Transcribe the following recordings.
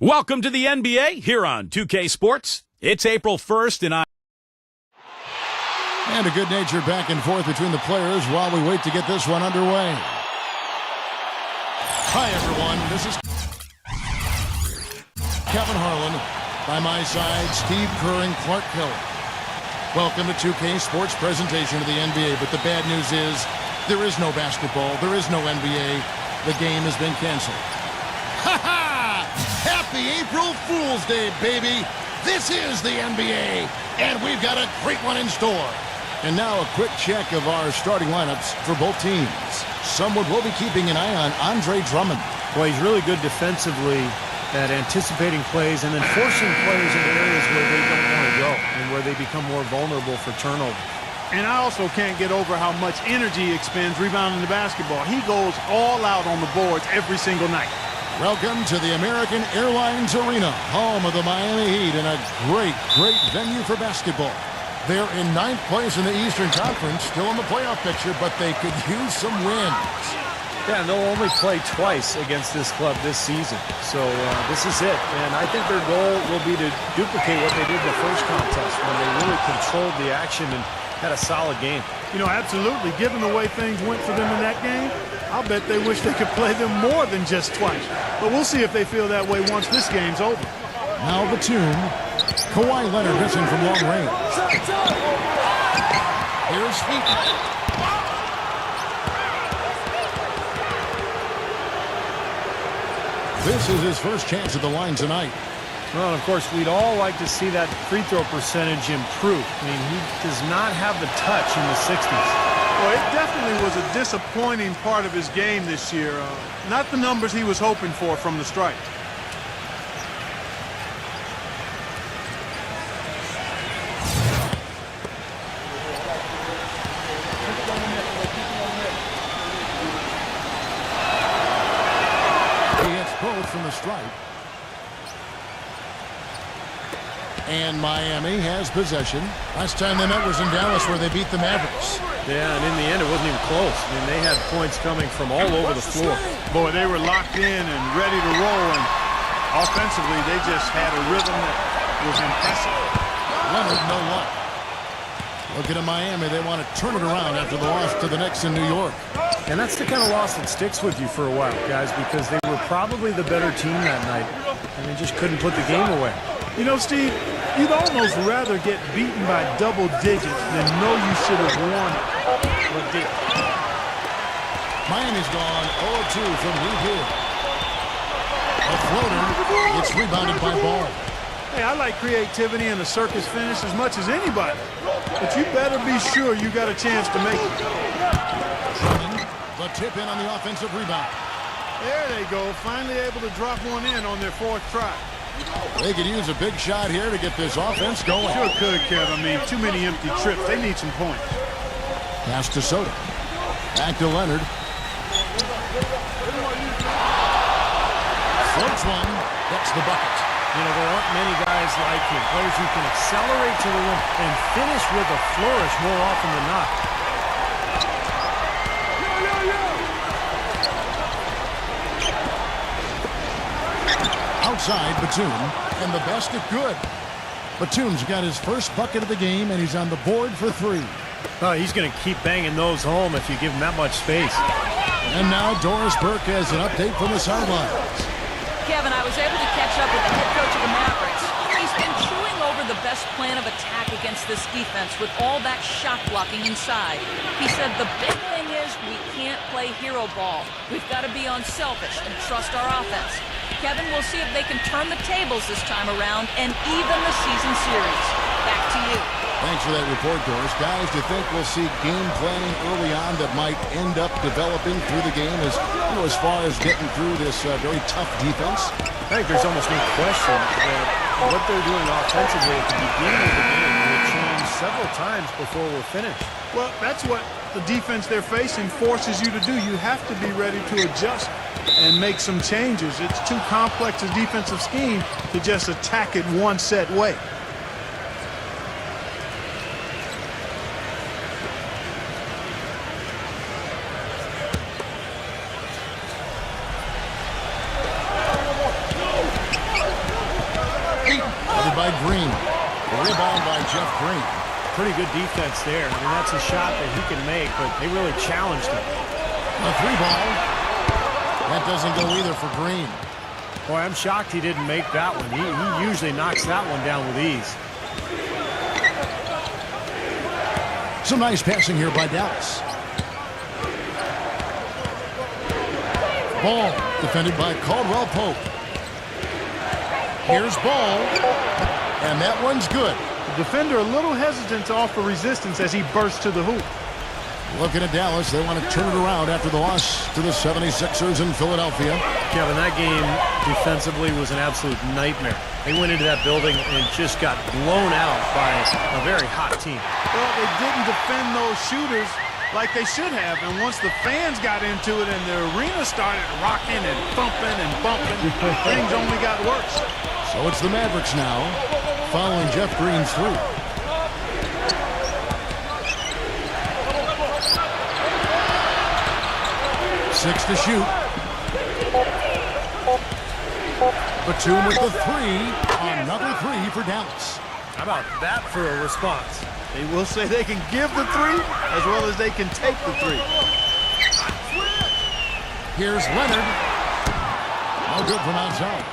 Welcome to the NBA here on 2K Sports. It's April 1st, And a good-natured back and forth between the players while we wait to get this one underway. Hi, everyone. This is Kevin Harlan. By my side, Steve Kerr and Clark Kelly. Welcome to 2K Sports presentation of the NBA. But the bad news is there is no basketball. There is no NBA. The game has been canceled. Ha-ha! Happy April Fool's Day, baby. This is the NBA, and we've got a great one in store. And now a quick check of our starting lineups for both teams. Someone will be keeping an eye on Andre Drummond. Well, he's really good defensively at anticipating plays and then forcing plays into areas where they don't want to go and where they become more vulnerable for turnover. And I also can't get over how much energy he expends rebounding the basketball. He goes all out on the boards every single night. Welcome to the American Airlines Arena, home of the Miami Heat, and a great venue for basketball. They're in 9th place in the Eastern Conference, still in the playoff picture, but they could use some wins. Yeah, and they'll only play twice against this club this season. So this is it. And I think their goal will be to duplicate what they did in the first contest when they really controlled the action and had a solid game. You know, absolutely. Given the way things went for them in that game, I'll bet they wish they could play them more than just twice. But we'll see if they feel that way once this game's over. Now Batum. Kawhi Leonard missing from long range. Here's Heat. This is his first chance at the line tonight. Well, of course, we'd all like to see that free throw percentage improve. I mean, he does not have the touch in the 60s. Well, it definitely was a disappointing part of his game this year. Not the numbers he was hoping for from the stripe. He hits both from the stripe. And Miami has possession. Last time they met was in Dallas, where they beat the Mavericks. Yeah, and in the end, it wasn't even close. I mean, they had points coming from all over the floor. Boy, they were locked in and ready to roll, and offensively, they just had a rhythm that was impressive. Leonard, no luck. Looking at Miami, they want to turn it around after the loss to the Knicks in New York. And that's the kind of loss that sticks with you for a while, guys, because they were probably the better team that night, and they just couldn't put the game away. You know, Steve, you'd almost rather get beaten by double digits than know you should have won it. But did. Miami's gone 0-2 from Reed Hill. A floater. It's rebounded by Ball. Hey, I like creativity and a circus finish as much as anybody. But you better be sure you got a chance to make it. Drummond, the tip in on the offensive rebound. There they go. Finally able to drop one in on their 4th try. They could use a big shot here to get this offense going. Sure could, Kev. I mean, too many empty trips. They need some points. Pass to Soto. Back to Leonard. Floats one. That's the bucket. You know, there aren't many guys like him, players who can accelerate to the rim and finish with a flourish more often than not. Outside, Batum, and the basket good. Batum's got his first bucket of the game, and he's on the board for 3. Oh, he's going to keep banging those home if you give him that much space. And now Doris Burke has an update from the sidelines. Kevin, I was able to catch up with the head coach of the Mavericks. He's been chewing over the best plan of attack against this defense with all that shot blocking inside. He said the big thing is we can't play hero ball. We've got to be unselfish and trust our offense. Kevin, we'll see if they can turn the tables this time around and even the season series. Back to you. Thanks for that report, Doris. Guys, do you think we'll see game planning early on that might end up developing through the game as far as getting through this very tough defense? I think there's almost no question that what they're doing offensively at the beginning of the game will change several times before we're finished. Well, that's what the defense they're facing forces you to do. You have to be ready to adjust and make some changes. It's too complex a defensive scheme to just attack it one set way. by Green. The rebound by Jeff Green. Pretty good defense there. I mean, that's a shot that he can make, but they really challenged him. A 3-ball. That doesn't go either for Green. Boy, I'm shocked he didn't make that one. He usually knocks that one down with ease. Some nice passing here by Dallas. Ball defended by Caldwell Pope. Here's Ball, and that one's good. The defender a little hesitant to offer resistance as he bursts to the hoop. Looking at Dallas, they want to turn it around after the loss to the 76ers in Philadelphia. Kevin, that game defensively was an absolute nightmare. They went into that building and just got blown out by a very hot team. Well, they didn't defend those shooters like they should have, and once the fans got into it and the arena started rocking and thumping and bumping, things only got worse. So it's the Mavericks now, following Jeff Green's three. Six to shoot. Batum with the three. Another three for Dallas. How about that for a response? They will say they can give the three as well as they can take the three. Here's Leonard. No good from outside.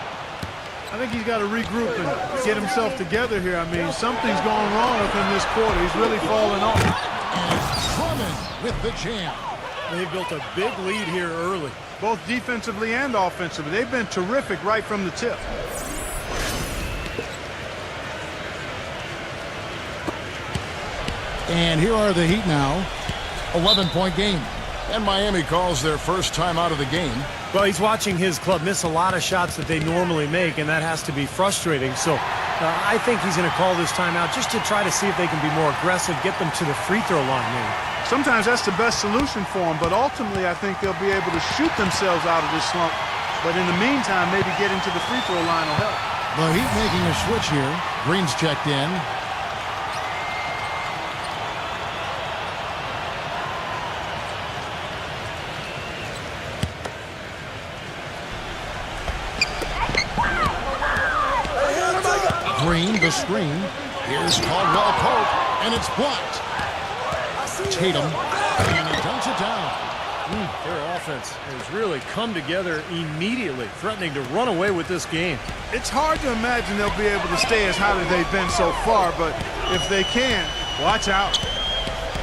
I think he's got to regroup and get himself together here. I mean, something's going wrong with him this quarter. He's really falling off. And Drummond with the jam. They've built a big lead here early. Both defensively and offensively. They've been terrific right from the tip. And here are the Heat now. 11-point game. And Miami calls their first time out of the game. Well, he's watching his club miss a lot of shots that they normally make, and that has to be frustrating. So I think he's going to call this timeout just to try to see if they can be more aggressive, get them to the free throw line maybe. Sometimes that's the best solution for them, but ultimately I think they'll be able to shoot themselves out of this slump. But in the meantime, maybe getting to the free throw line will help. The Heat making a switch here. Green's checked in. Green, the screen. Here's Caldwell Pope, and it's blocked. Tatum, and he dunks it down. Their offense has really come together immediately, threatening to run away with this game. It's hard to imagine they'll be able to stay as hot as they've been so far, but if they can, watch out.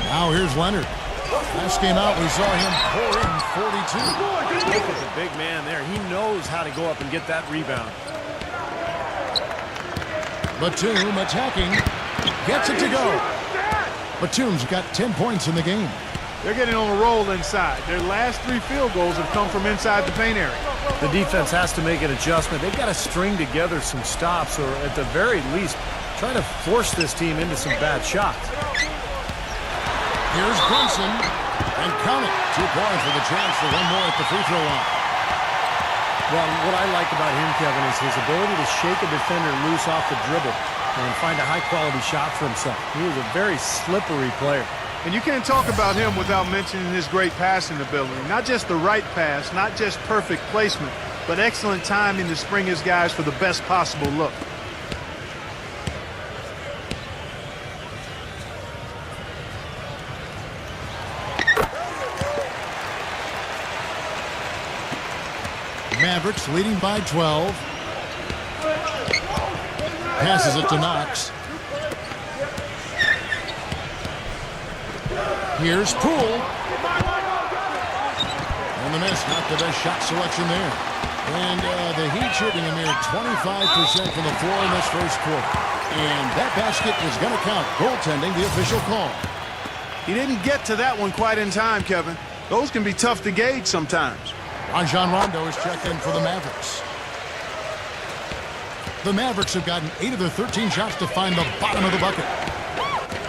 Now here's Leonard. Last game out, we saw him pour in 42. Look at the big man there. He knows how to go up and get that rebound. Batum attacking. Gets it to go. Batum's got 10 points in the game. They're getting on a roll inside. Their last 3 field goals have come from inside the paint area. The defense has to make an adjustment. They've got to string together some stops, or at the very least, try to force this team into some bad shots. Here's Brunson. And count it. 2 points with a chance for one more at the free throw line. Well, what I like about him, Kevin, is his ability to shake a defender loose off the dribble and find a high-quality shot for himself. He is a very slippery player. And you can't talk about him without mentioning his great passing ability. Not just the right pass, not just perfect placement, but excellent timing to spring his guys for the best possible look. Mavericks leading by 12. Passes it to Knox. Here's Poole. And the miss, not the best shot selection there. And the Heat shooting a mere 25% from the floor in this first quarter. And that basket is going to count. Goaltending, the official call. He didn't get to that one quite in time, Kevin. Those can be tough to gauge sometimes. Rajon Rondo is checked in for the Mavericks. The Mavericks have gotten 8 of their 13 shots to find the bottom of the bucket.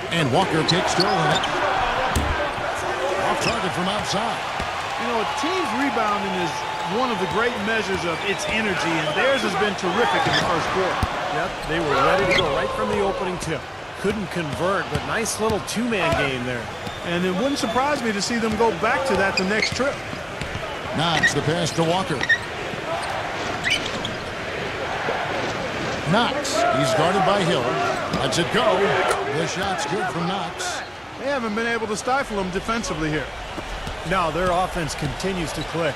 And Walker takes still on it. Off target from outside. You know, a team's rebounding is one of the great measures of its energy, and theirs has been terrific in the first quarter. Yep, they were ready to go right from the opening tip. Couldn't convert, but nice little two-man game there. And it wouldn't surprise me to see them go back to that the next trip. Knox the pass to Walker. Knox, he's guarded by Hill. Lets it go. The shot's good from Knox. They haven't been able to stifle him defensively here. No, their offense continues to click.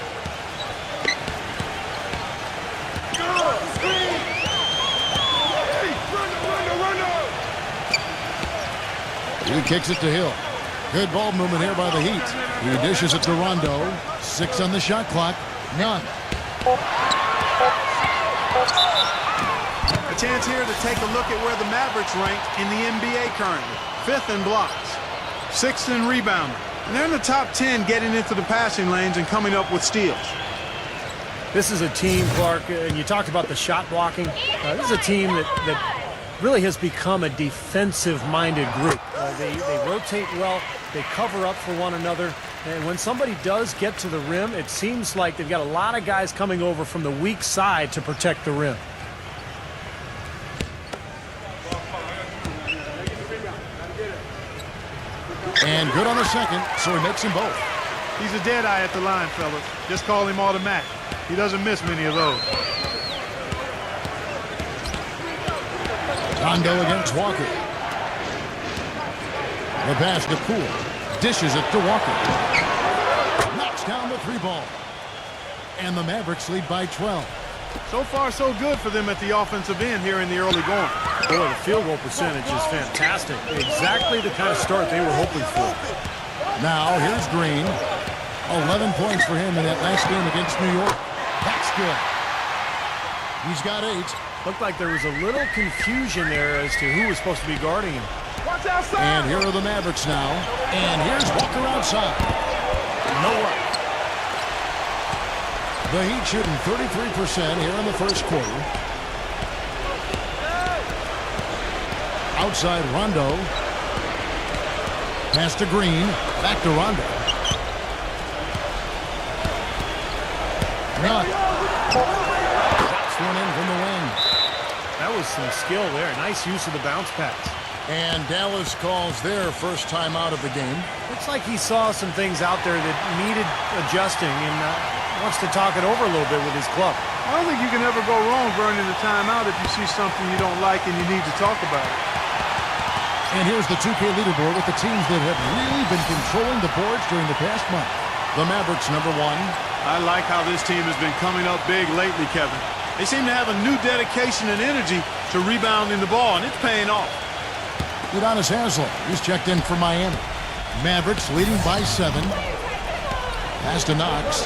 He kicks it to Hill. Good ball movement here by the Heat. He dishes it to Rondo. 6 on the shot clock. None. A chance here to take a look at where the Mavericks rank in the NBA currently. 5th in blocks, 6th in rebounding. And they're in the top 10 getting into the passing lanes and coming up with steals. This is a team, Clark, and you talked about the shot blocking. This is a team that really has become a defensive-minded group. They rotate well, they cover up for one another, and when somebody does get to the rim, it seems like they've got a lot of guys coming over from the weak side to protect the rim. And good on the second, so he makes them both. He's a dead eye at the line, fellas. Just call him automatic. He doesn't miss many of those. Rondo against Walker. The pass to Poole. Dishes it to Walker. Knocks down the 3-ball. And the Mavericks lead by 12. So far, so good for them at the offensive end here in the early going. Boy, the field goal percentage is fantastic. Exactly the kind of start they were hoping for. Now, here's Green. 11 points for him in that last game against New York. That's good. He's got 8. Looked like there was a little confusion there as to who was supposed to be guarding him. And here are the Mavericks now. And here's Walker outside. No luck. The Heat shooting 33% here in the first quarter. Outside Rondo. Pass to Green. Back to Rondo. None. Drops one in from the wing. That was some skill there. Nice use of the bounce pass. And Dallas calls their first time out of the game. Looks like he saw some things out there that needed adjusting and wants to talk it over a little bit with his club. I don't think you can ever go wrong burning the timeout if you see something you don't like and you need to talk about it. And here's the 2K leaderboard with the teams that have really been controlling the boards during the past month. The Mavericks, number 1. I like how this team has been coming up big lately, Kevin. They seem to have a new dedication and energy to rebounding the ball, and it's paying off. Udonis Haslem, he's checked in for Miami. Mavericks leading by 7. Pass to Knox.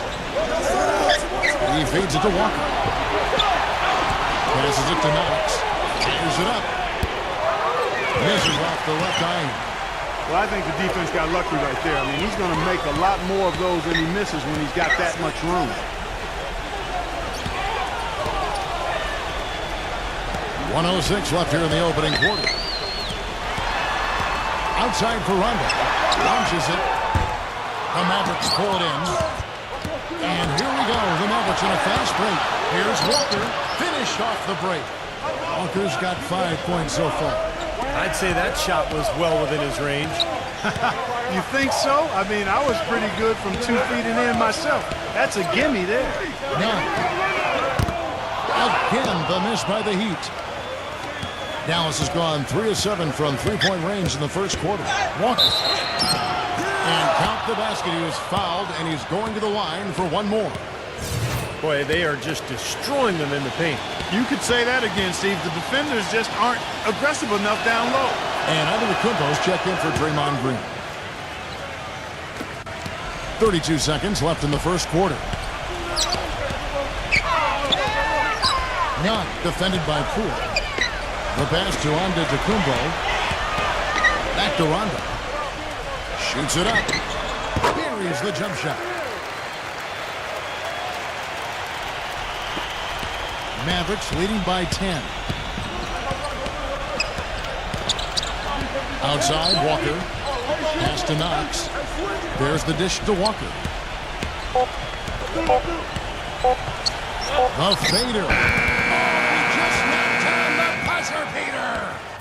He feeds it to Walker. Passes it to Knox. Fires it up. Misses off the left eye. Well, I think the defense got lucky right there. I mean, he's going to make a lot more of those than he misses when he's got that much room. .106 left here in the opening quarter. Outside for Rondo. Launches it. The Mavericks pull it in. And here we go. The Mavericks in a fast break. Here's Walker. Finished off the break. Walker's got 5 points so far. I'd say that shot was well within his range. You think so? I mean, I was pretty good from 2 feet and in myself. That's a gimme there. None. Again, the miss by the Heat. Dallas has gone 3 of 7 from 3-point range in the first quarter. Walker. And count the basket. He was fouled, and he's going to the line for one more. Boy, they are just destroying them in the paint. You could say that again, Steve. The defenders just aren't aggressive enough down low. And Antetokounmpo's checked in for Draymond Green. 32 seconds left in the first quarter. None. Defended by Poole. The pass to Antetokounmpo. Back to Rondo. Shoots it up. Buries the jump shot. Mavericks leading by 10. Outside, Walker. Pass to Knox. There's the dish to Walker. The fader.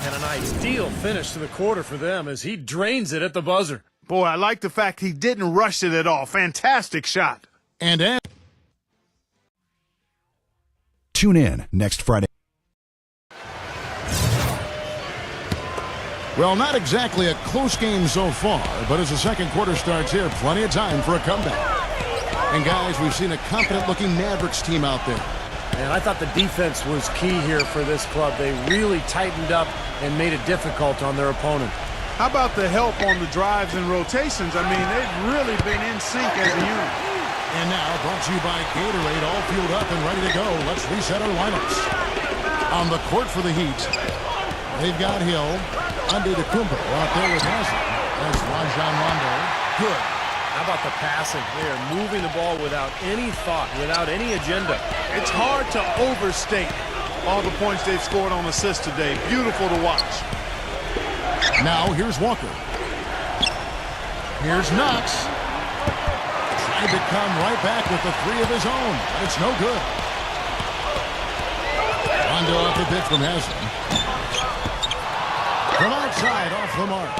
And an ideal finish to the quarter for them as he drains it at the buzzer. Boy, I like the fact he didn't rush it at all. Fantastic shot. And Tune in next Friday. Well, not exactly a close game so far, but as the second quarter starts here, plenty of time for a comeback. And guys, we've seen a confident-looking Mavericks team out there. And I thought the defense was key here for this club. They really tightened up and made it difficult on their opponent. How about the help on the drives and rotations? I mean, they've really been in sync as a unit. And now, brought to you by Gatorade, all fueled up and ready to go. Let's reset our lineups. On the court for the Heat, they've got Hill, Antetokounmpo out there with Haslem. That's Rajon Rondo. Good. How about the passing? They are moving the ball without any thought, without any agenda. It's hard to overstate all the points they've scored on assists today. Beautiful to watch. Now, here's Walker. Here's Knox. Tried to come right back with the three of his own, but it's no good. Rondo off the pitch from Haslem. From outside, off the mark.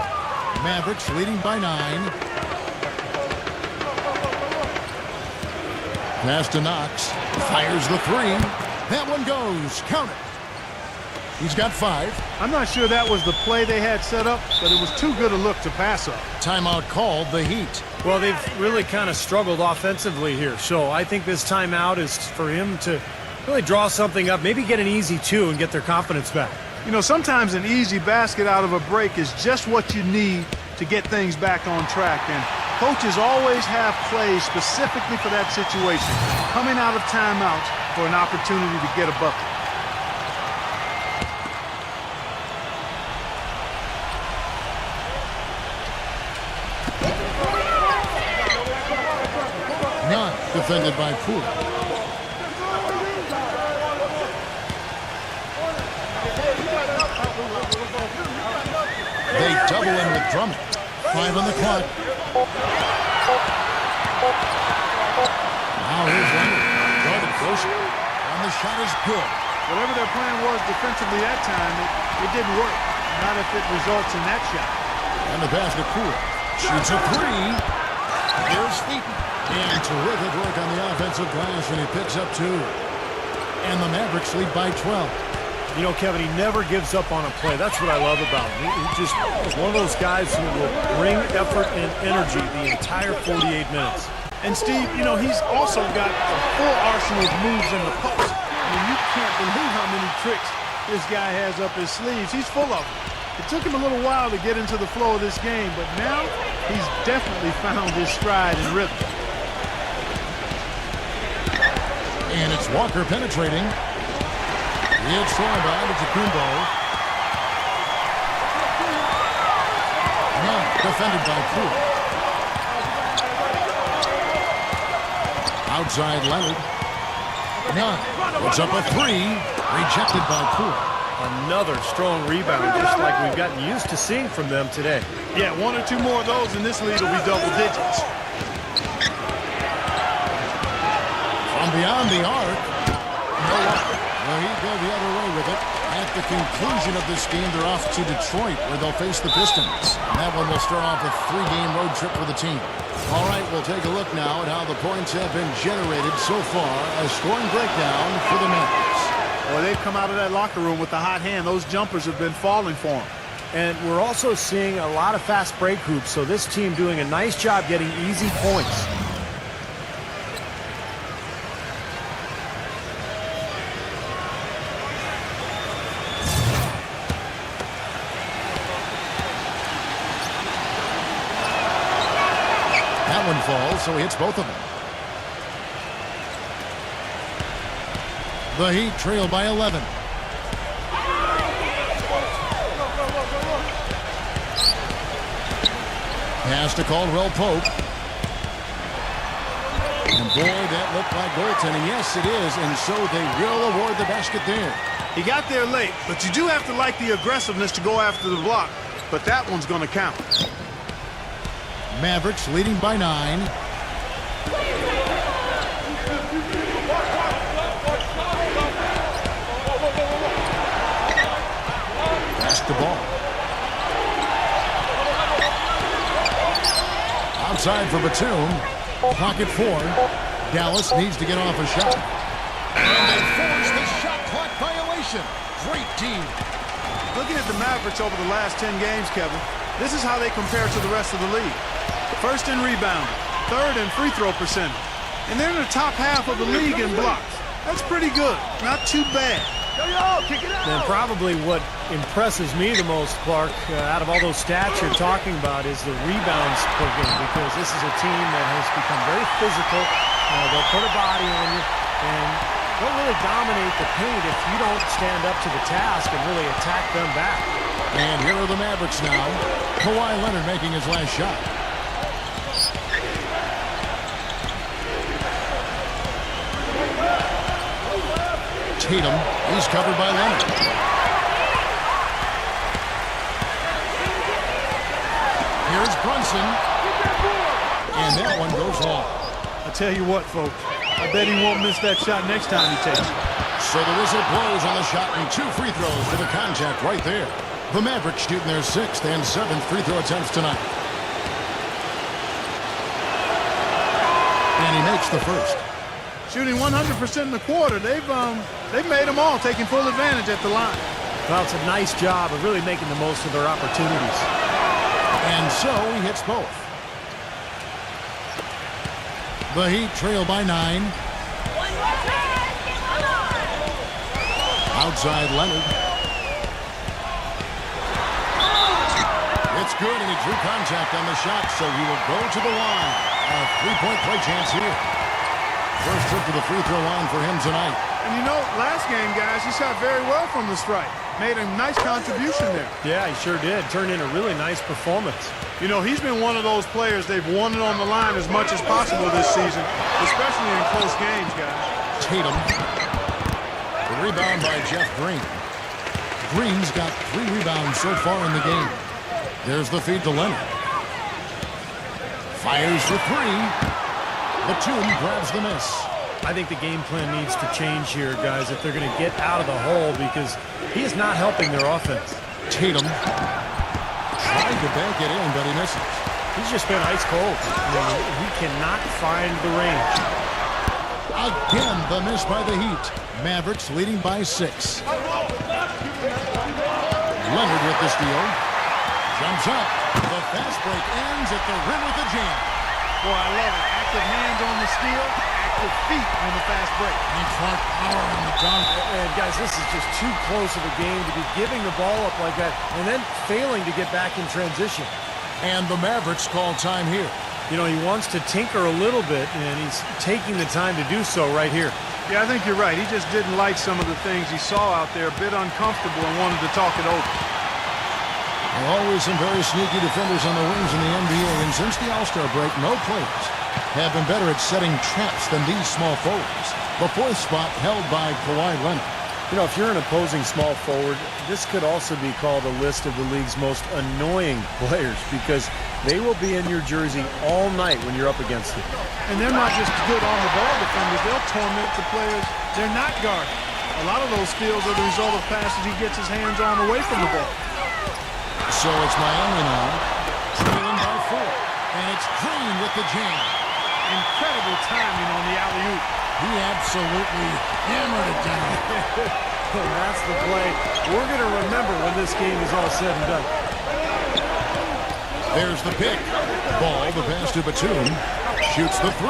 Mavericks leading by 9. Pass to Knox. Fires the three. That one goes. Count it. He's got 5. I'm not sure that was the play they had set up, but it was too good a look to pass up. Timeout called, the Heat. Well, they've really kind of struggled offensively here. So I think this timeout is for him to really draw something up, maybe get an easy 2 and get their confidence back. You know, sometimes an easy basket out of a break is just what you need to get things back on track. And coaches always have plays specifically for that situation, coming out of timeouts for an opportunity to get a bucket. Not defended by Poole. They double in with Drummond. 5 on the clock. Now here's Leonard. Draw it closer. And the shot is good. Whatever their plan was defensively that time, it didn't work. Not if it results in that shot. And the pass to Poole. Shoots a 3. Here's Eaton. And terrific work on the offensive glass, and he picks up 2. And the Mavericks lead by 12. You know, Kevin, he never gives up on a play. That's what I love about him. He just is one of those guys who will bring effort and energy the entire 48 minutes. And Steve, you know, he's also got a full arsenal of moves in the post. I mean, you can't believe how many tricks this guy has up his sleeves. He's full of them. It took him a little while to get into the flow of this game, but now he's definitely found his stride and rhythm. And it's Walker penetrating. It's thrown by Antetokounmpo. Now defended by Poole. Outside Leonard. Nunn puts up a 3. Rejected by Poole. Another strong rebound, just like we've gotten used to seeing from them today. Yeah, 1 or 2 more of those, and this lead will be double digits. From beyond the arc. No luck. Well, he'd go the other way with it. At the conclusion of this game, they're off to Detroit, where they'll face the Pistons. And that one will start off a 3-game road trip for the team. All right, we'll take a look now at how the points have been generated so far. A scoring breakdown for the Mavericks. Well, they've come out of that locker room with the hot hand. Those jumpers have been falling for them. And we're also seeing a lot of fast break hoops, so this team doing a nice job getting easy points. That one falls, so he hits both of them. The Heat trail by 11. Pass to Caldwell Pope. And boy, that looked like goaltending. Yes, it is, and so they will award the basket there. He got there late, but you do have to like the aggressiveness to go after the block. But that one's going to count. Mavericks leading by 9. Pass the ball. Outside for Batum. Pocket 4. Dallas needs to get off a shot. And they force the shot clock violation. Great team. Looking at the Mavericks over the last 10 games, Kevin, this is how they compare to the rest of the league. First in rebounding, third in free throw percentage, and they're in the top half of the league in blocks. That's pretty good. Not too bad. And probably what impresses me the most, Clark, out of all those stats you're talking about is the rebounds per game, because this is a team that has become very physical. They'll put a body on you, and they'll really dominate the paint if you don't stand up to the task and really attack them back. And here are the Mavericks now. Kawhi Leonard making his last shot. Tatum, he's covered by Leonard. Here's Brunson. And that one goes long. I tell you what, folks, I bet he won't miss that shot next time he takes it. So the whistle blows on the shot, and 2 free throws for the contact right there. The Mavericks shooting their 6th and 7th free throw attempts tonight. And he makes the first. Shooting 100% in the quarter. They've made them all, taking full advantage at the line. Well, it's a nice job of really making the most of their opportunities. And so he hits both. The Heat trail by 9. Outside Leonard. It's good, and he drew contact on the shot, so he will go to the line. A 3-point play chance here. First trip to the free throw line for him tonight. And you know, last game, guys, he shot very well from the stripe. Made a nice contribution there. Yeah, he sure did. Turned in a really nice performance. You know, he's been one of those players they've wanted on the line as much as possible this season, especially in close games, guys. Tatum. The rebound by Jeff Green. Green's got 3 rebounds so far in the game. There's the feed to Leonard. Fires for 3. Batum grabs the miss. I think the game plan needs to change here, guys, if they're going to get out of the hole, because he is not helping their offense. Tatum tried to bank it in, but he misses. He's just been ice cold. He cannot find the range. Again, the miss by the Heat. Mavericks leading by 6. Leonard with the steal. Jumps up. The fast break ends at the rim with a jam. Boy, I love it. Active hands on the steal, active feet on the fast break. And Clark power on the dunk. And guys, this is just too close of a game to be giving the ball up like that and then failing to get back in transition. And the Mavericks call time here. You know, he wants to tinker a little bit, and he's taking the time to do so right here. Yeah, I think you're right. He just didn't like some of the things he saw out there, a bit uncomfortable, and wanted to talk it over. There are always some very sneaky defenders on the wings in the NBA, and since the All-Star break, no players have been better at setting traps than these small forwards. The 4th spot held by Kawhi Leonard. You know, if you're an opposing small forward, this could also be called a list of the league's most annoying players, because they will be in your jersey all night when you're up against them. And they're not just good on-the-ball defenders. They'll torment the players they're not guarding. A lot of those steals are the result of passes he gets his hands on away from the ball. So it's Miami now, trailing by 4. And it's Green with the jam. Incredible timing on the alley-oop. He absolutely hammered it down. And that's the play we're going to remember when this game is all said and done. There's the pick. Ball, the pass to Batum. Shoots the 3.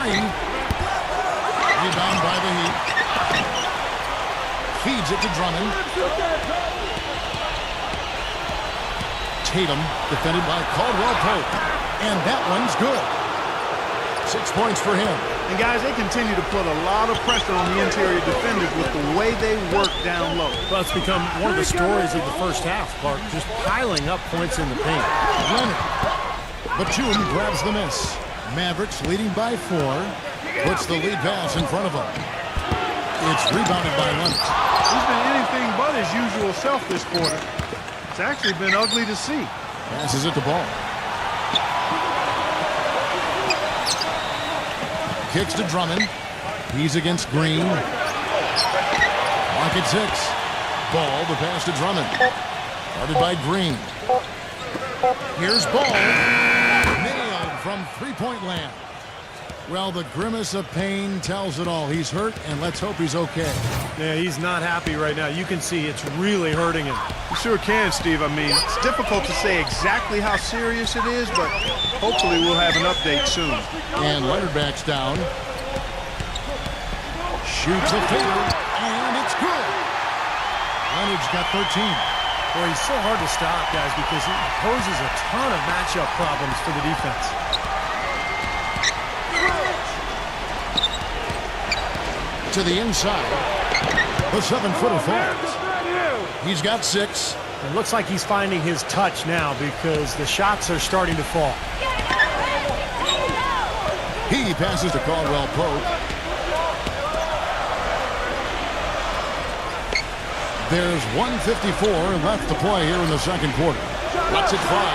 Rebound by the Heat. Feeds it to Drummond. Tatum, defended by Caldwell Pope. And that one's good. 6 points for him. And guys, they continue to put a lot of pressure on the interior defenders with the way they work down low. Well, it's become one of the stories of the first half, Clark, just piling up points in the paint. Leonard. Batum grabs the miss. Mavericks leading by 4. Puts the lead pass in front of him. It's rebounded by Leonard. He's been anything but his usual self this quarter. It's actually been ugly to see. Passes it to Ball. Kicks to Drummond. He's against Green. Clock at 6. Ball, the pass to Drummond. Guarded by Green. Here's Ball. Nailed from three-point land. Well, the grimace of pain tells it all. He's hurt, and let's hope he's okay. Yeah, he's not happy right now. You can see it's really hurting him. You sure can, Steve. I mean, it's difficult to say exactly how serious it is, but hopefully we'll have an update soon. And Leonard backs down. Shoots a fader, and it's good. Leonard's got 13. Boy, he's so hard to stop, guys, because he poses a ton of matchup problems for the defense. To the inside. The 7-footer falls. He's got 6. It looks like he's finding his touch now because the shots are starting to fall. He passes to Caldwell Pope. There's 1:54 left to play here in the second quarter. Lets it fly.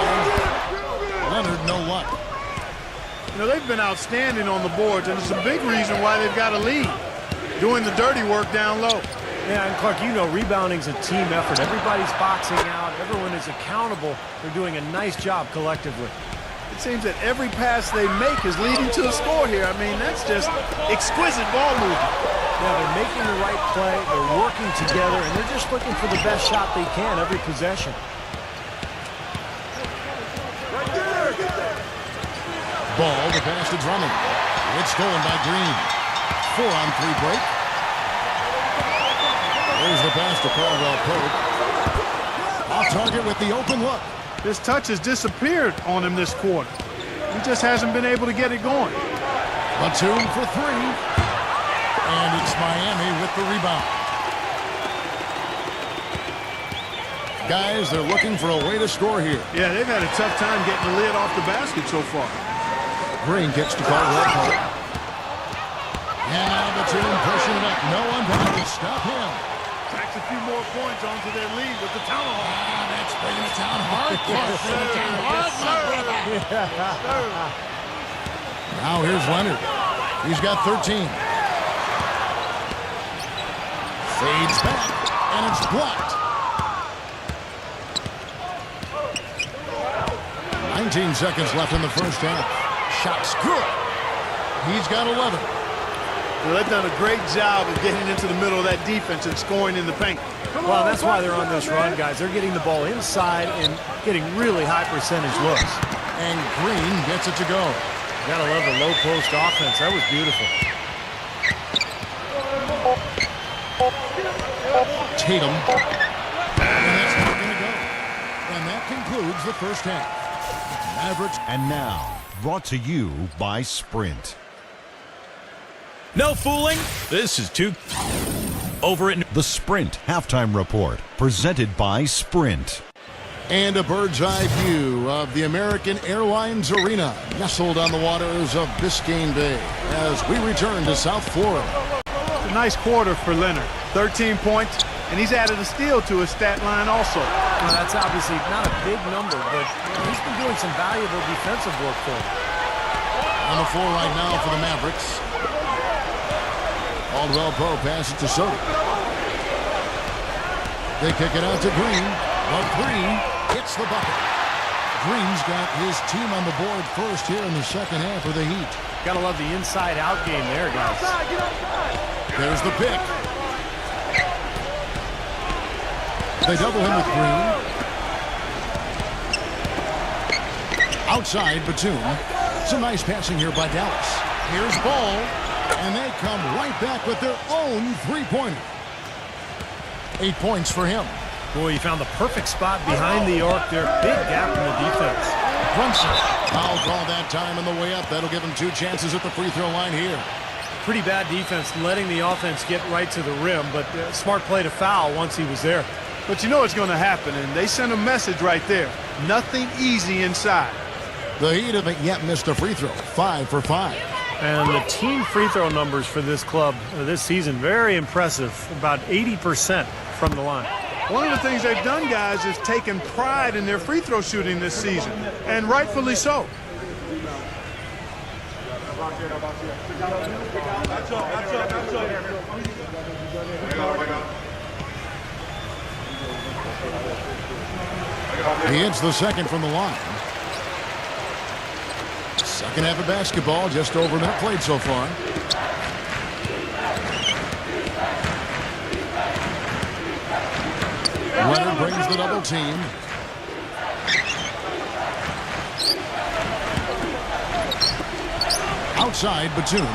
Leonard, no luck. You know, they've been outstanding on the boards, and it's a big reason why they've got a lead. Doing the dirty work down low. Yeah, and Clark, you know rebounding's a team effort. Everybody's boxing out. Everyone is accountable. They're doing a nice job collectively. It seems that every pass they make is leading to a score here. I mean, that's just exquisite ball movement. Yeah, they're making the right play. They're working together, and they're just looking for the best shot they can every possession. Ball to pass to Drummond. It's stolen by Green. 4-on-3 break. There's the pass to Caldwell Pope. Off target with the open look. His touch has disappeared on him this quarter. He just hasn't been able to get it going. Batum for 3. And it's Miami with the rebound. Guys, they're looking for a way to score here. Yeah, they've had a tough time getting the lid off the basket so far. Green gets to Caldwell Pope. And now Batum pushing it up. No one back to stop him. Tacks a few more points onto their lead with the tomahawk. That's bringing it down hard. Now here's Leonard. He's got 13. Fades back, and it's blocked. 19 seconds left in the first half. Shot's good. He's got 11. Well, they've done a great job of getting into the middle of that defense and scoring in the paint. Well, that's why they're on this run, guys. They're getting the ball inside and getting really high percentage looks. And Green gets it to go. Gotta love the low post offense. That was beautiful. Tatum. And that's not going to go. And that concludes the first half. Mavericks. And now, brought to you by Sprint. No fooling. This is over at The Sprint Halftime Report, presented by Sprint. And a bird's eye view of the American Airlines Arena, nestled on the waters of Biscayne Bay, as we return to South Florida. A nice quarter for Leonard. 13 points, and he's added a steal to his stat line also. Well, that's obviously not a big number, but he's been doing some valuable defensive work for him. On the floor right now for the Mavericks. Caldwell Pope passes to Soto. They kick it out to Green. The 3 hits the bucket. Green's got his team on the board first here in the second half of the Heat. Gotta love the inside-out game there, guys. There's the pick. They double him with Green. Outside, Batum. Some nice passing here by Dallas. Here's Ball. And they come right back with their own three-pointer. 8 points for him. Boy, he found the perfect spot behind the arc there. Big gap in the defense. Brunson. Foul call that time on the way up. That'll give him 2 chances at the free throw line here. Pretty bad defense, letting the offense get right to the rim, but smart play to foul once he was there. But you know it's going to happen, and they sent a message right there. Nothing easy inside. The Heat haven't yet missed a free throw. 5 for 5. And the team free throw numbers for this club this season, very impressive. About 80% from the line. One of the things they've done, guys, is taken pride in their free throw shooting this season, and rightfully so. He hits the second from the line. Second half of basketball, just over a minute played so far. Leonard brings the double team. Outside, Batum.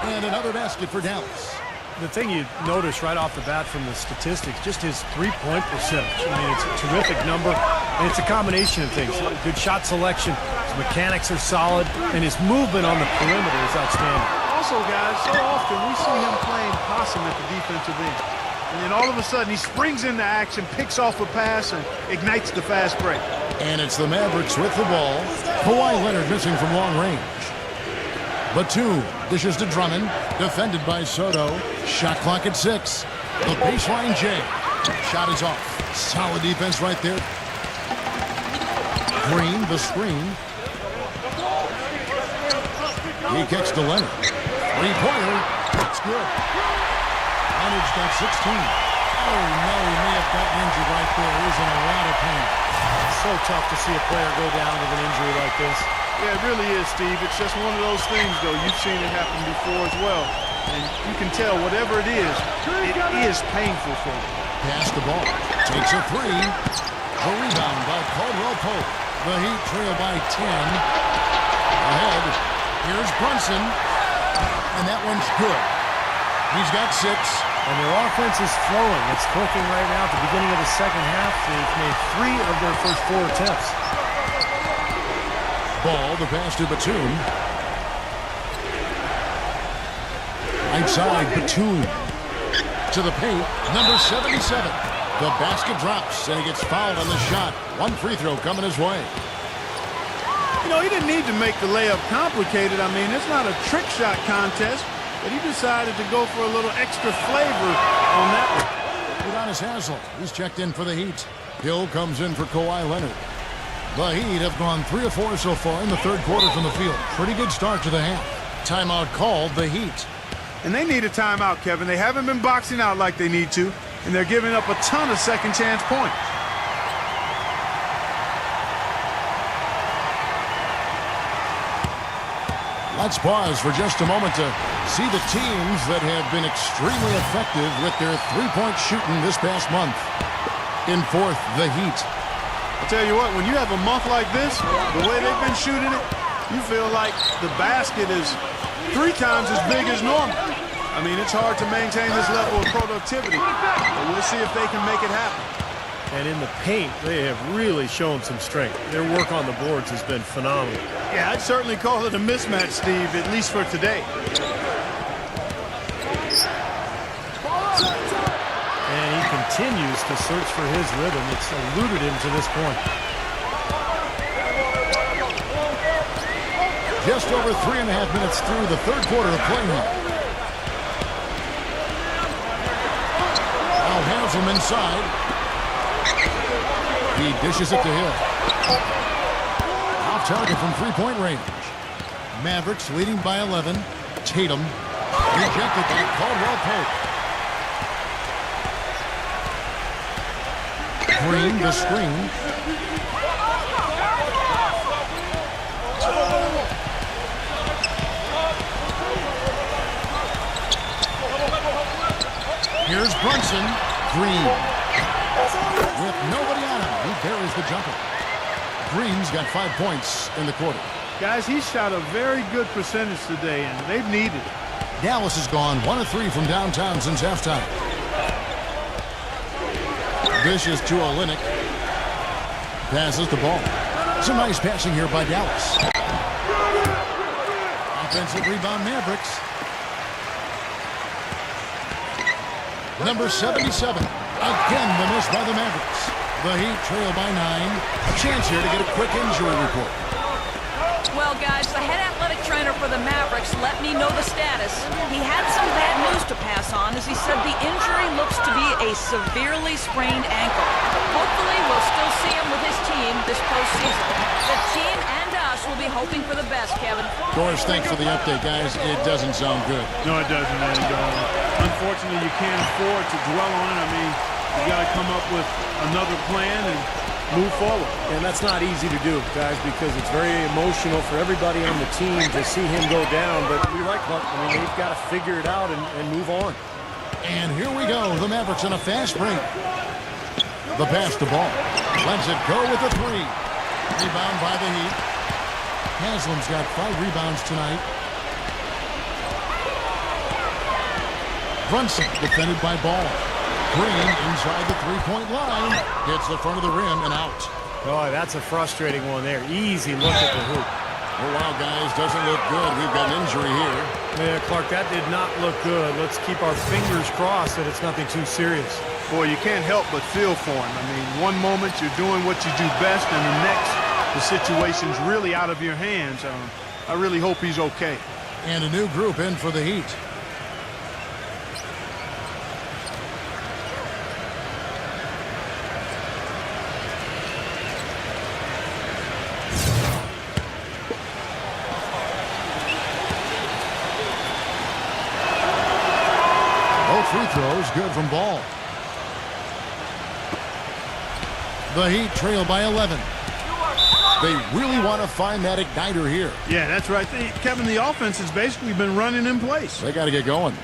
And another basket for Dallas. The thing you notice right off the bat from the statistics, just his three-point percentage. I mean, it's a terrific number, and it's a combination of things. Good shot selection, his mechanics are solid, and his movement on the perimeter is outstanding. Also, guys, so often we see him playing possum at the defensive end. And then all of a sudden he springs into action, picks off a pass, and ignites the fast break. And it's the Mavericks with the ball. Kawhi Leonard missing from long range. Batum dishes to Drummond, defended by Soto. Shot clock at 6. The baseline J. Shot is off. Solid defense right there. Green, the screen. He kicks to Leonard. Three-pointer. That's good. Leonard's got 16. Oh, no, he may have gotten injured right there. He's in a lot of pain. It's so tough to see a player go down with an injury like this. Yeah, it really is, Steve. It's just one of those things, though. You've seen it happen before as well. And you can tell whatever it is painful for him. Pass the ball. Takes a three. A rebound by Caldwell Pope. The Heat trail by 10. Ahead. Here's Brunson. And that one's good. He's got 6. And their offense is flowing. It's clicking right now. At the beginning of the second half, they've made 3 of their first 4 attempts. Ball, the pass to Batum. Right side, Batum. To the paint, number 77. The basket drops, and he gets fouled on the shot. One free throw coming his way. You know, he didn't need to make the layup complicated. I mean, it's not a trick shot contest, but he decided to go for a little extra flavor on that one. Udonis Haslem, he's checked in for the Heat. Hill comes in for Kawhi Leonard. The Heat have gone 3 of 4 so far in the third quarter from the field. Pretty good start to the half. Timeout called, the Heat. And they need a timeout, Kevin. They haven't been boxing out like they need to, and they're giving up a ton of second chance points. Let's pause for just a moment to see the teams that have been extremely effective with their three-point shooting this past month. In fourth, the Heat. I'll tell you what, when you have a month like this, the way they've been shooting it, you feel like the basket is 3 times as big as normal. I mean, it's hard to maintain this level of productivity, but we'll see if they can make it happen. And in the paint, they have really shown some strength. Their work on the boards has been phenomenal. Yeah, I'd certainly call it a mismatch, Steve, at least for today. And he continues to search for his rhythm. It's eluded him to this point. Just over 3.5 minutes through the third quarter of play now. Now Haslem inside. He dishes it to Hill. Off target from three-point range. Mavericks leading by 11. Tatum rejected by Caldwell Pope. Green, the screen. Here's Brunson. Green. With nobody on him, he buries the jumper. Green's got 5 points in the quarter. Guys, he shot a very good percentage today, and they've needed it. Dallas has gone 1 of 3 from downtown since halftime. Dishes to Olynyk. Passes the ball. Some nice passing here by Dallas. Offensive rebound, Mavericks. Number 77. Again, the miss by the Mavericks. The Heat trail by 9. A chance here to get a quick injury report. Well, guys, the head athletic trainer for the Mavericks let me know the status. He had some bad news to pass on, as he said the injury looks to be a severely sprained ankle. Hopefully, we'll still see him with his team this postseason. The team and us will be hoping for the best, Kevin. Of course, thanks for the update, guys. It doesn't sound good. No, it doesn't, man. Unfortunately, you can't afford to dwell on it. I mean, you got to come up with another plan, and move forward. And that's not easy to do, guys, because it's very emotional for everybody on the team to see him go down. But you're right, Clark. I mean, they've got to figure it out and move on. And here we go. The Mavericks in a fast break. The pass to Ball. Lets it go with the three. Rebound by the Heat. Haslam's got 5 rebounds tonight. Brunson defended by Ball. Green inside the three-point line. Hits the front of the rim and out. Oh, that's a frustrating one there. Easy look at the hoop. Oh, wow, guys, doesn't look good. We've got an injury here. Yeah, Clark, that did not look good. Let's keep our fingers crossed that it's nothing too serious. Boy, you can't help but feel for him. I mean, one moment you're doing what you do best, and the next, the situation's really out of your hands. I really hope he's okay. And a new group in for the Heat. Both free throws good from Ball. The Heat trail by 11. They really want to find that igniter here. Yeah, that's right. Kevin, the offense has basically been running in place. They got to get going.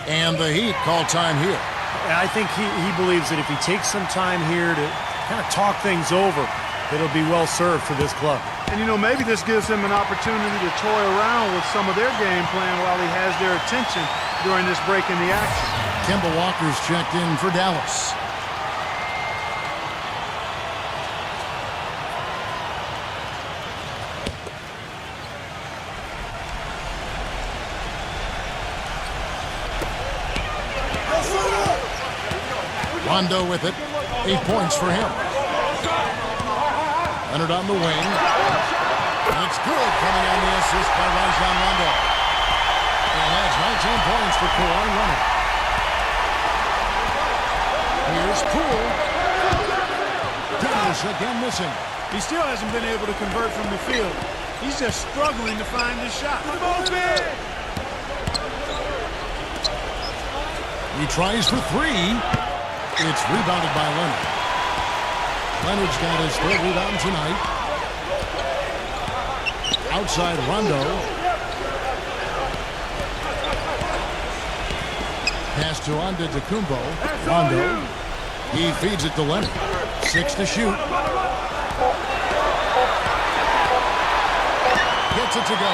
And the Heat call time here. I think he believes that if he takes some time here to kind of talk things over, it'll be well served for this club. And, you know, maybe this gives him an opportunity to toy around with some of their game plan while he has their attention during this break in the action. Kemba Walker's checked in for Dallas. Rondo with it. 8 points for him. Leonard on the wing. And it's good coming on the assist by Rajon Rondo. And that's 19 points for Kawhi Leonard. Here's Poole. Dennis again missing. He still hasn't been able to convert from the field. He's just struggling to find his shot. He tries for 3. It's rebounded by Leonard. Leonard's got his 3rd rebound tonight. Outside Rondo. Pass to Antetokounmpo. Rondo. He feeds it to Leonard. 6 to shoot. Gets it to go.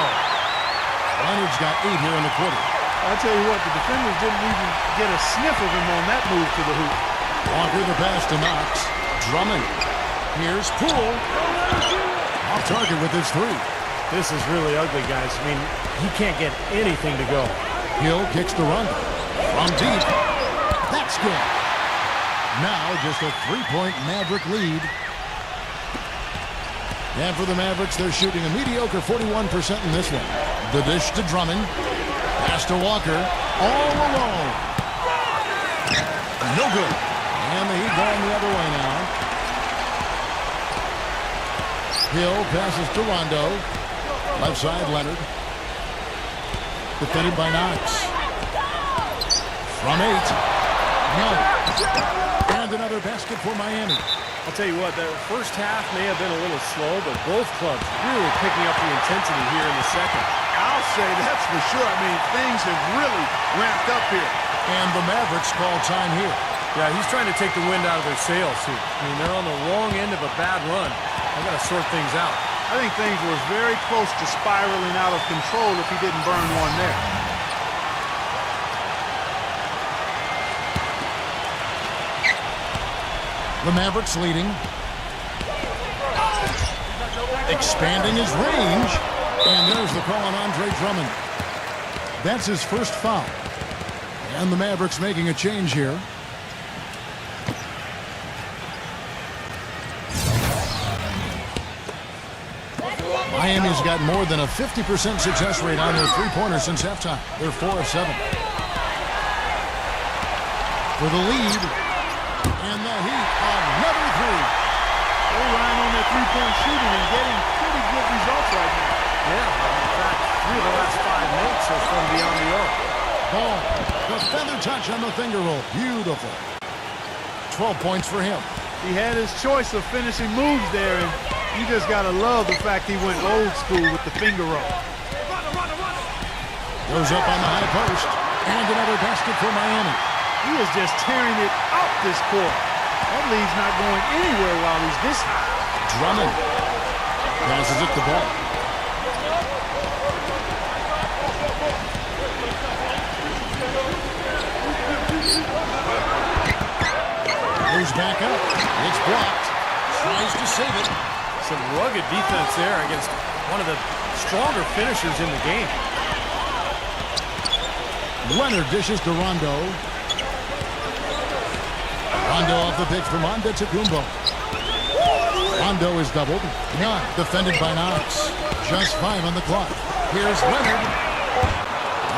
Leonard's got 8 here in the quarter. I tell you what, the defenders didn't even get a sniff of him on that move to the hoop. Walker the pass to Knox. Drummond. Here's Poole. Off target with his 3. This is really ugly, guys. I mean, he can't get anything to go. Hill kicks to Rondo. From deep. That's good. Now just a 3-point Maverick lead. And for the Mavericks, they're shooting a mediocre 41% in this one. The dish to Drummond. Pass to Walker. All alone. No good. And the Heat going the other way now. Hill passes to Rondo. Left side, Leonard. Defended by Knox. From 8. No. And another basket for Miami. I'll tell you what, the first half may have been a little slow, but both clubs really picking up the intensity here in the second. I'll say that's for sure. I mean, things have really ramped up here. And the Mavericks call time here. Yeah, he's trying to take the wind out of their sails here. I mean, they're on the wrong end of a bad run. They've got to sort things out. I think things were very close to spiraling out of control if he didn't burn one there. The Mavericks leading. Expanding his range. And there's the call on Andre Drummond. That's his first foul. And the Mavericks making a change here. Miami's got more than a 50% success rate on their three-pointers since halftime. They're 4 of 7. For the lead. And the Heat, another 3. They're relying on their three-point shooting and getting pretty good results right now. Yeah, in fact, 3 of the last 5 makes are from beyond the arc. Ball. The feather touch on the finger roll. Beautiful. 12 points for him. He had his choice of finishing moves there, and you just got to love the fact he went old school with the finger roll. Goes up on the high post. And another basket for Miami. He is just tearing it out this court. That lead's not going anywhere while he's this high. Drummond passes it the ball. Moves back up. It's blocked. Tries to save it. Some rugged defense there against one of the stronger finishers in the game. Leonard dishes to Rondo. Rondo off the pitch from Antetokounmpo. Rondo is doubled. None defended by Knox. Just 5 on the clock. Here's Leonard.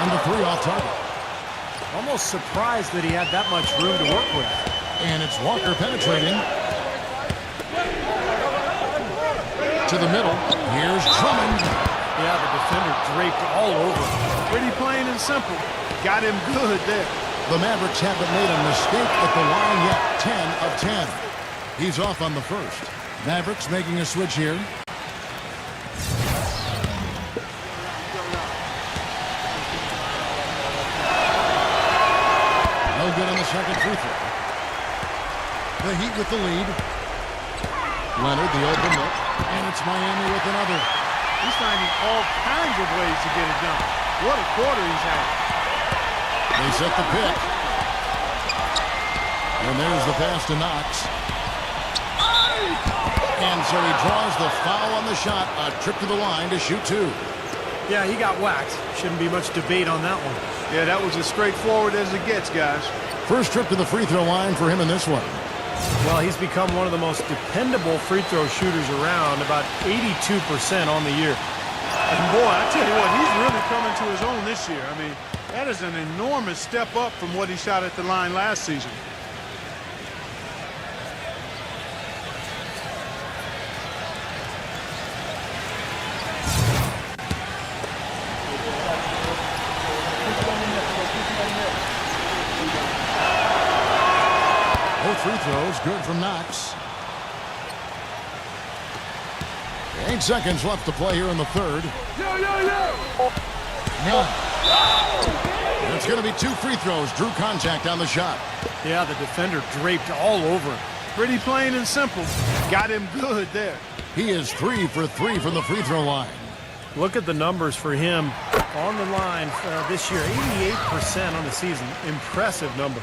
On the 3 off target. Almost surprised that he had that much room to work with. And it's Walker penetrating. To the middle. Here's Drummond. Yeah, the defender draped all over. Pretty plain and simple. Got him good there. The Mavericks haven't made a mistake at the line yet. 10 of 10. He's off on the first. Mavericks making a switch here. No good on the second free throw. The Heat with the lead. Leonard, the open look. And it's Miami with another. He's finding all kinds of ways to get it done. What a quarter he's had. They set the pick. And there's the pass to Knox. And so he draws the foul on the shot. A trip to the line to shoot 2. Yeah, he got whacked. Shouldn't be much debate on that one. Yeah, that was as straightforward as it gets, guys. First trip to the free throw line for him in this one. Well, he's become one of the most dependable free throw shooters around, about 82% on the year. And boy, I tell you what, he's really coming to his own this year. I mean, that is an enormous step up from what he shot at the line last season. Both free throws good from Knox. 8 seconds left to play here in the third. None. It's going to be 2 free throws. Drew contact on the shot. Yeah, the defender draped all over him. Pretty plain and simple. Got him good there. He is 3 for 3 from the free throw line. Look at the numbers for him on the line this year. 88% on the season. Impressive number.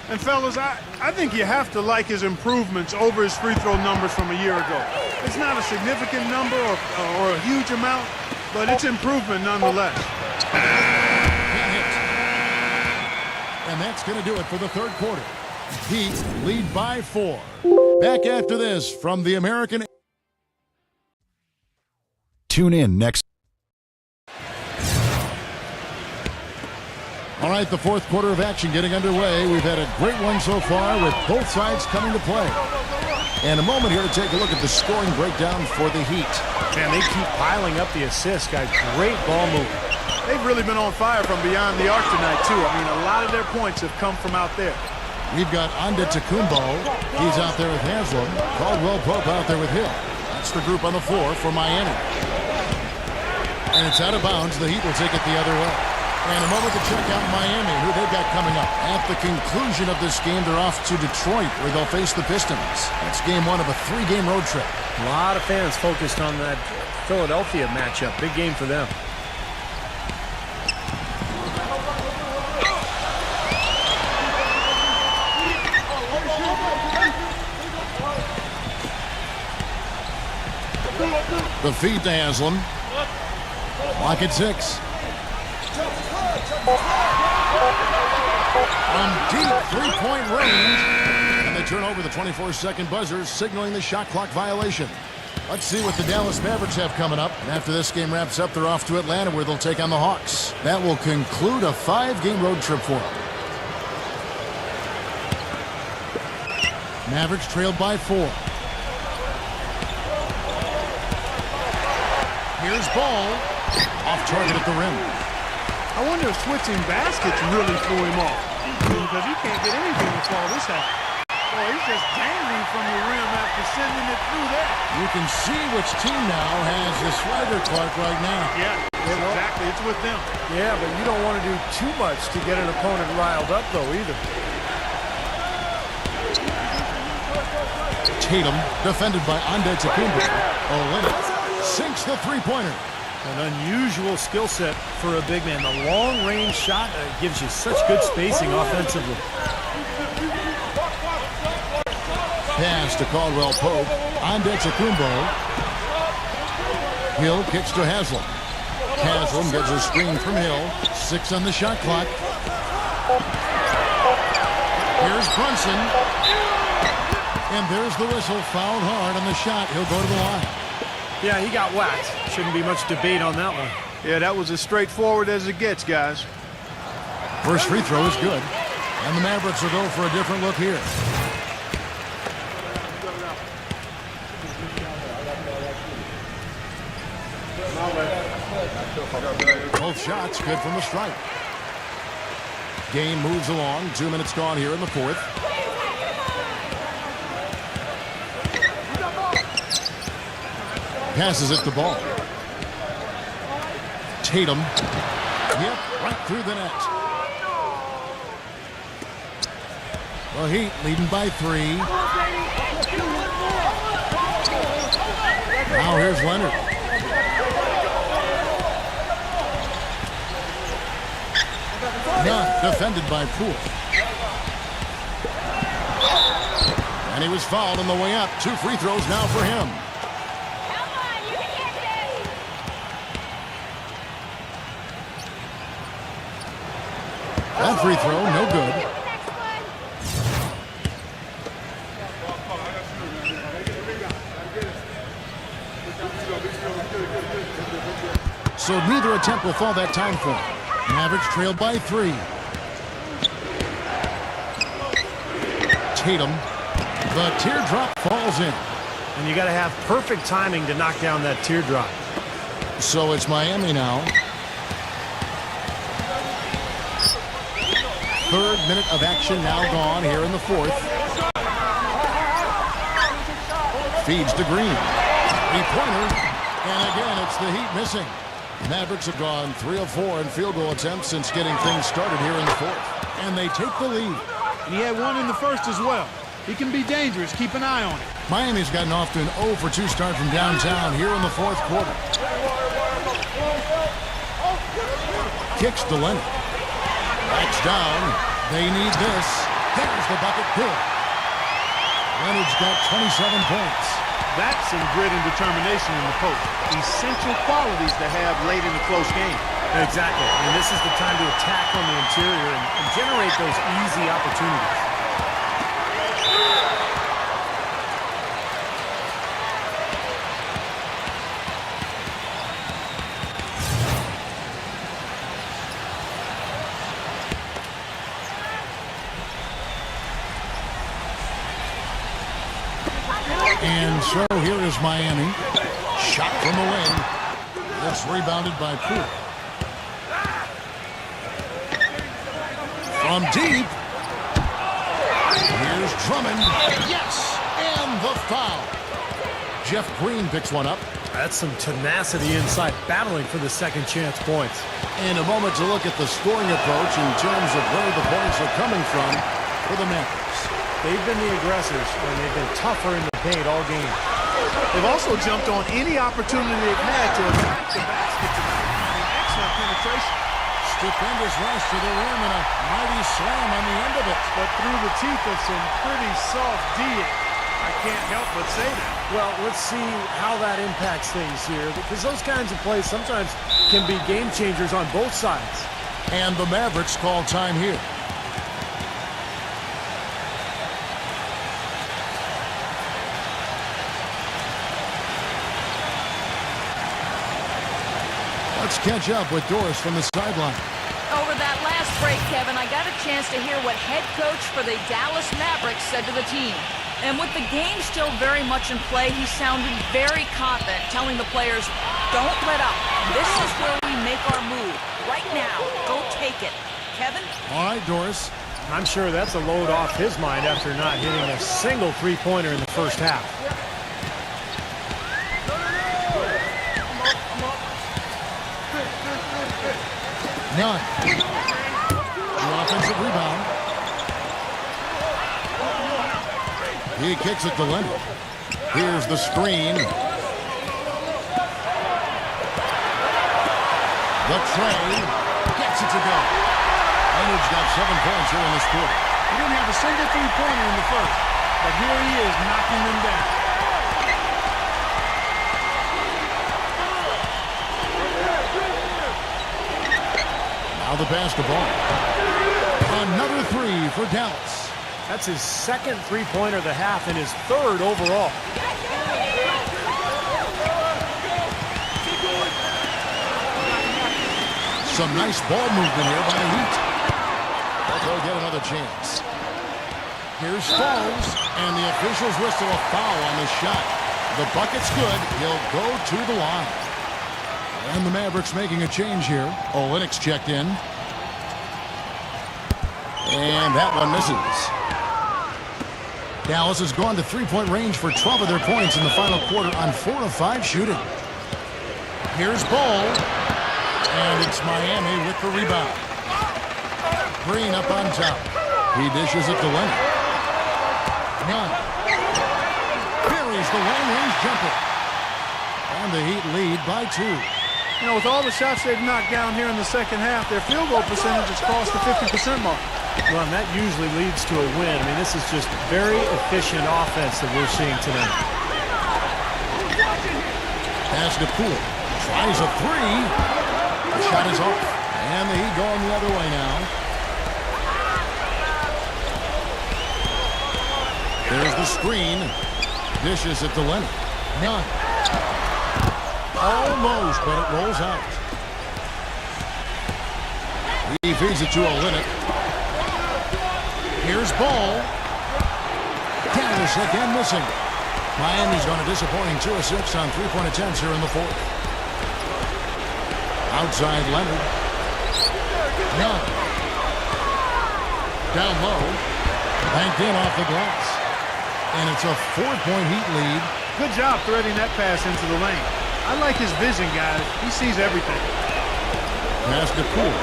And fellas, I think you have to like his improvements over his free throw numbers from a year ago. It's not a significant number or a huge amount, but it's improvement nonetheless. And that's going to do it for the third quarter. Heat lead by 4. Back after this from the American. Tune in next. All right, the fourth quarter of action getting underway. We've had a great one so far with both sides coming to play. And a moment here to take a look at the scoring breakdown for the Heat. Man, they keep piling up the assists, guys. Great ball movement. They've really been on fire from beyond the arc tonight, too. I mean, a lot of their points have come from out there. We've got Antetokounmpo. He's out there with Haslam. Caldwell Pope out there with Hill. That's the group on the floor for Miami. And it's out of bounds. The Heat will take it the other way. And a moment to check out Miami, who they've got coming up. At the conclusion of this game, they're off to Detroit, where they'll face the Pistons. That's game 1 of a 3-game road trip. A lot of fans focused on that Philadelphia matchup. Big game for them. The feed to Haslam. Lock at 6. On deep 3-point range. And they turn over the 24-second buzzer, signaling the shot clock violation. Let's see what the Dallas Mavericks have coming up. And after this game wraps up, they're off to Atlanta, where they'll take on the Hawks. That will conclude a 5-game road trip for them. Mavericks trailed by 4. Here's Ball. Off target at the rim. I wonder if switching baskets really threw him off, because he can't get anything to fall this high. Boy, he's just dangling from the rim after sending it through that. You can see which team now has the swagger, Clark, right now. Yeah, exactly. It's with them. Yeah, but you don't want to do too much to get an opponent riled up, though, either. Tatum, defended by Antetokounmpo. Olynyk sinks the three-pointer. An unusual skill set for a big man. The long-range shot gives you such good spacing offensively. Pass to Caldwell Pope. Antetokounmpo. Hill kicks to Haslam. Haslam gets a screen from Hill. 6 on the shot clock. Here's Brunson. And there's the whistle. Fouled hard on the shot. He'll go to the line. Yeah, he got whacked. Shouldn't be much debate on that one. Yeah, that was as straightforward as it gets, guys. First free throw is good. And the Mavericks will go for a different look here. Both shots good from the stripe. Game moves along. 2 minutes gone here in the fourth. Passes it to Ball. Tatum. Yep, right through the net. The Heat leading by 3. Now here's Leonard. Not defended by Poole. And he was fouled on the way up. 2 free throws now for him. That free throw, no good. So neither attempt will fall that time for him. Mavericks trailed by 3. Tatum. The teardrop falls in. And you got to have perfect timing to knock down that teardrop. So it's Miami now. 3rd minute of action now gone here in the 4th. Feeds to Green. 3-pointer. And again, it's the Heat missing. Mavericks have gone 3 of 4 in field goal attempts since getting things started here in the 4th. And they take the lead. And he had one in the first as well. He can be dangerous. Keep an eye on it. Miami's gotten off to an 0 for 2 start from downtown here in the 4th quarter. Kicks to Leonard. Backs down. They need this. There's the bucket good. Leonard's got 27 points. That's some grit and determination in the post. Essential qualities to have late in a close game. Exactly. And this is the time to attack on the interior and generate those easy opportunities. And so here is Miami. Shot from the wing. That's rebounded by Poole. From deep. Here's Drummond. Yes! And the foul. Jeff Green picks one up. That's some tenacity inside, battling for the second chance points. In a moment to look at the scoring approach in terms of where the points are coming from for the Mavericks. They've been the aggressors, and they've been tougher in the paint all game. They've also jumped on any opportunity they've had to attack the basket tonight. Excellent penetration. Stupendous rush to the rim and a mighty slam on the end of it. But through the teeth of some pretty soft D-ing. I can't help but say that. Well, let's see how that impacts things here, because those kinds of plays sometimes can be game changers on both sides. And the Mavericks call time here. Let's catch up with Doris from the sideline. Over that last break, Kevin, I got a chance to hear what head coach for the Dallas Mavericks said to the team. And with the game still very much in play, he sounded very confident, telling the players, don't let up. This is where we make our move. Right now, go take it. Kevin? All right, Doris. I'm sure that's a load off his mind after not hitting a single three-pointer in the first half. None. The offensive rebound. He kicks it to Leonard. Here's the screen. The tray. Gets it to go. Leonard's got 7 points here in this quarter. He didn't have a single three-pointer in the first, but here he is knocking them down. Now the basketball. Another three for Dallas. That's his second three-pointer of the half and his third overall. Some nice ball movement here by the Heat. But they'll get another chance. Here's Foles, and the officials whistle a foul on the shot. The bucket's good. He'll go to the line. And the Mavericks making a change here. Olynyk's checked in. And that one misses. Dallas has gone to three-point range for 12 of their points in the final quarter on 4 of 5 shooting. Here's Ball. And it's Miami with the rebound. Green up on top. He dishes it to Leonard. None. Buries the long-range jumper. And the Heat lead by 2. You know, with all the shots they've knocked down here in the second half, their field goal percentage has crossed the 50% mark. Well, and that usually leads to a win. I mean, this is just very efficient offense that we're seeing tonight. Pass to Poole. Tries a three. The shot is off. And the Heat going the other way now. There's the screen. Dishes it to Leonard. None. Almost, but it rolls out. He feeds it to Olinick. Here's Ball. Dallas again missing. Miami's on a disappointing 2 of 6 on three-point attempts here in the fourth. Outside Leonard. None. Down low. Banked in off the glass. And it's a 4-point Heat lead. Good job threading that pass into the lane. I like his vision, guys. He sees everything. Pass to Poole.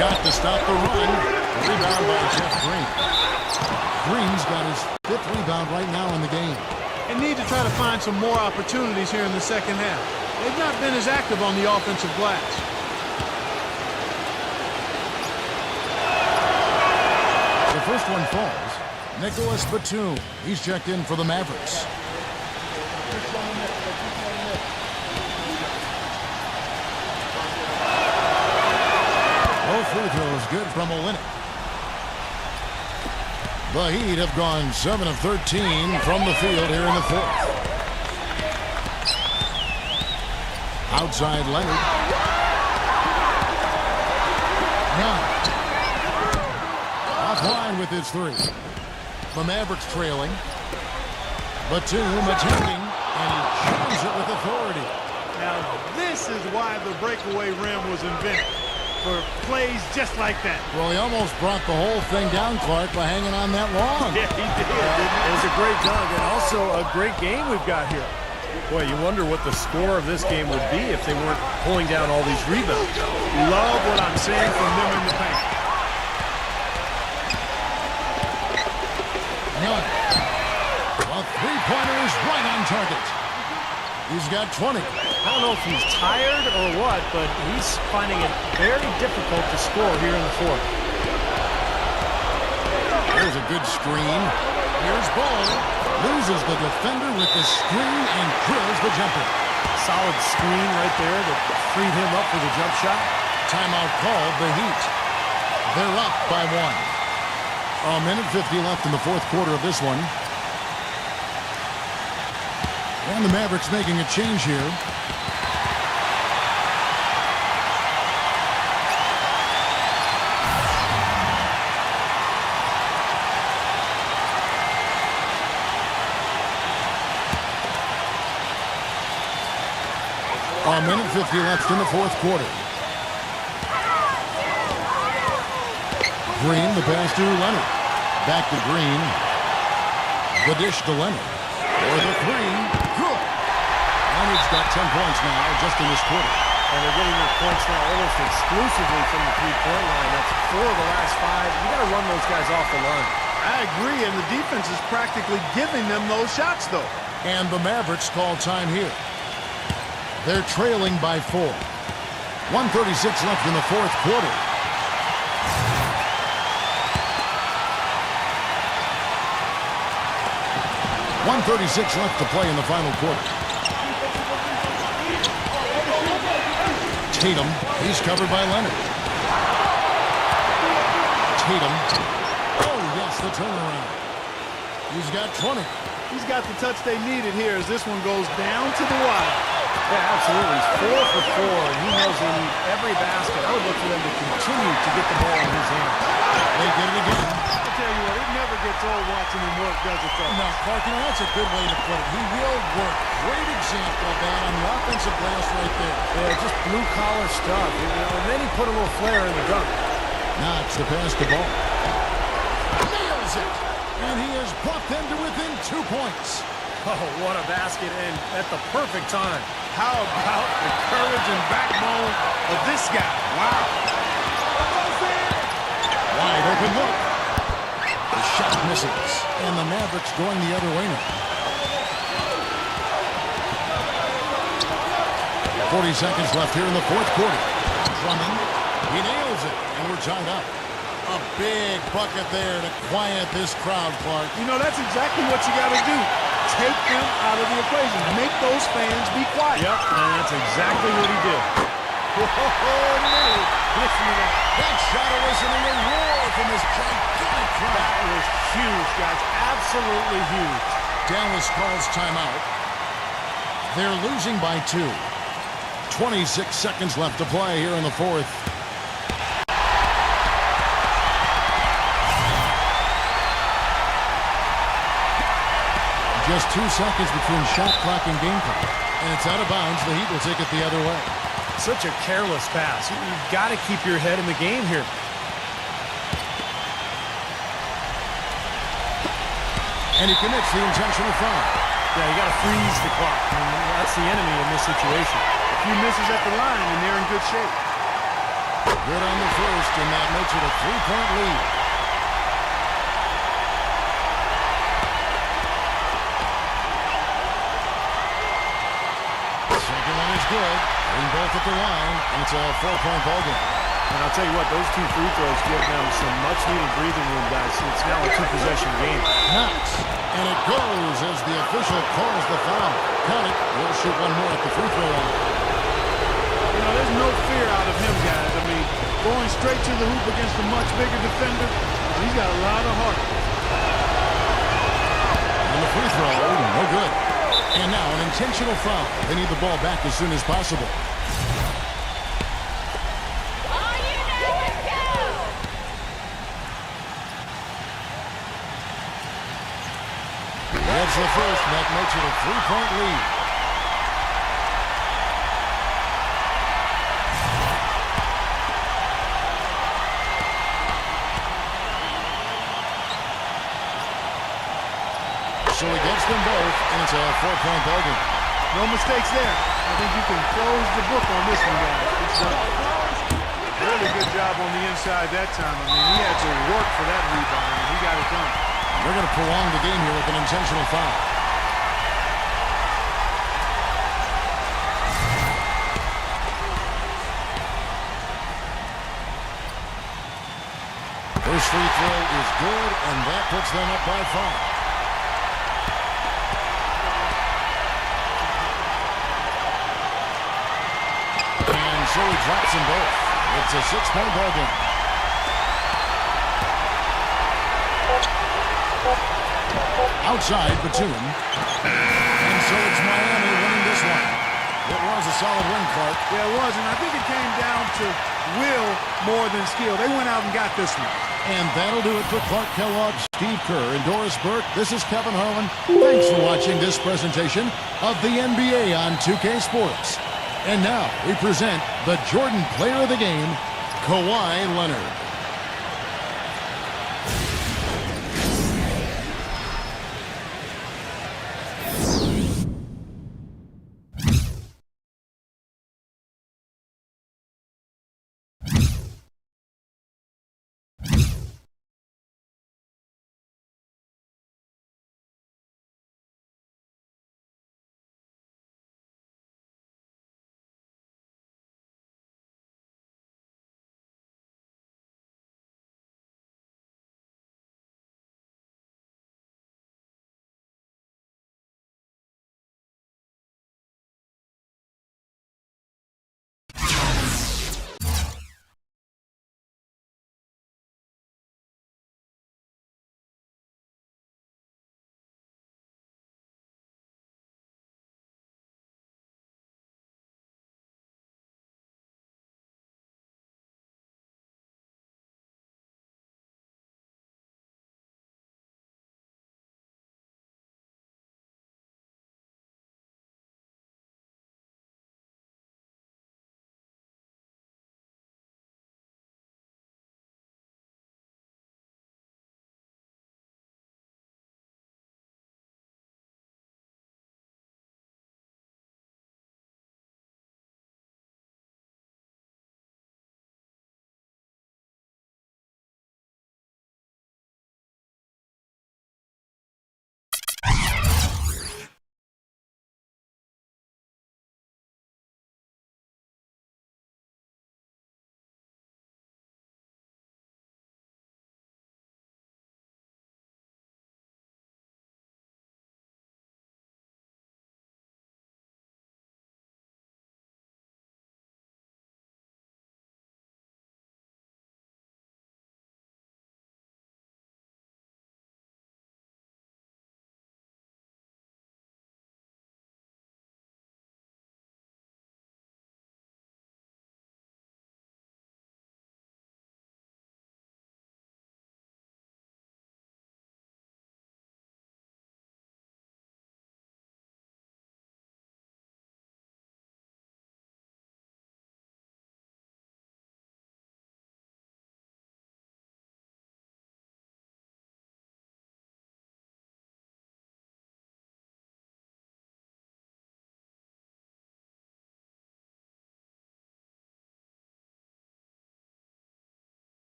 Shot to stop the run. Rebound by Jeff Green. Green's got his 5th rebound right now in the game. They need to try to find some more opportunities here in the second half. They've not been as active on the offensive glass. The first one falls. Nicholas Batum. He's checked in for the Mavericks. Both free throws good from Olinick. The Heat have gone 7 of 13 from the field here in the fourth. Outside Leonard. None. Offline with his three. The Mavericks trailing. Batum attacking, and he shines it with authority. Now, this is why the breakaway rim was invented. For plays just like that. Well, he almost brought the whole thing down, Clark, by hanging on that long. Yeah, he did. It was a great dunk and also a great game we've got here. Boy, you wonder what the score of this game would be if they weren't pulling down all these rebounds. Love what I'm seeing from them in the paint. None. A three-pointer is right on target. He's got 20. I don't know if he's tired or what, but he's finding it very difficult to score here in the fourth. There's a good screen. Here's Ball. Loses the defender with the screen and drills the jumper. Solid screen right there that freed him up for the jump shot. Timeout called the Heat. They're up by 1. A minute 50 left in the fourth quarter of this one. And the Mavericks making a change here. A minute 50 left in the fourth quarter. Green, the pass to Leonard. Back to Green. The dish to Leonard. For the three. Good. Leonard's got 10 points now just in this quarter. And they're getting their points now almost exclusively from the three-point line. That's 4 of the last 5. You got to run those guys off the line. I agree, and the defense is practically giving them those shots, though. And the Mavericks call time here. They're trailing by 4. 1:36 left in the fourth quarter. .136 left to play in the final quarter. Tatum, he's covered by Leonard. Tatum. Oh, yes, the turnaround. He's got 20. He's got the touch they needed here as this one goes down to the wire. Yeah, absolutely. He's 4 for 4, and he knows they need every basket. I would look for them to continue to get the ball in his hands. They get it again. I'll tell you what, it never gets old watching him work, does it, though? No, Clark, that's a good way to put it. He will work. Great example of that on the offensive glass right there. Yeah, just blue-collar stuff. And then he put a little flair in the dunk. Knox to pass the ball. Nails it! And he has brought them to within 2 points. Oh, what a basket, and at the perfect time. How about the courage and backbone of this guy? Wow. Wide open look. The shot misses. And the Mavericks going the other way now. 40 seconds left here in the fourth quarter. Drummond. He nails it. And we're tied up. A big bucket there to quiet this crowd, Clark. You know, that's exactly what you got to do. Take them out of the equation. Make those fans be quiet. Yep, and that's exactly what he did. Listen to that. That shot eliciting a roar from this gigantic crowd. That was huge, guys. Absolutely huge. Dallas calls timeout. They're losing by 2. 26 seconds left to play here in the fourth. Just 2 seconds between shot clock and game clock. And it's out of bounds. The Heat will take it the other way. Such a careless pass. You've got to keep your head in the game here. And he commits the intentional foul. Yeah, you got to freeze the clock. I mean, that's the enemy in this situation. A few misses at the line, and they're in good shape. Good on the first, and that makes it a 3-point lead. Second one is good. Bring both at the line, and it's a 4-point ball game. And I'll tell you what, those 2 free throws give them some much-needed breathing room, guys. So it's now a 2-possession game. Knox, and it goes as the official calls the foul. Count it. We'll shoot one more at the free throw line. You know, there's no fear out of him, guys. I mean, going straight to the hoop against a much bigger defender, he's got a lot of heart. And the free throw, no good. And now an intentional foul. They need the ball back as soon as possible. That's the first, and that makes it a 3-point lead. So he gets them both, and it's a 4-point ball game. No mistakes there. I think you can close the book on this one, guys. It's really good job on the inside that time. I mean, he had to work for that rebound, and he got it done. They're going to prolong the game here with an intentional foul. First free throw is good, and that puts them up by 5. And so he drops them both. It's a 6-point ball game. Outside, Batum. And so it's Miami winning this one. It was a solid win, Clark. Yeah, it was, and I think it came down to will more than skill. They went out and got this one. And that'll do it for Clark Kellogg, Steve Kerr, and Doris Burke. This is Kevin Harlan. Thanks for watching this presentation of the NBA on 2K Sports. And now we present the Jordan Player of the Game, Kawhi Leonard.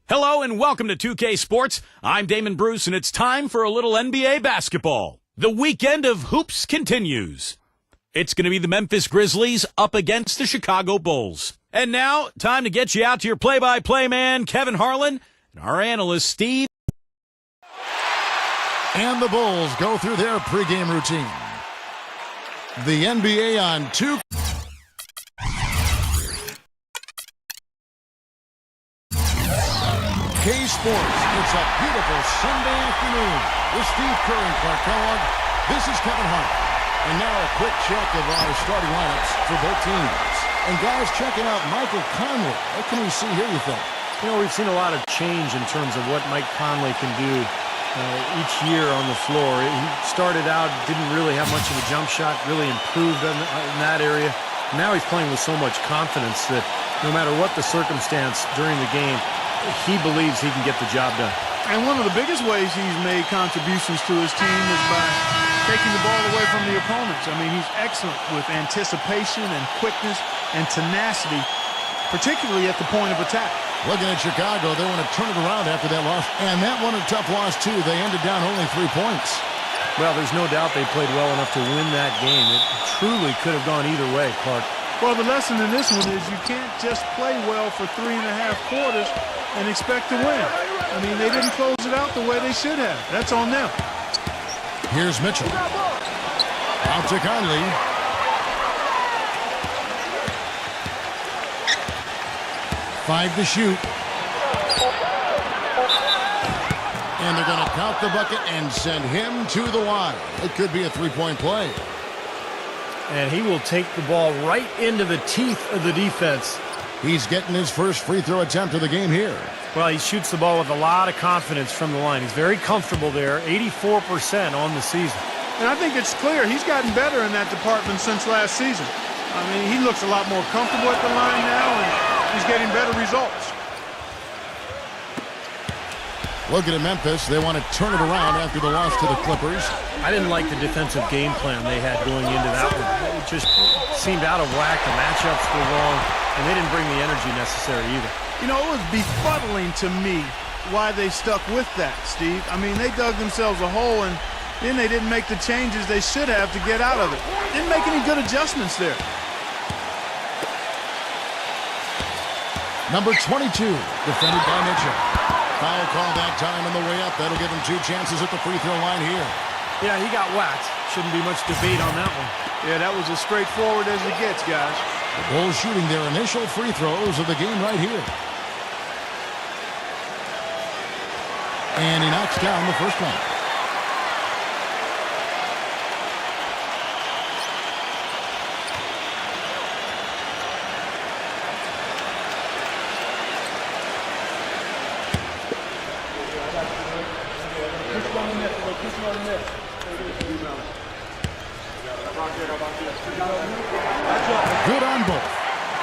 Hello and welcome to 2K Sports. I'm Damon Bruce and it's time for a little NBA basketball. The weekend of hoops continues. It's going to be the Memphis Grizzlies up against the Chicago Bulls. And now, time to get you out to your play-by-play man, Kevin Harlan, and our analyst, Steve. And the Bulls go through their pregame routine. The NBA on 2. Sports. It's a beautiful Sunday afternoon with Steve Kerr and Clark Kellogg. This is Kevin Hart. And now a quick check of our starting lineups for both teams. And guys, checking out Michael Conley. What can we see here, you think? You know, we've seen a lot of change in terms of what Mike Conley can do each year on the floor. He started out, didn't really have much of a jump shot, really improved in that area. Now he's playing with so much confidence that no matter what the circumstance during the game, he believes he can get the job done. And one of the biggest ways he's made contributions to his team is by taking the ball away from the opponents. I mean, he's excellent with anticipation and quickness and tenacity, particularly at the point of attack. Looking at Chicago, they want to turn it around after that loss. And that one a tough loss, too. They ended down only 3 points. Well, there's no doubt they played well enough to win that game. It truly could have gone either way, Clark. Well, the lesson in this one is you can't just play well for 3.5 quarters and expect to win. I mean, they didn't close it out the way they should have. That's on them. Here's Mitchell. Out to Conley. Five to shoot. And they're going to count the bucket and send him to the line. It could be a three-point play. And he will take the ball right into the teeth of the defense. He's getting his first free throw attempt of the game here. Well, he shoots the ball with a lot of confidence from the line. He's very comfortable there, 84% on the season. And I think it's clear he's gotten better in that department since last season. I mean, he looks a lot more comfortable at the line now, and he's getting better results. Looking at Memphis, they want to turn it around after the loss to the Clippers. I didn't like the defensive game plan they had going into that one. It just seemed out of whack. The matchups were wrong, and they didn't bring the energy necessary either. You know, it was befuddling to me why they stuck with that, Steve. I mean, they dug themselves a hole, and then they didn't make the changes they should have to get out of it. Didn't make any good adjustments there. Number 22, defended by Mitchell. Foul call that time on the way up. That'll give him 2 chances at the free throw line here. Yeah, he got whacked. Shouldn't be much debate on that one. Yeah, that was as straightforward as it gets, guys. The Bulls shooting their initial free throws of the game right here. And he knocks down the first one. Good on both.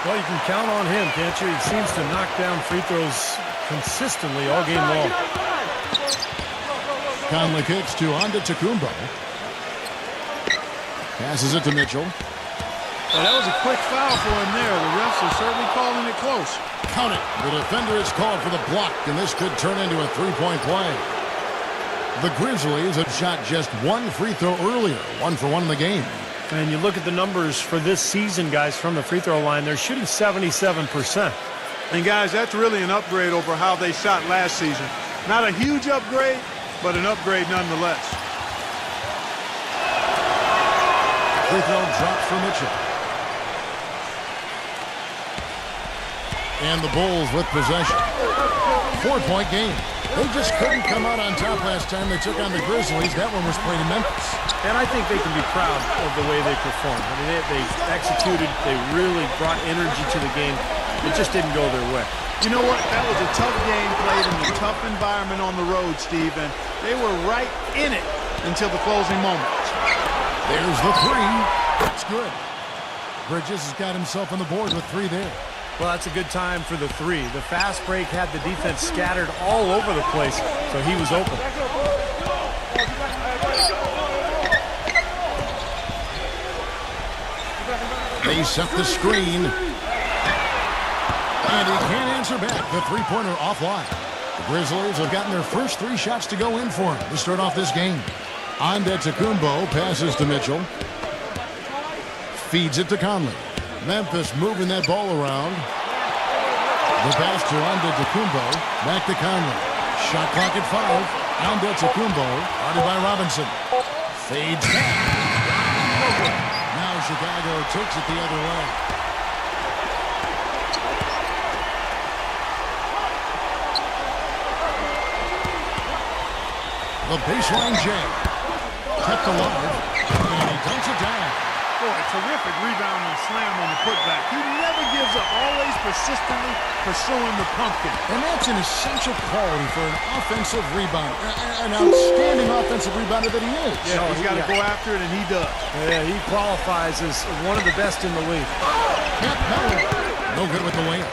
Well, you can count on him, can't you? He seems to knock down free throws consistently all game long. Conley kicks to Antetokounmpo. Passes it to Mitchell. Well, that was a quick foul for him there. The refs are certainly calling it close. Count it. The defender is called for the block, and this could turn into a three-point play. The Grizzlies have shot just 1 free throw earlier, 1 for 1 in the game. And you look at the numbers for this season, guys, from the free throw line, they're shooting 77%. And, guys, that's really an upgrade over how they shot last season. Not a huge upgrade, but an upgrade nonetheless. Free throw drops for Mitchell. And the Bulls with possession. 4-point game. They just couldn't come out on top last time they took on the Grizzlies. That one was played in Memphis. And I think they can be proud of the way they performed. I mean, they executed. They really brought energy to the game. It just didn't go their way. You know what? That was a tough game played in a tough environment on the road, Steve, and they were right in it until the closing moments. There's the three. That's good. Bridges has got himself on the board with 3 there. Well, that's a good time for the 3. The fast break had the defense scattered all over the place, so he was open. They set the screen. And he can't answer back. The three-pointer offline. Grizzlies have gotten their first 3 shots to go in for him to start off this game. Antetokounmpo passes to Mitchell. Feeds it to Conley. Memphis moving that ball around. The pass to Antetokounmpo. Back to Conley. Shot clock at 5. Antetokounmpo guarded by Robinson. Fades back. Now Chicago takes it the other way. The baseline jam. Kept alive. And he dunks it down. Boy, a terrific rebound and slam on the putback. He never gives up, always persistently pursuing the pumpkin. And that's an essential quality for an offensive rebounder. An outstanding offensive rebounder that he is. Yeah, he's got to go after it, and he does. Yeah, he qualifies as one of the best in the league. No good with the layup.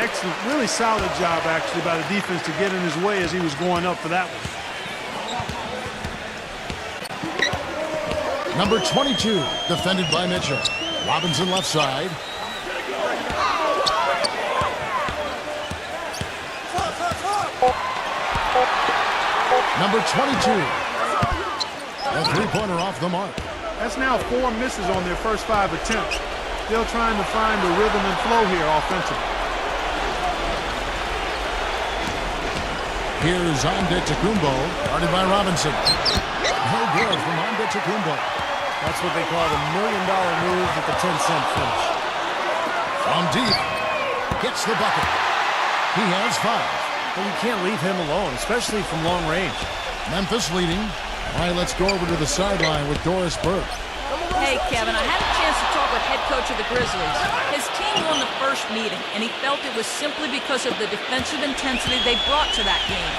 Excellent, really solid job, actually, by the defense to get in his way as he was going up for that one. Number 22, defended by Mitchell. Robinson left side. Number 22. A three-pointer off the mark. That's now 4 misses on their first 5 attempts. Still trying to find the rhythm and flow here offensively. Here's Antetokounmpo, guarded by Robinson. No good from Antetokounmpo. That's what they call the $1 million move at the 10-cent finish. From deep, gets the bucket. He has 5. Well, you can't leave him alone, especially from long range. Memphis leading. All right, let's go over to the sideline with Doris Burke. Hey, Kevin, I had a chance to talk with head coach of the Grizzlies. His team won the first meeting, and he felt it was simply because of the defensive intensity they brought to that game.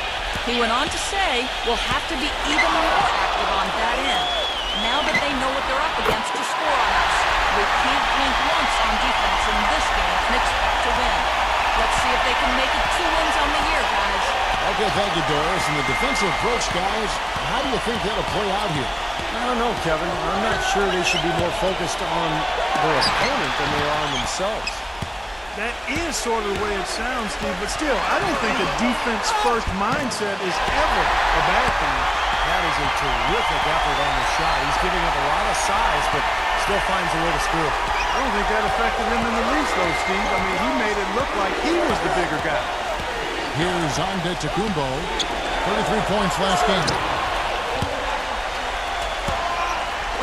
He went on to say, we'll have to be even more active on that end, now that they know what they're up against to score on us. We can't blink once on defense in this game and expect to win. Let's see if they can make it 2 wins on the year, guys. Okay, thank you, Doris. And the defensive approach, guys, how do you think that'll play out here? I don't know, Kevin. I'm not sure they should be more focused on their opponent than they are on themselves. That is sort of the way it sounds, Steve, but still, I don't think a defense-first mindset is ever a bad thing. That is a terrific effort on the shot. He's giving up a lot of size, but still finds a way to score. I don't think that affected him in the least, though, Steve. I mean, he made it look like he was the bigger guy. Here's Antetokounmpo. 33 points last game.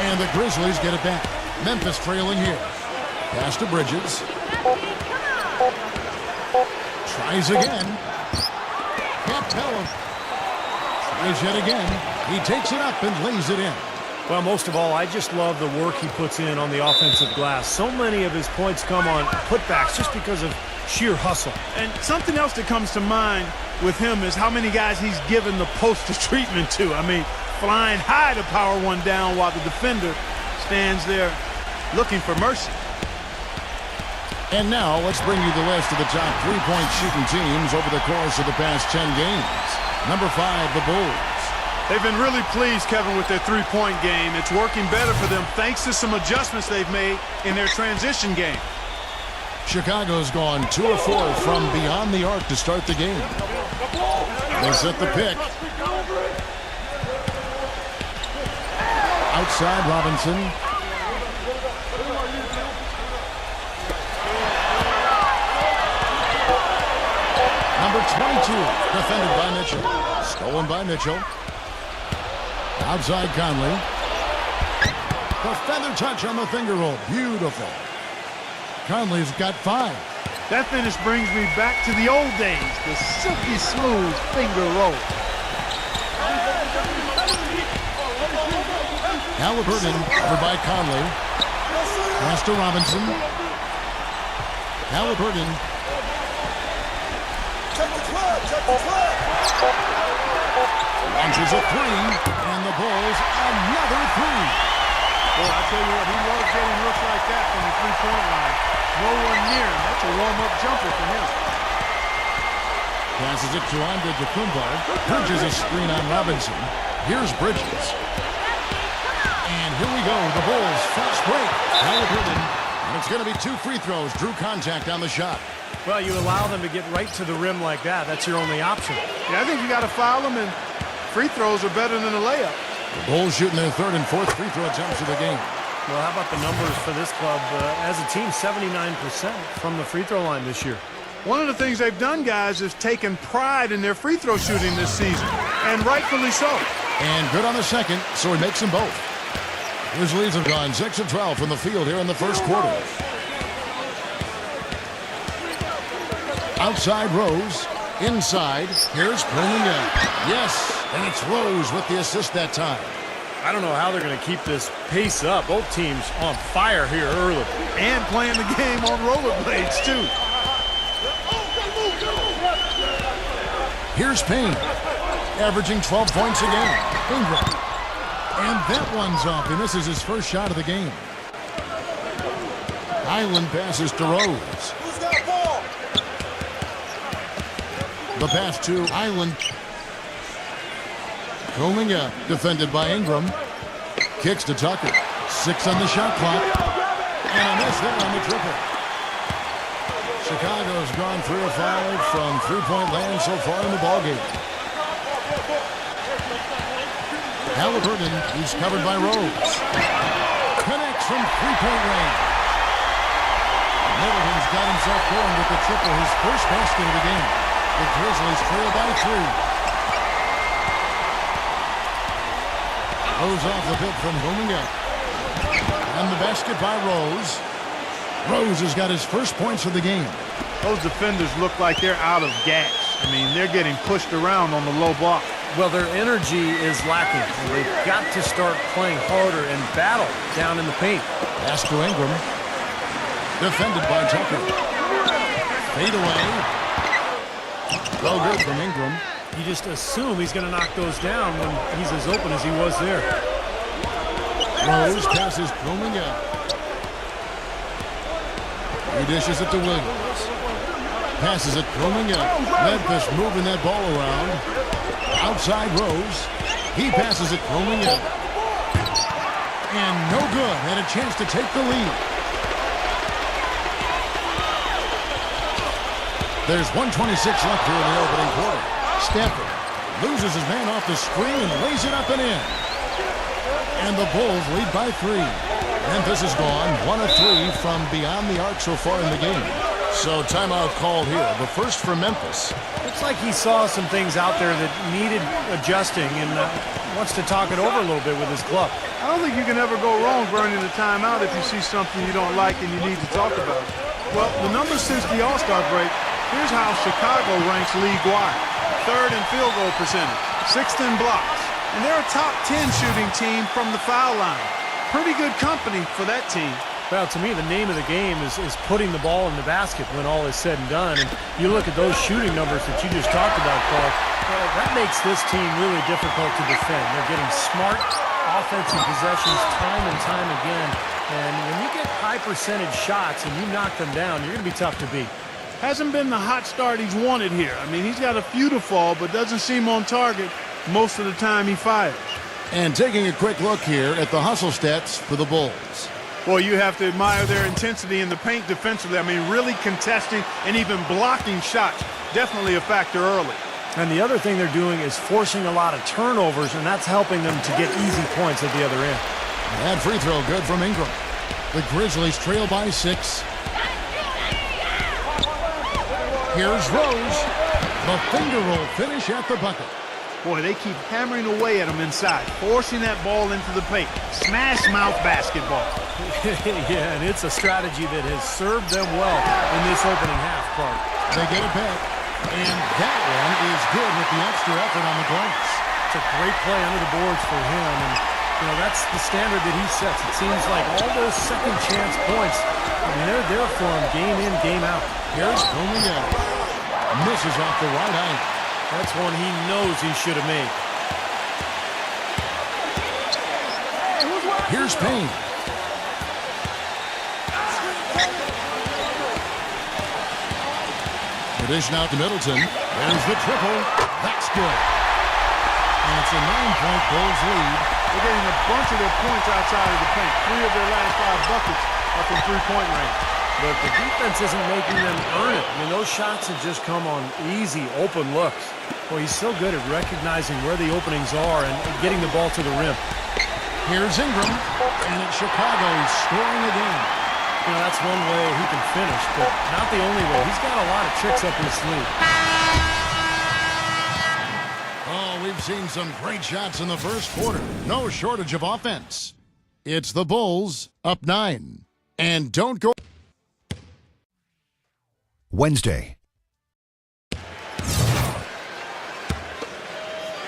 And the Grizzlies get it back. Memphis trailing here. Pass to Bridges. Tries again. Can't tell him. Tries yet again. He takes it up and lays it in. Well, most of all, I just love the work he puts in on the offensive glass. So many of his points come on putbacks just because of sheer hustle. And something else that comes to mind with him is how many guys he's given the poster treatment to. I mean, flying high to power one down while the defender stands there looking for mercy. And now let's bring you the list of the top three-point shooting teams over the course of the past 10 games. Number 5, the Bulls. They've been really pleased, Kevin, with their three-point game. It's working better for them thanks to some adjustments they've made in their transition game. Chicago's gone 2 of 4 from beyond the arc to start the game. They set the pick. Outside Robinson. Number 22, defended by Mitchell. Stolen by Mitchell. Outside Conley. The feather touch on the finger roll. Beautiful. Conley's got 5. That finish brings me back to the old days, the silky smooth finger roll. Halliburton over by Conley. Pass to Robinson. Halliburton. Launches a 3, and the Bulls another 3. Well, I tell you what, he loves getting looks like that from the three-point line. No one near him. That's a warm-up jumper for him. Passes it to Antetokounmpo. Bridges a screen on Robinson. Here's Bridges. And here we go. The Bulls fast break. Halliburton And it's going to be 2 free throws. Drew contact on the shot. Well, you allow them to get right to the rim like that. That's your only option. Yeah, I think you got to foul them, and free throws are better than a layup. The Bulls shooting their 3rd and 4th free throw attempts of the game. Well, how about the numbers for this club? As a team, 79% from the free throw line this year. One of the things they've done, guys, is taken pride in their free throw shooting this season, and rightfully so. And good on the second, so he makes them both. Grizzlies have gone 6 of 12 from the field here in the first quarter. Outside Rose. Inside. Here's Kuminga. Yes, and it's Rose with the assist that time. I don't know how they're going to keep this pace up. Both teams on fire here early. And playing the game on rollerblades, too. Here's Payne. Averaging 12 points a game. Ingram. And that one's off. He misses his first shot of the game. Island passes to Rose. The pass to Island. Kuminga defended by Ingram. Kicks to Tucker. 6 on the shot clock. And a miss there on the triple. Chicago's gone 3 of 5 from three-point land so far in the ballgame. Halliburton, he's covered by Rose. Connects from three-point range. Middleton's got himself going with the triple, his first basket of the game. The Grizzlies trail by 3. Rose off the pick from Kuminga. And the basket by Rose. Rose has got his first points of the game. Those defenders look like they're out of gas. I mean, they're getting pushed around on the low block. Well, their energy is lacking. They've got to start playing harder and battle down in the paint. Pass to Ingram. Defended by Tucker. Fade away. Well good from Ingram. You just assume he's going to knock those down when he's as open as he was there. Rose passes Kuminga. He dishes it to Williams. Passes it Kuminga. Memphis moving that ball around. Outside Rose. He passes it Kuminga. And no good. Had a chance to take the lead. There's 1:26 left here in the opening quarter. Stanford loses his man off the screen and lays it up and in. And the Bulls lead by 3. Memphis has gone 1 of 3 from beyond the arc so far in the game. So timeout called here. The first for Memphis. Looks like he saw some things out there that needed adjusting and wants to talk it over a little bit with his club. I don't think you can ever go wrong burning a timeout if you see something you don't like and you need to talk about it. Well, the numbers since the All-Star break, here's how Chicago ranks league-wide. 3rd in field goal percentage, 6th in blocks, and they're a top 10 shooting team from the foul line. Pretty good company for that team. Well, to me, the name of the game is putting the ball in the basket when all is said and done. And you look at those shooting numbers that you just talked about, Carl, that makes this team really difficult to defend. They're getting smart offensive possessions time and time again. And when you get high percentage shots and you knock them down, you're going to be tough to beat. Hasn't been the hot start he's wanted here. I mean, he's got a few to fall, but doesn't seem on target most of the time he fires. And taking a quick look here at the hustle stats for the Bulls. Well, you have to admire their intensity in the paint defensively. I mean, really contesting and even blocking shots. Definitely a factor early. And the other thing they're doing is forcing a lot of turnovers, and that's helping them to get easy points at the other end. That free throw good from Ingram. The Grizzlies trail by 6. Here's Rose. The finger roll finish at the bucket. Boy, they keep hammering away at him inside, forcing that ball into the paint. Smash mouth basketball. Yeah, and it's a strategy that has served them well in this opening half, Clark. They get it back. And that one is good with the extra effort on the glass. It's a great play under the boards for him, and you know that's the standard that he sets. It seems like all those second chance points, I mean, they're there for him game in, game out. Here's Kuminga. Misses off the right eye. That's one he knows he should have made. Here's Payne. The dish now to Middleton. There's the triple. That's good. And it's a 9-point Bulls lead. They're getting a bunch of their points outside of the paint. 3 of their last 5 buckets up in three-point range. But the defense isn't making them earn it. I mean, those shots have just come on easy, open looks. Boy, he's so good at recognizing where the openings are and getting the ball to the rim. Here's Ingram, and it's Chicago scoring again. You know, that's one way he can finish, but not the only way. He's got a lot of tricks up his sleeve. Oh, we've seen some great shots in the first quarter. No shortage of offense. It's the Bulls up 9. And don't go... Wednesday.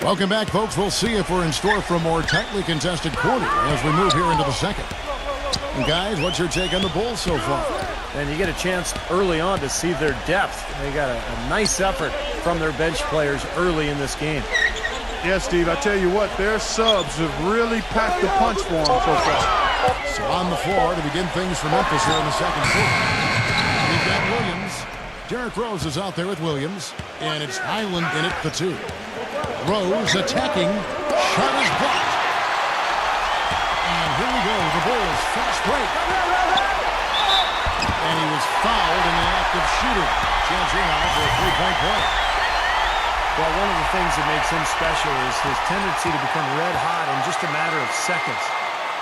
Welcome back, folks. We'll see if we're in store for a more tightly contested quarter as we move here into the second. And guys, what's your take on the Bulls so far? And you get a chance early on to see their depth. They got a nice effort from their bench players early in this game. Yes, Steve, I tell you what, their subs have really packed the punch for them so far. So on the floor to begin things for Memphis here in the second quarter. We've got Williams. Derrick Rose is out there with Williams. And it's Highland in it for 2. Rose attacking. Shot is blocked. And here we go. The Bulls fast break. And he was fouled in the act of shooting. Chance here now for a three-point play. Well, one of the things that makes him special is his tendency to become red hot in just a matter of seconds.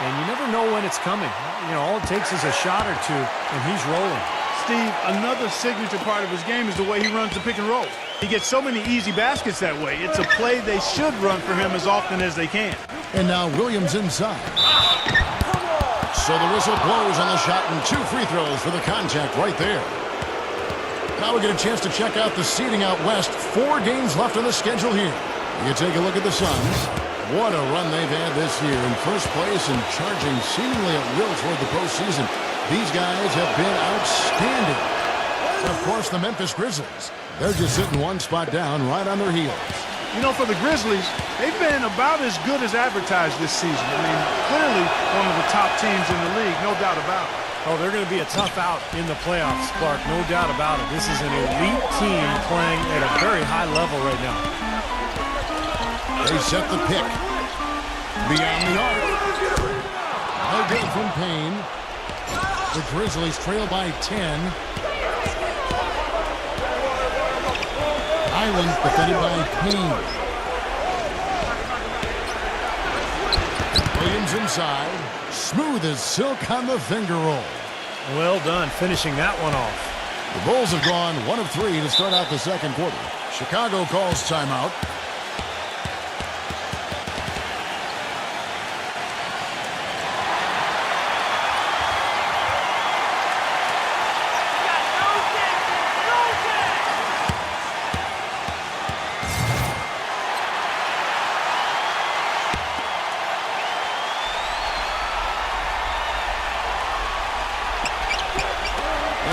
And you never know when it's coming. You know, all it takes is a shot or two, and he's rolling. Steve, another signature part of his game is the way he runs the pick and roll. He gets so many easy baskets that way. It's a play they should run for him as often as they can. And now Williams inside. So the whistle blows on the shot and 2 free throws for the contact right there. Now we get a chance to check out the seeding out west. 4 games left on the schedule here. You take a look at the Suns. What a run they've had this year. In first place and charging seemingly at will toward the postseason. These guys have been outstanding. And of course, the Memphis Grizzlies. They're just sitting one spot down right on their heels. You know, for the Grizzlies, they've been about as good as advertised this season. I mean, clearly one of the top teams in the league, no doubt about it. Oh, they're going to be a tough out in the playoffs, Clark, no doubt about it. This is an elite team playing at a very high level right now. They set the pick. Beyond the arc. No good from Payne. The Grizzlies trail by 10. Island defended by Payne. Williams inside. Smooth as silk on the finger roll. Well done, finishing that one off. The Bulls have gone 1 of 3 to start out the second quarter. Chicago calls timeout.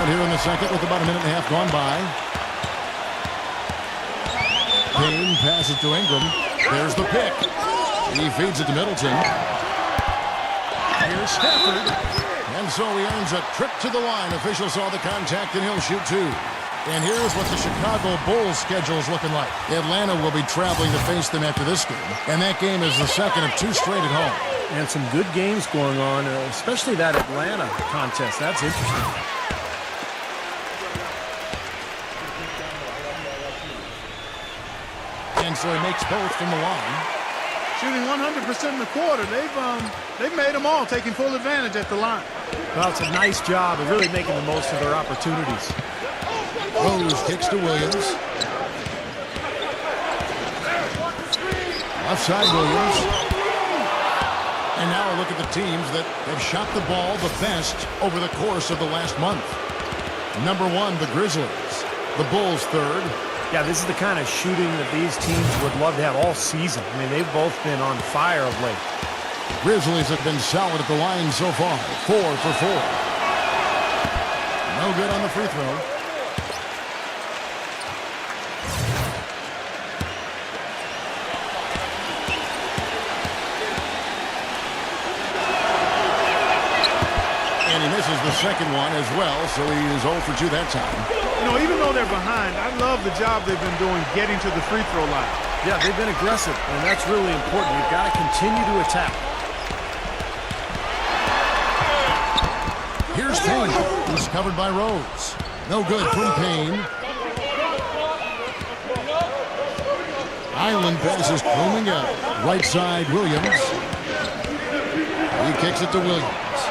Here in the second with about a minute and a half gone by. Payne passes to Ingram. There's the pick. He feeds it to Middleton. Here's Stafford. And so he earns a trip to the line. Official saw the contact and he'll shoot 2. And here's what the Chicago Bulls schedule is looking like. Atlanta will be traveling to face them after this game. And that game is the second of 2 straight at home. And some good games going on, especially that Atlanta contest. That's interesting. And so he makes both from the line. Shooting 100% in the quarter. They've made them all, taking full advantage at the line. Well, it's a nice job of really making the most of their opportunities. Rose kicks to Williams. Left side Williams. And now a look at the teams that have shot the ball the best over the course of the last month. Number 1, the Grizzlies. The Bulls 3rd. Yeah, this is the kind of shooting that these teams would love to have all season. I mean, they've both been on fire of late. Grizzlies have been solid at the line so far. 4 for 4. No good on the free throw. And he misses the second one as well, so he is 0 for 2 that time. You know, even though they're behind, I love the job they've been doing getting to the free throw line. Yeah, they've been aggressive, and that's really important. You've got to continue to attack. Here's Payne, who's covered by Rose. No good from Payne. Island passes Kuminga. Right side, Williams. He kicks it to Williams.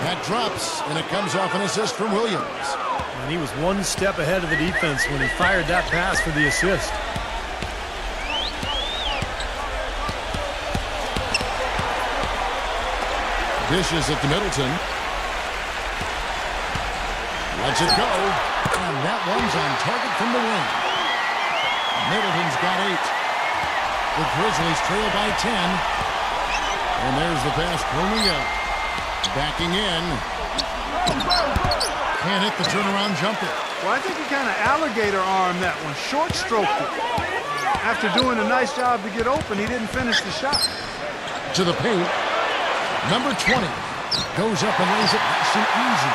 That drops, and it comes off an assist from Williams. And he was one step ahead of the defense when he fired that pass for the assist. Dishes it to Middleton. Lets it go. And that one's on target from the wing. Middleton's got 8. The Grizzlies trail by 10. And there's the pass. Kuminga backing in. Can't hit the turnaround jumper. Well, I think he kind of alligator armed that one. Short stroked it. After doing a nice job to get open, he didn't finish the shot. To the paint. Number 20 goes up and lays it nice and easy.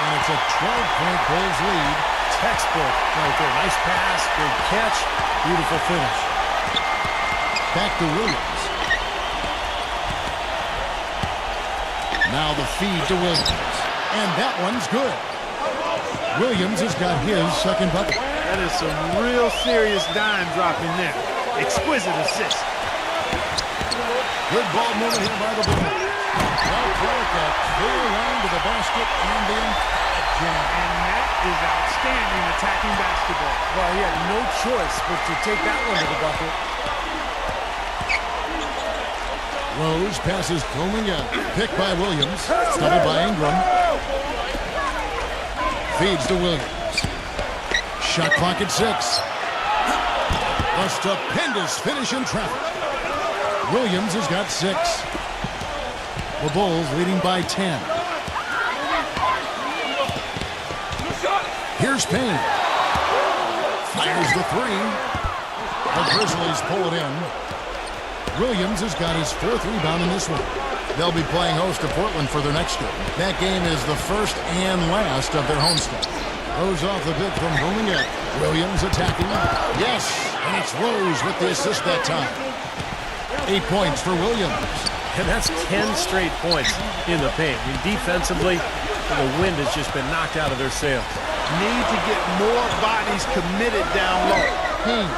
And it's a 12-point Bulls lead. Textbook right there. Nice pass, good catch, beautiful finish. Back to Williams. Now the feed to Williams. And that one's good. Williams has got his second bucket. That is some real serious dime dropping there. Exquisite assist. Good ball movement here by the Bulls. Well, Clark, a clear line to the basket and the emphatic jam. And that is outstanding attacking basketball. Well, he had no choice but to take that one to the bucket. Rose passes Kuminga. Picked by Williams. Doubled by Ingram. Feeds to Williams. Shot clock at 6. A stupendous finish in traffic. Williams has got 6. The Bulls leading by 10. Here's Payne. Fires the 3. The Grizzlies pull it in. Williams has got his 4th rebound in this one. They'll be playing host to Portland for their next game. That game is the first and last of their homestand. Goes off the pick from Kuminga. Williams attacking. Yes, and it's Rose with the assist that time. 8 points for Williams. And that's 10 straight points in the paint. I mean, defensively, the wind has just been knocked out of their sails. Need to get more bodies committed down low. Payne.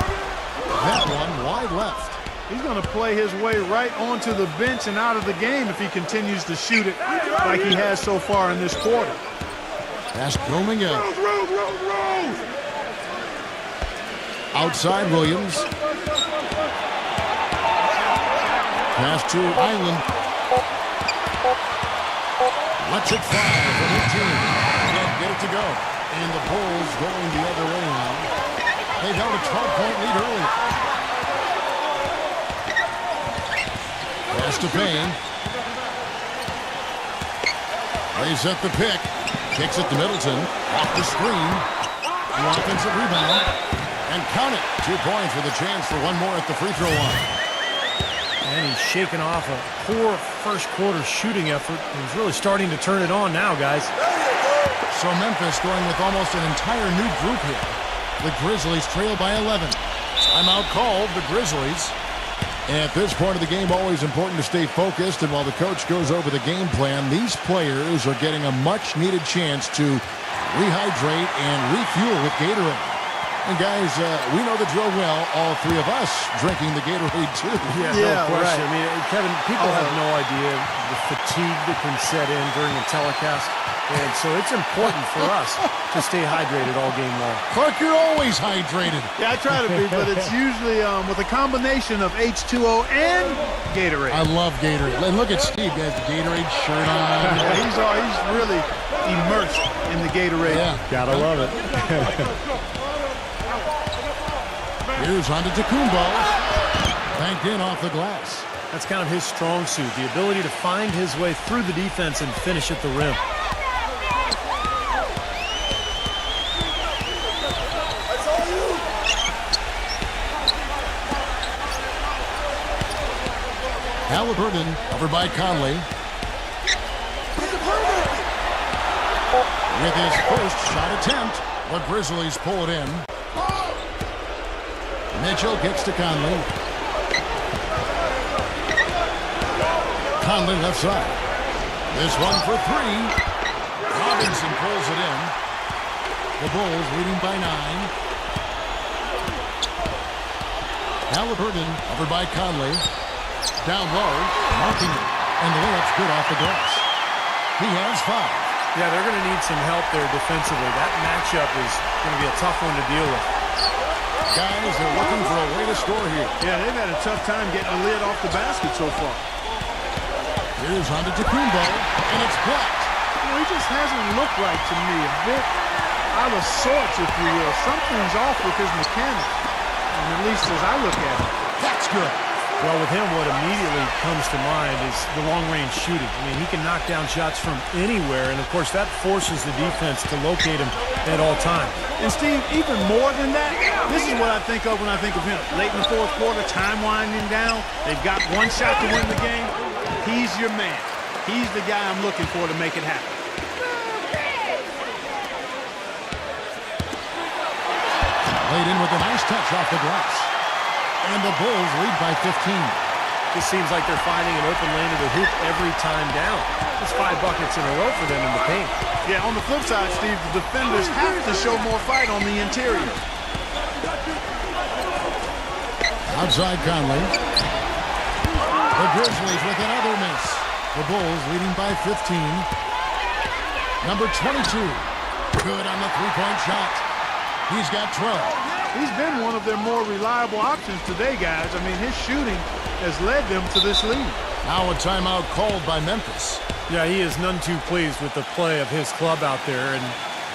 That one wide left. He's going to play his way right onto the bench and out of the game if he continues to shoot it like he has so far in this quarter. Pass Kuminga. Rose! Outside Williams. Pass to Island. Lets it fly from 18. Can't get it to go. And the Bulls going the other way now. They've held a 12-point lead earlier. Pass to Payne. Lays up the pick. Kicks it to Middleton. Off the screen. An offensive rebound. And count it. 2 points with a chance for one more at the free throw line. And he's shaking off a poor first quarter shooting effort. He's really starting to turn it on now, guys. So Memphis going with almost an entire new group here. The Grizzlies trail by 11. Timeout called, the Grizzlies. At this point of the game, always important to stay focused. And while the coach goes over the game plan, these players are getting a much-needed chance to rehydrate and refuel with Gatorade. And guys, we know the drill well, all 3 of us drinking the Gatorade too. Yeah, no question. Right. I mean, Kevin, people have no idea the fatigue that can set in during a telecast. And so it's important for us to stay hydrated all game long. Clark, you're always hydrated. Yeah, I try to be, but it's usually with a combination of H2O and Gatorade. I love Gatorade. And look at Steve, he has the Gatorade shirt on. Yeah, he's really immersed in the Gatorade. Yeah. Gotta love it. Here's Antetokounmpo. Banked in off the glass. That's kind of his strong suit, the ability to find his way through the defense and finish at the rim. Halliburton covered by Conley. With his first shot attempt, the Grizzlies pull it in. Mitchell gets to Conley. Conley left side. This one for three. Robinson pulls it in. The Bulls leading by 9. Halliburton over by Conley. Down low, marking it. And the layup's good off the glass. He has 5. Yeah, they're going to need some help there defensively. That matchup is going to be a tough one to deal with. Guys, they're looking for a way to score here. Yeah, they've had a tough time getting the lid off the basket so far. Here's Antetokounmpo, and it's blocked. You know, he just hasn't looked right to me. A bit out of sorts, if you will. Something's off with his mechanics, at least as I look at it. That's good. Well, with him, what immediately comes to mind is the long-range shooting. I mean, he can knock down shots from anywhere, and, of course, that forces the defense to locate him at all times. And, Steve, even more than that, this is what I think of when I think of him. Late in the fourth quarter, time winding down. They've got one shot to win the game. He's your man. He's the guy I'm looking for to make it happen. Laid in with a nice touch off the glass. And the Bulls lead by 15. This seems like they're finding an open lane to the hoop every time down. It's 5 buckets in a row for them in the paint. Yeah, on the flip side, Steve, the defenders have to show more fight on the interior. Outside Conley. The Grizzlies with another miss. The Bulls leading by 15. Number 22. Good on the three-point shot. He's got 12. He's been one of their more reliable options today, guys. I mean, his shooting has led them to this lead. Now a timeout called by Memphis. Yeah, he is none too pleased with the play of his club out there, and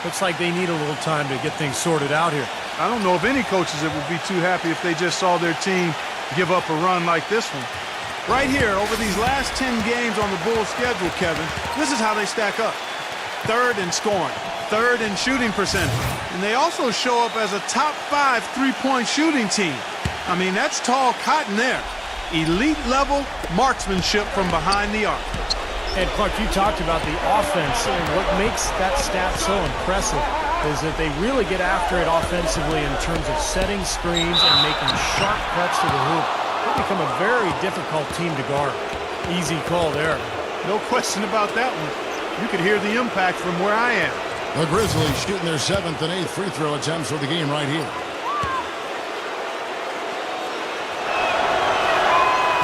looks like they need a little time to get things sorted out here. I don't know of any coaches that would be too happy if they just saw their team give up a run like this one. Right here, over these last 10 games on the Bulls schedule, Kevin, this is how they stack up. 3rd in scoring, 3rd in shooting percentage. And they also show up as a top 5 three-point shooting team. I mean, that's tall cotton there. Elite level marksmanship from behind the arc. And Clark, you talked about the offense, and what makes that stat so impressive is that they really get after it offensively in terms of setting screens and making sharp cuts to the hoop. They become a very difficult team to guard. Easy call there. No question about that one. You could hear the impact from where I am. The Grizzlies shooting their 7th and 8th free throw attempts for the game right here.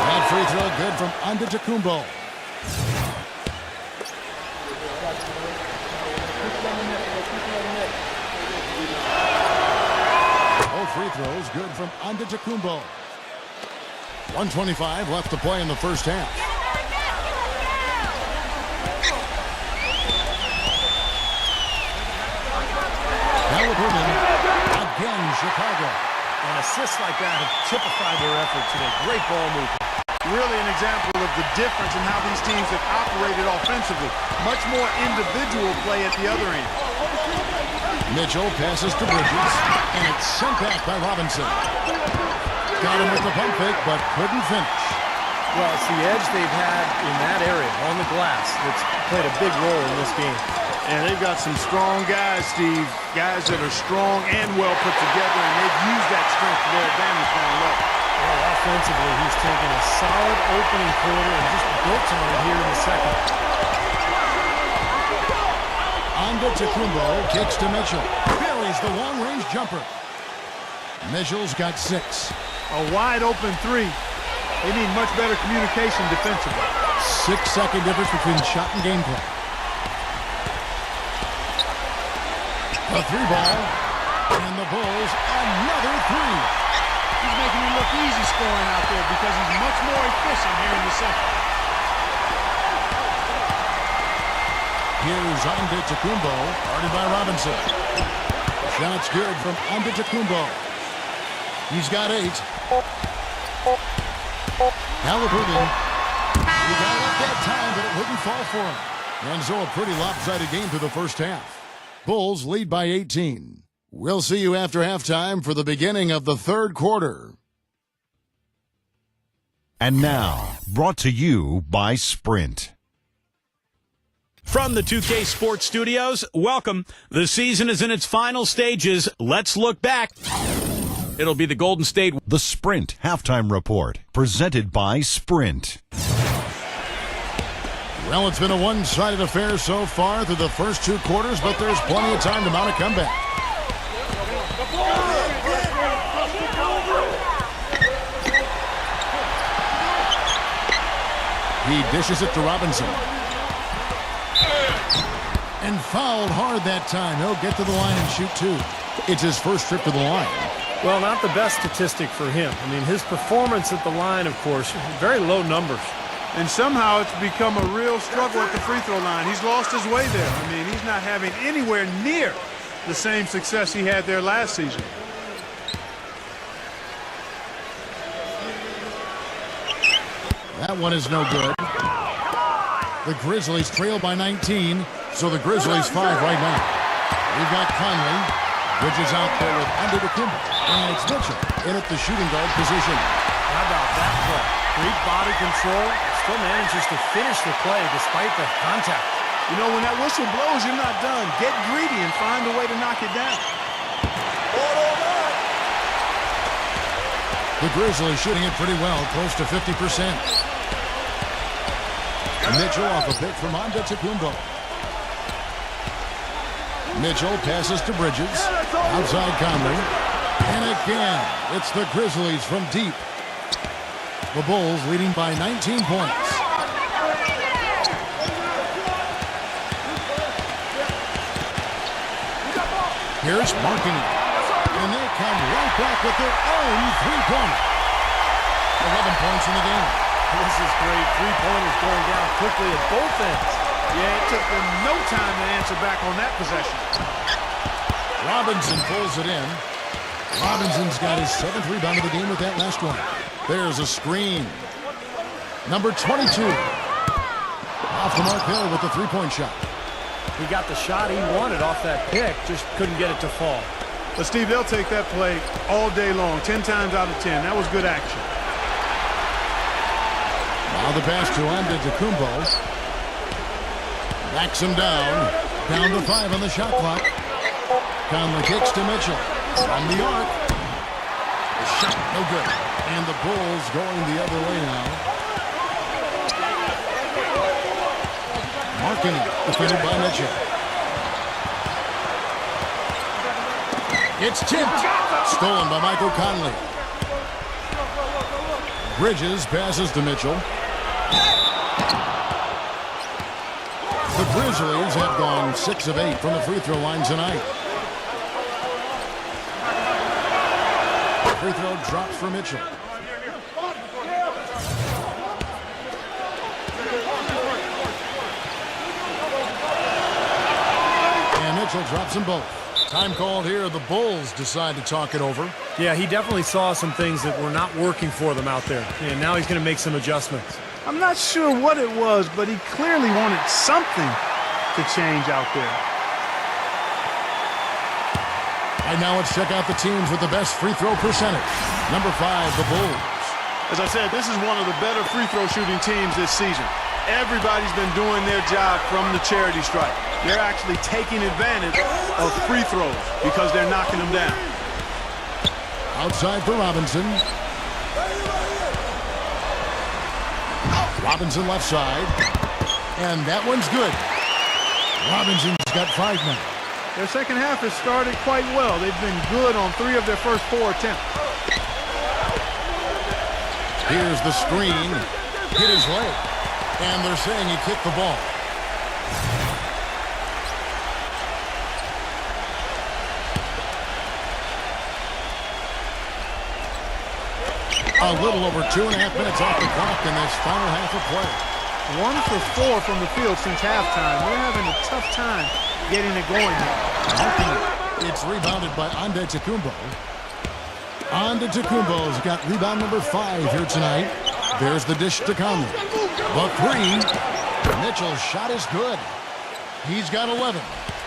That free throw good from Antetokounmpo. Both free throws good from Antetokounmpo. 1:25 left to play in the first half. Halliburton, again, Chicago. And assists like that have typified their effort today. Great ball movement. Really an example of the difference in how these teams have operated offensively. Much more individual play at the other end. Mitchell passes to Bridges, and it's sent back by Robinson. Got him with the pump fake, but couldn't finish. Well, it's the edge they've had in that area on the glass that's played a big role in this game. And they've got some strong guys, Steve. Guys that are strong and well put together, and they've used that strength to their advantage down low. Well, offensively, he's taken a solid opening quarter and just built on it here in the second. Antetokounmpo kicks to Mitchell. Buries the long-range jumper. Mitchell's got 6. A wide-open 3. They need much better communication defensively. 6-second difference between shot and gameplay. A 3-ball. And the Bulls, another 3. He's making it look easy scoring out there because he's much more efficient here in the second. Here's Antetokounmpo, guarded by Robinson. Shots good from Antetokounmpo. He's got 8. Halliburton. He got up that time, but it wouldn't fall for him. And so a pretty lopsided game through the first half. Bulls lead by 18. We'll see you after halftime for the beginning of the third quarter. And now, brought to you by Sprint. From the 2K Sports Studios, welcome. The season is in its final stages. Let's look back. It'll be the Golden State. The Sprint Halftime Report, presented by Sprint. Well, it's been a one-sided affair so far through the first 2 quarters, but there's plenty of time to mount a comeback. He dishes it to Robinson. And fouled hard that time. He'll get to the line and shoot 2. It's his first trip to the line. Well, not the best statistic for him. I mean, his performance at the line, of course, very low numbers. And somehow it's become a real struggle at the free throw line. He's lost his way there. I mean, he's not having anywhere near the same success he had there last season. That one is no good. The Grizzlies trail by 19, so the Grizzlies 5 right now. We've got Conley. Bridges out there with Antetokounmpo. And it's Mitchell in at the shooting guard position. How about that play? Great body control. Still manages to finish the play despite the contact. You know, when that whistle blows, you're not done. Get greedy and find a way to knock it down. The Grizzlies shooting it pretty well, close to 50%. Mitchell off a pick from Antetokounmpo. Mitchell passes to Bridges. Outside Conley. And again, it's the Grizzlies from deep. The Bulls leading by 19 points. Here's Markin. And they come right back with their own three-pointer. 11 points in the game. This is great. Three-pointers going down quickly at both ends. Yeah, it took them no time to answer back on that possession. Robinson pulls it in. Robinson's got his 7th rebound of the game with that last one. There's a screen. Number 22. Off the mark there with the three-point shot. He got the shot he wanted off that pick, just couldn't get it to fall. But, Steve, they'll take that play all day long, 10 times out of 10. That was good action. Now the pass to Antetokounmpo. Backs him down. Down to 5 on the shot clock. Conley kicks to Mitchell. From the arc. The shot, no good. And the Bulls going the other way now. Markin, defended by Mitchell. It's tipped. Stolen by Michael Conley. Bridges passes to Mitchell. The Grizzlies have gone 6 of 8 from the free throw line tonight. Free throw drops for Mitchell. And Mitchell drops them both. Time called here. The Bulls decide to talk it over. Yeah, he definitely saw some things that were not working for them out there. And now he's going to make some adjustments. I'm not sure what it was, but he clearly wanted something to change out there. And now let's check out the teams with the best free throw percentage. Number 5, the Bulls. As I said, this is one of the better free throw shooting teams this season. Everybody's been doing their job from the charity stripe. They're actually taking advantage of free throws because they're knocking them down. Outside for Robinson. Robinson left side. And that one's good. Robinson's got 5 now. Their second half has started quite well. They've been good on 3 of their first 4 attempts. Here's the screen. Hit his leg. And they're saying he kicked the ball. A little over 2.5 minutes off the clock in this final half of play. 1 for 4 from the field since halftime. They're having a tough time getting it going here. It's rebounded by Antetokounmpo. Antetokounmpo's got rebound number 5 here tonight. There's the dish to Conley. The 3. Mitchell's shot is good. He's got 11.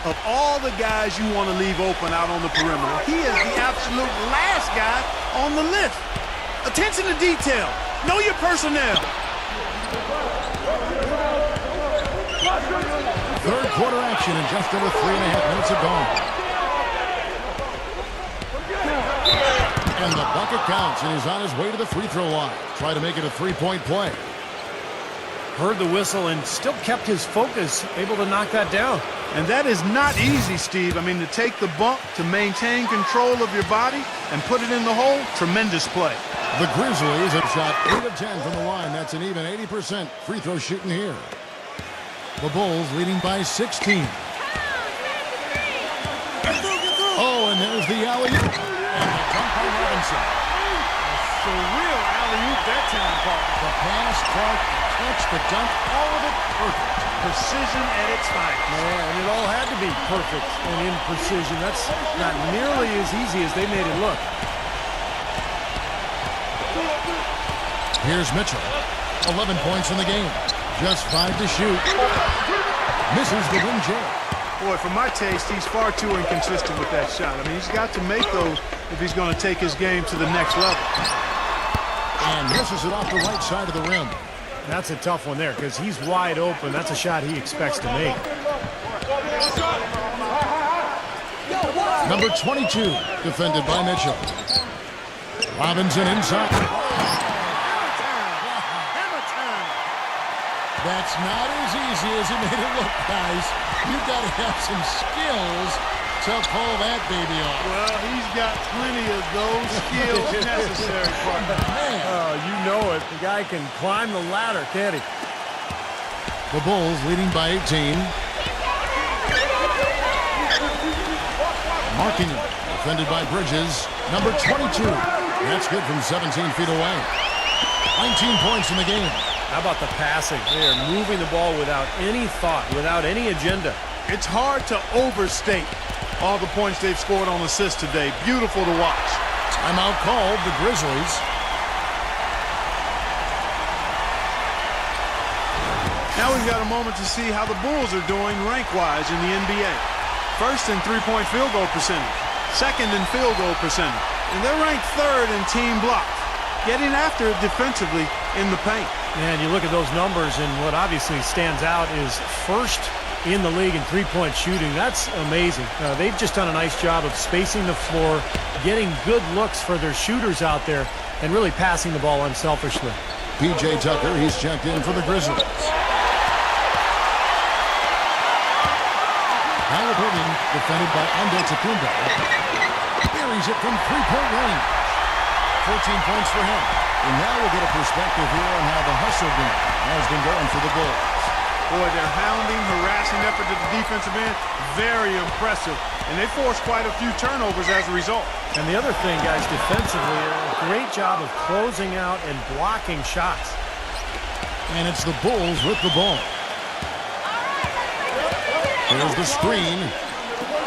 Of all the guys you want to leave open out on the perimeter, he is the absolute last guy on the list. Attention to detail. Know your personnel. Third quarter action in just over 3.5 minutes have gone. And the bucket counts, and he's on his way to the free throw line. Try to make it a 3-point play. heard the whistle and still kept his focus, able to knock that down. And that is not easy, Steve. I mean, to take the bump, to maintain control of your body, and put it in the hole, tremendous play. The Grizzlies have shot 8 of 10 from the line. That's an even 80% free throw shooting here. The Bulls leading by 16. Oh, and there's the alley-oop. And the dunk by Robinson. Surreal alley-oop that time, partner. The pass, Clark, the catch, the dunk, all of it perfect. Precision at its finest. Yeah, and it all had to be perfect and in precision. That's not nearly as easy as they made it look. Here's Mitchell. 11 points in the game. Just 5 to shoot. Misses the rim jam. Boy, for my taste, he's far too inconsistent with that shot. I mean, he's got to make those if he's going to take his game to the next level. And misses it off the right side of the rim. That's a tough one there because he's wide open. That's a shot he expects to make. Number 22, defended by Mitchell. Robinson inside. That's not as easy as it made it look, guys. You've got to have some skills to pull that baby off. Well, he's got plenty of those skills necessary, partner. Man. Oh, you know it. The guy can climb the ladder, can't he? The Bulls leading by 18. Marking it, defended by Bridges. Number 22. That's good from 17 feet away. 19 points in the game. How about the passing? They are moving the ball without any thought, without any agenda. It's hard to overstate all the points they've scored on assists today. Beautiful to watch. Timeout called, the Grizzlies. Now we've got a moment to see how the Bulls are doing rank-wise in the NBA. First in three-point field goal percentage. Second in field goal percentage. And they're ranked third in team block. Getting after it defensively in the paint. And you look at those numbers, and what obviously stands out is first in the league in three-point shooting. That's amazing. They've just done a nice job of spacing the floor, getting good looks for their shooters out there, and really passing the ball unselfishly. P.J. Tucker, he's checked in for the Grizzlies. Halliburton, defended by Antetokounmpo. Buries it from three-point range. 14 points for him. And now we'll get a perspective here on how the hustle game has been going for the Bulls. Boy, their hounding, harassing effort at the defensive end, very impressive. And they forced quite a few turnovers as a result. And the other thing, guys, defensively, a great job of closing out and blocking shots. And it's the Bulls with the ball. There's the screen.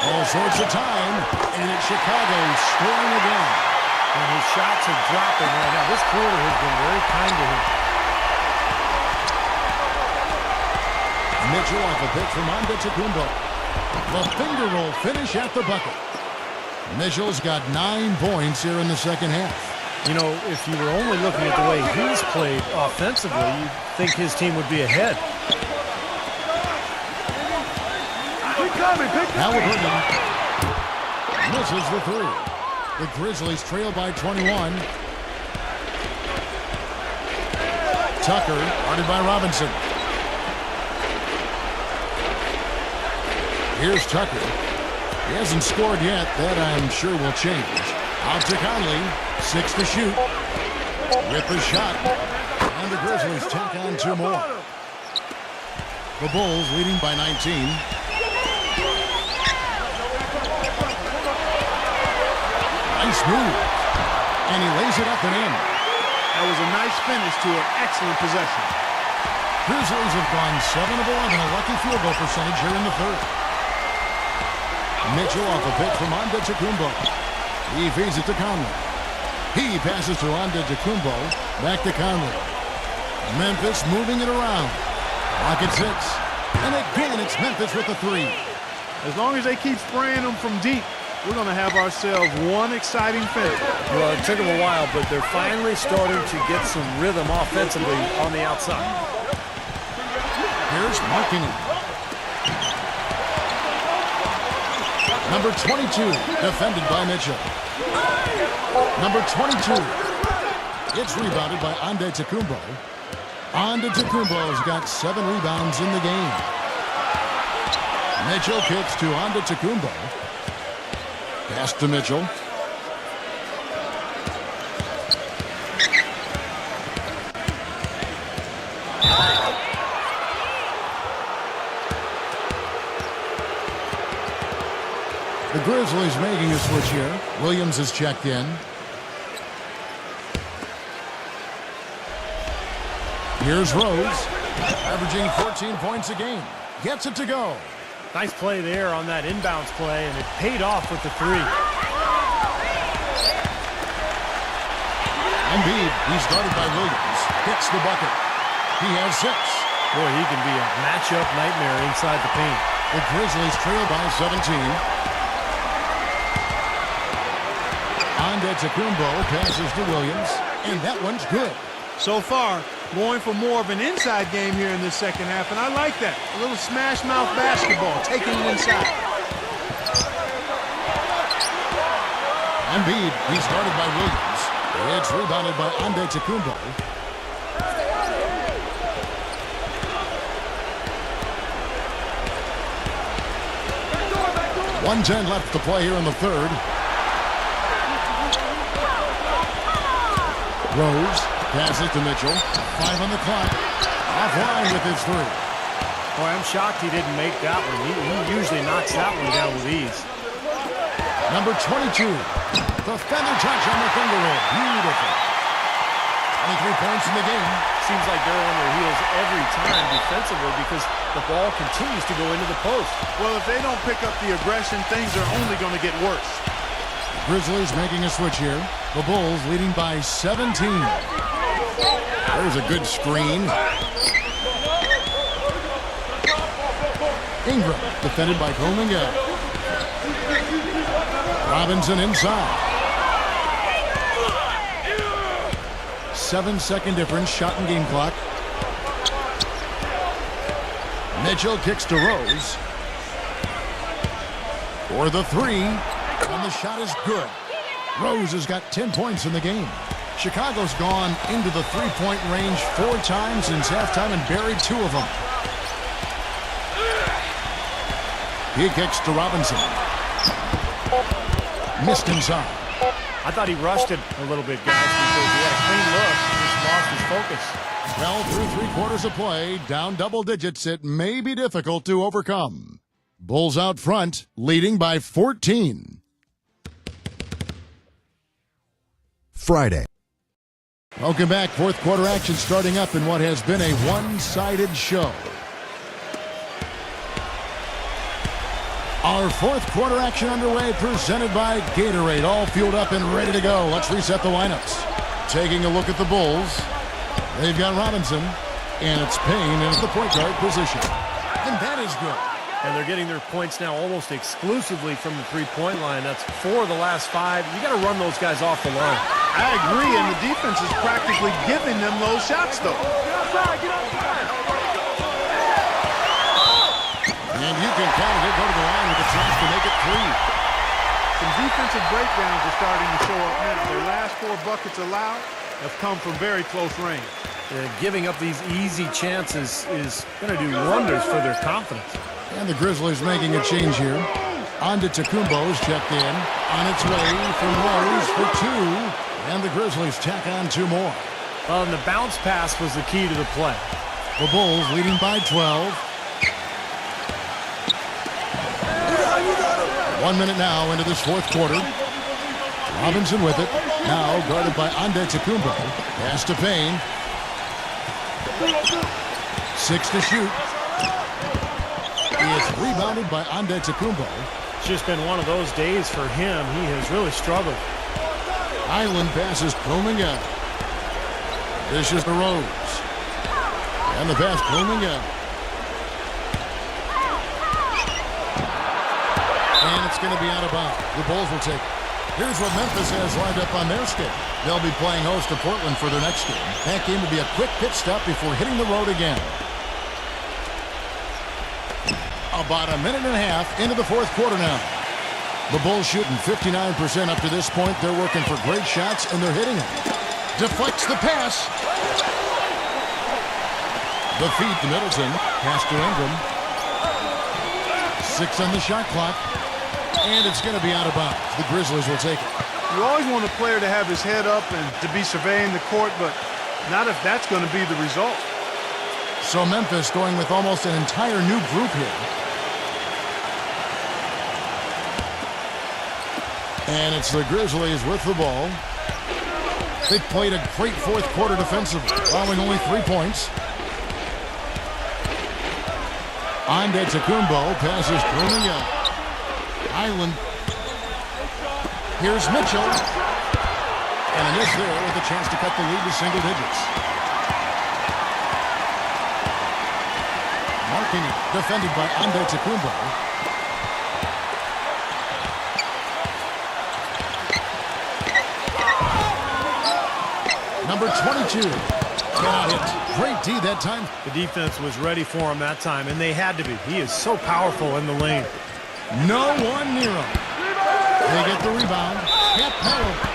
All sorts of time. And it's Chicago scoring again. And his shots are dropping right now. This quarter has been very kind to him. Mitchell off a pick from Antetokounmpo. The finger roll finish at the bucket. Mitchell's got 9 points here in the second half. You know, if you were only looking at the way he's played offensively, you'd think his team would be ahead. Halliburton misses the three. The Grizzlies trail by 21. Tucker, guarded by Robinson. Here's Tucker. He hasn't scored yet. That, I'm sure, will change. Out to Conley. 6 to shoot. With the shot. And the Grizzlies take on 2 more. The Bulls leading by 19. Nice move. And he lays it up and in. That was a nice finish to an excellent possession. Grizzlies have gone 7 of 11, a lucky field goal percentage here in the third. Mitchell off a pick from Antetokounmpo. He feeds it to Conley. He passes to Antetokounmpo. Back to Conley. Memphis moving it around. Clock at 6. And again, it's Memphis with the 3. As long as they keep spraying them from deep, we're going to have ourselves one exciting finish. Well, it took them a while, but they're finally starting to get some rhythm offensively on the outside. Here's marking it. Number 22, defended by Mitchell. Number 22. It's rebounded by Antetokounmpo. Antetokounmpo's got 7 rebounds in the game. Mitchell kicks to Antetokounmpo. Pass to Mitchell. The Grizzlies making a switch here. Williams is checked in. Here's Rose, averaging 14 points a game. Gets it to go. Nice play there on that inbounds play, and it paid off with the 3. Embiid, he's guarded by Williams. Hits the bucket. He has 6. Boy, he can be a matchup nightmare inside the paint. The Grizzlies trail by 17. Antetokounmpo passes to Williams, and that one's good. So far, going for more of an inside game here in this second half, and I like that. A little smash mouth basketball, taking it inside. Embiid, he's guarded by Williams. It's rebounded by Antetokounmpo. .110 left to play here in the third. Rose passes to Mitchell. 5 on the clock. Offline with his 3. Boy, I'm shocked he didn't make that one. He usually knocks that one down with ease. Number 22. The feather touch on the finger roll. Beautiful. 23 points in the game. Seems like they're on their heels every time defensively because the ball continues to go into the post. Well, if they don't pick up the aggression, things are only going to get worse. Grizzlies making a switch here. The Bulls leading by 17. There's a good screen. Ingram defended by Coleman. Robinson inside. 7-second difference, shot and game clock. Mitchell kicks to Rose. For the 3. And the shot is good. Rose has got 10 points in the game. Chicago's gone into the 3-point range 4 times since halftime and buried 2 of them. He kicks to Robinson. Missed inside. I thought he rushed it a little bit, guys, because he had a clean look. Just lost his focus. Well, through 3 quarters of play, down double digits, it may be difficult to overcome. Bulls out front, leading by 14. Friday. Welcome back. 4th quarter action starting up in what has been a one-sided show. Our 4th quarter action underway, presented by Gatorade. All fueled up and ready to go. Let's reset the lineups. Taking a look at the Bulls. They've got Robinson, and it's Payne in the point guard position. And that is good. And they're getting their points now almost exclusively from the 3-point line. That's 4 of the last 5. You got to run those guys off the line. I agree, and the defense is practically giving them those shots, though. And you can count it. Go to the line with a chance to make it 3. Some defensive breakdowns are starting to show up now. Their last 4 buckets allowed have come from very close range. Giving up these easy chances is going to do wonders for their confidence. And the Grizzlies making a change here. Antetokounmpo is checked in. On its way from Rose for 2. And the Grizzlies tack on 2 more. And the bounce pass was the key to the play. The Bulls leading by 12. 1 minute now into this 4th quarter. Robinson with it. Now guarded by Antetokounmpo. Pass to Payne. 6 to shoot. It's rebounded by Antetokounmpo. It's just been one of those days for him. He has really struggled. Island passes Kuminga. This is the Rose. And the pass Kuminga. And it's going to be out of bounds. The Bulls will take it. Here's what Memphis has lined up on their schedule. They'll be playing host to Portland for their next game. That game will be a quick pit stop before hitting the road again. About a minute and a half into the 4th quarter now. The Bulls shooting 59% up to this point. They're working for great shots, and they're hitting them. Deflects the pass. The feed to Middleton. Pass to Ingram. 6 on the shot clock. And it's going to be out of bounds. The Grizzlies will take it. You always want a player to have his head up and to be surveying the court, but not if that's going to be the result. So Memphis going with almost an entire new group here. And it's the Grizzlies with the ball. They played a great fourth quarter defensively, allowing only 3 points. Antetokounmpo passes Bruning out. Island. Here's Mitchell. And a miss there with a chance to cut the lead to single digits. Marking it, defended by Antetokounmpo. Number 22. Cannot hit. Great D that time. The defense was ready for him that time, and they had to be. He is so powerful in the lane. No one near him. They get the rebound. Hit penalty.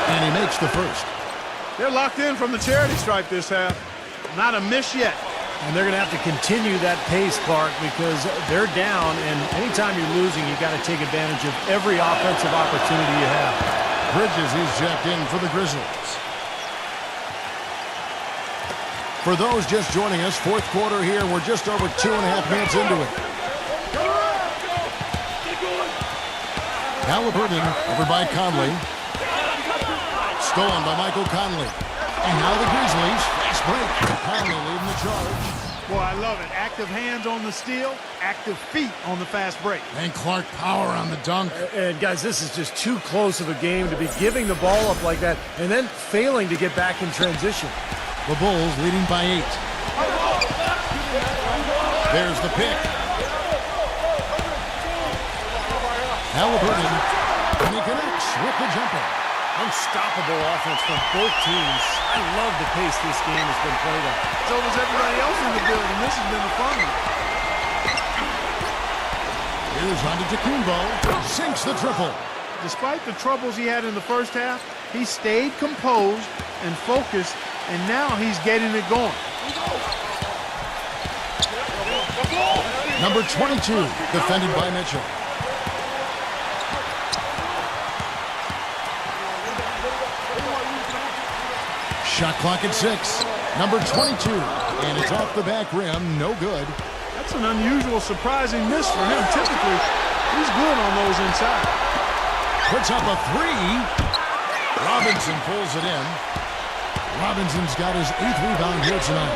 And he makes the first. They're locked in from the charity stripe this half. Not a miss yet. And they're going to have to continue that pace, Clark, because they're down, and anytime you're losing, you got to take advantage of every offensive opportunity you have. Bridges is jacked in for the Grizzlies. For those just joining us, fourth quarter here. We're just over 2.5 minutes into it. Halliburton over by Conley. Stolen by Michael Conley. And now the Grizzlies. Fast break. Conley leading the charge. Boy, I love it. Active hands on the steal, active feet on the fast break. And Clark power on the dunk. And guys, this is just too close of a game to be giving the ball up like that and then failing to get back in transition. The Bulls leading by 8. There's the pick. Halliburton. And he connects with the jumper. Unstoppable offense from both teams. I love the pace this game has been played at. So does everybody else in the building. This has been the fun one. Here's Antetokounmpo. Sinks the triple. Despite the troubles he had in the first half, he stayed composed and focused, and now he's getting it going. Number 22, defended by Mitchell. Shot clock at 6. Number 22. And it's off the back rim. No good. That's an unusual, surprising miss for him. Typically, he's good on those inside. Puts up a 3. Robinson pulls it in. Robinson's got his 8th rebound here tonight.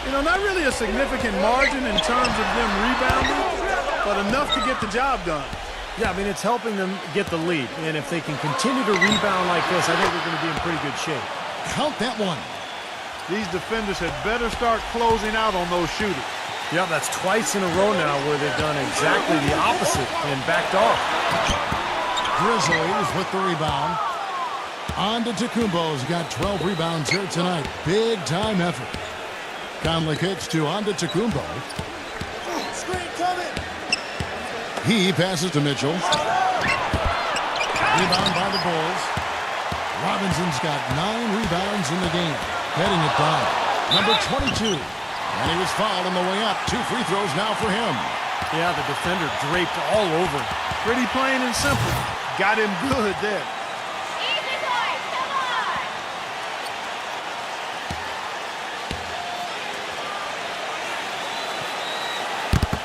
You know, not really a significant margin in terms of them rebounding, but enough to get the job done. Yeah, I mean, it's helping them get the lead. And if they can continue to rebound like this, I think they're going to be in pretty good shape. Count that one. These defenders had better start closing out on those shooters. Yeah, that's twice in a row now where they've done exactly the opposite and backed off. Grizzlies with the rebound. Antetokounmpo's got 12 rebounds here tonight. Big time effort. Conley kicks to Antetokounmpo. Screen coming. He passes to Mitchell. Rebound by the Bulls. Robinson's got 9 rebounds in the game. Heading it down. Number 22. And he was fouled on the way up. 2 free throws now for him. Yeah, the defender draped all over. Pretty plain and simple. Got him good there. Easy boys, come on!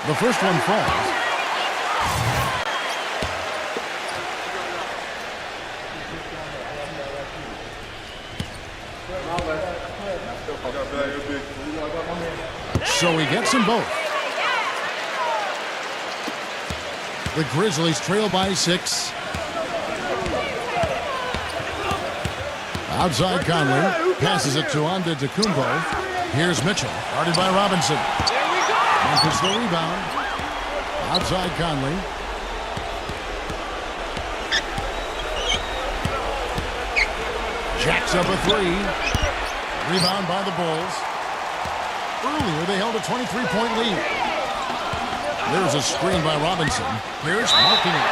The first one falls. So he gets them both. The Grizzlies trail by 6. Outside Conley. Passes it to Antetokounmpo. Here's Mitchell. Guarded by Robinson. Memphis the rebound. Outside Conley. Jacks up a 3. Rebound by the Bulls. Earlier, they held a 23-point lead. There's a screen by Robinson. Here's marking it.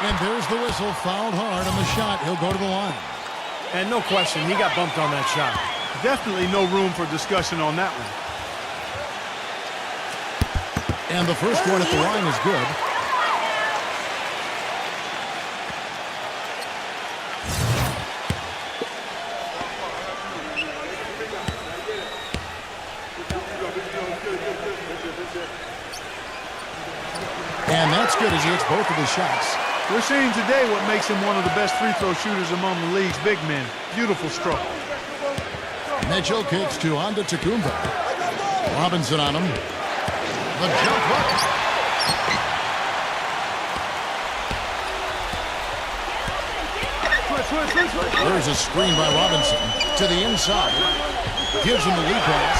And there's the whistle. Fouled hard on the shot. He'll go to the line. And no question, he got bumped on that shot. Definitely no room for discussion on that one. And the first one at the line is good. And that's good as he hits both of his shots. We're seeing today what makes him one of the best free throw shooters among the league's big men. Beautiful stroke. Mitchell kicks to Antetokounmpo. Robinson on him. The jump hook. There's a screen by Robinson to the inside. Gives him the lead pass.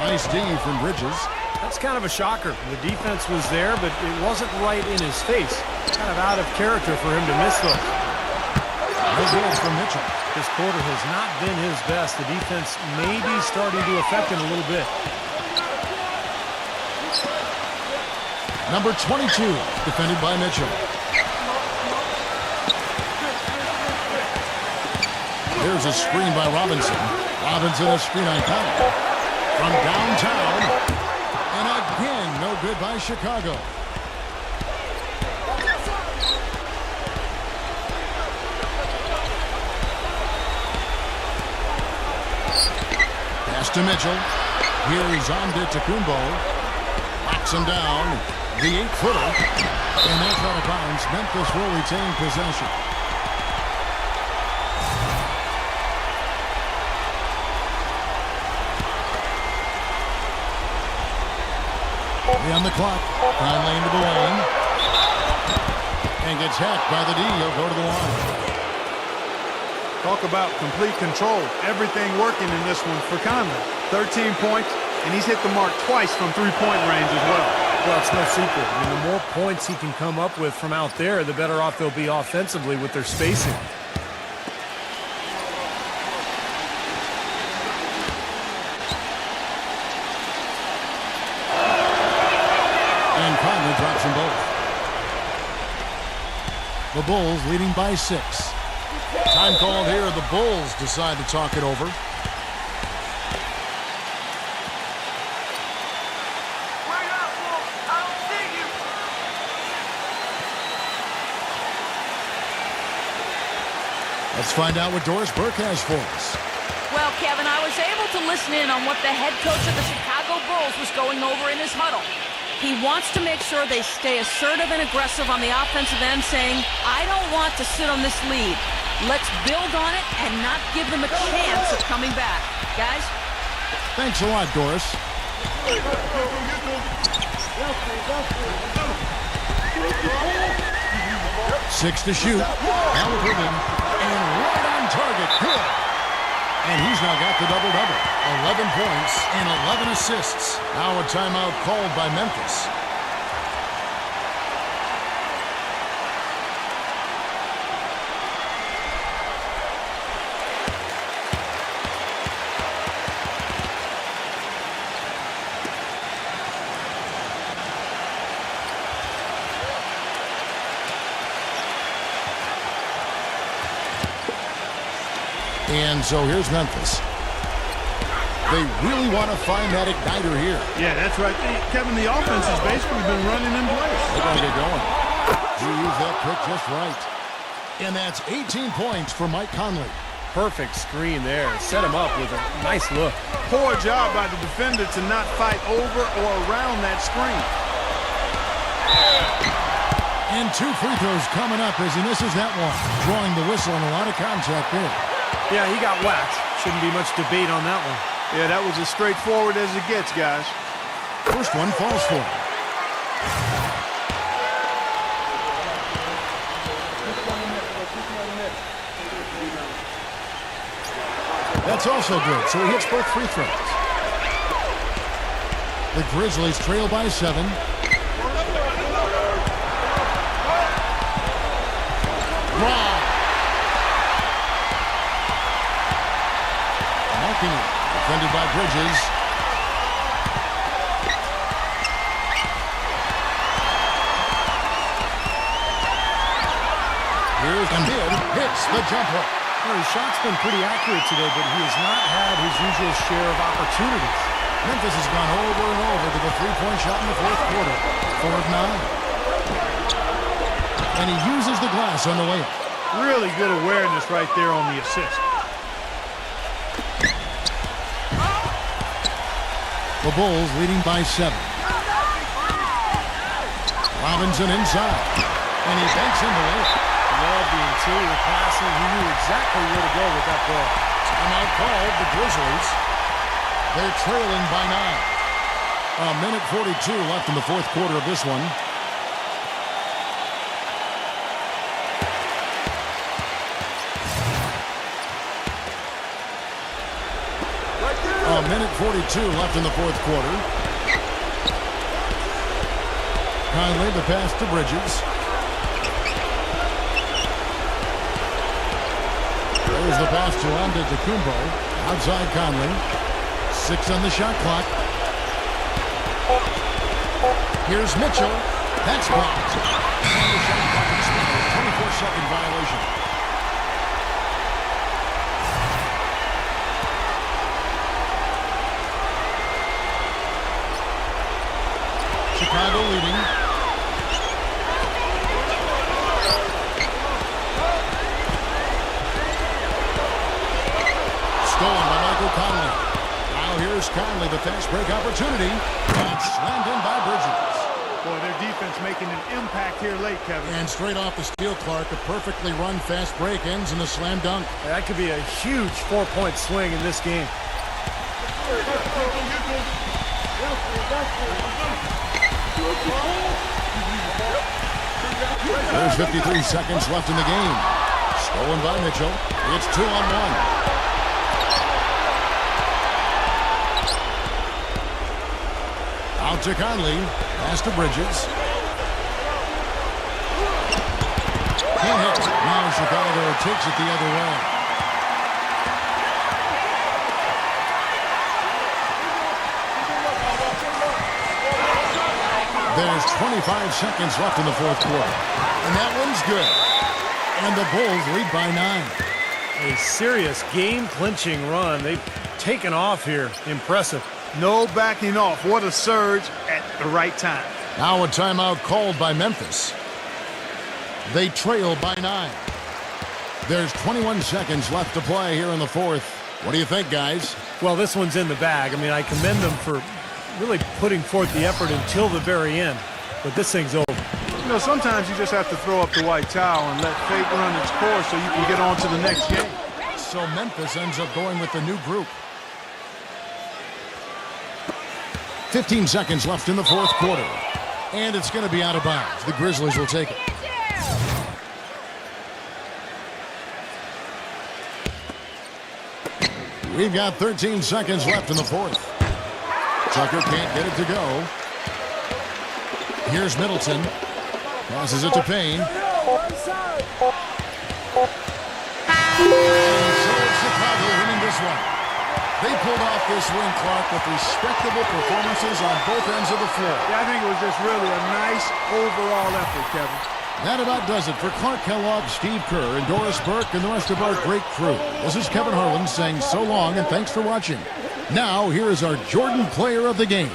Nice D from Bridges. That's kind of a shocker. The defense was there, but it wasn't right in his face. Kind of out of character for him to miss those. No good from Mitchell. This quarter has not been his best. The defense may be starting to affect him a little bit. Number 22, defended by Mitchell. There's a screen by Robinson. Robinson a screen on count. From downtown. And again, no good by Chicago. Pass to Mitchell. Here is Antetokounmpo. Knocks him down. The 8-footer. And that's out of bounds. Memphis will retain possession. On the clock. Finally into the lane. And gets hacked by the D. He'll go to the line. Talk about complete control. Everything working in this one for Conley. 13 points, and he's hit the mark twice from three-point range as well. Well, it's no secret. I mean, the more points he can come up with from out there, the better off they'll be offensively with their spacing. And Conley drops them both. The Bulls leading by 6. Time called here. The Bulls decide to talk it over. Let's find out what Doris Burke has for us. Well, Kevin, I was able to listen in on what the head coach of the Chicago Bulls was going over in his huddle. He wants to make sure they stay assertive and aggressive on the offensive end, saying, I don't want to sit on this lead. Let's build on it and not give them a chance of coming back. Guys? Thanks a lot, Doris. 6 to shoot. Halliburton. And right on target. Good. And he's now got the double-double. 11 points and 11 assists. Now a timeout called by Memphis. And so here's Memphis. They really want to find that igniter here. Yeah, that's right. Kevin, the offense has basically been running in place. They're going to get going. He used that pick just right. And that's 18 points for Mike Conley. Perfect screen there. Set him up with a nice look. Poor job by the defender to not fight over or around that screen. And 2 free throws coming up as he misses that one. Drawing the whistle and a lot of contact there. Yeah, he got whacked. Shouldn't be much debate on that one. Yeah, that was as straightforward as it gets, guys. First one falls for him. That's also good, so he hits both free throws. The Grizzlies trail by 7. Wow. Defended by Bridges. the jumper. Well, his shot's been pretty accurate today, but he has not had his usual share of opportunities. Memphis has gone over and over to the three-point shot in the fourth quarter. 4 of 9. And he uses the glass on the layup. Really good awareness right there on the assist. The Bulls leading by 7. Robinson inside. And he banks in the layup. Love the interior passing. He knew exactly where to go with that ball. Timeout called the Grizzlies. They're trailing by 9. A minute 42 left in the fourth quarter of this one. A minute 42 left in the fourth quarter. Conley, the pass to Bridges. There's the pass to Antetokounmpo. Outside Conley. 6 on the shot clock. Here's Mitchell. That's blocked. And the shot clock expires. 24-second violation. Chicago leading. Stolen by Michael Conley. Now here's Conley, the fast break opportunity. And slammed in by Bridges. Boy, their defense making an impact here late, Kevin. And straight off the steal, Clark, a perfectly run fast break ends in a slam dunk. That could be a huge 4-point swing in this game. There's 53 seconds left in the game. Stolen by Mitchell. It's 2-on-1. Out to Conley. Pass to Bridges. Can't hit. Now Chicago takes it the other way. There's 25 seconds left in the fourth quarter. And that one's good. And the Bulls lead by 9. A serious game-clinching run. They've taken off here. Impressive. No backing off. What a surge at the right time. Now a timeout called by Memphis. They trail by 9. There's 21 seconds left to play here in the fourth. What do you think, guys? Well, this one's in the bag. I mean, I commend them for really putting forth the effort until the very end. But this thing's over. You know, sometimes you just have to throw up the white towel and let fate run its course so you can get on to the next game. So Memphis ends up going with the new group. 15 seconds left in the fourth quarter. And it's going to be out of bounds. The Grizzlies will take it. We've got 13 seconds left in the fourth. Tucker can't get it to go. Here's Middleton. Passes it to Payne. And so it's Chicago winning this one. They pulled off this win, Clark, with respectable performances on both ends of the floor. Yeah, I think it was just really a nice overall effort, Kevin. That about does it for Clark Kellogg, Steve Kerr, and Doris Burke, and the rest of our great crew. This is Kevin Harlan saying so long and thanks for watching. Now, here is our Jordan Player of the Game.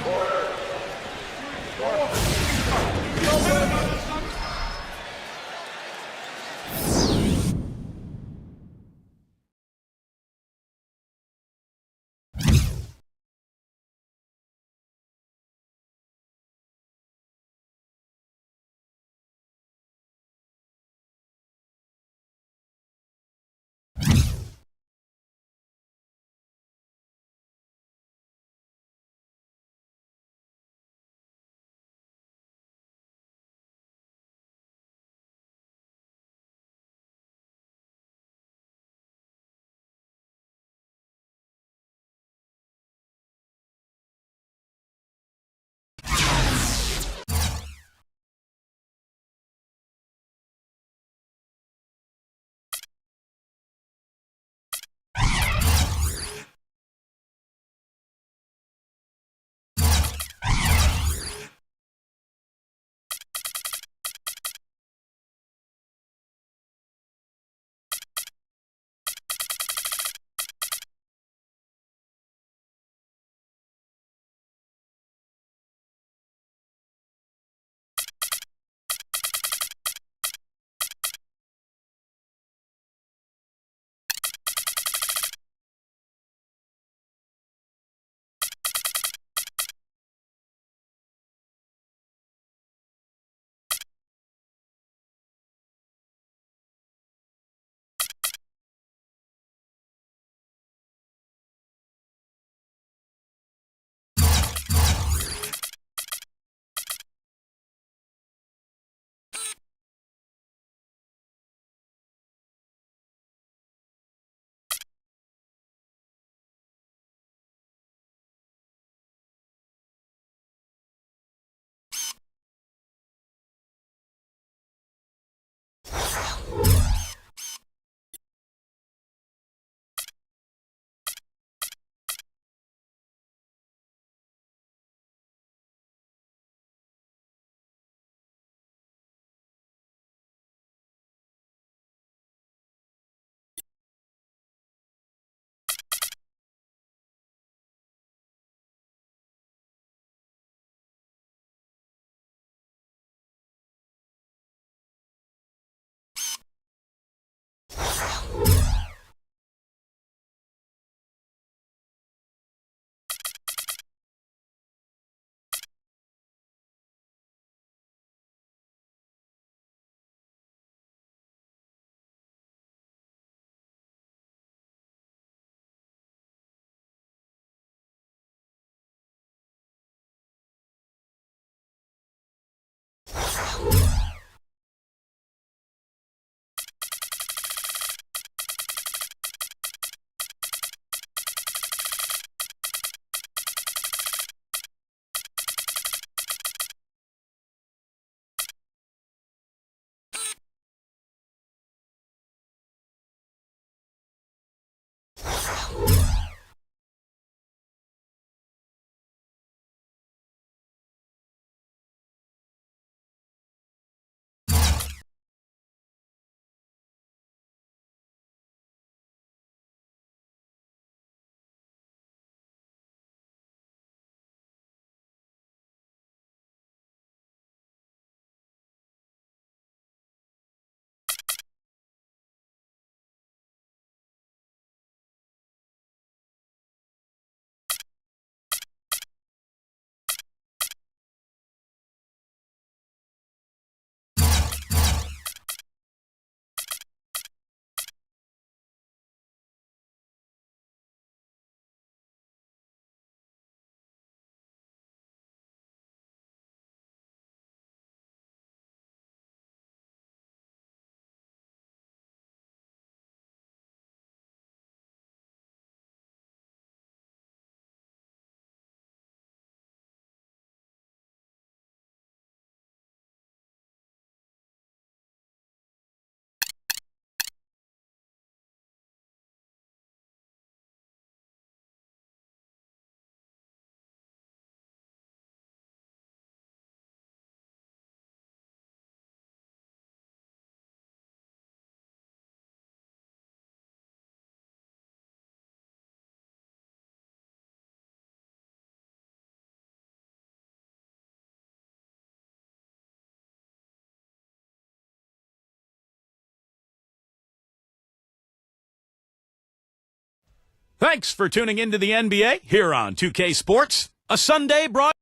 Thanks for tuning into the NBA here on 2K Sports, a Sunday broadcast.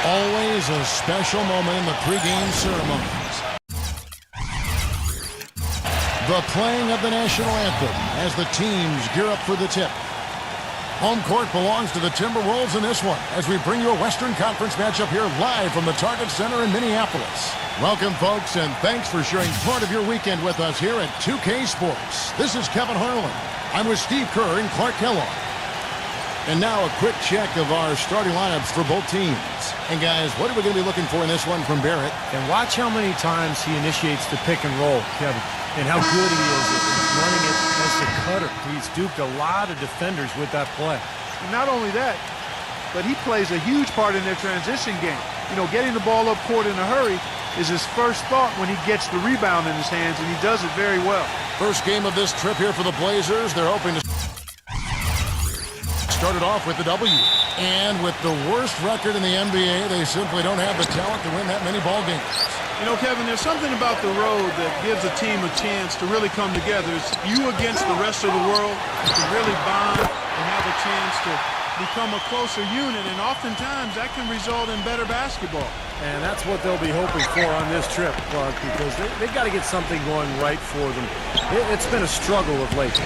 Always a special moment in the pregame ceremonies. The playing of the national anthem as the teams gear up for the tip. Home court belongs to the Timberwolves in this one as we bring you a Western Conference matchup here live from the Target Center in Minneapolis. Welcome, folks, and thanks for sharing part of your weekend with us here at 2K Sports. This is Kevin Harlan. I'm with Steve Kerr and Clark Kellogg. And now a quick check of our starting lineups for both teams. And guys, what are we going to be looking for in this one from Barrett? And watch how many times he initiates the pick and roll, Kevin, and how good he is at running it as the cutter. He's duped a lot of defenders with that play. And not only that, but he plays a huge part in their transition game. You know, getting the ball up court in a hurry is his first thought when he gets the rebound in his hands, and he does it very well. First game of this trip here for the Blazers. They're hoping to start it off with the W. And with the worst record in the NBA, they simply don't have the talent to win that many ball games. You know, Kevin, there's something about the road that gives a team a chance to really come together. It's you against the rest of the world. You can really bond and have a chance to become a closer unit, and oftentimes that can result in better basketball. And that's what they'll be hoping for on this trip, Clark, because they've got to get something going right for them. It's been a struggle of late.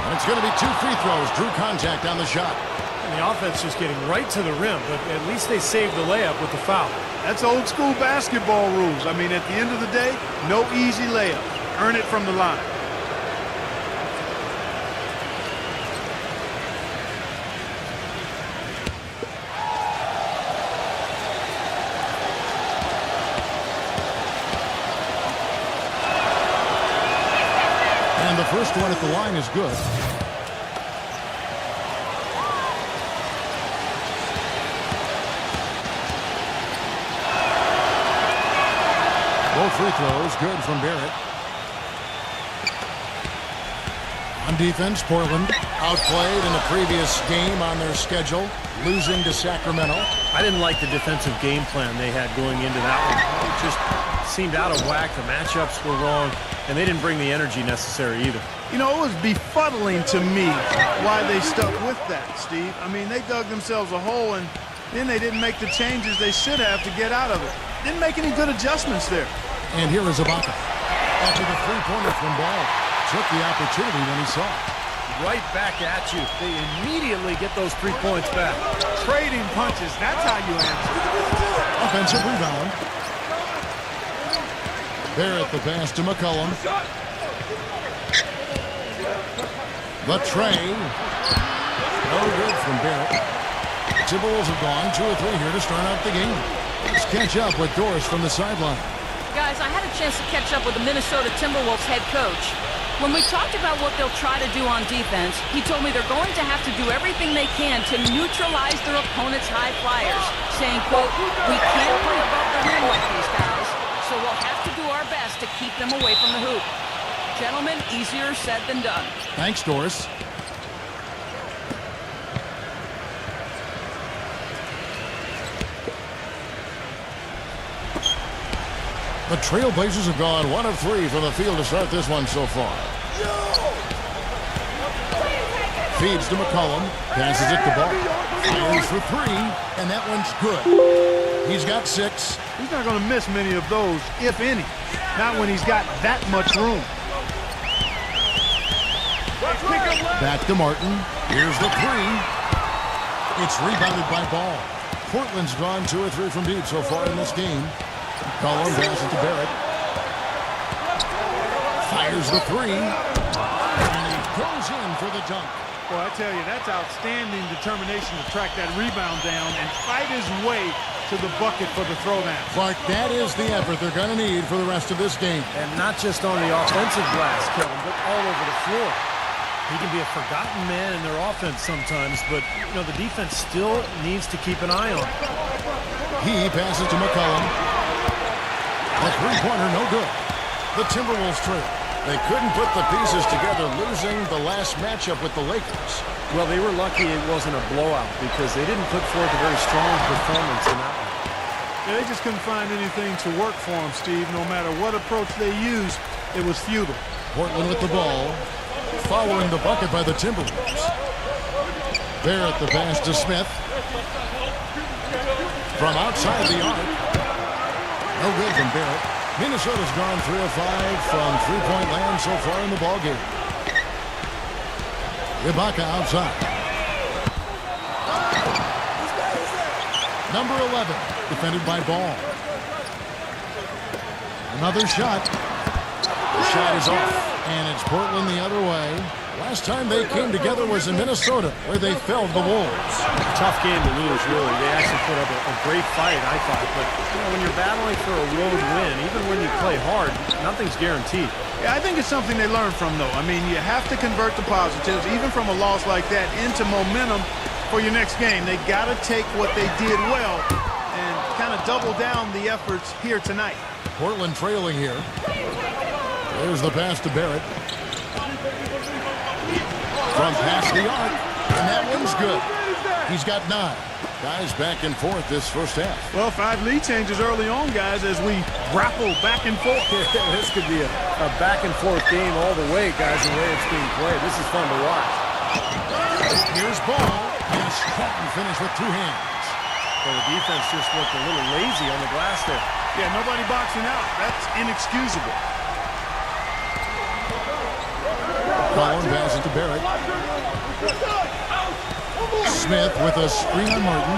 And it's going to be 2 free throws. Drew contact on the shot. And the offense just getting right to the rim, but at least they saved the layup with the foul. That's old school basketball rules. I mean, at the end of the day, no easy layup. Earn it from the line. And the first one at the line is good. Both free throws good from Barrett. On defense, Portland outplayed in the previous game on their schedule, losing to Sacramento. I didn't like the defensive game plan they had going into that one. It just seemed out of whack. The matchups were wrong, and they didn't bring the energy necessary either. You know, it was befuddling to me why they stuck with that, Steve. I mean, they dug themselves a hole, and then they didn't make the changes they should have to get out of it. Didn't make any good adjustments there. And here is Ibaka. After the three-pointer from Ball, took the opportunity when he saw it. Right back at you. They immediately get those 3 points back. Trading punches, that's how you answer. Offensive rebound. Barrett the pass to McCollum. The tray. No good from Barrett. Timberwolves have gone 2 or 3 here to start out the game. Let's catch up with Doris from the sideline. Guys, I had a chance to catch up with the Minnesota Timberwolves head coach. When we talked about what they'll try to do on defense, he told me they're going to have to do everything they can to neutralize their opponent's high flyers, saying, quote, "We can't play above the rim like these guys, so we'll have to do our best to keep them away from the hoop." Gentlemen, easier said than done. Thanks, Doris. The Trailblazers have gone 1 of 3 from the field to start this one so far. Feeds to McCollum. Passes it to Ball. Fires for 3, and that one's good. He's got 6. He's not going to miss many of those, if any. Not when he's got that much room. Back to Martin. Here's the 3. It's rebounded by Ball. Portland's gone 2 or 3 from deep so far in this game. McCollum passes to Barrett. Fires the 3. And he goes in for the dunk. Well, I tell you, that's outstanding determination to track that rebound down and fight his way to the bucket for the throwdown. Clark, that is the effort they're going to need for the rest of this game. And not just on the offensive glass, Kevin, but all over the floor. He can be a forgotten man in their offense sometimes, but you know the defense still needs to keep an eye on him. He passes to McCollum. A three-pointer, no good. The Timberwolves trail. They couldn't put the pieces together, losing the last matchup with the Lakers. Well, they were lucky it wasn't a blowout because they didn't put forth a very strong performance in that one. Yeah, they just couldn't find anything to work for them, Steve. No matter what approach they used, it was futile. Portland with the ball, following the bucket by the Timberwolves. Barrett the pass to Smith. From outside the arc. No good from Barrett. Minnesota's gone 3 of 5 from three-point land so far in the ballgame. Ibaka outside. Number 11, defended by Ball. Another shot. The shot is off, and it's Portland the other way. Last time they came together was in Minnesota, where they felled the Wolves. Tough game to lose, really. They actually put up a great fight, I thought. But when you're battling for a road win, even when you play hard, nothing's guaranteed. Yeah, I think it's something they learn from, though. I mean, you have to convert the positives, even from a loss like that, into momentum for your next game. They got to take what they did well and kind of double down the efforts here tonight. Portland trailing here. There's the pass to Barrett. From past the arc, and that one's good. He's got 9. Guys back and forth this first half. Well, 5 lead changes early on, guys, as we grapple back and forth. This could be a back and forth game all the way, guys, the way it's being played. This is fun to watch. Here's Ball, and Stratton finished with 2 hands. Well, the defense just looked a little lazy on the glass there. Yeah, nobody boxing out. That's inexcusable. Collin passes to Barrett. Smith with a screen on Martin.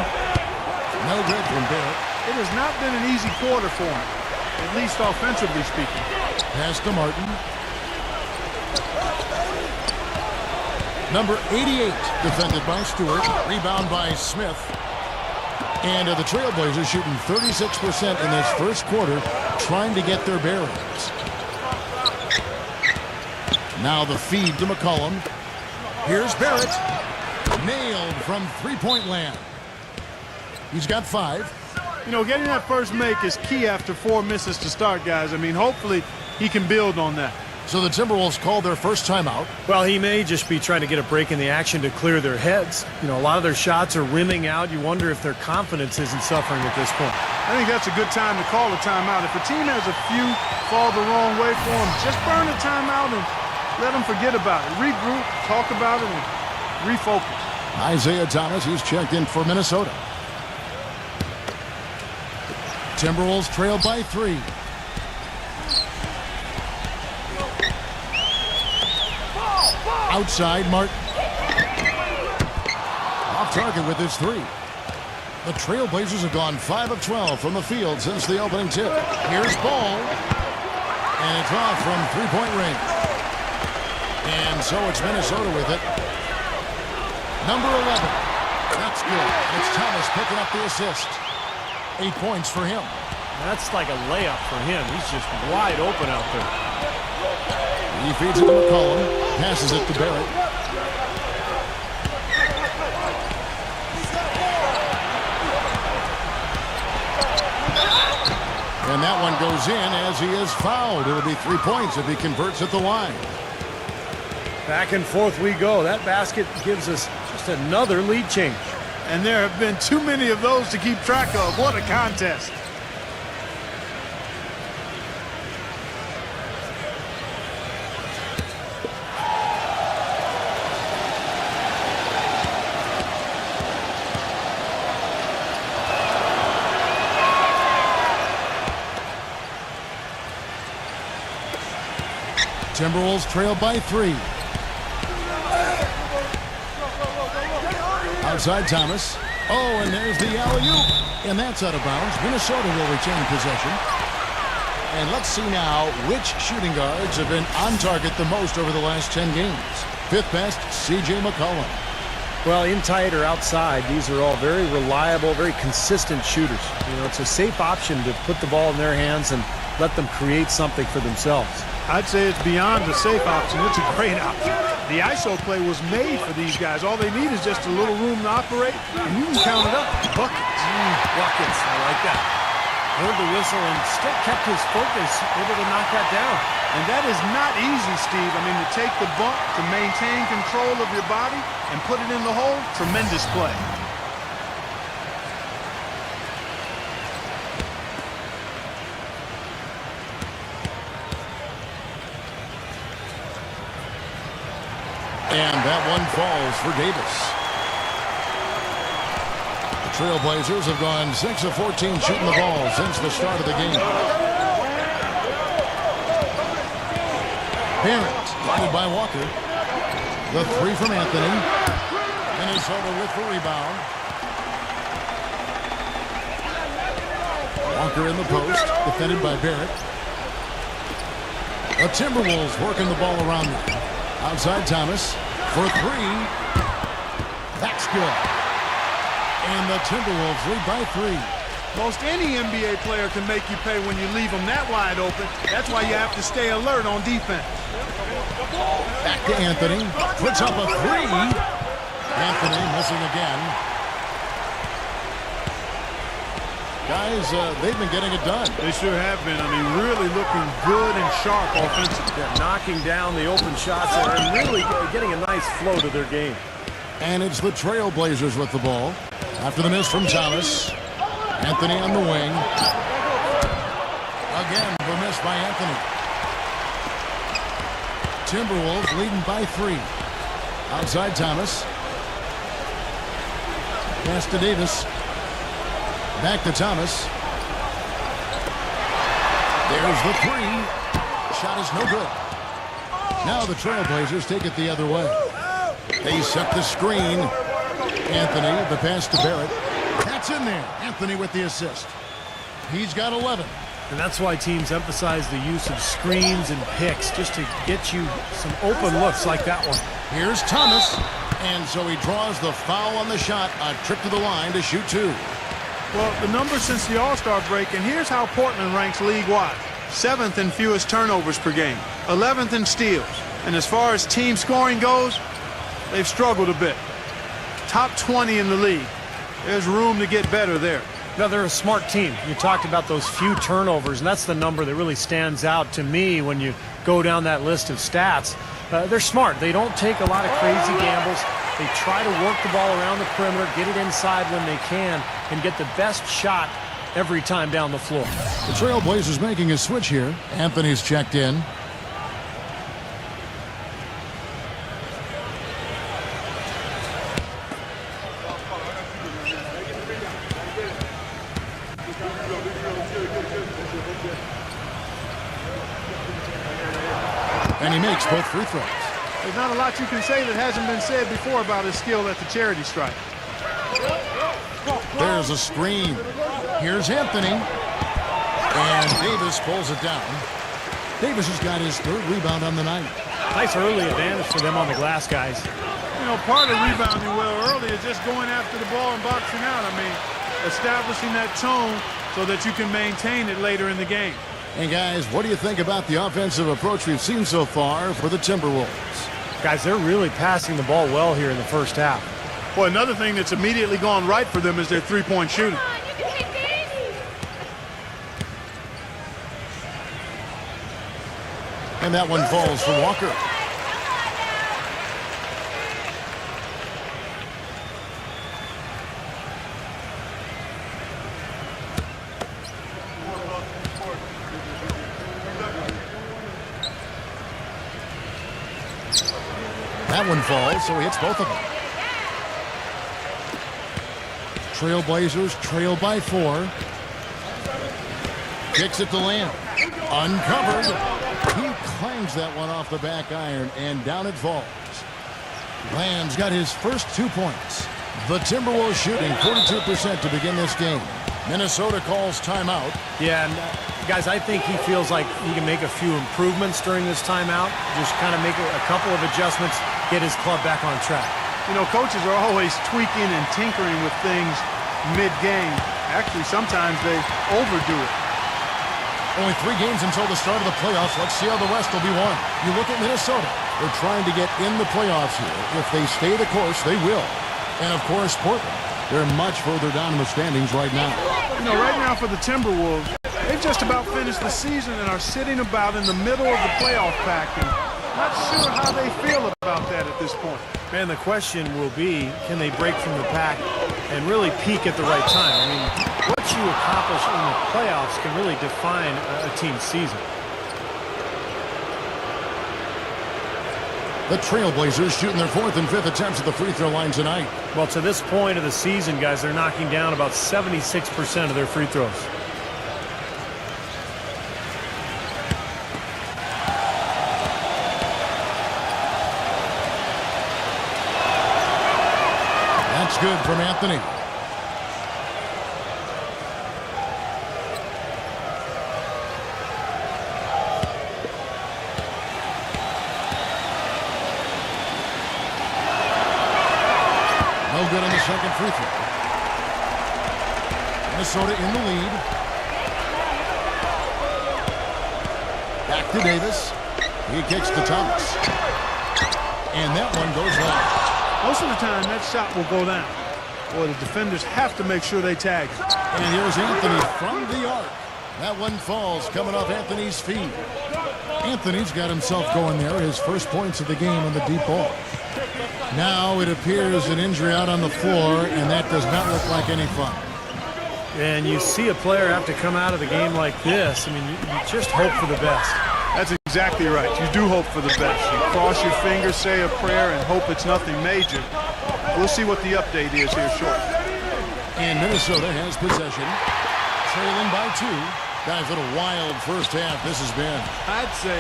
No good from Barrett. It has not been an easy quarter for him, at least offensively speaking. Pass to Martin. Number 88, defended by Stewart. Rebound by Smith. And the Trailblazers shooting 36% in this first quarter, trying to get their bearings. Now the feed to McCollum. Here's Barrett. Nailed from three-point land. He's got 5. You know, getting that first make is key after 4 misses to start, guys. I mean, hopefully he can build on that. So the Timberwolves called their first timeout. Well, he may just be trying to get a break in the action to clear their heads. You know, a lot of their shots are rimming out. You wonder if their confidence isn't suffering at this point. I think that's a good time to call a timeout. If a team has a few fall the wrong way for them, just burn a timeout and let them forget about it. Regroup, talk about it, and refocus. Isaiah Thomas, he's checked in for Minnesota. Timberwolves trail by 3. Outside, Martin. Off target with his 3. The Trailblazers have gone 5 of 12 from the field since the opening tip. Here's Ball. And it's off from three-point range. And so it's Minnesota with it. Number 11. That's good. It's Thomas picking up the assist. 8 points for him. That's like a layup for him. He's just wide open out there. He feeds it to McCollum. Passes it to Barrett. And that one goes in as he is fouled. It'll be 3 points if he converts at the line. Back and forth we go. That basket gives us just another lead change. And there have been too many of those to keep track of. What a contest. Timberwolves trail by 3. Outside Thomas. Oh, and there's the alley-oop. And that's out of bounds. Minnesota will retain possession. And let's see now which shooting guards have been on target the most over the last 10 games. 5th best, C.J. McCollum. Well, in tight or outside, these are all very reliable, very consistent shooters. You know, it's a safe option to put the ball in their hands and let them create something for themselves. I'd say it's beyond a safe option. It's a great option. The ISO play was made for these guys. All they need is just a little room to operate, and you can count it up. Buckets. Buckets. I like that. Heard the whistle and still kept his focus, able to knock that down. And that is not easy, Steve. I mean, to take the bump, to maintain control of your body, and put it in the hole, tremendous play. falls for Davis. The Trailblazers have gone 6 of 14 shooting the ball since the start of the game. Barrett, guarded by Walker. The three from Anthony. Minnesota with the rebound. Walker in the post, defended by Barrett. The Timberwolves working the ball around them. Outside Thomas for three. That's good. And the Timberwolves lead by 3. Most any NBA player can make you pay when you leave them that wide open. That's why you have to stay alert on defense. Back to Anthony. Puts up a 3. Anthony missing again. Guys, they've been getting it done. They sure have been. I mean, really looking good and sharp offensively. Yeah, knocking down the open shots and really getting a nice flow to their game. And it's the Trailblazers with the ball. After the miss from Thomas. Anthony on the wing. Again, the miss by Anthony. Timberwolves leading by 3. Outside Thomas. Pass to Davis. Back to Thomas. There's the 3. Shot is no good. Now the Trailblazers take it the other way. They set the screen. Anthony, the pass to Barrett. That's in there. Anthony with the assist. He's got 11. And that's why teams emphasize the use of screens and picks, just to get you some open looks like that one. Here's Thomas. And so he draws the foul on the shot. A trip to the line to shoot 2. Well, the numbers since the All-Star break, and here's how Portland ranks league-wide. 7th in fewest turnovers per game, 11th in steals. And as far as team scoring goes, they've struggled a bit. Top 20 in the league. There's room to get better there. Now, they're a smart team. You talked about those few turnovers, and that's the number that really stands out to me when you go down that list of stats. They're smart. They don't take a lot of crazy gambles. They try to work the ball around the perimeter, get it inside when they can, and get the best shot every time down the floor. The Trailblazers making a switch here. Anthony's checked in. And he makes both free throws. There's not a lot you can say that hasn't been said before about his skill at the charity stripe. There's a screen. Here's Anthony. And Davis pulls it down. Davis has got his 3rd rebound on the night. Nice early advantage for them on the glass, guys. You know, part of rebounding well early is just going after the ball and boxing out. I mean, establishing that tone so that you can maintain it later in the game. And guys, what do you think about the offensive approach we've seen so far for the Timberwolves? Guys, they're really passing the ball well here in the first half. Well, another thing that's immediately gone right for them is their three-point shooting. And that one falls for Walker. That one falls, so he hits both of them. Trailblazers trail by 4. Kicks it to Lamb. Uncovered. He clangs that one off the back iron, and down it falls. Lamb's got his first 2 points. The Timberwolves shooting 42% to begin this game. Minnesota calls timeout. Yeah, and guys, I think he feels like he can make a few improvements during this timeout. Just kind of make a couple of adjustments, get his club back on track. You know, coaches are always tweaking and tinkering with things mid-game. Actually, sometimes they overdo it. Only 3 games until the start of the playoffs. Let's see how the rest will be won. You look at Minnesota. They're trying to get in the playoffs here. If they stay the course, they will. And, of course, Portland. They're much further down in the standings right now. You know, right now for the Timberwolves, they've just about finished the season and are sitting about in the middle of the playoff pack. And not sure how they feel about that at this point. Man, the question will be, can they break from the pack and really peak at the right time? I mean, what you accomplish in the playoffs can really define a team's season. The Trailblazers shooting their 4th and 5th attempts at the free throw line tonight. Well, to this point of the season, guys, they're knocking down about 76% of their free throws. That's good from Anthony. No good on the second free throw. Minnesota in the lead. Back to Davis. He kicks to Thomas. And that one goes long. Most of the time, that shot will go down. Boy, the defenders have to make sure they tag it. And here's Anthony from the arc. That one falls, coming off Anthony's feet. Anthony's got himself going there. His first points of the game on the deep ball. Now it appears an injury out on the floor, and that does not look like any fun. And you see a player have to come out of the game like this. I mean, you just hope for the best. That's exactly right. You do hope for the best. You cross your fingers, say a prayer, and hope it's nothing major. We'll see what the update is here shortly. And Minnesota has possession. Trailing by 2. Guys, what a wild first half this has been. I'd say,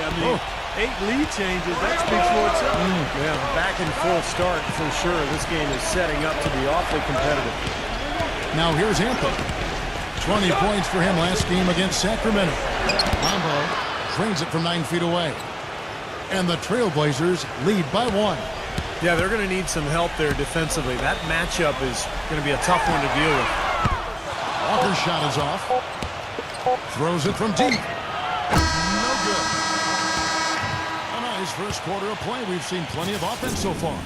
8 lead changes, that speaks for itself. Yeah, back in full start for sure. This game is setting up to be awfully competitive. Now here's Anthony. 20 points for him last game against Sacramento. Mambo trains it from 9 feet away. And the Trailblazers lead by 1. Yeah, they're going to need some help there defensively. That matchup is going to be a tough one to deal with. Walker's shot is off. Throws it from deep. No good. A nice first quarter of play. We've seen plenty of offense so far.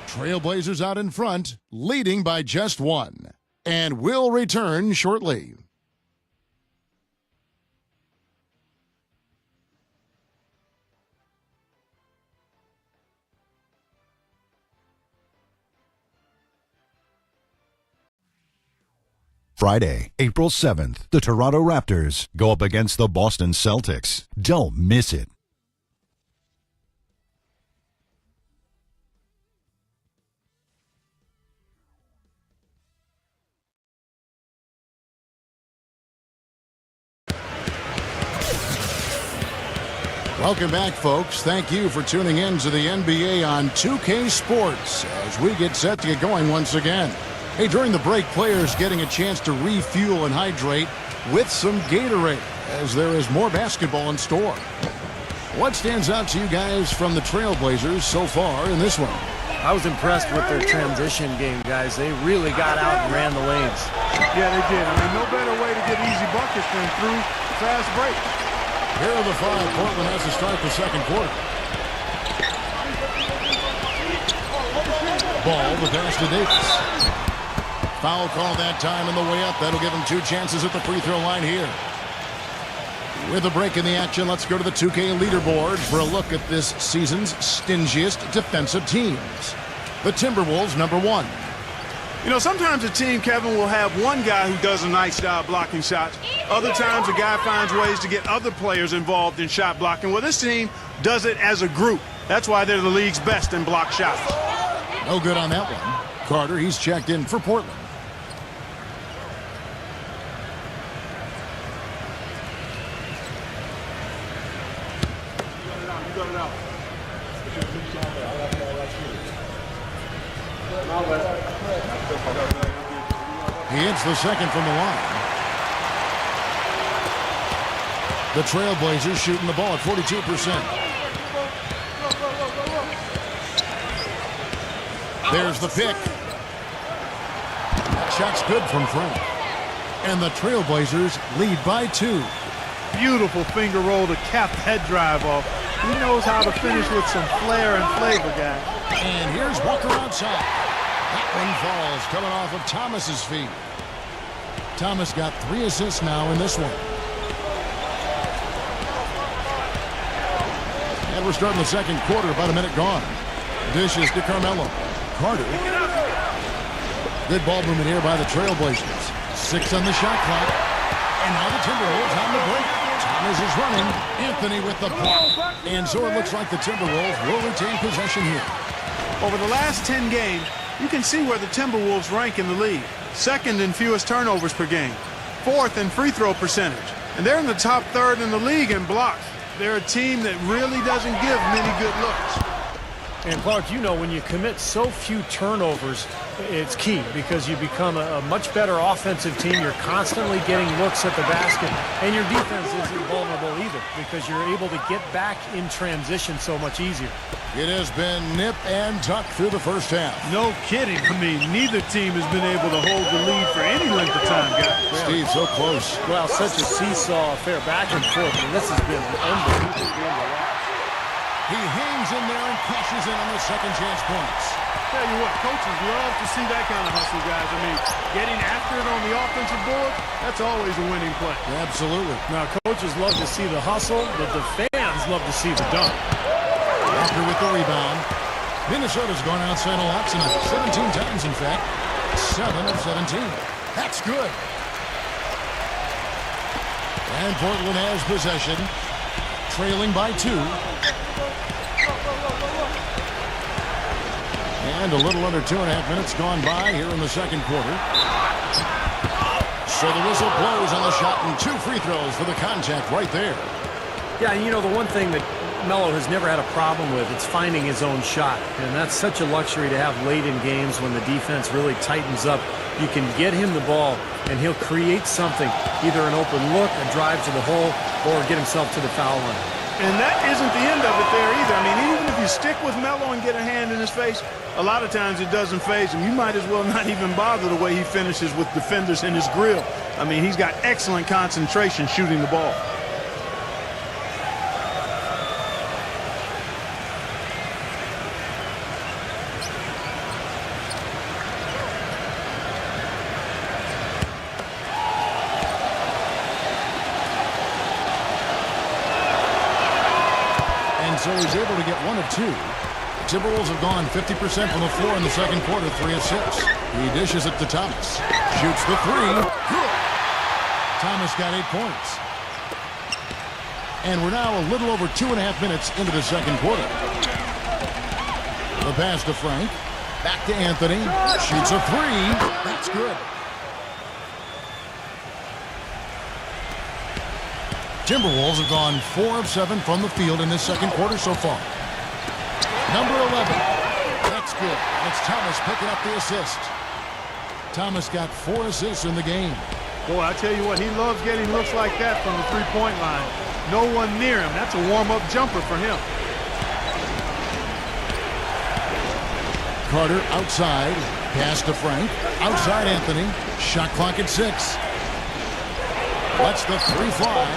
Trailblazers out in front, leading by just 1. And we'll return shortly. Friday, April 7th, the Toronto Raptors go up against the Boston Celtics. Don't miss it. Welcome back, folks. Thank you for tuning in to the NBA on 2K Sports as we get set to get going once again. Hey, during the break, players getting a chance to refuel and hydrate with some Gatorade as there is more basketball in store. What stands out to you guys from the Trailblazers so far in this one? I was impressed with their transition game, guys. They really got out and ran the lanes. Yeah, they did. No better way to get easy buckets than through fast break. Here are the 5 Portland has to start the second quarter. Ball, the pass to Davis. Foul call that time on the way up. That'll give him 2 chances at the free throw line here. With a break in the action, let's go to the 2K leaderboard for a look at this season's stingiest defensive teams. The Timberwolves, number 1. Sometimes a team, Kevin, will have one guy who does a nice job blocking shots. Other times, a guy finds ways to get other players involved in shot blocking. Well, this team does it as a group. That's why they're the league's best in block shots. No good on that one. Carter, he's checked in for Portland. He hits the second from the line. The Trailblazers shooting the ball at 42%. There's the pick. That shot's good from Frank. And the Trailblazers lead by 2. Beautiful finger roll to cap that drive off. He knows how to finish with some flair and flavor, guy. And here's Walker outside. That one falls, coming off of Thomas's feet. Thomas got 3 assists now in this one. And we're starting the second quarter, about a minute gone. Dishes to Carmelo. Carter. Good ball movement here by the Trailblazers. 6 on the shot clock. And now the Timberwolves on the break. Thomas is running. Anthony with the block. And so it looks like the Timberwolves will retain possession here. Over the last 10 games, you can see where the Timberwolves rank in the league. Second in fewest turnovers per game. Fourth in free throw percentage. And they're in the top third in the league in blocks. They're a team that really doesn't give many good looks. And Clark, you know, when you commit so few turnovers, it's key because you become a much better offensive team. You're constantly getting looks at the basket, and your defense isn't vulnerable either because you're able to get back in transition so much easier. It has been nip and tuck through the first half. No kidding. I mean, neither team has been able to hold the lead for any length of time, guys. Steve, so close. Well, such a seesaw affair back and forth, and this has been an unbelievable game to watch. He hangs in there and cashes in on the second chance points. Tell you what, coaches love to see that kind of hustle, guys. I mean, getting after it on the offensive board, that's always a winning play. Absolutely. Now, coaches love to see the hustle, but the fans love to see the dunk. Walker with the rebound. Minnesota's gone outside a lot tonight. 17 times, in fact. 7 of 17. That's good. And Portland has possession. Trailing by 2. And a little under 2.5 minutes gone by here in the second quarter. So the whistle blows on the shot and 2 free throws for the contact right there. Yeah, you know, the one thing that Melo has never had a problem with, it's finding his own shot. And that's such a luxury to have late in games when the defense really tightens up. You can get him the ball, and he'll create something, either an open look, a drive to the hole, or get himself to the foul line. And that isn't the end of it there either. I mean, even if you stick with Melo and get a hand in his face, a lot of times it doesn't faze him. You might as well not even bother the way he finishes with defenders in his grill. I mean, he's got excellent concentration shooting the ball. So he's able to get 1 of 2. The Timberwolves have gone 50% from the floor in the second quarter, 3 of 6. He dishes it to Thomas. Shoots the 3. Good. Thomas got 8 points. And we're now a little over 2.5 minutes into the second quarter. The pass to Frank. Back to Anthony. Shoots a 3. That's good. Timberwolves have gone 4 of 7 from the field in this second quarter so far. Number 11. That's good. It's Thomas picking up the assist. Thomas got 4 assists in the game. Boy, I tell you what, he loves getting looks like that from the three-point line. No one near him. That's a warm-up jumper for him. Carter outside. Pass to Frank. Outside Anthony. Shot clock at 6. Lets the 3 fly.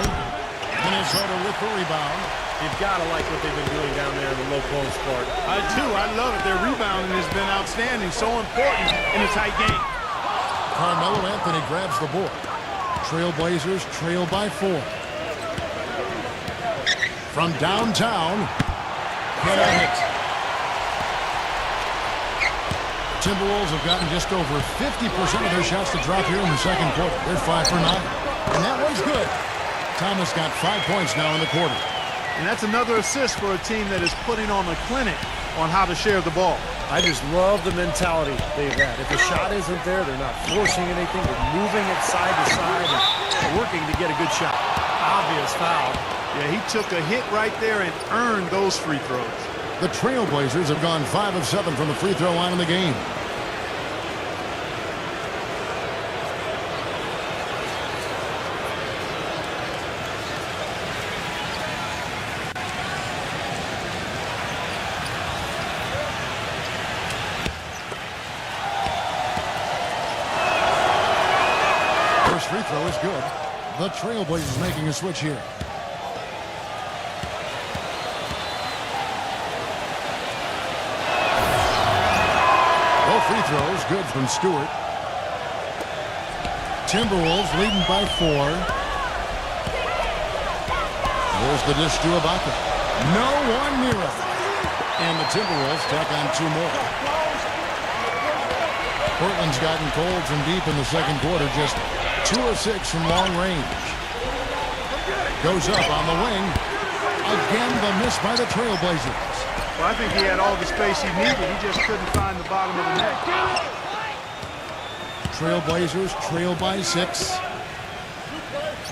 Minnesota with the rebound. You've got to like what they've been doing down there in the low post part. I do. I love it. Their rebounding has been outstanding. So important in a tight game. Carmelo Anthony grabs the board. Trailblazers trail by 4. From downtown, cannot hit. Timberwolves have gotten just over 50% of their shots to drop here in the second quarter. They're 5 for 9. And that one's good. Thomas got 5 points now in the quarter. And that's another assist for a team that is putting on a clinic on how to share the ball. I just love the mentality they've had. If the shot isn't there, they're not forcing anything. They're moving it side to side and working to get a good shot. Obvious foul. Yeah, he took a hit right there and earned those free throws. The Trailblazers have gone 5 of 7 from the free throw line in the game. Free throw is good. The Trailblazers making a switch here. No free throws. Good from Stewart. Timberwolves leading by 4. There's the dish to Ibaka. No one near it. And the Timberwolves tack on 2 more. Portland's gotten cold from deep in the second quarter. Just 2 of 6 from long range. Goes up on the wing. Again, the miss by the Trailblazers. Well, I think he had all the space he needed. He just couldn't find the bottom of the net. Trailblazers trail by 6.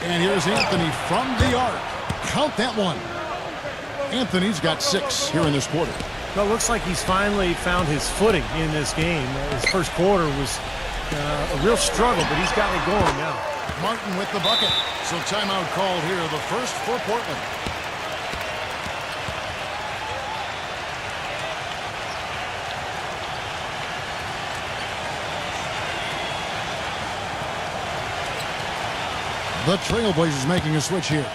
And here's Anthony from the arc. Count that one. Anthony's got 6 here in this quarter. Well, it looks like he's finally found his footing in this game. His first quarter was a real struggle, but he's got it going now. Martin with the bucket. So timeout called here, the first for Portland. The Trailblazers making a switch here.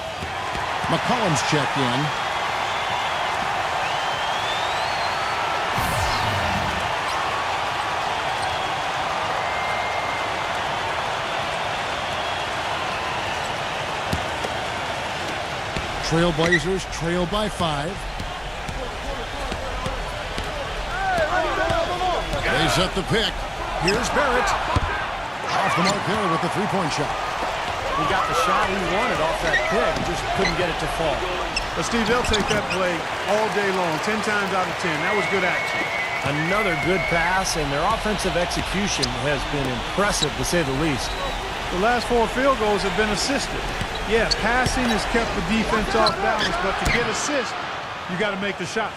McCollum's checked in. Trailblazers trail by 5. They set the pick. Here's Barrett. Off the mark there with the three-point shot. He got the shot he wanted off that pick, just couldn't get it to fall. But Steve, they'll take that play all day long, 10 times out of 10. That was good action. Another good pass, and their offensive execution has been impressive, to say the least. The last 4 field goals have been assisted. Yeah, passing has kept the defense off balance, but to get assists, you got to make the shots.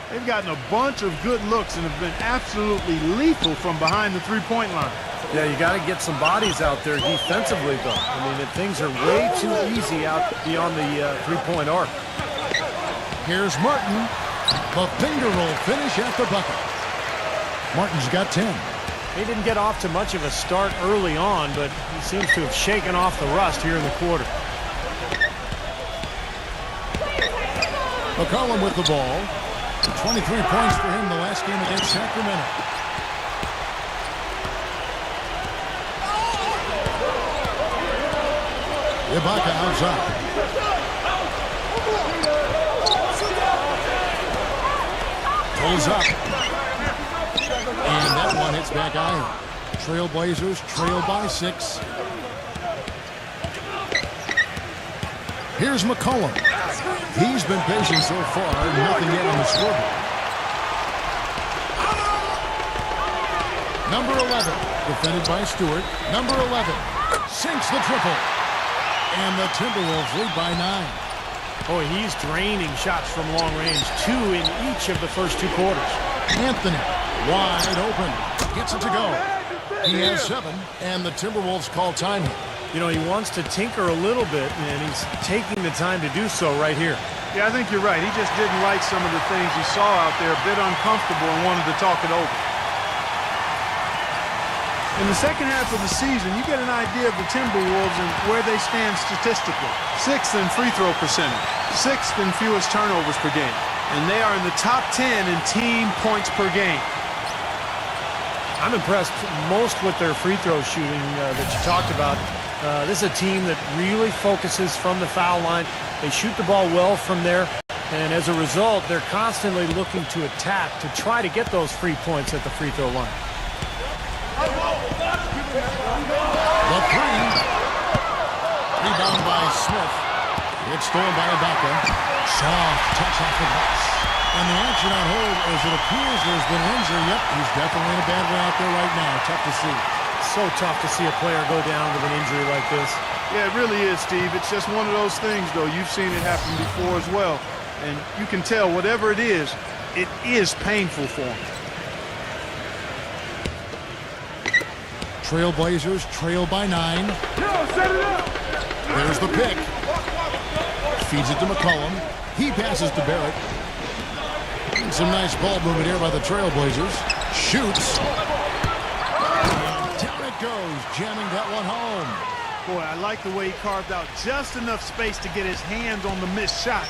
They've gotten a bunch of good looks and have been absolutely lethal from behind the three-point line. Yeah, you got to get some bodies out there defensively, though. I mean, things are way too easy out beyond the three-point arc. Here's Martin. The finger roll finish at the bucket. Martin's got 10. He didn't get off to much of a start early on, but he seems to have shaken off the rust here in the quarter. McCollum with the ball. 23 points for him the last game against Sacramento. Ibaka outside. Pulls up. And that one hits back iron. Trailblazers trail by 6. Here's McCollum. He's been patient so far. Nothing yet on the scoreboard. Number 11. Defended by Stewart. Number 11. Sinks the triple. And the Timberwolves lead by 9. Boy, he's draining shots from long range. 2 in each of the first 2 quarters. Anthony, wide open. Gets it to go. He has 7, and the Timberwolves call time here. You know, he wants to tinker a little bit, and he's taking the time to do so right here. Yeah, I think you're right. He just didn't like some of the things he saw out there, a bit uncomfortable, and wanted to talk it over. In the second half of the season, you get an idea of the Timberwolves and where they stand statistically. 6th in free throw percentage, 6th in fewest turnovers per game, and they are in the top 10 in team points per game. I'm impressed most with their free throw shooting that you talked about. This is a team that really focuses from the foul line. They shoot the ball well from there, and as a result, they're constantly looking to attack to try to get those free points at the free throw line. The 3. Rebound by Smith. It's stolen by Ibaka. Soft touch off the glass. And the action on hold as it appears there's been an injury. Yep, he's definitely in a bad way out there right now. Tough to see. So tough to see a player go down with an injury like this. Yeah, it really is, Steve. It's just one of those things, though. You've seen it happen before as well. And you can tell whatever it is painful for him. Trailblazers trail by 9. There's the pick. Feeds it to McCollum. He passes to Barrett. Some nice ball movement here by the Trailblazers. Shoots. And down it goes, jamming that one home. Boy, I like the way he carved out just enough space to get his hands on the missed shot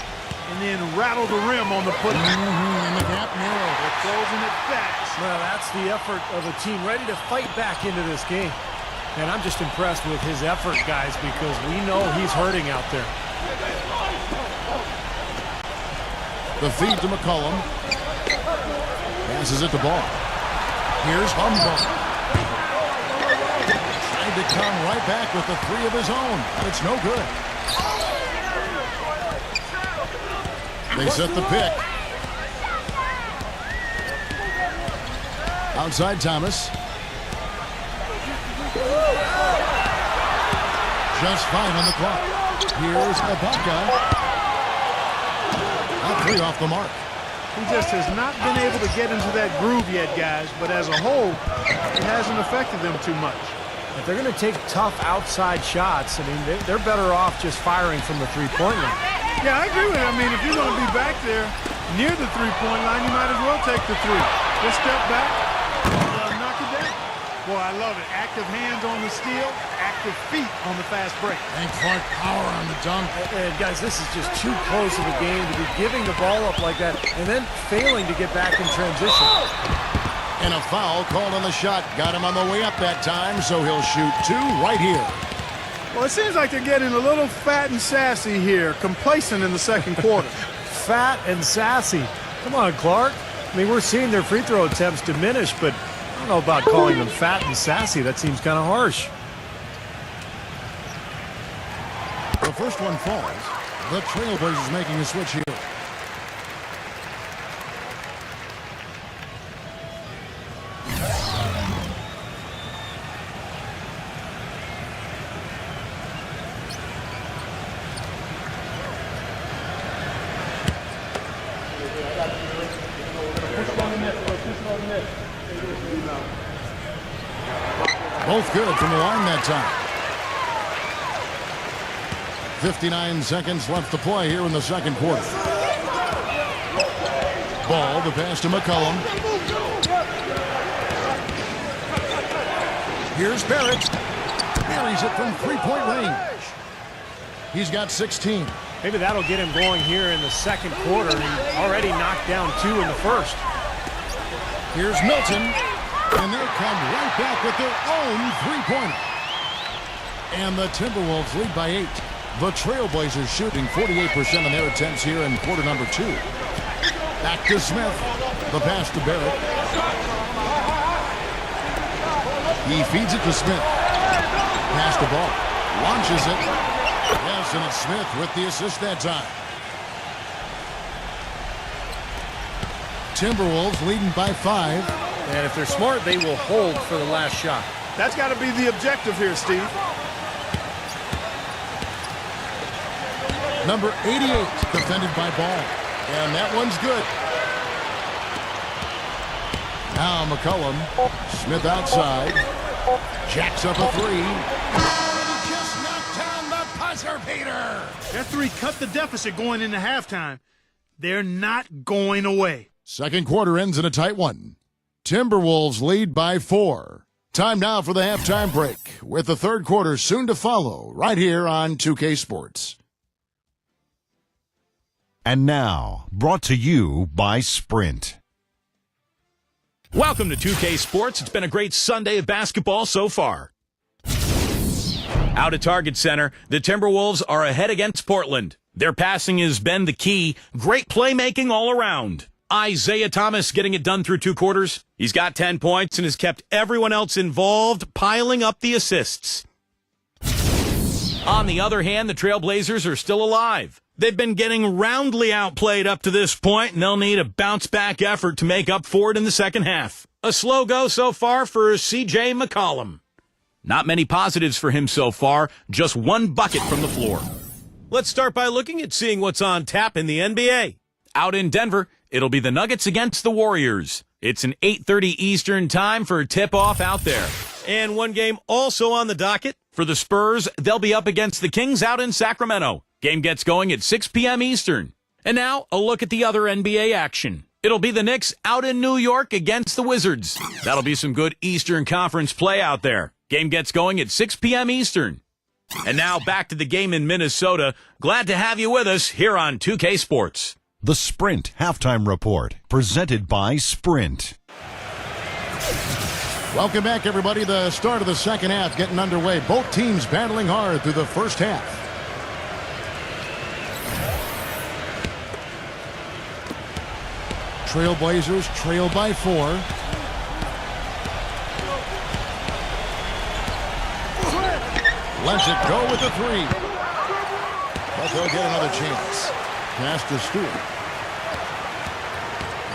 and then rattle the rim on the putback. And the gap narrow. They're closing it fast. Well, that's the effort of a team ready to fight back into this game. And I'm just impressed with his effort, guys, because we know he's hurting out there. The feed to McCollum. Passes it to Ball. Here's Humboldt. Tried to come right back with the 3 of his own. It's no good. They set the pick. Outside Thomas. Just 5 on the clock. Here's Ibaka. A 3 off the mark. He just has not been able to get into that groove yet, guys. But as a whole, it hasn't affected them too much. If they're going to take tough outside shots, I mean, they're better off just firing from the three-point line. Yeah, I agree with you. I mean, if you're going to be back there near the three-point line, you might as well take the three. Just step back, knock it down. Boy, I love it. Active hands on the steal, active feet on the fast break. And Clark power on the dunk. And guys, this is just too close of a game to be giving the ball up like that and then failing to get back in transition. And a foul called on the shot. Got him on the way up that time, so he'll shoot 2 right here. Well, it seems like they're getting a little fat and sassy here, complacent in the second quarter. Fat and sassy. Come on, Clark. I mean, we're seeing their free throw attempts diminish, but I don't know about calling them fat and sassy. That seems kind of harsh. The first one falls. The Trailblazers making a switch here. Both good from the line that time. 59 seconds left to play here in the second quarter. Ball, the pass to McCollum. Here's Barrett. Buries it from three-point range. He's got 16. Maybe that'll get him going here in the second quarter. He already knocked down 2 in the first. Here's Milton. And they come right back with their own three-pointer. And the Timberwolves lead by 8. The Trailblazers shooting 48% of their attempts here in quarter number 2. Back to Smith. The pass to Barrett. He feeds it to Smith. Pass the ball. Launches it. Yes, and it's Smith with the assist that time. Timberwolves leading by 5. And if they're smart, they will hold for the last shot. That's got to be the objective here, Steve. Number 88, defended by Ball. And that one's good. Now McCollum. Smith outside. Jacks up a 3. And he just knocked down the buzzer beater. That 3 cut the deficit going into halftime. They're not going away. Second quarter ends in a tight one. Timberwolves lead by 4. Time now for the halftime break, with the third quarter soon to follow, right here on 2K Sports. And now, brought to you by Sprint. Welcome to 2K Sports. It's been a great Sunday of basketball so far. Out at Target Center, the Timberwolves are ahead against Portland. Their passing has been the key. Great playmaking all around. Isaiah Thomas getting it done through 2 quarters. He's got 10 points and has kept everyone else involved, piling up the assists. On the other hand, the Trailblazers are still alive. They've been getting roundly outplayed up to this point, and they'll need a bounce-back effort to make up for it in the second half. A slow go so far for C.J. McCollum. Not many positives for him so far, just 1 bucket from the floor. Let's start by looking at seeing what's on tap in the NBA. Out in Denver, it'll be the Nuggets against the Warriors. It's an 8:30 Eastern time for a tip-off out there. And one game also on the docket. For the Spurs, they'll be up against the Kings out in Sacramento. Game gets going at 6 p.m. Eastern. And now, a look at the other NBA action. It'll be the Knicks out in New York against the Wizards. That'll be some good Eastern Conference play out there. Game gets going at 6 p.m. Eastern. And now back to the game in Minnesota. Glad to have you with us here on 2K Sports. The Sprint Halftime Report, presented by Sprint. Welcome back, everybody. The start of the second half getting underway. Both teams battling hard through the first half. Trailblazers trail by 4. Lets it go with the 3. But they'll get another chance. Pass to Stewart.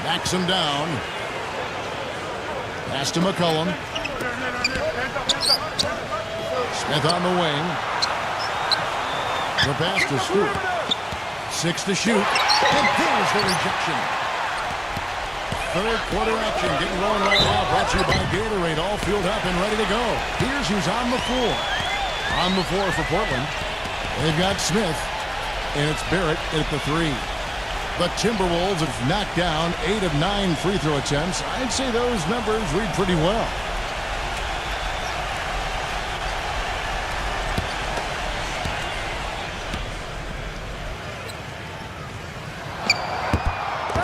Backs him down. Pass to McCullum. Smith on the wing. The pass to Stewart. 6 to shoot. And there's the rejection. Third quarter action getting rolling right now. Brought to you by Gatorade. All fueled up and ready to go. Here's who's on the floor. On the floor for Portland. They've got Smith. And it's Barrett at the 3. The Timberwolves have knocked down 8 of 9 free throw attempts. I'd say those numbers read pretty well.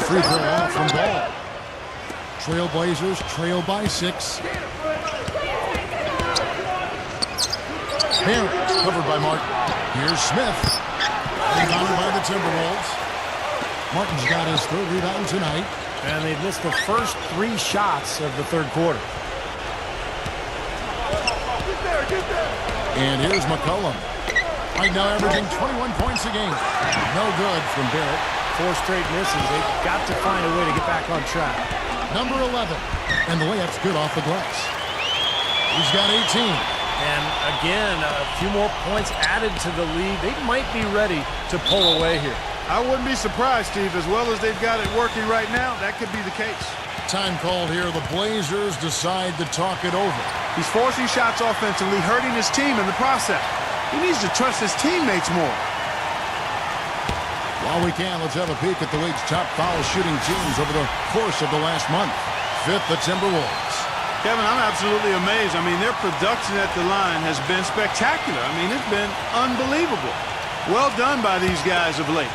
Free throw off from Ball. Trailblazers trail by 6. Barrett covered by Martin. Here's Smith. Rebounded by the Timberwolves. Martin's got his 3rd rebound tonight. And they've missed the first 3 shots of the 3rd quarter. And here's McCullum. Right now averaging 21 points a game. No good from Barrett. 4 straight misses. They've got to find a way to get back on track. Number 11. And the layup's good off the glass. He's got 18. And again, a few more points added to the lead. They might be ready to pull away here. I wouldn't be surprised, Steve. As well as they've got it working right now, that could be the case. Time called here. The Blazers decide to talk it over. He's forcing shots offensively, hurting his team in the process. He needs to trust his teammates more. While we can, let's have a peek at the league's top foul shooting teams over the course of the last month. 5th, the Timberwolves. Kevin, I'm absolutely amazed. I mean, their production at the line has been spectacular. I mean, it's been unbelievable. Well done by these guys of late.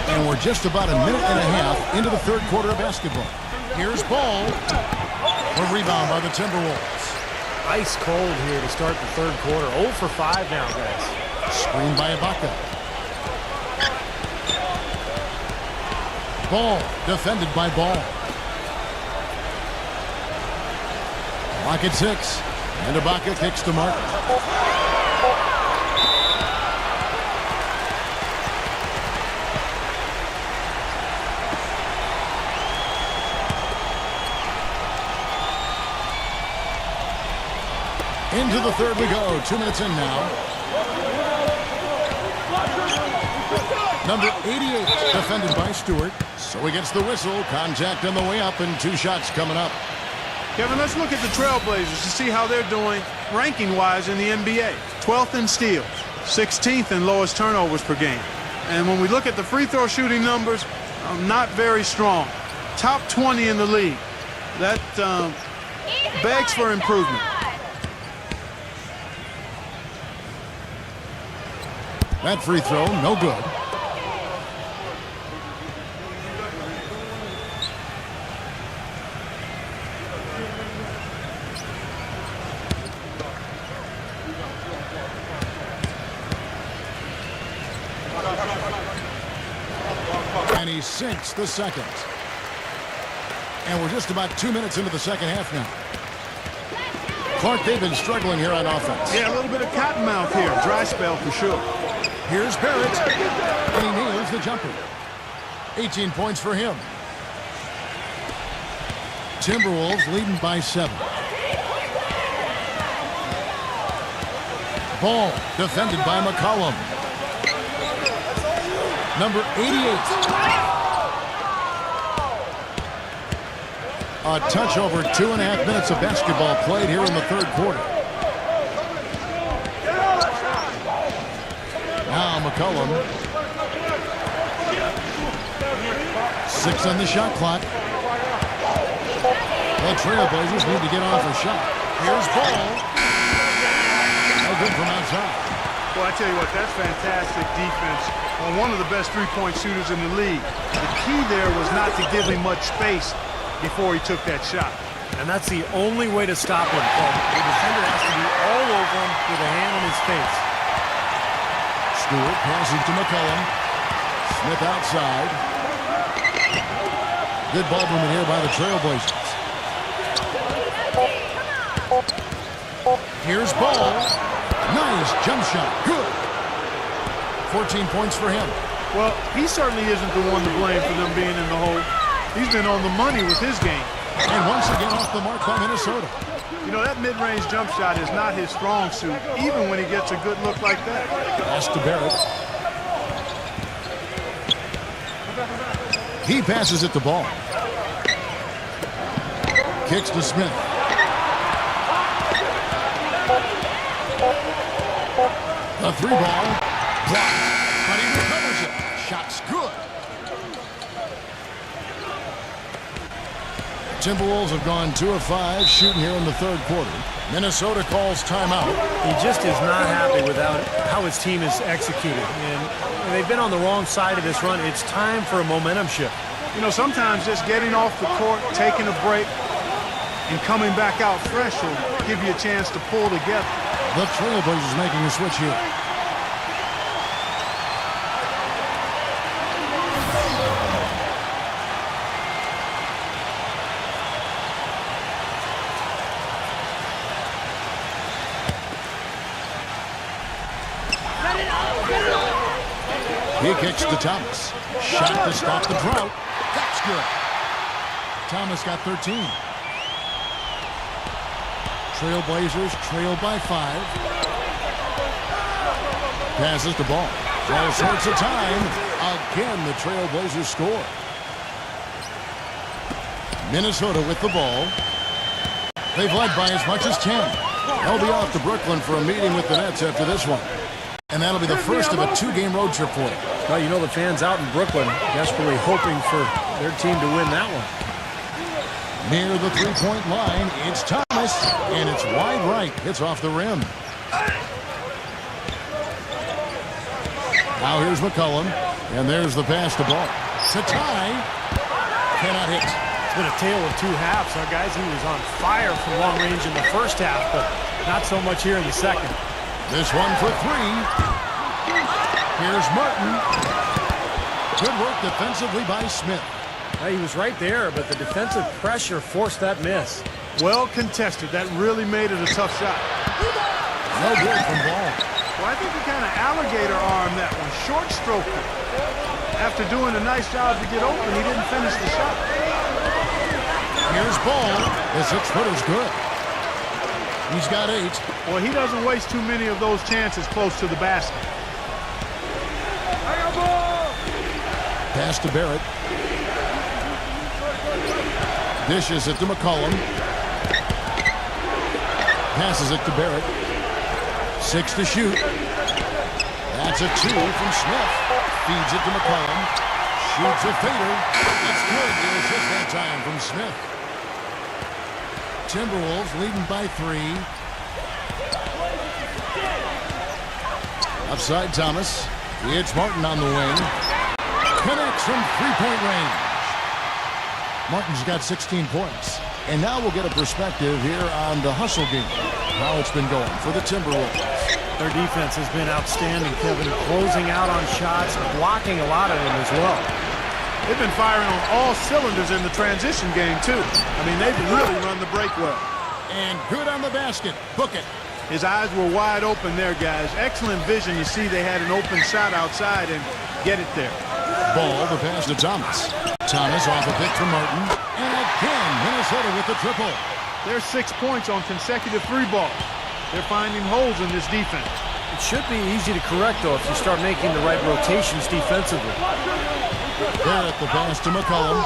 And we're just about a minute and a half into the 3rd quarter of basketball. Here's Ball. A rebound by the Timberwolves. Ice cold here to start the 3rd quarter. 0 for 5 now, guys. Screened by Ibaka. Ball defended by Ball. Clock at 6. And Ibaka kicks to Martin. Into the 3rd we go. 2 minutes in now. Number 88 defended by Stewart. So he gets the whistle. Contact on the way up and 2 shots coming up. Kevin, let's look at the Trailblazers to see how they're doing ranking-wise in the NBA. 12th in steals, 16th in lowest turnovers per game. And when we look at the free throw shooting numbers, not very strong. Top 20 in the league. That begs for improvement. That free throw, no good. And he sinks the 2nd. And we're just about 2 minutes into the 2nd half now. Clark, they've been struggling here on offense. Yeah, a little bit of cottonmouth here. Dry spell for sure. Here's Barrett. And he nails the jumper. 18 points for him. Timberwolves leading by 7. Ball defended by McCollum. Number 88. A touch over 2.5 minutes of basketball played here in the 3rd quarter. Now McCollum. 6 on the shot clock. The Trailblazers need to get off a shot. Here's Ball. No good from outside. Well, I tell you what, that's fantastic defense on one of the best three-point shooters in the league. The key there was not to give him much space before he took that shot. And that's the only way to stop him. The defender has to be all over him with a hand on his face. Stewart passes to McCollum. Smith outside. Good ball movement here by the Trailblazers. Here's Ball. Nice jump shot. Good. 14 points for him. Well, he certainly isn't the one to blame for them being in the hole. He's been on the money with his game. And once again off the mark by Minnesota. You know, that mid-range jump shot is not his strong suit, even when he gets a good look like that. Pass to Barrett. He passes it to Ball. Kicks to Smith. The 3-ball. Blocked. But he recovers it. Shot's good. Timberwolves have gone 2 of 5 shooting here in the third quarter. Minnesota calls timeout. He just is not happy with how his team is executing. And they've been on the wrong side of this run. It's time for a momentum shift. You know, sometimes just getting off the court, taking a break, and coming back out fresh will give you a chance to pull together. The Trailblazers making a switch here. He kicks to Thomas. Shot to stop the drought. That's good. Thomas got 13. Trailblazers trail by 5. Passes the ball. All sorts of time. Again, the Trailblazers score. Minnesota with the ball. They've led by as much as 10. They'll be off to Brooklyn for a meeting with the Nets after this one. And that'll be the first of a 2-game road trip for them. Well, you know the fans out in Brooklyn desperately hoping for their team to win that one. Near the 3-point line, it's Thomas, and it's wide right. It's off the rim. Now here's McCollum, and there's the pass to Ball. To tie. Cannot hit. It's been a tale of 2 halves, huh, guys? He was on fire from long range in the first half, but not so much here in the second. This one for 3. Here's Martin. Good work defensively by Smith. He was right there, but the defensive pressure forced that miss. Well contested. That really made it a tough shot. No good from Ball. Well, I think he kind of alligator armed that one. Short stroke it. After doing a nice job to get open, he didn't finish the shot. Here's Ball. The 6-footer's good. He's got 8. Well, he doesn't waste too many of those chances close to the basket. Pass to Barrett. Dishes it to McCollum. Passes it to Barrett. 6 to shoot. That's a 2 from Smith. Feeds it to McCollum. Shoots a fader. It's good. The assist that time from Smith. Timberwolves leading by 3. Upside Thomas. It's Martin on the wing. Connects from 3-point range. Martin's got 16 points. And now we'll get a perspective here on the hustle game. How it's been going for the Timberwolves. Their defense has been outstanding, Kevin. Closing out on shots, blocking a lot of them as well. They've been firing on all cylinders in the transition game, too. I mean, they've really run the break well. And good on the basket. Book it. His eyes were wide open there, guys. Excellent vision to see they had an open shot outside and get it there. Ball, the pass to Thomas. Thomas off a pick from Martin. And again, Minnesota with the triple. There's 6 points on consecutive 3 balls. They're finding holes in this defense. It should be easy to correct, though, if you start making the right rotations defensively. Barrett, the pass to McCollum.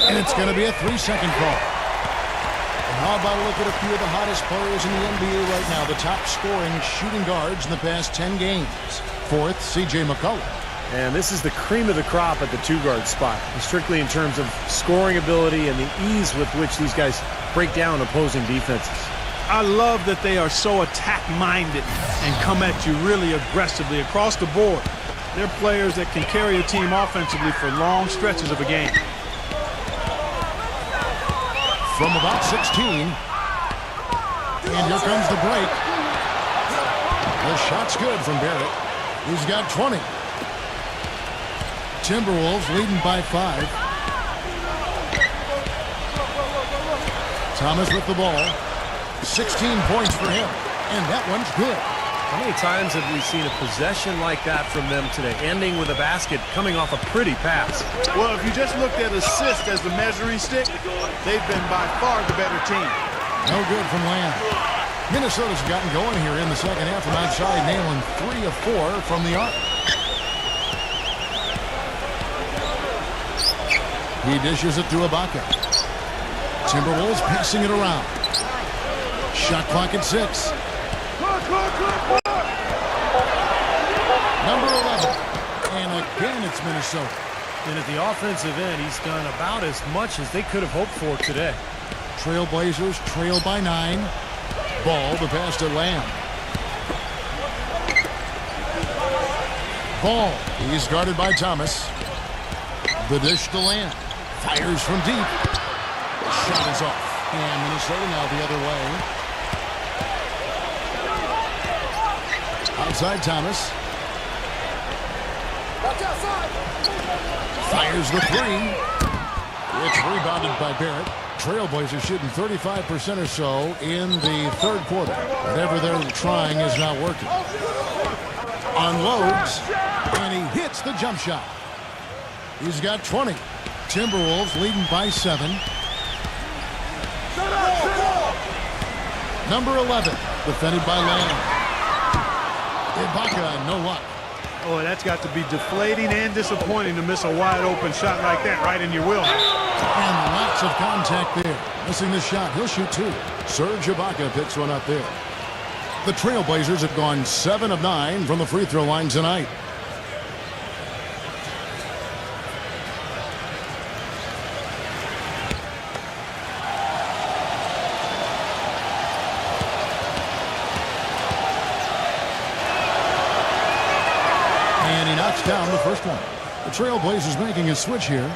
And it's going to be a 3-second call. And how about a look at a few of the hottest players in the NBA right now, the top scoring shooting guards in the past 10 games. 4th, C.J. McCollum. And this is the cream of the crop at the 2-guard spot, strictly in terms of scoring ability and the ease with which these guys break down opposing defenses. I love that they are so attack-minded and come at you really aggressively across the board. They're players that can carry a team offensively for long stretches of a game. From about 16. And here comes the break. The shot's good from Barrett. He's got 20. Timberwolves leading by 5. Thomas with the ball. 16 points for him. And that one's good. How many times have we seen a possession like that from them today, ending with a basket coming off a pretty pass? Well, if you just looked at assists as the measuring stick, they've been by far the better team. No good from Lamb. Minnesota's gotten going here in the second half from outside, nailing 3 of 4 from the arc. He dishes it to Ibaka. Timberwolves passing it around. Shot clock at 6. Number 11. And again, it's Minnesota. And at the offensive end, he's done about as much as they could have hoped for today. Trailblazers trail by 9. Ball, the pass to Lamb. Ball, he's guarded by Thomas. The dish to Lamb. Fires from deep. Shot is off. And Minnesota now the other way. Outside Thomas. Fires the 3. It's rebounded by Barrett. Trailblazers shooting 35% or so in the third quarter. Whatever they're trying is not working. Unloads, and he hits the jump shot. He's got 20. Timberwolves leading by 7. Number 11, defended by Lamb. Ibaka, no luck. Oh, that's got to be deflating and disappointing to miss a wide-open shot like that right in your wheelhouse. And lots of contact there. Missing the shot. He'll shoot 2. Serge Ibaka picks one up there. The Trailblazers have gone 7 of 9 from the free throw line tonight. And he knocks down the first one. The Trailblazers making a switch here.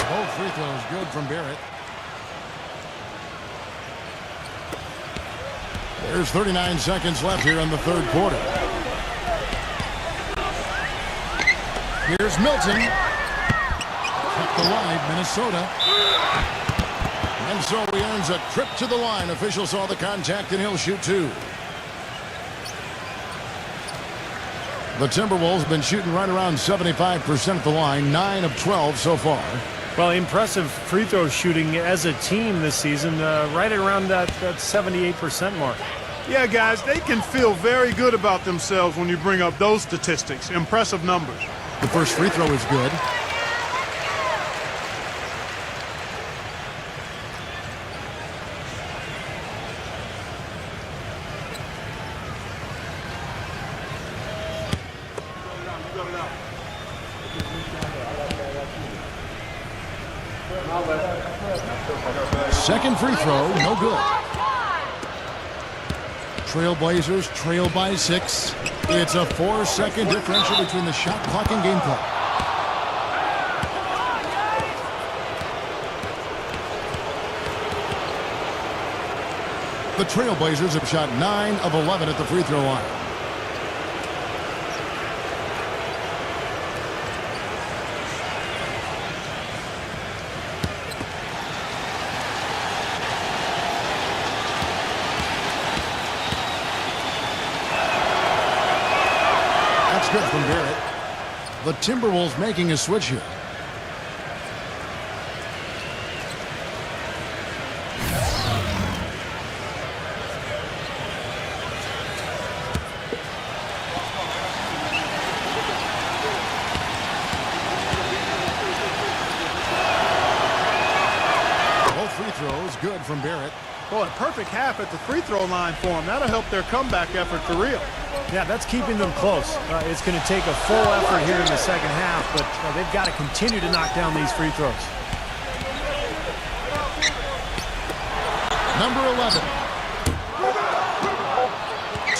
Both free throws good from Barrett. There's 39 seconds left here in the third quarter. Here's Milton. Kept alive, Minnesota. And so he earns a trip to the line. Officials saw the contact and he'll shoot 2. The Timberwolves have been shooting right around 75% at the line, 9 of 12 so far. Well, impressive free throw shooting as a team this season, right around that 78% mark. Yeah, guys, they can feel very good about themselves when you bring up those statistics. Impressive numbers. The first free throw is good. Second free throw, no good. Trailblazers trail by 6. It's a 4-second differential between the shot clock and game clock. The Trailblazers have shot 9 of 11 at the free throw line. Good from Barrett. The Timberwolves making a switch here. Both free throws good from Barrett. Boy, a perfect half at the free throw line for them. That'll help their comeback effort for real. Yeah, that's keeping them close. It's going to take a full effort here in the second half, but they've got to continue to knock down these free throws. Number 11.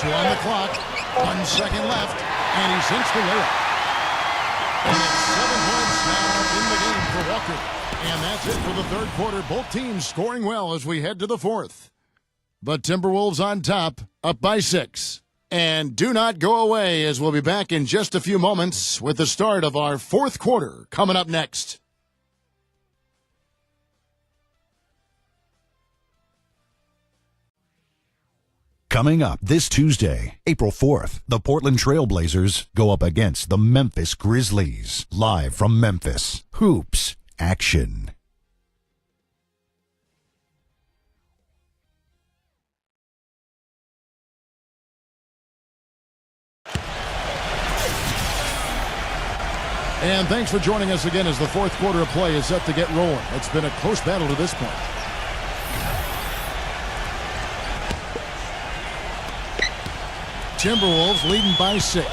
2 on the clock. 1 second left. And he sinks the layup. And it's 7 points now in the game for Walker. And that's it for the third quarter. Both teams scoring well as we head to the fourth. The Timberwolves on top, up by 6. And do not go away, as we'll be back in just a few moments with the start of our fourth quarter coming up next. Coming up this Tuesday, April 4th, the Portland Trail Blazers go up against the Memphis Grizzlies. Live from Memphis, Hoops Action. And thanks for joining us again as the fourth quarter of play is set to get rolling. It's been a close battle to this point. Timberwolves leading by 6.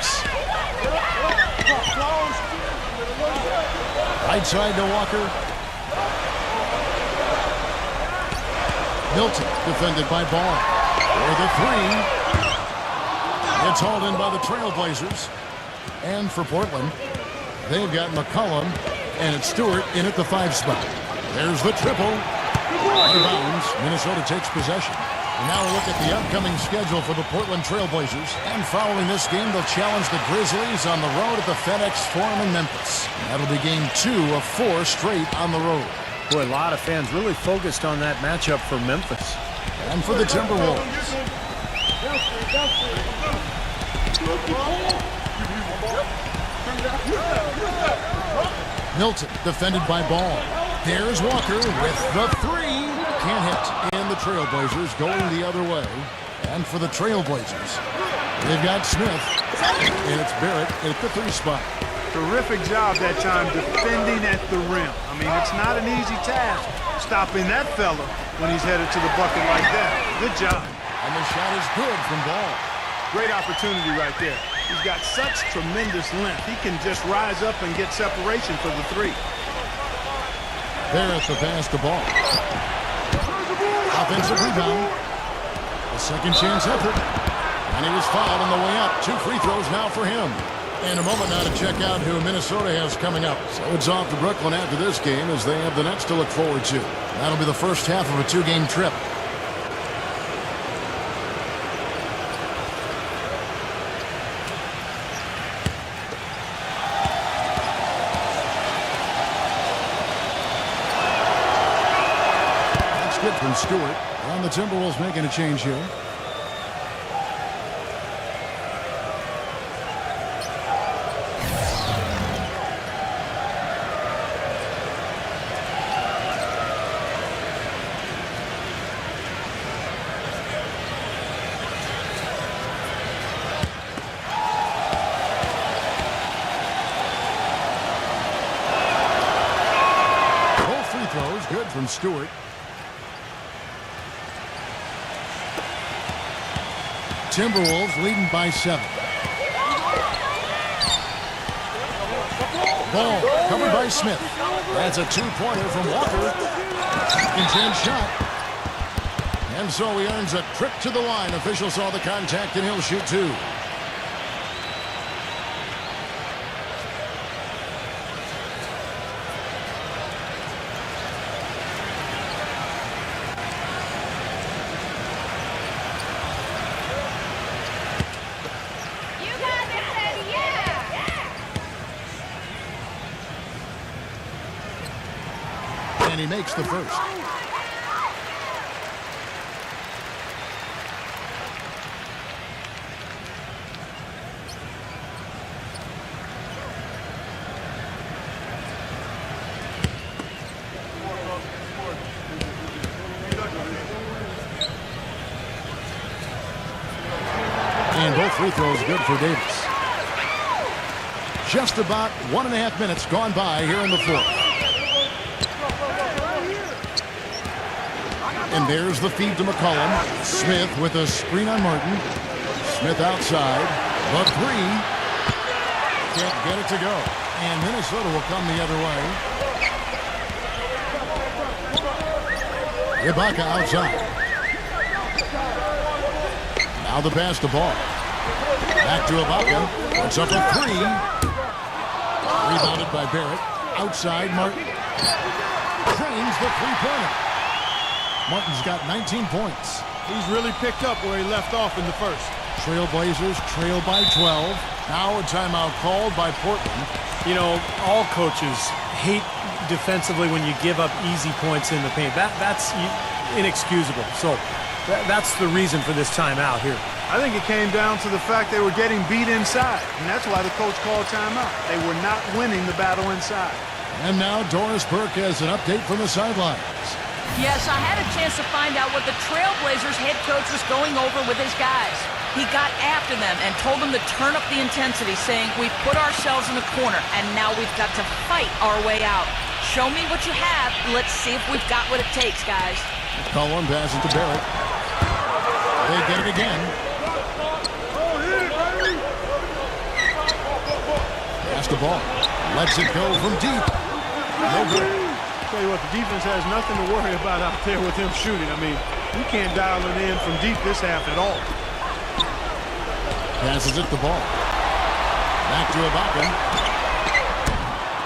Right side to Walker. Milton defended by Ball. For the 3. It's hauled in by the Trailblazers. And for Portland, they've got McCollum, and it's Stewart in at the 5 spot. There's the triple. Out of bounds. Minnesota takes possession. And now we'll look at the upcoming schedule for the Portland Trailblazers. And following this game, they'll challenge the Grizzlies on the road at the FedEx Forum in Memphis. And that'll be game 2 of 4 straight on the road. Boy, a lot of fans really focused on that matchup for Memphis. And for the Timberwolves. Milton defended by Ball. There's Walker with the 3. Can't hit. And the Trailblazers going the other way. And for the Trailblazers, they've got Smith. And it's Barrett at the 3 spot. Terrific job that time defending at the rim. I mean, it's not an easy task stopping that fella when he's headed to the bucket like that. Good job. And the shot is good from Ball. Great opportunity right there. He's got such tremendous length. He can just rise up and get separation for the 3. Barrett the pass to Ball. Offensive rebound. A second chance effort. And he was fouled on the way up. 2 free throws now for him. And a moment now to check out who Minnesota has coming up. So it's off to Brooklyn after this game as they have the Nets to look forward to. That'll be the first half of a 2-game trip. That's good from Stewart. And the Timberwolves making a change here. Good from Stewart. Timberwolves leading by 7. Ball covered by Smith. That's a 2-pointer from Walker. Intense shot. And so he earns a trip to the line. Official saw the contact and he'll shoot 2. And he makes the first. And both free throws good for Davis. Just about 1.5 minutes gone by here in the fourth. And there's the feed to McCollum. Smith with a screen on Martin. Smith outside. The 3. Can't get it to go. And Minnesota will come the other way. Ibaka outside. Now the pass to Ball. Back to Ibaka. It's up a three. Rebounded by Barrett. Outside, Martin. Drains the three-pointer. Martin's got 19 points. He's really picked up where he left off in the first. Trailblazers trail by 12. Now a timeout called by Portland. You know, all coaches hate defensively when you give up easy points in the paint. That's inexcusable. So that's the reason for this timeout here. I think it came down to the fact they were getting beat inside, and that's why the coach called timeout. They were not winning the battle inside. And now Doris Burke has an update from the sidelines. Yes, I had a chance to find out what the Trailblazers head coach was going over with his guys. He got after them and told them to turn up the intensity, saying, "We've put ourselves in a corner, and now we've got to fight our way out. Show me what you have. Let's see if we've got what it takes, guys." Cullen passes to Barrett. They get it again. Pass the ball. Lets it go from deep. No good. Tell you what, the defense has nothing to worry about out there with him shooting. I mean, we can't dial it in from deep this half at all. Passes it the ball. Back to Ibaka.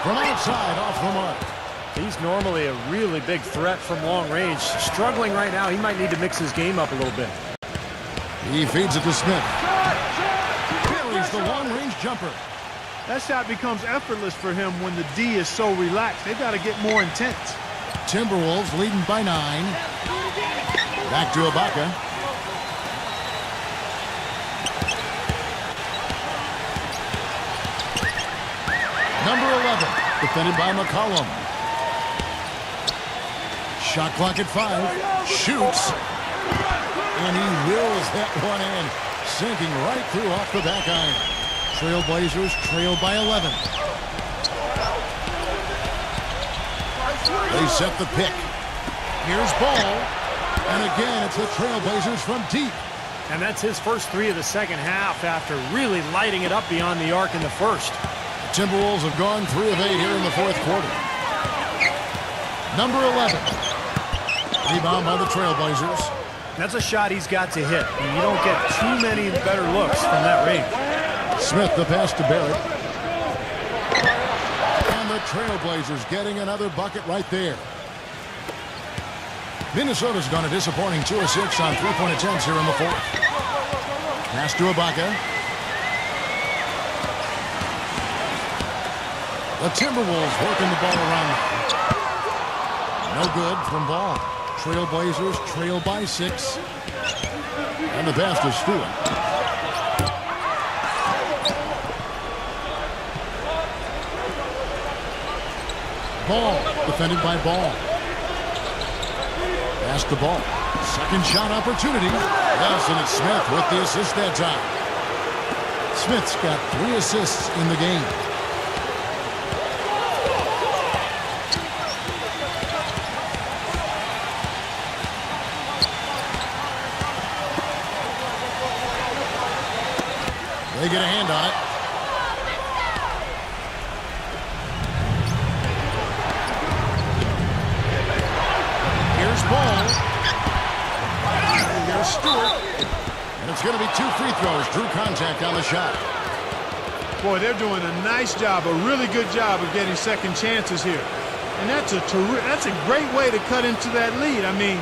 From outside, off the mark. He's normally a really big threat from long range. Struggling right now. He might need to mix his game up a little bit. He feeds it to Smith. Buries the long-range jumper. That shot becomes effortless for him when the D is so relaxed. They've got to get more intense. Timberwolves leading by 9. Back to Ibaka. Number 11, defended by McCollum. Shot clock at 5. Shoots. And he wills that one in. Sinking right through off the back iron. Trailblazers trail by 11. They set the pick. Here's Ball. And again, it's the Trailblazers from deep. And that's his first 3 of the second half after really lighting it up beyond the arc in the first. The Timberwolves have gone 3 of 8 here in the fourth quarter. Number 11. Rebound by the Trailblazers. That's a shot he's got to hit. And you don't get too many better looks from that range. Smith the pass to Barrett. And the Trailblazers getting another bucket right there. Minnesota's gone a disappointing 2 of 6 on 3-point attempts here in the fourth. Pass to Ibaka. The Timberwolves working the ball around. No good from Ball. Trailblazers trail by 6. And the pass to Stewart. Ball, defended by Ball. Pass the ball. Second shot opportunity. Yes, and it's Smith with the assist that time. Smith's got 3 assists in the game. They get a hand on it. Here's Ball. And there's Stewart. And it's going to be 2 free throws. Drew contact on the shot. Boy, they're doing a nice job, a really good job of getting second chances here. And that's a great way to cut into that lead. I mean,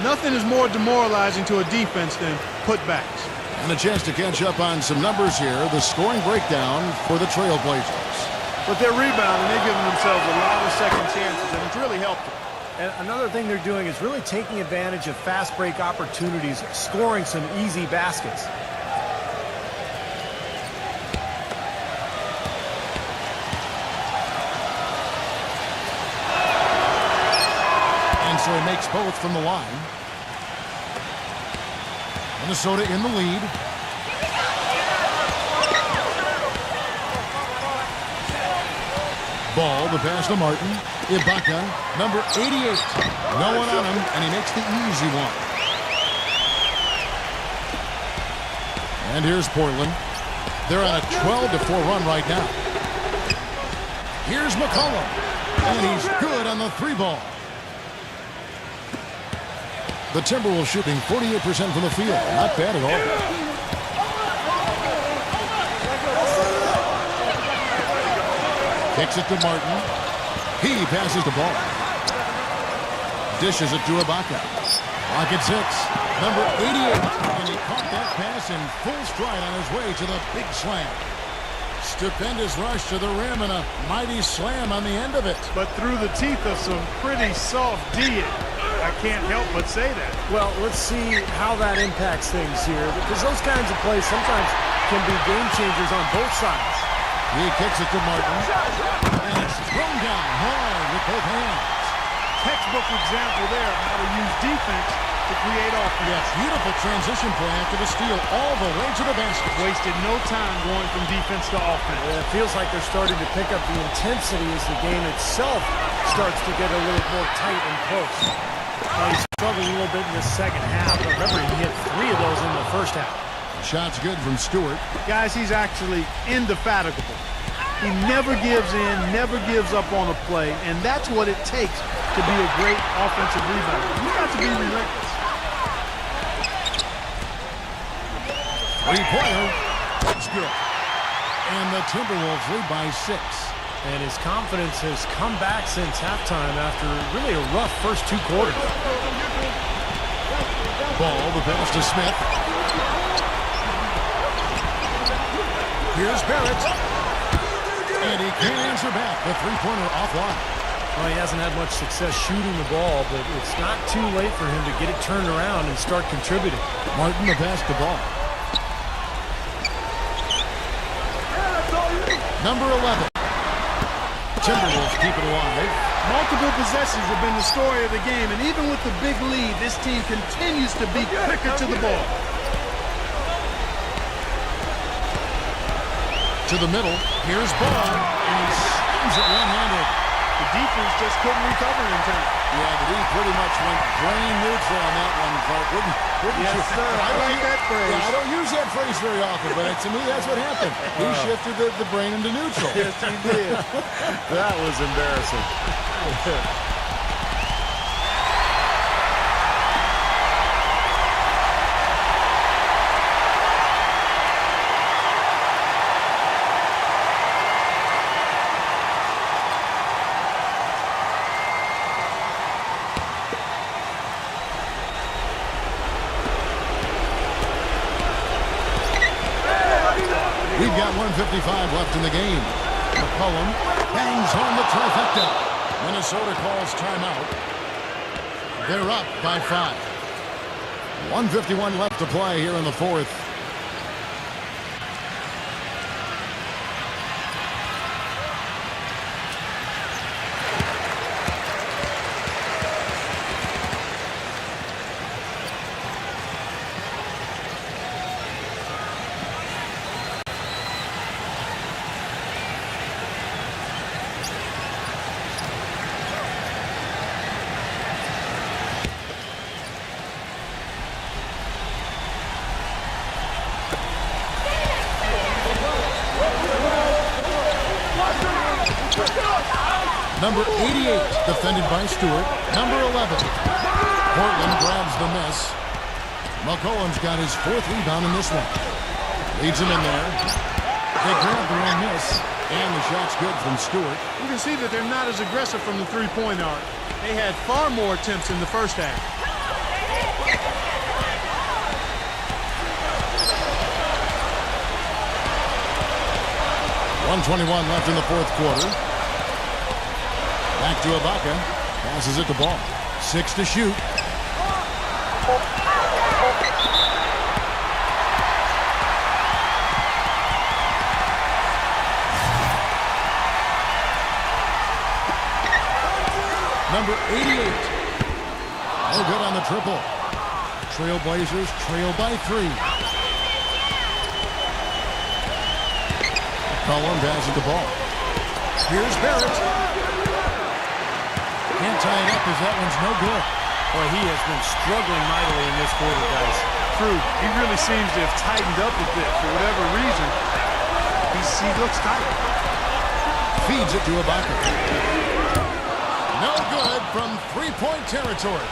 nothing is more demoralizing to a defense than putbacks. And a chance to catch up on some numbers here. The scoring breakdown for the Trailblazers. But they're rebounding. They're giving themselves a lot of second chances, and it's really helped them. And another thing they're doing is really taking advantage of fast break opportunities, scoring some easy baskets. And so he makes both from the line. Minnesota in the lead. Ball, the pass to Martin. Ibaka, number 88. No one on him, and he makes the easy one. And here's Portland. They're on a 12-4 run right now. Here's McCollum. And he's good on the 3-ball. The Timberwolves shooting 48% from the field. Not bad at all. Kicks it to Martin. He passes the ball. Dishes it to Ibaka. Pocket 6. Number 88. And he caught that pass in full stride on his way to the big slam. Stupendous rush to the rim and a mighty slam on the end of it. But through the teeth of some pretty soft D. I can't help but say that. Well, let's see how that impacts things here, because those kinds of plays sometimes can be game changers on both sides. He kicks it to Martin. And it's thrown down hard with both hands. Textbook example there of how to use defense to create offense. Yes, beautiful transition play after the steal all the way to the basket. Wasted no time going from defense to offense. Yeah, it feels like they're starting to pick up the intensity as the game itself starts to get a little more tight and close. He's struggling a little bit in the second half. Remember, he hit 3 of those in the first half. Shot's good from Stewart. Guys, he's actually indefatigable. He never gives in, never gives up on a play, and that's what it takes to be a great offensive rebounder. You've got to be relentless. Three-pointer. It's good. And the Timberwolves lead by 6. And his confidence has come back since halftime after really a rough first 2 quarters. Ball, the pass to Smith. Here's Barrett. And he can't answer back. The three-pointer offline. Well, he hasn't had much success shooting the ball, but it's not too late for him to get it turned around and start contributing. Martin to pass the ball. Number 11. Timberwolves keep it alive. Multiple possessions have been the story of the game, and even with the big lead, this team continues to be quicker to the ball. To the middle. Here's Ball, and he slams it one-handed. The defense just couldn't recover in time. Yeah, the D pretty much went brain neutral on that one, Clark. Wouldn't Yes, you? sir. I like that phrase. Yeah, I don't use that phrase very often, but to me, that's what happened. He shifted the brain into neutral. Yes, he did. That was embarrassing. We've got 1:55 left in the game. McCollum bangs home the trifecta. Minnesota calls timeout. They're up by 5. 1:51 left to play here in the fourth. Number 88, defended by Stewart. Number 11. Portland grabs the miss. McCollum's got his 4th rebound in this one. Leads him in there. They grab the wrong miss. And the shot's good from Stewart. You can see that they're not as aggressive from the three-point arc. They had far more attempts in the first half. .121 left in the fourth quarter. Back to Ibaka. Passes it to Ball. 6 to shoot. Number 88. No good on the triple. Trailblazers trail by 3. Cullen passes the ball. Here's Barrett. Can't tie it up as that one's no good. Boy, he has been struggling mightily in this quarter, guys. True. He really seems to have tightened up a bit for whatever reason. He looks tight. Feeds it to Ibaka. No good from three-point territory.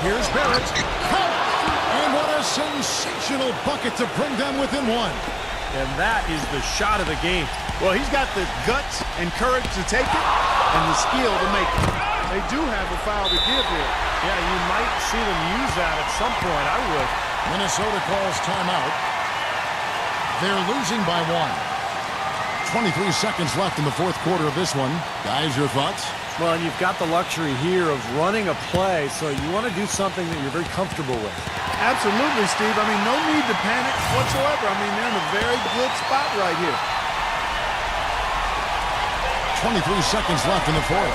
Here's Barrett. Count! And what a sensational bucket to bring them within 1. and that is the shot of the game. Well, he's got the guts and courage to take it and the skill to make it. They do have a foul to give here. Yeah, you might see them use that at some point. I would. Minnesota calls timeout. They're losing by 1. 23 seconds left in the fourth quarter of this one. Guys, your thoughts? Well, and you've got the luxury here of running a play, so you want to do something that you're very comfortable with. Absolutely, Steve. I mean, no need to panic whatsoever. I mean, they're in a very good spot right here. 23 seconds left in the fourth.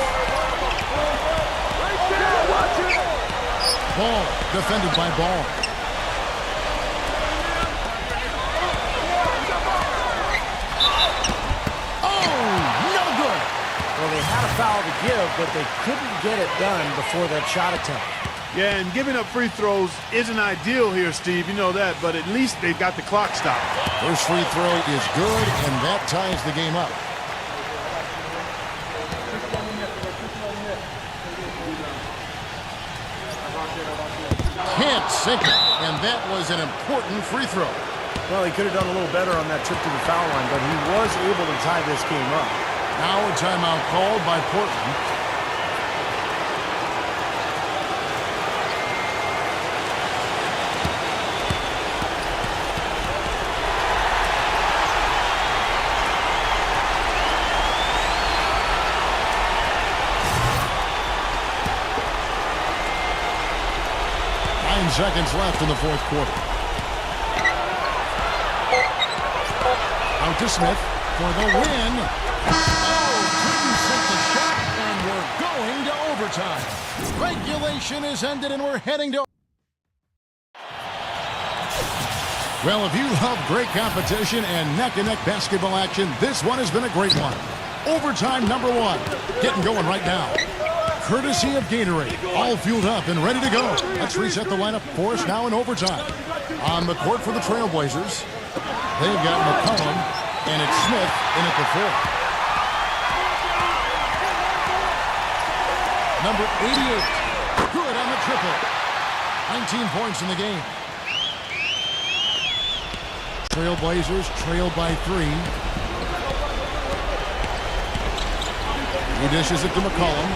Ball defended by Ball. Well, they had a foul to give, but they couldn't get it done before that shot attempt. Yeah, and giving up free throws isn't ideal here, Steve. You know that, but at least they've got the clock stopped. First free throw is good, and that ties the game up. Can't sink it, and that was an important free throw. Well, he could have done a little better on that trip to the foul line, but he was able to tie this game up. Now a timeout called by Portland. Seconds left in the fourth quarter. Out to Smith for the win. Oh, couldn't sink the shot, and we're going to overtime. Regulation is ended, and we're heading to... Well, if you love great competition and neck-and-neck basketball action, this one has been a great one. Overtime number 1. Getting going right now. Courtesy of Gatorade, all fueled up and ready to go. Let's reset the lineup for us now in overtime. On the court for the Trailblazers, they've got McCollum, and it's Smith in at the 4. Number 88, good on the triple. 19 points in the game. Trailblazers trail by 3. He dishes it to McCollum.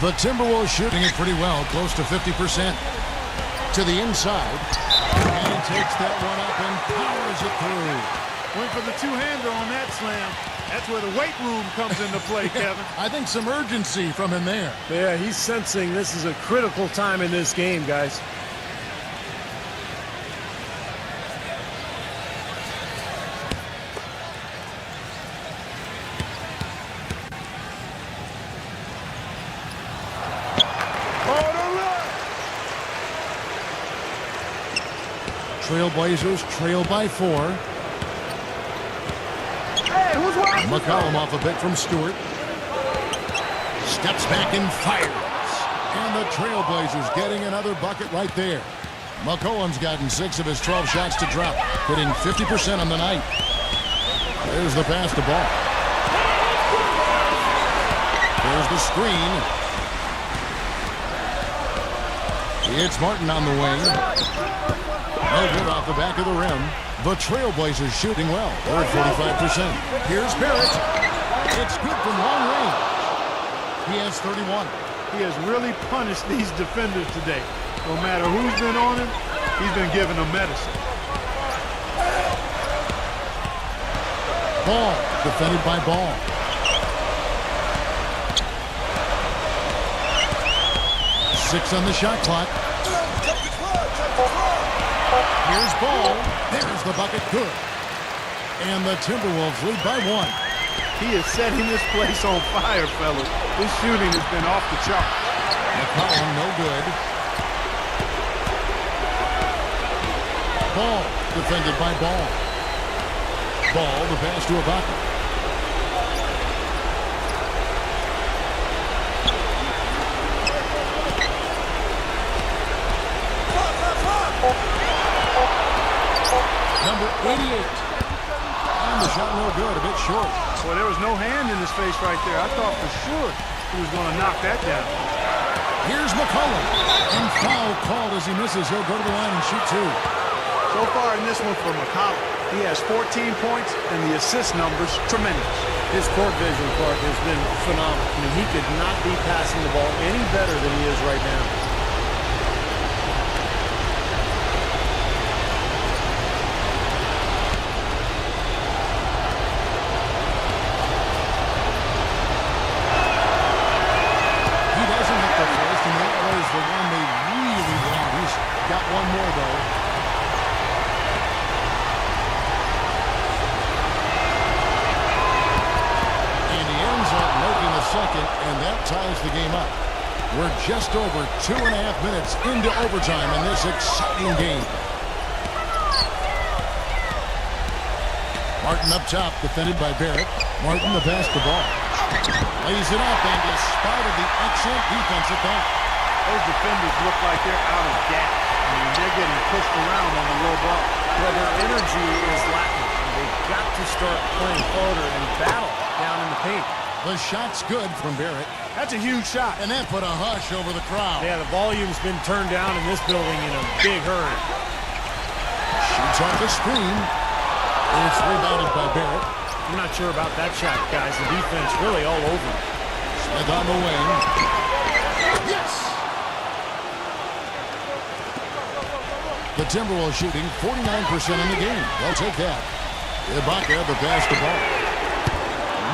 The Timberwolves shooting it pretty well, close to 50%. To the inside. And he takes that one up and powers it through. Went for the two-hander on that slam. That's where the weight room comes into play, Kevin. I think some urgency from him there. Yeah, he's sensing this is a critical time in this game, guys. Trailblazers trail by 4. McCollum off a bit from Stewart. Steps back and fires. And the Trailblazers getting another bucket right there. McCollum's gotten 6 of his 12 shots to drop, hitting 50% on the night. There's the pass to Ball. There's the screen. It's Martin on the wing. No good off the back of the rim. The Trailblazers shooting well. They're at 45%. Here's Barrett. It's good from long range. He has 31. He has really punished these defenders today. No matter who's been on him, he's been giving them medicine. Ball defended by Ball. Six on the shot clock. Here's Ball. There's the bucket. Good. And the Timberwolves lead by 1. He is setting this place on fire, fellas. His shooting has been off the chart. McCollum, no good. Ball defended by Ball. Ball, the pass to Ibaka. Number 88. And the shot no good, a bit short. Well, there was no hand in his face right there. I thought for sure he was going to knock that down. Here's McCollum. And foul called as he misses. He'll go to the line and shoot two. So far in this one for McCollum, he has 14 points, and the assist numbers tremendous. His court vision, Clark, has been phenomenal. I mean, he could not be passing the ball any better than he is right now. He doesn't hit the first, and that was the one they really want. He's got one more, though. And he ends up making the second, and that ties the game up. We're just over 2.5 minutes into overtime in this exciting game. Martin up top, defended by Barrett. Martin the basketball. Lays it up, and despite of the excellent defense at that. Those defenders look like they're out of gas. I mean, they're getting pushed around on the low ball. Well, their energy is lacking. They've got to start playing harder and battle down in the paint. The shot's good from Barrett. That's a huge shot. And that put a hush over the crowd. Yeah, the volume's been turned down in this building in a big hurry. Shoots off the screen. It's rebounded by Barrett. I'm not sure about that shot, guys. The defense really all over it. Smith on the wing. Yes! The Timberwolves shooting 49% in the game. They'll take that. Ibaka, the basketball.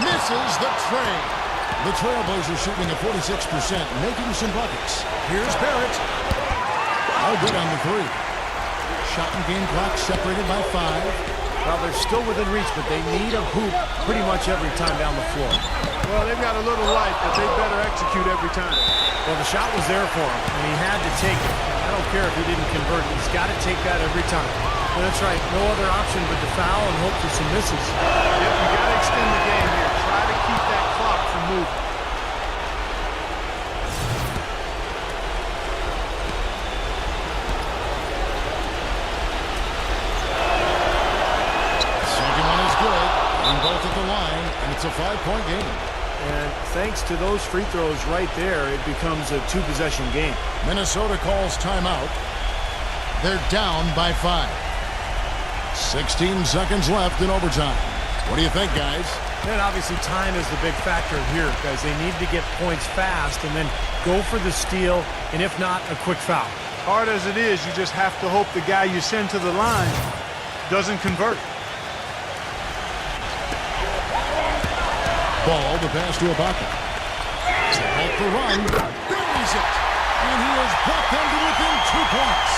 Misses the tray. The Trailblazers shooting at 46%, making some buckets. Here's Barrett. All good on the three. Shot and game clock separated by 5. Well, they're still within reach, but they need a hoop pretty much every time down the floor. Well, they've got a little light, but they better execute every time. Well, the shot was there for him, and he had to take it. I don't care if he didn't convert. He's got to take that every time. And that's right. No other option but to foul and hope for some misses. Yep, you got to extend the game here. Try to keep that clock from moving. Second one is good. And both at the line, and it's a 5-point game. And thanks to those free throws right there, it becomes a 2-possession game. Minnesota calls timeout. They're down by 5. 16 seconds left in overtime. What do you think, guys? And obviously time is the big factor here, guys. They need to get points fast and then go for the steal, and if not, a quick foul. Hard as it is, you just have to hope the guy you send to the line doesn't convert. Ball, the pass to Ibaka. To help the run, buries it. And he has brought them to within 2 points.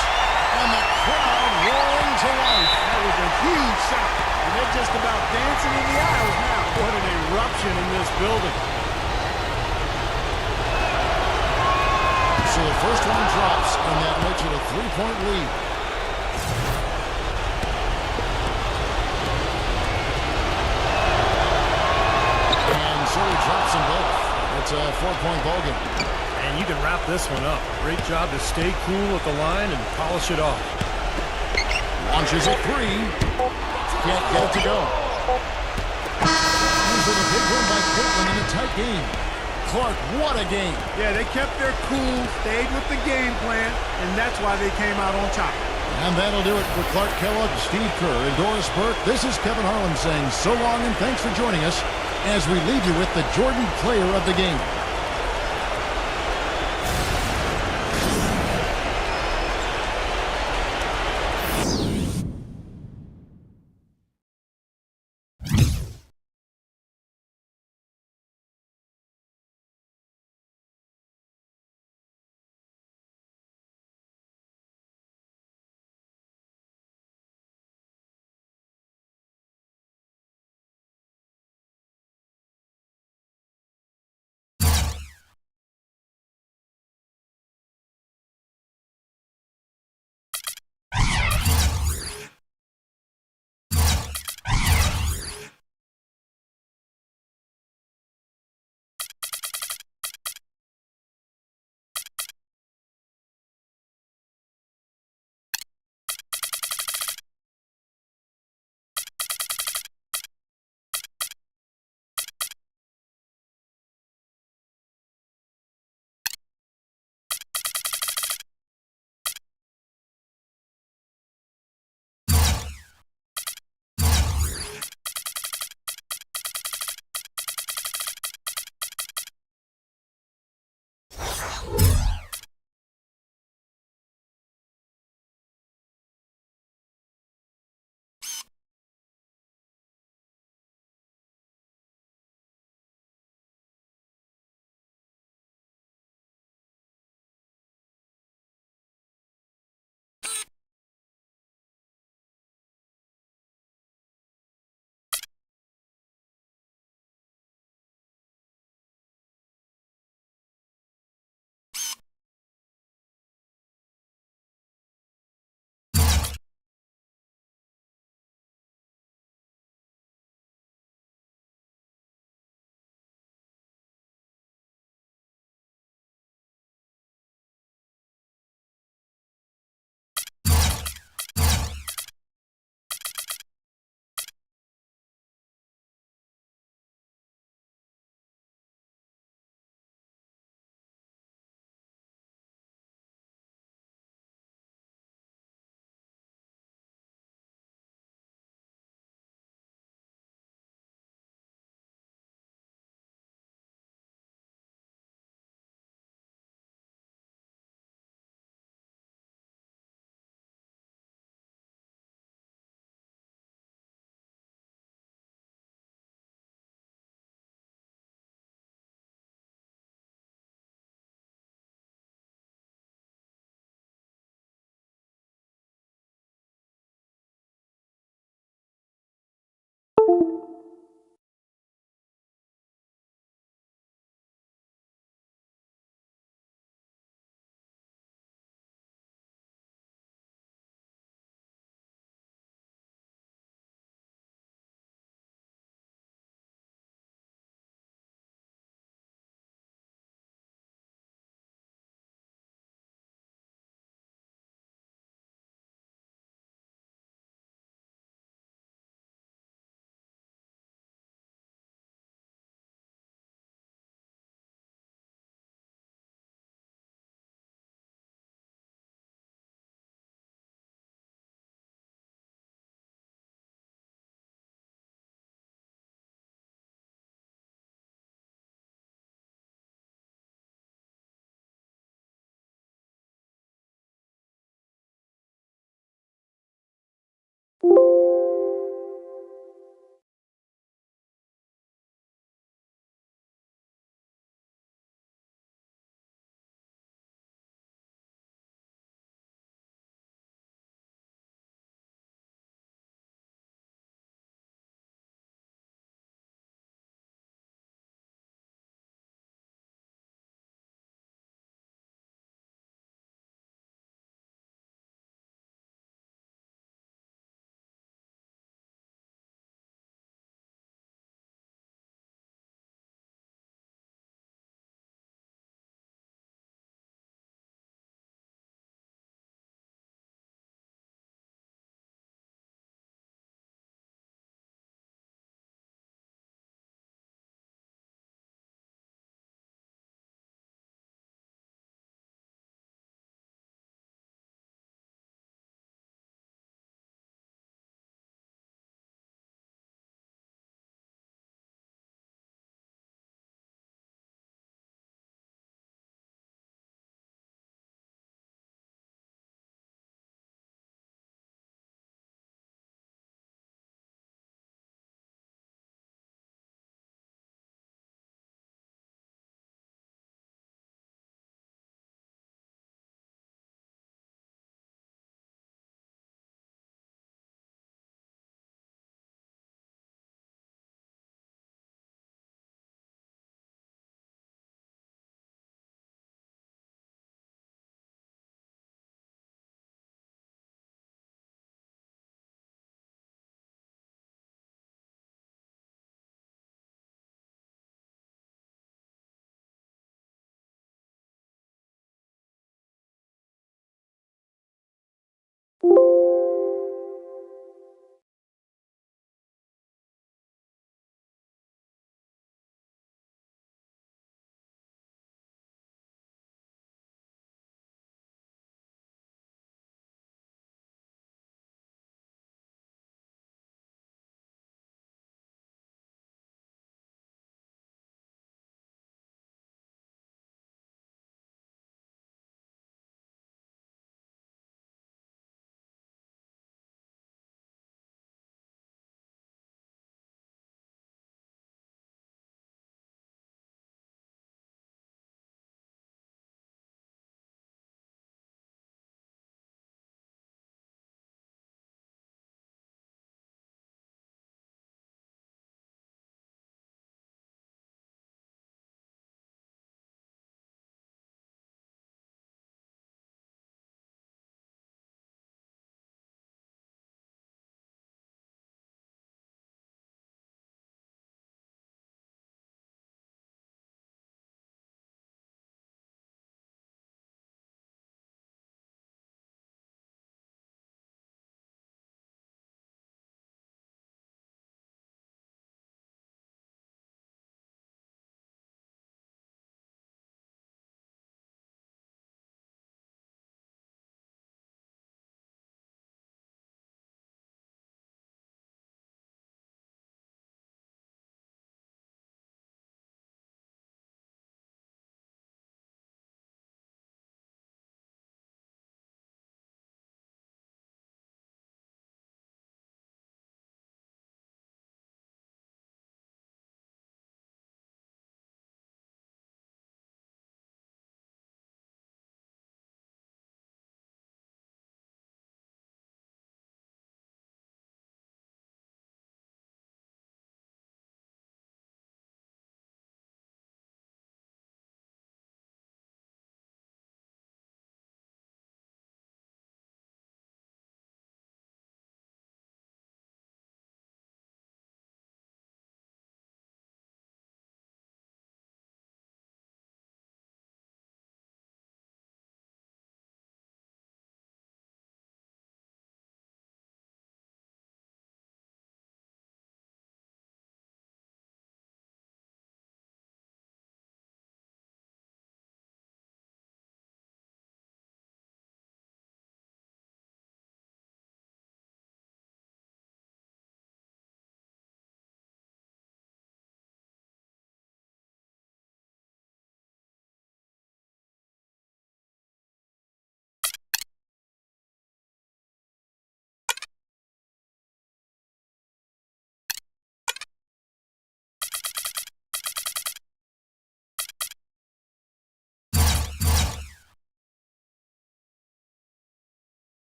And the crowd roaring to life. That was a huge shot. And they're just about dancing in the aisles now. What an eruption in this building. So the first one drops, and that makes it a 3-point lead. And so he drops them both. It's a 4-point ball game. And you can wrap this one up. Great job to stay cool at the line and polish it off. Launches a 3. Can't get it to go. These are the big win by Portland in a tight game. Clark, what a game. Yeah, they kept their cool, stayed with the game plan, and that's why they came out on top. And that'll do it for Clark Kellogg, Steve Kerr, and Doris Burke. This is Kevin Harlan saying so long and thanks for joining us as we leave you with the Jordan Player of the Game.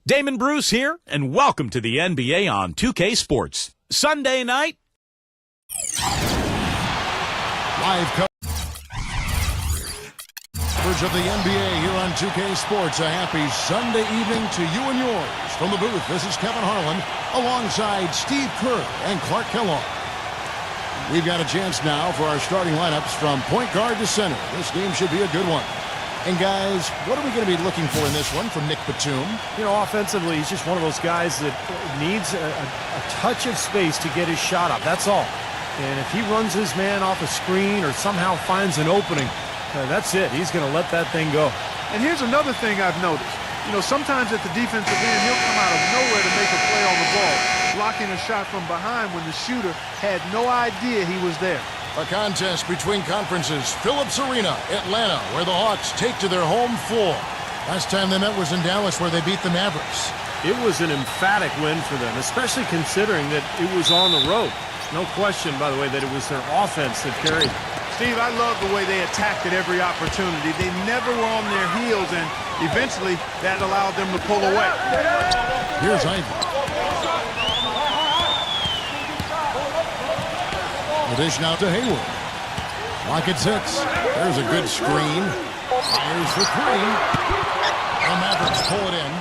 Damon Bruce here, and welcome to the NBA on 2K Sports. Sunday night. Live coverage of the NBA here on 2K Sports. A happy Sunday evening to you and yours. From the booth, this is Kevin Harlan alongside Steve Kerr and Clark Kellogg. We've got a chance now for our starting lineups from point guard to center. This game should be a good one. And guys, what are we going to be looking for in this one from Nick Batum? You know, offensively, he's just one of those guys that needs a touch of space to get his shot up. That's all. And if he runs his man off a screen or somehow finds an opening, that's it. He's going to let that thing go. And here's another thing I've noticed. You know, sometimes at the defensive end, he'll come out of nowhere to make a play on the ball, blocking a shot from behind when the shooter had no idea he was there. A contest between conferences. Phillips Arena, Atlanta, where the Hawks take to their home floor. Last time they met was in Dallas, where they beat the Mavericks. It was an emphatic win for them, especially considering that it was on the road. No question, by the way, that it was their offense that carried. Steve, I love the way they attacked at every opportunity. They never were on their heels, and eventually that allowed them to pull away. Here's Ivy. The dish now to Hayward. Lock at 6. There's a good screen. Fires for 3. The Mavericks pull it in.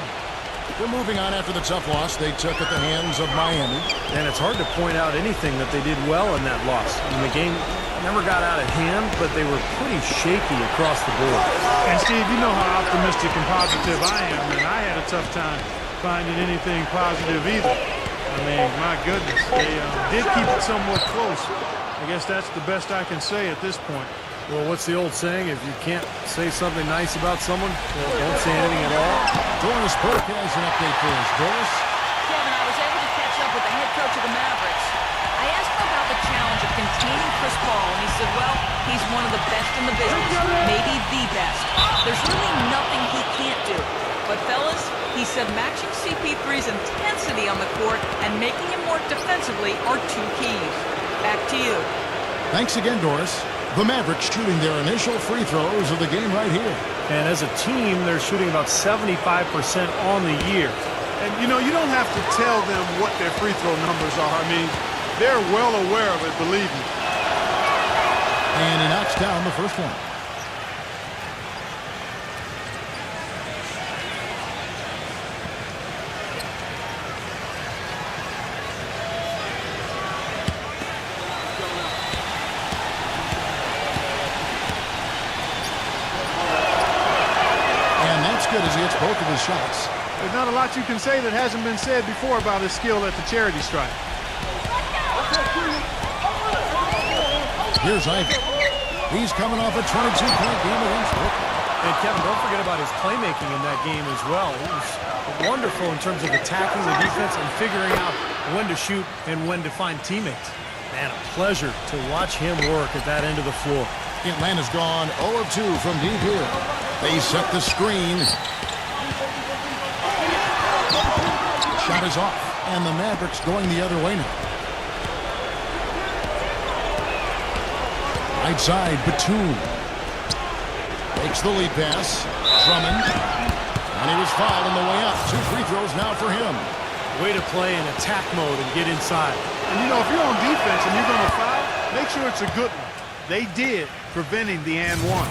They're moving on after the tough loss they took at the hands of Miami. And it's hard to point out anything that they did well in that loss. I mean, the game never got out of hand, but they were pretty shaky across the board. And Steve, you know how optimistic and positive I am, and I had a tough time finding anything positive either. I mean, my goodness, they did keep it somewhat close. I guess that's the best I can say at this point. Well, what's the old saying? If you can't say something nice about someone, well, don't say anything at all. Doris Burke has an update for us. Doris? Kevin, I was able to catch up with the head coach of the Mavericks. I asked him about the challenge of containing Chris Paul, and he said, well, he's one of the best in the business, maybe the best. There's really nothing he can't do. But, fellas, he said matching CP3's intensity on the court and making him work defensively are two keys. Back to you. Thanks again, Doris. The Mavericks shooting their initial free throws of the game right here. And as a team, they're shooting about 75% on the year. And, you know, you don't have to tell them what their free throw numbers are. I mean, they're well aware of it, believe me. And he knocks down the first one. Good as he hits both of his shots. There's not a lot you can say that hasn't been said before about his skill at the charity stripe. Here's Ivy. He's coming off a 22-point game against Brooklyn. And Kevin, don't forget about his playmaking in that game as well. He was wonderful in terms of attacking the defense and figuring out when to shoot and when to find teammates. Man, a pleasure to watch him work at that end of the floor. Atlanta's gone 0 of 2 from deep here. They set the screen. Shot is off, and the Mavericks going the other way now. Right side, Batum. Takes the lead pass. Drummond. And he was fouled on the way up. 2 free throws now for him. Way to play in attack mode and get inside. And, you know, if you're on defense and you're going to foul, make sure it's a good one. They did, preventing the and one.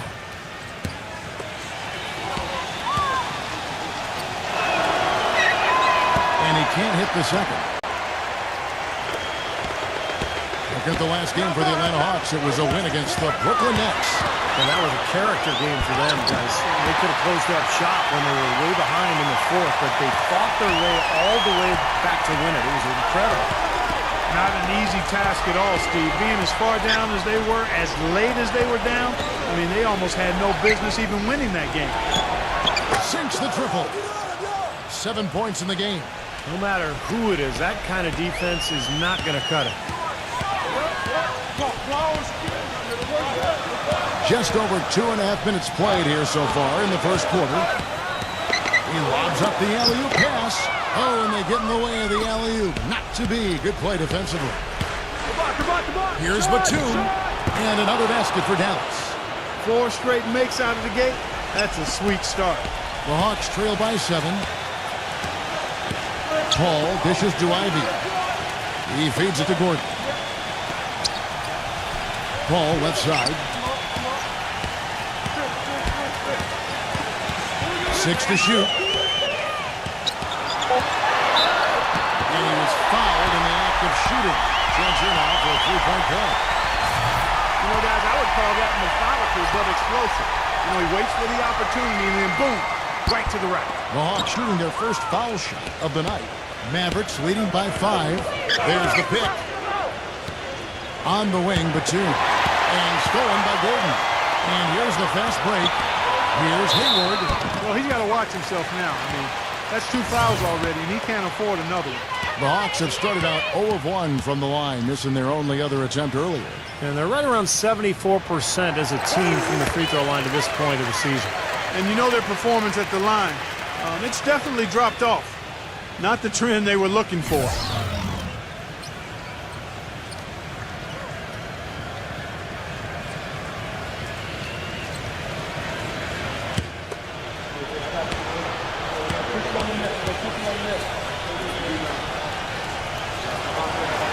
And he can't hit the second. Look at the last game for the Atlanta Hawks. It was a win against the Brooklyn Nets. And that was a character game for them, guys. They could have closed up shop when they were way behind in the fourth, but they fought their way all the way back to win it. It was incredible. Not an easy task at all, Steve. Being as far down as they were, as late as they were down, I mean, they almost had no business even winning that game. Sinks the triple. 7 points in the game. No matter who it is, that kind of defense is not going to cut it. Just over 2.5 minutes played here so far in the first quarter. He lobs up the alley-oop pass. Oh, and they get in the way of the alley-oop. Not to be. Good play defensively. Here's Batum. And another basket for Dallas. 4 straight makes out of the gate. That's a sweet start. The Hawks trail by 7. Paul dishes to Ivy. He feeds it to Gordon. Paul left side. 6 to shoot. And he was fouled in the act of shooting. Chance here now for a three-point play. You know, guys, I would call that methodical but explosive. You know, he waits for the opportunity and then boom, right to the rack. The Hawks shooting their first foul shot of the night. Mavericks leading by 5. There's the pick. On the wing, Batum. And stolen by Gordon. And here's the fast break. Here's Hayward. Well, he's got to watch himself now. I mean, that's 2 fouls already, and he can't afford another one. The Hawks have started out 0 of 1 from the line, missing their only other attempt earlier. And they're right around 74% as a team from the free throw line to this point of the season. And you know their performance at the line. It's definitely dropped off. Not the trend they were looking for.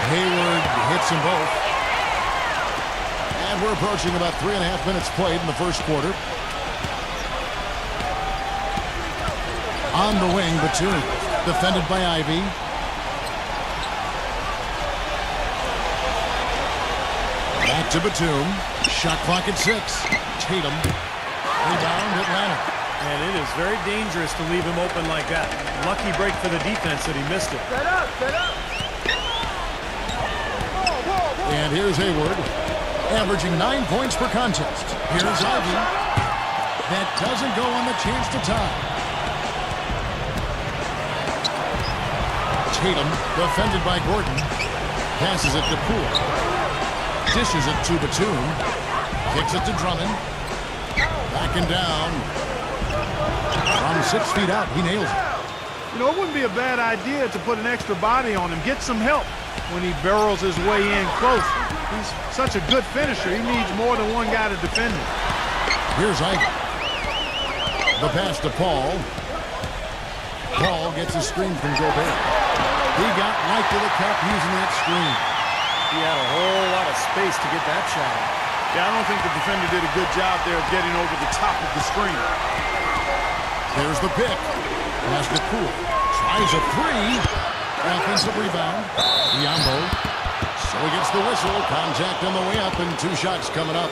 Hayward hits them both. And we're approaching about 3.5 minutes played in the first quarter. On the wing, Batum. Defended by Ivy. Back to Batum. Shot clock at 6. Tatum. Rebound, Atlanta. And it is very dangerous to leave him open like that. Lucky break for the defense that he missed it. And here's Hayward, averaging 9 points per contest. Here's Ivy. That doesn't go on the chance to tie. Tatum, defended by Gordon. Passes it to Poole. Dishes it to Batum. Kicks it to Drummond. Backing down. From 6 feet out, he nails it. You know, it wouldn't be a bad idea to put an extra body on him, get some help when he barrels his way in close. He's such a good finisher. He needs more than one guy to defend him. Here's Ivy. The pass to Paul. Paul gets a screen from Gobert. He got right to the cup using that screen. He had a whole lot of space to get that shot. Yeah, I don't think the defender did a good job there of getting over the top of the screen. There's the pick. Pass to Poole. Tries a 3. Offensive rebound. Biombo. So he gets the whistle. Contact on the way up and 2 shots coming up.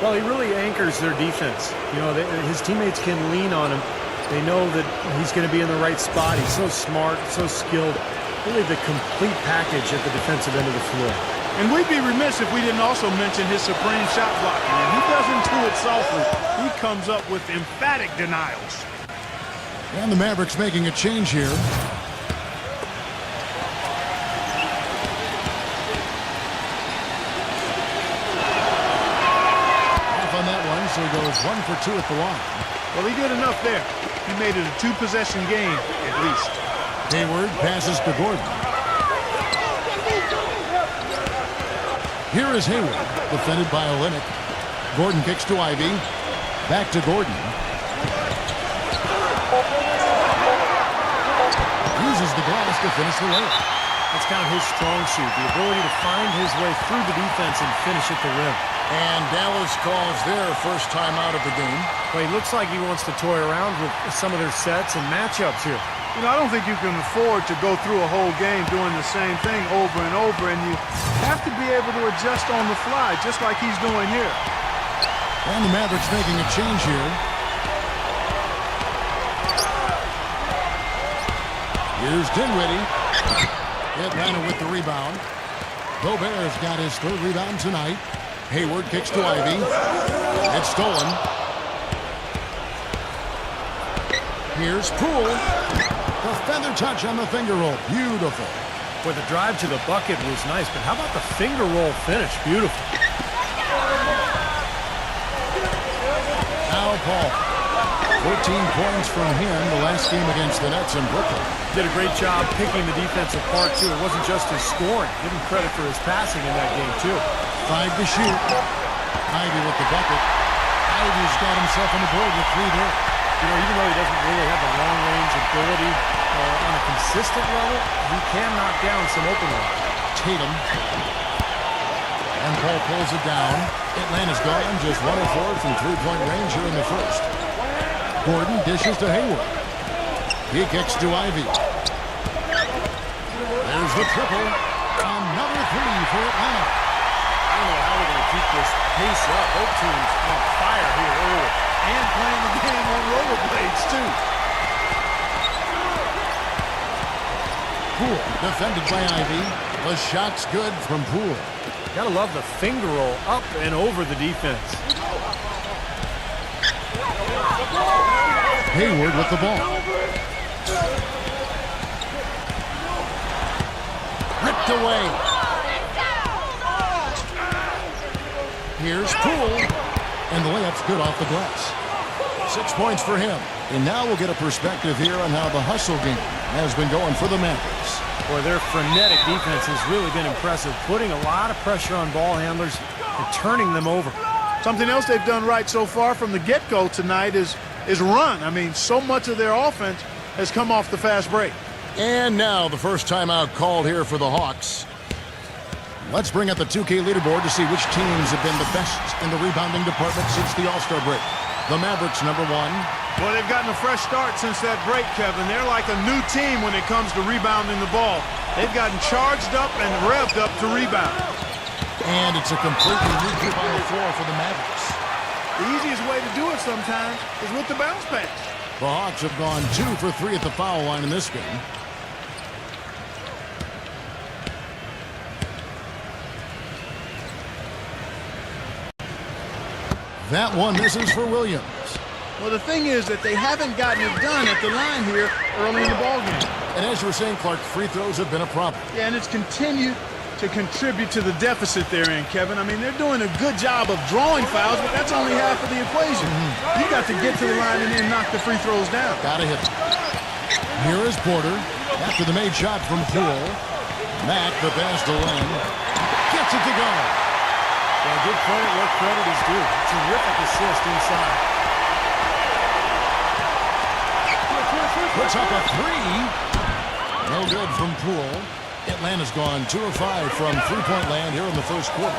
Well, he really anchors their defense. You know, his teammates can lean on him. They know that he's going to be in the right spot. He's so smart, so skilled. Really the complete package at the defensive end of the floor. And we'd be remiss if we didn't also mention his supreme shot blocking. And he doesn't do it softly. He comes up with emphatic denials. And the Mavericks making a change here. Off on that one, so he goes 1 for 2 at the line. Well, he did enough there. He made it a 2-possession game, at least. Hayward passes to Gordon. Here is Hayward, defended by Olynyk. Gordon kicks to Ivy. Back to Gordon. Uses the glass to finish the layup. That's kind of his strong suit, the ability to find his way through the defense and finish at the rim. And Dallas calls their first time out of the game. Well, he looks like he wants to toy around with some of their sets and matchups here. You know, I don't think you can afford to go through a whole game doing the same thing over and over, and you have to be able to adjust on the fly, just like he's doing here. And the Mavericks making a change here. Here's Dinwiddie. Atlanta with the rebound. Gobert's got his 3rd rebound tonight. Hayward kicks to Ivy. It's stolen. Here's Poole. The feather touch on the finger roll. Beautiful. Boy, the drive to the bucket was nice, but how about the finger roll finish? Beautiful. Now Paul. 14 points from him the last game against the Nets in Brooklyn. Did a great job picking the defense apart, too. It wasn't just his scoring. Give him credit for his passing in that game, too. 5 to shoot. Ivy with the bucket. Ivy's got himself on the board with 3 there. You know, even though he doesn't really have the long-range ability on a consistent level, he can knock down some open ones. Tatum. And Paul pulls it down. Atlanta's gone just 1 of 4 from three-point range here in the first. Gordon dishes to Hayward. He kicks to Ivy. There's the triple. Another three for Atlanta. I don't know how we're going to keep this pace up. Both teams on fire here early. And playing the game on rollerblades, too. Poole defended by Ivy. The shot's good from Poole. Gotta love the finger roll up and over the defense. Hayward with the ball. Ripped away. Here's Poole. And the layup's good off the glass. 6 points for him. And now we'll get a perspective here on how the hustle game has been going for the Mavericks. Boy, their frenetic defense has really been impressive, putting a lot of pressure on ball handlers and turning them over. Something else they've done right so far from the get-go tonight is run. I mean, so much of their offense has come off the fast break. And now the first timeout called here for the Hawks. Let's bring up the 2K leaderboard to see which teams have been the best in the rebounding department since the All-Star break. The Mavericks, number 1. Well, they've gotten a fresh start since that break, Kevin. They're like a new team when it comes to rebounding the ball. They've gotten charged up and revved up to rebound. And it's a completely new group on the floor for the Mavericks. The easiest way to do it sometimes is with the bounce pass. The Hawks have gone 2 for 3 at the foul line in this game. That one misses for Williams. Well, the thing is that they haven't gotten it done at the line here early in the ballgame. And as you were saying, Clark, free throws have been a problem. Yeah, and it's continued to contribute to the deficit they're in, Kevin. I mean, they're doing a good job of drawing fouls, but that's only half of the equation. You got to get to the line and then knock the free throws down. Gotta hit it. Here is Porter after the made shot from Poole. Mack, the pass to Len. Gets it to go. Well, give credit where credit is due. Terrific assist inside. Puts up a three. No good from Poole. Atlanta's gone 2 of 5 from three-point land here in the first quarter.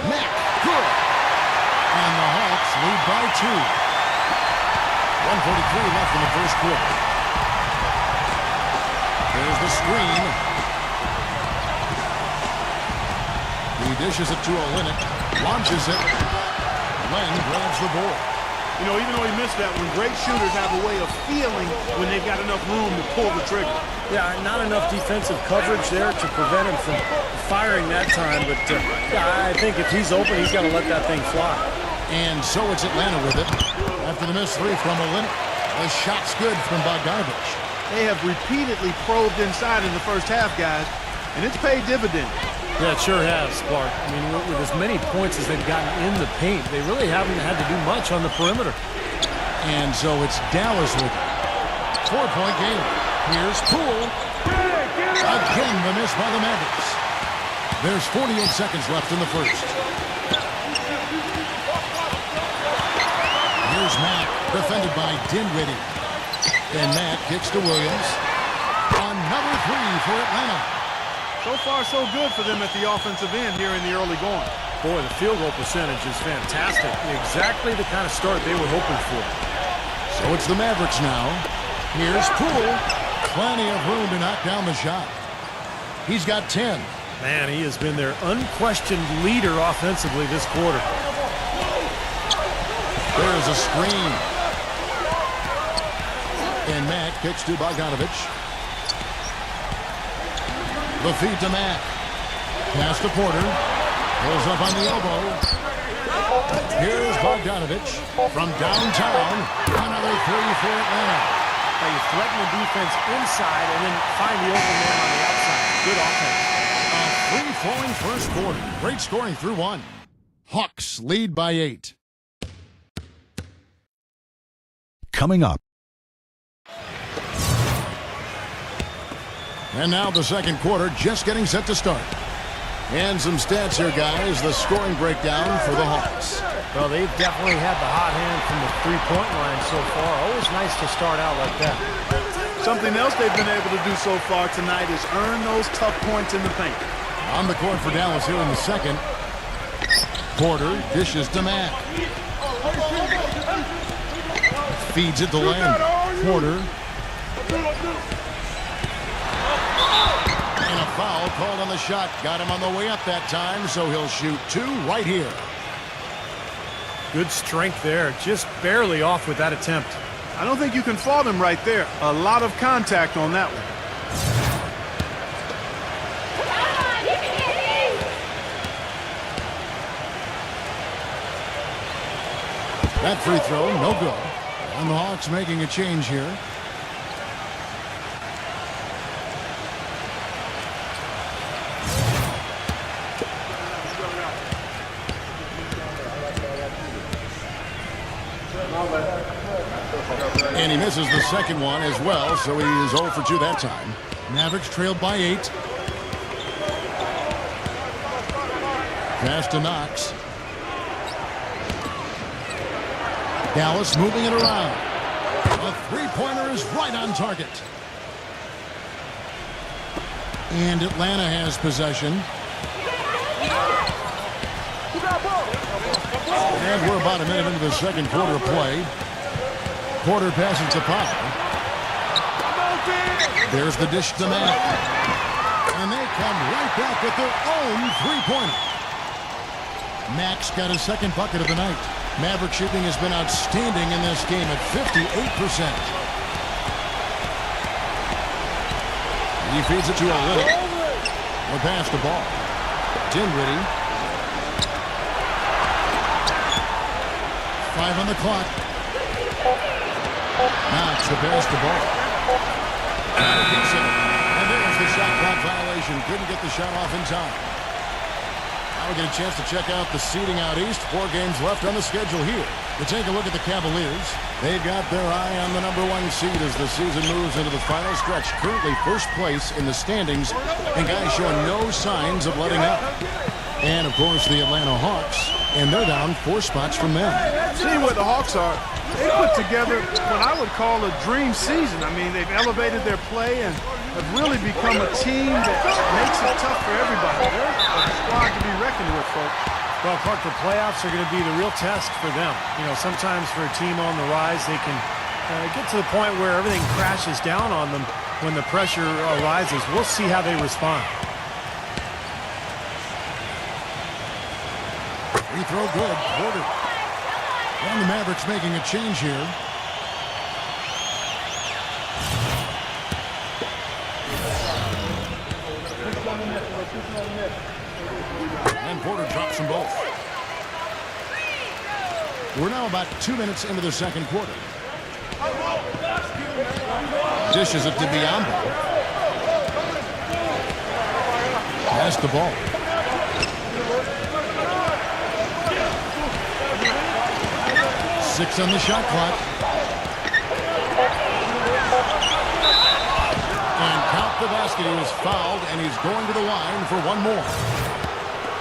Mack, good. And the Hawks lead by 2. 1:43 left in the first quarter. There's the screen. He dishes it to Olynyk. Launches it. Len grabs the board. You know, even though he missed that one, great shooters have a way of feeling when they've got enough room to pull the trigger. Yeah, not enough defensive coverage there to prevent him from firing that time. But yeah, I think if he's open, he's got to let that thing fly. And so it's Atlanta with it. After the missed three from Olynyk. The shot's good from Bogdanovich. They have repeatedly probed inside in the first half, guys, and it's paid dividends. Yeah, it sure has, Clark. I mean, with as many points as they've gotten in the paint, they really haven't had to do much on the perimeter. And so it's Dallas with it. 4-point game. Here's Poole. Again, the miss by the Mavericks. There's 48 seconds left in the first. Here's Mack, defended by Dinwiddie. And Mack kicks to Williams. Another three for Atlanta. So far, so good for them at the offensive end here in the early going. Boy, the field goal percentage is fantastic. Exactly the kind of start they were hoping for. So it's the Mavericks now. Here's Poole. Plenty of room to knock down the shot. He's got 10. Man, he has been their unquestioned leader offensively this quarter. There's a screen. And Mack kicks to Bogdanovich. The feed to Mack. Pass to Porter. Pulls up on the elbow. Here's Bogdanovich from downtown. Another three for Atlanta. Now you threaten the defense inside and then find the open man on the outside. Good offense. A free-flowing first quarter. Great scoring through one. Hawks lead by 8. Coming up. And now the second quarter just getting set to start. And some stats here, guys. The scoring breakdown for the Hawks. Well, they've definitely had the hot hand from the three-point line so far. Always nice to start out like that. Something else they've been able to do so far tonight is earn those tough points in the paint. On the court for Dallas here in the second. Porter dishes to Mack. Feeds it to Lane. Porter. And a foul called on the shot. Got him on the way up that time, so he'll shoot two right here. Good strength there. Just barely off with that attempt. I don't think you can fault him right there. A lot of contact on that one. Come on, you can hit these! That free throw, no good. And the Hawks making a change here. And he misses the second one as well, so he is 0 for 2 that time. Mavericks trailed by 8. Pass to Knox. Dallas moving it around. A three-pointer is right on target. And Atlanta has possession. And we're about a minute into the second quarter of play. Porter passes to Powell. There's the dish to Mack. And they come right back with their own three-pointer. Mack's got his second bucket of the night. Maverick shooting has been outstanding in this game at 58%. He feeds it to O'Little. Or pass the ball. Dinwiddie. 5 on the clock. Knox to pass the ball. And there's the shot clock violation. Couldn't get the shot off in time. Now we get a chance to check out the seeding out east. 4 games left on the schedule here. We take a look at the Cavaliers. They've got their eye on the #1 seed as the season moves into the final stretch. Currently first place in the standings, and guys showing no signs of letting up. And, of course, the Atlanta Hawks, and they're down 4 spots from them. Seeing what the Hawks are, they put together what I would call a dream season. I mean, they've elevated their play and have really become a team that makes it tough for everybody. They're a squad to be reckoned with, folks. Well, Clark, the playoffs are going to be the real test for them. You know, sometimes for a team on the rise, they can get to the point where everything crashes down on them when the pressure arises. We'll see how they respond. Free throw good. Porter. And the Mavericks making a change here. And Porter drops them both. We're now about 2 minutes into the second quarter. Dishes it to Biyombo. Pass the ball. Six on the shot clock. And count the basket. He was fouled, and he's going to the line for one more.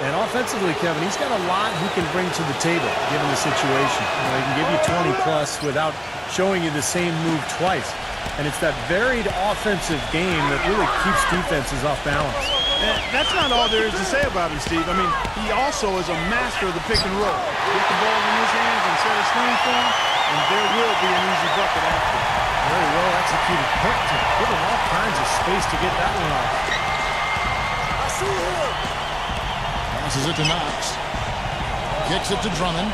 And offensively, Kevin, he's got a lot he can bring to the table, given the situation. You know, he can give you 20-plus without showing you the same move twice. And it's that varied offensive game that really keeps defenses off balance. And that's not all there is to say about him, Steve. I mean, he also is a master of the pick and roll. Get the ball in his hands and set a screen for him, and there will be an easy bucket after. Very well executed pick to give him all kinds of space to get that one off. I see him. Passes it to Knox. Kicks it to Drummond.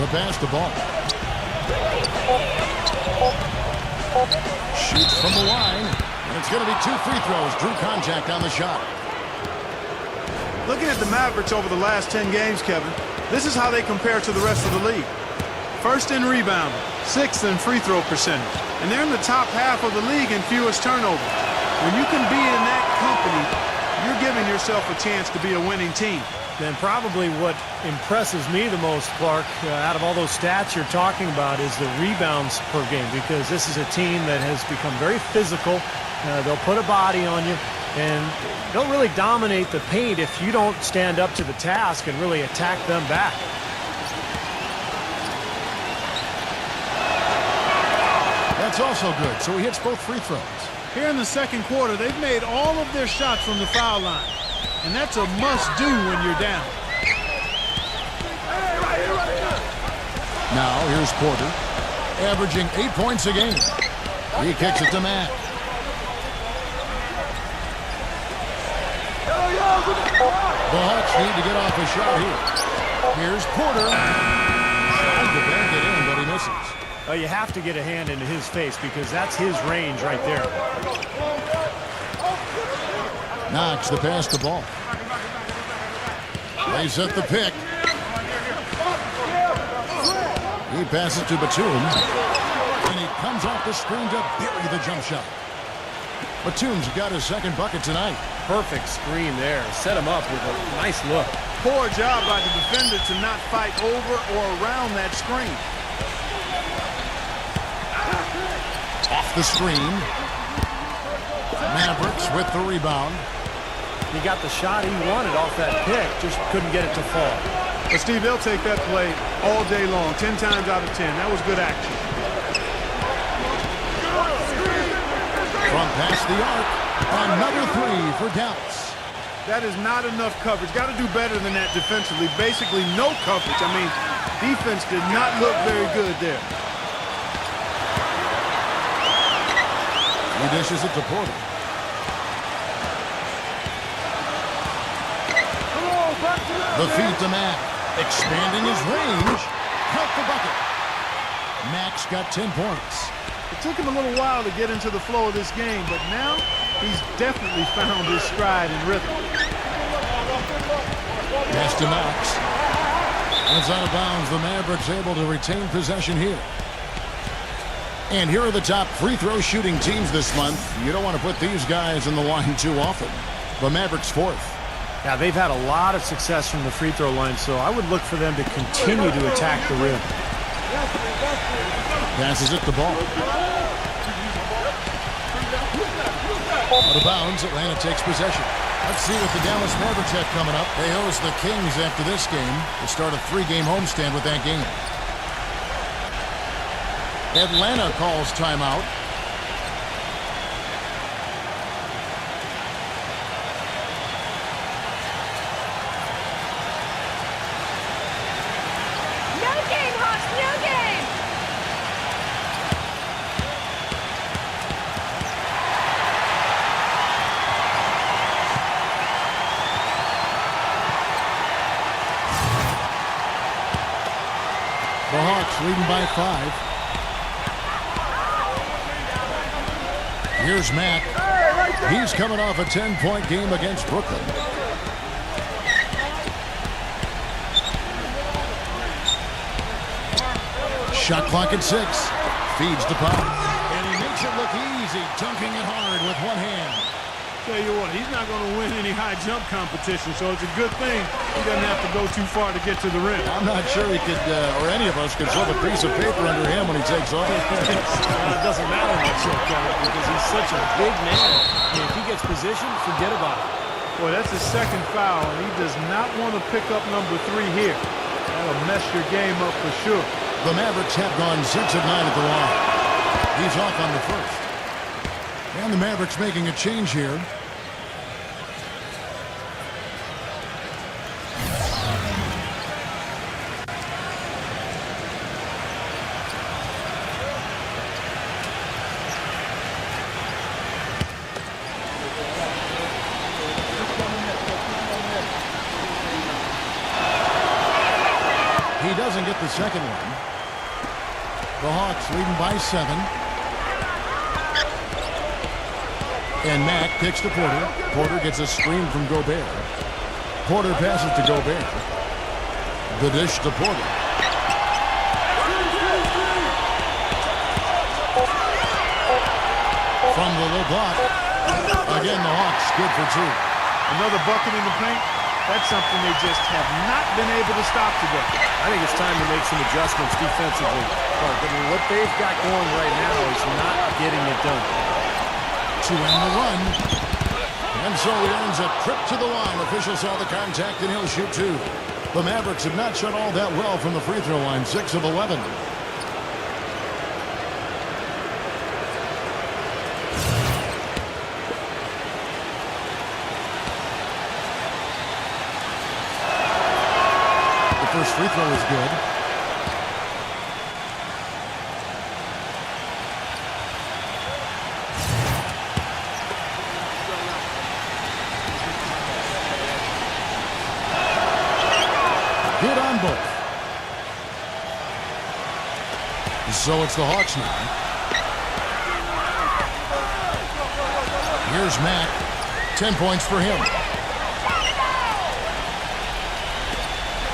The pass to ball. Shoots from the line. And it's going to be 2 free throws. Drew contact on the shot. Looking at the Mavericks over the last 10 games, Kevin, this is how they compare to the rest of the league. First in rebounding, 6th in free throw percentage, and they're in the top half of the league in fewest turnovers. When you can be in that company, you're giving yourself a chance to be a winning team. Then probably what impresses me the most, Clark, out of all those stats you're talking about is the rebounds per game, because this is a team that has become very physical. They'll put a body on you, And they'll really dominate the paint if you don't stand up to the task and really attack them back. That's also good, so he hits both free throws. Here in the second quarter, they've made all of their shots from the foul line. And that's a must-do when you're down. Now, here's Porter, averaging 8 points a game. He kicks it to Mack. The Hawks need to get off a shot here. Here's Porter. Trying to bank it in, but he misses. You have to get a hand into his face because that's his range right there. Knox the pass the ball. They set the pick. He passes to Batum. And he comes off the screen to bury the jump shot. Batum's got his second bucket tonight. Perfect screen there. Set him up with a nice look. Poor job by the defender to not fight over or around that screen. Off the screen. Mavericks with the rebound. He got the shot he wanted off that pick, just couldn't get it to fall. But Steve, they'll take that play all day long, 10 times out of 10. That was good action. From past the arc, another three for Dallas. That is not enough coverage. Got to do better than that defensively. Basically no coverage. I mean, defense did not look very good there. He dishes it to Porter. The feed to Mack. Expanding his range. Count the bucket. Mack's got 10 points. It took him a little while to get into the flow of this game, but now he's definitely found his stride and rhythm. Pass to Knox. It's out of bounds. The Mavericks able to retain possession here. And here are the top free throw shooting teams this month. You don't want to put these guys in the line too often. The Mavericks fourth. Yeah, they've had a lot of success from the free throw line, so I would look for them to continue to attack the rim. Passes it the ball. Out of bounds, Atlanta takes possession. Let's see what the Dallas Mavericks have coming up. They host the Kings after this game to start a 3-game homestand with that game. Atlanta calls timeout. No game, Hawks, no game. The Hawks leading by 5. Here's Mack. He's coming off a 10-point game against Brooklyn. Shot clock at 6. Feeds to Powell. And he makes it look easy, dunking it hard with one hand. Tell you what, he's not going to win any high jump competition, so it's a good thing he doesn't have to go too far to get to the rim. I'm not sure he could, or any of us could shove a piece of paper under him when he takes off. It doesn't matter much, Kevin, because he's such a big man. I mean, if he gets positioned, forget about it. Boy, that's his second foul, and he does not want to pick up number 3 here. That'll mess your game up for sure. The Mavericks have gone 6 of 9 at the line. He's off on the first. And the Mavericks making a change here. He doesn't get the second one. The Hawks leading by 7. And Mack kicks to Porter. Porter gets a screen from Gobert. Porter passes to Gobert. The dish to Porter. From the low block. Again, the Hawks good for 2. Another bucket in the paint. That's something they just have not been able to stop today. I think it's time to make some adjustments defensively. But I mean, what they've got going right now is not getting it done. To end the run. And so he earns a trip to the line. Official saw the contact, and he'll shoot 2. The Mavericks have not shot all that well from the free throw line, 6 of 11. The first free throw is good. Good on both. So it's the Hawks now. Here's Mack. 10 points for him.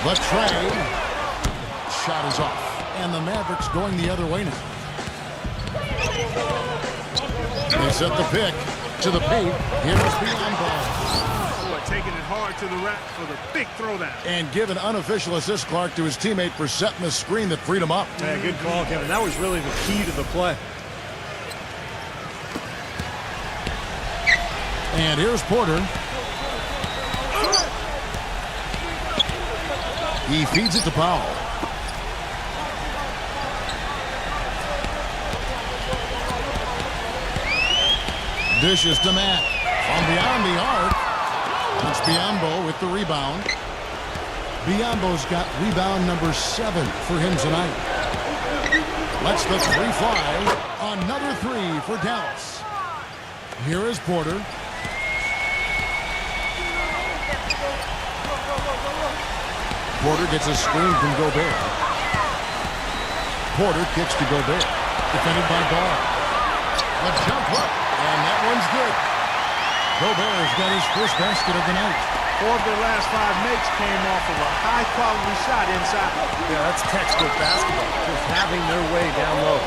The tray. Shot is off. And the Mavericks going the other way now. They set the pick to the paint. Here's Biombo. Taking it hard to the rack for the big throwdown. And give an unofficial assist, Clark, to his teammate for setting the screen that freed him up. Yeah, good call, Kevin. That was really the key to the play. And here's Porter. He feeds it to Powell. Dishes to Matt. From beyond the arc. It's Biombo with the rebound. Biombo's got rebound number 7 for him tonight. Lets the 3 fly. Another 3 for Dallas. Here is Porter. Porter gets a screen from Gobert. Porter kicks to Gobert. Defended by Ball. A jump hook. And that one's good. Gobert's got his first basket of the night. 4 of their last 5 makes came off of a high-quality shot inside. Yeah, that's textbook basketball. Just having their way down low.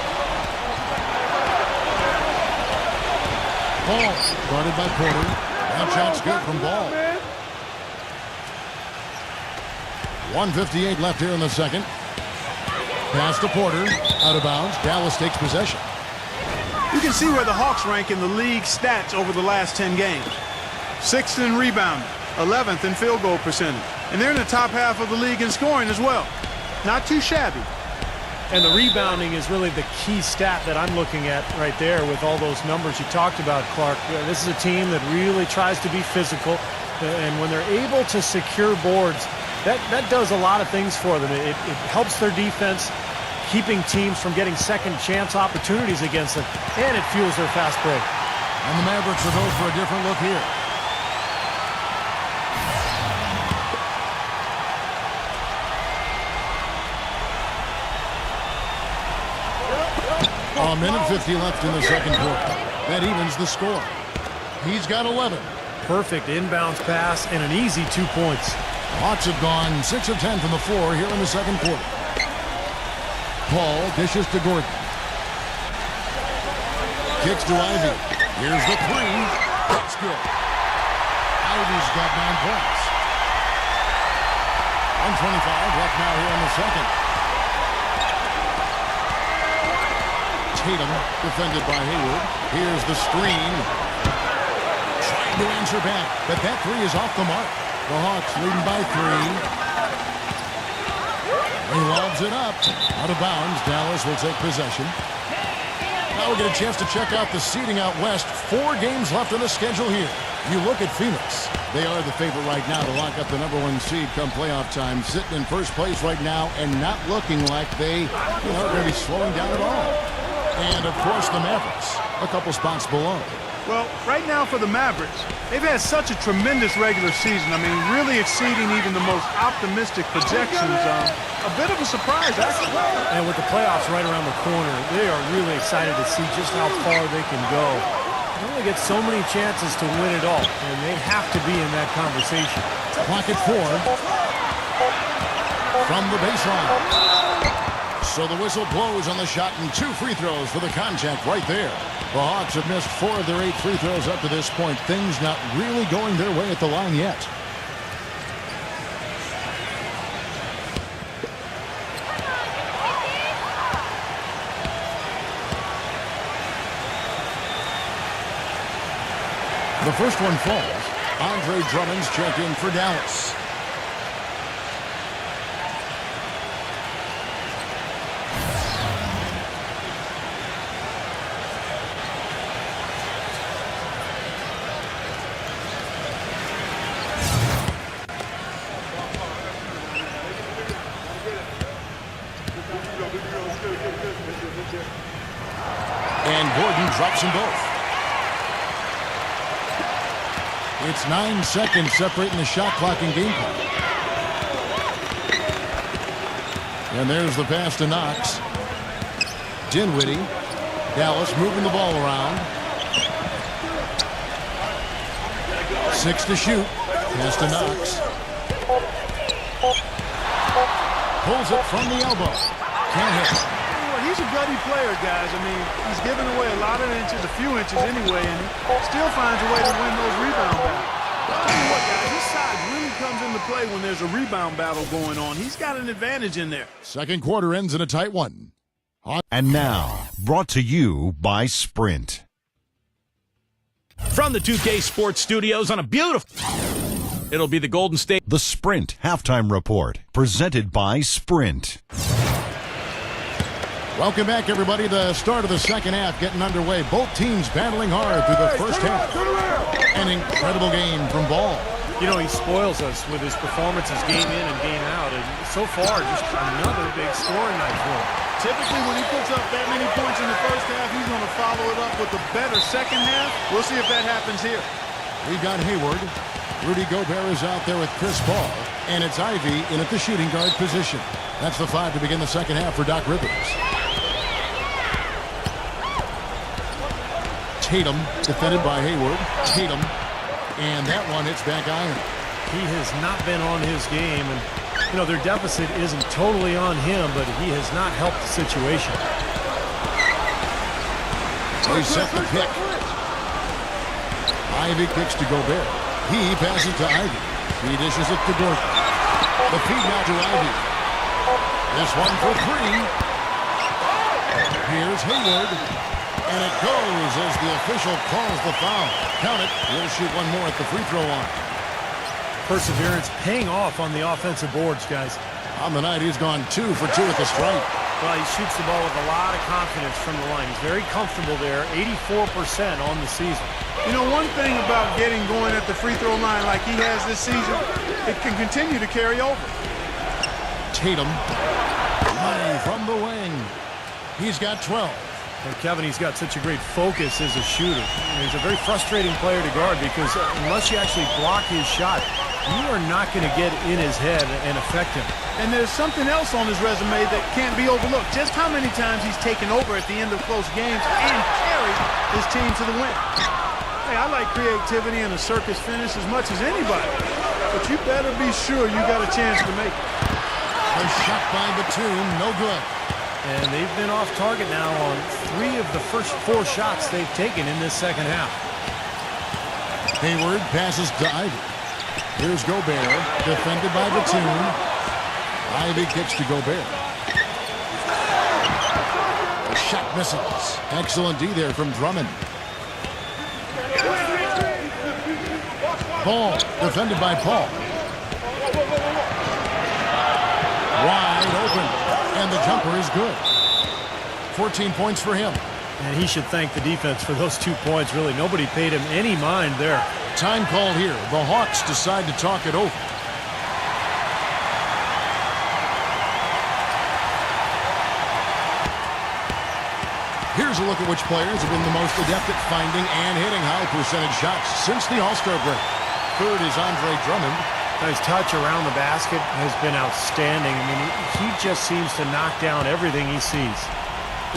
Ball guarded by Porter. That shot's good from Ball. 1:58 left here in the second. Pass to Porter. Out of bounds. Dallas takes possession. You can see where the Hawks rank in the league stats over the last 10 games. 6th in rebounding, 11th in field goal percentage. And they're in the top half of the league in scoring as well. Not too shabby. And the rebounding is really the key stat that I'm looking at right there with all those numbers you talked about, Clark. This is a team that really tries to be physical. And when they're able to secure boards, that does a lot of things for them. It helps their defense, keeping teams from getting second chance opportunities against them, and it fuels their fast break. And the Mavericks will go for a different look here. A minute 50 left in the second quarter. That evens the score. He's got 11. Perfect inbounds pass and an easy 2 points. Hawks have gone 6 of 10 from the floor here in the second quarter. Paul dishes to Gordon. Kicks to Ivy. Here's the 3. That's good. Ivy's got 9 points. 1:25 left now here in the second. Tatum defended by Hayward. Here's the screen. Trying to answer back, but that 3 is off the mark. The Hawks leading by 3. He lobs it up. Out of bounds. Dallas will take possession. Now we get a chance to check out the seeding out west. 4 games left on the schedule here. You look at Phoenix. They are the favorite right now to lock up the #1 seed come playoff time. Sitting in first place right now and not looking like they are going to be slowing down at all. And, of course, the Mavericks. A couple spots below. Well, right now for the Mavericks, they've had such a tremendous regular season. I mean, really exceeding even the most optimistic projections. A bit of a surprise, actually. And with the playoffs right around the corner, they are really excited to see just how far they can go. They only get so many chances to win it all, and they have to be in that conversation. Clock at 4. From the baseline. So the whistle blows on the shot and 2 free throws for the contact right there. The Hawks have missed 4 of their 8 free throws up to this point. Things not really going their way at the line yet. The first one falls. Andre Drummond's checked in for Dallas. And Gordon drops them both. It's 9 seconds separating the shot clock and game clock. And there's the pass to Knox. Dinwiddie. Dallas moving the ball around. 6 to shoot. Pass to Knox. Pulls it from the elbow. Can't hit. He's a gutty player, guys. I mean, he's giving away a lot of inches, a few inches anyway, and he still finds a way to win those rebound battles. I'll tell you what, guys, his size really comes into play when there's a rebound battle going on. He's got an advantage in there. Second quarter ends in a tight one. And now, brought to you by Sprint. From the 2K Sports Studios on a beautiful... It'll be the Golden State... The Sprint Halftime Report, presented by Sprint. Welcome back, everybody. The start of the second half getting underway. Both teams battling hard through the first half. An incredible game from Ball. You know, he spoils us with his performances game in and game out. And so far, just another big scoring night for him. Typically, when he puts up that many points in the first half, he's going to follow it up with a better second half. We'll see if that happens here. We've got Hayward. Rudy Gobert is out there with Chris Paul. And it's Ivy in at the shooting guard position. That's the 5 to begin the second half for Doc Rivers. Tatum, defended by Hayward. Tatum, and that one hits back iron. He has not been on his game, and, you know, their deficit isn't totally on him, but he has not helped the situation. They set the pick. Ivy kicks to Gobert. He passes to Ivy. He dishes it to Gordon. The feed now to Ivy. This one for 3. Here's Hayward. And it goes as the official calls the foul. Count it. He'll shoot one more at the free throw line. Perseverance paying off on the offensive boards, guys. On the night, he's gone 2 for 2 at the stripe. Well, he shoots the ball with a lot of confidence from the line. He's very comfortable there, 84% on the season. You know, one thing about getting going at the free throw line like he has this season, it can continue to carry over. Tatum, money from the wing. He's got 12. And Kevin, he's got such a great focus as a shooter. He's a very frustrating player to guard because unless you actually block his shot, you are not going to get in his head and affect him. And there's something else on his resume that can't be overlooked. Just how many times he's taken over at the end of close games and carried his team to the win. Hey, I like creativity and a circus finish as much as anybody. But you better be sure you got a chance to make it. A shot by Batum, no good. And they've been off target now on 3 of the first 4 shots they've taken in this second half. Hayward passes to Ivy. Here's Gobert, defended by Batum. Ivy kicks to Gobert. The shot misses. Excellent D there from Drummond. Ball, defended by Paul. Wide open. And the jumper is good. 14 points for him. And he should thank the defense for those 2 points. Really, nobody paid him any mind there. Time call here. The Hawks decide to talk it over. Here's a look at which players have been the most adept at finding and hitting high percentage shots since the All-Star break. Third is Andre Drummond. His touch around the basket has been outstanding. I mean, he just seems to knock down everything he sees.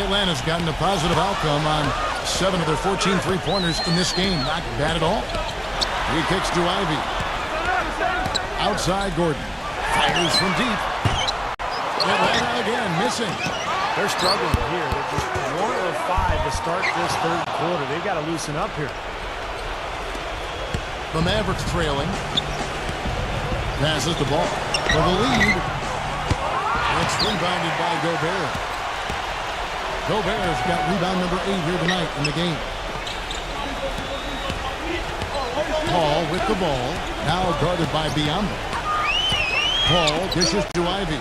Atlanta's gotten a positive outcome on 7 of their 14 three-pointers in this game. Not bad at all. He kicks to Ivy. Outside Gordon. Fires from deep. Atlanta again missing. They're struggling here. They're just 1 of 5 to start this third quarter. They've got to loosen up here. The Mavericks trailing. Passes the ball for the lead. It's rebounded by Gobert. Gobert's got rebound number 8 here tonight in the game. Paul with the ball. Now guarded by Biombo. Paul dishes to Ivy.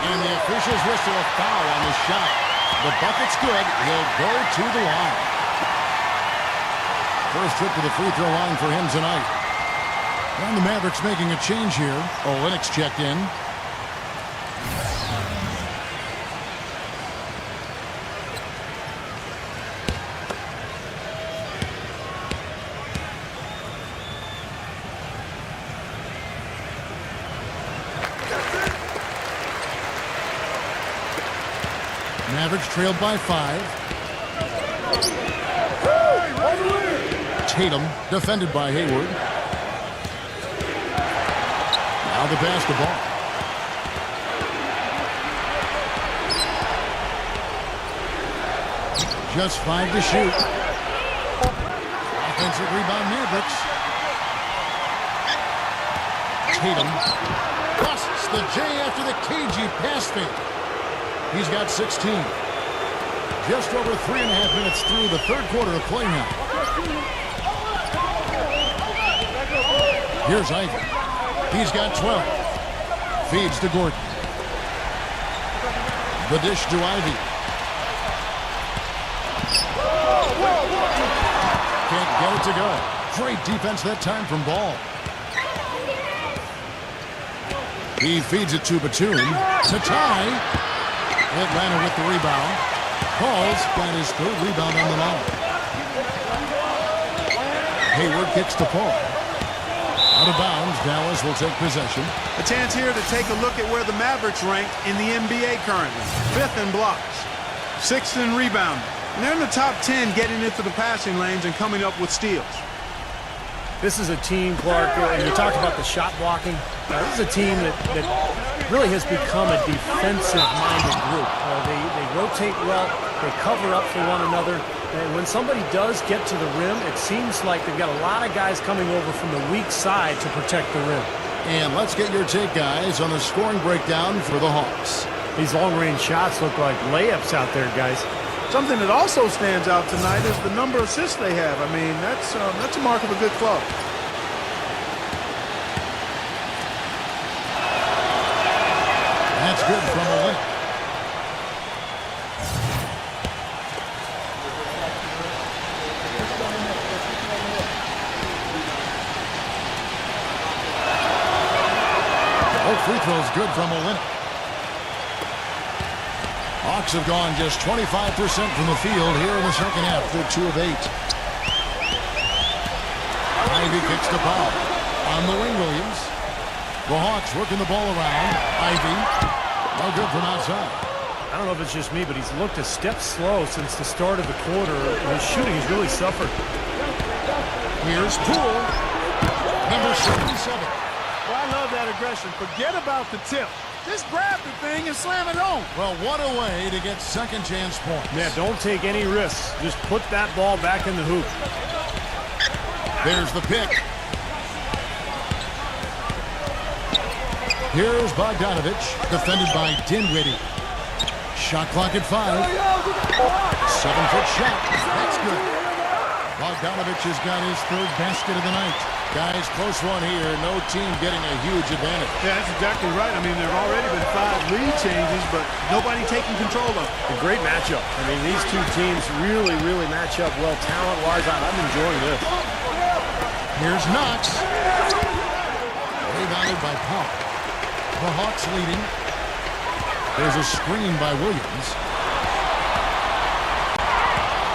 And the officials whistle a foul on the shot. The bucket's good. He'll go to the line. First trip to the free throw line for him tonight. And the Mavericks making a change here. Olynyk checked in. Mavericks trailed by 5. Tatum defended by Hayward. Now the basketball. Just 5 to shoot. Offensive rebound Mavericks. Tatum busts the J after the cagey pass fake. He's got 16. Just over 3.5 minutes through the third quarter of play now. Here's Ivy. He's got 12. Feeds to Gordon. The dish to Ivy. Can't get it to go. Great defense that time from Ball. He feeds it to Batum. To tie. Atlanta with the rebound. Paul's got his third rebound on the night. Hayward kicks to Paul. Out of bounds, Dallas will take possession. A chance here to take a look at where the Mavericks rank in the NBA currently. 5th in blocks, 6th in rebounding. And they're in the top 10 getting into the passing lanes and coming up with steals. This is a team, Clark, and you talked about the shot blocking. This is a team that really has become a defensive-minded group. They rotate well, they cover up for one another, and when somebody does get to the rim, it seems like they've got a lot of guys coming over from the weak side to protect the rim. And let's get your take, guys, on the scoring breakdown for the Hawks. These long-range shots look like layups out there, guys. Something that also stands out tonight is the number of assists they have. I mean, that's a mark of a good club. That's good from Olynyk. Both free throws good from Olynyk. Hawks have gone just 25% from the field here in the second half. They're 2 of 8. Ivy kicks to Paul. On the wing, Williams. The Hawks working the ball around. Ivy. No good from outside. I don't know if it's just me, but he's looked a step slow since the start of the quarter. His shooting has really suffered. Here's Poole. Number 77. Well, I love that aggression. Forget about the tip. Just grab the thing and slam it home. Well, what a way to get second chance points. Yeah, don't take any risks. Just put that ball back in the hoop. There's the pick. Here's Bogdanovich, defended by Dinwiddie. Shot clock at 5. 7-foot shot. That's good. Bogdanovich has got his third basket of the night. Guys, close one here. No team getting a huge advantage. Yeah, that's exactly right. I mean, there have already been 5 lead changes, but nobody taking control of it. A great matchup. I mean, these two teams really, really match up well talent-wise. I'm enjoying this. Here's Knox. Rebounded by Paul. The Hawks leading. There's a screen by Williams.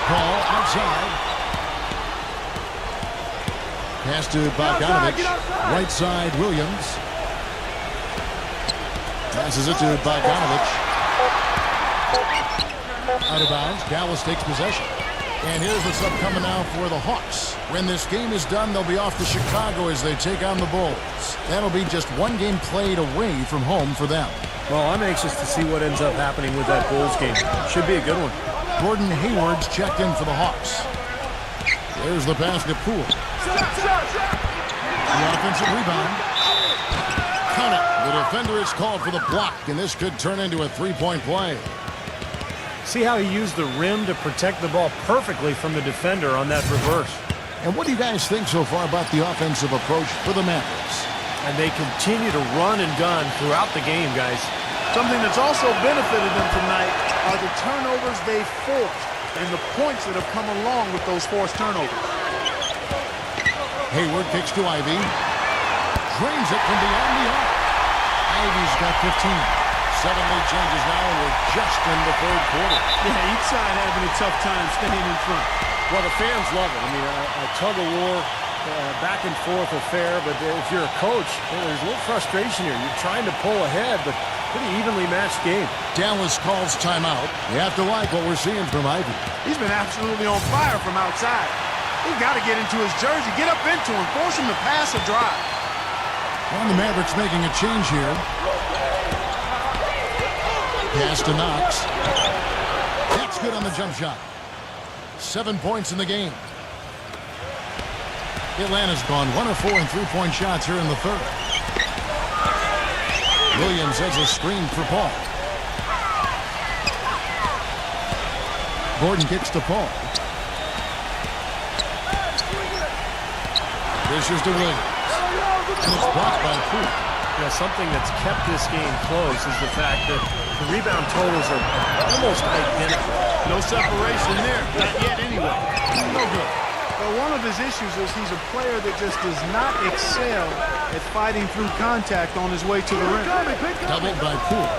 Paul outside. Pass to Bogdanovich. Right side, Williams. Passes it to Bogdanovich. Out of bounds. Dallas takes possession. And here's what's up coming now for the Hawks. When this game is done, they'll be off to Chicago as they take on the Bulls. That'll be just one game played away from home for them. Well, I'm anxious to see what ends up happening with that Bulls game. Should be a good one. Gordon Hayward's checked in for the Hawks. There's the pass to Poole. The offensive rebound. Count it. The defender is called for the block, and this could turn into a 3-point play. See how he used the rim to protect the ball perfectly from the defender on that reverse. And what do you guys think so far about the offensive approach for the Mavericks? And they continue to run and gun throughout the game, guys. Something that's also benefited them tonight are the turnovers they've forced and the points that have come along with those forced turnovers. Hayward kicks to Ivy. Drains it from beyond the arc. Ivy's got 15. 7 lead changes now, and we're just in the third quarter. Yeah, each side having a tough time staying in front. Well, the fans love it. I mean, a tug-of-war, back and forth affair, but if you're a coach, there's a little frustration here. You're trying to pull ahead, but pretty evenly matched game. Dallas calls timeout. You have to like what we're seeing from Ivy. He's been absolutely on fire from outside. He's got to get into his jersey, get up into him, force him to pass or drive. And the Mavericks making a change here. Pass to Knox. That's good on the jump shot. 7 points in the game. Atlanta's gone 1 of 4 in three-point shots here in the third. Williams has a screen for Paul. Gordon kicks to Paul. Dishes to Williams. And it's blocked by Poole. You know, something that's kept this game close is the fact that the rebound totals are almost identical. No separation there. Not yet, anyway. No good. But one of his issues is he's a player that just does not excel at fighting through contact on his way to the rim. Doubled by Poole.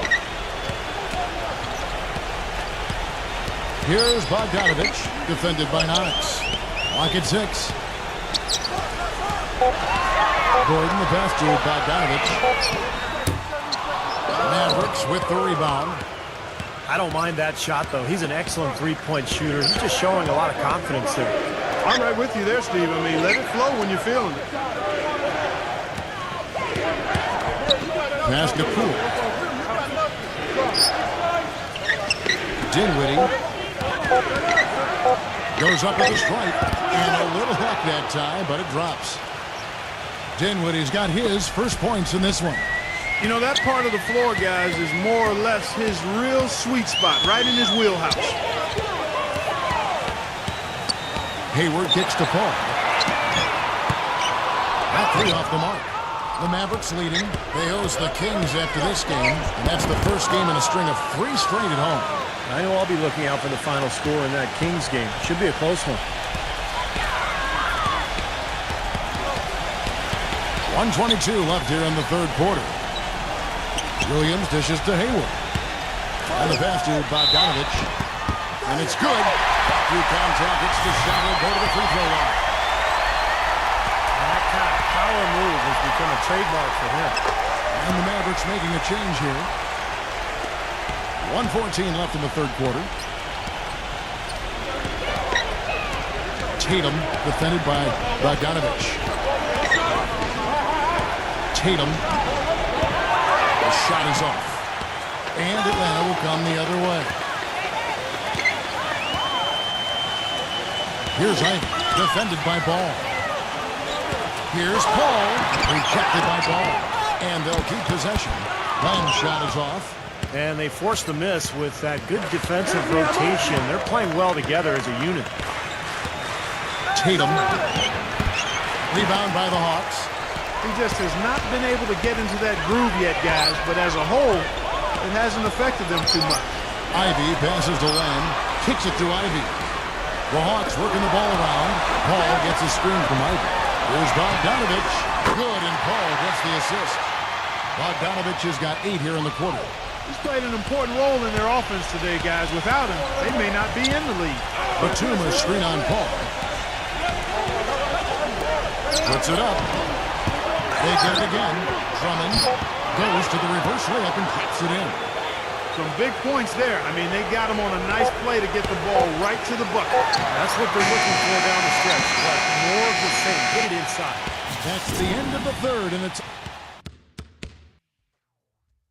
Here's Bogdanovich, defended by Knox. Lock at 6. Gordon, the pass to Bogdanovich. Mavericks with the rebound. I don't mind that shot, though. He's an excellent three-point shooter. He's just showing a lot of confidence there. I'm right with you there, Steve. I mean, let it flow when you're feeling it. Pass to Poole. Dinwiddie goes up with a strike. And a little luck that time, but it drops. Dinwiddie's got his first points in this one. You know, that part of the floor, guys, is more or less his real sweet spot, right in his wheelhouse. Hayward kicks to Paul. That 3 off the mark. The Mavericks leading. They host the Kings after this game, and that's the first game in a string of 3 straight at home. I know I'll be looking out for the final score in that Kings game. Should be a close one. 1:22 left here in the third quarter. Williams dishes to Hayward. And the pass to Bogdanovich. And it's good. Through contact, it's the shot. Will go to the free throw line. And that kind of power move has become a trademark for him. And the Mavericks making a change here. 1:14 left in the third quarter. Tatum defended by Bogdanovich. Tatum. The shot is off. And Atlanta will come the other way. Here's Ivy, defended by Ball. Here's Paul, rejected by Ball. And they'll keep possession. Lam's shot is off. And they forced the miss with that good defensive rotation. They're playing well together as a unit. Tatum. Rebound by the Hawks. He just has not been able to get into that groove yet, guys, but as a whole, it hasn't affected them too much. Ivy passes to Lamb, kicks it to Ivy. The Hawks working the ball around. Paul gets a screen from Ivy. Here's Bogdanovich. Good, and Paul gets the assist. Bogdanovich has got 8 here in the quarter. He's played an important role in their offense today, guys. Without him, they may not be in the league. Batum a screen on Paul. Puts it up. They get it again. Drummond goes to the reverse layup and claps it in. Some big points there. I mean, they got him on a nice play to get the ball right to the bucket. That's what they're looking for down the stretch. But more of the same. Get it inside. That's the end of the third, and it's...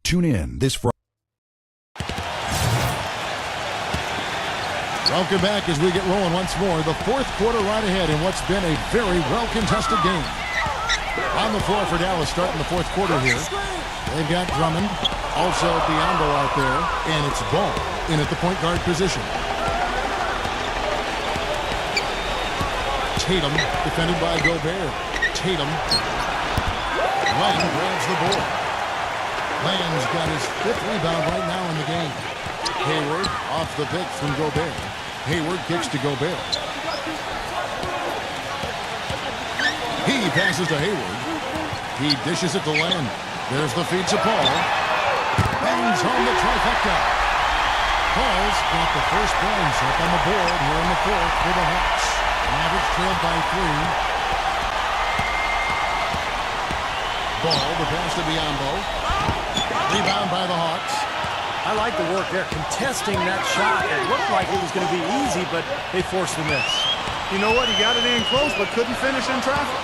Tune in this Friday. Welcome back as we get rolling once more. The fourth quarter right ahead in what's been a very well-contested game. On the floor for Dallas starting the fourth quarter here. They've got Drummond, also Biondo out there, and it's Ball. in at the point guard position. Tatum, defended by Gobert. Tatum. Lang grabs the board. Lang's got his 5th rebound right now in the game. Hayward off the pick from Gobert. Hayward kicks to Gobert. He passes to Hayward. He dishes it to Lang. There's the feed to Paul. Bangs home the trifecta. Paul's got the first points up on the board here in the 4th for the Hawks. Mavericks trailed by 3. Ball, the pass to Biyombo. Rebound by the Hawks. I like the work there, contesting that shot. It looked like it was going to be easy, but they forced the miss. You know what? He got it in close, but couldn't finish in traffic.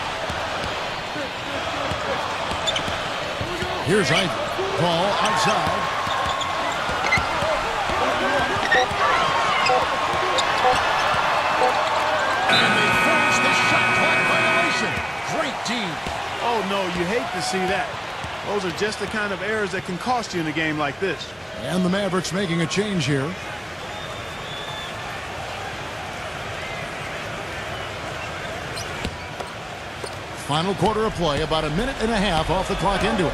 Here's Ivy. Ball outside. And they force the shot clock violation. Great team. Oh, no, you hate to see that. Those are just the kind of errors that can cost you in a game like this. And the Mavericks making a change here. Final quarter of play, about a minute and a half off the clock into it.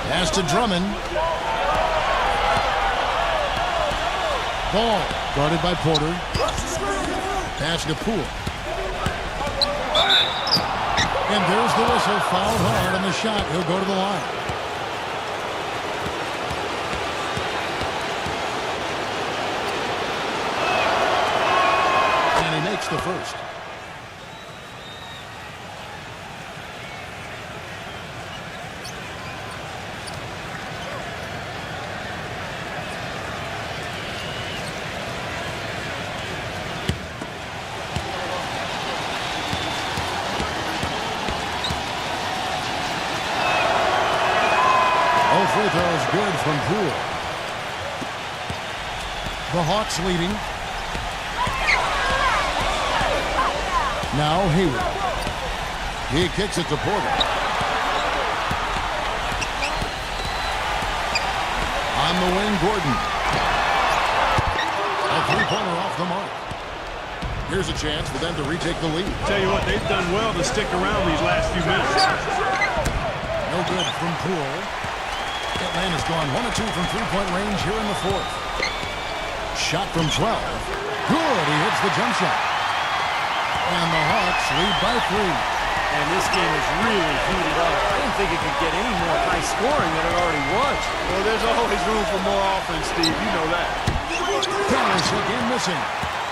Pass to Drummond. Ball guarded by Porter. Pass to Poole. And there's the whistle, fouled hard on the shot. He'll go to the line. And he makes the first. Free throws good from Poole. The Hawks leading. Now Hayward. He kicks it to Porter. On the wing, Gordon. A three-pointer off the mark. Here's a chance for them to retake the lead. Tell you what, they've done well to stick around these last few minutes. No good from Poole. Atlanta's gone 1 of 2 from three-point range here in the 4th. Shot from 12. Good. He hits the jump shot. And the Hawks lead by 3. And this game is really heated up. I didn't think it could get any more high scoring than it already was. Well, there's always room for more offense, Steve. You know that. Dallas again missing.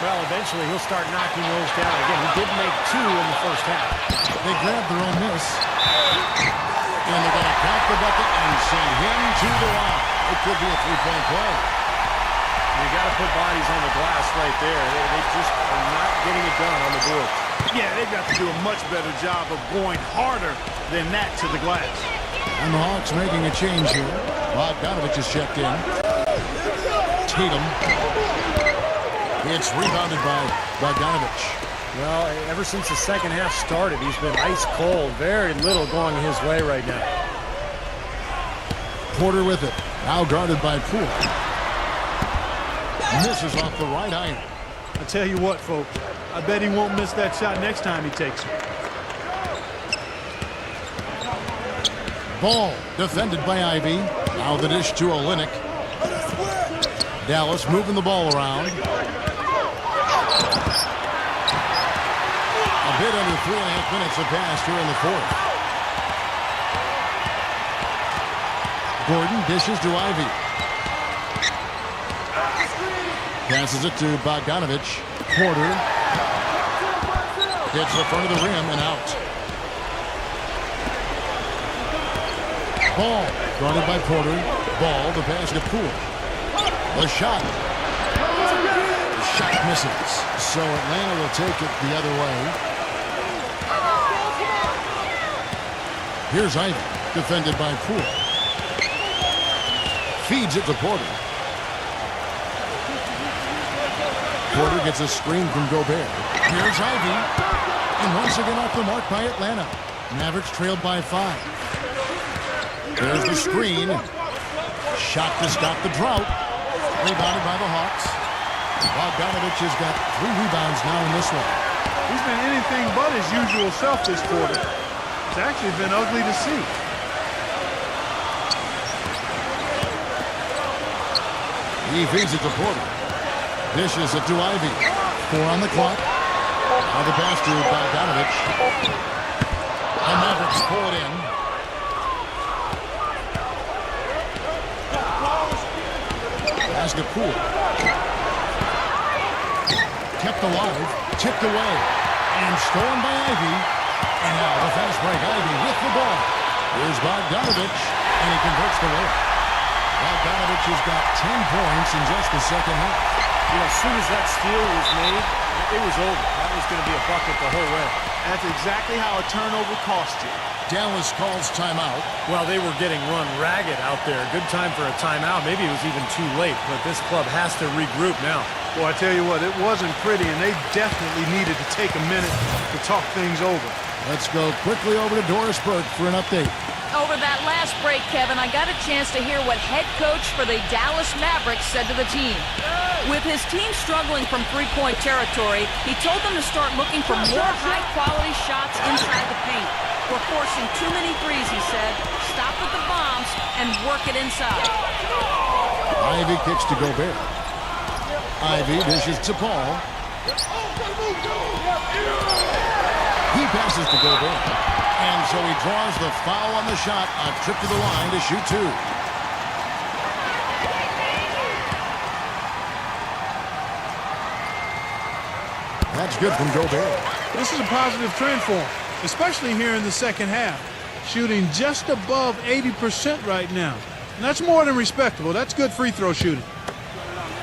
Well, eventually he'll start knocking those down again. He did make 2 in the first half. They grab their own miss. And they're going to count the bucket and send him to the line. It could be a three-point play. You got to put bodies on the glass right there. They just are not getting it done on the board. Yeah, they've got to do a much better job of going harder than that to the glass. And the Hawks making a change here. Bogdanovich is checked in. Tatum. It's rebounded by Bogdanovich. Well, ever since the second half started, he's been ice cold. Very little going his way right now. Porter with it. Now guarded by Poole. Misses off the right iron. I tell you what, folks. I bet he won't miss that shot next time he takes it. Ball defended by Ivy. Now the dish to Olynyk. Dallas moving the ball around. A bit under 3.5 minutes have passed here in the 4th. Gordon dishes to Ivy. Passes it to Bogdanovich. Porter hits the front of the rim and out. Ball guarded by Porter. Ball, the pass to Poole. The shot. The shot misses. So Atlanta will take it the other way. Here's Ivy, defended by Poole. Feeds it to Porter. Porter gets a screen from Gobert. Here's Ivy. And once again off the mark by Atlanta. Mavericks trailed by 5. There's the screen. Shot to stop the drought. Rebounded by the Hawks. Bogdanovich has got 3 rebounds now in this one. He's been anything but his usual self this quarter. It's actually been ugly to see. He feeds it to Porter. Dishes it to Ivy. 4 on the clock. Now the pass to Bogdanovich. The Mavericks pull it in. Basket pool. Kept alive. Tipped away. And stolen by Ivy. And now the fast break. Ivy with the ball. Here's Bogdanovich. And he converts the layup. Bogdanovich has got 10 points in just the second half. You know, as soon as that steal was made, it was over. That was going to be a bucket the whole way. That's exactly how a turnover cost you. Dallas calls timeout. Well, they were getting run ragged out there. Good time for a timeout. Maybe it was even too late, but this club has to regroup now. Well, I tell you what, it wasn't pretty, and they definitely needed to take a minute to talk things over. Let's go quickly over to Doris Burke for an update. Over that last break, Kevin, I got a chance to hear what head coach for the Dallas Mavericks said to the team. With his team struggling from three-point territory, he told them to start looking for more high-quality shots inside the paint. We're forcing too many threes, he said. Stop with the bombs and work it inside. Ivy kicks to Gobert. Ivy dishes to Paul. He passes to Gobert. And so he draws the foul on the shot. A trip to the line to shoot 2. That's good from Gobert. This is a positive trend for him, especially here in the second half. Shooting just above 80% right now. And that's more than respectable. That's good free throw shooting.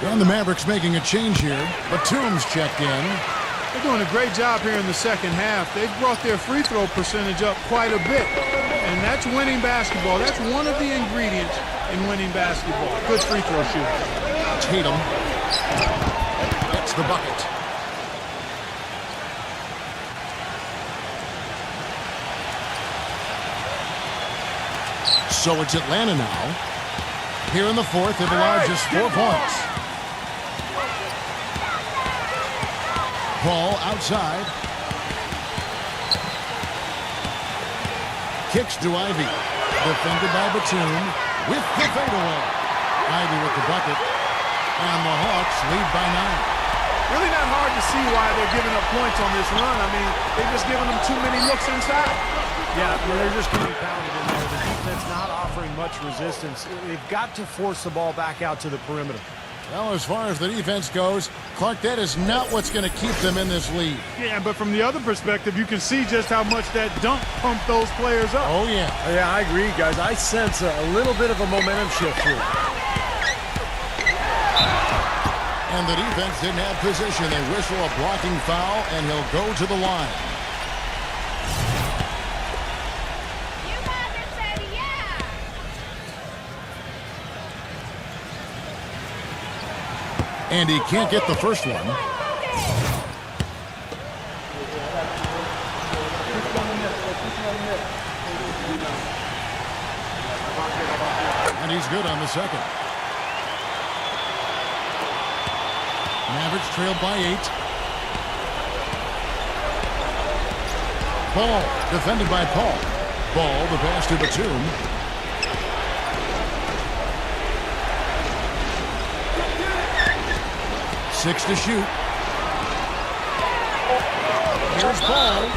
And the Mavericks making a change here. Batum's checked in. They're doing a great job here in the second half. They've brought their free throw percentage up quite a bit. And that's winning basketball. That's one of the ingredients in winning basketball. Good free throw shooting. Tatum gets the bucket. So it's Atlanta now. Here in the fourth, they've allowed just 4 points. Ball outside. Kicks to Ivy. Defended by Batum with the fadeaway. Ivy with the bucket. And the Hawks lead by 9. Really not hard to see why they're giving up points on this run. I mean, they've just given them too many looks inside. Yeah, they're just getting pounded in there. The defense not offering much resistance. They've got to force the ball back out to the perimeter. Well, as far as the defense goes, Clark, that is not what's going to keep them in this lead. Yeah, but from the other perspective, you can see just how much that dunk pumped those players up. Oh, yeah. Yeah, I agree, guys. I sense a little bit of a momentum shift here. And the defense didn't have position. They whistle a blocking foul, and he'll go to the line. You guys said yeah. And he can't get the first one. And he's good on the second. Mavericks trailed by 8. Ball defended by Paul. Ball, the pass to Batum. Six to shoot. Here's Paul.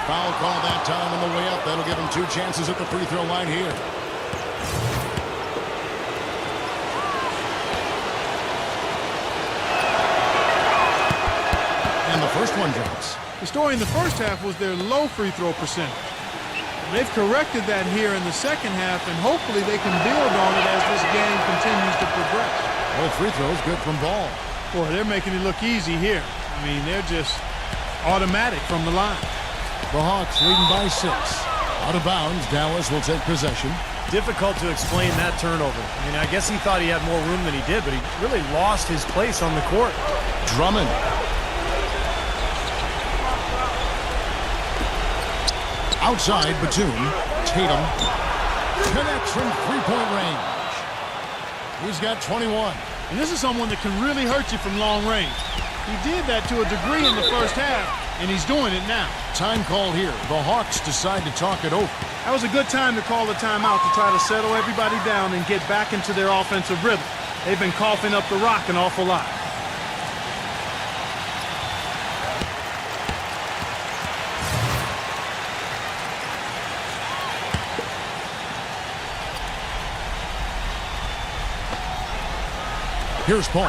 Foul call that time on the way up. That'll give him 2 chances at the free throw line here. And the first one drops. The story in the first half was their low free throw percentage. They've corrected that here in the second half, and hopefully they can build on it as this game continues to progress. Both free throws good from Ball. Boy, they're making it look easy here. I mean, they're just automatic from the line. The Hawks leading by 6. Out of bounds, Dallas will take possession. Difficult to explain that turnover. I mean, I guess he thought he had more room than he did, but he really lost his place on the court. Drummond. Outside, Batum. Tatum connects from 3-point range. He's got 21. And this is someone that can really hurt you from long range. He did that to a degree in the first half, and he's doing it now. Time call here. The Hawks decide to talk it over. That was a good time to call the timeout to try to settle everybody down and get back into their offensive rhythm. They've been coughing up the rock an awful lot. Here's Paul.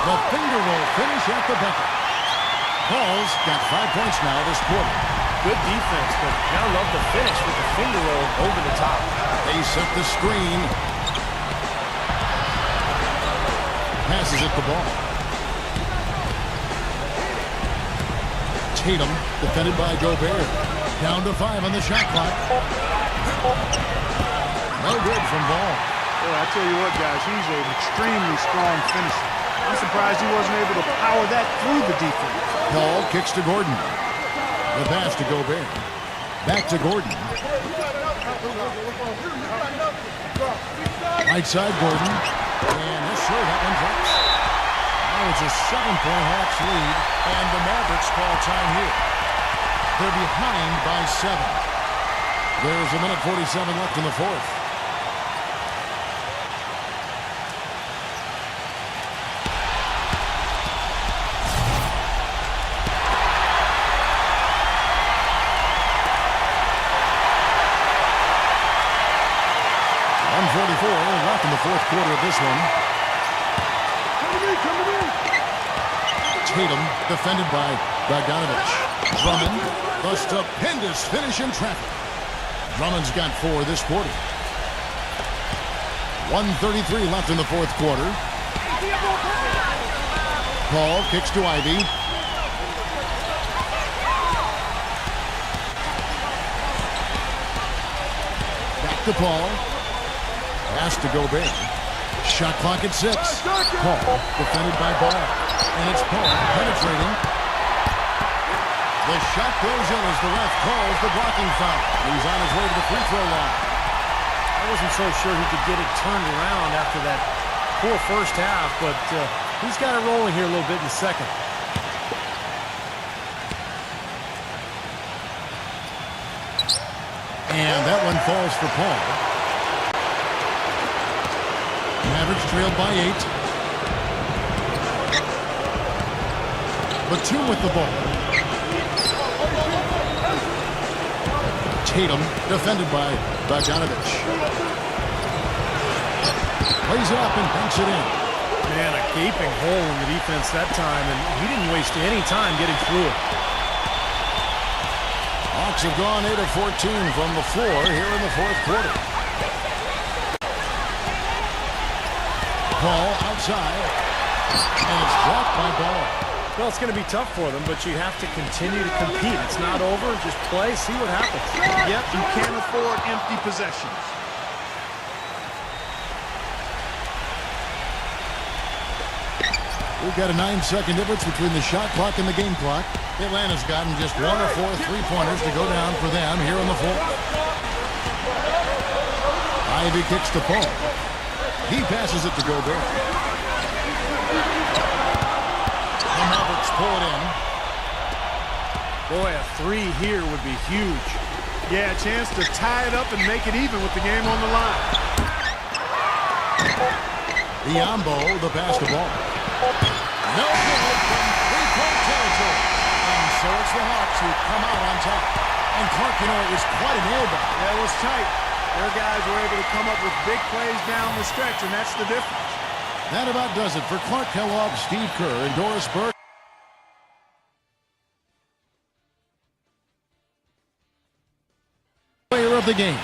The finger roll finish at the bucket. Paul's got 5 points now this quarter. Good defense, but gotta love the finish with the finger roll over the top. They set the screen. Passes it the ball. Tatum, defended by Gobert. Down to 5 on the shot clock. No good from Ball. Boy, I tell you what, guys, he's an extremely strong finisher. I'm surprised he wasn't able to power that through the defense. Ball kicks to Gordon. The pass to Gobert. Back to Gordon. Right side Gordon. And yes, sir, that one drops. Now it's a 7-point Hawks lead, and the Mavericks call time here. They're behind by 7. There's a minute 47 left in the fourth. Left in the fourth quarter of this one. Tatum, defended by Bogdanovich. Drummond, the stupendous finish in traffic. Drummond's got 4 this quarter. 1:33 left in the fourth quarter. Paul kicks to Ivy. Back to Paul. Pass to Gobert. Shot clock at 6. Paul, defended by Ball. And it's Paul penetrating. The shot goes in as the ref calls the blocking foul. He's on his way to the free throw line. I wasn't so sure he could get it turned around after that poor first half, but he's got it rolling here a little bit in the second. And that one falls for Paul. Mavericks trailed by 8. Batum with the ball. Tatum, defended by Bogdanovich. Plays it up and banks it in. Man, a gaping hole in the defense that time, and he didn't waste any time getting through it. Hawks have gone 8 of 14 from the floor here in the fourth quarter. Ball outside, and it's blocked by Ball. Well, it's going to be tough for them, but you have to continue to compete. It's not over. Just play, see what happens. Yep, you can't afford empty possessions. We've got a 9-second difference between the shot clock and the game clock. Atlanta's gotten just 1 or 4 3-pointers to go down for them here in the fourth. Ivy kicks to Paul. He passes it to Gobert. The Mavericks pull it in. Boy, a 3 here would be huge. Yeah, a chance to tie it up and make it even with the game on the line. Biombo, the pass to Ball. No good from 3-point territory. And so it's the Hawks who come out on top. And Clark, you know, it was quite a nail biter. Yeah, it was tight. Their guys were able to come up with big plays down the stretch, and that's the difference. That about does it for Clark Kellogg, Steve Kerr, and Doris Burke. Player of the game.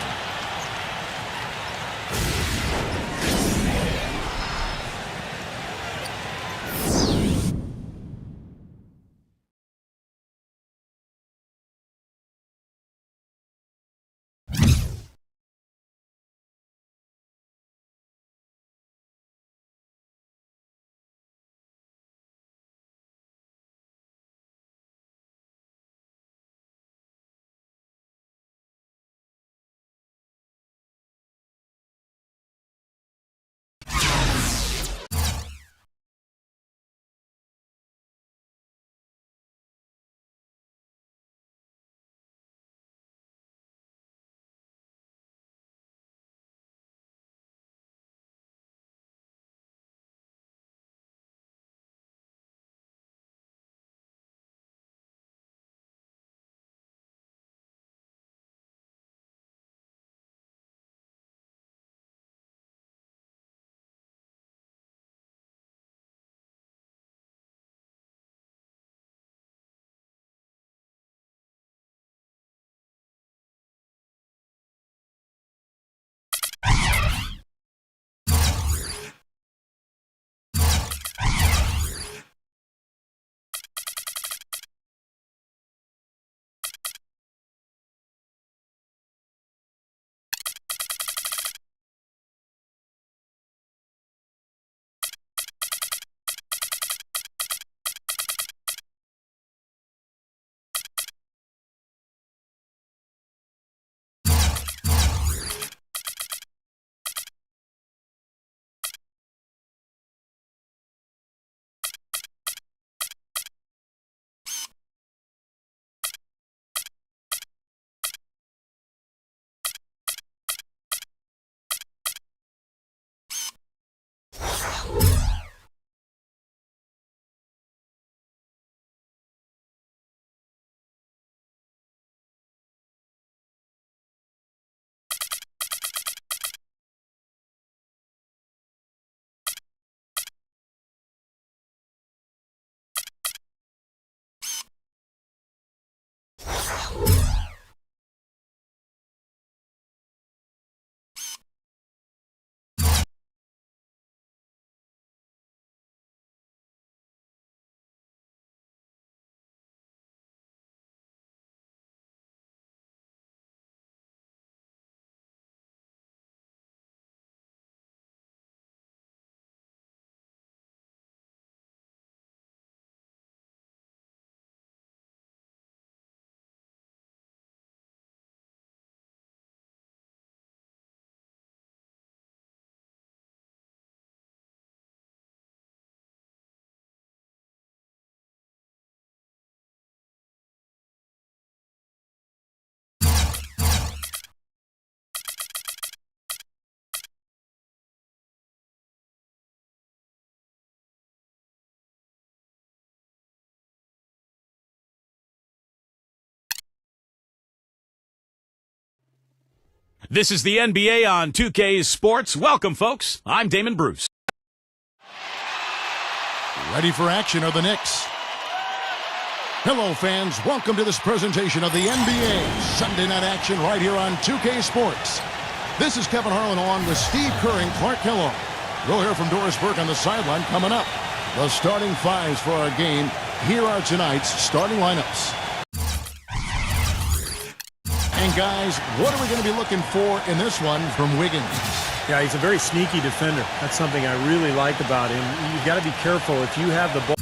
This is the NBA on 2K Sports. Welcome, folks. I'm Damon Bruce. Ready for action are the Knicks. Hello, fans. Welcome to this presentation of the NBA Sunday night action right here on 2K Sports. This is Kevin Harlan along with Steve Kerr and Clark Kellogg. We'll hear from Doris Burke on the sideline coming up. The starting fives for our game. Here are tonight's starting lineups. And guys, what are we going to be looking for in this one from Wiggins? Yeah, he's a very sneaky defender. That's something I really like about him. You've got to be careful if you have the ball.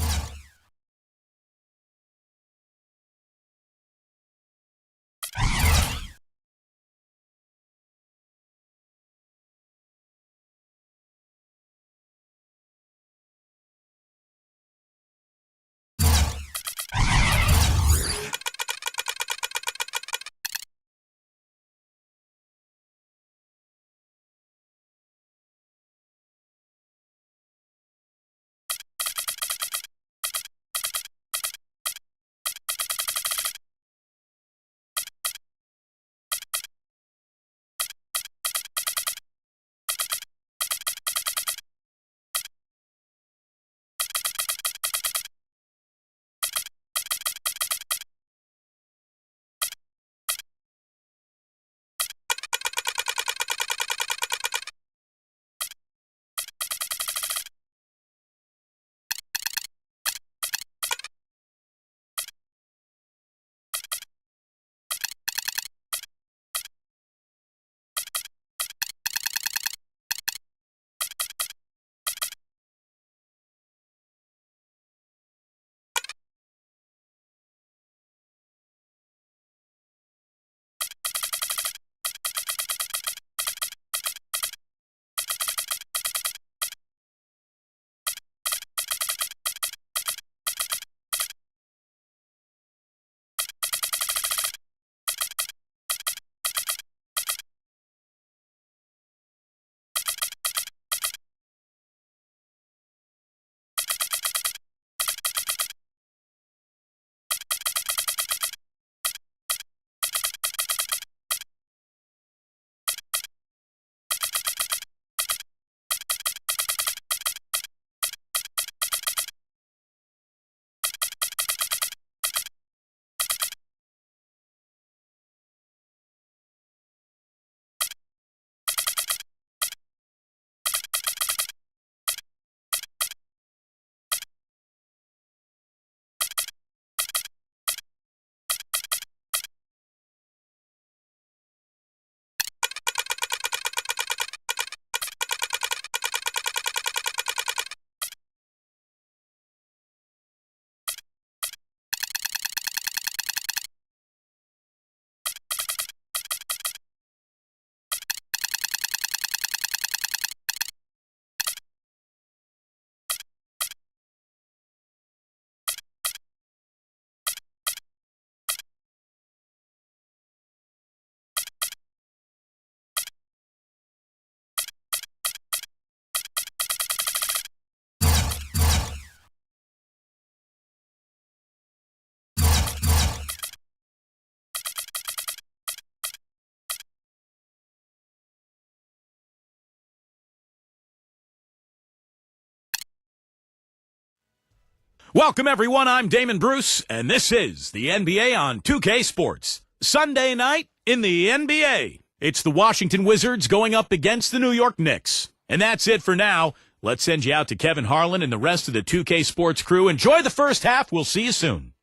Welcome, everyone. I'm Damon Bruce, and this is the NBA on 2K Sports. Sunday night in the NBA. It's the Washington Wizards going up against the New York Knicks. And that's it for now. Let's send you out to Kevin Harlan and the rest of the 2K Sports crew. Enjoy the first half. We'll see you soon.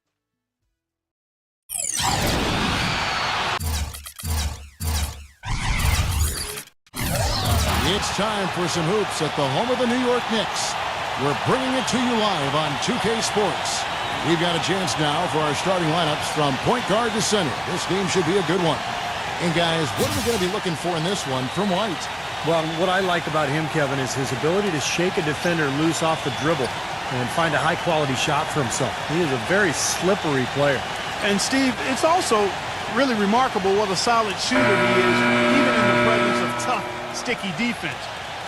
It's time for some hoops at the home of the New York Knicks. We're bringing it to you live on 2K Sports. We've got a chance now for our starting lineups from point guard to center. This game should be a good one. And guys, what are we going to be looking for in this one from White? Well, what I like about him, Kevin, is his ability to shake a defender loose off the dribble and find a high-quality shot for himself. He is a very slippery player. And, Steve, it's also really remarkable what a solid shooter he is, even in the presence of tough, sticky defense.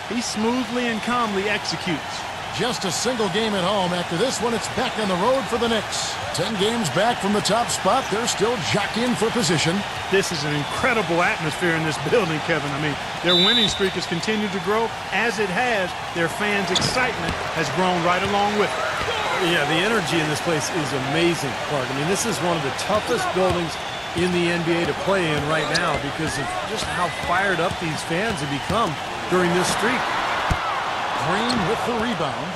He smoothly and calmly executes. Just a single game at home. After this one, it's back on the road for the Knicks. 10 games back from the top spot. They're still jockeying for position. This is an incredible atmosphere in this building, Kevin. I mean, their winning streak has continued to grow. As it has, their fans' excitement has grown right along with it. Yeah, the energy in this place is amazing, Clark. I mean, this is one of the toughest buildings in the NBA to play in right now because of just how fired up these fans have become during this streak. Green with the rebound.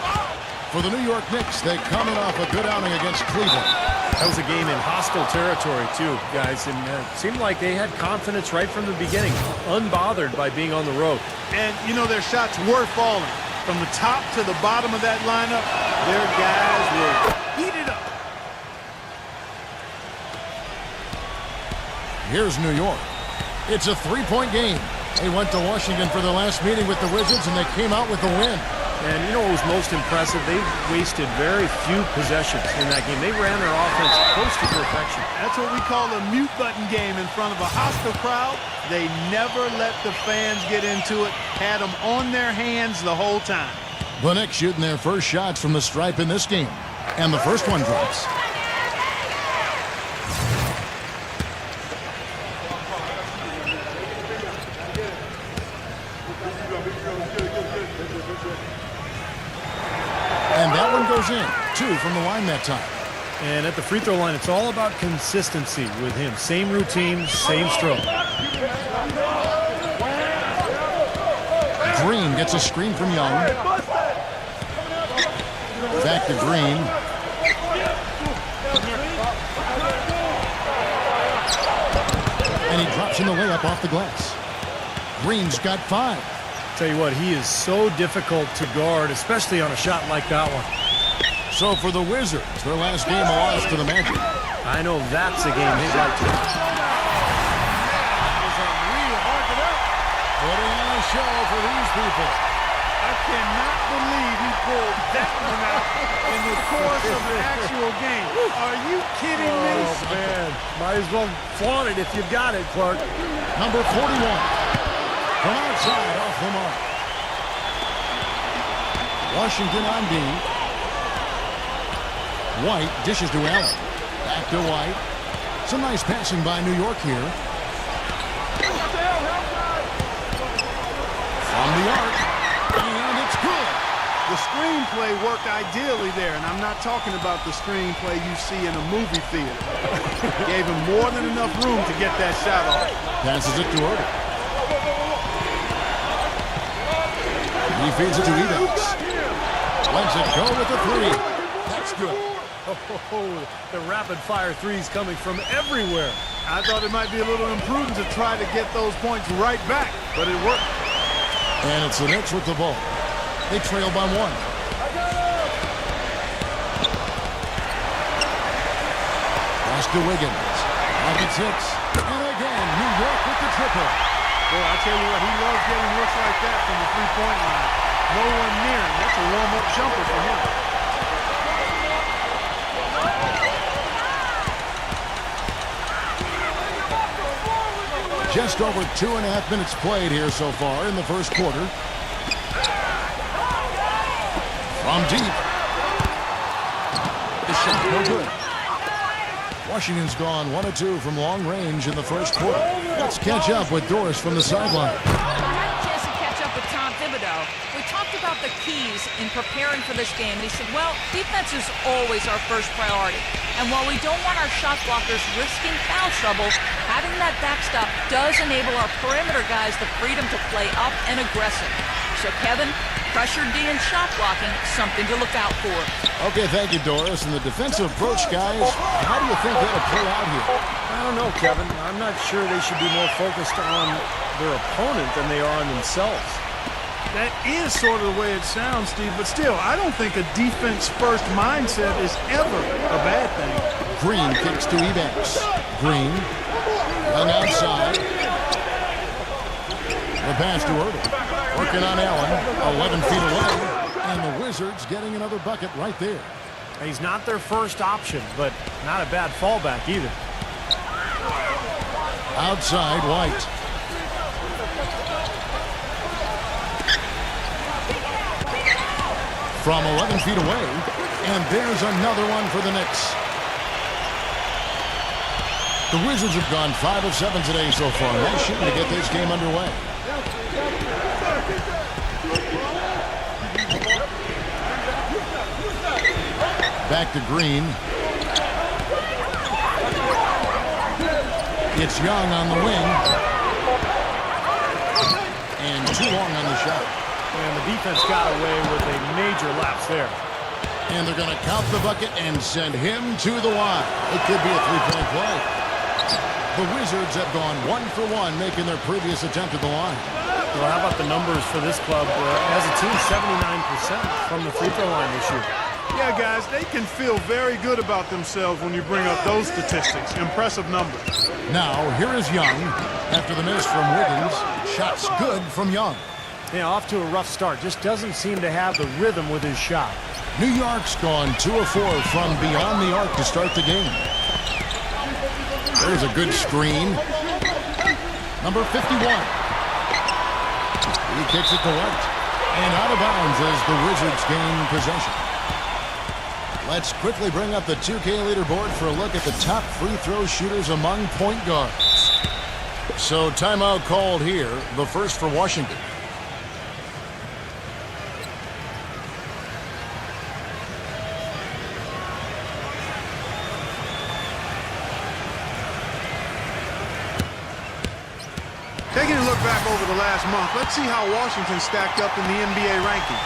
For the New York Knicks, they coming off a good outing against Cleveland. That was a game in hostile territory, too, guys. And it seemed like they had confidence right from the beginning, unbothered by being on the road. And, you know, their shots were falling. From the top to the bottom of that lineup, their guys were heated up. Here's New York. It's a three-point game. They went to Washington for their last meeting with the Wizards, and they came out with the win. And you know what was most impressive? They wasted very few possessions in that game. They ran their offense close to perfection. That's what we call a mute button game in front of a hostile crowd. They never let the fans get into it, had them on their hands the whole time. The Knicks shooting their first shots from the stripe in this game. And the first one drops. And that one goes in. 2 from the line that time. And at the free throw line, it's all about consistency with him. Same routine, same stroke. Green gets a screen from Young. Back to Green. And he drops in the layup off the glass. Green's got 5. Tell you what, he is so difficult to guard, especially on a shot like that one. So for the Wizards, their last game a loss to the Magic. I know that's a game they'd like to win. Putting on a show for these people. I cannot believe he pulled that one out in the course of an actual game. Are you kidding me? Oh, man. Might as well flaunt it if you've got it, Clark. Number 41. From outside, off the mark. Washington on D. White dishes to Allen. Back to White. Some nice passing by New York here. From the arc. And it's good. The screenplay worked ideally there, and I'm not talking about the screenplay you see in a movie theater. Gave him more than enough room to get that shot off. Passes it to Erdo. He feeds it to Edox. Lets it go with the 3. That's good. Oh, the rapid-fire threes coming from everywhere. I thought it might be a little imprudent to try to get those points right back, but it worked. And it's the Knicks with the ball. They trail by 1. Pass to Wiggins. Rockets hits. And again, New York with the triple. Boy, I tell you what, he loves getting looks like that from the three-point line. No one near him. That's a warm-up jumper for him. Just over 2.5 minutes played here so far in the first quarter. From deep. The shot no good. Washington's gone 1 of 2 from long range in the first quarter. Let's catch up with Doris from the sideline. I had a chance to catch up with Tom Thibodeau. We talked about the keys in preparing for this game, and he said, well, defense is always our first priority. And while we don't want our shot blockers risking foul trouble, having that backstop does enable our perimeter guys the freedom to play up and aggressive. So, Kevin, pressure D and shot blocking, something to look out for. Okay, thank you, Doris. And the defensive approach, guys, how do you think that'll play out here? I don't know, Kevin. I'm not sure they should be more focused on their opponent than they are on themselves. That is sort of the way it sounds, Steve, but still, I don't think a defense-first mindset is ever a bad thing. Green kicks to Ebanks. Green, on the outside. The pass to Erdo. Working on Allen, 11 feet away. And the Wizards getting another bucket right there. He's not their first option, but not a bad fallback either. Outside, White. From 11 feet away. And there's another one for the Knicks. The Wizards have gone 5 of 7 today so far. Nice shooting to get this game underway. Back to Green. It's Young on the wing. And too long on the shot. And the defense got away with a major lapse there. And they're going to count the bucket and send him to the line. It could be a three-point play. The Wizards have gone 1 for 1, making their previous attempt at the line. Well, how about the numbers for this club? As a team, 79% from the free throw line this year. Yeah, guys, they can feel very good about themselves when you bring up those statistics. Impressive numbers. Now, here is Young. After the miss from Wiggins, shots good from Young. Yeah, off to a rough start. Just doesn't seem to have the rhythm with his shot. New York's gone 2 of 4 from beyond the arc to start the game. There's a good screen. Number 51. He kicks it to White. And out of bounds as the Wizards gain possession. Let's quickly bring up the 2K leaderboard for a look at the top free throw shooters among point guards. So timeout called here, the first for Washington. Taking a look back over the last month, let's see how Washington stacked up in the NBA ranking.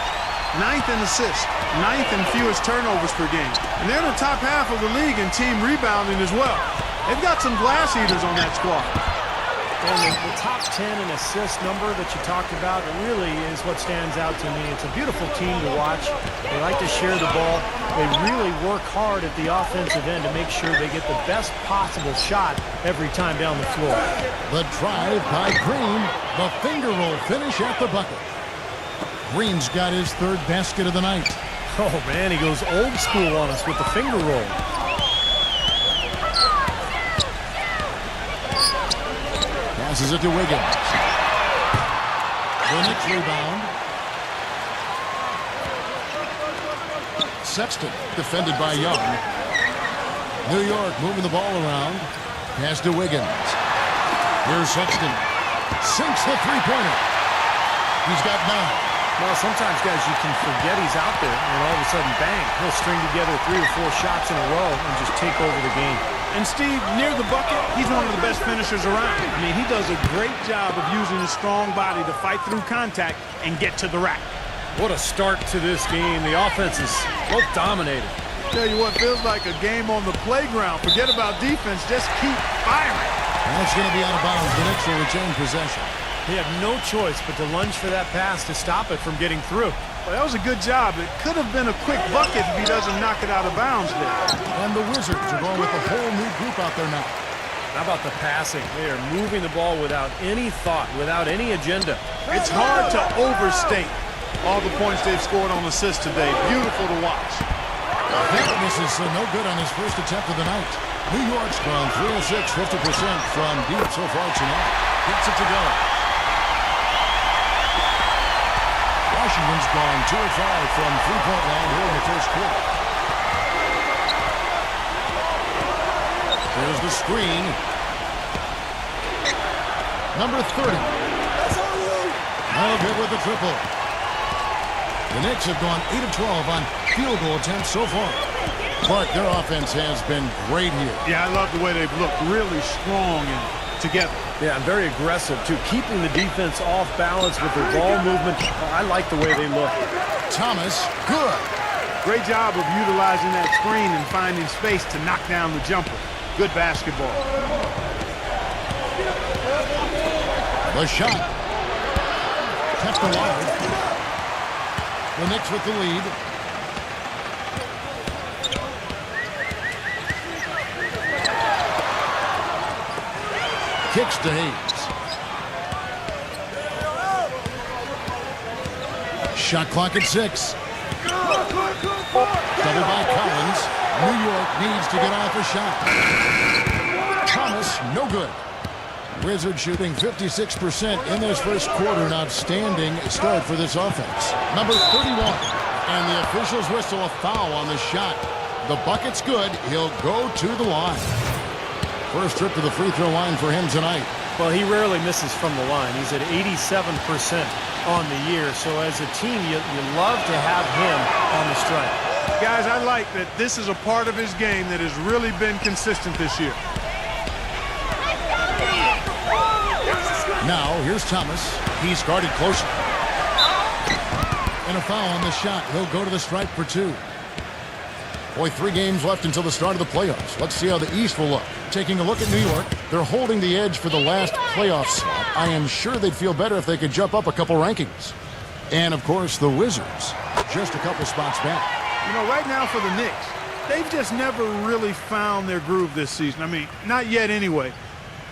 9th in assists, 9th in fewest turnovers per game. And they're in the top half of the league in team rebounding as well. They've got some glass eaters on that squad. And the top 10 in assist number that you talked about, it really is what stands out to me. It's a beautiful team to watch. They like to share the ball. They really work hard at the offensive end to make sure they get the best possible shot every time down the floor. The drive by Green. The finger roll finish at the bucket. Green's got his 3rd basket of the night. Oh, man, he goes old school on us with the finger roll. Passes it to Wiggins. The Knicks rebound. Sexton defended by Young. New York moving the ball around. Pass to Wiggins. Here's Sexton. Sinks the three-pointer. He's got 9. Well, sometimes, guys, you can forget he's out there, and all of a sudden, bang, he'll string together 3 or 4 shots in a row and just take over the game. And Steve, near the bucket, he's one of the best finishers around. I mean, he does a great job of using his strong body to fight through contact and get to the rack. What a start to this game. The offense is both dominated. Tell you what, feels like a game on the playground. Forget about defense, just keep firing. That's going to be out of bounds. The Knicks will retain possession. He had no choice but to lunge for that pass to stop it from getting through. Well, that was a good job. It could have been a quick bucket if he doesn't knock it out of bounds there. And the Wizards are going with a whole new group out there now. How about the passing? They are moving the ball without any thought, without any agenda. It's hard to overstate all the points they've scored on assists today. Beautiful to watch. This is no good on his first attempt of the night. New York's gone 3 of 6, 50% from deep so far tonight. Gets it to go. Washington's gone 2 of 5 from three-point line here in the first quarter. There's the screen. Number 30. No good with the triple. The Knicks have gone 8 of 12 on field goal attempts so far. Clark, their offense has been great here. Yeah, I love the way they've looked. Really strong and together. Yeah, and very aggressive, too. Keeping the defense off balance with their ball movement. I like the way they look. Thomas, good. Great job of utilizing that screen and finding space to knock down the jumper. Good basketball. The shot. Kept alive. The Knicks with the lead. Kicks to Hayes. Shot clock at 6. Double by Collins. New York needs to get off a shot. Thomas, no good. Wizards shooting 56% in this first quarter. An outstanding start for this offense. Number 31. And the officials whistle a foul on the shot. The bucket's good. He'll go to the line. First trip to the free throw line for him tonight. Well, he rarely misses from the line. He's at 87% on the year. So as a team, you love to have him on the strike. Guys, I like that this is a part of his game that has really been consistent this year. Now, here's Thomas. He's guarded closer. And a foul on the shot. He'll go to the stripe for 2. Boy, 3 games left until the start of the playoffs. Let's see how the East will look. Taking a look at New York, they're holding the edge for the last playoff slot. I am sure they'd feel better if they could jump up a couple rankings. And, of course, the Wizards, just a couple spots back. You know, right now for the Knicks, they've just never really found their groove this season. I mean, not yet anyway.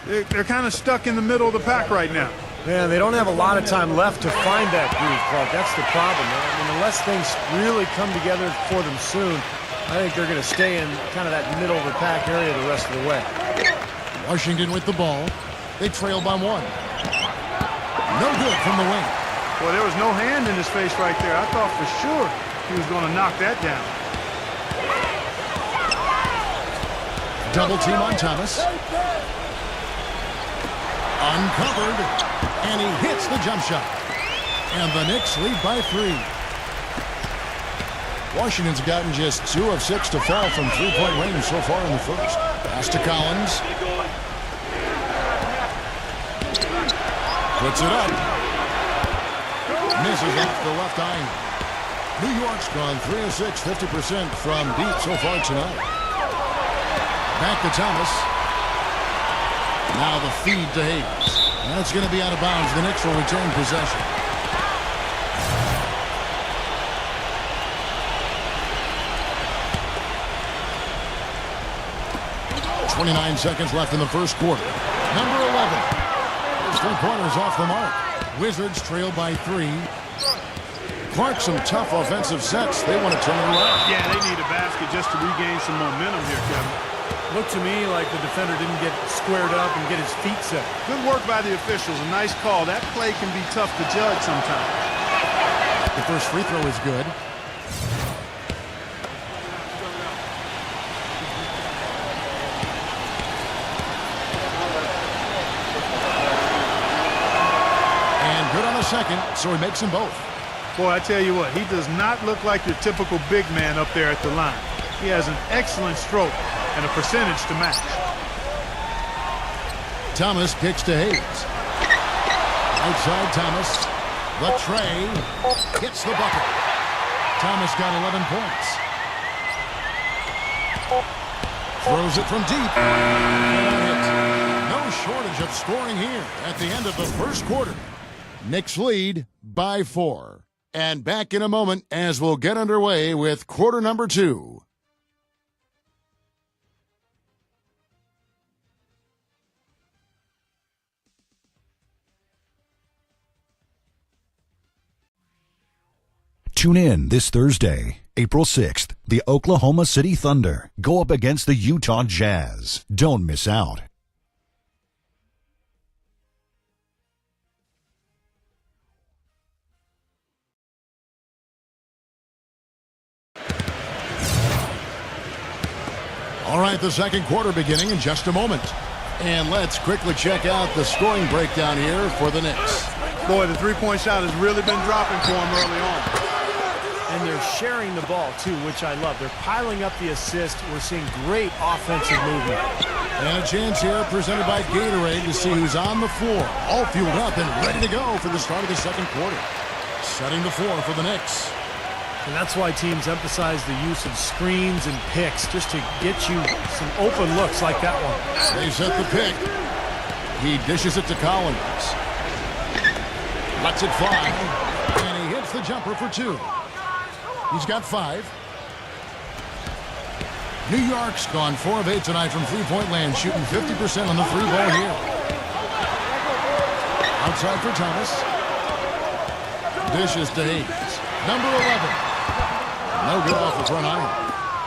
They're kind of stuck in the middle of the pack right now. Man, they don't have a lot of time left to find that groove, Clark. That's the problem. I mean, unless things really come together for them soon, I think they're going to stay in kind of that middle of the pack area the rest of the way. Washington with the ball. They trail by 1. No good from the wing. Boy, there was no hand in his face right there. I thought for sure he was going to knock that down. Double team on Thomas. Uncovered. And he hits the jump shot. And the Knicks lead by 3. Washington's gotten just 2 of 6 to fall from three-point range so far in the first. Pass to Collins. Puts it up. Misses off the left eye. New York's gone 3 of 6, 50% from deep so far tonight. Back to Thomas. Now the feed to Hayes. That's going to be out of bounds. The Knicks will retain possession. 29 seconds left in the first quarter. Number 11. His 3-pointers off the mark. Wizards trail by 3. Clark, some tough offensive sets. They want to turn it around. Yeah, they need a basket just to regain some momentum here, Kevin. Looked to me like the defender didn't get squared up and get his feet set. Good work by the officials. A nice call. That play can be tough to judge sometimes. The first free throw is good. And good on the second, so he makes them both. Boy, I tell you what, he does not look like your typical big man up there at the line. He has an excellent stroke and a percentage to match. Thomas kicks to Hayes. Outside Thomas. The tray. Hits the bucket. Thomas got 11 points. Throws it from deep. No shortage of scoring here at the end of the first quarter. Knicks lead by 4. And back in a moment as we'll get underway with quarter number 2. Tune in this Thursday, April 6th. The Oklahoma City Thunder go up against the Utah Jazz. Don't miss out. All right, the second quarter beginning in just a moment. And let's quickly check out the scoring breakdown here for the Knicks. Boy, the three-point shot has really been dropping for him early on. And they're sharing the ball, too, which I love. They're piling up the assist. We're seeing great offensive movement. And a chance here presented by Gatorade to see who's on the floor. All fueled up and ready to go for the start of the second quarter. Setting the floor for the Knicks. And that's why teams emphasize the use of screens and picks, just to get you some open looks like that one. They set the pick. He dishes it to Collins. Lets it fly. And he hits the jumper for 2. He's got 5. New York's gone 4 of 8 tonight from three-point land, shooting 50% on the 3-ball here. Outside for Thomas. Dishes to Hayes. Number 11. No good off the front iron.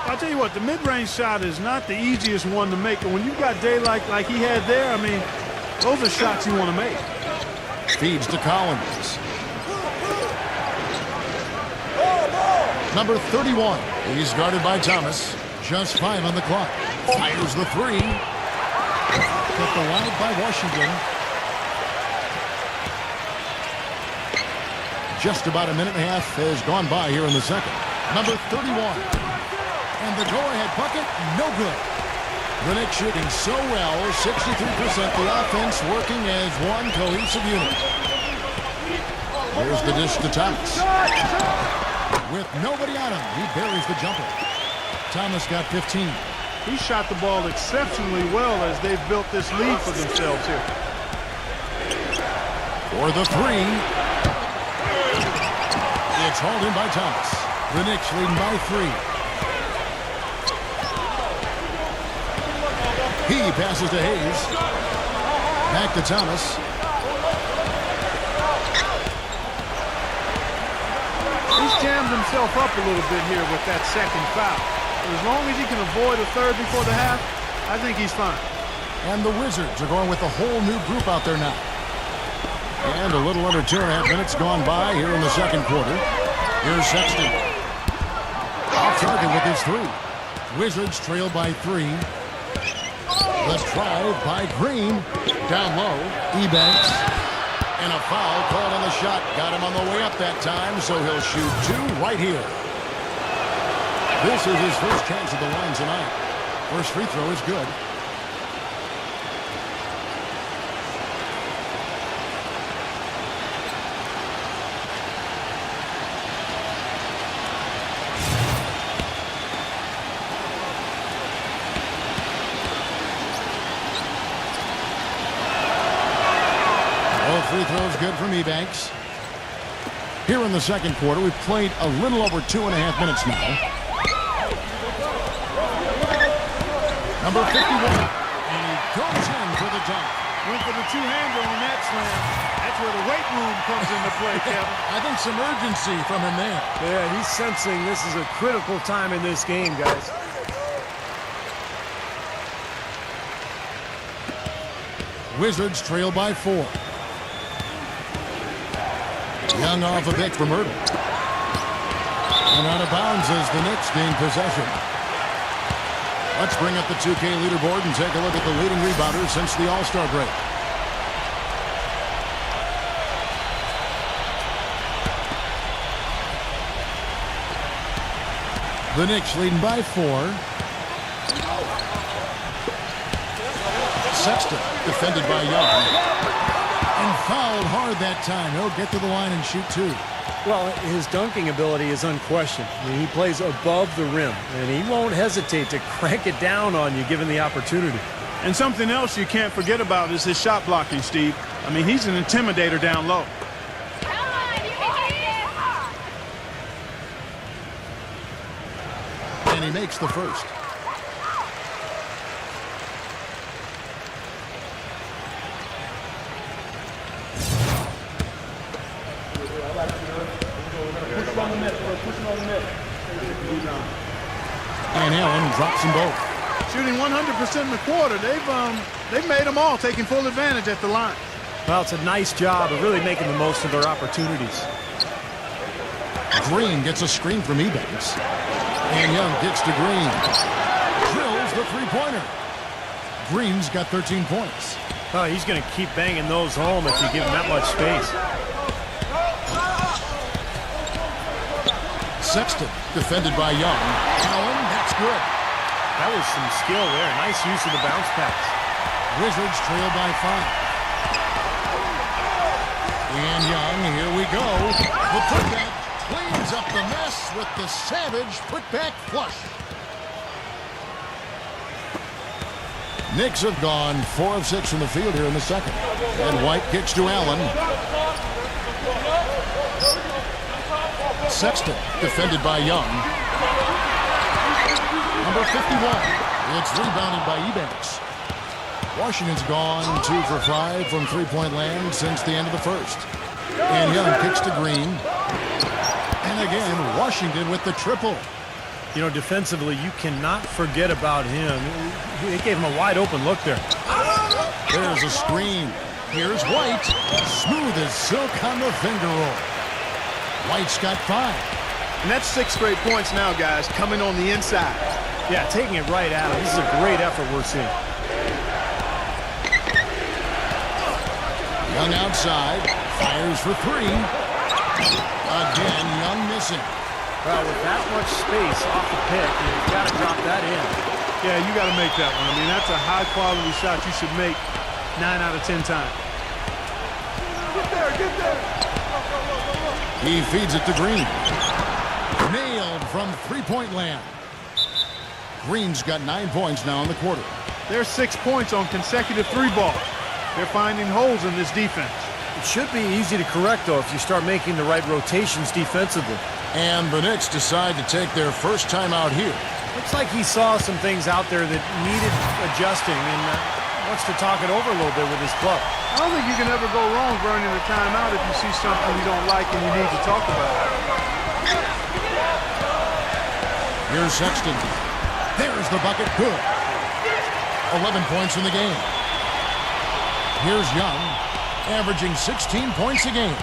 I'll tell you what, the mid-range shot is not the easiest one to make. And when you've got daylight like he had there, I mean, those are shots you want to make. Feeds to Collins. Number 31. He's guarded by Thomas. Just 5 on the clock. Fires the 3. Kept alive by Washington. Just about a minute and a half has gone by here in the second. Number 31. And the go-ahead bucket, no good. The Knicks shooting so well, 63%. The offense working as one cohesive unit. Here's the dish to Thomas. With nobody on him, he buries the jumper. Thomas got 15. He shot the ball exceptionally well as they've built this lead for themselves here. For the three. It's hauled in by Thomas. The Knicks leading by 3. He passes to Hayes. Back to Thomas. He's jammed himself up a little bit here with that second foul. But as long as he can avoid a third before the half, I think he's fine. And the Wizards are going with a whole new group out there now. And a little under 2.5 minutes gone by here in the second quarter. Here's Sexton. Off target with his 3. Wizards trail by 3. The drive by Green. Down low. Ebanks. And a foul called on the shot. Got him on the way up that time, so he'll shoot 2 right here. This is his first chance at the line tonight. First free throw is good. Free throws good from Ebanks. Here in the second quarter, we've played a little over 2.5 minutes now. Number 51. And he goes in for the dunk. Went for the two-hander on that slam. That's where the weight room comes into play, Kevin. I think some urgency from him there. Yeah, he's sensing this is a critical time in this game, guys. Wizards trail by 4. Young off a pick from Myrtle. And out of bounds as the Knicks gain possession. Let's bring up the 2K leaderboard and take a look at the leading rebounders since the All-Star break. The Knicks leading by 4. Sexton defended by Young. And fouled hard that time. He'll get to the line and shoot 2. Well, his dunking ability is unquestioned. I mean, he plays above the rim, and he won't hesitate to crank it down on you given the opportunity. And something else you can't forget about is his shot blocking, Steve. I mean, he's an intimidator down low. Come on, you can do it. And he makes the first. And Allen drops them both. Shooting 100% in the quarter. They've made them all, taking full advantage at the line. Well, it's a nice job of really making the most of their opportunities. Green gets a screen from Ebanks. And Young gets to Green. Drills the three-pointer. Green's got 13 points. Oh, he's going to keep banging those home if you give him that much space. Sexton defended by Young. Allen, that's good. That was some skill there. Nice use of the bounce pass. Wizards trail by 5. And Young, here we go. The putback cleans up the mess with the savage putback flush. Knicks have gone 4 of 6 from the field here in the second. And White kicks to Allen. Sexton defended by Young. Number 51. It's rebounded by Ebanks. Washington's gone 2 for 5 from three-point land since the end of the first. And Young kicks to Green. And again, Washington with the triple. You know, defensively, you cannot forget about him. They gave him a wide open look there. There's a screen. Here's White. Smooth as silk on the finger roll. White's got 5. And that's 6 straight points now, guys, coming on the inside. Yeah, taking it right at him. This is a great effort we're seeing. Young outside. Fires for three. Again, Young missing. Well, with that much space off the pick, you've got to drop that in. Yeah, you got to make that one. I mean, that's a high-quality shot you should make 9 out of 10 times. Get there. He feeds it to Green. Nailed from three-point land. Green's got 9 points now in the quarter. There's 6 points on consecutive three balls. They're finding holes in this defense. It should be easy to correct, though, if you start making the right rotations defensively. And the Knicks decide to take their first time out here. Looks like he saw some things out there that needed adjusting and wants to talk it over a little bit with his club. I don't think you can ever go wrong burning a timeout if you see something you don't like and you need to talk about it. Here's Sexton. There's the bucket. Good. 11 points in the game. Here's Young, averaging 16 points a game.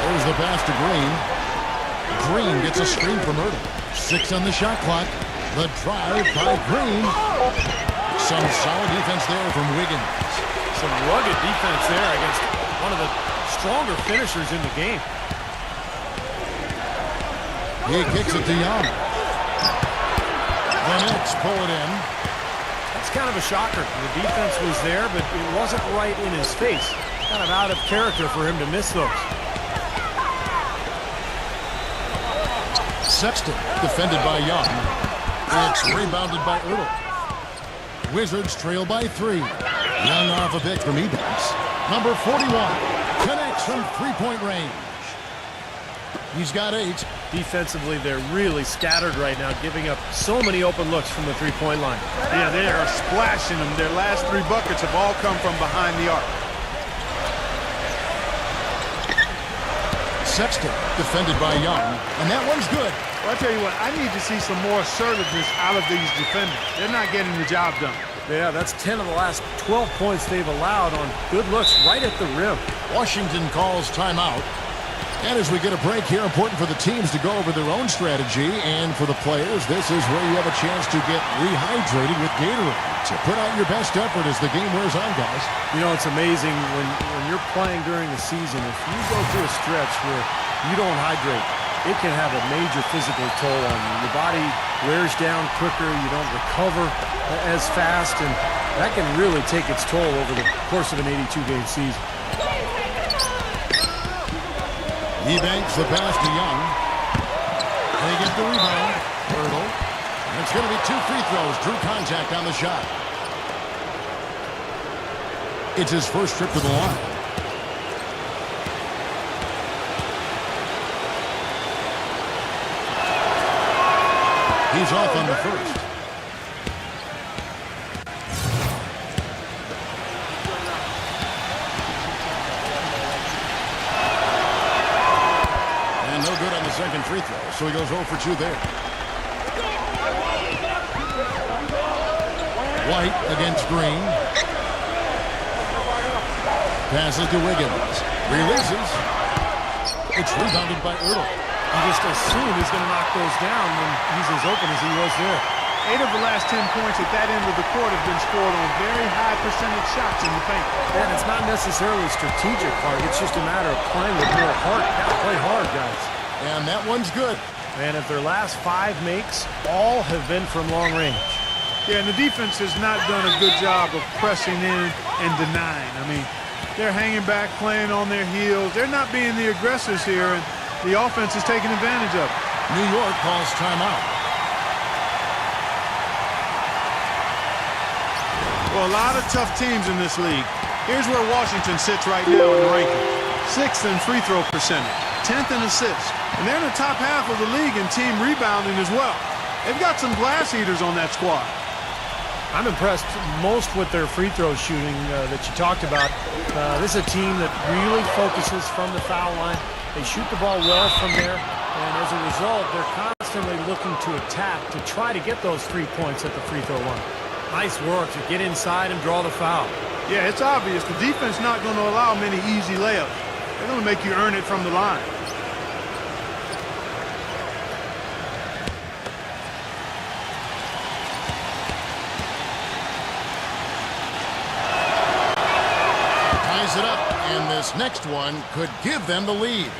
There's the pass to Green. Green gets a screen from Ertl. 6 on the shot clock. The drive by Green. Some solid defense there from Wiggins. Some rugged defense there against one of the stronger finishers in the game. He kicks it to Young. The Knicks pull it in. That's kind of a shocker. The defense was there, but it wasn't right in his face. Kind of out of character for him to miss those. Sexton, defended by Young. It's rebounded by Ertl. Wizards trail by 3. Young off a pick from Ebanks. Number 41 connects from three-point range. He's got 8. Defensively, they're really scattered right now, giving up so many open looks from the three-point line. Yeah, they are splashing them. Their last 3 buckets have all come from behind the arc. Sexton, defended by Young, and that one's good. Well, I tell you what, I need to see some more assertiveness out of these defenders. They're not getting the job done. Yeah, that's 10 of the last 12 points they've allowed on good looks right at the rim. Washington calls timeout. And as we get a break here, important for the teams to go over their own strategy. And for the players, this is where you have a chance to get rehydrated with Gatorade. So put out your best effort as the game wears on, guys. You know, it's amazing when you're playing during the season, if you go through a stretch where you don't hydrate, it can have a major physical toll on you. Your body wears down quicker, you don't recover as fast, and that can really take its toll over the course of an 82-game season. Ebanks the pass to Young. They get the rebound. Ertl. And it's going to be 2 free throws. Drew contact on the shot. It's his first trip to the line. He's off on the first. And no good on the second free throw, so he goes 0 for 2 there. White against Green. Passes to Wiggins. Releases. It's rebounded by Ertl. You just assume he's going to knock those down when he's as open as he was there. 8 of the last 10 points at that end of the court have been scored on very high percentage shots in the paint. And it's not necessarily a strategic part. It's just a matter of playing with more heart. Got to play hard, guys. And that one's good. And if their last 5 makes, all have been from long range. Yeah, and the defense has not done a good job of pressing in and denying. I mean, they're hanging back, playing on their heels. They're not being the aggressors here, and the offense is taking advantage of it. New York calls timeout. Well, a lot of tough teams in this league. Here's where Washington sits right now in the ranking. 6th in free throw percentage, 10th in assists, and they're in the top half of the league in team rebounding as well. They've got some glass eaters on that squad. I'm impressed most with their free throw shooting that you talked about. This is a team that really focuses from the foul line. They shoot the ball well from there, and as a result, they're constantly looking to attack to try to get those 3 points at the free throw line. Nice work to get inside and draw the foul. Yeah, it's obvious. The defense not going to allow many easy layups. They're going to make you earn it from the line. ties it up, and this next one could give them the lead.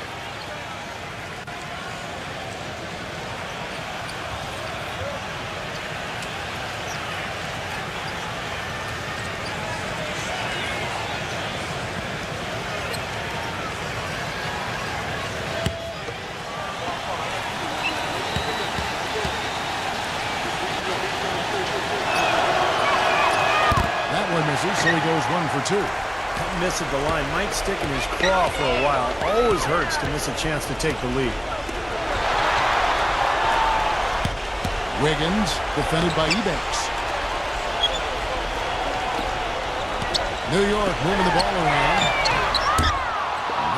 So he goes 1 for 2. That miss at the line might stick in his craw for a while. Always hurts to miss a chance to take the lead. Wiggins, defended by Ebanks. New York moving the ball around.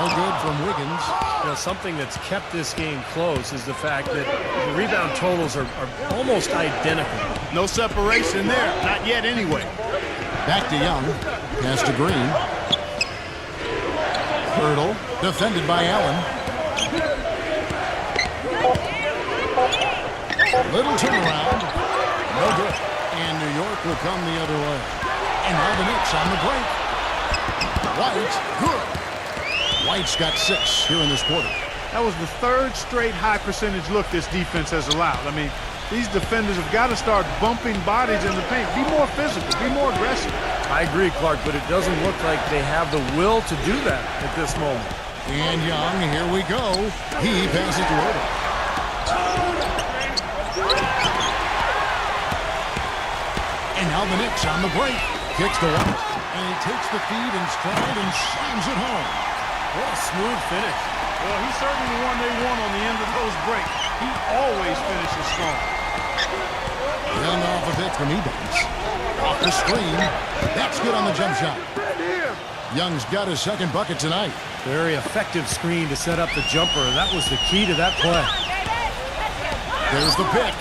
No good from Wiggins. You know, something that's kept this game close is the fact that the rebound totals are almost identical. No separation there. Not yet anyway. Back to Young. Pass to Green. Hurdle. Defended by Allen. Little turnaround. No good. And New York will come the other way. And now the Knicks on the break. White. Good. White's got 6 here in this quarter. That was the 3rd straight high percentage look this defense has allowed. I mean, these defenders have got to start bumping bodies in the paint. Be more physical. Be more aggressive. I agree, Clark, but it doesn't look like they have the will to do that at this moment. And Young, here we go. He passes to Odom. And now the Knicks on the break. Kicks to White. And he takes the feed in stride and slams it home. What a smooth finish. Well, he's certainly the one they want on the end of those breaks. He always finishes strong. Young off a bit from Ebanks. Off the screen. That's good on the jump shot. Young's got his 2nd bucket tonight. Very effective screen to set up the jumper, and that was the key to that play. There's the pick.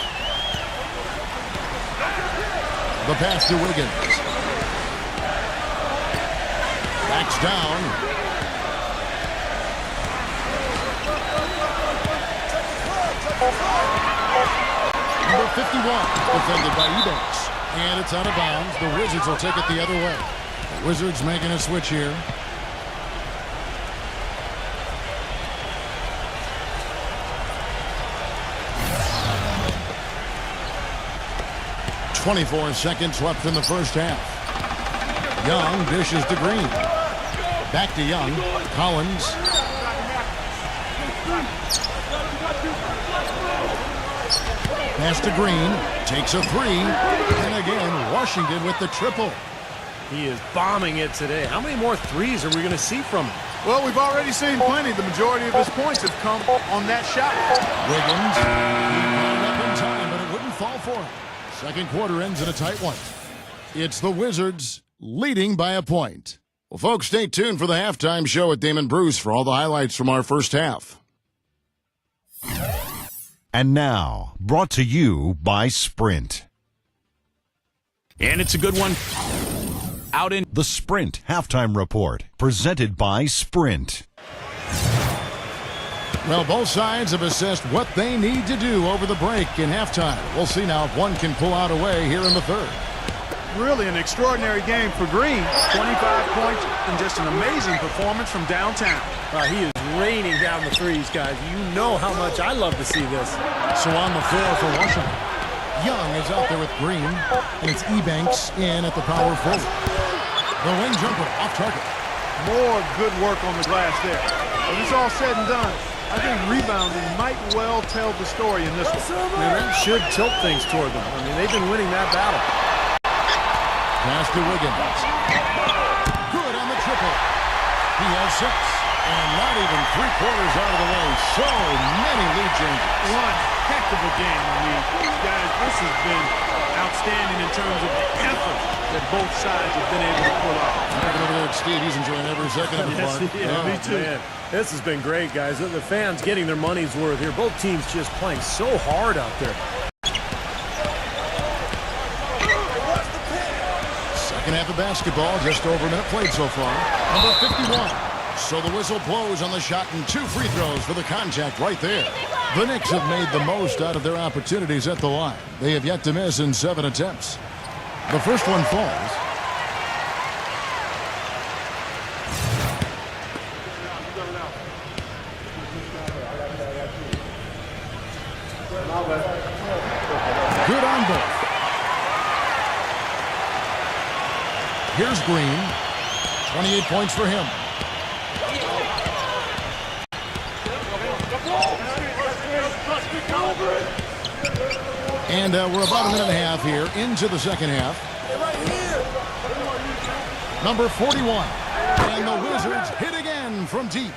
The pass to Wiggins. Backs down. Number 51, defended by Ebanks. And it's out of bounds. The Wizards will take it the other way. The Wizards making a switch here. .24 seconds left in the first half. Young dishes to Green. Back to Young. Collins. Pass to Green, takes a 3, and again, Washington with the triple. He is bombing it today. How many more threes are we going to see from him? Well, we've already seen plenty. The majority of his points have come on that shot. Wiggins, he got it up in time, but it wouldn't fall for him. Second quarter ends in a tight one. It's the Wizards leading by a point. Well, folks, stay tuned for the halftime show with Damon Bruce for all the highlights from our first half. And now, brought to you by Sprint. And it's a good one. Out in The Sprint Halftime Report, presented by Sprint. Well, both sides have assessed what they need to do over the break in halftime. We'll see now if one can pull out a way here in the third. Really an extraordinary game for Green. 25 points and just an amazing performance from downtown. He is raining down the threes, guys. You know how much I love to see this. So on the floor for Washington, Young is out there with Green, and it's Ebanks in at the power forward. The wing jumper off target. More good work on the glass there. When it's all said and done, I think rebounding might well tell the story in this one. Man, that should tilt things toward them. I mean, they've been winning that battle. Pass to Wiggins. Good on the triple. He has 6. And not even 3/4 out of the way. So many lead changes. One heck of a game, guys. This has been outstanding in terms of the effort that both sides have been able to pull off. Looking over there at Steve, he's enjoying every second of the Yes, part. yeah, me too. Man, this has been great, guys. The fans getting their money's worth here. Both teams just playing so hard out there. Second half of basketball, just over a minute played so far. Number 51. So the whistle blows on the shot and 2 free throws for the contact right there. The Knicks have made the most out of their opportunities at the line. They have yet to miss in 7 attempts. The first one falls. Good on both. Here's Green. 28 points for him. And we're about a minute and a half here into the second half. Number 41. And the Wizards hit again from deep.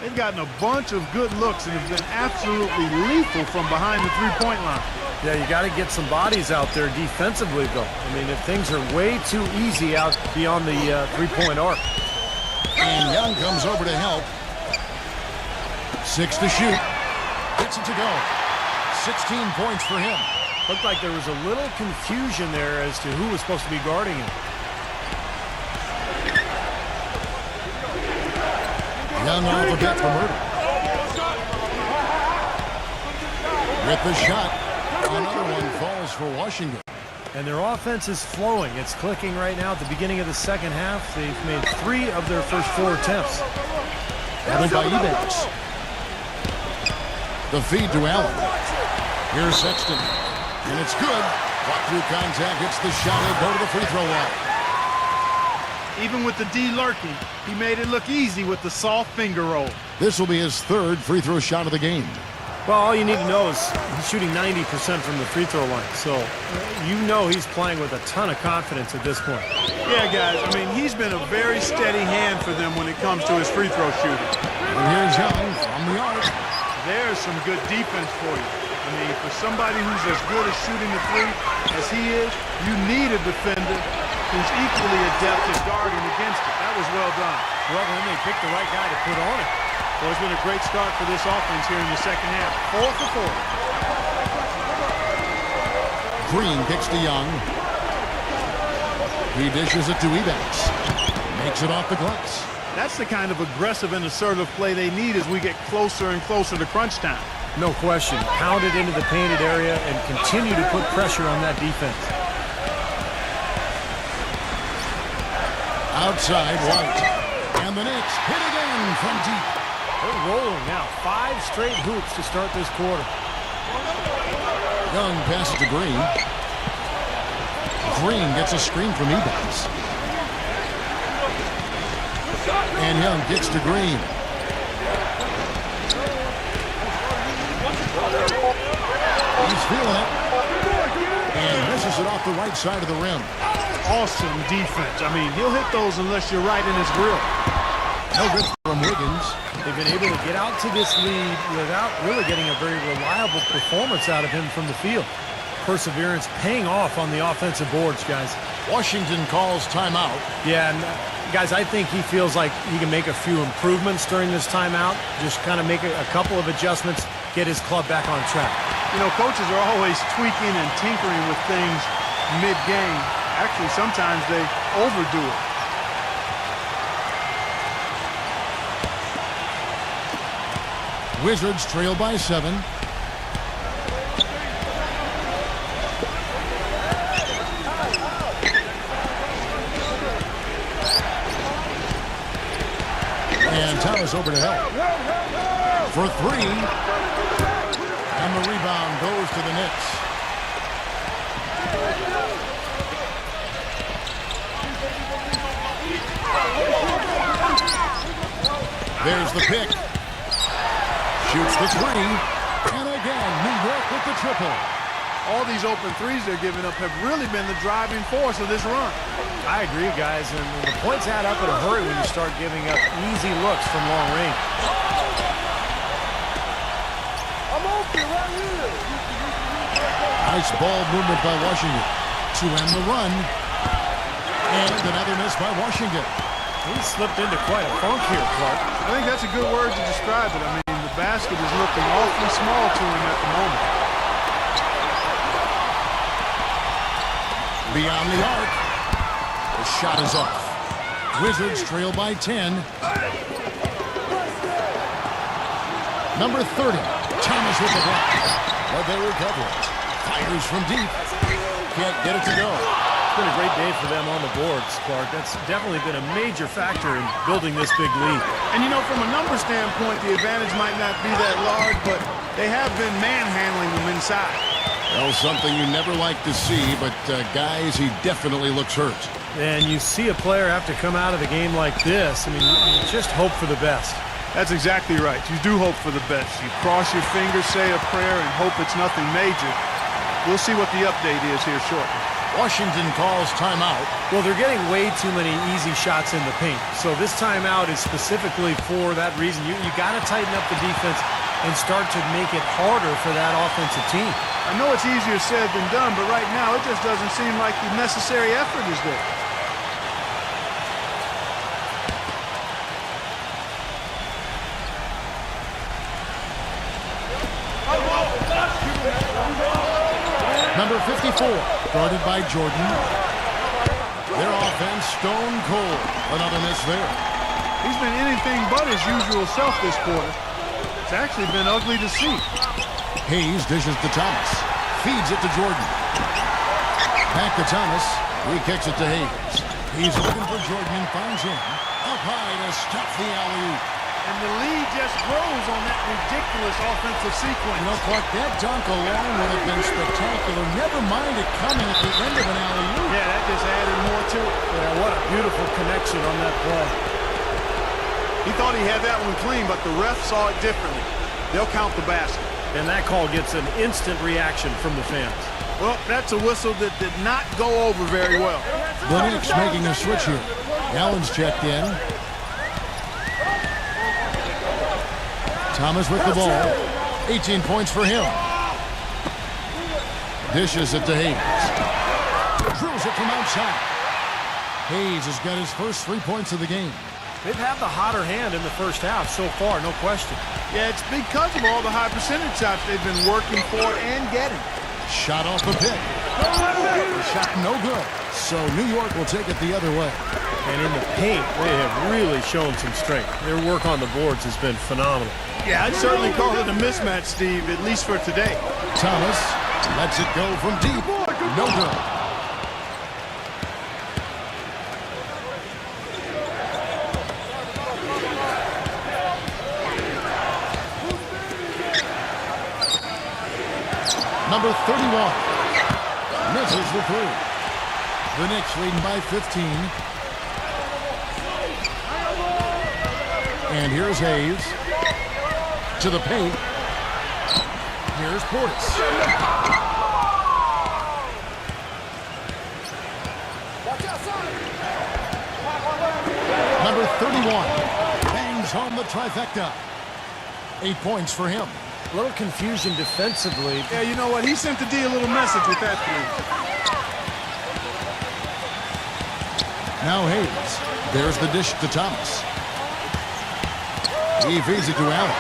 They've gotten a bunch of good looks and have been absolutely lethal from behind the three-point line. Yeah, you got to get some bodies out there defensively, though. I mean, if things are way too easy out beyond the three-point arc. And Young comes over to help. 6 to shoot. Gets it to go. 16 points for him. Looked like there was a little confusion there as to who was supposed to be guarding him. Young off the deck for Murder. With the shot. Another one falls for Washington. And their offense is flowing. It's clicking right now at the beginning of the second half. They've made 3 of their first 4 attempts. Gathered by Ebanks. The feed to Allen. Here's Sexton. And it's good. Walk through contact. Hits the shot. He'll go to the free throw line. Even with the D lurking, he made it look easy with the soft finger roll. This will be his 3rd free throw shot of the game. Well, all you need to know is he's shooting 90% from the free throw line. So you know he's playing with a ton of confidence at this point. Yeah, guys, I mean, he's been a very steady hand for them when it comes to his free throw shooting. And here's Young from the arc. There's some good defense for you. I mean, for somebody who's as good at shooting the three as he is, you need a defender who's equally adept at guarding against it. That was well done. Well, then they picked the right guy to put on it. Well, it's been a great start for this offense here in the second half. 4 for 4. Green kicks to Young. He dishes it to Ebanks. Makes it off the glass. That's the kind of aggressive and assertive play they need as we get closer and closer to crunch time. No question. Pound it into the painted area and continue to put pressure on that defense. Outside, White. And the Knicks hit again from deep. They're rolling now. 5 straight hoops to start this quarter. Young passes to Green. Green gets a screen from Ebanks. And Young gets to Green. He's feeling it. And misses it off the right side of the rim. Awesome defense. I mean, he'll hit those unless you're right in his grill. No good from Wiggins. They've been able to get out to this lead without really getting a very reliable performance out of him from the field. Perseverance paying off on the offensive boards, guys. Washington calls timeout. Yeah, and guys, I think he feels like he can make a few improvements during this timeout. Just kind of make a couple of adjustments, get his club back on track. You know, coaches are always tweaking and tinkering with things mid-game. Actually, sometimes they overdo it. Wizards trail by 7. And Thomas over to help. For 3. And the rebound goes to the Knicks. There's the pick. Shoots the 3. And again, New York with the triple. All these open threes they're giving up have really been the driving force of this run. I agree, guys, and the points add up in a hurry when you start giving up easy looks from long range. I'm open right here. Nice ball movement by Washington to end the run. And another miss by Washington. He slipped into quite a funk here, Clark. I think that's a good word to describe it. I mean, the basket is looking awfully small to him at the moment. Beyond the arc. The shot is off. Wizards trail by 10. Number 30. Thomas with the block. But they recover it. Fires from deep. Can't get it to go. been a great day for them on the boards, Clark. That's definitely been a major factor in building this big lead. And, you know, from a number standpoint, the advantage might not be that large, but they have been manhandling them inside. Well, something you never like to see, but, guys, he definitely looks hurt. And you see a player have to come out of the game like this. I mean, you just hope for the best. That's exactly right. You do hope for the best. You cross your fingers, say a prayer, and hope it's nothing major. We'll see what the update is here shortly. Washington calls timeout. Well, they're getting way too many easy shots in the paint. So this timeout is specifically for that reason. You got to tighten up the defense and start to make it harder for that offensive team. I know it's easier said than done, but right now it just doesn't seem like the necessary effort is there. Number 54, guarded by Jordan. Their offense stone cold. Another miss there. He's been anything but his usual self this quarter. It's actually been ugly to see. Hayes dishes to Thomas. Feeds it to Jordan. Back to Thomas. He kicks it to Hayes. He's looking for Jordan and finds him. Up high to stop the alley-oop. And the lead just grows on that ridiculous offensive sequence. You know, Clark, that dunk alone would have been spectacular. Never mind it coming at the end of an alley-oop. Yeah, that just added more to it. Yeah, what a beautiful connection on that play. He thought he had that one clean, but the ref saw it differently. They'll count the basket. And that call gets an instant reaction from the fans. Well, that's a whistle that did not go over very well. The Knicks making a switch here. Allen's checked in. Thomas with the ball. 18 points for him. Dishes it to Hayes. Drills it from outside. Hayes has got his first 3 points of the game. They've had the hotter hand in the first half so far, no question. Yeah, it's because of all the high percentage shots they've been working for and getting. Shot off the pick. Shot no good. So New York will take it the other way. And in the paint, they have really shown some strength. Their work on the boards has been phenomenal. Yeah, I'd certainly call it a mismatch, Steve, at least for today. Thomas lets it go from deep. No good. Number 31 misses the three. The Knicks leading by 15. And here's Hayes to the paint. Here's Portis. Number 31 bangs home the trifecta. 8 points for him. A little confusion defensively. Yeah, you know what? He sent the D a little message with that three. Now Hayes. There's the dish to Thomas. He feeds it to Allen.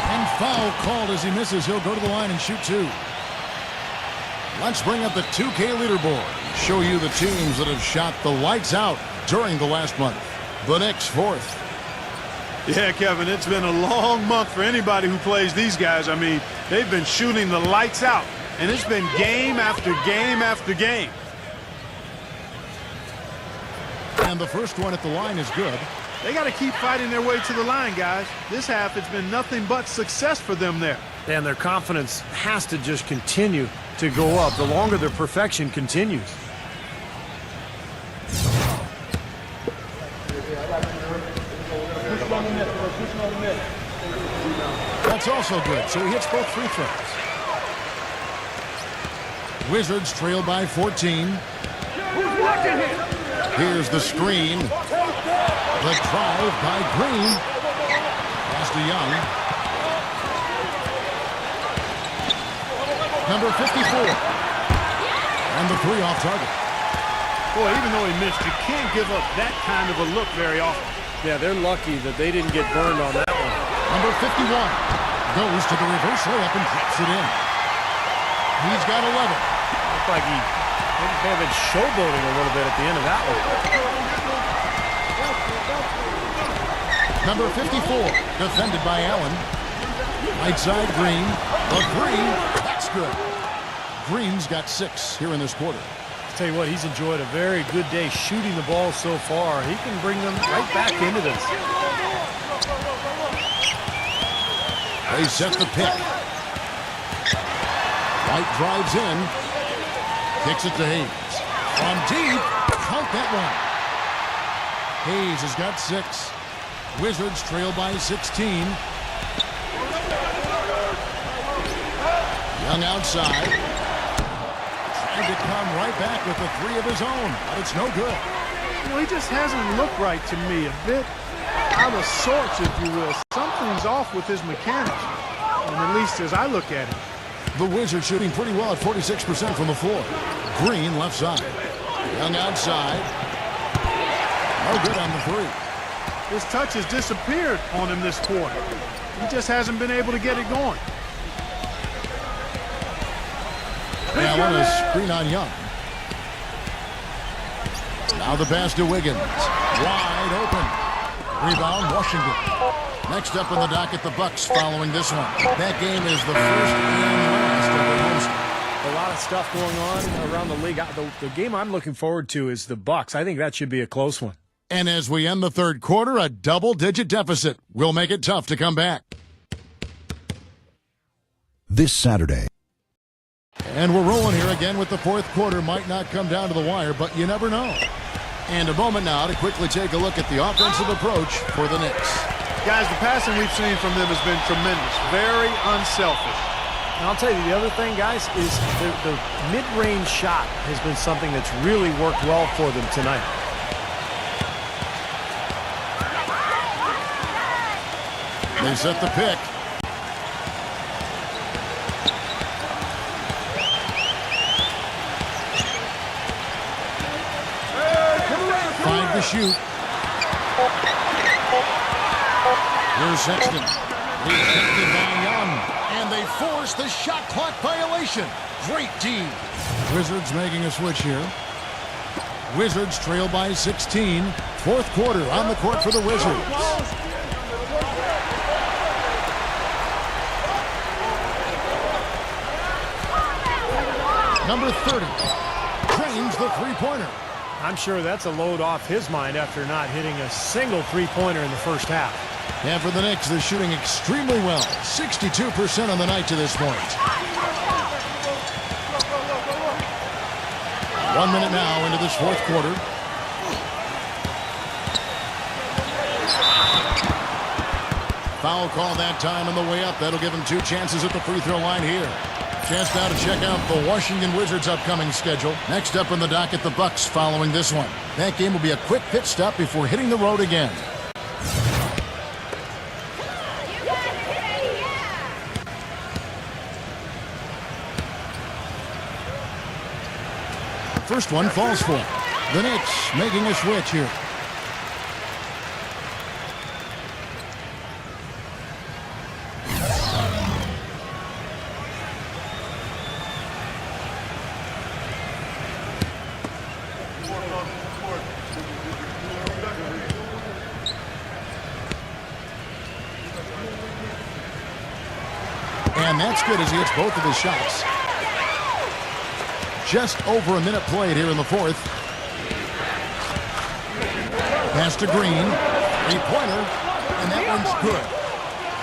And foul called as he misses. He'll go to the line and shoot two. Let's bring up the 2K leaderboard. Show you the teams that have shot the lights out during the last month. The Knicks fourth. Yeah, Kevin, it's been a long month for anybody who plays these guys. I mean, they've been shooting the lights out, and it's been game after game after game. And the first one at the line is good. They got to keep fighting their way to the line, guys. This half, it's been nothing but success for them there. And their confidence has to just continue to go up the longer their perfection continues. That's also good, so he hits both free throws. Wizards trail by 14. Here's the screen. The drive by Green. Pass to Young. Number 54. And the three off target. Boy, even though he missed, you can't give up that kind of a look very often. Yeah, they're lucky that they didn't get burned on that one. Number 51 goes to the reverse layup and drops it in. He's got 11. Looked like he may have been showboating a little bit at the end of that one. Number 54, defended by Allen. Right side, Green. The three, that's good. Green's got 6 here in this quarter. Tell you what, he's enjoyed a very good day shooting the ball so far. He can bring them right back into this. They set the pick. White drives in. Kicks it to Hayes. From deep. Count that one. Hayes has got 6. Wizards trail by 16. Young outside. Trying to come right back with the 3 of his own, but it's no good. You know, he just hasn't looked right to me. A bit out of sorts, if you will. Something's off with his mechanics, at least as I look at it. The Wizards shooting pretty well at 46% from the floor. Green left side. Young outside. No good on the 3. His touch has disappeared on him this quarter. He just hasn't been able to get it going. Now on a screen on Young. Now the pass to Wiggins. Wide open. Rebound, Washington. Next up in the docket, the Bucks following this one. That game is the first and last of the host. A lot of stuff going on around the league. The game I'm looking forward to is the Bucks. I think that should be a close one. And as we end the third quarter, a double-digit deficit will make it tough to come back. This Saturday. And we're rolling here again with the fourth quarter. Might not come down to the wire, but you never know. And a moment now to quickly take a look at the offensive approach for the Knicks. Guys, the passing we've seen from them has been tremendous. Very unselfish. And I'll tell you, the other thing, guys, is the mid-range shot has been something that's really worked well for them tonight. They set the pick. To shoot. Here's Sexton. Rejected by Young. And they force the shot clock violation. Great D. Wizards making a switch here. Wizards trail by 16. Fourth quarter on the court for the Wizards. Number 30. Drains the three-pointer. I'm sure that's a load off his mind after not hitting a single three-pointer in the first half. And for the Knicks, they're shooting extremely well. 62% on the night to this point. 1 minute now into this fourth quarter. Foul call that time on the way up. That'll give him 2 chances at the free throw line here. Chance now to check out the Washington Wizards' upcoming schedule. Next up in the docket, the Bucks following this one. That game will be a quick pit stop before hitting the road again. First one falls for the Knicks making a switch here. And that's good as he hits both of his shots. Just over a minute played here in the fourth. Pass to Green. Three-pointer. And that one's good.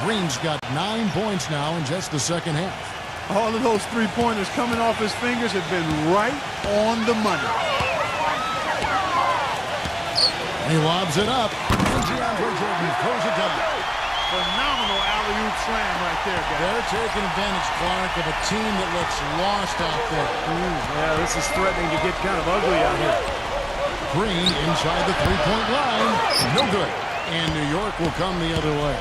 Green's got 9 points now in just the second half. All of those three-pointers coming off his fingers have been right on the money. And he lobs it up. And DeAndre Jordan throws it down. Phenomenal alley-oop slam right there, guys. They're taking advantage, Clark, of a team that looks lost out there. Yeah, this is threatening to get kind of ugly out here. Green inside the three-point line. No good. And New York will come the other way.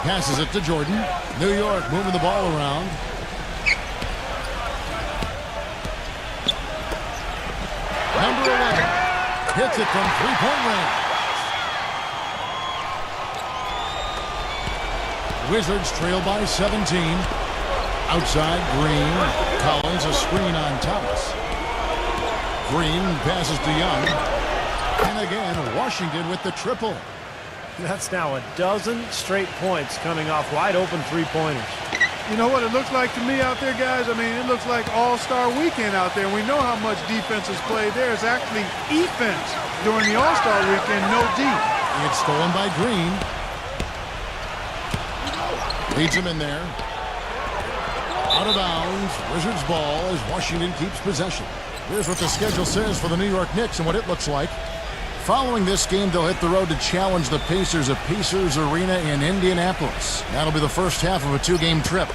Passes it to Jordan. New York moving the ball around. Number 11 hits it from three-point range. Wizards trail by 17. Outside, Green. Collins, a screen on Thomas. Green passes to Young. And again, Washington with the triple. That's now a dozen straight points coming off wide open three-pointers. You know what it looks like to me out there, guys? I mean, it looks like All-Star Weekend out there. We know how much defense is played there. It's actually offense during the All-Star Weekend, no D. It's stolen by Green. Leads him in there. Out of bounds. Wizards ball as Washington keeps possession. Here's what the schedule says for the New York Knicks and what it looks like. Following this game, they'll hit the road to challenge the Pacers at Pacers Arena in Indianapolis. That'll be the first half of a 2-game trip.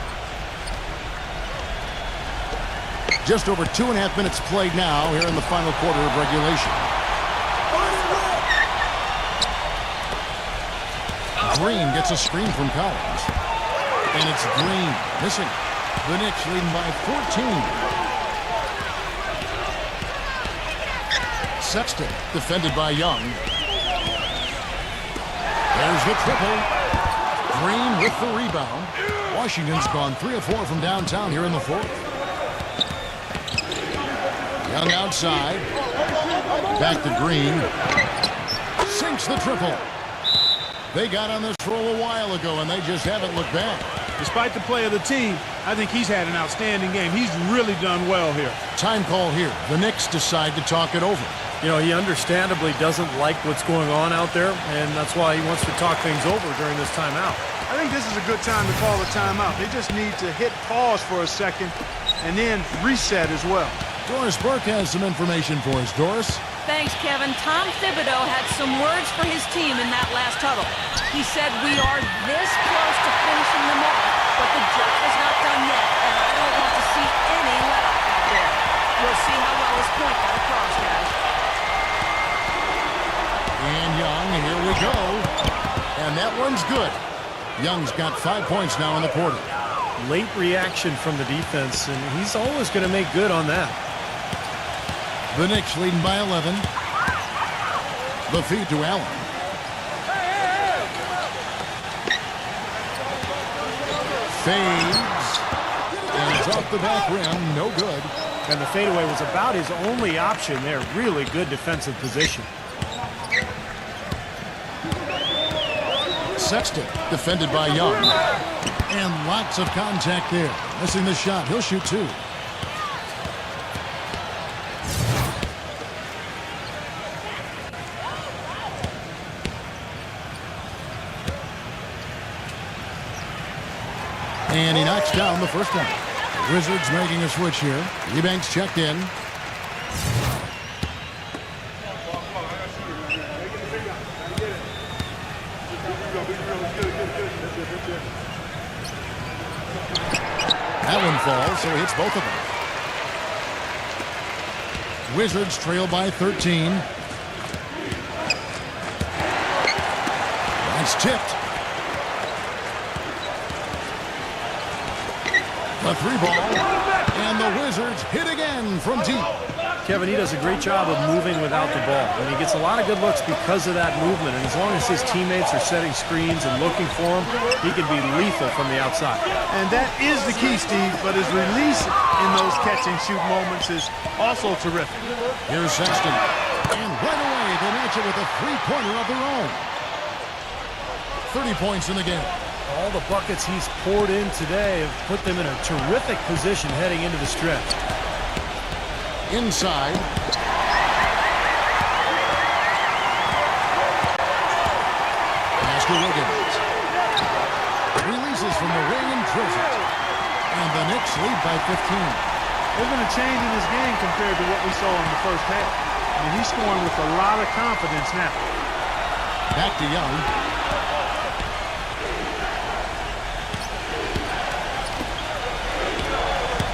Just over 2.5 minutes played now here in the final quarter of regulation. Green gets a screen from Collins. And it's Green missing. The Knicks leading by 14. Sexton, defended by Young. There's the triple. Green with the rebound. Washington's gone 3 of 4 from downtown here in the fourth. Young outside. Back to Green. Sinks the triple. They got on this roll a while ago, and they just haven't looked back. Despite the play of the team, I think he's had an outstanding game. He's really done well here. Time call here. The Knicks decide to talk it over. You know, he understandably doesn't like what's going on out there, and that's why he wants to talk things over during this timeout. I think this is a good time to call a timeout. They just need to hit pause for a second and then reset as well. Doris Burke has some information for us. Doris? Thanks, Kevin. Tom Thibodeau had some words for his team in that last huddle. He said, "We are this close to finishing them off, but the job is not done yet, and I don't want to see any let-up out there." We'll see how well his point got across, guys. And Young, here we go. And that one's good. Young's got 5 points now in the quarter. Late reaction from the defense, and he's always going to make good on that. The Knicks leading by 11. The feed to Allen. Fades. And it's off the back rim. No good. And the fadeaway was about his only option there. Really good defensive position. Sexton, defended by Young. And lots of contact there. Missing the shot. He'll shoot 2. And he knocks down the first one. The Wizards making a switch here. Eubanks checked in. That one falls, so he hits both of them. Wizards trail by 13. That's tipped. The 3-ball. And the Wizards hit again from deep. Kevin, he does a great job of moving without the ball, and he gets a lot of good looks because of that movement. And as long as his teammates are setting screens and looking for him, he can be lethal from the outside. And that is the key, Steve, but his release in those catch-and-shoot moments is also terrific. Here's Sexton. And right away, they match it with a 3-pointer of their own. 30 points in the game. All the buckets he's poured in today have put them in a terrific position heading into the stretch. Inside. Pass to Wiggins. Releases from the wing and drills it. And the Knicks lead by 15. There's been a change in his game compared to what we saw in the first half. I mean, he's scoring with a lot of confidence now. Back to Young.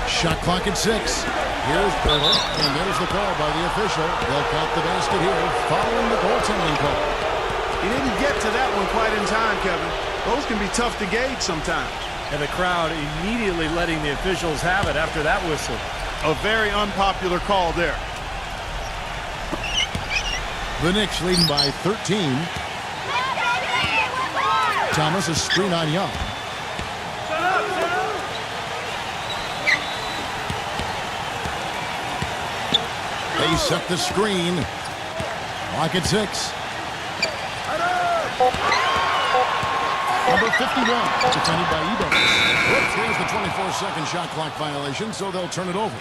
Shot clock at 6. Here's Bertle, and there's the call by the official. They'll count the basket here, following the goaltending call. He didn't get to that one quite in time, Kevin. Those can be tough to gauge sometimes. And the crowd immediately letting the officials have it after that whistle. A very unpopular call there. The Knicks leading by 13. Thomas is screen on Young. They set the screen. Clock at 6. Number 51, defended by Ebanks. Whoops, here's the 24-second shot clock violation, so they'll turn it over.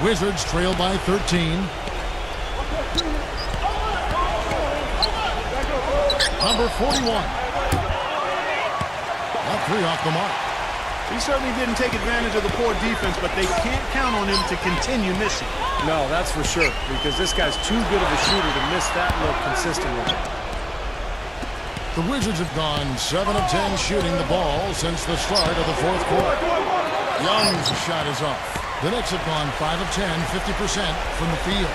Wizards trail by 13. Number 41. That three off the mark. He certainly didn't take advantage of the poor defense, but they can't count on him to continue missing. No, that's for sure, because this guy's too good of a shooter to miss that look consistently. The Wizards have gone 7 of 10 shooting the ball since the start of the fourth quarter. Young's shot is off. The Knicks have gone 5 of 10, 50% from the field.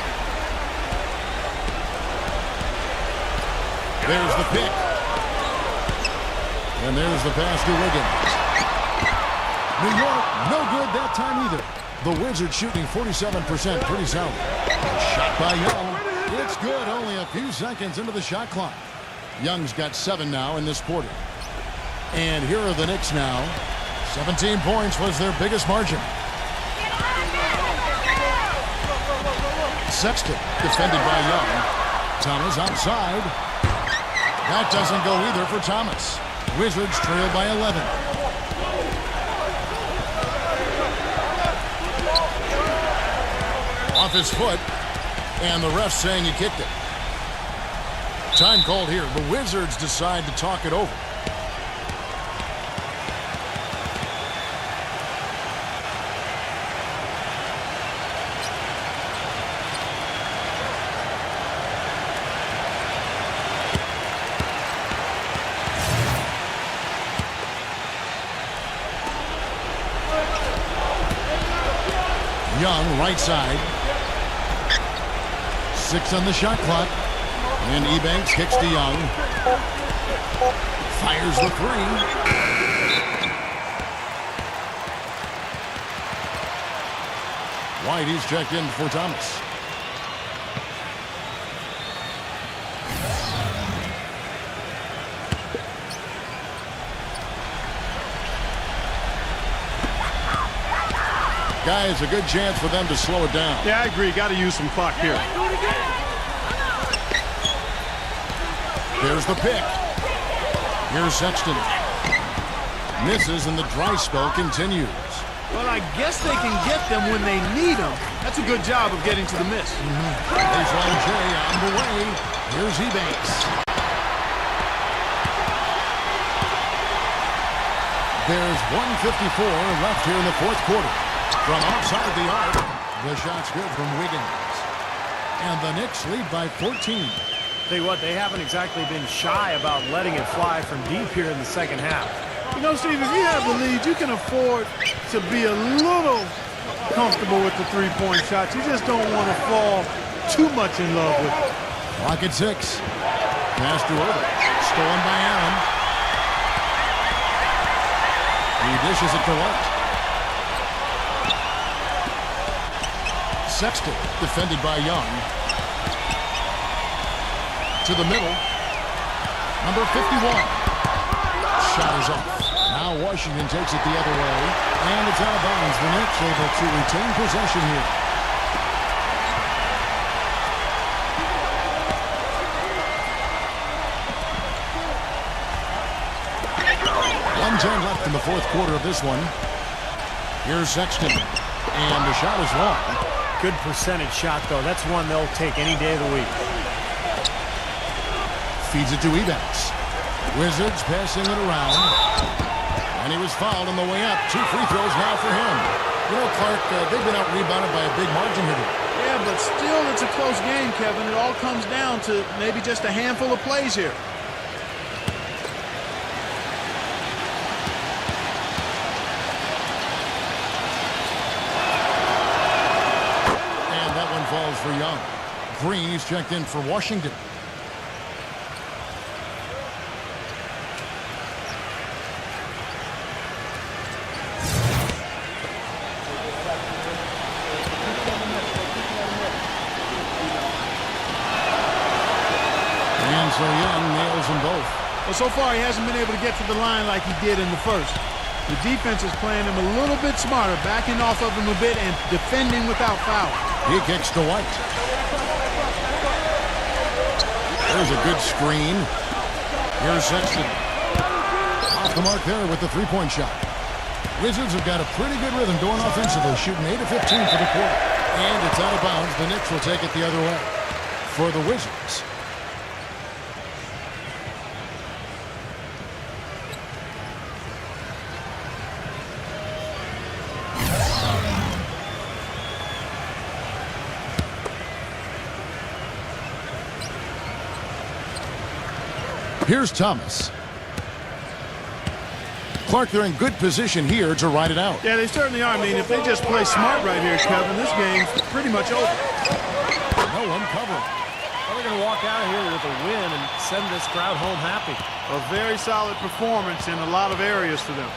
There's the pick. And there's the pass to Wiggins. New York, no good that time either. The Wizards shooting 47%, pretty solid. Shot by Young. It's good, only a few seconds into the shot clock. Young's got 7 now in this quarter. And here are the Knicks now. 17 points was their biggest margin. Sexton, defended by Young. Thomas outside. That doesn't go either for Thomas. Wizards trail by 11. Off his foot, and the ref saying he kicked it. Time called here. The Wizards decide to talk it over. Young, right side. 6 on the shot clock. And Ebanks kicks to Young. Fires the three. White, he's checked in for Thomas. Guys, a good chance for them to slow it down. Yeah, I agree. Got to use some clock here. There's the pick. Here's Sexton. Misses, and the dry spell continues. Well, I guess they can get them when they need them. That's a good job of getting to the miss. Baseline J on the way. Here's Ebanks. There's 1:54 left here in the fourth quarter. From outside the arc, the shot's good from Wiggins. And the Knicks lead by 14. Tell you what, they haven't exactly been shy about letting it fly from deep here in the second half. You know, Steve, if you have the lead, you can afford to be a little comfortable with the three-point shots. You just don't want to fall too much in love with it. Clock at 6. Pass to over. Stolen by Allen. He dishes it to White. Sexton, defended by Young. To the middle. Number 51. Shot is off. Now Washington takes it the other way. And it's out of bounds. The Knicks able to retain possession here. .110 left in the fourth quarter of this one. Here's Sexton. And the shot is long. Good percentage shot, though. That's one they'll take any day of the week. Feeds it to Ebanks. Wizards passing it around. And he was fouled on the way up. 2 free throws now for him. You know, Clark, they've been out-rebounded by a big margin here. Yeah, but still it's a close game, Kevin. It all comes down to maybe just a handful of plays here. And that one falls for Young. Green, he's checked in for Washington. So Young nails them both. Well, so far he hasn't been able to get to the line like he did in the first. The defense is playing him a little bit smarter, backing off of him a bit and defending without foul. He kicks to White. There's a good screen. Here's Sexton. Off the mark there with the three-point shot. Wizards have got a pretty good rhythm going offensively, shooting 8 of 15 for the quarter. And it's out of bounds. The Knicks will take it the other way for the Wizards. Here's Thomas. Clark, they're in good position here to ride it out. Yeah, they certainly are. I mean, if they just play smart right here, Kevin, this game's pretty much over. No one covering. Well, they're going to walk out of here with a win and send this crowd home happy. A very solid performance in a lot of areas for them.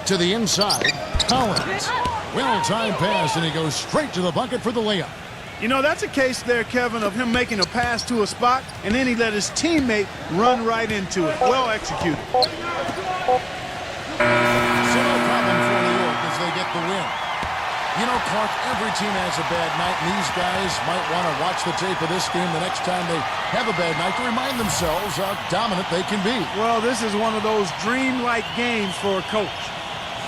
To the inside, Collins. Well-timed pass, and he goes straight to the bucket for the layup. You know, that's a case there, Kevin, of him making a pass to a spot, and then he let his teammate run right into it. Well executed. So no problem for New York as they get the win. You know, Clark, every team has a bad night, and these guys might want to watch the tape of this game the next time they have a bad night to remind themselves how dominant they can be. Well, this is one of those dreamlike games for a coach.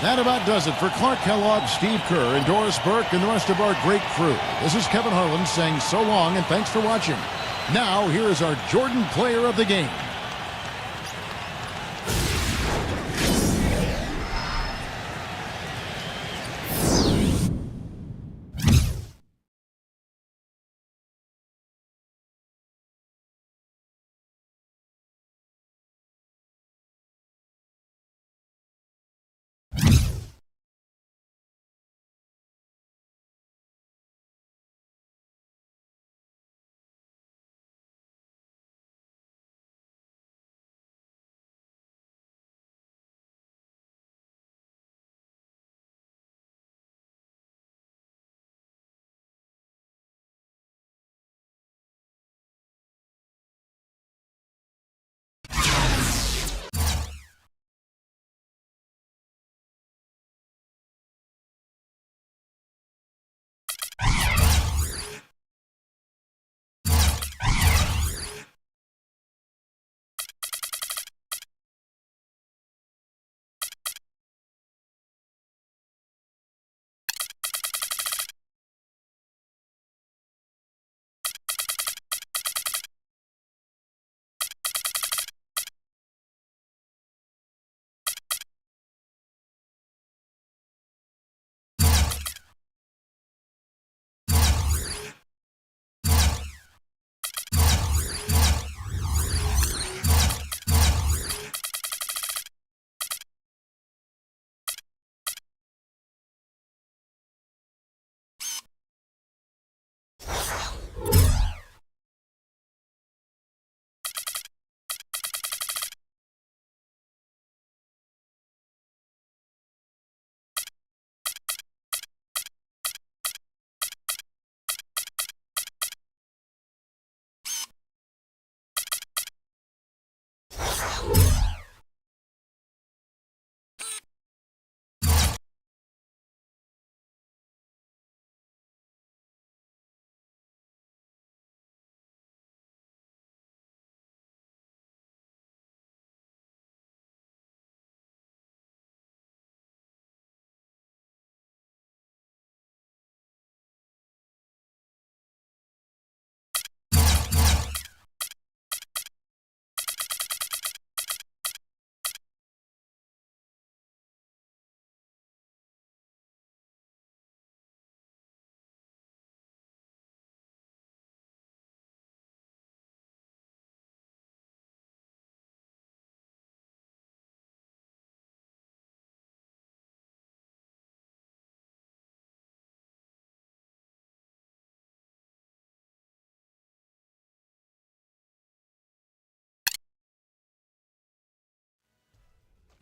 That about does it for Clark Kellogg, Steve Kerr, and Doris Burke, and the rest of our great crew. This is Kevin Harlan saying so long and thanks for watching. Now, here is our Jordan Player of the Game.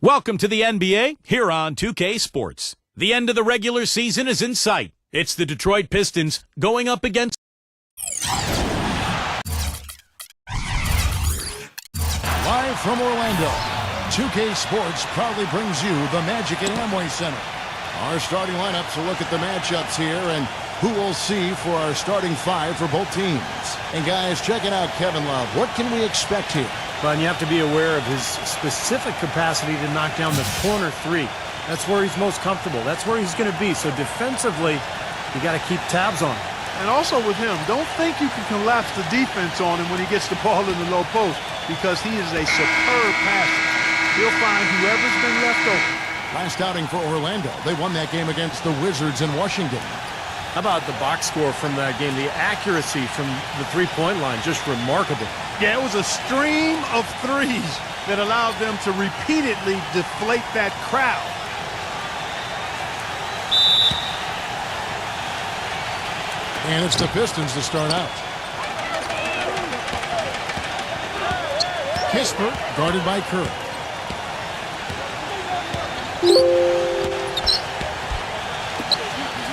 Welcome to the NBA here on 2K Sports. The end of the regular season is in sight. It's the Detroit Pistons going up against... Live from Orlando, 2K Sports proudly brings you the Magic at Amway Center. Our starting lineups will look at the matchups here and who we'll see for our starting five for both teams. And guys, checking out Kevin Love, what can we expect here? But you have to be aware of his specific capacity to knock down the corner three. That's where he's most comfortable. That's where he's going to be. So defensively, you got to keep tabs on him. And also with him, don't think you can collapse the defense on him when he gets the ball in the low post, because he is a superb passer. He'll find whoever's been left open. Last outing for Orlando. They won that game against the Wizards in Washington. How about the box score from that game? The accuracy from the three-point line, just remarkable. Yeah, it was a stream of threes that allowed them to repeatedly deflate that crowd. And it's the Pistons to start out. Kispert guarded by Curry.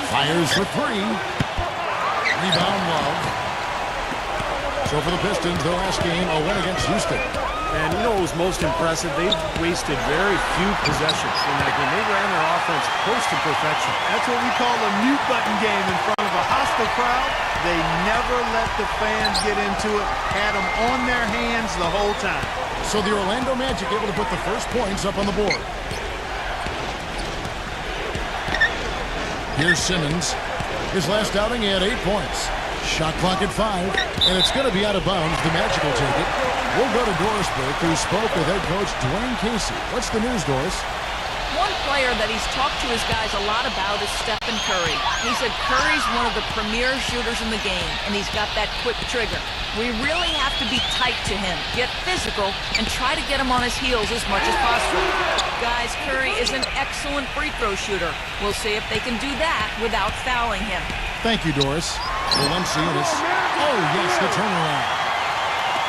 Fires for three. Rebound Love. So for the Pistons, their last game, a win against Houston. And you know what was most impressive? They wasted very few possessions in that game. They ran their offense close to perfection. That's what we call a mute button game in front of a hostile crowd. They never let the fans get into it. Had them on their hands the whole time. So the Orlando Magic able to put the first points up on the board. Here's Simmons. His last outing, he had 8 points. Shot clock at 5, and it's going to be out of bounds. The Magic will take it. We'll go to Doris Burke, who spoke with head coach Dwayne Casey. What's the news, Doris? One player that he's talked to his guys a lot about is Stephen Curry. He said Curry's one of the premier shooters in the game, and he's got that quick trigger. We really have to be tight to him, get physical, and try to get him on his heels as much as possible. Guys, Curry is an excellent free throw shooter. We'll see if they can do that without fouling him. Thank you, Doris. Valanciunas. Oh, yes, the turnaround.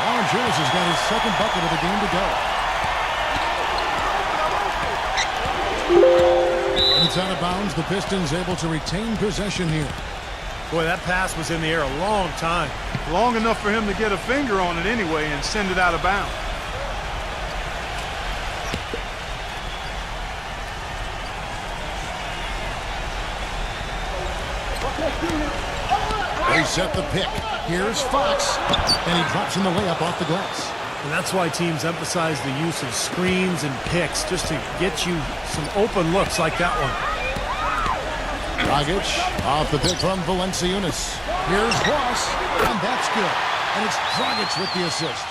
Valanciunas has got his second bucket of the game to go. And it's out of bounds. The Pistons able to retain possession here. Boy, that pass was in the air a long time. Long enough for him to get a finger on it anyway and send it out of bounds. They set the pick. Here's Fox. And he drops in the layup off the glass. And that's why teams emphasize the use of screens and picks, just to get you some open looks like that one. Dragic off the pick from Valanciunas. Here's Ross, and that's good. And it's Dragic with the assist.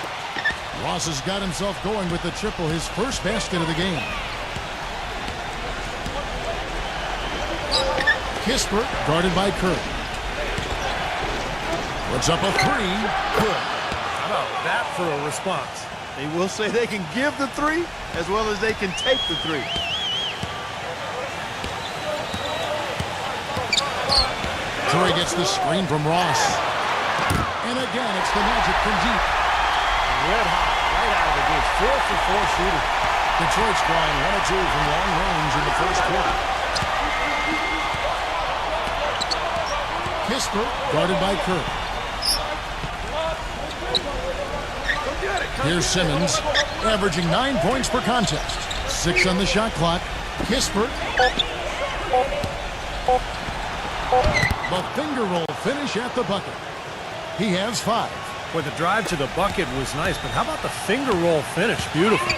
Ross has got himself going with the triple, his first basket of the game. Kispert guarded by Curry. Puts up a three. Good. How about that for a response? They will say they can give the three as well as they can take the three. Curry gets the screen from Ross. And again, it's the Magic from deep. Red hot, right out of the gate. 4 for 4 shooting. Detroit's drawing 1 or 2 from long range in the first quarter. Kispert guarded by Curry. Here's Simmons, averaging 9 points per contest. 6 on the shot clock. Kispert. The finger roll finish at the bucket. He has 5. Boy, the drive to the bucket was nice, but how about the finger roll finish? Beautiful.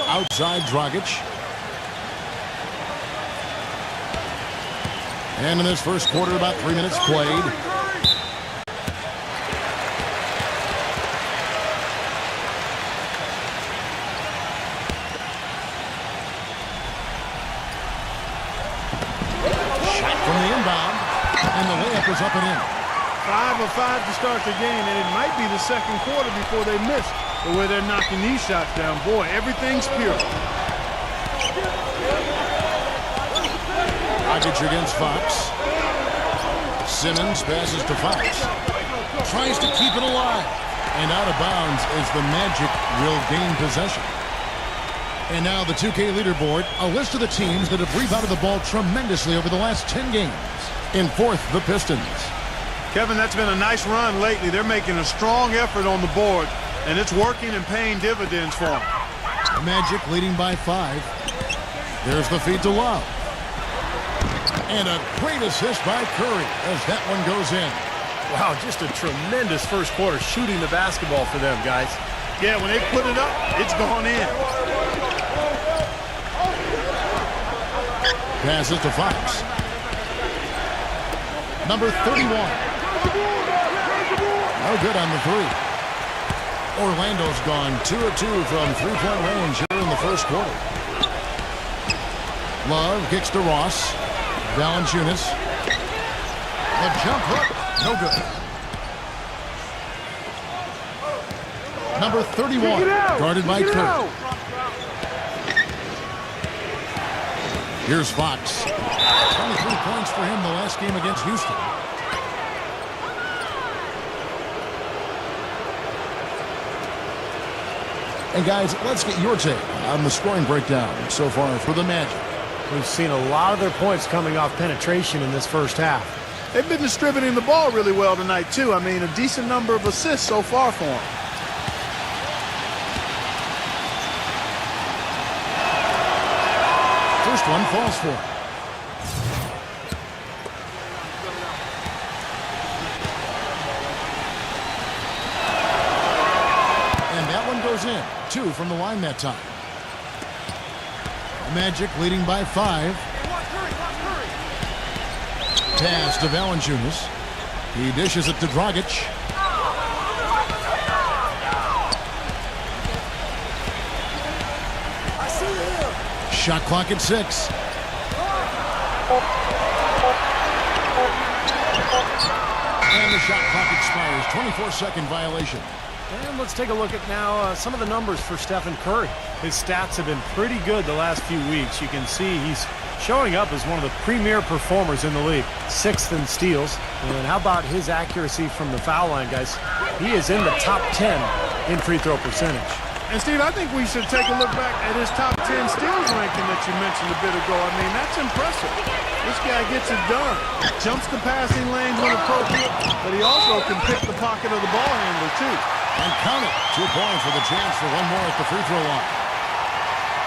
Outside Dragic. And in this first quarter, about 3 minutes played. From the inbound, and the layup is up and in. 5 of 5 to start the game, and it might be the second quarter before they miss the way they're knocking these shots down. Boy, everything's pure. Dragic against Fox. Simmons passes to Fox. Tries to keep it alive. And out of bounds as the Magic will gain possession. And now the 2K leaderboard, a list of the teams that have rebounded the ball tremendously over the last 10 games. In fourth, the Pistons. Kevin, that's been a nice run lately. They're making a strong effort on the board. and it's working and paying dividends for him. The Magic leading by 5. There's the feed to Love. And a great assist by Curry as that one goes in. Wow, just a tremendous first quarter shooting the basketball for them, guys. Yeah, when they put it up, it's gone in. Passes to Fox. Number 31. No good on the 3. Orlando's gone 2 of 2 from three-point range here in the first quarter. Love kicks to Ross. Valanciunas. The jump hook. No good. Number 31. Guarded by Curry. Here's Fox. 23 points for him the last game against Houston. And guys, let's get your take on the scoring breakdown so far for the Magic. We've seen a lot of their points coming off penetration in this first half. They've been distributing the ball really well tonight, too. I mean, a decent number of assists so far for them. First one falls for him. And that one goes in. 2 from the line that time. Magic leading by 5. Pass to Valanciunas. He dishes it to Dragic. Shot clock at 6. And the shot clock expires. 24-second violation. And let's take a look at now some of the numbers for Stephen Curry. His stats have been pretty good the last few weeks. You can see he's showing up as one of the premier performers in the league. 6th in steals. And how about his accuracy from the foul line, guys? He is in the top 10 in free throw percentage. And, Steve, I think we should take a look back at his top 10 steals ranking that you mentioned a bit ago. I mean, that's impressive. This guy gets it done. Jumps the passing lanes when appropriate, but he also can pick the pocket of the ball handler, too. And count it. 2 points with a chance for one more at the free throw line.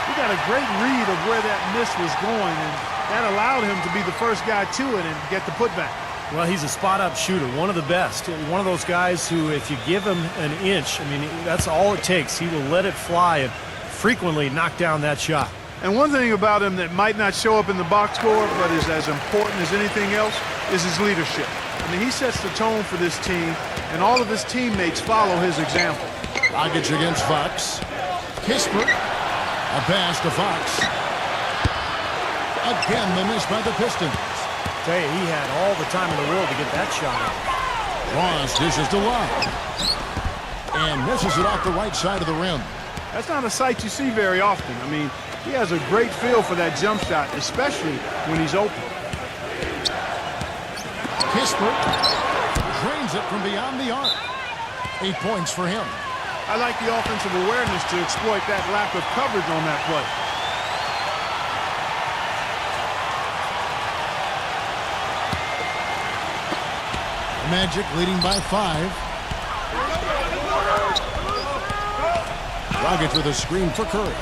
He got a great read of where that miss was going, and that allowed him to be the first guy to it and get the putback. Well, he's a spot-up shooter, one of the best. One of those guys who, if you give him an inch, I mean, that's all it takes. He will let it fly and frequently knock down that shot. And one thing about him that might not show up in the box score, but is as important as anything else, is his leadership. I mean, he sets the tone for this team, and all of his teammates follow his example. Dragic against Fox. Kispert. A pass to Fox. Again, the miss by the Pistons. Tell you, he had all the time in the world to get that shot out. Ross dishes to Love. And misses it off the right side of the rim. That's not a sight you see very often. I mean, he has a great feel for that jump shot, especially when he's open. Kispert drains it from beyond the arc. 8 points for him. I like the offensive awareness to exploit that lack of coverage on that play. Magic leading by 5. Dragic with a screen for Curry.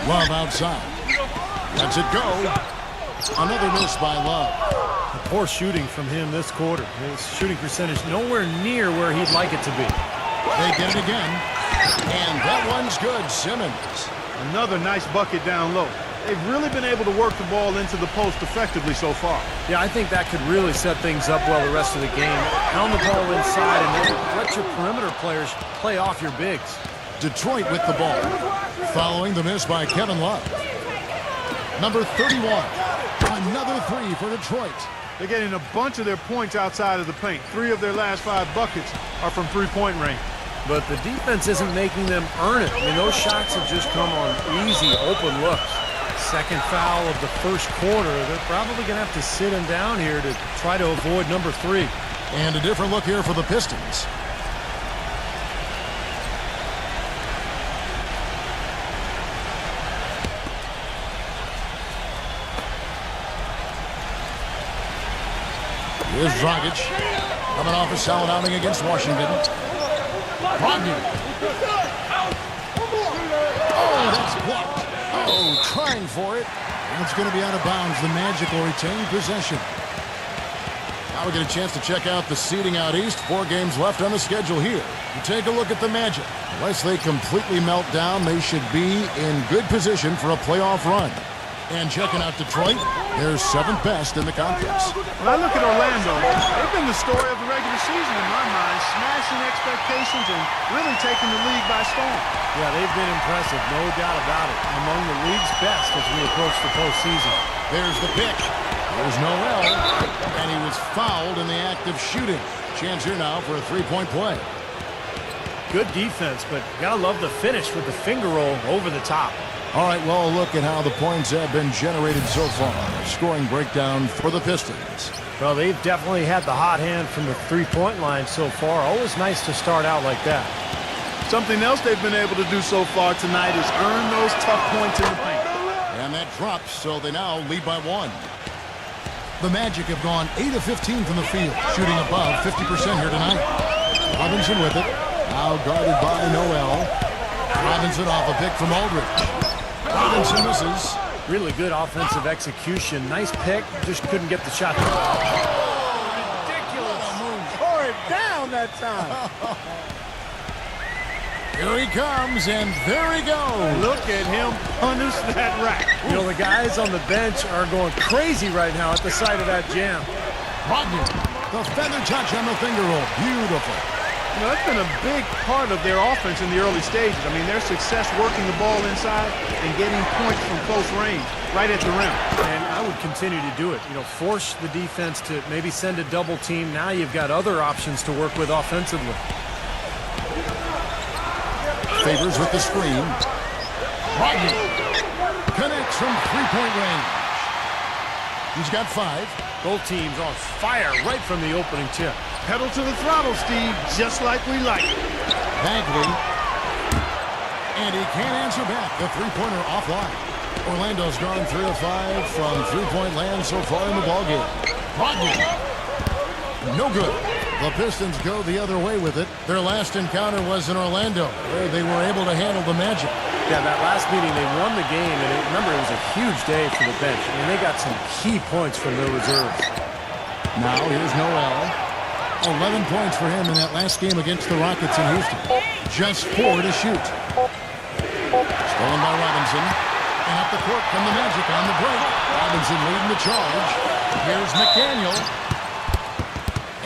Love outside. Lets it go. Another miss by Love. Poor shooting from him this quarter. His shooting percentage nowhere near where he'd like it to be. They get it again. And that one's good. Simmons. Another nice bucket down low. They've really been able to work the ball into the post effectively so far. Yeah, I think that could really set things up well the rest of the game. Pound the ball inside and then let your perimeter players play off your bigs. Detroit with the ball. Following the miss by Kevin Love. Number 31. Another 3 for Detroit. They're getting a bunch of their points outside of the paint. 3 of their last 5 buckets are from three-point range. But the defense isn't making them earn it. I mean, those shots have just come on easy, open looks. Second foul of the first quarter. They're probably going to have to sit him down here to try to avoid number 3. And a different look here for the Pistons. Here's Dragic. Coming off a solid outing against Washington. Brogdon. Oh, that's blocked. Oh, trying for it. That's going to be out of bounds. The Magic will retain possession. Now we get a chance to check out the seeding out east. 4 games left on the schedule here. You take a look at the Magic. Unless they completely melt down, they should be in good position for a playoff run. And checking out Detroit, they're 7th best in the conference. When I look at Orlando, they've been the story of the regular season in my mind, smashing expectations and really taking the league by storm. Yeah, they've been impressive, no doubt about it. Among the league's best as we approach the postseason. There's the pick. There's Noel, and he was fouled in the act of shooting. Chance here now for a 3-point play. Good defense, but gotta love the finish with the finger roll over the top. All right, well, look at how the points have been generated so far. Scoring breakdown for the Pistons. Well, they've definitely had the hot hand from the three-point line so far. Always nice to start out like that. Something else they've been able to do so far tonight is earn those tough points in the paint. And that drops, so they now lead by 1. The Magic have gone 8 of 15 from the field, shooting above 50% here tonight. Robinson with it. Now guarded by Noel. Robinson off a pick from Aldridge. Robinson misses. Really good offensive execution. Nice pick, just couldn't get the shot. Ridiculous. Tore it down that time. Here he comes, and there he goes. Look at him punish that rack. You know, the guys on the bench are going crazy right now at the sight of that jam. Brogdon, the feather touch on the finger roll. Beautiful. You know, that's been a big part of their offense in the early stages. I mean, their success working the ball inside and getting points from close range, right at the rim. And I would continue to do it. You know, force the defense to maybe send a double team. Now you've got other options to work with offensively. Favors with the screen. Brogdon connects from 3-point range. He's got 5. Both teams on fire right from the opening tip. Pedal to the throttle, Steve, just like we like it. Bagley. And he can't answer back. The 3-pointer offline. Orlando's gone 3 of 5 from 3-point land so far in the ballgame. Brogdon. No good. The Pistons go the other way with it. Their last encounter was in Orlando, where they were able to handle the Magic. Yeah, that last meeting, they won the game, and remember, it was a huge day for the bench. I mean, they got some key points from their reserves. Now, here's Noel. 11 points for him in that last game against the Rockets in Houston. Just 4 to shoot. Stolen by Robinson. And up the court from the Magic on the break. Robinson leading the charge. Here's McDaniel.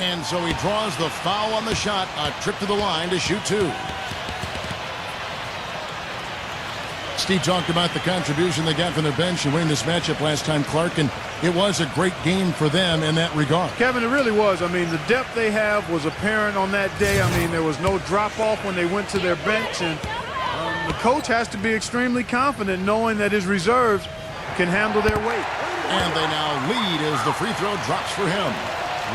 And so he draws the foul on the shot. A trip to the line to shoot 2. Steve talked about the contribution they got from their bench and winning this matchup last time, Clark, and it was a great game for them in that regard. Kevin, it really was. I mean, the depth they have was apparent on that day. I mean, there was no drop-off when they went to their bench, and the coach has to be extremely confident knowing that his reserves can handle their weight. And they now lead as the free throw drops for him.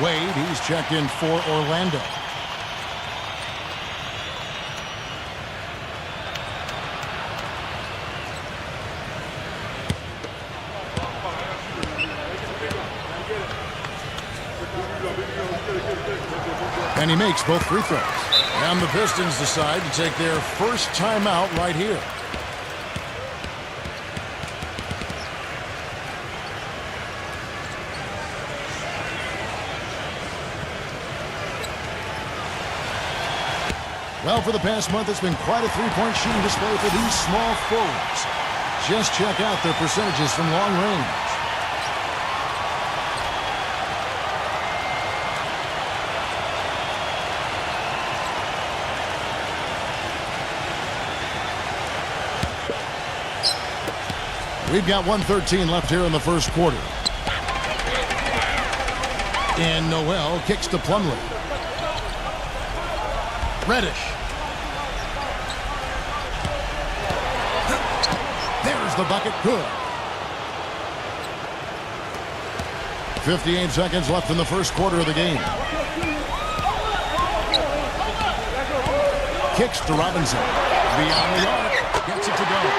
Wade, he's checked in for Orlando. And he makes both free throws. And the Pistons decide to take their first timeout right here. Well, for the past month, it's been quite a three-point shooting display for these small forwards. Just check out their percentages from long range. We've got 1:13 left here in the first quarter. And Noel kicks to Plumlee. Reddish. There's the bucket. Good. 58 seconds left in the first quarter of the game. Kicks to Robinson. Beyond the arc. Gets it to go.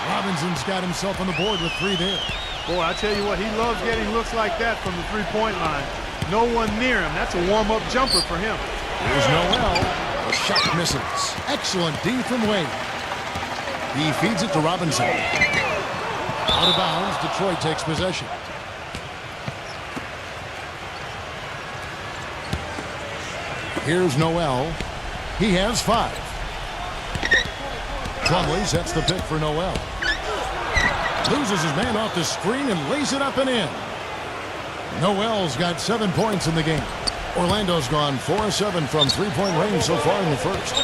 Robinson's got himself on the board with 3 there. Boy, I tell you what, he loves getting looks like that from the three-point line. No one near him. That's a warm-up jumper for him. Here's Noel. Shot misses. Excellent D from Wade. He feeds it to Robinson. Out of bounds, Detroit takes possession. Here's Noel. He has 5. Plumlee sets the pick for Noel. Loses his man off the screen and lays it up and in. Noel's got 7 points in the game. Orlando's gone 4-7 from three-point range so far in the first.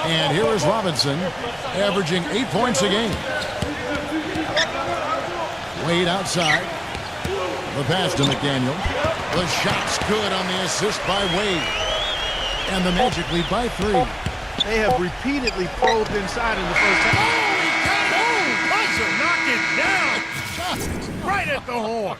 And here is Robinson, averaging 8 points a game. Wade outside. The pass to McDaniel. The shot's good on the assist by Wade. And the Magic lead by 3. They have repeatedly probed inside in the first half. Knock it down! Right at the horn.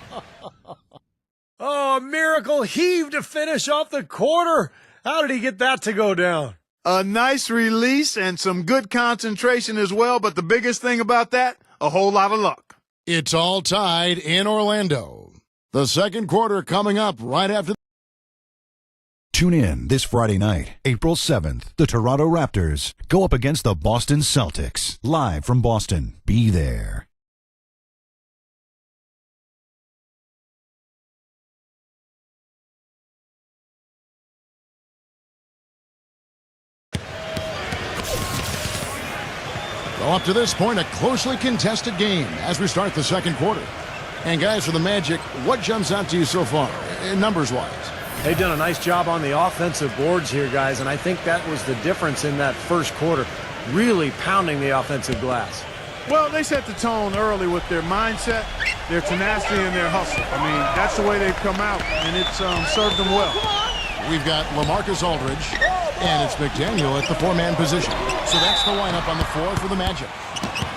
Oh, a miracle heave to finish off the quarter. How did he get that to go down? A nice release and some good concentration as well, but the biggest thing about that, a whole lot of luck. It's all tied in Orlando. The second quarter coming up right after. Tune in this Friday night, April 7th. The Toronto Raptors go up against the Boston Celtics. Live from Boston. Be there. Well, up to this point, a closely contested game as we start the second quarter. And guys, for the Magic, what jumps out to you so far, numbers-wise? They've done a nice job on the offensive boards here, guys, and I think that was the difference in that first quarter, really pounding the offensive glass. Well, they set the tone early with their mindset, their tenacity, and their hustle. I mean, that's the way they've come out, and it's served them well. We've got LaMarcus Aldridge, and it's McDaniel at the 4-man position. So that's the lineup on the floor for the Magic.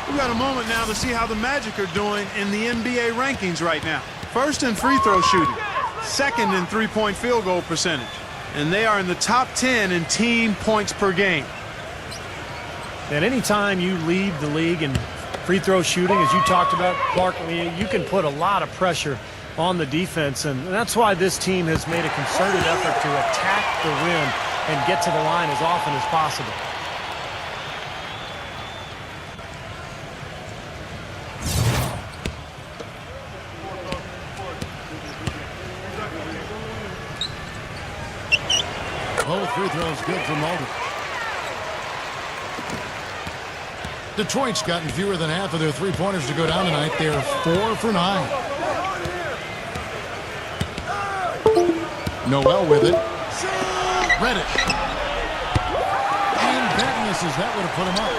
We've got a moment now to see how the Magic are doing in the NBA rankings right now. First in free throw shooting, second in three-point field goal percentage, and they are in the top 10 in team points per game. And anytime you lead the league in free throw shooting, as you talked about, Clark, you can put a lot of pressure on the defense, and that's why this team has made a concerted effort to attack the rim and get to the line as often as possible. Both free throws good from Aldridge. Detroit's gotten fewer than half of their three-pointers to go down tonight. They're 4 for 9. Noel with it. Reddish. And that misses. That would have put him up.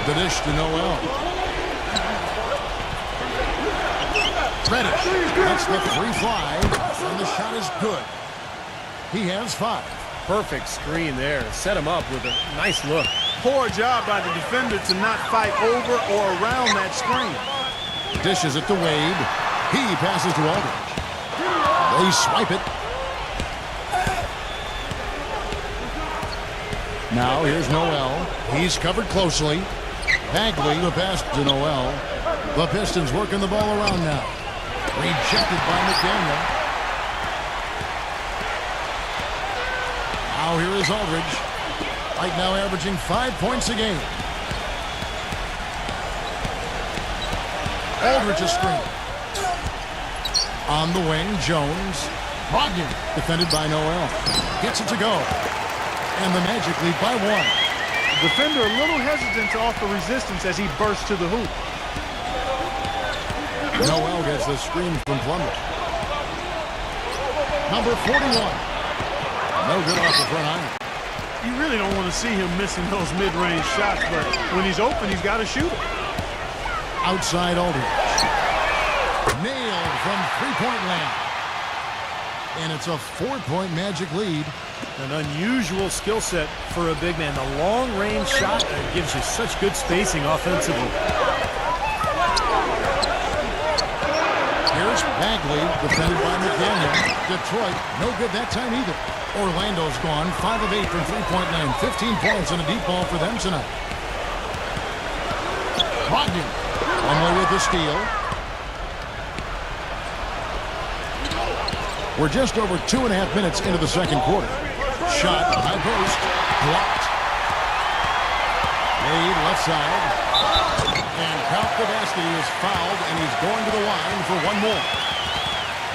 The dish to Noel. Reddish. That's the free fly. And the shot is good. He has 5. Perfect screen there. Set him up with a nice look. Poor job by the defender to not fight over or around that screen. Dishes it to Wade. He passes to Aldridge. They swipe it. Now here's Noel. He's covered closely. Bagley, the pass to Noel. The Pistons working the ball around now. Rejected by McDaniel. Now here is Aldridge. Right now averaging 5 points a game. Aldridge a screen. On the wing, Jones. Brogdon, defended by Noel. Gets it to go. And the Magic lead by 1. Defender a little hesitant to offer resistance as he bursts to the hoop. Noel gets the screen from Plumlee. Number 41. No good off the front iron. You really don't want to see him missing those mid-range shots, but when he's open, he's got to shoot it. Outside Aldridge. Nailed from three-point land. And it's a 4-point Magic lead. An unusual skill set for a big man. The long-range shot gives you such good spacing offensively. Here's Bagley, defended by McDaniel. Detroit, no good that time either. Orlando's gone 5 of 8 from three-point land. 15 points and a deep ball for them tonight. Brogdon, Plumlee with the steal. We're just over 2.5 minutes into the second quarter. Shot, high post, blocked. Made left side. And Count Kavasky is fouled, and he's going to the line for one more.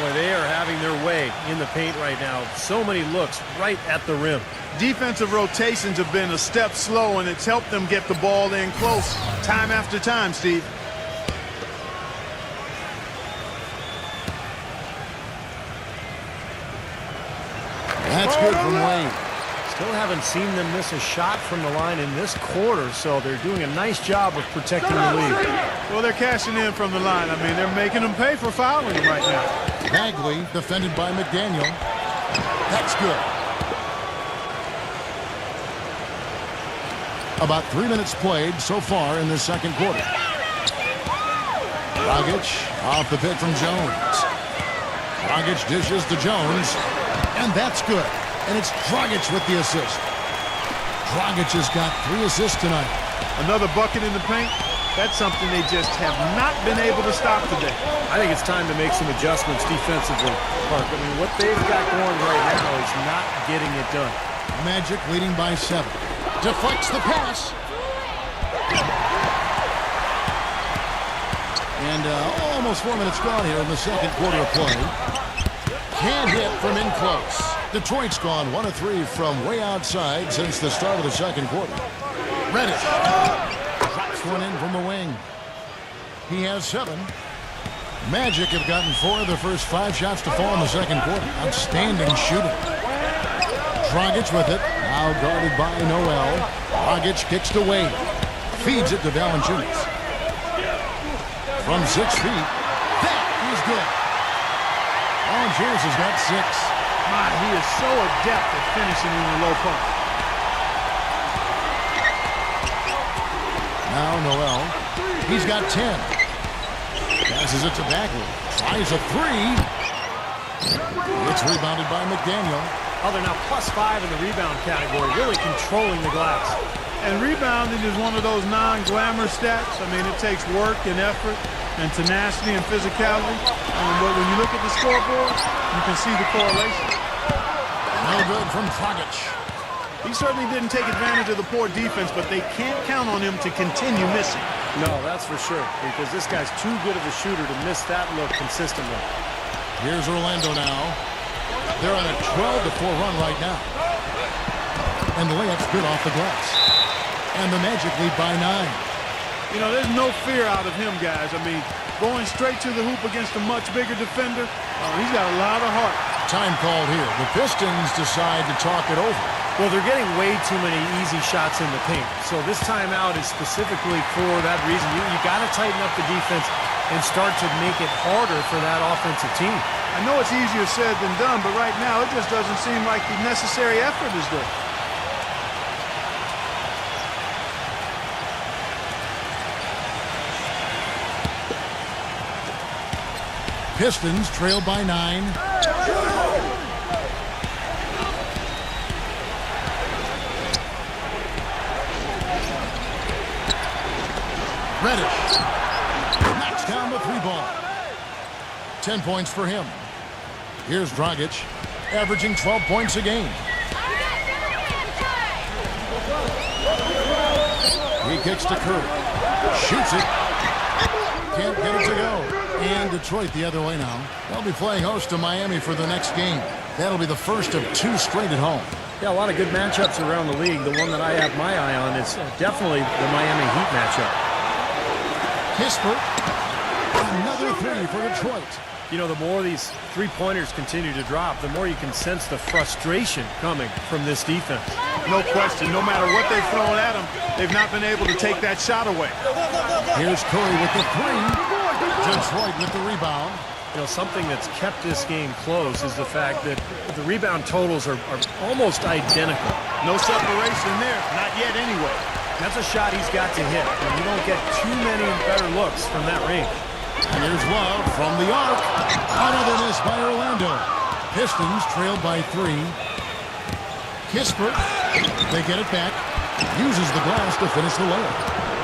Boy, they are having their way in the paint right now. So many looks right at the rim. Defensive rotations have been a step slow, and it's helped them get the ball in close time after time, Steve. That's good from Wayne. Still haven't seen them miss a shot from the line in this quarter, so they're doing a nice job of protecting the lead. Well, they're cashing in from the line. I mean, they're making them pay for fouling right now. Bagley defended by McDaniel. That's good. About 3 minutes played so far in the second quarter. Dragic off the pick from Jones. Dragic dishes to Jones, and that's good. And it's Dragic with the assist. Dragic has got 3 assists tonight. Another bucket in the paint. That's something they just have not been able to stop today. I think it's time to make some adjustments defensively, Park. I mean, what they've got going right now is not getting it done. Magic leading by 7. Deflects the pass. And almost 4 minutes gone here in the second quarter of play. Can't hit from in close. Detroit's gone 1 of 3 from way outside since the start of the second quarter. Reddish drops one in from the wing. He has 7. Magic have gotten 4 of the first 5 shots to fall in the second quarter. Outstanding shooting. Dragic with it. Now guarded by Noel. Dragic kicks to Wade. Feeds it to Valanciunas. From 6 feet. That is good. Valanciunas has got 6. My, he is so adept at finishing in the low post. Now Noel. He's got 10. Passes it to Bagley. Tries a 3. It's rebounded by McDaniel. Oh, they're now +5 in the rebound category, really controlling the glass. And rebounding is one of those non-glamour stats. I mean, it takes work and effort and tenacity and physicality. But when you look at the scoreboard, you can see the correlation. No good from Dragic. He certainly didn't take advantage of the poor defense, but they can't count on him to continue missing. No, that's for sure, because this guy's too good of a shooter to miss that look consistently. Here's Orlando now. They're on a 12-4 run right now. And the layup's good off the glass. And the Magic lead by 9. You know, there's no fear out of him, guys. I mean, going straight to the hoop against a much bigger defender, he's got a lot of heart. Time called here. The Pistons decide to talk it over. Well, they're getting way too many easy shots in the paint. So this timeout is specifically for that reason. You got to tighten up the defense and start to make it harder for that offensive team. I know it's easier said than done, but right now it just doesn't seem like the necessary effort is there. Pistons trail by 9. Reddish knocks down the 3-ball. 10 points for him. Here's Dragic, averaging 12 points a game. He kicks to Curry. Shoots it. Can't get it to go. And Detroit the other way now. They'll be playing host to Miami for the next game. That'll be the first of 2 straight at home. Yeah, a lot of good matchups around the league. The one that I have my eye on is definitely the Miami Heat matchup. Kispert, another 3 for Detroit. You know, the more these three-pointers continue to drop, the more you can sense the frustration coming from this defense. No question. No matter what they've thrown at them, they've not been able to take that shot away. Here's Curry with the 3. Detroit with the rebound. You know, something that's kept this game close is the fact that the rebound totals are almost identical. No separation there. Not yet anyway. That's a shot he's got to hit. And you don't get too many better looks from that range. And here's Love from the arc. Another miss by Orlando. Pistons trailed by 3. Kispert, they get it back. Uses the glass to finish the layup.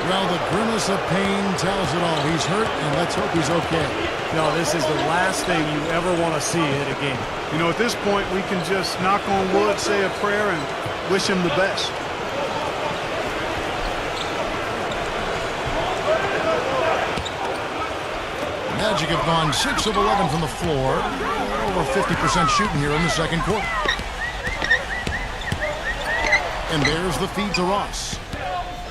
Well, the grimace of pain tells it all. He's hurt, and let's hope he's okay. No, this is the last thing you ever want to see in a game. You know, at this point, we can just knock on wood, say a prayer, and wish him the best. Magic have gone 6 of 11 from the floor. Over 50% shooting here in the second quarter. And there's the feed to Ross.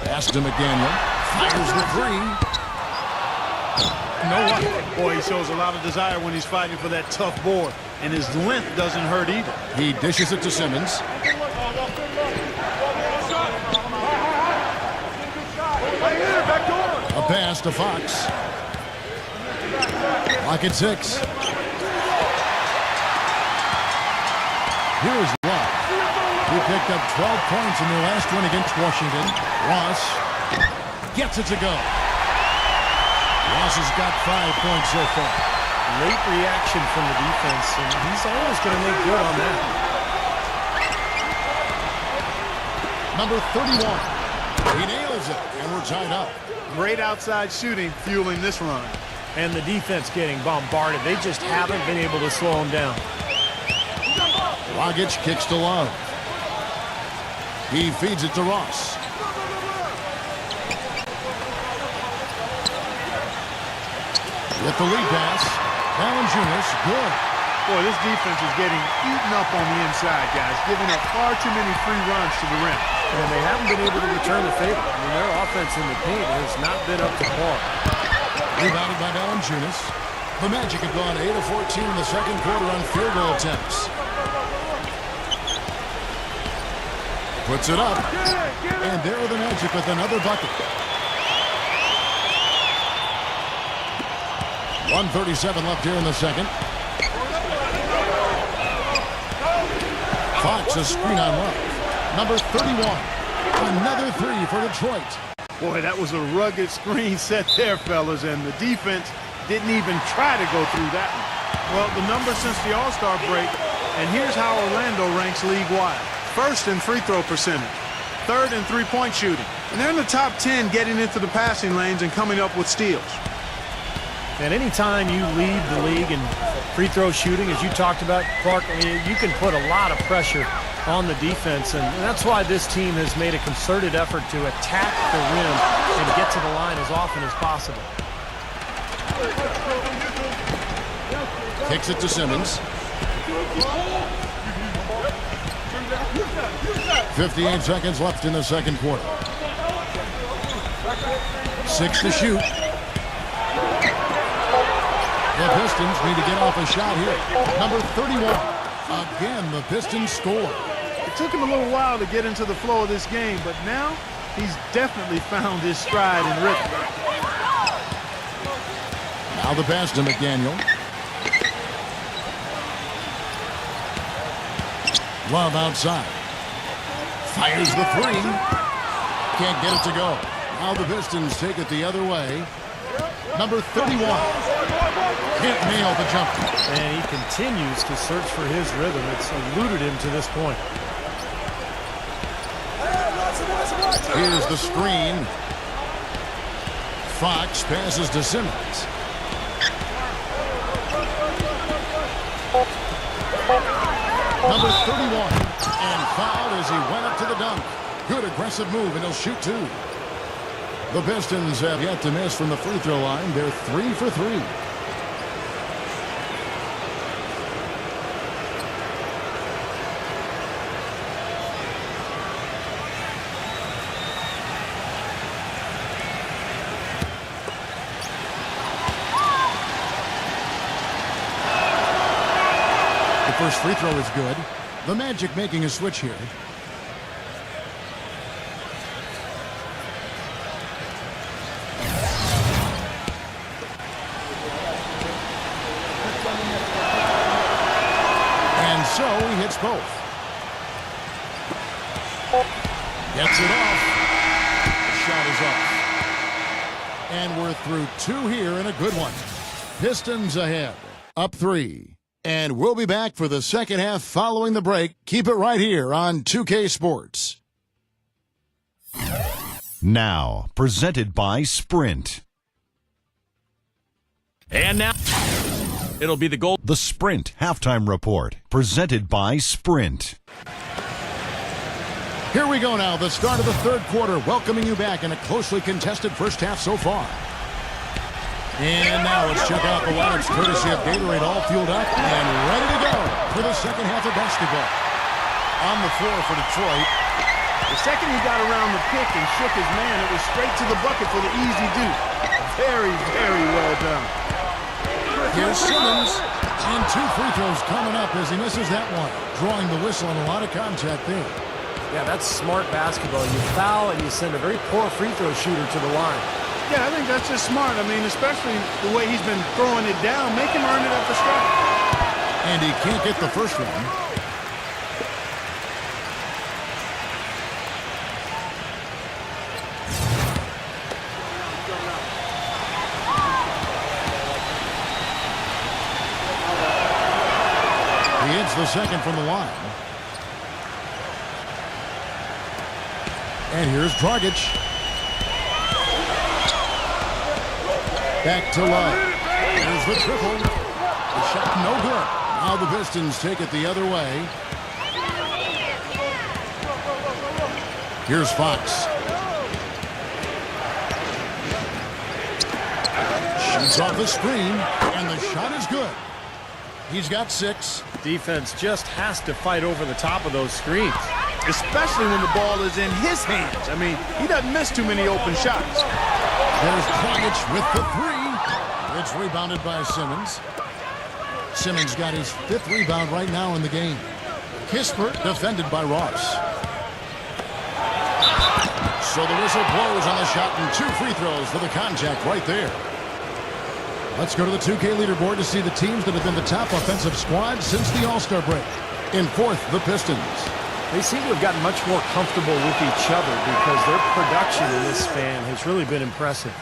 Pass to McDaniel. Fires the three. No one. Boy, he shows a lot of desire when he's fighting for that tough board. And his length doesn't hurt either. He dishes it to Simmons. A pass to Fox. Lock at 6. Here's Love. He picked up 12 points in their last win against Washington. Ross gets it to go. Ross has got 5 points so far. Late reaction from the defense, and he's always going to make good on that. Number 31. He nails it, and we're tied up. Great outside shooting fueling this run. And the defense getting bombarded. They just haven't been able to slow him down. Dragic kicks to Love. He feeds it to Ross. With the lead pass, Valanciunas, good. Boy, this defense is getting eaten up on the inside, guys, giving up far too many free runs to the rim. And they haven't been able to return the favor. I mean, their offense in the paint has not been up to par. Rebounded by Valanciunas. The Magic have gone 8 of 14 in the second quarter on field goal attempts. Puts it up. And there are the Magic with another bucket. 1:37 left here in the second. Fox, a screen on Love. Number 31. Another three for Detroit. Boy, that was a rugged screen set there, fellas, and the defense didn't even try to go through that one. Well, the numbers since the All-Star break, and here's how Orlando ranks league-wide. First in free throw percentage, third in three-point shooting, and they're in the top 10 getting into the passing lanes and coming up with steals. And anytime you lead the league in free throw shooting, as you talked about, Clark, I mean, you can put a lot of pressure on the defense, and that's why this team has made a concerted effort to attack the rim and get to the line as often as possible. Kicks it to Simmons. 58 seconds left in the second quarter. 6 to shoot. The Pistons need to get off a shot here. Number 31. Again, the Pistons score. It took him a little while to get into the flow of this game, but now he's definitely found his stride and rhythm. Now the pass to McDaniel. Love outside. Fires the three. Can't get it to go. Now the Pistons take it the other way. Number 31. Can't nail the jumper. And he continues to search for his rhythm. It's eluded him to this point. Here's the screen. Fox passes to Simmons. Number 31. And fouled as he went up to the dunk. Good aggressive move, and he'll shoot two. The Pistons have yet to miss from the free throw line. They're 3 for 3. The first free throw is good. The Magic making a switch here. And so he hits both. Gets it off. The shot is off. And we're through 2 here and a good one. Pistons ahead. Up 3. And we'll be back for the second half following the break. Keep it right here on 2K Sports. Now, presented by Sprint. And now, it'll be the goal. The Sprint Halftime Report, presented by Sprint. Here we go now, the start of the third quarter, welcoming you back in a closely contested first half so far. And now let's check out the lineups courtesy of Gatorade, all fueled up and ready to go for the second half of basketball. On the floor for Detroit. The second he got around the pick and shook his man, it was straight to the bucket for the easy deuce. Very, very well done. Here's Simmons, and 2 free throws coming up as he misses that one, drawing the whistle and a lot of contact there. Yeah, that's smart basketball. You foul and you send a very poor free throw shooter to the line. Yeah, I think that's just smart. I mean, especially the way he's been throwing it down. Make him earn it at the start. And he can't get the first one. He hits the second from the line. And here's Dragic. Back to Love. Here's the triple. The shot no good. Now the Pistons take it the other way. Here's Fox. Shoots off the screen, and the shot is good. He's got 6. Defense just has to fight over the top of those screens. Especially when the ball is in his hands. I mean, he doesn't miss too many open shots. There's Dragic with the 3. It's rebounded by Simmons. Simmons got his 5th rebound right now in the game. Kispert defended by Ross. So the whistle blows on the shot and 2 free throws for the contact right there. Let's go to the 2K leaderboard to see the teams that have been the top offensive squad since the All-Star break. In 4th, the Pistons. They seem to have gotten much more comfortable with each other because their production in this span has really been impressive.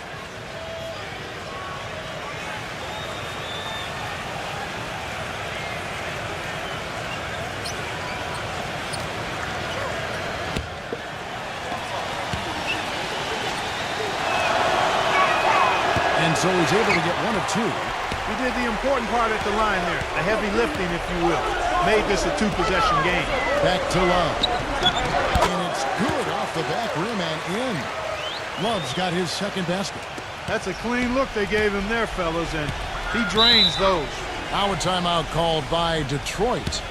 And so he's able to get 1 of 2. He did the important part at the line there. The heavy lifting, if you will. Made this a 2-possession game. Back to Love. And it's good off the back rim and in. Love's got his 2nd basket. That's a clean look they gave him there, fellas, and he drains those. Now a timeout called by Detroit.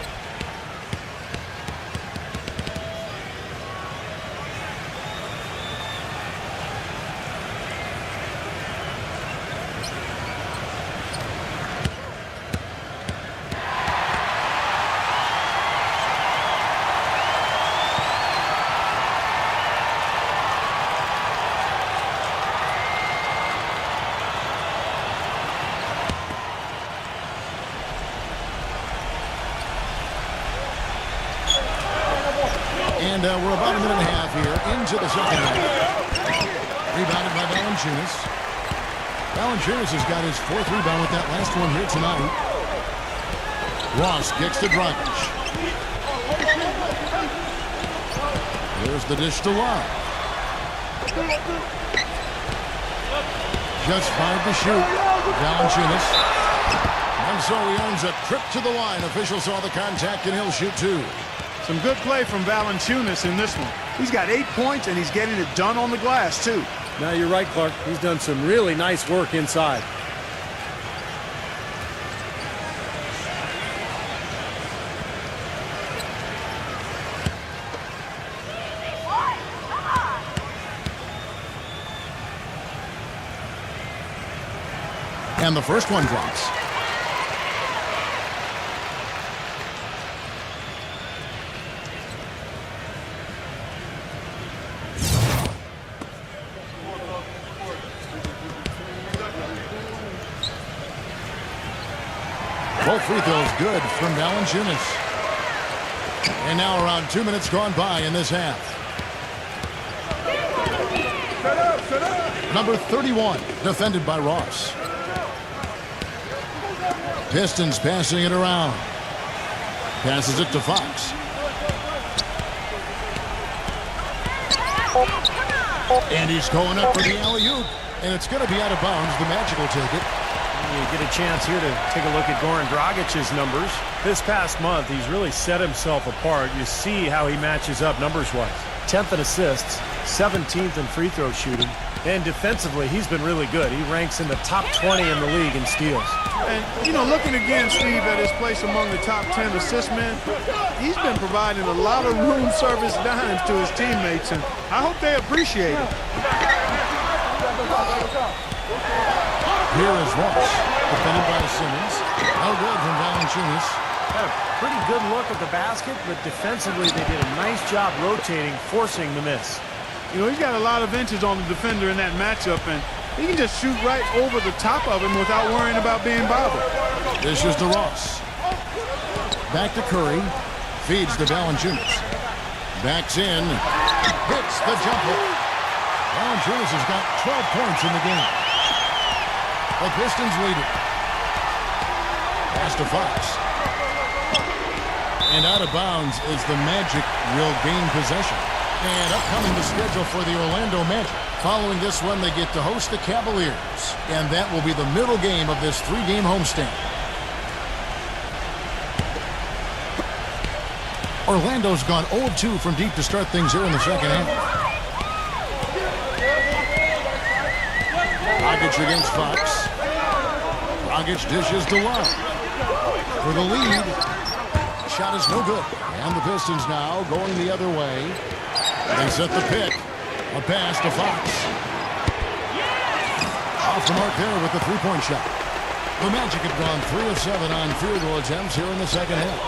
And we're about a minute and a half here into the second half. Rebounded by Valanciunas. Valanciunas has got his 4th rebound with that last one here tonight. Ross kicks to Dragic. Here's the dish to Love. Just 5 to shoot. Valanciunas. And so he earns a trip to the line. Official saw the contact and he'll shoot 2. Some good play from Valanciunas in this one. He's got 8 points, and he's getting it done on the glass, too. Now, you're right, Clark. He's done some really nice work inside. And the first one drops. Both free throws good from Valanciunas. And now around 2 minutes gone by in this half. Number 31, defended by Ross. Pistons passing it around. Passes it to Fox. And he's going up for the alley-oop. And it's going to be out of bounds. The Magic will take it. You get a chance here to take a look at Goran Dragic's numbers. This past month, he's really set himself apart. You see how he matches up numbers-wise. 10th in assists, 17th in free throw shooting, and defensively, he's been really good. He ranks in the top 20 in the league in steals. And, you know, looking again, Steve, at his place among the top 10 assist men, he's been providing a lot of room service dimes to his teammates, and I hope they appreciate it. Here is Ross, defended by Simmons. No good from Valanciunas. Had a pretty good look at the basket, but defensively they did a nice job rotating, forcing the miss. You know, he's got a lot of inches on the defender in that matchup, and he can just shoot right over the top of him without worrying about being bothered. This is to Ross. Back to Curry. Feeds to Valanciunas. Backs in. Hits the jumper. Valanciunas has got 12 points in the game. The Pistons lead it. Pass to Fox. And out of bounds is the Magic will gain possession. And upcoming the schedule for the Orlando Magic. Following this one, they get to host the Cavaliers. And that will be the middle game of this 3-game homestand. Orlando's gone 0-2 from deep to start things here in the second half. Dragic against Fox. Dragic dishes to Love. For the lead. Shot is no good. And the Pistons now going the other way. They set the pick. A pass to Fox. Off the mark there with the three-point shot. The Magic have gone 3 of 7 on field goal attempts here in the second half.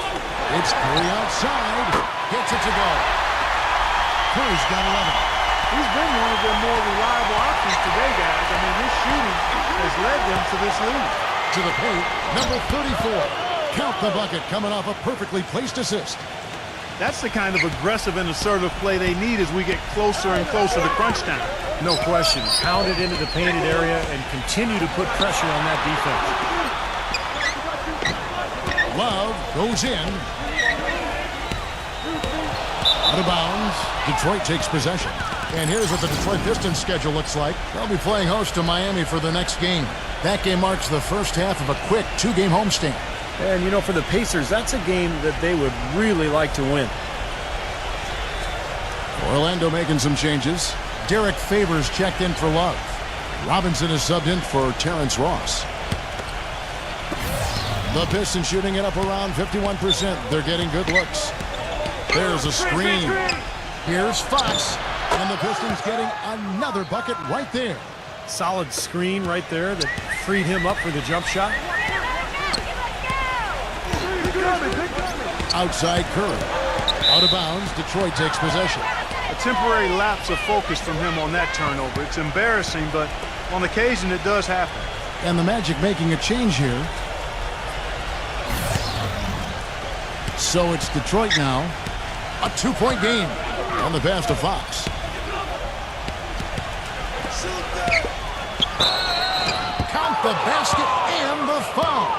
It's Curry outside. Gets it to go. Curry's got 11. He's been one of their more reliable options today, guys. I mean, his shooting has led them to this lead. To the paint, number 34. Count the bucket coming off a perfectly placed assist. That's the kind of aggressive and assertive play they need as we get closer and closer to crunch time. No question. Pound it into the painted area and continue to put pressure on that defense. Love goes in. Out of bounds. Detroit takes possession. And here's what the Detroit Pistons schedule looks like. They'll be playing host to Miami for the next game. That game marks the first half of a quick 2-game homestand. And, you know, for the Pacers, that's a game that they would really like to win. Orlando making some changes. Derek Favors checked in for Love. Robinson is subbed in for Terrence Ross. The Pistons shooting it up around 51%. They're getting good looks. There's a screen. Here's Fox. And the Pistons getting another bucket right there. Solid screen right there that freed him up for the jump shot. Outside Curry. Out of bounds, Detroit takes possession. A temporary lapse of focus from him on that turnover. It's embarrassing, but on occasion it does happen. And the Magic making a change here. So it's Detroit now. A 2-point game. On the pass to Fox. Count the basket and the foul.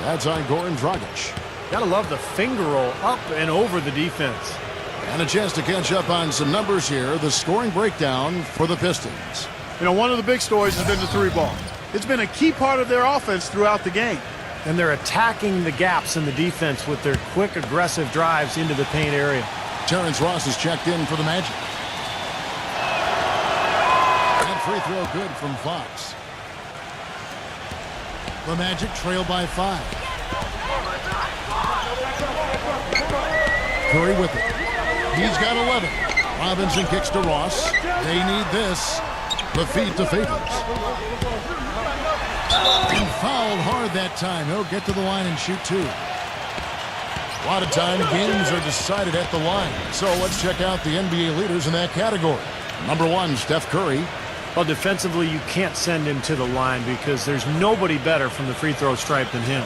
That's on Goran Dragic. Gotta love the finger roll up and over the defense. And a chance to catch up on some numbers here. The scoring breakdown for the Pistons. You know, one of the big stories has been the 3-ball. It's been a key part of their offense throughout the game. And they're attacking the gaps in the defense with their quick, aggressive drives into the paint area. Terrence Ross is checked in for the Magic. And free throw good from Fox. The Magic trail by 5. Curry with it. He's got 11. Robinson kicks to Ross. They need this. The feed to Favors. And fouled hard that time. He'll get to the line and shoot 2. A lot of time games are decided at the line. So let's check out the NBA leaders in that category. Number 1, Steph Curry. Well, defensively, you can't send him to the line because there's nobody better from the free throw stripe than him.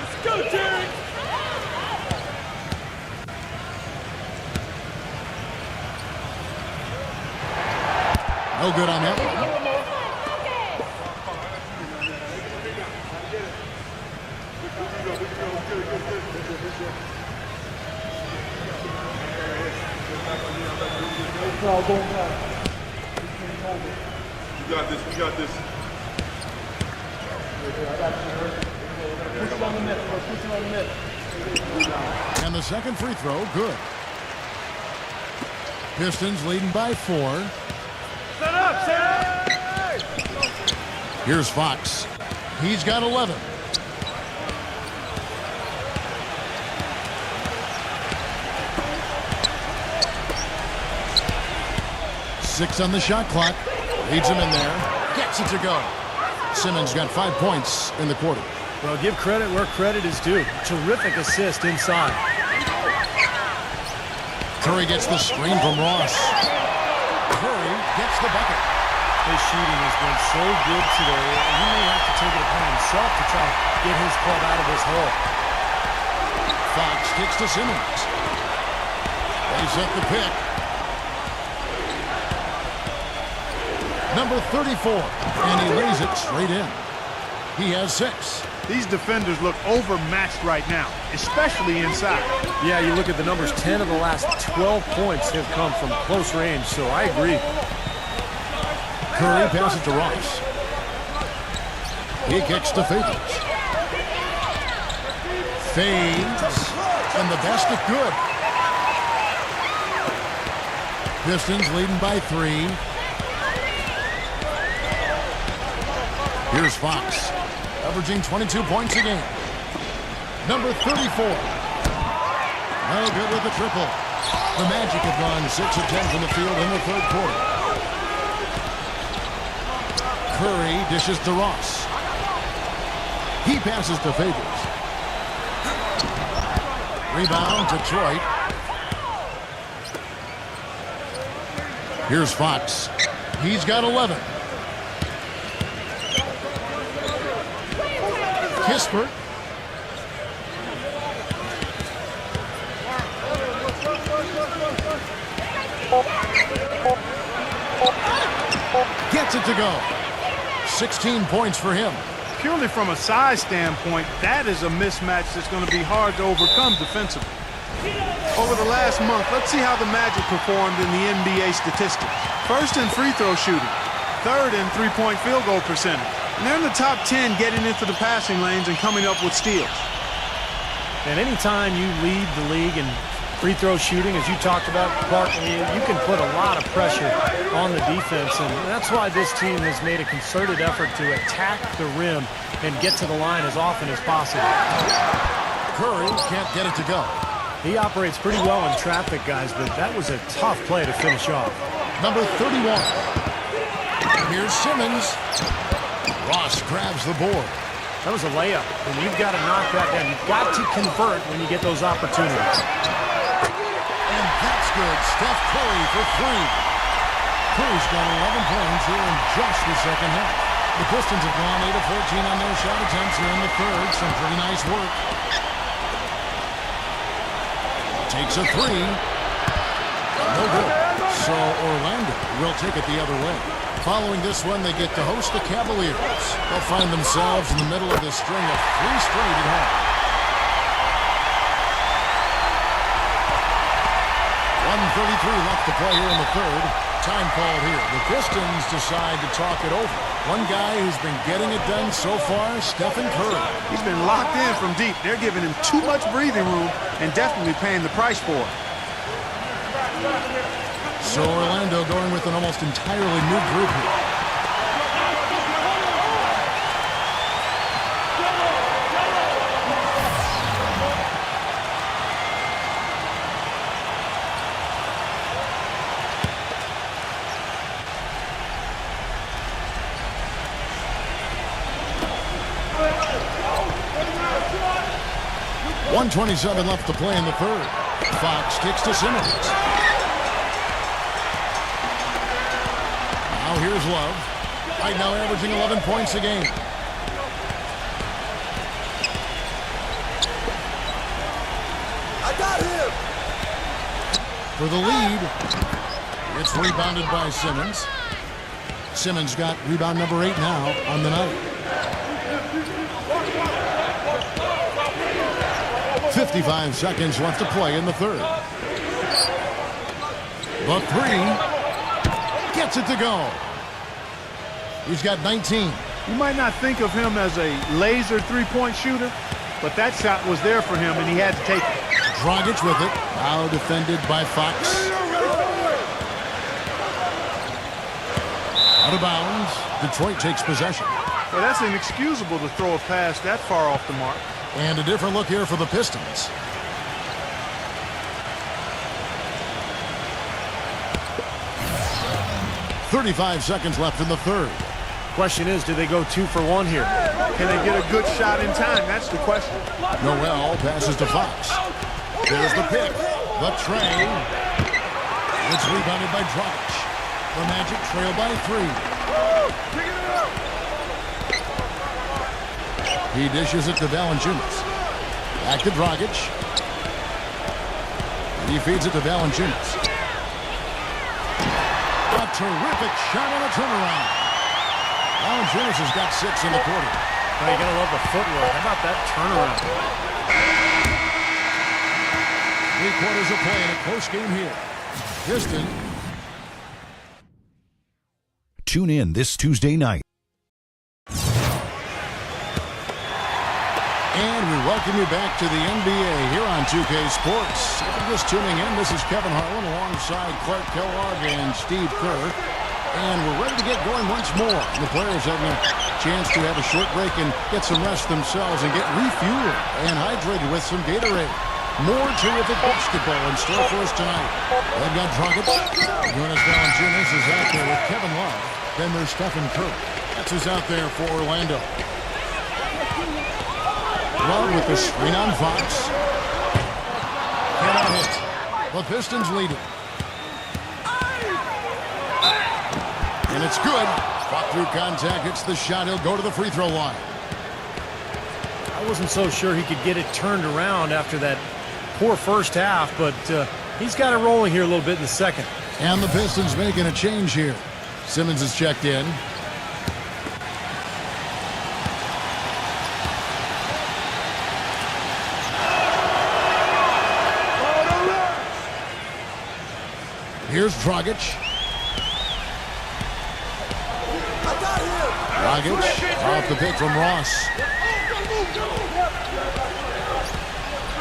Let's go, Derek! No good on that one. You got this. And the second free throw, good. Pistons leading by 4. Here's Fox. He's got 11. Six on the shot clock. Leads him in there. Gets it to go. Simmons got 5 points in the quarter. Well, give credit where credit is due. Terrific assist inside. Curry gets the screen from Ross. Curry gets the bucket. His shooting has been so good today, he may have to take it upon himself to try to get his club out of this hole. Fox kicks to Simmons. They set the pick. Number 34, and he lays it straight in. He has 6. These defenders look overmatched right now, especially inside. Yeah, you look at the numbers, 10 of the last 12 points have come from close range, so I agree. Curry passes to Ross. He kicks to Favors. Fades, and the basket good. Pistons leading by 3. Here's Fox, averaging 22 points a game. Number 34. No good with the triple. The Magic have gone 6 of 10 from the field in the third quarter. Curry dishes to Ross. He passes to Favors. Rebound, Detroit. Here's Fox. He's got 11. Kispert. Gets it to go. 16 points for him. Purely from a size standpoint, that is a mismatch that's going to be hard to overcome defensively. Over the last month, let's see how the Magic performed in the NBA statistics. First in free throw shooting, third in three-point field goal percentage. And they're in the top 10 getting into the passing lanes and coming up with steals. And anytime you lead the league in free throw shooting, as you talked about, Clark, you can put a lot of pressure on the defense. And that's why this team has made a concerted effort to attack the rim and get to the line as often as possible. Curry can't get it to go. He operates pretty well in traffic, guys, but that was a tough play to finish off. Number 31. Here's Simmons. Ross grabs the board. That was a layup, and you've got to knock that down. You've got to convert when you get those opportunities. And that's good. Steph Curry for 3. Curry's got 11 points here in just the second half. The Pistons have gone 8 of 14 on their shot attempts here in the third. Some pretty nice work. Takes a 3. No good. So Orlando will take it the other way. Following this one, they get to host the Cavaliers. They'll find themselves in the middle of this string of 3 straight at home. 1:33 left to play here in the third. Time called here. The Pistons decide to talk it over. One guy who's been getting it done so far, Stephen Curry. He's been locked in from deep. They're giving him too much breathing room and definitely paying the price for it. So Orlando going with an almost entirely new group here. .127 left to play in the third. Fox kicks to Simmons. Now here's Love. Right now averaging 11 points a game. I got him! For the lead. It's rebounded by Simmons. Simmons got rebound number 8 now on the night. 55 seconds left to play in the third. The 3 gets it to go. He's got 19. You might not think of him as a laser three-point shooter, but that shot was there for him, and he had to take it. Dragic with it. Now defended by Fox. Out of bounds. Detroit takes possession. Well, that's inexcusable to throw a pass that far off the mark. And a different look here for the Pistons. .35 seconds left in the third. Question is, do they go 2 for 1 here? Can they get a good shot in time? That's the question. Noel passes to Fox. There's the pick. The tray. It's rebounded by Dragic. The Magic trail by 3. He dishes it to Valanciunas. Back to Dragic. He feeds it to Valanciunas. A terrific shot on a turnaround. Valanciunas has got 6 in the quarter. Oh, you're going to love the footwork. How about that turnaround? 3 quarters of play in a close game here. Piston. Tune in this Tuesday night. And we welcome you back to the NBA here on 2K Sports. If you're just tuning in, this is Kevin Harlan alongside Clark Kellogg and Steve Kerr. And we're ready to get going once more. The players having a chance to have a short break and get some rest themselves and get refueled and hydrated with some Gatorade. More terrific basketball in store for us tonight. They've got Dragic. Jonas Valanciunas is out there with Kevin Love. Then there's Stephen Curry. That's who's out there for Orlando. Love with the screen on Fox. Cannot hit. The Pistons lead it. And it's good. Fought through contact. Hits the shot. He'll go to the free throw line. I wasn't so sure he could get it turned around after that poor first half, but he's got it rolling here a little bit in the second. And the Pistons making a change here. Simmons is checked in. Here's Dragic. Dragic off the pick from Ross.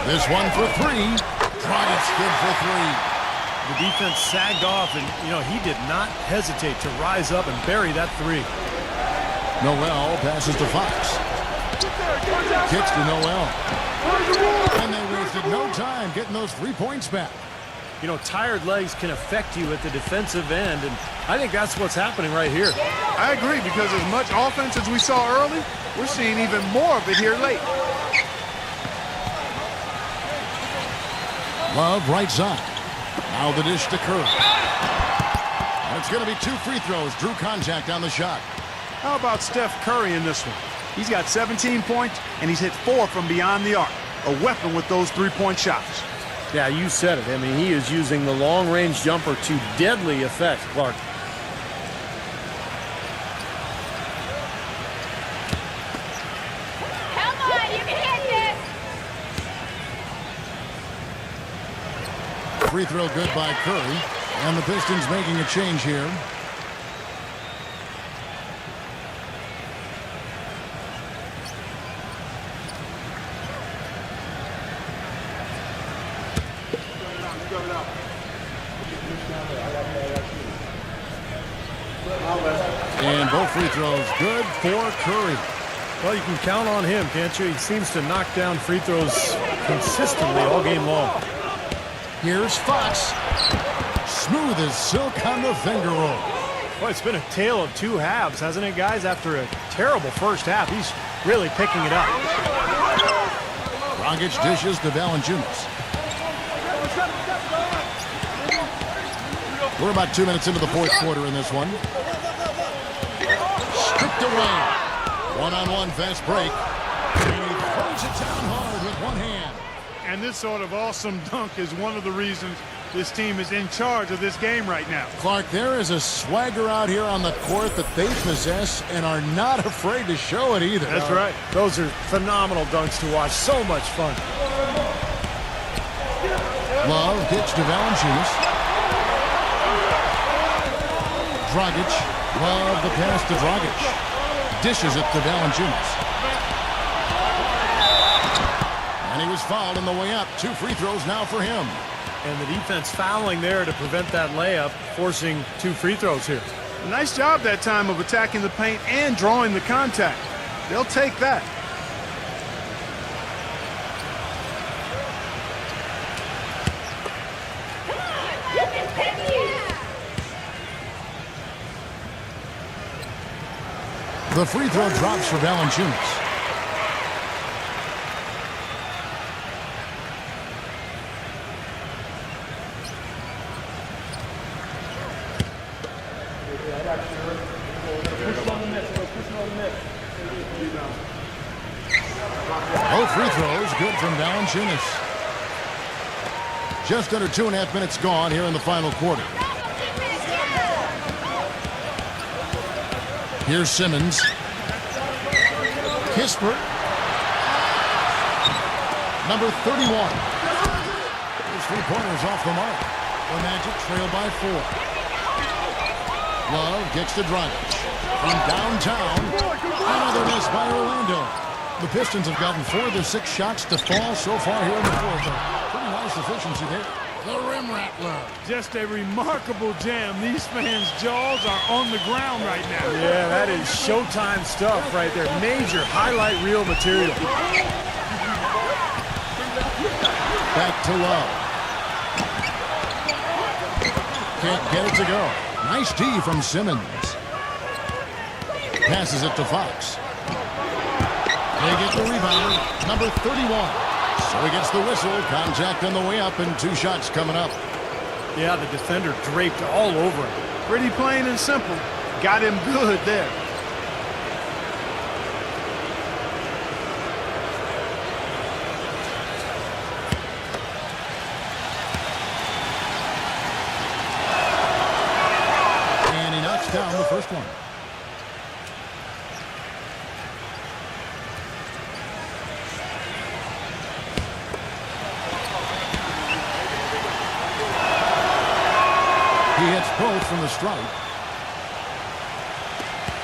This one for 3. Dragic good for 3. The defense sagged off, and, he did not hesitate to rise up and bury that 3. Noel passes to Fox. Kicks to Noel. And they wasted no time getting those 3 points back. Tired legs can affect you at the defensive end, and I think that's what's happening right here. I agree, because as much offense as we saw early, we're seeing even more of it here late. Love right side. Now the dish to Curry. And it's going to be 2 free throws. Drew contact on the shot. How about Steph Curry in this one? He's got 17 points, and he's hit 4 from beyond the arc. A weapon with those 3-point shots. Yeah, you said it. I mean, he is using the long-range jumper to deadly effect, Clark. Come on, you can hit this. Free throw good by Curry. And the Pistons making a change here. And both free throws good for Curry. Well, you can count on him, can't you? He seems to knock down free throws consistently all game long. Here's Fox. Smooth as silk on the finger roll. Well, it's been a tale of 2 halves, hasn't it, guys? After a terrible first half, he's really picking it up. Dragic dishes to Valanciunas. We're about 2 minutes into the fourth quarter in this one. Stripped away. One-on-one fast break. And he throws it down hard with one hand. And this sort of awesome dunk is one of the reasons this team is in charge of this game right now. Clark, there is a swagger out here on the court that they possess and are not afraid to show it either. That's right. Those are phenomenal dunks to watch. So much fun. Love pitch to Valanciunas. Dragic. Love the pass to Dragic. Dishes it to Valanciunas. And he was fouled on the way up. 2 free throws now for him. And the defense fouling there to prevent that layup, forcing 2 free throws here. Nice job that time of attacking the paint and drawing the contact. They'll take that. The free throw drops for Valanciunas. No free throws, good from Valanciunas. Just under 2.5 minutes gone here in the final quarter. Here's Simmons. Kispert. Number 31. His 3-pointers off the mark. The Magic trail by 4. Love gets to Dragic. From downtown, another miss by Orlando. The Pistons have gotten 4 of their 6 shots to fall so far here in the fourth. Pretty nice efficiency there. The rim rattler. Just a remarkable jam. These fans' jaws are on the ground right now. Yeah, that is Showtime stuff right there. Major highlight reel material. Back to Love. Can't get it to go. Nice D from Simmons. Passes it to Fox. They get the rebound. Number 31. So he gets the whistle. Contact on the way up and 2 shots coming up. Yeah, the defender draped all over him. Pretty plain and simple. Got him good there. And he knocks down the first one. He hits both from the stripe.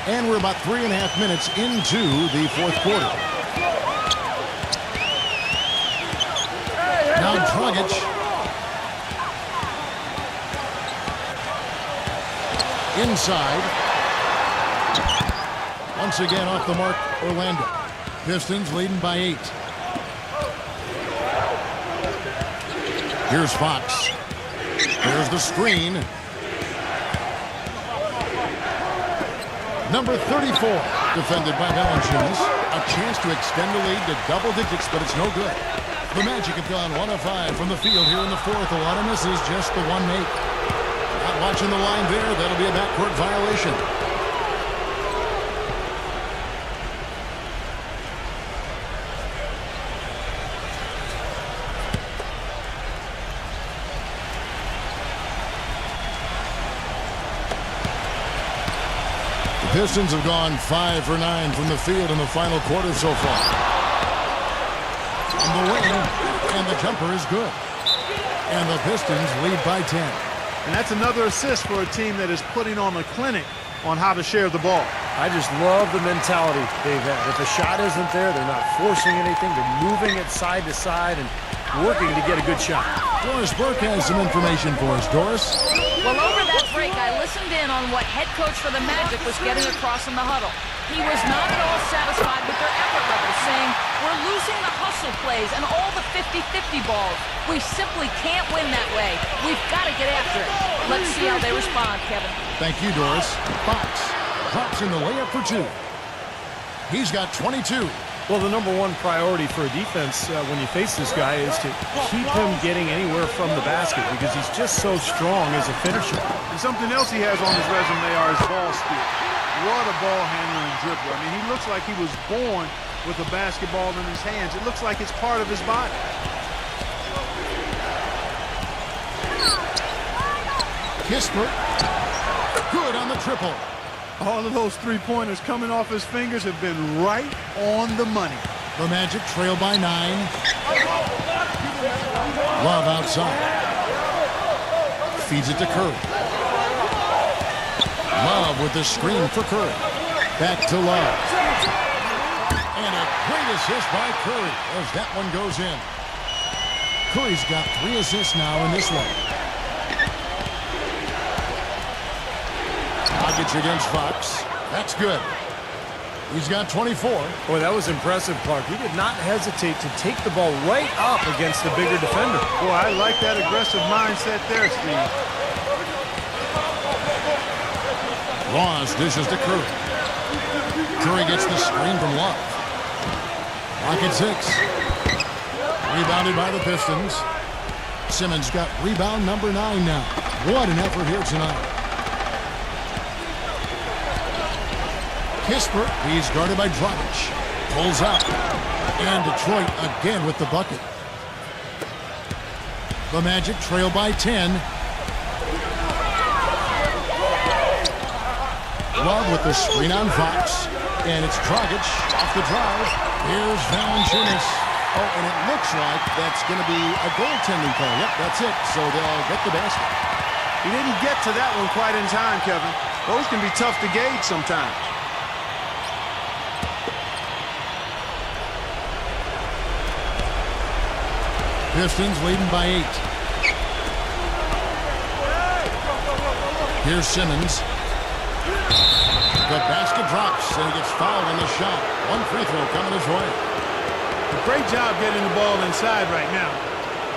And we're about 3.5 minutes into the fourth quarter. Now Dragic. Inside. Once again off the mark, Orlando. Pistons leading by 8. Here's Fox. Here's the screen. Number 34, defended by Valanciunas. A chance to extend the lead to double digits, but it's no good. The Magic have gone 1 of 5 from the field here in the fourth. A lot of misses, just the 1 make. Not watching the line there. That'll be a backcourt violation. The Pistons have gone 5 for 9 from the field in the final quarter so far. And the wing and the jumper is good. And the Pistons lead by 10. And that's another assist for a team that is putting on a clinic on how to share the ball. I just love the mentality they've had. If the shot isn't there, they're not forcing anything. They're moving it side to side and working to get a good shot. Doris Burke has some information for us. Doris? Well, over that break, I listened in on what head coach for the Magic was getting across in the huddle. He was not at all satisfied with their effort level, saying, we're losing the hustle plays and all the 50-50 balls. We simply can't win that way. We've got to get after it. Let's see how they respond, Kevin. Thank you, Doris. Fox drops in the layup for 2. He's got 22. Well, the number 1 priority for a defense when you face this guy is to keep him getting anywhere from the basket because he's just so strong as a finisher. And something else he has on his resume are his ball skills. What a ball handler and dribbler. I mean, he looks like he was born with a basketball in his hands. It looks like it's part of his body. Kispert. Good on the triple. All of those 3-pointers coming off his fingers have been right on the money. The Magic trail by 9. Love outside. Feeds it to Curry. Love with the screen for Curry. Back to Love. And a great assist by Curry as that one goes in. Curry's got 3 assists now in this one. Dragic against Fox. That's good. He's got 24. Boy, that was impressive, Clark. He did not hesitate to take the ball right up against the bigger defender. Boy, I like that aggressive mindset there, Steve. Ross dishes to Curry. Curry gets the screen from Love. Rocket 6. Rebounded by the Pistons. Simmons got rebound number 9 now. What an effort here tonight. Kispert, he's guarded by Dragic. Pulls up. And Detroit again with the bucket. The Magic trail by 10. Love with the screen on Fox. And it's Dragic off the drive. Here's Valanciunas. Oh, and it looks like that's going to be a goaltending call. Yep, that's it. So they'll get the basket. He didn't get to that one quite in time, Kevin. Those can be tough to gauge sometimes. Pistons leading by 8. Here's Simmons. The basket drops, and he gets fouled on the shot. One free throw coming his way. A great job getting the ball inside right now.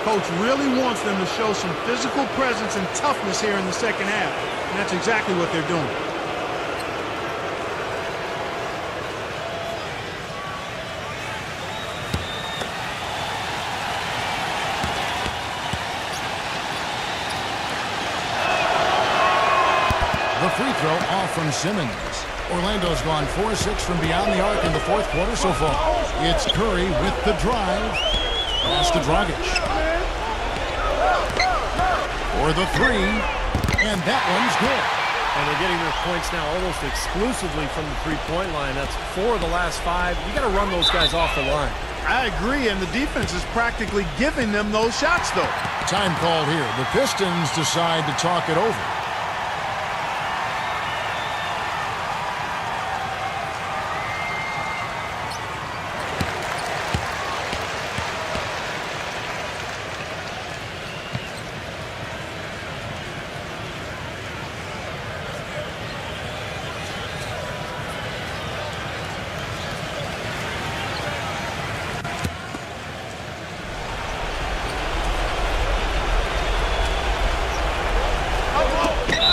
Coach really wants them to show some physical presence and toughness here in the second half, and that's exactly what they're doing. The free throw off from Simmons. Orlando's gone 4-6 from beyond the arc in the fourth quarter so far. It's Curry with the drive. Pass to Dragic. For the 3. And that one's good. And they're getting their points now almost exclusively from the three-point line. That's 4 of the last 5. You got to run those guys off the line. I agree, and the defense is practically giving them those shots, though. Time called here. The Pistons decide to talk it over.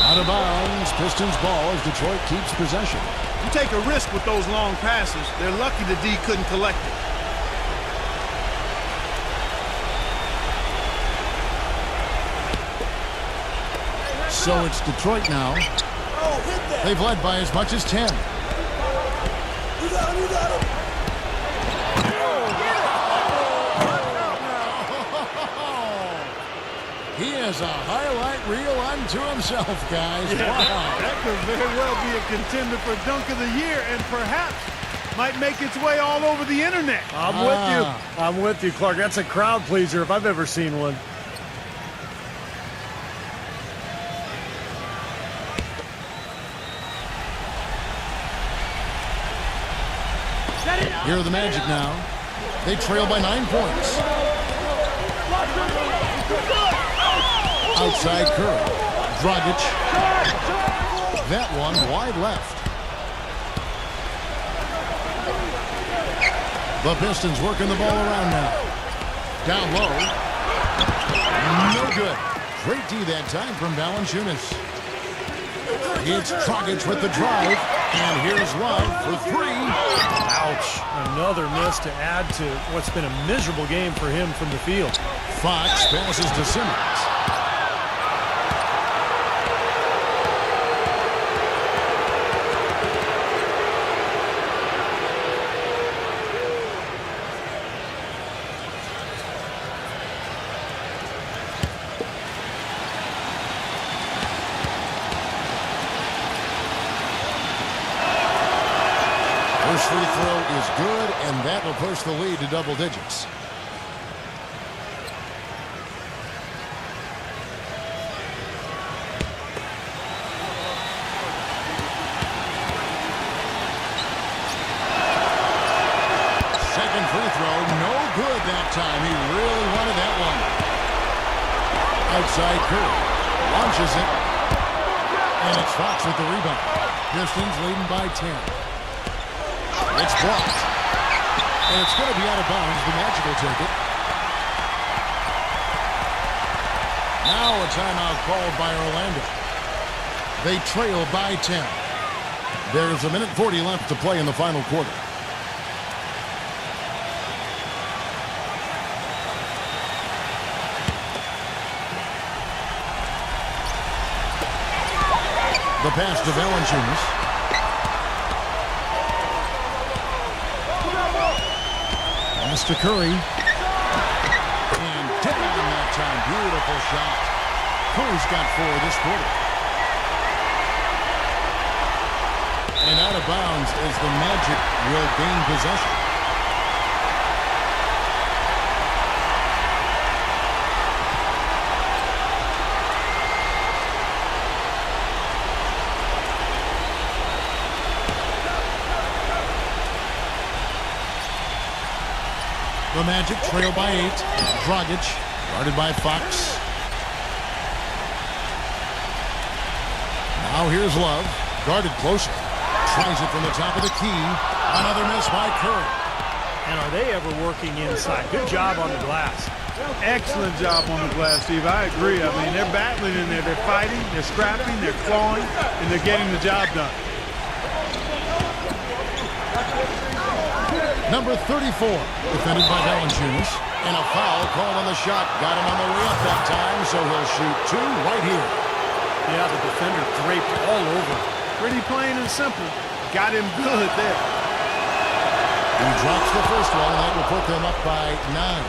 Out of bounds, Pistons ball as Detroit keeps possession. You take a risk with those long passes. They're lucky the D couldn't collect it. So it's Detroit now. They've led by as much as 10. You got him, you got him. He has a highlight reel unto himself, guys. Yeah, Wow. that could very well be a contender for Dunk of the Year and perhaps might make its way all over the internet. I'm with you. I'm with you, Clark. That's a crowd pleaser if I've ever seen one. Here are the Magic now. They trail by 9 points. Outside Curry. Dragic. That one wide left. The Pistons working the ball around now. Down low. No good. Great D that time from Valanciunas. It's Dragic with the drive. And here's Love for 3. Ouch. Another miss to add to what's been a miserable game for him from the field. Fox passes to Simmons. First free throw is good, and that will push the lead to double digits. time. He really wanted that one. Outside Curry. Launches it. And it's Fox with the rebound. Pistons leading by 10. It's blocked. And it's going to be out of bounds. The Magic will take it. Now a timeout called by Orlando. They trail by 10. There's 1:40 left to play in the final quarter. The pass to Valanciunas. Pass to Curry. And down that time. Beautiful shot. Curry's got 4 this quarter. And out of bounds as the Magic will gain possession. The Magic trail by 8. Dragic, guarded by Fox. Now here's Love, guarded closer. Tries it from the top of the key. Another miss by Curry. And are they ever working inside? Good job on the glass. Excellent job on the glass, Steve. I agree. I mean, they're battling in there. They're fighting, they're scrapping, they're clawing, and they're getting the job done. Number 34, defended by Valanciunas. And a foul called on the shot. Got him on the way up that time, so he'll shoot 2 right here. Yeah, the defender draped all over. Pretty plain and simple. Got him good there. He drops the first one, and that will put them up by 9.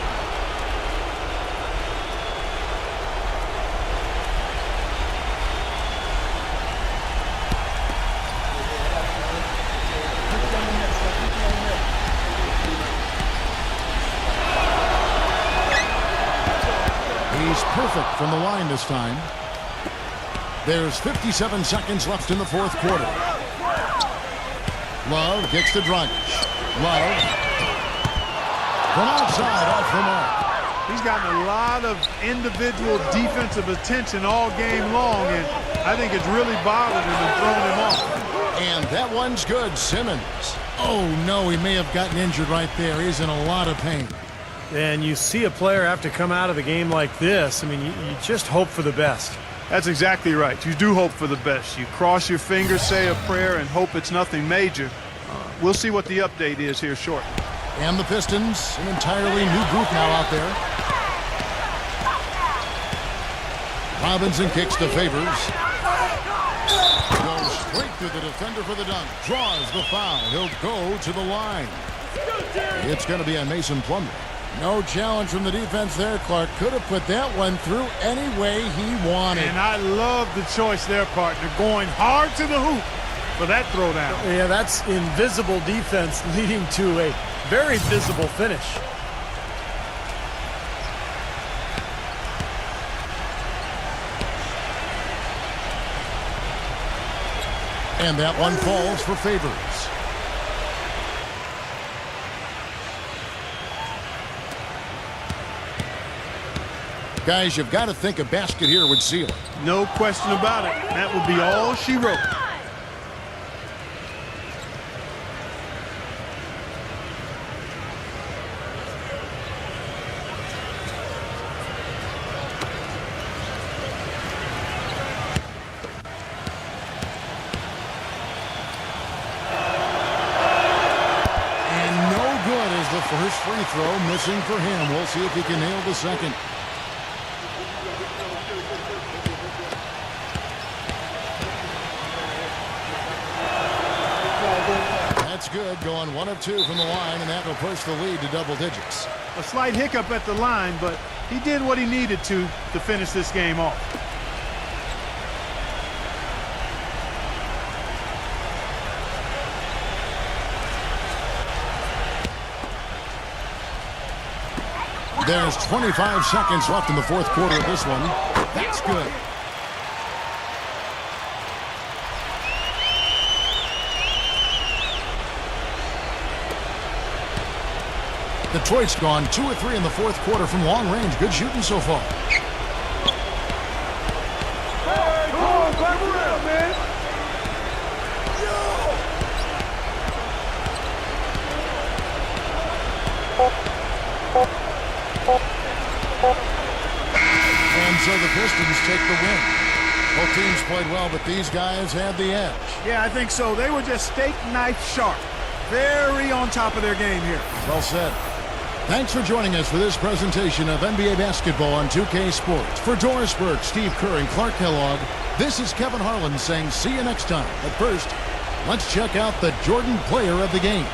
He's perfect from the line this time. There's 57 seconds left in the fourth quarter. Love gets to Dragic. Love from outside off the mark. He's gotten a lot of individual defensive attention all game long, and I think it's really bothered him and thrown him off. And that one's good. Simmons. Oh, no, he may have gotten injured right there. He's in a lot of pain. And you see a player have to come out of the game like this. I mean, you just hope for the best. That's exactly right. You do hope for the best. You cross your fingers, say a prayer, and hope it's nothing major. We'll see what the update is here shortly. And the Pistons, an entirely new group now out there. Robinson kicks to Favors. Goes straight through the defender for the dunk. Draws the foul. He'll go to the line. It's going to be on Mason Plumlee. No challenge from the defense there. Clark could have put that one through any way he wanted. And I love the choice there, partner. Going hard to the hoop for that throwdown. Yeah, that's invisible defense leading to a very visible finish. And that one falls for Favors. Guys, you've got to think a basket here would seal it. No question about it. That would be all she wrote. And no good is the first free throw, missing for him. We'll see if he can nail the second. That's good, going 1 of 2 from the line, and that will push the lead to double digits. A slight hiccup at the line, but he did what he needed to finish this game off. There's 25 seconds left in the fourth quarter of this one. That's good. Detroit's gone 2 or 3 in the fourth quarter from long range. Good shooting so far. Hey, come on, clap around, man. And so the Pistons take the win. Both teams played well, but these guys had the edge. Yeah, I think so. They were just steak knife sharp. Very on top of their game here. Well said. Thanks for joining us for this presentation of NBA basketball on 2K Sports. For Doris Burke, Steve Kerr, and Clark Kellogg, this is Kevin Harlan saying see you next time. But first, let's check out the Jordan player of the game.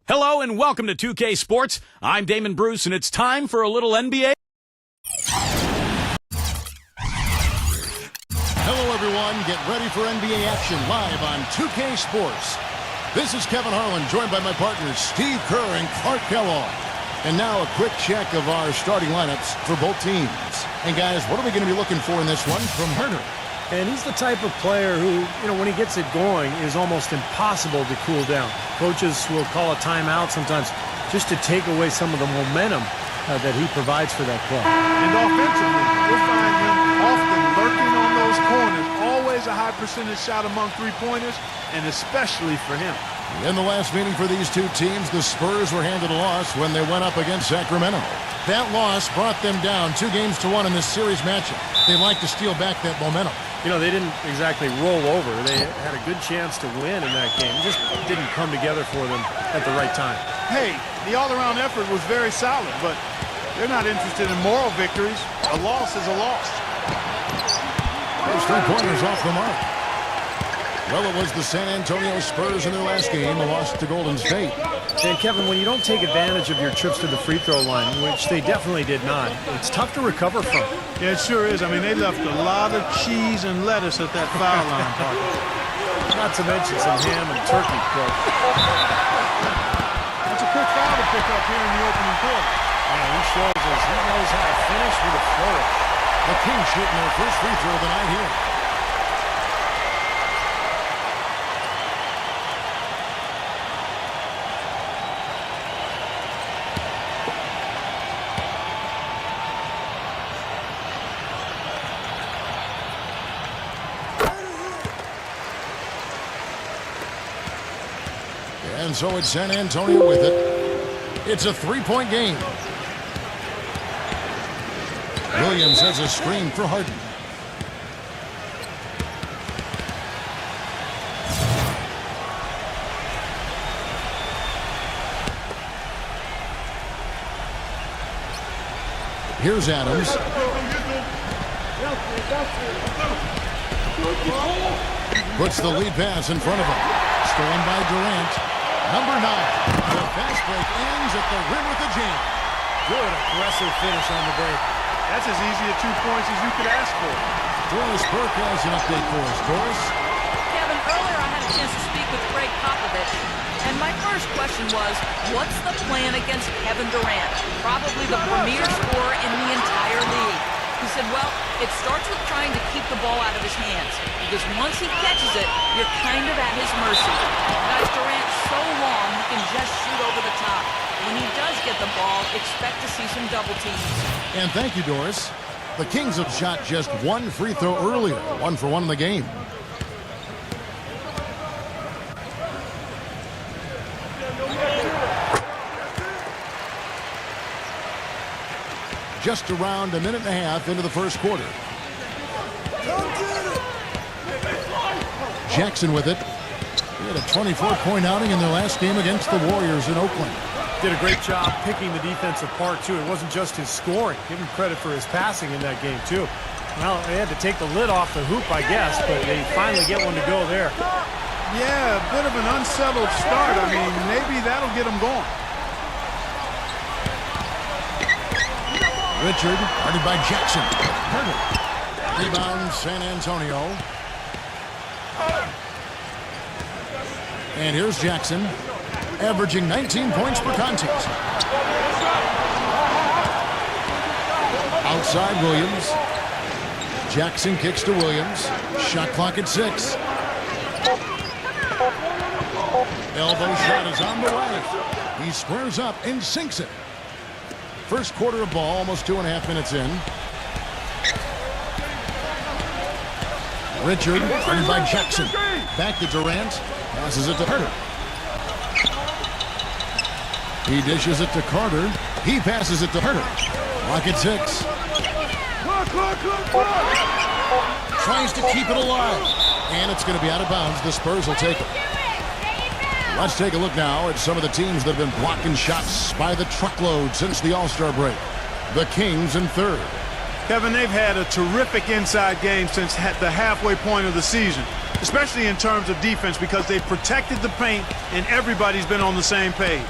Hello and welcome to 2K Sports. I'm Damon Bruce, and it's time for a little NBA. Hello, everyone. Get ready for NBA action live on 2K Sports. This is Kevin Harlan, joined by my partners Steve Kerr and Clark Kellogg. And now a quick check of our starting lineups for both teams. And guys, what are we going to be looking for in this one from Herder? And he's the type of player who, when he gets it going, is almost impossible to cool down. Coaches will call a timeout sometimes just to take away some of the momentum that he provides for that club. And offensively, we'll find him often lurking on those corners. Always a high percentage shot among three-pointers, and especially for him. In the last meeting for these two teams, the Spurs were handed a loss when they went up against Sacramento. That loss brought them down 2-1 in this series matchup. They'd like to steal back that momentum. They didn't exactly roll over. They had a good chance to win in that game. It just didn't come together for them at the right time. Hey, the all-around effort was very solid, but they're not interested in moral victories. A loss is a loss. Those 3 pointers off the mark. Well, it was the San Antonio Spurs in their last game, a loss to Golden State. And Kevin, when you don't take advantage of your trips to the free throw line, which they definitely did not, it's tough to recover from. Yeah, it sure is. I mean, they left a lot of cheese and lettuce at that foul line, partner. Not to mention some ham and turkey, Clark. That's a quick foul to pick up here in the opening quarter. Yeah, he shows us he knows how to finish with a flourish. The Kings shooting their first free throw of the night here. And so it's San Antonio with it. It's a 3-point game. Williams has a screen for Harden. Here's Adams. Puts the lead pass in front of him. Stolen by Durant. Number 9. The fast break ends at the rim with a jam. Good aggressive finish on the break. That's as easy at 2 points as you could ask for. Doris Burke has an update for us. Doris? Kevin, earlier I had a chance to speak with Greg Popovich, and my first question was, what's the plan against Kevin Durant? Probably the premier scorer in the entire league. He said, well, it starts with trying to keep the ball out of his hands, because once he catches it, you're kind of at his mercy. Guys, Durant's so long, he can just shoot over the top. When he does get the ball, expect to see some double teams. And thank you, Doris. The Kings have shot just one free throw earlier, 1 for 1 in the game. Just around a minute and a half into the first quarter. Jackson with it. He had a 24-point outing in their last game against the Warriors in Oakland. Did a great job picking the defense apart, too. It wasn't just his scoring. Give him credit for his passing in that game, too. Well, they had to take the lid off the hoop, I guess, but they finally get one to go there. Yeah, a bit of an unsettled start. I mean, maybe that'll get them going. Richard, guarded by Jackson. Rebound, San Antonio. And here's Jackson, averaging 19 points per contest. Outside Williams. Jackson kicks to Williams. Shot clock at 6. Elbow shot is on the way. He squares up and sinks it. First quarter of ball, almost 2.5 minutes in. Richard, guarded by Jackson. Back to Durant. Passes it to Herter. He dishes it to Carter. He passes it to Herter. Clock at 6. Tries to keep it alive. And it's going to be out of bounds. The Spurs will take it. Let's take a look now at some of the teams that have been blocking shots by the truckload since the All-Star break. The Kings in third. Kevin, they've had a terrific inside game since the halfway point of the season, especially in terms of defense, because they've protected the paint and everybody's been on the same page.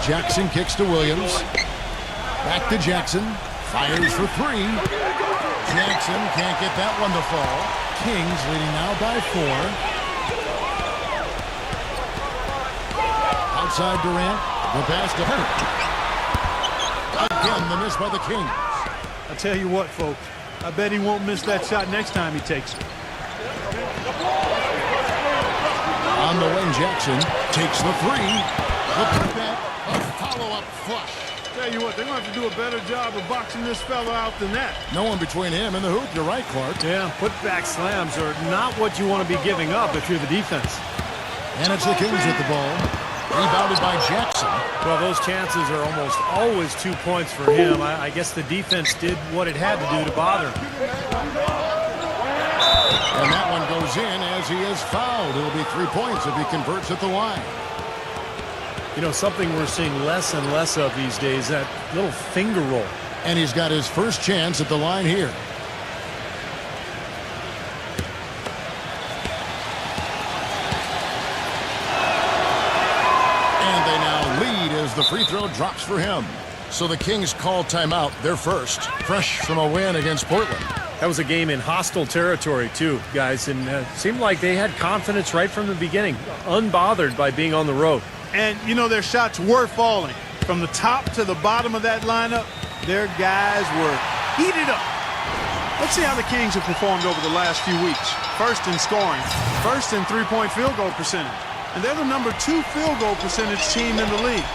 Jackson kicks to Williams. Back to Jackson. Fires for 3. Jackson can't get that one to fall. Kings leading now by 4. Outside Durant, the pass to Herter. Again, the miss by the Kings. I tell you what, folks, I bet he won't miss that shot next time he takes it. On the wing, Jackson takes the 3. Looking back, a follow-up flush. Tell you what, they're going to have to do a better job of boxing this fella out than that. No one between him and the hoop. You're right, Clark. Yeah, put-back slams are not what you want to be giving up if you're the defense. And it's the Kings with the ball. Rebounded by Jackson. Well, those chances are almost always 2 points for him. I guess the defense did what it had to do to bother him. And that one goes in as he is fouled. It'll be 3 points if he converts at the line. You know, something we're seeing less and less of these days, that little finger roll. And he's got his first chance at the line here. The free throw drops for him. So the Kings call timeout, their first, fresh from a win against Portland. That was a game in hostile territory, too, guys, and it seemed like they had confidence right from the beginning, unbothered by being on the road. And, you know, their shots were falling. From the top to the bottom of that lineup, their guys were heated up. Let's see how the Kings have performed over the last few weeks. First in scoring, first in three-point field goal percentage. And they're the number 2 field goal percentage team in the league.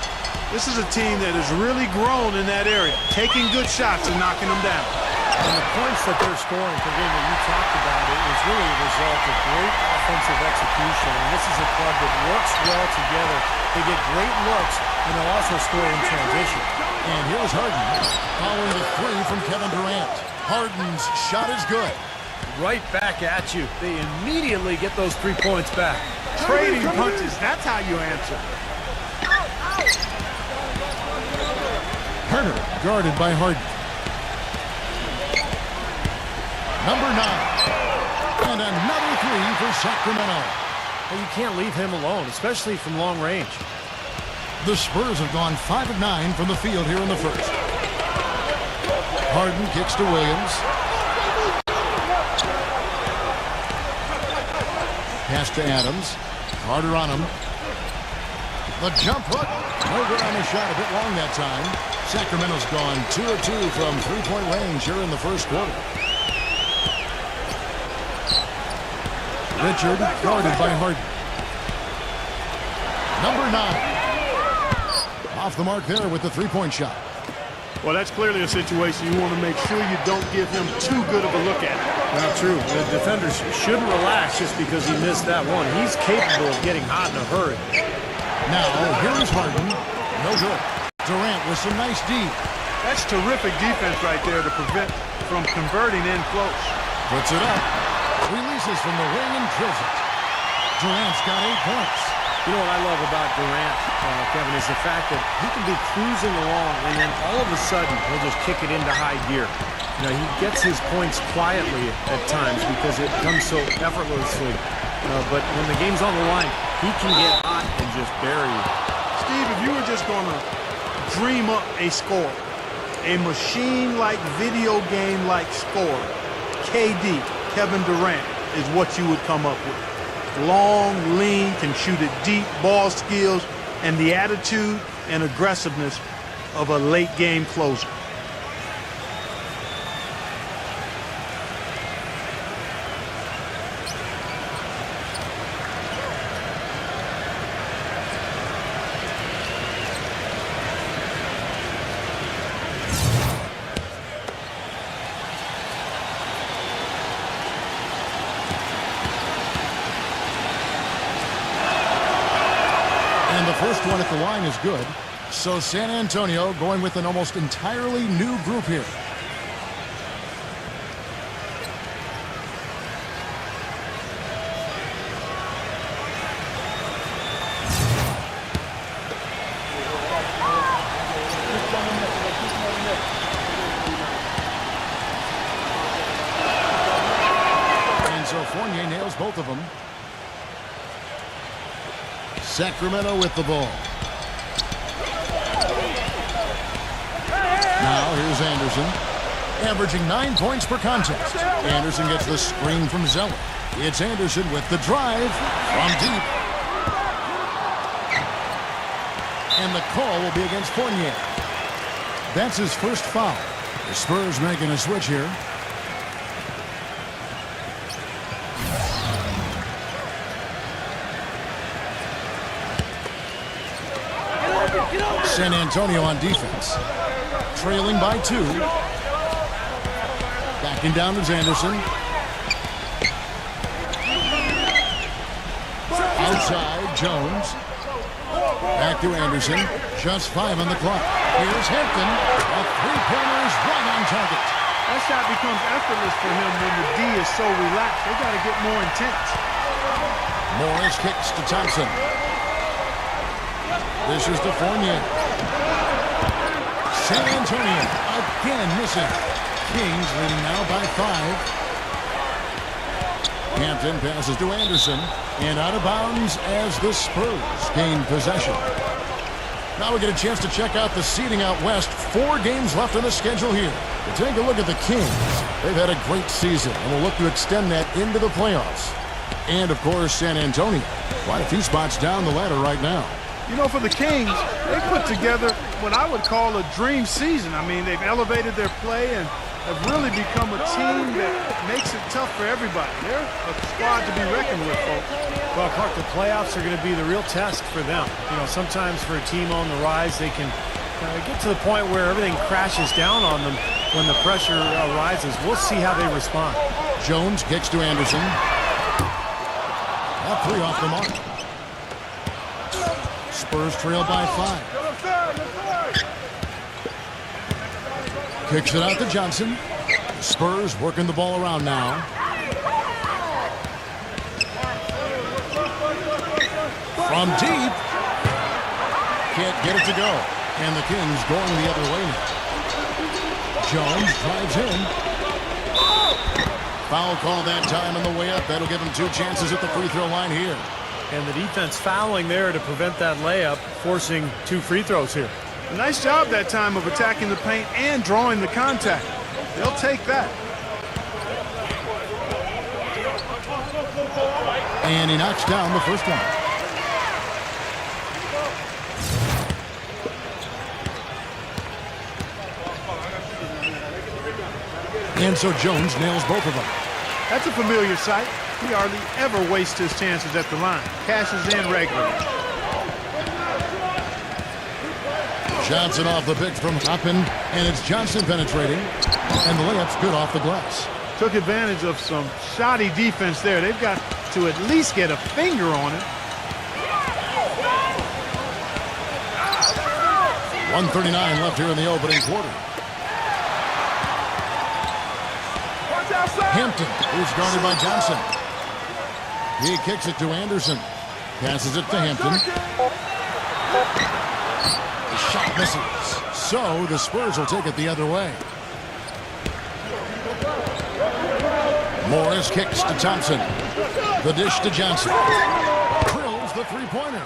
This is a team that has really grown in that area, taking good shots and knocking them down. And the points that they're scoring, again, that you talked about, it is really a result of great offensive execution. And this is a club that works well together. They get great looks, and they'll also score in transition. And here's Harden following the three from Kevin Durant. Harden's shot is good. Right back at you. They immediately get those 3 points back. Trading punches, that's how you answer. Turner guarded by Harden. Number 9. And another three for Sacramento. Well, you can't leave him alone, especially from long range. The Spurs have gone 5 of 9 from the field here in the first. Harden kicks to Williams. Pass to Adams. Carter on him. The jump hook. No good on the shot. A bit long that time. Sacramento's gone 2 of 2 from three-point range here in the first quarter. Richard guarded by Harden. Number 9. Off the mark there with the three-point shot. Well, that's clearly a situation you want to make sure you don't give him too good of a look at it. Not true. The defenders shouldn't relax just because he missed that one. He's capable of getting hot in a hurry. Now, here is Harden. No good. Durant with some nice D. That's terrific defense right there to prevent from converting in close. Puts it up. Releases from the wing and drills it. Durant's got 8 points. You know what I love about Durant, Kevin, is the fact that he can be cruising along and then all of a sudden he'll just kick it into high gear. You know, he gets his points quietly at times because it comes so effortlessly. But when the game's on the line, he can get hot and just bury you. Steve, if you were just going to dream up a score, a machine-like, video game-like score, KD, Kevin Durant, is what you would come up with. Long, lean, can shoot it deep, ball skills, and the attitude and aggressiveness of a late-game closer. First one at the line is good. So San Antonio going with an almost entirely new group here. And so Fournier nails both of them. Sacramento with the ball. Now here's Anderson, averaging 9 points per contest. Anderson gets the screen from Zeller. It's Anderson with the drive from deep. And the call will be against Fournier. That's his first foul. The Spurs making a switch here. San Antonio on defense. Trailing by 2. Backing down is Anderson. Outside, Jones. Back to Anderson. Just 5 on the clock. Here's Hampton. A three-pointer is right on target. That shot becomes effortless for him when the D is so relaxed. They got to get more intense. Morris kicks to Thompson. This is to Fournier. San Antonio again missing. Kings leading now by 5. Hampton passes to Anderson. And out of bounds as the Spurs gain possession. Now we get a chance to check out the seeding out west. 4 games left on the schedule here. We'll take a look at the Kings. They've had a great season and will look to extend that into the playoffs. And, of course, San Antonio. Quite a few spots down the ladder right now. You know, for the Kings, they put together what I would call a dream season. I mean, they've elevated their play and have really become a team that makes it tough for everybody. They're a squad to be reckoned with, folks. Well, Clark, the playoffs are going to be the real test for them. You know, sometimes for a team on the rise, they can get to the point where everything crashes down on them when the pressure rises. We'll see how they respond. Jones kicks to Anderson. That 3 off the mark. Spurs trail by 5. Kicks it out to Johnson. Spurs working the ball around now. From deep. Can't get it to go. And the Kings going the other way now. Jones drives in. Foul call that time on the way up. That'll give him 2 chances at the free throw line here. And the defense fouling there to prevent that layup, forcing 2 free throws here. A nice job that time of attacking the paint and drawing the contact. They'll take that. And he knocks down the first one. And so Jones nails both of them. That's a familiar sight. He hardly ever wastes his chances at the line. Cashes in regularly. Johnson off the pick from Toppin, and it's Johnson penetrating. And the layup's good off the glass. Took advantage of some shoddy defense there. They've got to at least get a finger on it. 1:39 left here in the opening quarter. Hampton, who's guarded by Johnson. He kicks it to Anderson. Passes it to Hampton. The shot misses. So the Spurs will take it the other way. Morris kicks to Thompson. The dish to Johnson. Drills the three-pointer.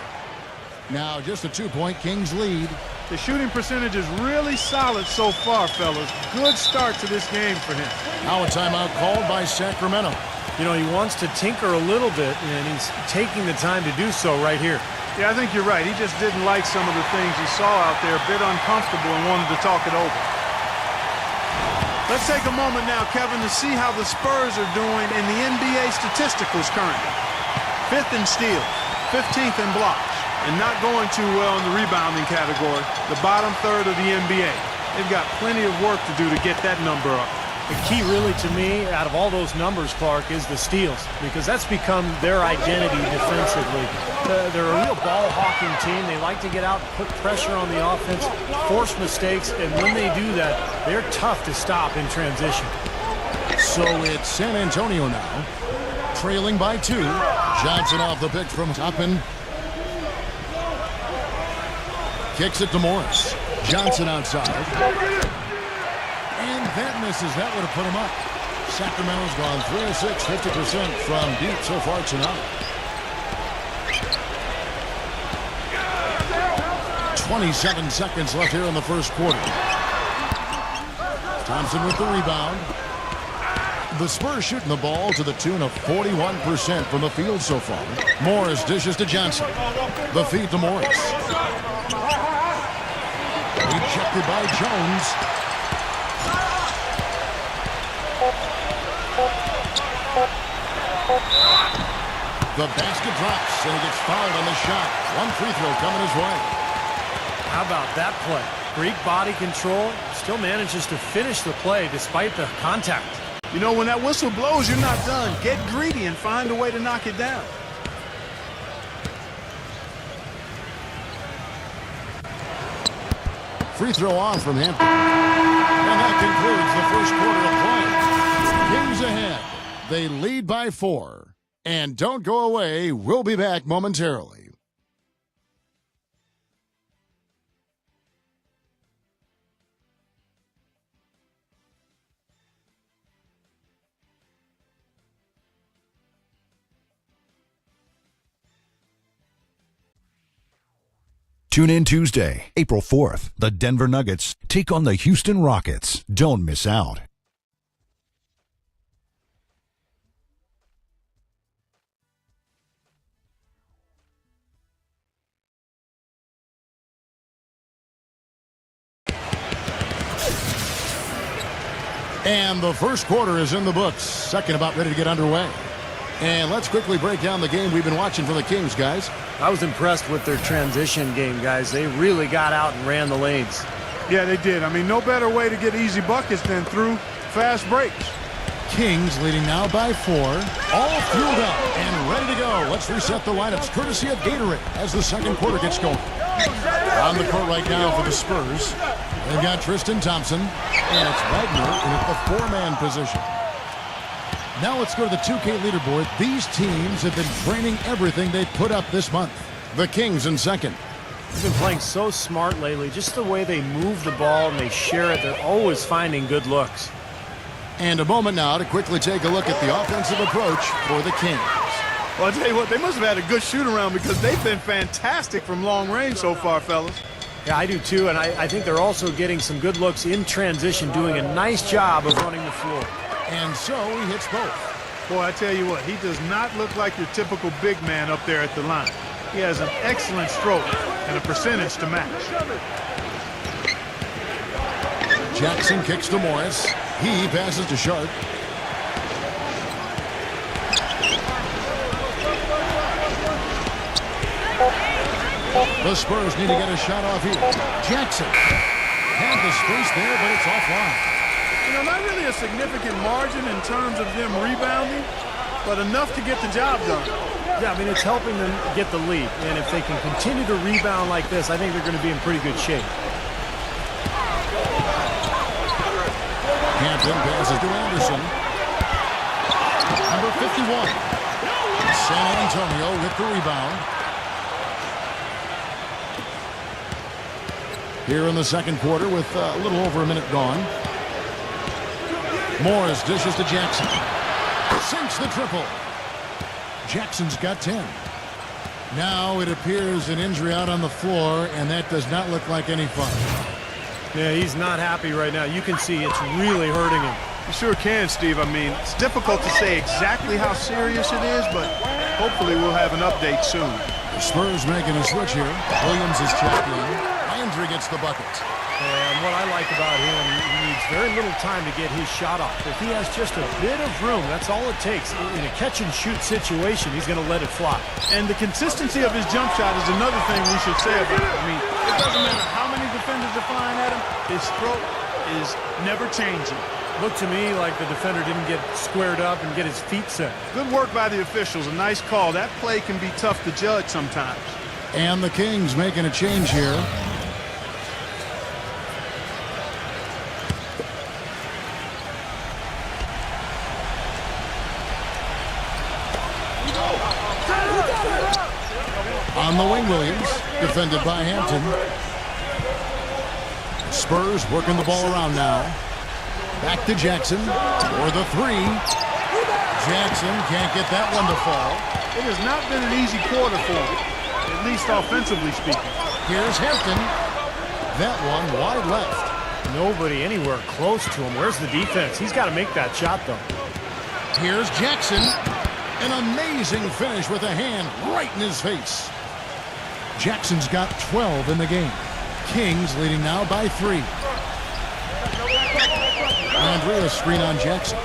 Now just a 2-point Kings lead. The shooting percentage is really solid so far, fellas. Good start to this game for him. Now a timeout called by Sacramento. You know, he wants to tinker a little bit, and he's taking the time to do so right here. Yeah, I think you're right. He just didn't like some of the things he saw out there, a bit uncomfortable, and wanted to talk it over. Let's take a moment now, Kevin, to see how the Spurs are doing in the NBA statisticals currently. 5th in steals, 15th in blocks, and not going too well in the rebounding category, the bottom third of the NBA. They've got plenty of work to do to get that number up. The key really to me out of all those numbers, Clark, is the steals, because that's become their identity defensively. They're a real ball-hawking team. They like to get out, put pressure on the offense, force mistakes, and when they do that, they're tough to stop in transition. So it's San Antonio now, trailing by 2. Johnson off the pick from Toppin. Kicks it to Morris. Johnson outside. And that misses. That would have put him up. Sacramento's gone 3 of 6, 50% from deep so far tonight. 27 seconds left here in the first quarter. Thompson with the rebound. The Spurs shooting the ball to the tune of 41% from the field so far. Morris dishes to Johnson. The feed to Morris. Rejected by Jones. The basket drops, and he gets fouled on the shot. 1 free throw coming his way. How about that play? Great body control, still manages to finish the play despite the contact. You know, when that whistle blows, you're not done. Get greedy and find a way to knock it down. Free throw on from Hampton. And that concludes the first quarter of play. Kings ahead. They lead by 4. And don't go away. We'll be back momentarily. Tune in Tuesday, April 4th. The Denver Nuggets take on the Houston Rockets. Don't miss out. And the first quarter is in the books. Second about ready to get underway. And let's quickly break down the game we've been watching for the Kings, guys. I was impressed with their transition game, guys. They really got out and ran the lanes. Yeah, they did. I mean, no better way to get easy buckets than through fast breaks. Kings leading now by 4. All fueled up and ready to go. Let's reset the lineups courtesy of Gatorade as the second quarter gets going. On the court right now for the Spurs, They've got Tristan Thompson, and it's Wagner in at the four-man position. Now let's go to the 2K leaderboard. These teams have been training everything they put up this month. The Kings in second. They've been playing so smart lately. Just the way they move the ball and they share it, they're always finding good looks. And a moment now to quickly take a look at the offensive approach for the Kings. Well, I'll tell you what, they must have had a good shoot-around because they've been fantastic from long range so far, fellas. Yeah, I do too, and I think they're also getting some good looks in transition, doing a nice job of running the floor. And so he hits both. Boy, I tell you what, he does not look like your typical big man up there at the line. He has an excellent stroke and a percentage to match. Jackson kicks to Morris. He passes to Sharp. The Spurs need to get a shot off here. Jackson had the space there, but it's offline. You know, not really a significant margin in terms of them rebounding, but enough to get the job done. Yeah, I mean, it's helping them get the lead. And if they can continue to rebound like this, I think they're going to be in pretty good shape. Hampton passes to Anderson. Number 51. San Antonio with the rebound. Here in the second quarter with a little over a minute gone. Morris dishes to Jackson. Sinks the triple. Jackson's got 10. Now it appears an injury out on the floor, and that does not look like any fun. Yeah, he's not happy right now. You can see it's really hurting him. You sure can, Steve. I mean, it's difficult to say exactly how serious it is, but hopefully we'll have an update soon. The Spurs making a switch here. Williams is checked in. Landry gets the bucket. And what I like about him, he needs very little time to get his shot off. If he has just a bit of room, that's all it takes. In a catch-and-shoot situation, he's going to let it fly. And the consistency of his jump shot is another thing we should say about it. I mean, it doesn't matter how many defenders are flying at him, his stroke is never changing. Looked to me like the defender didn't get squared up and get his feet set. Good work by the officials. A nice call. That play can be tough to judge sometimes. And the Kings making a change here. On the wing, Williams, defended by Hampton. Spurs working the ball around now. Back to Jackson for the three. Jackson can't get that one to fall. It has not been an easy quarter for him, at least offensively speaking. Here's Hampton. That one wide left. Nobody anywhere close to him. Where's the defense? He's got to make that shot, though. Here's Jackson. An amazing finish with a hand right in his face. Jackson's got 12 in the game. Kings leading now by 3. Andrea screen on Jackson.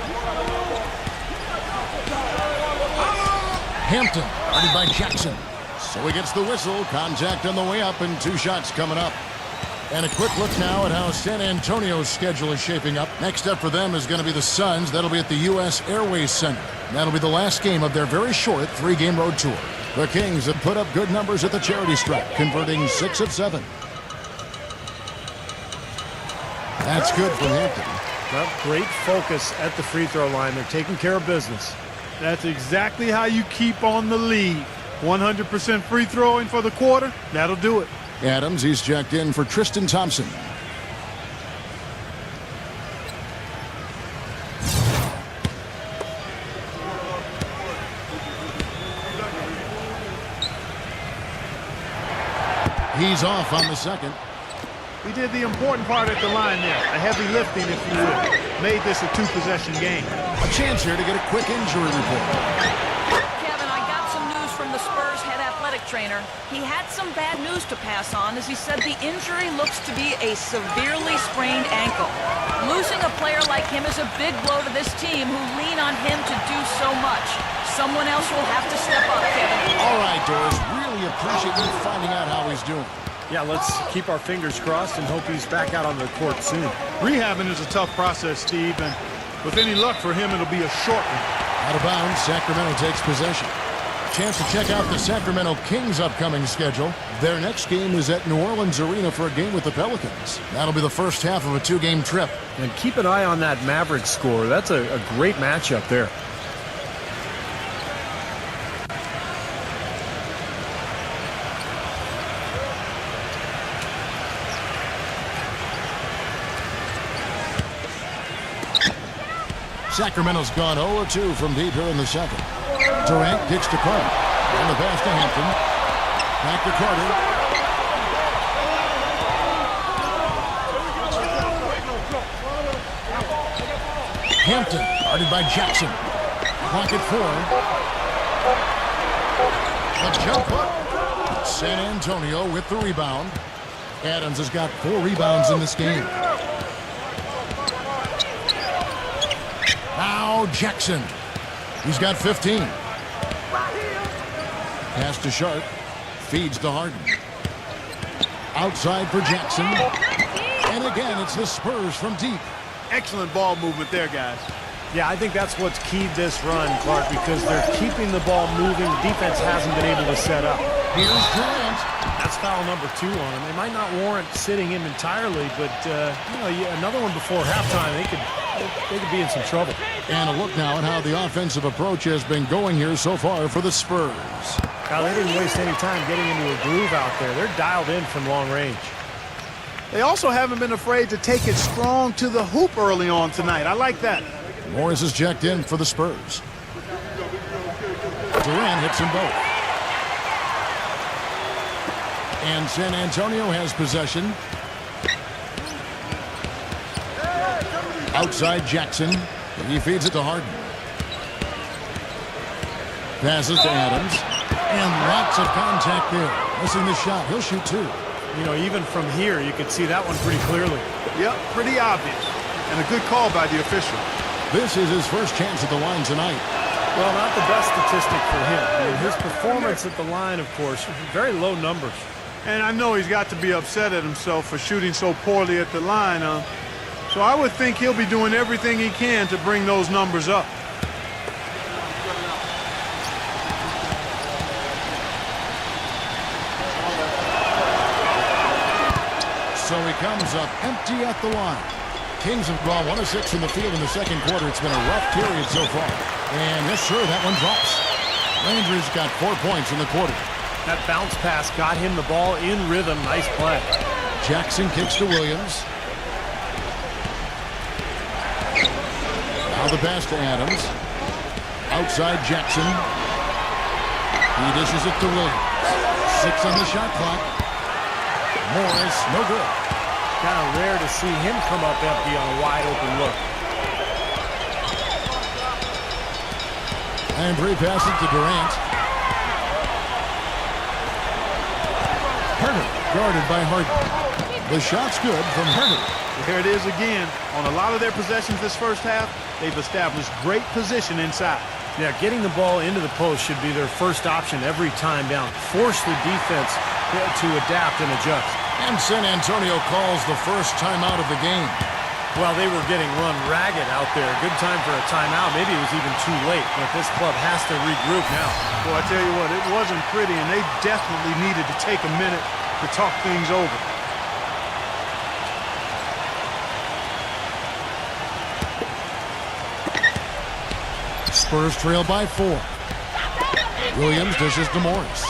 Hampton guarded by Jackson. So he gets the whistle. Contact on the way up and 2 shots coming up. And a quick look now at how San Antonio's schedule is shaping up. Next up for them is going to be the Suns. That'll be at the U.S. Airways Center. That'll be the last game of their very short 3-game road tour. The Kings have put up good numbers at the charity stripe, converting 6 of 7. That's good from Hampton. Well, great focus at the free throw line. They're taking care of business. That's exactly how you keep on the lead. 100% free throwing for the quarter, that'll do it. Adams, he's checked in for Tristan Thompson. He's off on the second. We did the important part at the line there. A heavy lifting, if you will. Made this a 2-possession game. A chance here to get a quick injury report. Kevin, I got some news from the Spurs head athletic trainer. He had some bad news to pass on, as he said the injury looks to be a severely sprained ankle. Losing a player like him is a big blow to this team, who lean on him to do so much. Someone else will have to step up, Kevin. All right, Doris. Really appreciate you finding out how he's doing. Yeah, let's keep our fingers crossed and hope he's back out on the court soon. Rehabbing is a tough process, Steve, and with any luck for him, it'll be a short one. Out of bounds, Sacramento takes possession. Chance to check out the Sacramento Kings' upcoming schedule. Their next game is at New Orleans Arena for a game with the Pelicans. That'll be the first half of a 2-game trip. And keep an eye on that Mavericks score. That's a great matchup there. Sacramento's gone 0-2 from deep here in the second. Durant kicks to Carter. And the pass to Hampton. Back to Carter. Hampton, guarded by Jackson. Clock at 4. The jump up. San Antonio with the rebound. Adams has got 4 rebounds in this game. Now Jackson. He's got 15. Pass to Sharp. Feeds to Harden. Outside for Jackson. And again, it's the Spurs from deep. Excellent ball movement there, guys. Yeah, I think that's what's keyed this run, Clark, because they're keeping the ball moving. The defense hasn't been able to set up. Here's Durant. That's foul number 2 on him. It might not warrant sitting him entirely, but another one before halftime, they could be in some trouble. And a look now at how the offensive approach has been going here so far for the Spurs. Now, they didn't waste any time getting into a groove out there. They're dialed in from long range. They also haven't been afraid to take it strong to the hoop early on tonight. I like that. Morris is checked in for the Spurs. Durant hits them both. And San Antonio has possession. Outside Jackson. He feeds it to Harden. Passes to Adams. And lots of contact there. Missing the shot. He'll shoot 2. You know, even from here, you could see that one pretty clearly. Yep, pretty obvious. And a good call by the official. This is his first chance at the line tonight. Well, not the best statistic for him. I mean, his performance at the line, of course, very low numbers. And I know he's got to be upset at himself for shooting so poorly at the line. So I would think he'll be doing everything he can to bring those numbers up. So he comes up empty at the line. Kings have gone 1 of 6 in the field in the second quarter. It's been a rough period so far. And yes, sir, that one drops. Rangers got 4 points in the quarter. That bounce pass got him the ball in rhythm. Nice play. Jackson kicks to Williams. Now the pass to Adams. Outside Jackson. He dishes it to Williams. 6 on the shot clock. Morris, no good. Kind of rare to see him come up empty on a wide open look. And passes to Durant. Herder, guarded by Harden. The shot's good from Herder. There it is again. On a lot of their possessions this first half, they've established great position inside. Yeah, getting the ball into the post should be their first option every time down. Force the defense to adapt and adjust. And San Antonio calls the first timeout of the game. Well, they were getting run ragged out there. Good time for a timeout. Maybe it was even too late, but this club has to regroup now. Well, I tell you what, it wasn't pretty, and they definitely needed to take a minute to talk things over. Spurs trail by 4. Williams dishes to Morris.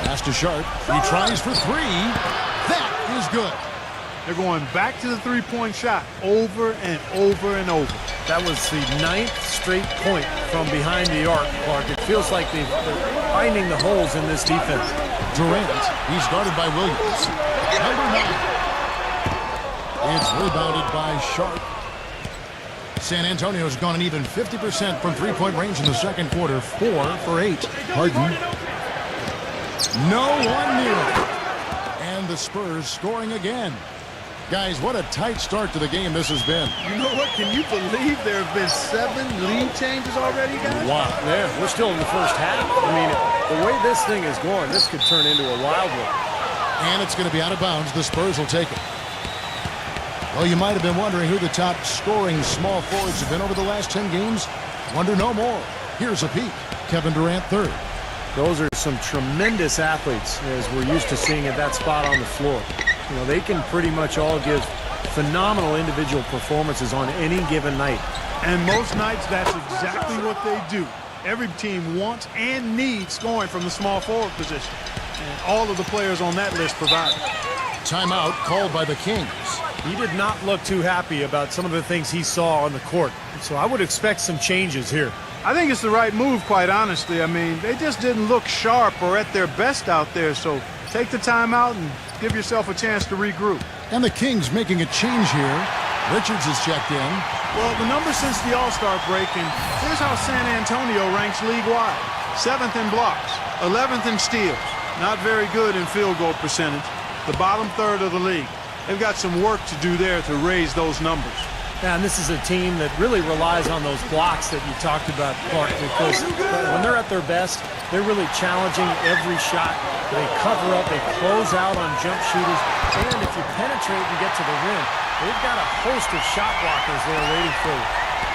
Pass to Sharp. He tries for 3. That is good. They're going back to the three-point shot over and over and over. That was the 9th straight point from behind the arc, Clark. It feels like they're finding the holes in this defense. Durant, he's guarded by Williams. Number 9. It's rebounded by Sharp. San Antonio's gone an even 50% from three-point range in the second quarter. 4 for 8. Harden. No one near it. And the Spurs scoring again. Guys, what a tight start to the game this has been. You know what? Can you believe there have been 7 lead changes already, guys? Wow. Yeah, we're still in the first half. I mean, the way this thing is going, this could turn into a wild one. And it's going to be out of bounds. The Spurs will take it. Oh, you might have been wondering who the top scoring small forwards have been over the last 10 games. Wonder no more. Here's a peek. Kevin Durant, third. Those are some tremendous athletes, as we're used to seeing at that spot on the floor. You know, they can pretty much all give phenomenal individual performances on any given night. And most nights, that's exactly what they do. Every team wants and needs scoring from the small forward position. And all of the players on that list provide it. Timeout called by the Kings. He did not look too happy about some of the things he saw on the court. So I would expect some changes here. I think it's the right move, quite honestly. I mean, they just didn't look sharp or at their best out there. So take the timeout and give yourself a chance to regroup. And the Kings making a change here. Richards is checked in. Well, the numbers since the All-Star break, and here's how San Antonio ranks league-wide. 7th in blocks, 11th in steals. Not very good in field goal percentage. The bottom third of the league. They've got some work to do there to raise those numbers. Yeah, and this is a team that really relies on those blocks that you talked about, Clark, because when they're at their best, they're really challenging every shot. They cover up, they close out on jump shooters, and if you penetrate and get to the rim, they've got a host of shot blockers there waiting for you.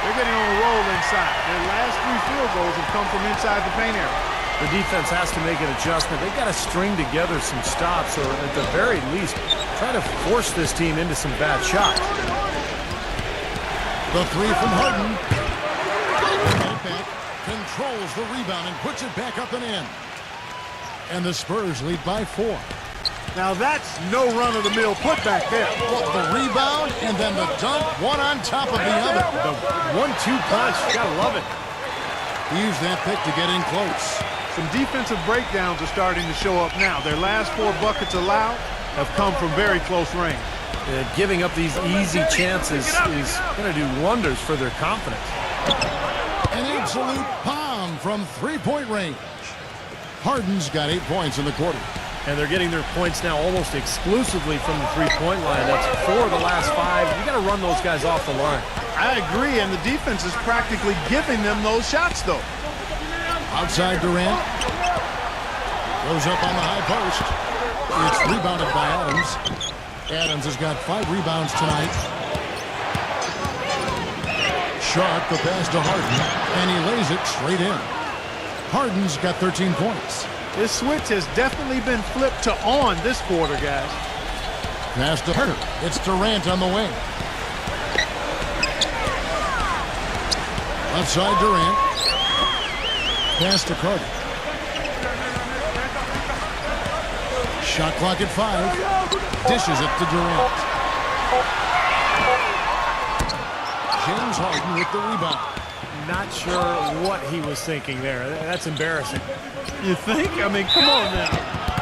They're getting on a roll inside. Their last 3 field goals have come from inside the paint area. The defense has to make an adjustment. They've got to string together some stops, or at the very least, try to force this team into some bad shots. The three from Harden. Back, controls the rebound and puts it back up and in. And the Spurs lead by 4. Now that's no run-of-the-mill putback there. Well, the rebound and then the dunk, one on top of the other. The 1-2 punch, you gotta love it. He used that pick to get in close. Some defensive breakdowns are starting to show up now. Their last 4 buckets allowed have come from very close range. Giving up these easy chances is going to do wonders for their confidence. An absolute bomb from three-point range. Harden's got 8 points in the quarter. And they're getting their points now almost exclusively from the three-point line. That's 4 of the last 5. You got to run those guys off the line. I agree, and the defense is practically giving them those shots, though. Outside Durant. Goes up on the high post. It's rebounded by Adams. Adams has got 5 rebounds tonight. Sharp the pass to Harden, and he lays it straight in. Harden's got 13 points. This switch has definitely been flipped to on this quarter, guys. Pass to Harden. It's Durant on the wing. Left side Durant. Pass to Carter. Shot clock at 5. Dishes it to Durant. James Harden with the rebound. Not sure what he was thinking there. That's embarrassing. You think? I mean, come on now.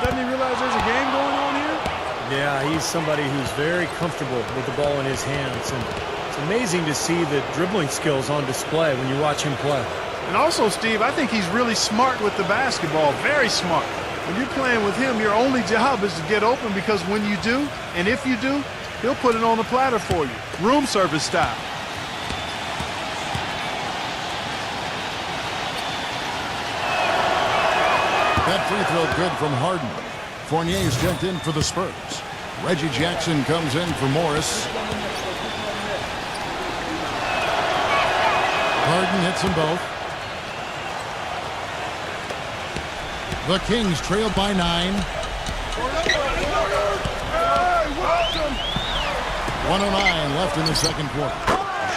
Doesn't he realize there's a game going on here? Yeah, he's somebody who's very comfortable with the ball in his hands. And it's amazing to see the dribbling skills on display when you watch him play. And also, Steve, I think he's really smart with the basketball. Very smart. When you're playing with him, your only job is to get open, because when you do, and if you do, he'll put it on the platter for you. Room service style. That free throw good from Harden. Fournier's jumped in for the Spurs. Reggie Jackson comes in for Morris. Harden hits them both. The Kings trail by 9. 109 left in the second quarter.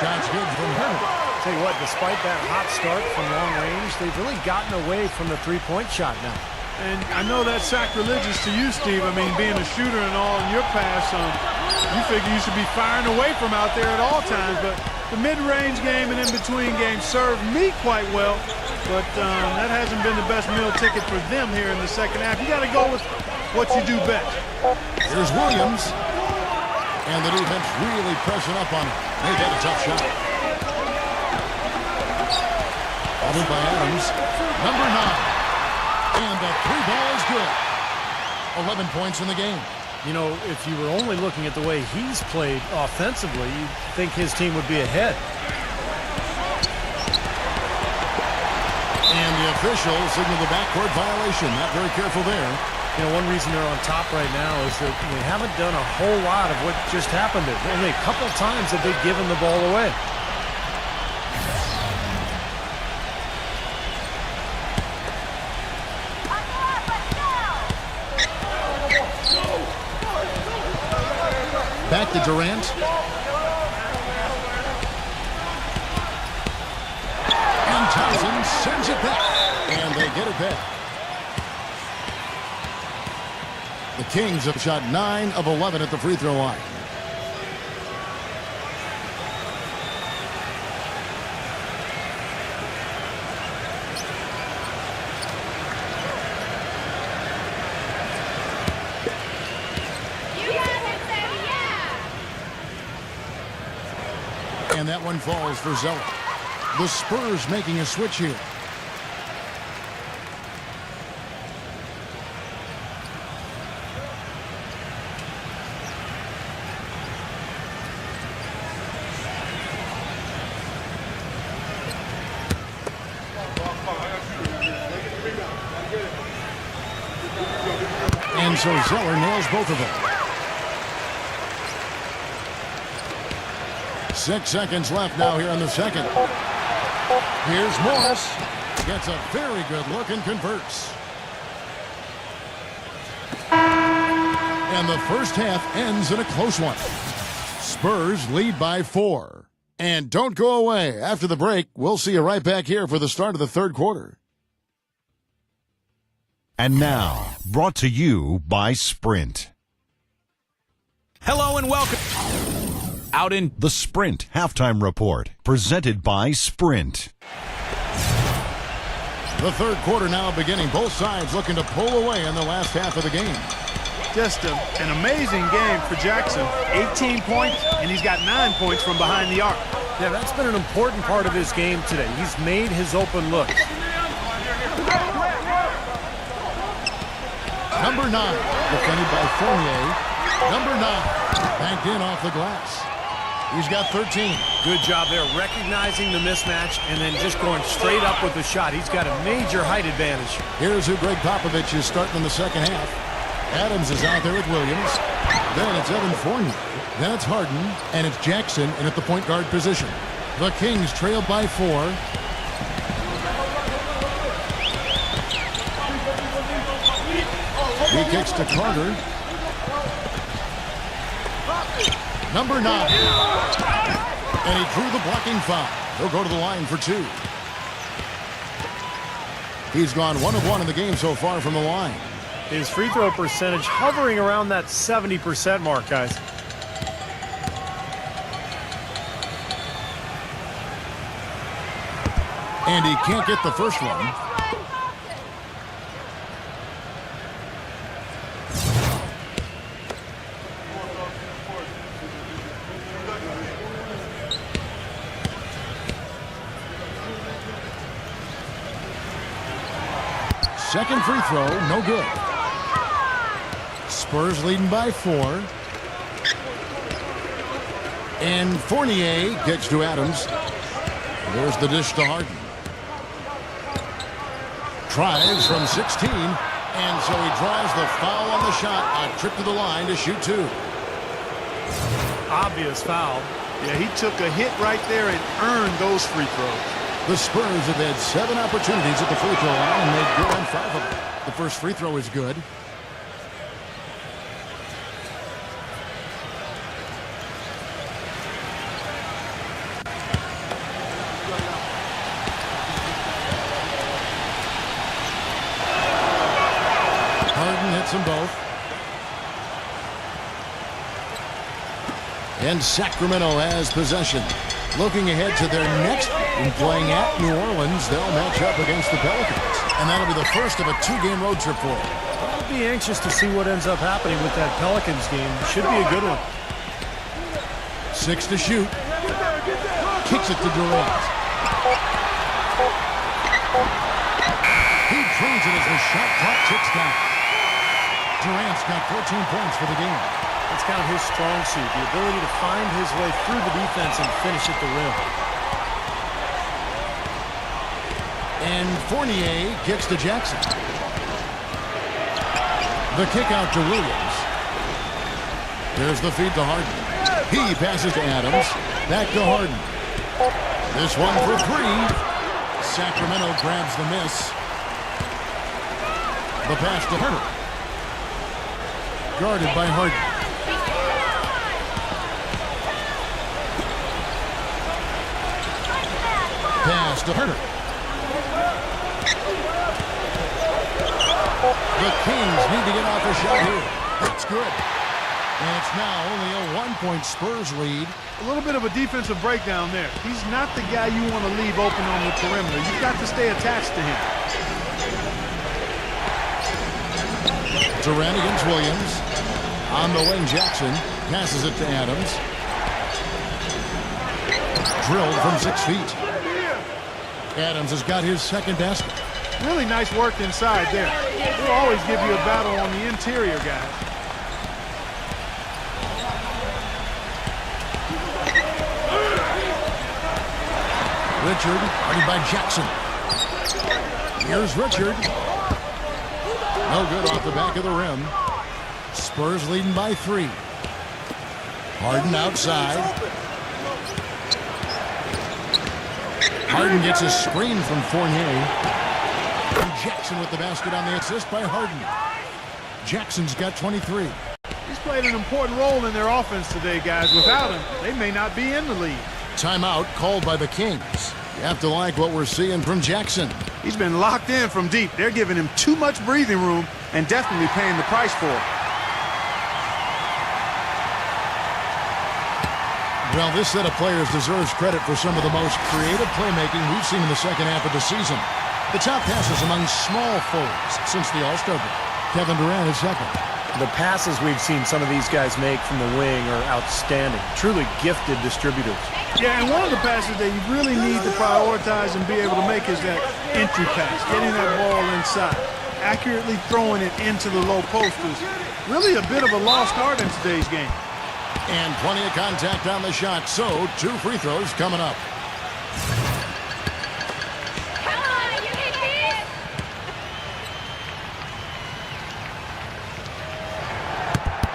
Shots good from Harden. Tell you what, despite that hot start from long range, they've really gotten away from the three-point shot now. And I know that's sacrilegious to you, Steve. I mean, being a shooter and all in your pass, you figure you should be firing away from out there at all times. But the mid-range game and in-between game served me quite well. But that hasn't been the best meal ticket for them here in the second half. You got to go with what you do best. Here's Williams. And the defense really pressing up on him. They got a tough shot. Followed by Adams. Number 9. And the 3-ball is good. 11 points in the game. You know, if you were only looking at the way he's played offensively, you'd think his team would be ahead. And the official signaled the backcourt violation. Not very careful there. You know, one reason they're on top right now is that they haven't done a whole lot of what just happened there. Only a couple times have they given the ball away. Back to Durant. And Townsend sends it back. And they get it back. The Kings have shot 9 of 11 at the free throw line. You guys can say yeah. And that one falls for Zeller. The Spurs making a switch here. And so Zeller nails both of them. 6 seconds left now here in the second. Here's Morris. Gets a very good look and converts. And the first half ends in a close one. Spurs lead by 4. And don't go away. After the break, we'll see you right back here for the start of the third quarter. And now, brought to you by Sprint. Hello and welcome. Out in The Sprint Halftime Report, presented by Sprint. The third quarter now beginning. Both sides looking to pull away in the last half of the game. Just an amazing game for Jackson. 18 points, and he's got 9 points from behind the arc. Yeah, that's been an important part of his game today. He's made his open looks. Number 9, defended by Fournier. Number 9, banked in off the glass. He's got 13. Good job there, recognizing the mismatch and then just going straight up with the shot. He's got a major height advantage. Here's who Greg Popovich is starting in the second half. Adams is out there with Williams. Then it's Evan Fournier. Then it's Harden. And it's Jackson in at the point guard position. The Kings trail by 4. He kicks to Carter. Number 9. And he drew the blocking foul. He'll go to the line for 2. He's gone 1 of 1 in the game so far from the line. His free throw percentage hovering around that 70% mark, guys. And he can't get the first one. Second free throw, no good. Spurs leading by 4. And Fournier gets to Adams. There's the dish to Harden. Tries from 16. And so he draws the foul on the shot. A trip to the line to shoot 2. Obvious foul. Yeah, he took a hit right there and earned those free throws. The Spurs have had 7 opportunities at the free throw line and made good on 5 of them. The first free throw is good. Harden hits them both. And Sacramento has possession. Looking ahead to their next game, playing at New Orleans, they'll match up against the Pelicans. And that'll be the first of a 2-game road trip for them. I'll be anxious to see what ends up happening with that Pelicans game. Should be a good one. 6 to shoot. Kicks it to Durant. He drains it as the shot clock ticks down. Durant's got 14 points for the game. It's kind of his strong suit, the ability to find his way through the defense and finish at the rim. And Fournier kicks to Jackson. The kick out to Williams. Here's the feed to Harden. He passes to Adams. Back to Harden. This one for three. Sacramento grabs the miss. The pass to Herter. Guarded by Harden. Pass to Herter. The Kings need to get off a shot here. That's good. And it's now only a 1-point Spurs lead. A little bit of a defensive breakdown there. He's not the guy you want to leave open on the perimeter. You've got to stay attached to him. Durant against Williams. On the wing, Jackson passes it to Adams. Drilled from 6 feet. Adams has got his second basket. Really nice work inside there. They'll always give you a battle on the interior, guys. Richard, guarded by Jackson. Here's Richard. No good off the back of the rim. Spurs leading by 3. Harden outside. Harden gets a screen from Fournier. And Jackson with the basket on the assist by Harden. Jackson's got 23. He's played an important role in their offense today, guys. Without him, they may not be in the lead. Timeout called by the Kings. You have to like what we're seeing from Jackson. He's been locked in from deep. They're giving him too much breathing room and definitely paying the price for it. Well, this set of players deserves credit for some of the most creative playmaking we've seen in the second half of the season. The top passes among small forwards since the All-Star break. Kevin Durant is second. The passes we've seen some of these guys make from the wing are outstanding. Truly gifted distributors. Yeah, and one of the passes that you really need to prioritize and be able to make is that entry pass, getting that ball inside. Accurately throwing it into the low post is really a bit of a lost art in today's game. And plenty of contact on the shot, so 2 free throws coming up. Come on, you can do it.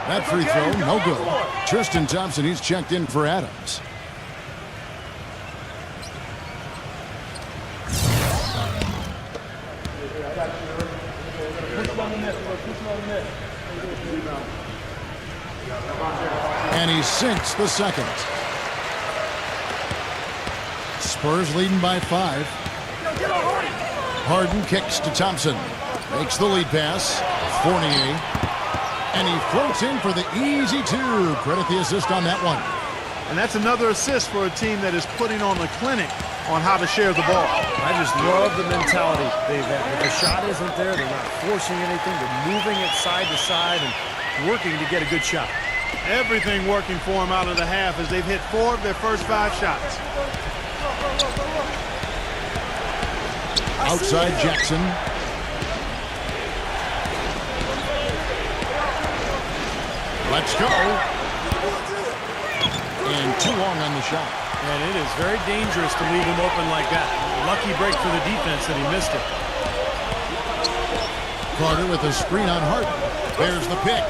That free throw, no good. Tristan Thompson, he's checked in for Adams. And he sinks the second. Spurs leading by 5. Harden kicks to Thompson. Makes the lead pass. Fournier. And he floats in for the easy 2. Credit the assist on that one. And that's another assist for a team that is putting on a clinic on how to share the ball. I just love the mentality they've had. If the shot isn't there, they're not forcing anything. They're moving it side to side and working to get a good shot. Everything working for them out of the half as they've hit 4 of their first 5 shots. Outside Jackson. Let's go. And too long on the shot. And it is very dangerous to leave him open like that. Lucky break for the defense that he missed it. Carter with a screen on Harden. There's the pick.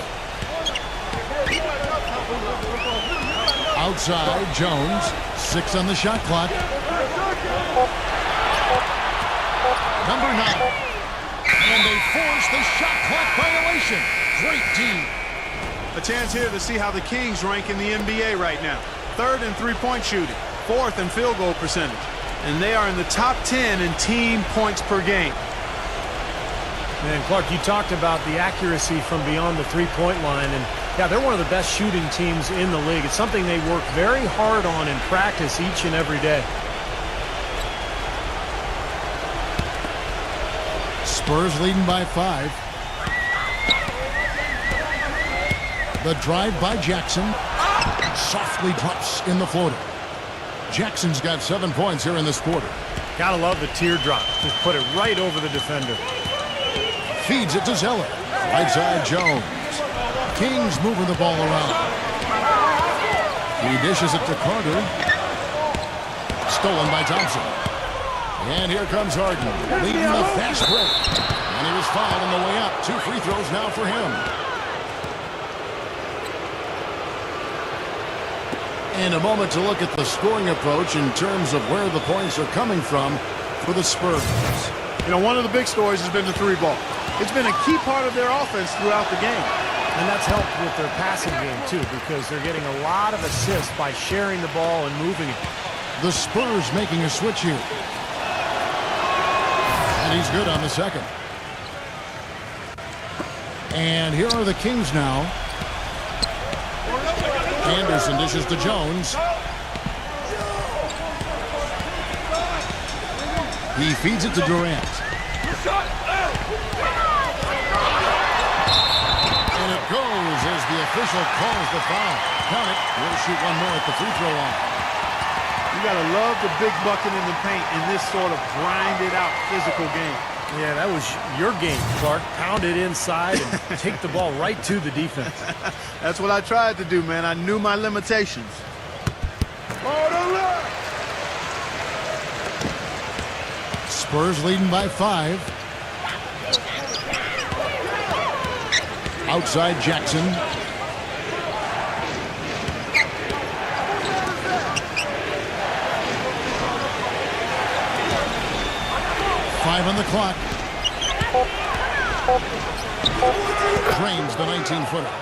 Outside, Jones. 6 on the shot clock. Number 9. And they force the shot clock violation. Great team. A chance here to see how the Kings rank in the NBA right now. 3rd in three-point shooting, 4th in field goal percentage. And they are in the top 10 in team points per game. And Clark, you talked about the accuracy from beyond the three-point line. And yeah, they're one of the best shooting teams in the league. It's something they work very hard on in practice each and every day. Spurs leading by 5. The drive by Jackson. Softly drops in the floater. Jackson's got 7 points here in this quarter. Gotta love the teardrop. Just put it right over the defender. Feeds it to Zeller. Right side Jones. Kings moving the ball around. He dishes it to Carter. Stolen by Thompson. And here comes Harden, leading the fast break. And he was fouled on the way up. 2 free throws now for him. And a moment to look at the scoring approach in terms of where the points are coming from for the Spurs. You know, one of the big stories has been the 3-ball. It's been a key part of their offense throughout the game. And that's helped with their passing game, too, because they're getting a lot of assists by sharing the ball and moving it. The Spurs making a switch here. And he's good on the second. And here are the Kings now. Anderson dishes to Jones. He feeds it to Durant. And it goes as the official calls the foul. Count it. We'll shoot one more at the free throw line. You got to love the big bucket in the paint in this sort of grinded-out physical game. Yeah, that was your game, Clark. Pound it inside and take the ball right to the defense. That's what I tried to do, man. I knew my limitations. Spurs leading by 5. Outside Jackson. Five on the clock. Drains the 19-footer.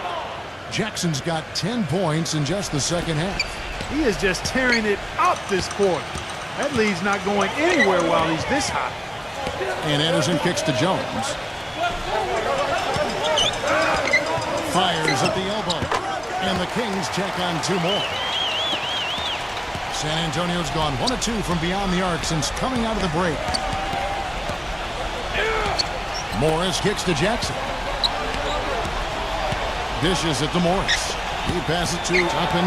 Jackson's got 10 points in just the second half. He is just tearing it up this quarter. That lead's not going anywhere while he's this hot. And Anderson kicks to Jones. Fires at the elbow. And the Kings check on 2 more. San Antonio's gone 1 of 2 from beyond the arc since coming out of the break. Morris kicks to Jackson. Dishes it to Morris. He passes it to Toppin.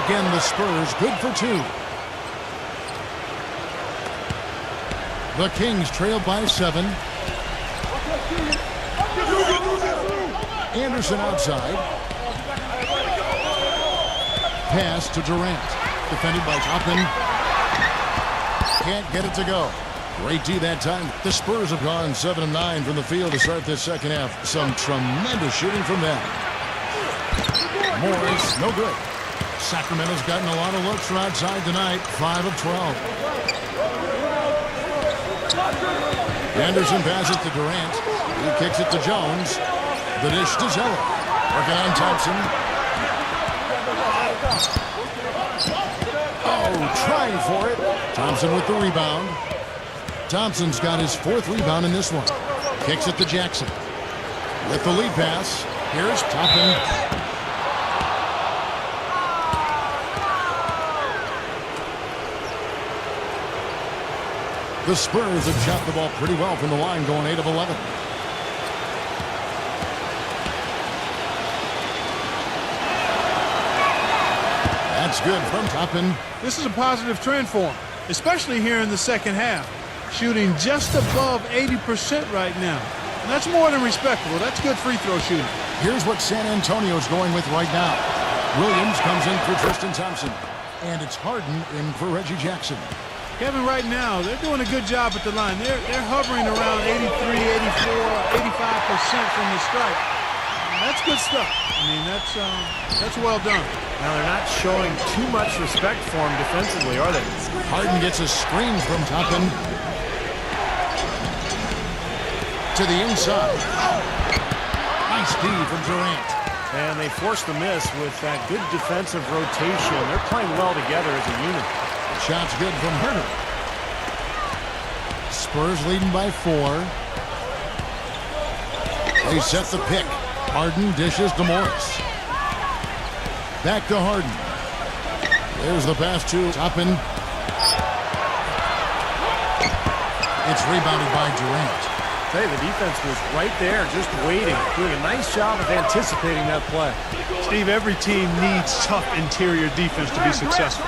Again, the Spurs good for 2. The Kings trail by 7. Anderson outside. Pass to Durant. Defended by Toppin. Can't get it to go. Great D that time. The Spurs have gone 7 of 9 from the field to start this second half. Some tremendous shooting from them. Morris, no good. Sacramento's gotten a lot of looks from outside tonight. 5 of 12. Anderson passes to Durant. He kicks it to Jones. The dish to Zeller. Working on Thompson. Oh, trying for it. Thompson with the rebound. Thompson's got his 4th rebound in this one. Kicks it to Jackson. With the lead pass, here's Toppin. The Spurs have shot the ball pretty well from the line, going 8 of 11. That's good from Toppin. This is a positive trend for him, especially here in the second half. Shooting just above 80% right now. And that's more than respectable. That's good free throw shooting. Here's what San Antonio's going with right now. Williams comes in for Tristan Thompson. And it's Harden in for Reggie Jackson. Kevin, right now, they're doing a good job at the line. They're hovering around 83, 84, 85% from the stripe. And that's good stuff. I mean, that's well done. Now, they're not showing too much respect for him defensively, are they? Harden gets a screen from Toppin. To the inside. Nice D from Durant. And they forced the miss with that good defensive rotation. They're playing well together as a unit. Shot's good from Herter. Spurs leading by 4. They set the pick. Harden dishes to Morris. Back to Harden. There's the pass to Toppin. It's rebounded by Durant. Hey, the defense was right there, just waiting, doing a nice job of anticipating that play. Steve, every team needs tough interior defense to be successful.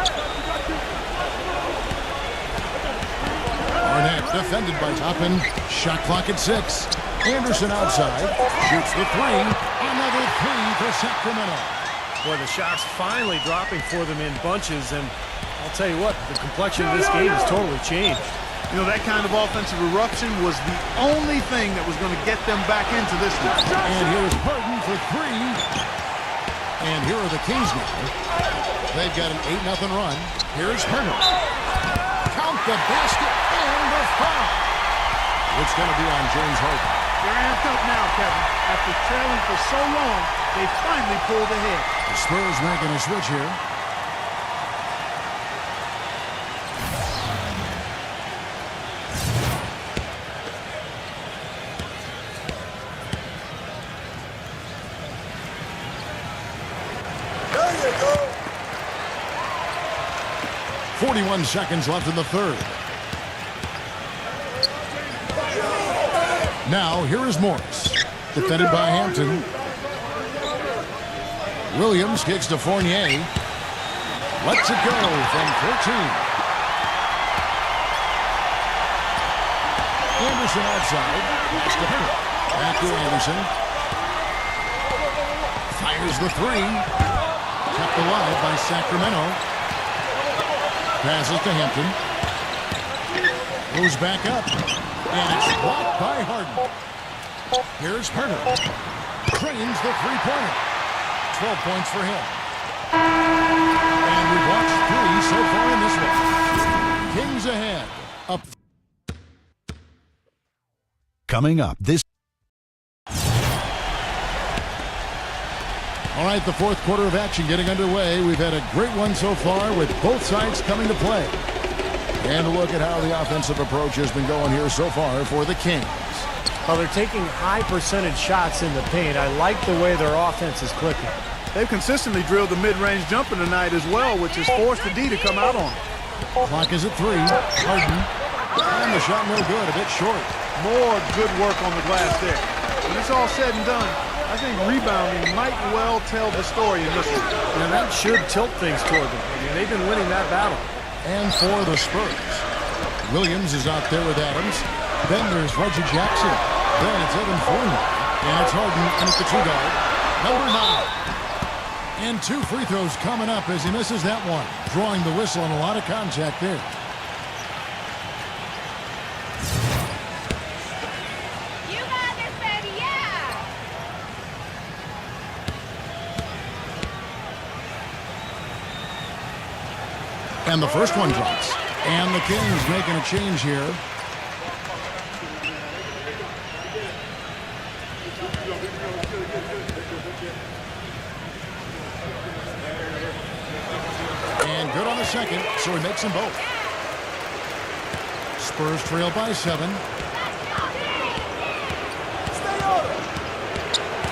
Arnett defended by Toppin. Shot clock at 6. Anderson outside. Shoots the 3. Another 3 for Sacramento. Boy, the shots finally dropping for them in bunches, and I'll tell you what, the complexion of this game has totally changed. You know, that kind of offensive eruption was the only thing that was going to get them back into this one. And here's Harden for three. And here are the Kings now. They've got an 8-0 run. Here's Herner. Count the basket and the foul. It's going to be on James Harden. They're amped up now, Kevin. After trailing for so long, they finally pulled ahead. The Spurs making a switch here. There you go. 41 seconds left in the third. Now, here is Morris. Defended by Hampton. Williams kicks to Fournier. Lets it go from 14. Anderson outside. Pass to Herter. Back to Anderson. Fires the three. Kept alive by Sacramento. Passes to Hampton. Goes back up. And it's blocked by Harden. Here's Herter. Trains the three-pointer. 12 points for him. And we've watched 3 so far in this one. Kings ahead. Up. Coming up this. All right, the fourth quarter of action getting underway. We've had a great one so far with both sides coming to play. And look at how the offensive approach has been going here so far for the Kings. Well, they're taking high percentage shots in the paint. I like the way their offense is clicking. They've consistently drilled the mid-range jumper tonight as well, which has forced the D to come out on them. Clock is at 3. Harden. And the shot no good, a bit short. More good work on the glass there. When it's all said and done, I think rebounding might well tell the story in this one. And that should tilt things toward them. I mean, they've been winning that battle. And for the Spurs, Williams is out there with Adams. Then there's Reggie Jackson. Then it's Evan Fournier. And it's Harden and it's the 2-guard. Number 9. And 2 free throws coming up as he misses that one. Drawing the whistle and a lot of contact there. You got this, baby, yeah! And the first one drops. And the Kings making a change here. And good on the second, so he makes them both. Spurs trail by 7.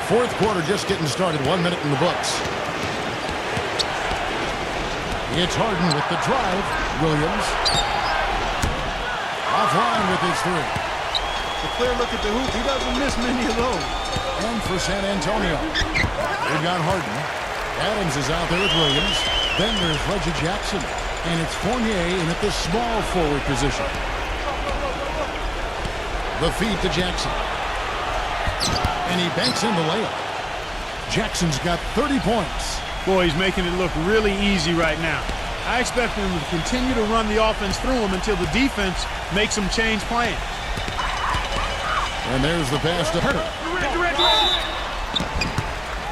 Fourth quarter just getting started. 1 minute in the books. It's Harden with the drive. Williams. Offline with his 3. A clear look at the hoop. He doesn't miss many of those. And for San Antonio, they've got Harden. Adams is out there with Williams. Then there's Reggie Jackson. And it's Fournier in at the small forward position. The feed to Jackson. And he banks in the layup. Jackson's got 30 points. Boy, he's making it look really easy right now. I expect him to continue to run the offense through him until the defense makes him change plans. And there's the pass to Herter.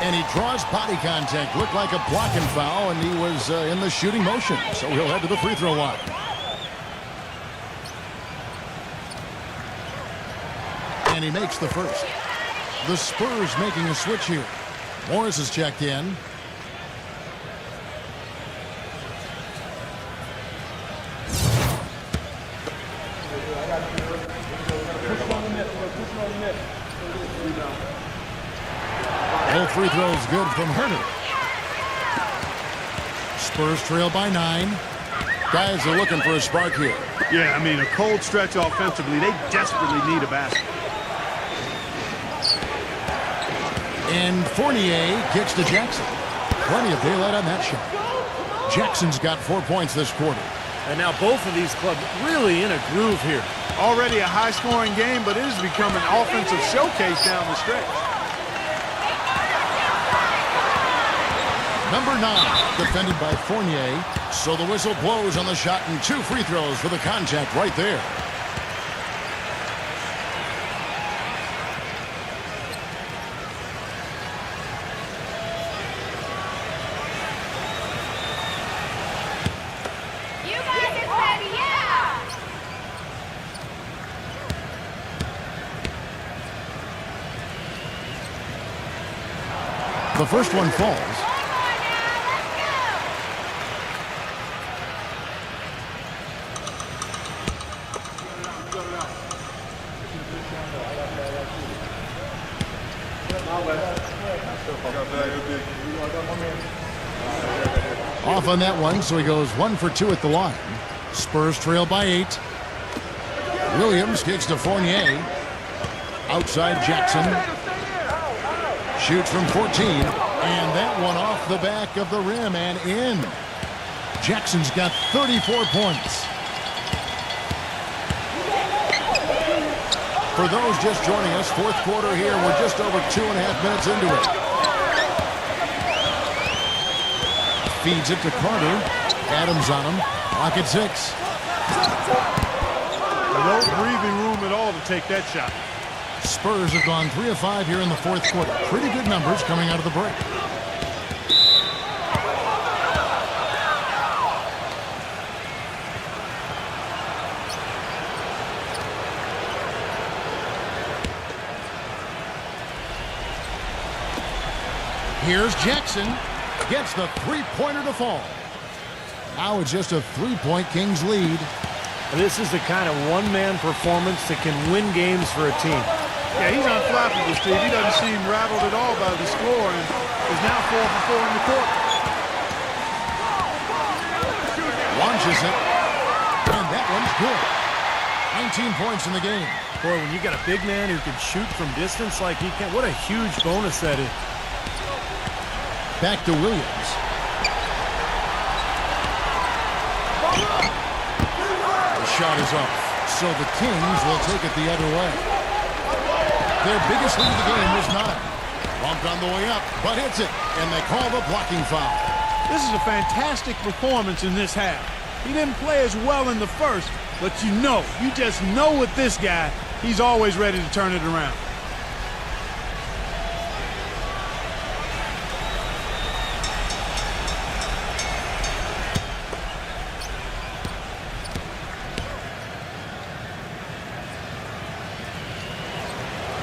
And he draws body contact. Looked like a blocking foul, and he was in the shooting motion. So he'll head to the free throw line. And he makes the first. The Spurs making a switch here. Morris is checked in. All free throws good from Herter. Spurs trail by 9. Guys are looking for a spark here. Yeah, I mean, a cold stretch offensively. They desperately need a basket. And Fournier kicks to Jackson. Plenty of daylight on that shot. Jackson's got 4 points this quarter. And now both of these clubs really in a groove here. Already a high-scoring game, but it has become an offensive showcase down the stretch. Number 9, defended by Fournier. So the whistle blows on the shot and 2 free throws for the contact right there. You guys are ready, yeah! The first one falls. One more now, let's go! Off on that one, so he goes 1 for 2 at the line. Spurs trail by 8. Williams kicks to Fournier. Outside Jackson. Shoots from 14. And that one off the back of the rim and in. Jackson's got 34 points. For those just joining us, fourth quarter here. We're just over 2.5 minutes into it. Feeds it to Carter. Adams on him. Clock at 6. No breathing room at all to take that shot. Spurs have gone 3 of 5 here in the fourth quarter. Pretty good numbers coming out of the break. Here's Jackson. Gets the three-pointer to fall. Now it's just a 3-point Kings lead. This is the kind of one-man performance that can win games for a team. Yeah, he's unflappable, Steve. He doesn't seem rattled at all by the score and is now 4 for 4 in the court. Launches it. And that one's good. 19 points in the game. Boy, when you got a big man who can shoot from distance like he can, what a huge bonus that is. Back to Williams. The shot is off. So the Kings will take it the other way. Their biggest lead of the game was 9. Bumped on the way up, but hits it. And they call the blocking foul. This is a fantastic performance in this half. He didn't play as well in the first, but you just know with this guy, he's always ready to turn it around.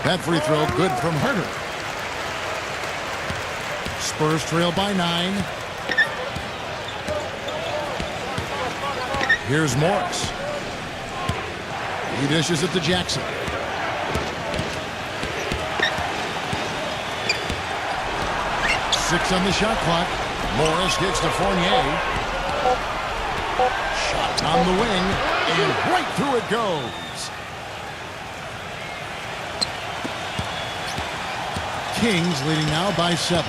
That free throw good from Herter. Spurs trail by 9. Here's Morris. He dishes it to Jackson. Six on the shot clock. Morris gets to Fournier. Shot on the wing, and right through it goes. Kings leading now by 7.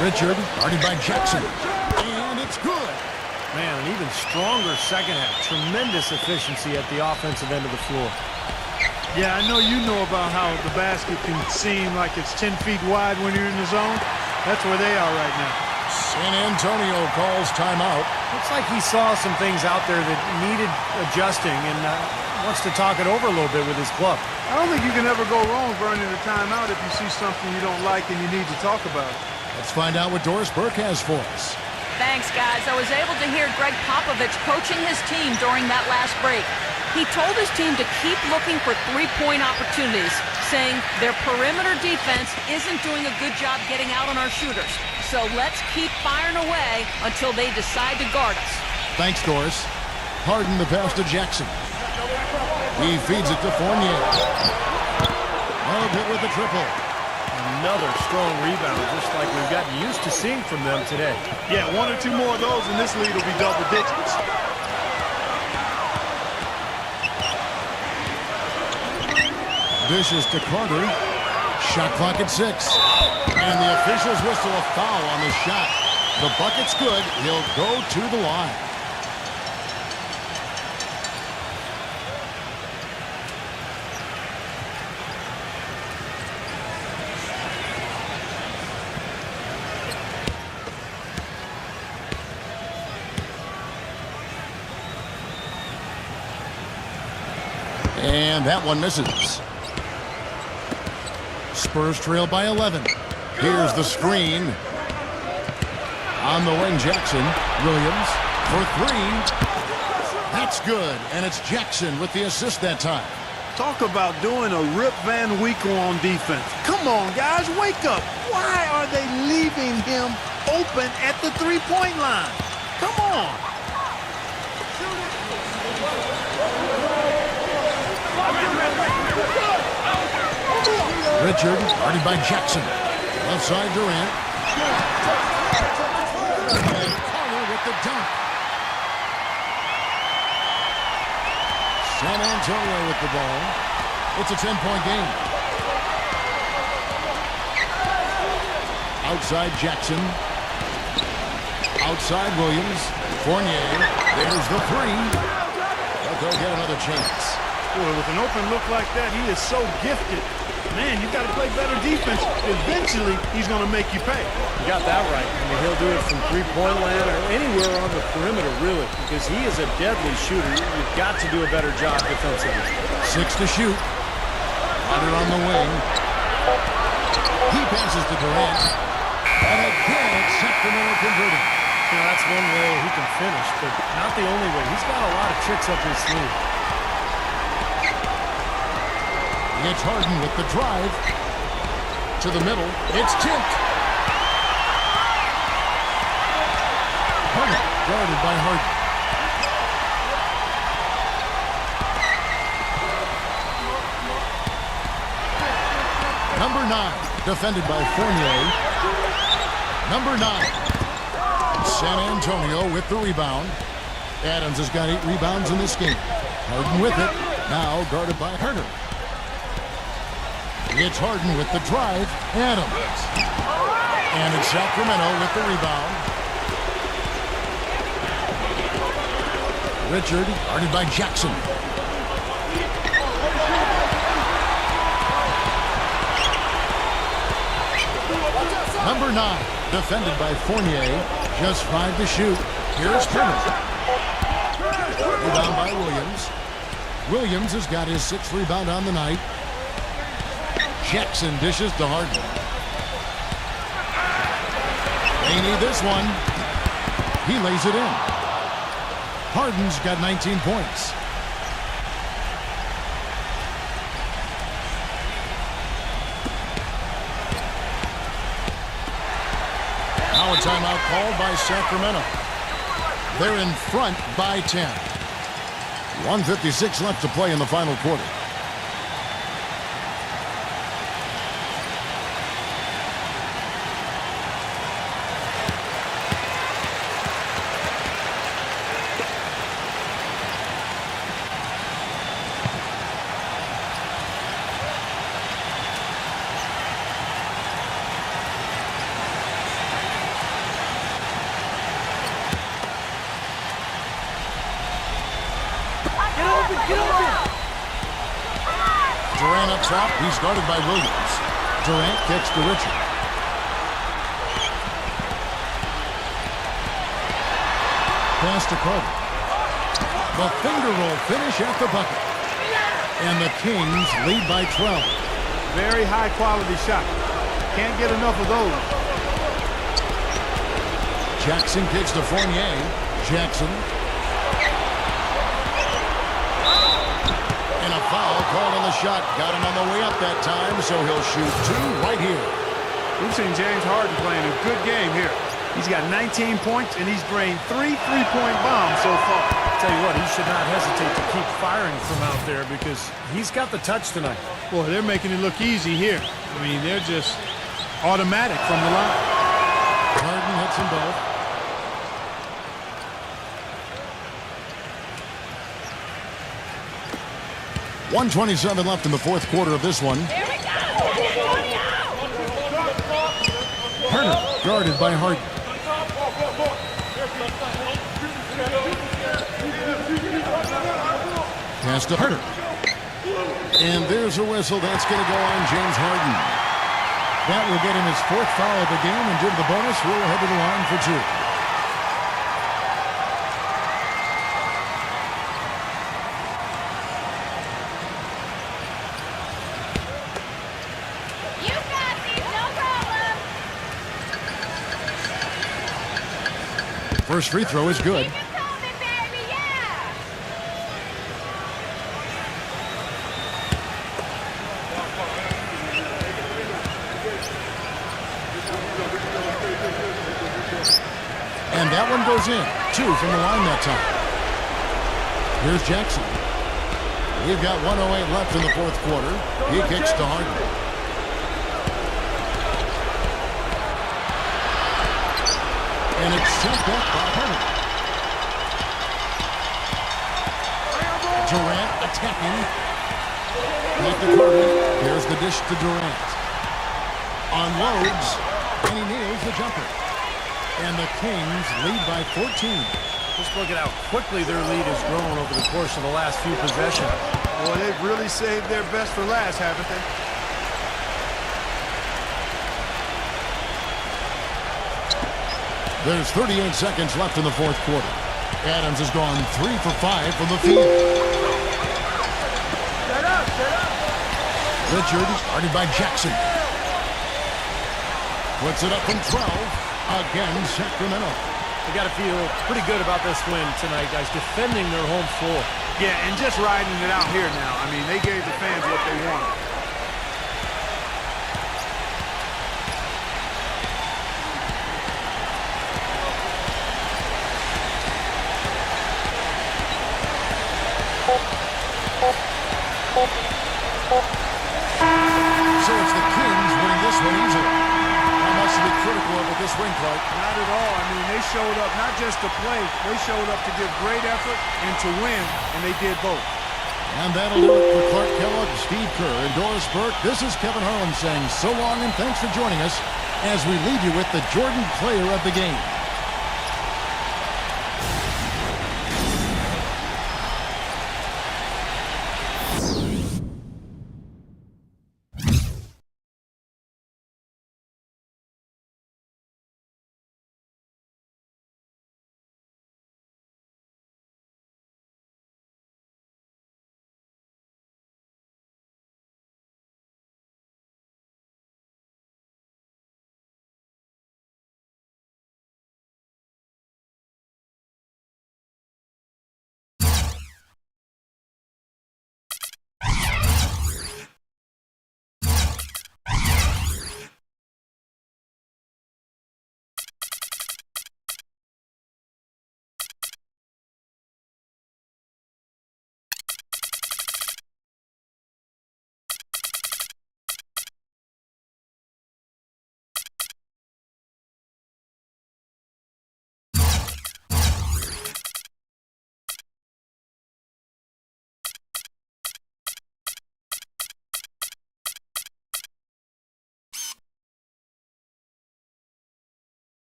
Richard, guarded by Jackson. And it's good. Man, an even stronger second half. Tremendous efficiency at the offensive end of the floor. Yeah, I know you know about how the basket can seem like it's 10 feet wide when you're in the zone. That's where they are right now. San Antonio calls timeout. Looks like he saw some things out there that needed adjusting and wants to talk it over a little bit with his club. I don't think you can ever go wrong burning a timeout if you see something you don't like and you need to talk about it. Let's find out what Doris Burke has for us. Thanks, guys. I was able to hear Greg Popovich coaching his team during that last break. He told his team to keep looking for three-point opportunities, saying their perimeter defense isn't doing a good job getting out on our shooters. So let's keep firing away until they decide to guard us. Thanks, Doris. Harden the pass to Jackson. He feeds it to Fournier. Held it with the triple. Another strong rebound, just like we've gotten used to seeing from them today. Yeah, 1 or 2 more of those and this lead will be double digits. Dishes to Carter. Shot clock at 6. And the officials whistle a foul on the shot. The bucket's good. He'll go to the line. And that one misses. Spurs trail by 11. Here's the screen. On the wing, Jackson. Williams for three. That's good, and it's Jackson with the assist that time. Talk about doing a Rip Van Winkle on defense. Come on, guys, wake up. Why are they leaving him open at the three-point line? Come on. Richard, guarded by Jackson. Left side, Durant. And Carter with the dunk. San Antonio with the ball. It's a 10-point game. Outside Jackson. Outside Williams. Fournier. There's the three. But they'll get another chance. Boy, with an open look like that, he is so gifted. Man, you got to play better defense. Eventually, he's going to make you pay. You got that right. I mean, he'll do it from three-point land or anywhere on the perimeter, really, because he is a deadly shooter. You've got to do a better job defensively. 6 to shoot. Hunter on the wing. He passes to Durant. And again, it's Sacramento converting. You know, that's one way he can finish, but not the only way. He's got a lot of tricks up his sleeve. It's Harden with the drive. To the middle. It's tipped. Harden guarded by Harden. Number 9, defended by Fournier. Number 9, San Antonio with the rebound. Adams has got 8 rebounds in this game. Harden with it. Now guarded by Herder. It's Harden with the drive. Adams. And it's Sacramento with the rebound. Richard, guarded by Jackson. Number 9, defended by Fournier. Just 5 to shoot. Here's Turner. Rebound by Williams. Williams has got his 6th rebound on the night. Jackson dishes to Harden. They need this one. He lays it in. Harden's got 19 points. Now a timeout called by Sacramento. They're in front by 10. 1:56 left to play in the final quarter. Durant up top. He's guarded by Williams. Durant kicks to Richard. Pass to Carter. The finger roll finish at the bucket. And the Kings lead by 12. Very high quality shot. Can't get enough of those. Jackson kicks to Fournier. Jackson. And a foul called on the shot. Got him on the way up that time, so he'll shoot 2 right here. We've seen James Harden playing a good game here. He's got 19 points, and he's drained 3 3-point bombs so far. Tell you what, he should not hesitate to keep firing from out there because he's got the touch tonight. Boy, they're making it look easy here. I mean, they're just automatic from the line. Harden hits them both. .127 left in the fourth quarter of this one. Here we go! Turner guarded by Harden. Pass to Turner. And there's a whistle. That's going to go on James Harden. That will get him his 4th foul of the game and give the bonus. We'll head to the line for 2. First free throw is good. Keep it coming, baby, yeah! And that one goes in. 2 from the line that time. Here's Jackson. We've got 1:08 left in the fourth quarter. He kicks to Harden. And it's set back by Harden. Durant attacking. Back to Carter. Here's the dish to Durant. Unloads. And he nails the jumper. And the Kings lead by 14. Just look at how quickly their lead has grown over the course of the last few possessions. Boy, they've really saved their best for last, haven't they? There's 38 seconds left in the fourth quarter. Adams has gone 3 for 5 from the field. Set up, set up. Richard, guarded by Jackson. Puts it up from 12. Again, Sacramento. They got to feel pretty good about this win tonight, guys, defending their home floor. Yeah, and just riding it out here now. I mean, they gave the fans what they wanted. So it's the Kings winning this one easily. How much to be critical of with this win, Clark? Not at all. I mean, they showed up not just to play. They showed up to give great effort and to win, and they did both. And that'll do it for Clark Kellogg, Steve Kerr, and Doris Burke. This is Kevin Harlan saying so long and thanks for joining us as we leave you with the Jordan player of the game.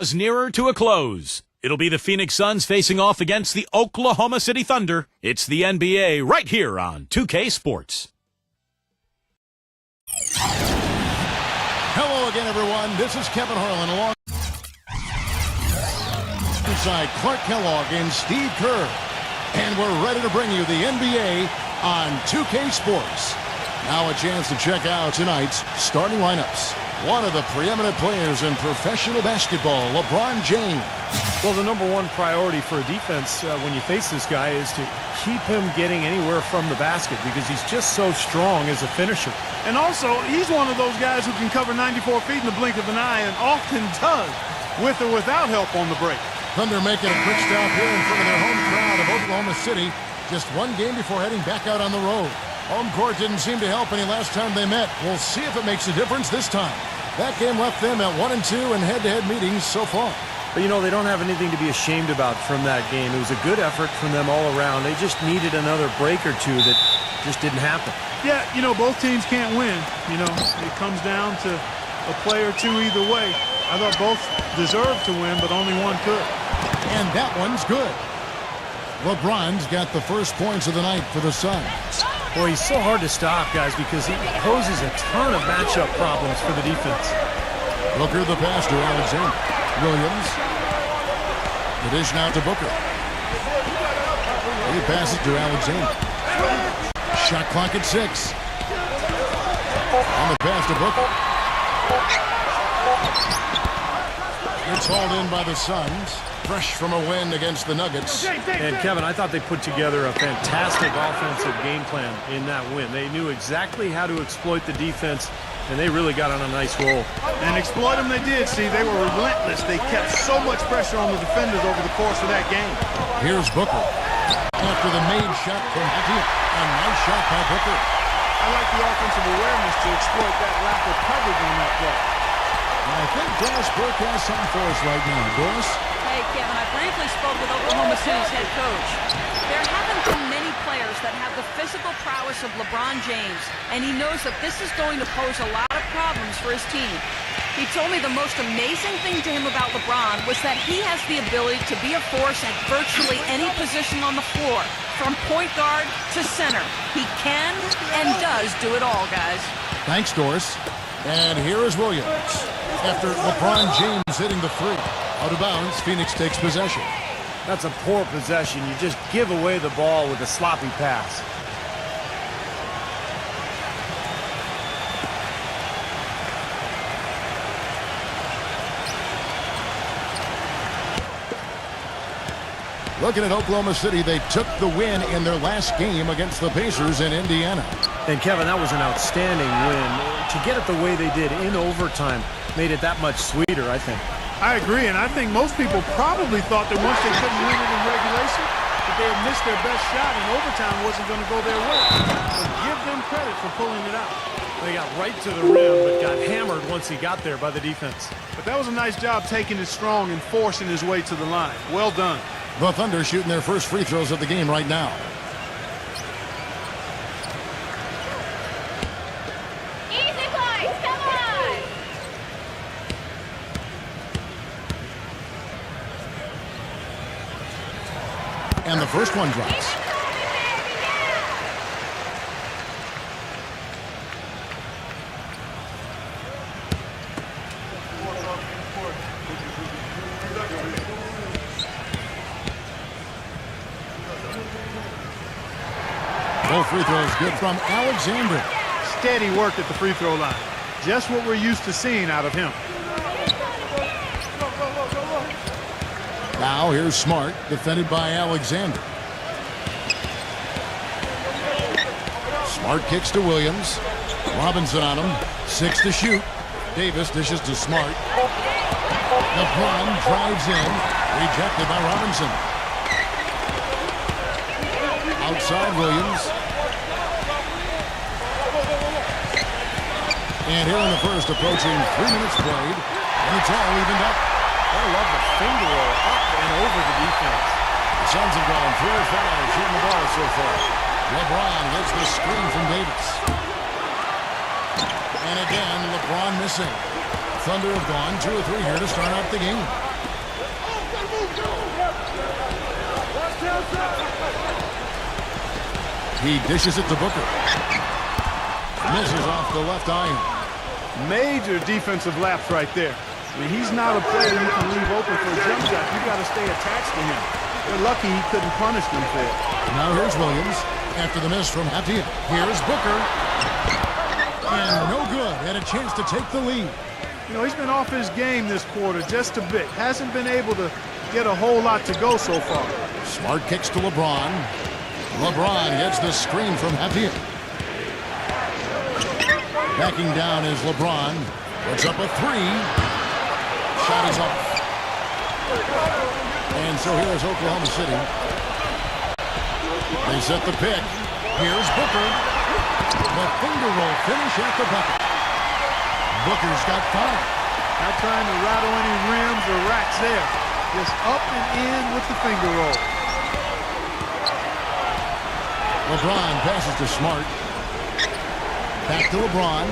is nearer to a close. It'll be the Phoenix Suns facing off against the Oklahoma City Thunder. It's the NBA right here on 2K Sports. Hello again, everyone. This is Kevin Harlan along inside Clark Kellogg and Steve Kerr. And we're ready to bring you the NBA on 2K Sports. Now a chance to check out tonight's starting lineups. One of the preeminent players in professional basketball, LeBron James. Well, the number one priority for a defense when you face this guy is to keep him getting anywhere from the basket because he's just so strong as a finisher. And also, he's one of those guys who can cover 94 feet in the blink of an eye and often does, with or without help on the break. Thunder making a quick stop here in front of their home crowd of Oklahoma City. Just one game before heading back out on the road. Home court didn't seem to help any last time they met. We'll see if it makes a difference this time. That game left them at 1-2 in head-to-head meetings so far. But, you know, they don't have anything to be ashamed about from that game. It was a good effort from them all around. They just needed another break or two that just didn't happen. Yeah, you know, both teams can't win. You know, it comes down to a play or two either way. I thought both deserved to win, but only one could. And that one's good. LeBron's got the first points of the night for the Suns. Boy, he's so hard to stop, guys, because he poses a ton of matchup problems for the defense. Booker the pass to Alexander. Williams. The dish now to Booker. He passes to Alexander. Shot clock at 6. On the pass to Booker. It's hauled in by the Suns. Fresh from a win against the Nuggets. And Kevin, I thought they put together a fantastic offensive game plan in that win. They knew exactly how to exploit the defense, and they really got on a nice roll. And exploit them they did. See, they were relentless. They kept so much pressure on the defenders over the course of that game. Here's Booker. After the made shot from Hakeem. A nice shot by Booker. I like the offensive awareness to exploit that lack of coverage on that play. I think Doris Burke has something for us right now. Doris? Hey, Kevin, I briefly spoke with Oklahoma City's head coach. There haven't been many players that have the physical prowess of LeBron James, and he knows that this is going to pose a lot of problems for his team. He told me the most amazing thing to him about LeBron was that he has the ability to be a force at virtually any position on the floor, from point guard to center. He can and does do it all, guys. Thanks, Doris. And here is Williams. After LeBron James hitting the three. Out of bounds, Phoenix takes possession. That's a poor possession. You just give away the ball with a sloppy pass. Looking at Oklahoma City, they took the win in their last game against the Pacers in Indiana. And Kevin, that was an outstanding win. To get it the way they did in overtime made it that much sweeter, I think. I agree, and I think most people probably thought that once they couldn't win it in regulation, that they had missed their best shot and overtime wasn't going to go their way. So give them credit for pulling it out. They got right to the rim, but got hammered once he got there by the defense. But that was a nice job taking it strong and forcing his way to the line. Well done. The Thunder shooting their first free throws of the game right now. Easy, boys. Come on. And the first one drops. Both free throws good from Alexander. Steady work at the free throw line. Just what we're used to seeing out of him. Now here's Smart, defended by Alexander. Smart kicks to Williams. Robinson on him. 6 to shoot. Davis dishes to Smart. LeBron drives in. Rejected by Robinson. Outside Williams. And here in the first, approaching 3 minutes played. And it's all evened up. I love the finger roll up and over the defense. The Suns have gone 3 of 5 shooting the ball so far. LeBron gets the screen from Davis. And again, LeBron missing. Thunder have gone 2 or 3 here to start out the game. He dishes it to Booker. Misses off the left iron. Major defensive lapse right there. I mean, he's not a player you can leave open for a jump shot. You got to stay attached to him. They're lucky he couldn't punish them for it. Now here's Williams after the miss from Hatia. Here's Booker. And no good. Had a chance to take the lead. You know, he's been off his game this quarter just a bit. Hasn't been able to get a whole lot to go so far. Smart kicks to LeBron. LeBron gets the screen from Hatia. Backing down is LeBron. Puts up a 3. Shot is off. And so here's Oklahoma City. They set the pick. Here's Booker. The finger roll finish at the bucket. Booker's got 5. Not trying to rattle any rims or racks there. Just up and in with the finger roll. LeBron passes to Smart. Back to LeBron.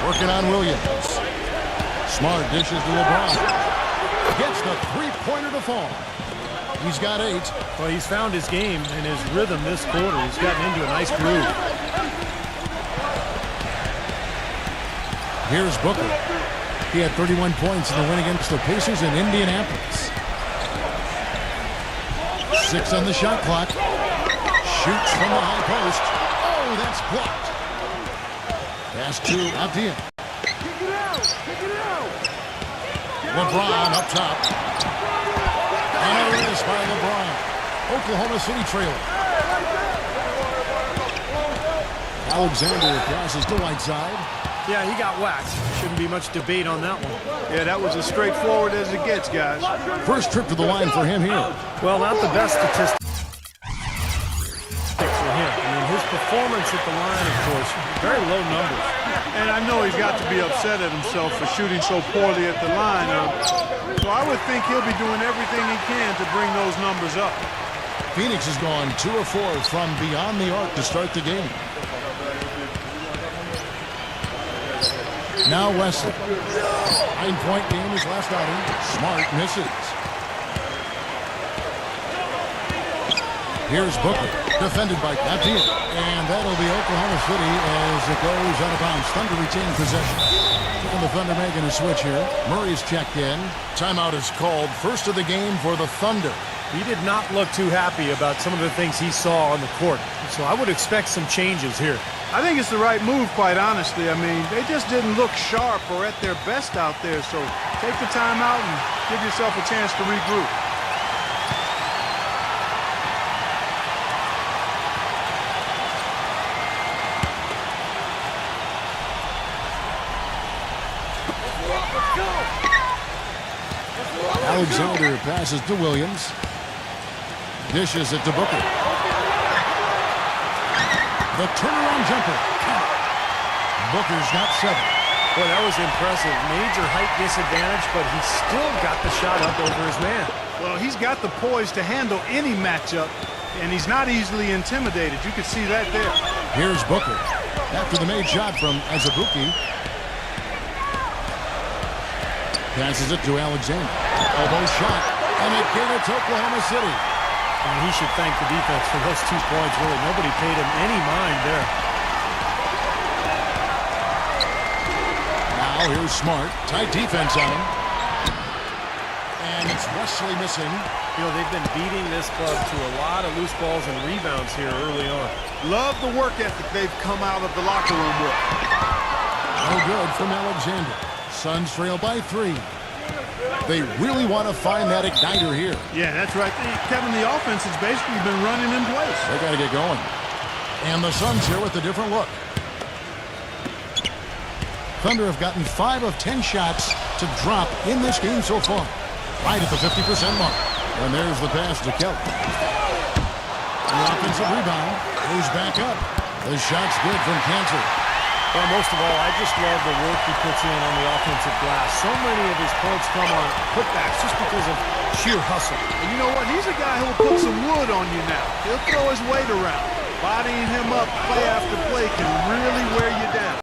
Working on Williams. Smart dishes to LeBron. Gets the 3-pointer to fall. He's got 8. Well, he's found his game and his rhythm this quarter. He's gotten into a nice groove. Here's Booker. He had 31 points in the win against the Pacers in Indianapolis. 6 on the shot clock. Shoots from the high post. Oh, that's blocked. Pass to Abdian. LeBron up top. Another miss by LeBron. Oklahoma City trailer. Alexander passes to Whiteside. Yeah, he got whacked. Shouldn't be much debate on that one. Yeah, that was as straightforward as it gets, guys. First trip to the line for him here. Well, not the best statistic for him. I mean, his performance at the line, of course, very low numbers. And I know he's got to be upset at himself for shooting so poorly at the line. So I would think he'll be doing everything he can to bring those numbers up. Phoenix has gone 2 of 4 from beyond the arc to start the game. Now Wesley. 9-point game his last outing. Smart misses. Here's Booker. Defended by Abdian. And that'll be Oklahoma City as it goes out of bounds. Thunder retain possession. And the Thunder making a switch here. Murray's checked in. Timeout is called. First of the game for the Thunder. He did not look too happy about some of the things he saw on the court. So I would expect some changes here. I think it's the right move, quite honestly. I mean, they just didn't look sharp or at their best out there. So take the time out and give yourself a chance to regroup. Alexander passes to Williams. Dishes it to Booker. The turnaround jumper. Booker's got 7. Boy, that was impressive. Major height disadvantage, but he still got the shot up over his man. Well, he's got the poise to handle any matchup, and he's not easily intimidated. You can see that there. Here's Booker. After the made shot from Azubuike. Passes it to Alexander. Elbow shot. And again it's Oklahoma City. And he should thank the defense for those 2 points. Really, nobody paid him any mind there. Now here's Smart. Tight defense on him. And it's Wesley missing. You know, they've been beating this club to a lot of loose balls and rebounds here early on. Love the work ethic they've come out of the locker room with. No good from Alexander. Suns trail by 3. They really want to find that igniter here. Yeah, that's right. Kevin, the offense has basically been running in place. They got to get going. And the Suns here with a different look. Thunder have gotten 5 of 10 shots to drop in this game so far. Right at the 50% mark. And there's the pass to Kelly. The offensive rebound goes back up. The shot's good from Cantor. Well, most of all, I just love the work he puts in on the offensive glass. So many of his points come on putbacks just because of sheer hustle. And you know what? He's a guy who'll put some wood on you now. He'll throw his weight around. Bodying him up play after play can really wear you down.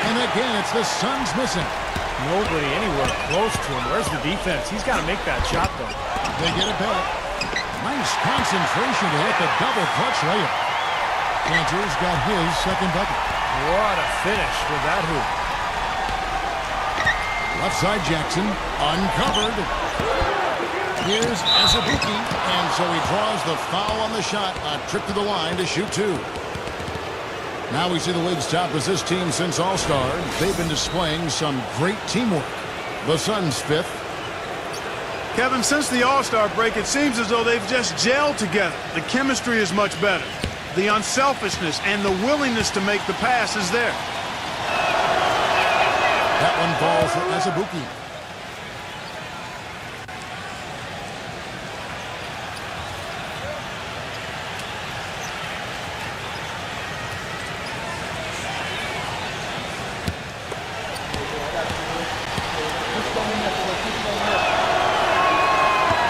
And again, it's the Suns missing. Nobody anywhere close to him. Where's the defense? He's got to make that shot, though. They get it back. Nice concentration to hit the double clutch layup. Cantor's got his second bucket. What a finish with that hoop. Left side Jackson, uncovered. Here's Azubuike, and so he draws the foul on the shot. A trip to the line to shoot two. Now we see the league's top assist team since All-Star. They've been displaying some great teamwork. The Suns fifth. Kevin, since the All-Star break, it seems as though they've just gelled together. The chemistry is much better. The unselfishness and the willingness to make the pass is there. That one falls for Azubuike.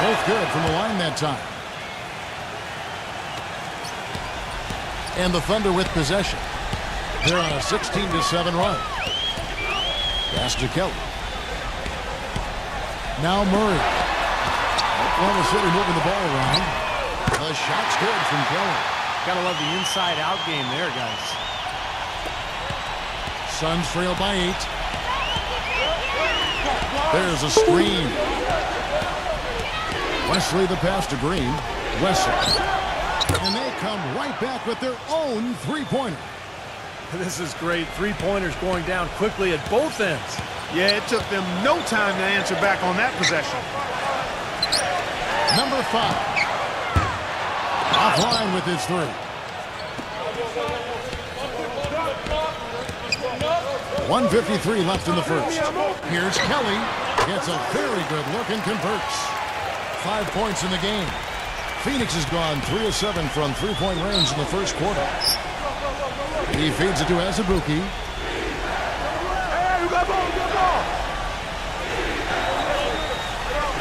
Both good from the line that time. And the Thunder with possession. They're on a 16-7 run. Pass to Kelly. Now Murray. Oklahoma City moving the ball around. The shot's good from Kelly. Gotta love the inside-out game there, guys. Suns trail by 8. There's a screen. Wesley the pass to Green. Wesley. And they come right back with their own three-pointer. This is great. Three-pointers going down quickly at both ends. Yeah, it took them no time to answer back on that possession. Number 5. Offline with his three. 1:53 left in the first. Here's Kelly. Gets a very good look and converts. 5 points in the game. Phoenix has gone 3 of 7 from three-point range in the first quarter. He feeds it to Azubuike. Hey, you got ball, you got ball.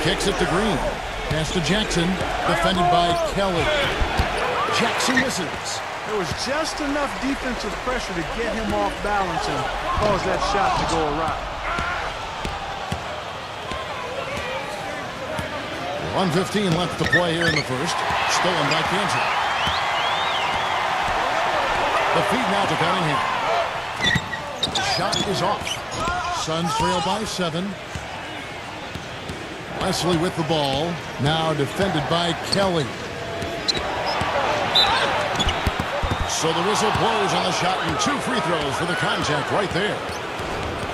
Kicks it to Green. Pass to Jackson. Defended by Kelly. Jackson misses. There was just enough defensive pressure to get him off balance and cause that shot to go awry. 1:15 left to play here in the first. Stolen by Cantor. The feed now to Cunningham. The shot is off. Suns trail by 7. Wesley with the ball. Now defended by Kelly. So the whistle blows on the shot and 2 free throws for the contact right there.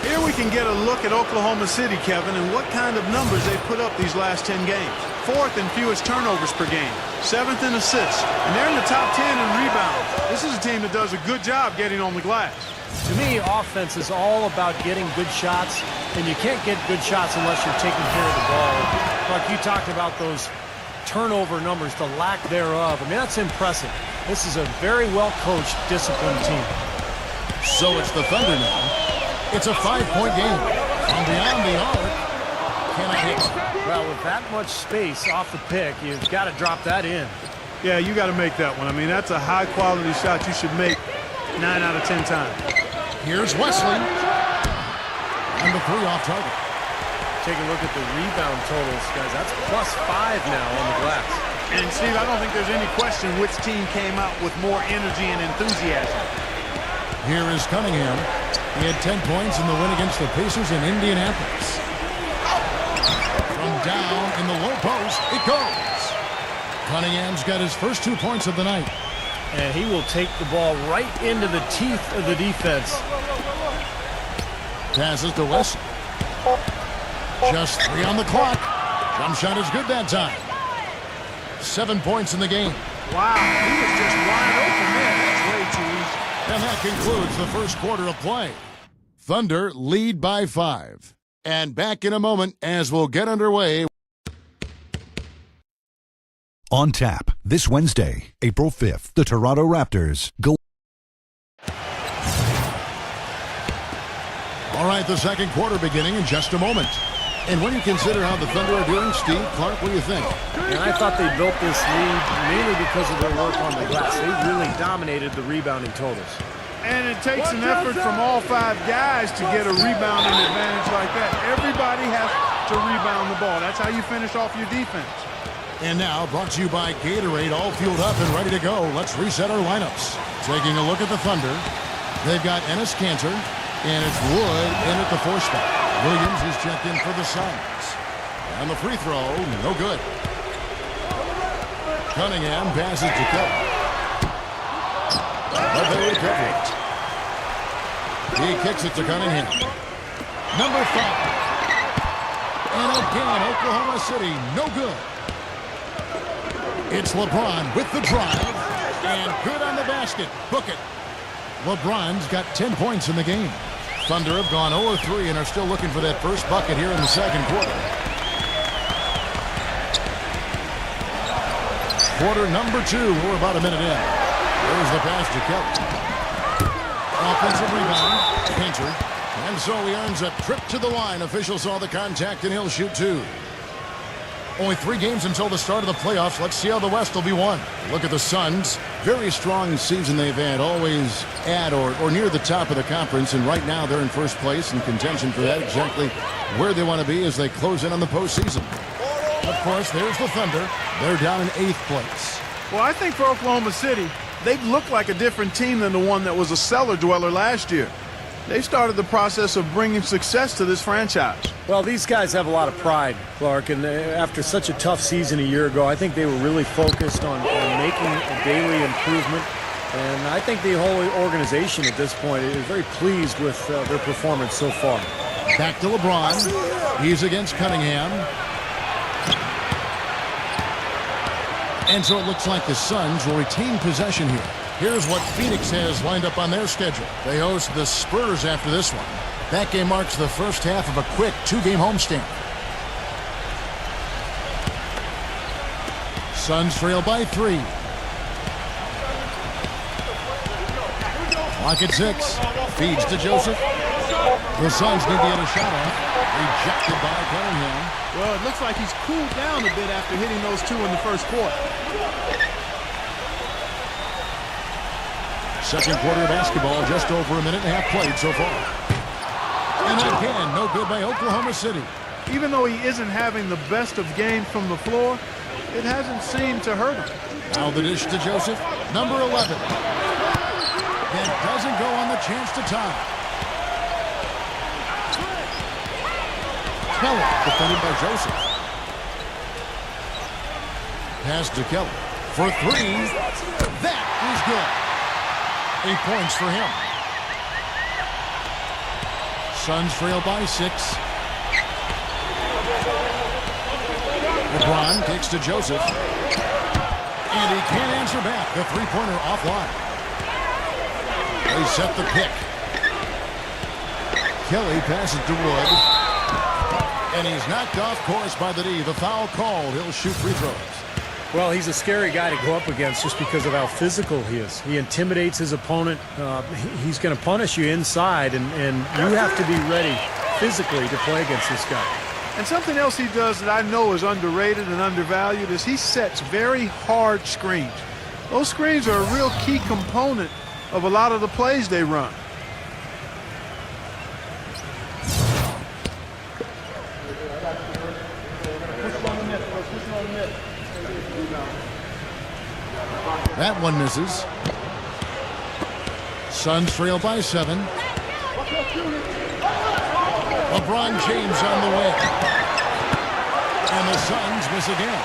Here we can get a look at Oklahoma City, Kevin, and what kind of numbers they put up these last 10 games. 4th in fewest turnovers per game, 7th in assists, and they're in the top 10 in rebounds. This is a team that does a good job getting on the glass. To me, offense is all about getting good shots, and you can't get good shots unless you're taking care of the ball. Like you talked about those turnover numbers, the lack thereof. I mean, that's impressive. This is a very well-coached, disciplined team. So it's the Thunder now. It's a 5-point game. From beyond the arc, cannot hit. Well, with that much space off the pick, you've got to drop that in. Yeah, you got to make that one. I mean, that's a high-quality shot you should make 9 out of 10 times. Here's Wesley. Number 3 off target. Take a look at the rebound totals, guys. That's +5 now on the glass. And, Steve, I don't think there's any question which team came out with more energy and enthusiasm. Here is Cunningham. He had 10 points in the win against the Pacers in Indianapolis. From down in the low post, it goes. Cunningham's got his first 2 points of the night. And he will take the ball right into the teeth of the defense. Passes to West. Just 3 on the clock. Jump shot is good that time. 7 points in the game. Wow, he was just wide open there. That's way too easy. And that concludes the first quarter of play. Thunder lead by 5. And back in a moment as we'll get underway. On tap this Wednesday, April 5th, the Toronto Raptors go. All right, the second quarter beginning in just a moment. And when you consider how the Thunder are doing, Steve, Clark, what do you think? And I thought they built this lead mainly because of their work on the glass. They really dominated the rebounding totals. And it takes an effort from all 5 guys to get a rebounding advantage like that. Everybody has to rebound the ball. That's how you finish off your defense. And now, brought to you by Gatorade, all fueled up and ready to go. Let's reset our lineups. Taking a look at the Thunder. They've got Enes Kanter, and it's Wood in at the 4 spot. Williams is checked in for the Suns. And the free throw, no good. Cunningham passes to Kelly. But they recover it. He kicks it to Cunningham. Number 5. And again, Oklahoma City, no good. It's LeBron with the drive. And good on the basket. Book it. LeBron's got 10 points in the game. Thunder have gone 0-3 and are still looking for that first bucket here in the second quarter. Quarter number 2. We're about a minute in. There's the pass to Kelly. Offensive rebound. Painter. And so he earns a trip to the line. Official saw the contact and he'll shoot 2. Only 3 games until the start of the playoffs. Let's see how the West will be won. Look at the Suns. Very strong season they've had. Always at or near the top of the conference. And right now they're in first place in contention for that. Exactly where they want to be as they close in on the postseason. Of course, there's the Thunder. They're down in 8th place. Well, I think for Oklahoma City, they've looked like a different team than the one that was a cellar dweller last year. They started the process of bringing success to this franchise. Well, these guys have a lot of pride, Clark, and after such a tough season a year ago, I think they were really focused on making a daily improvement. And I think the whole organization at this point is very pleased with their performance so far. Back to LeBron. He's against Cunningham. And so it looks like the Suns will retain possession here. Here's what Phoenix has lined up on their schedule. They host the Spurs after this one. That game marks the first half of a quick 2-game homestand. Suns trail by 3. Clock at 6. Feeds to Joseph. The Suns need to get a shot off. Rejected by Cunningham. Well, it looks like he's cooled down a bit after hitting those 2 in the first quarter. Second quarter of basketball, just over a minute and a half played so far. And again, no good by Oklahoma City. Even though he isn't having the best of games from the floor, it hasn't seemed to hurt him. Now the dish to Joseph, number 11. That doesn't go on the chance to tie. Kelly, defended by Joseph. Pass to Kelly for 3. That is good. 8 points for him. Suns trail by 6. LeBron takes to Joseph. And he can't answer back. The 3-pointer offline. They set the pick. Kelly passes to Wood. And he's knocked off course by the D. The foul called. He'll shoot free throws. Well, he's a scary guy to go up against just because of how physical he is. He intimidates his opponent. He's going to punish you inside, and you have to be ready physically to play against this guy. And something else he does that I know is underrated and undervalued is he sets very hard screens. Those screens are a real key component of a lot of the plays they run. That one misses. Suns trail by 7. LeBron James on the way. And the Suns miss again.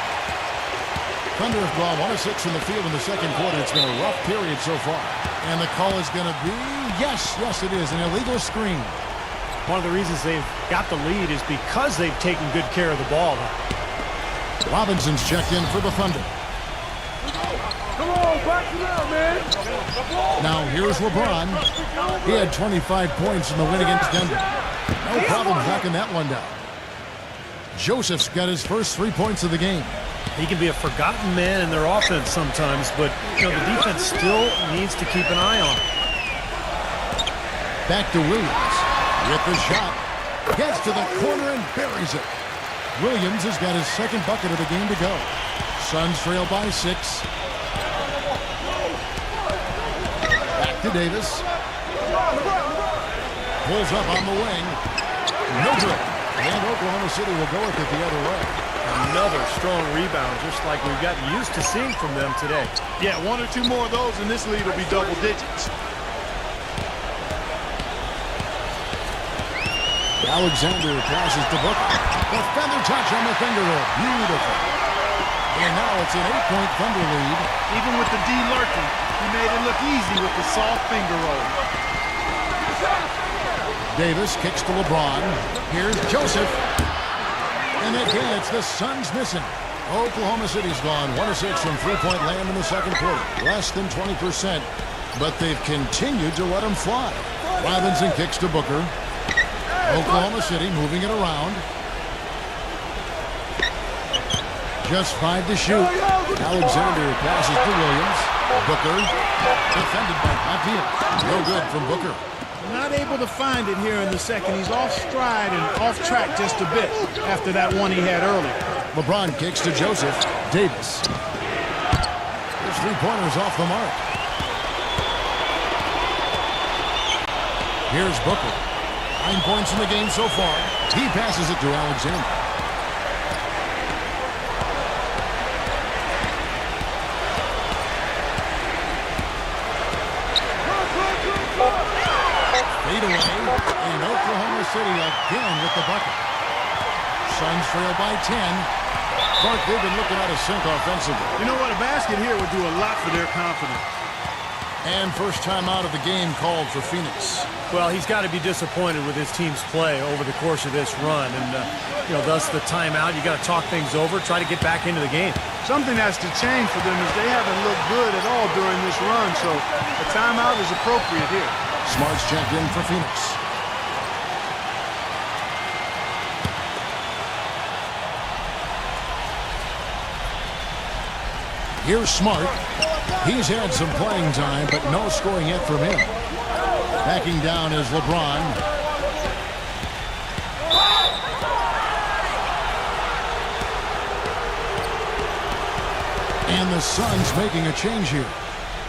Thunder have gone 1 of 6 from the field in the second quarter. It's been a rough period so far. And the call is going to be, yes, it is, an illegal screen. One of the reasons they've got the lead is because they've taken good care of the ball. Robinson's checked in for the Thunder. Come on, back it up, man. Now here's LeBron. He had 25 points in the win against Denver. No problem knocking that one down. Joseph's got his first 3 points of the game. He can be a forgotten man in their offense sometimes, but the defense still needs to keep an eye on him. Back to Williams with the shot. Gets to the corner and buries it. Williams has got his second bucket of the game to go. Suns trail by 6. Back to Davis. Pulls up on the wing. No good. And Oklahoma City will go with it the other way. Another strong rebound, just like we've gotten used to seeing from them today. Yeah, 1 or 2 more of those, and this lead will be double digits. Alexander passes to Booker. The feather touch on the finger roll. Beautiful. And now it's an 8-point Thunder lead. Even with the D lurking, he made it look easy with the soft finger roll. Davis kicks to LeBron. Here's Joseph. And again, it's the Suns missing. Oklahoma City's gone 1 of 6 from three-point land in the second quarter. Less than 20%, but they've continued to let them fly. Robinson kicks to Booker. Oklahoma City moving it around. Just 5 to shoot. Alexander passes to Williams. Booker defended by Matthew. No good from Booker. Not able to find it here in the second. He's off stride and off track just a bit after that one he had earlier. LeBron kicks to Joseph. Davis. His three-pointers off the mark. Here's Booker. 9 points in the game so far. He passes it to Alexander. Fade away, and Oklahoma City again with the bucket. Suns trail by 10. Clark, they've been looking out of sync offensively. You know what? A basket here would do a lot for their confidence. And first time out of the game called for Phoenix. Well, he's got to be disappointed with his team's play over the course of this run. And, thus the timeout. You got to talk things over, try to get back into the game. Something has to change for them as they haven't looked good at all during this run. So a timeout is appropriate here. Smart's checked in for Phoenix. Here's Smart. He's had some playing time, but no scoring yet from him. Backing down is LeBron. And the Suns making a change here.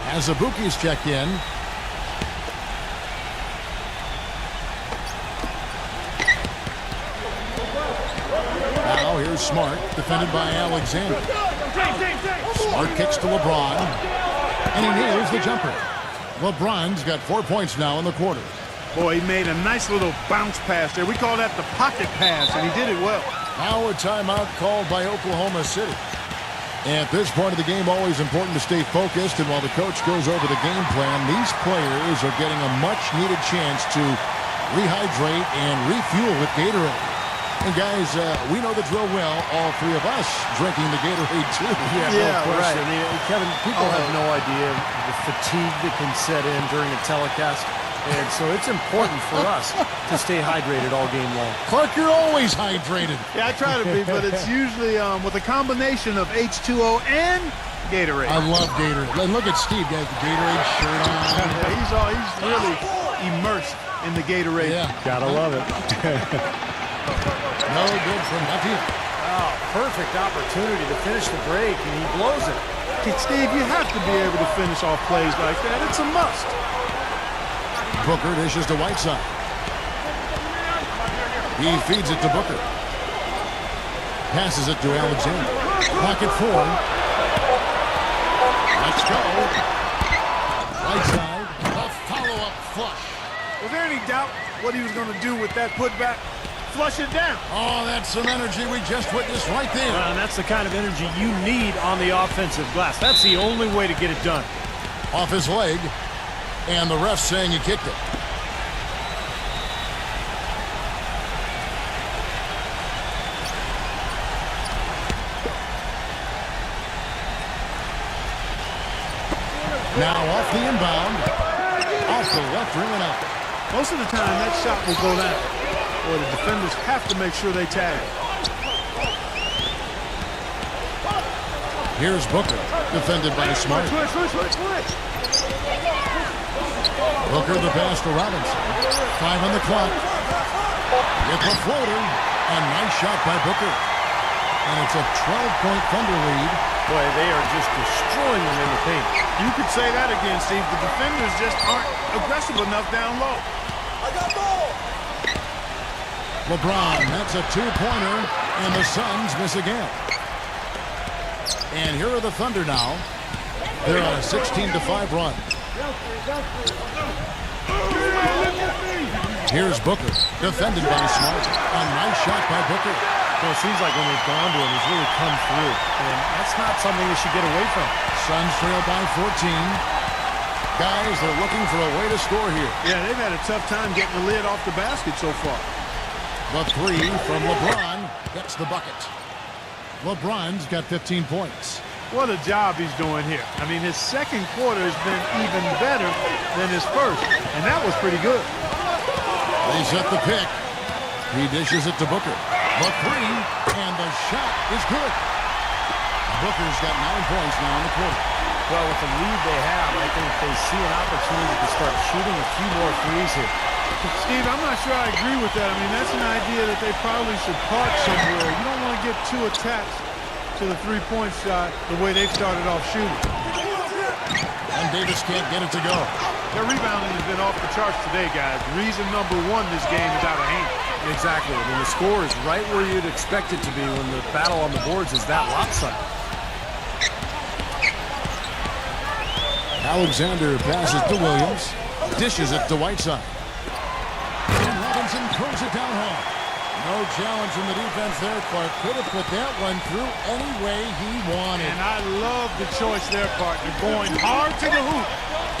As Azubuike's checked in. Now here's Smart, defended by Alexander. Smart kicks to LeBron, and he nails the jumper. LeBron's got 4 points now in the quarter. Boy, he made a nice little bounce pass there. We call that the pocket pass, and he did it well. Now a timeout called by Oklahoma City. At this point of the game, always important to stay focused, and while the coach goes over the game plan, these players are getting a much-needed chance to rehydrate and refuel with Gatorade. And guys, we know the drill well, all 3 of us drinking the Gatorade too. Yeah, no question. I mean, Kevin, people have no idea the fatigue that can set in during a telecast. And so it's important for us to stay hydrated all game long. Clark, you're always hydrated. Yeah, I try to be, but it's usually with a combination of H2O and Gatorade. I love Gatorade. And look at Steve, guys, the Gatorade shirt on. Yeah, he's really immersed in the Gatorade. Yeah. Gotta love it. No good from Matthew. Oh, perfect opportunity to finish the break, and he blows it. Steve, you have to be able to finish off plays like that. It's a must. Booker dishes to Whiteside. He feeds it to Booker. Passes it to Alexander. Pocket 4. Let's go. Whiteside. A follow-up flush. Was there any doubt what he was going to do with that putback? Flush it down. Oh, that's some energy we just witnessed right there. And that's the kind of energy you need on the offensive glass. That's the only way to get it done. Off his leg. And the ref saying he kicked it. Now off the inbound. Off the left rim and out. Most of the time, that shot will go down. Or the defenders have to make sure they tag it. Here's Booker, defended by Smart. Booker the pass to Robinson. 5 on the clock. It's a floater. A nice shot by Booker. And it's a 12-point Thunder lead. Boy, they are just destroying them in the paint. You could say that again, Steve. The defenders just aren't aggressive enough down low. LeBron, that's a two-pointer, and the Suns miss again. And here are the Thunder now. They're on a 16-5 run. Here's Booker, defended by Smart. A nice shot by Booker. Well, it seems like when they've gone to him, he's really come through. And that's not something they should get away from. Suns trail by 14. Guys, they're looking for a way to score here. Yeah, they've had a tough time getting the lid off the basket so far. The three from LeBron gets the bucket. LeBron's got 15 points. What a job he's doing here. I mean, his second quarter has been even better than his first, and that was pretty good. They set the pick. He dishes it to Booker. The three, and the shot is good. Booker's got 9 points now in the quarter. Well, with the lead they have, I think they see an opportunity to start shooting a few more threes here. Steve, I'm not sure I agree with that. I mean, that's an idea that they probably should park somewhere. You don't want to get too attached to the three-point shot the way they've started off shooting. And Davis can't get it to go. Their rebounding has been off the charts today, guys. Reason number one, this game is out of hand. Exactly. I mean, the score is right where you'd expect it to be when the battle on the boards is that lopsided. Alexander passes to Williams. Dishes it to Whiteside. And Robinson throws it down hard. No challenge from the defense there. Clark could have put that one through any way he wanted. And I love the choice there, partner. Going hard to the hoop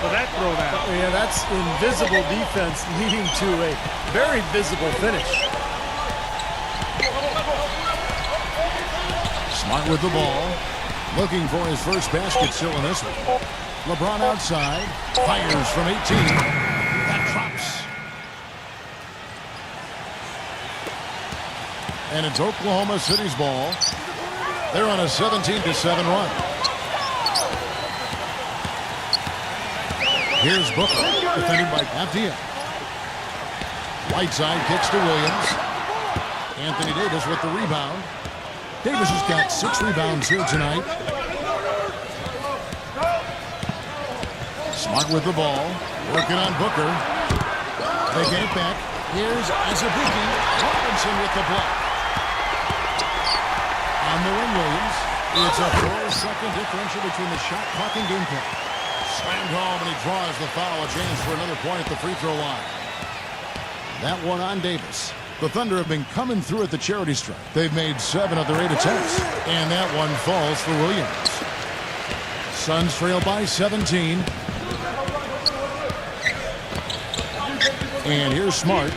for that throwdown. Yeah, that's invisible defense leading to a very visible finish. Smart with the ball. Looking for his first basket still in this one. LeBron outside. Fires from 18. That drops. And it's Oklahoma City's ball. They're on a 17-7 run. Here's Booker, defended by Abdia. Whiteside kicks to Williams. Anthony Davis with the rebound. Davis has got 6 rebounds here tonight. Smart with the ball. Working on Booker. They get it back. Here's Azubuike. Robinson with the block. On the wing, Williams. It's a 4-second differential between the shot clock and game clock. Slammed home, and he draws the foul. A chance for another point at the free throw line. That one on Davis. The Thunder have been coming through at the charity stripe. They've made 7 of their 8 attempts. And that one falls for Williams. Suns trail by 17. And here's Smart.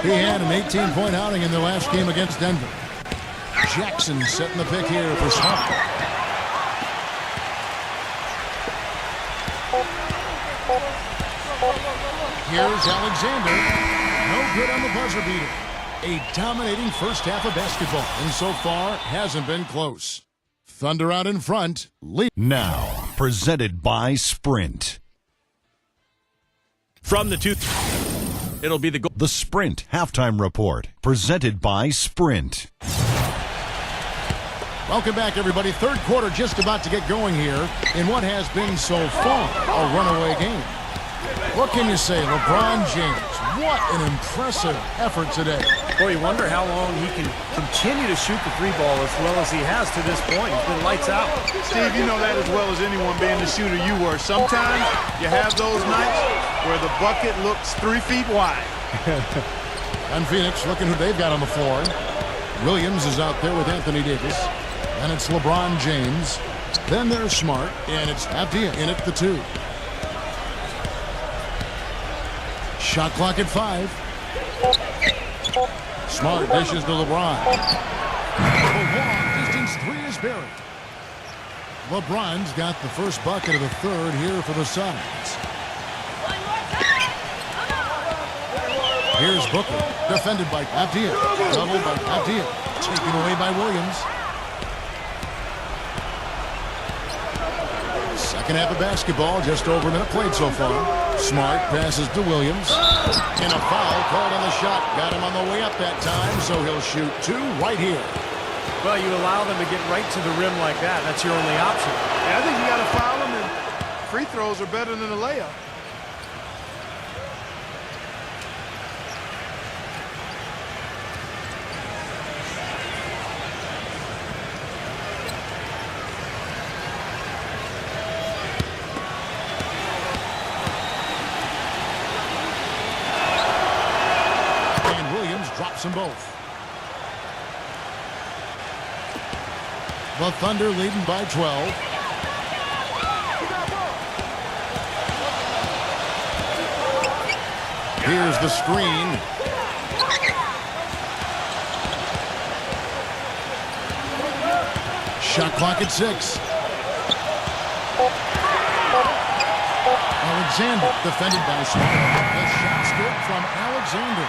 He had an 18-point outing in their last game against Denver. Jackson setting the pick here for Smart. Here's Alexander. No good on the buzzer beater. A dominating first half of basketball, and so far hasn't been close. Thunder out in front. Now, presented by Sprint. From the it'll be the Sprint Halftime Report, presented by Sprint. Welcome back, everybody. Third quarter just about to get going here in what has been so far a runaway game. What can you say, LeBron James? What an impressive effort today. Boy, you wonder how long he can continue to shoot the three ball as well as he has to this point. He's been lights out. Steve, you know that as well as anyone being the shooter you were. Sometimes you have those nights where the bucket looks 3 feet wide. And Phoenix looking who they've got on the floor. Williams is out there with Anthony Davis. And it's LeBron James. Then there's Smart. And it's Abdia in at the 2. Shot clock at 5. Smart dishes to LeBron. The long distance 3 is buried. LeBron's got the first bucket of the third here for the Suns. Here's Booker, defended by Abdia. Doubled by Abdia. Taken away by Williams. Second half of basketball, just over a minute played so far. Smart passes to Williams. And a foul called on the shot. Got him on the way up that time, so he'll shoot 2 right here. Well, you allow them to get right to the rim like that. That's your only option. Yeah, I think you got to foul him and free throws are better than a layup. And Williams drops them both. The Thunder leading by 12. Here's the screen. Shot clock at 6. Alexander defended by Smart. The shot's good from Alexander.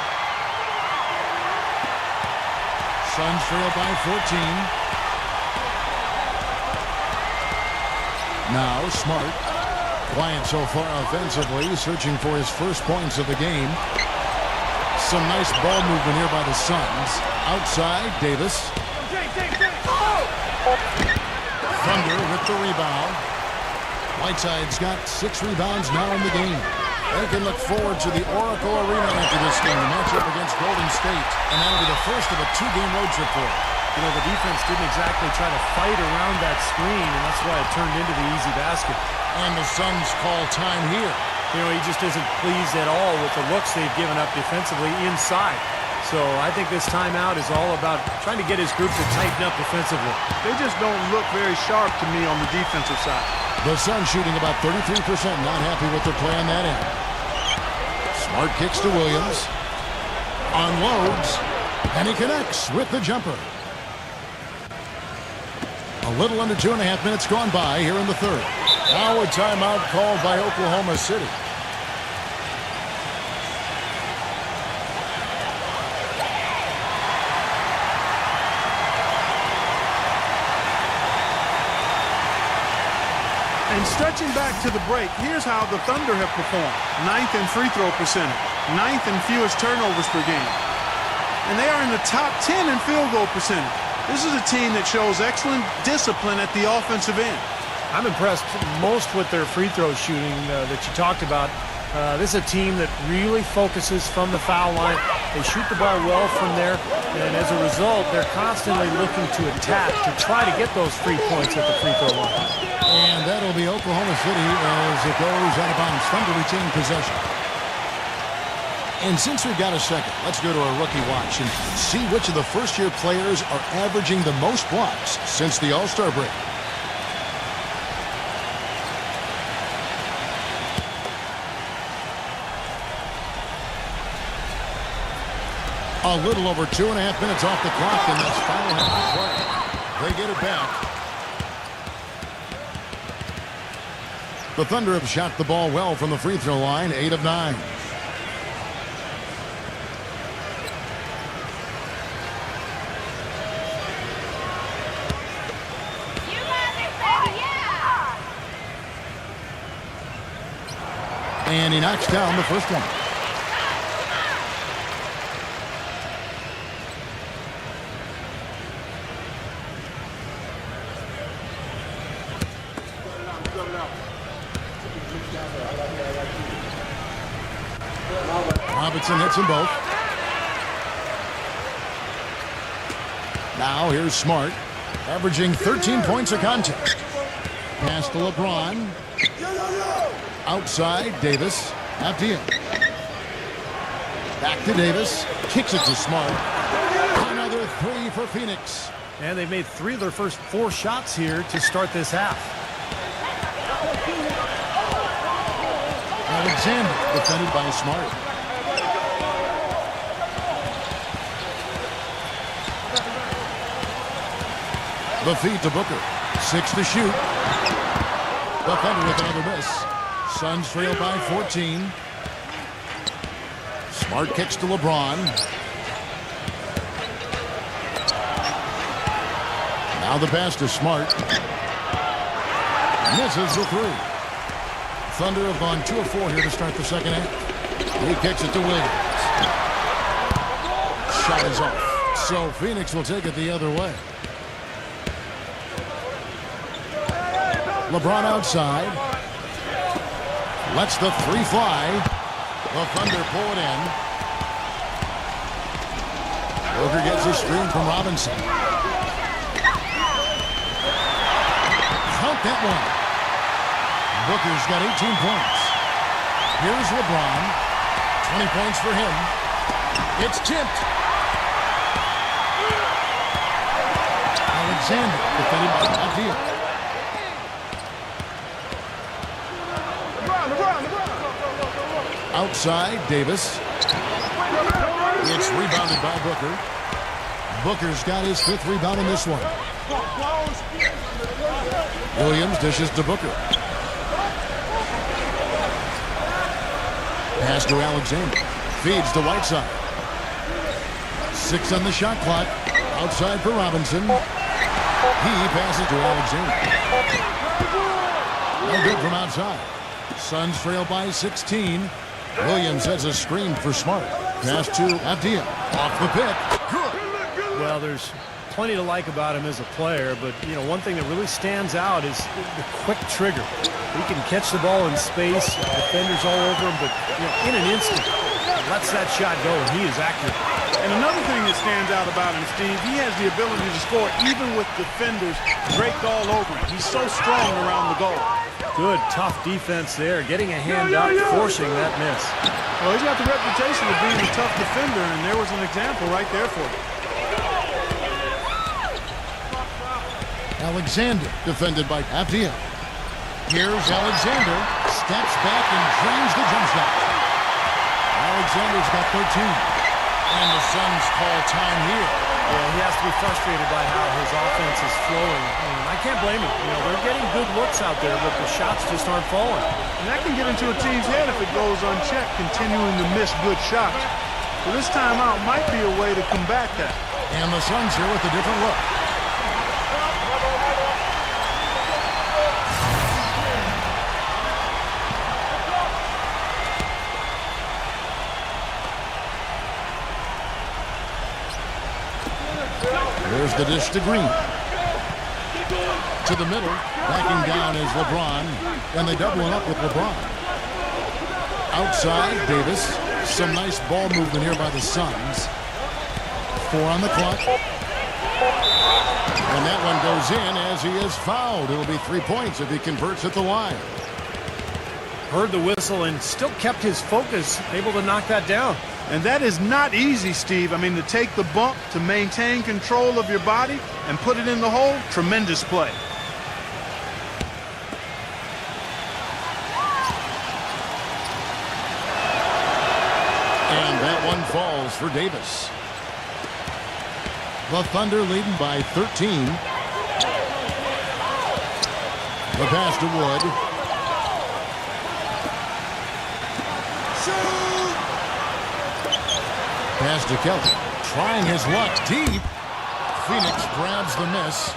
Suns trail by 14. Now Smart, quiet so far offensively, searching for his first points of the game. Some nice ball movement here by the Suns. Outside, Davis. Thunder with the rebound. Whiteside's got 6 rebounds now in the game. They can look forward to the Oracle Arena after this game, the matchup against Golden State. And that'll be the first of a 2-game road trip for them. You know, the defense didn't exactly try to fight around that screen, and that's why it turned into the easy basket. And the Suns call time here. You know, he just isn't pleased at all with the looks they've given up defensively inside. So I think this timeout is all about trying to get his group to tighten up defensively. They just don't look very sharp to me on the defensive side. The Suns shooting about 33%, not happy with their play on that end. Smart kicks to Williams. Unloads, and he connects with the jumper. A little under 2.5 minutes gone by here in the third. Now a timeout called by Oklahoma City. And stretching back to the break, here's how the Thunder have performed. 9th in free throw percentage, 9th in fewest turnovers per game. And they are in the top 10 in field goal percentage. This is a team that shows excellent discipline at the offensive end. I'm impressed most with their free throw shooting that you talked about. This is a team that really focuses from the foul line. They shoot the ball well from there, and as a result, they're constantly looking to attack to try to get those free points at the free throw line. And that'll be Oklahoma City as it goes out of bounds. Thunder retain possession. And since we've got a second, let's go to our rookie watch and see which of the first-year players are averaging the most blocks since the All-Star break. A little over 2.5 minutes off the clock in this final half of play. They get it back. The Thunder have shot the ball well from the free throw line, 8 of 9. And he knocks down the first one. Robinson hits them both. Now here's Smart, averaging 13 points a contest. Pass to LeBron. Outside, Davis. At the end. Back to Davis. Kicks it to Smart. Another 3 for Phoenix. And they've made 3 of their first 4 shots here to start this half. Alexander defended by Smart. The feed to Booker. 6 to shoot. The Thunder with another miss. Suns trail by 14. Smart kicks to LeBron. Now the pass to Smart. Misses the 3. Thunder have gone 2 of 4 here to start the second half. He kicks it to Williams. Shot is off. So Phoenix will take it the other way. LeBron outside. Lets the three fly. The Thunder pull it in. Booker gets a screen from Robinson. Count that one. Booker's got 18 points. Here's LeBron. 20 points for him. It's tipped. Alexander defended by Abdia. Outside, Davis. It's rebounded by Booker. Booker's got his 5th rebound in this one. Williams dishes to Booker. Pass to Alexander. Feeds to Whiteside. 6 on the shot clock. Outside for Robinson. He passes to Alexander. No good from outside. Suns trail by 16. Williams has a screen for Smart. Pass to Abdia. Off the pick. Good. Well, there's plenty to like about him as a player, but, you know, one thing that really stands out is the quick trigger. He can catch the ball in space, defenders all over him, but, you know, in an instant, lets that shot go, and he is accurate. And another thing that stands out about him, Steve, he has the ability to score even with defenders draped all over him. He's so strong around the goal. Good, tough defense there, getting a hand up, forcing that miss. Well, he's got the reputation of being a tough defender, and there was an example right there for him. Alexander defended by Abdia. Here's Alexander. Steps back and drains the jump shot. Alexander's got 13. And the Suns call time here. Yeah, he has to be frustrated by how his offense is flowing. And I can't blame him. You know, they're getting good looks out there, but the shots just aren't falling. And that can get into a team's head if it goes unchecked, continuing to miss good shots. So this timeout might be a way to combat that. And the Suns here with a different look. There's the dish to Green. To the middle. Backing down is LeBron. And they double it up with LeBron. Outside, Davis. Some nice ball movement here by the Suns. 4 on the clock. And that one goes in as he is fouled. It'll be 3 points if he converts at the line. Heard the whistle and still kept his focus, able to knock that down. And that is not easy, Steve. I mean, to take the bump, to maintain control of your body, and put it in the hole, tremendous play. And that one falls for Davis. The Thunder leading by 13. The pass to Wood. Pass to Kelly. Trying his luck deep. Phoenix grabs the miss.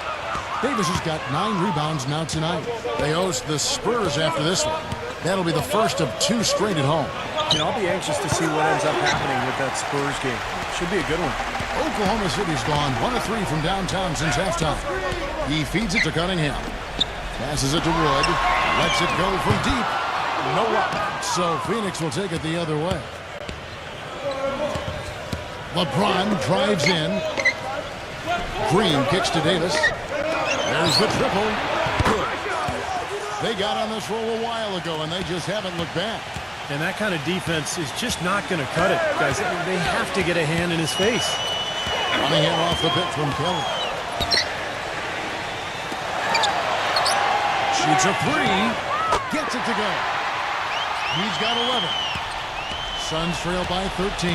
Davis has got 9 rebounds now tonight. They host the Spurs after this one. That'll be the first of 2 straight at home. You know, I'll be anxious to see what ends up happening with that Spurs game. Should be a good one. Oklahoma City's gone 1 of 3 from downtown since halftime. He feeds it to Cunningham. Passes it to Wood. Lets it go from deep. No luck. So Phoenix will take it the other way. LeBron drives in. Green kicks to Davis. There's the triple. Good. They got on this roll a while ago, and they just haven't looked back. And that kind of defense is just not going to cut it, guys. They have to get a hand in his face. Cunningham off the pick from Kelly. Shoots a 3. Gets it to go. He's got 11. Suns trail by 13.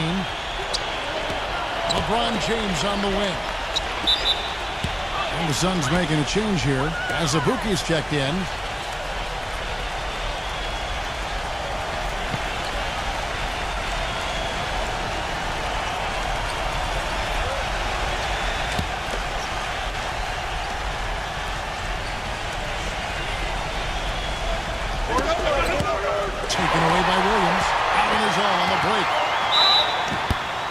LeBron James on the wing. And the Suns making a change here as Abuki's checked in. Taken away by Williams. Out on his own on the break.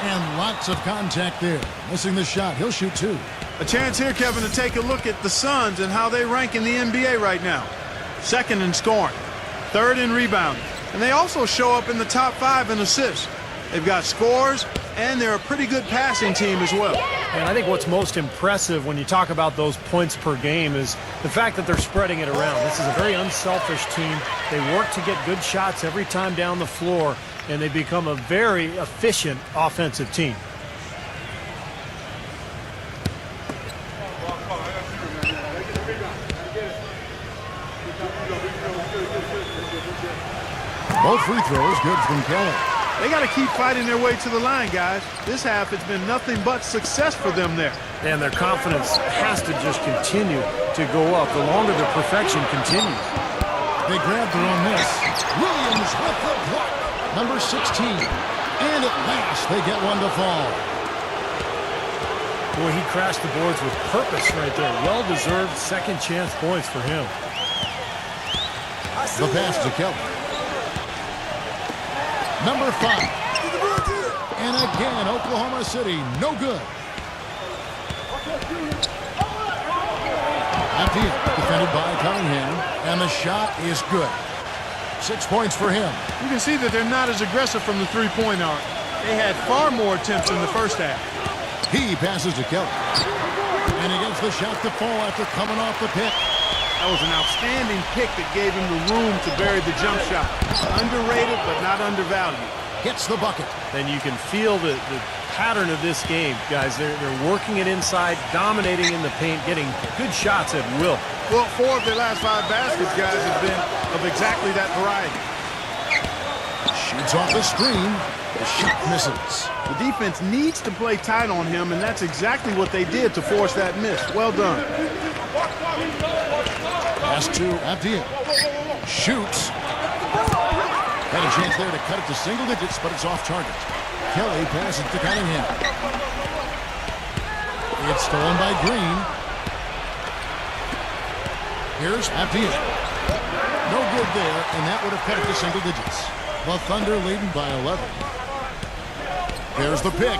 And lots of contact there. Missing the shot. He'll shoot 2. A chance here, Kevin, to take a look at the Suns and how they rank in the NBA right now. 2nd in scoring, 3rd in rebounding, And they also show up in the top 5 in assists. They've got scores, and they're a pretty good passing team as well. And I think what's most impressive when you talk about those points per game is the fact that they're spreading it around. This is a very unselfish team. They work to get good shots every time down the floor, and they become a very efficient offensive team. Both free throws good from Kelly. They got to keep fighting their way to the line, guys. This half, it's been nothing but success for them there. And their confidence has to just continue to go up the longer the perfection continues. They grab their own miss. Williams with the block. Number 16. And at last, they get one to fall. Boy, he crashed the boards with purpose right there. Well-deserved second chance points for him. The pass to Kelly. Number 5. And again, Oklahoma City, no good. Empty, defended by Cunningham, and the shot is good. 6 points for him. You can see that they're not as aggressive from the three-point arc. They had far more attempts in the first half. He passes to Kelly. And he gets the shot to fall after coming off the pick. That was an outstanding pick that gave him the room to bury the jump shot. Underrated, but not undervalued. Gets the bucket. Then you can feel the pattern of this game, guys. They're working it inside, dominating in the paint, getting good shots at will. Well, 4 of their last 5 baskets, guys, have been of exactly that variety. Shoots off the screen. The shot misses. The defense needs to play tight on him, and that's exactly what they did to force that miss. Well done. Pass to Abdiel. Shoots. Had a chance there to cut it to single digits, but it's off target. Kelly passes to Cunningham. It's stolen by Green. Here's Abdiel. No good there, and that would have cut it to single digits. The Thunder leading by 11. There's the pick.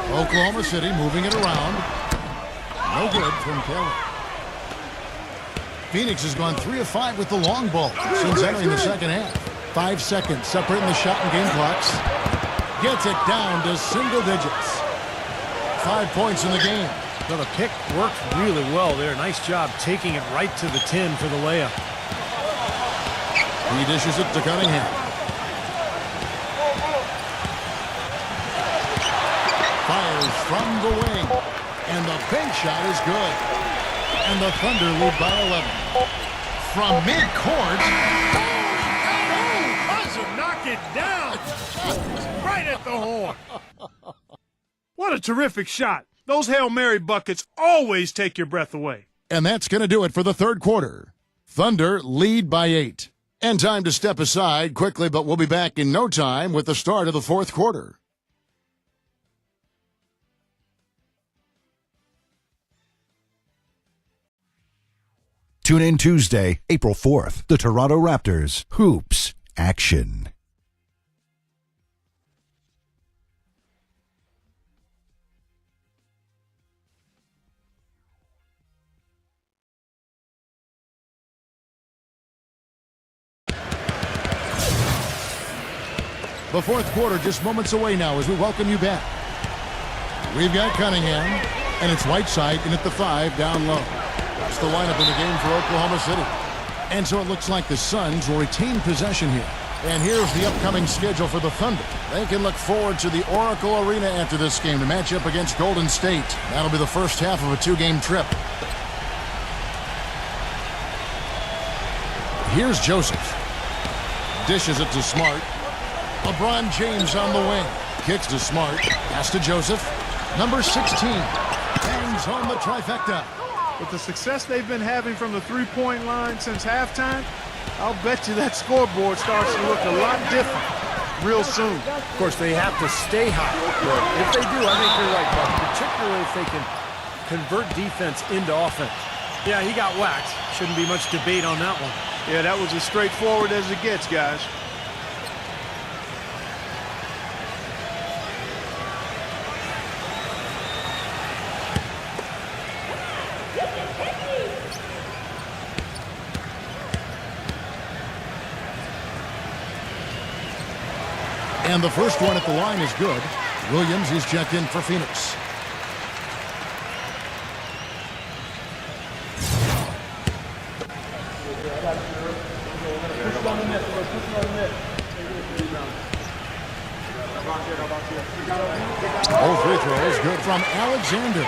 Oklahoma City moving it around. No good from Kelly. Phoenix has gone 3 of 5 with the long ball since entering the second half. 5 seconds separating the shot and game clocks. Gets it down to single digits. 5 points in the game. So the pick worked really well there. Nice job taking it right to the 10 for the layup. He dishes it to Cunningham. Fires from the wing. And the bank shot is good. And the Thunder lead by 11. From midcourt. Buzzer, knock it down. Right at the horn. What a terrific shot. Those Hail Mary buckets always take your breath away. And that's going to do it for the third quarter. Thunder lead by 8. And time to step aside quickly, but we'll be back in no time with the start of the fourth quarter. Tune in Tuesday, April 4th, the Toronto Raptors Hoops Action. The fourth quarter just moments away now as we welcome you back. We've got Cunningham, and it's Whiteside in at the 5 down low. That's the lineup in the game for Oklahoma City. And so it looks like the Suns will retain possession here. And here's the upcoming schedule for the Thunder. They can look forward to the Oracle Arena after this game to match up against Golden State. That'll be the first half of a 2-game trip. Here's Joseph. Dishes it to Smart. LeBron James on the wing. Kicks to Smart. Pass to Joseph. Number 16. Hangs on the trifecta. With the success they've been having from the three-point line since halftime, I'll bet you that scoreboard starts to look a lot different real soon. Of course, they have to stay high. But if they do, I think you're right, Buck. Particularly if they can convert defense into offense. Yeah, he got whacked. Shouldn't be much debate on that one. Yeah, that was as straightforward as it gets, guys. And the first one at the line is good. Williams is checked in for Phoenix. All free throws good from Alexander.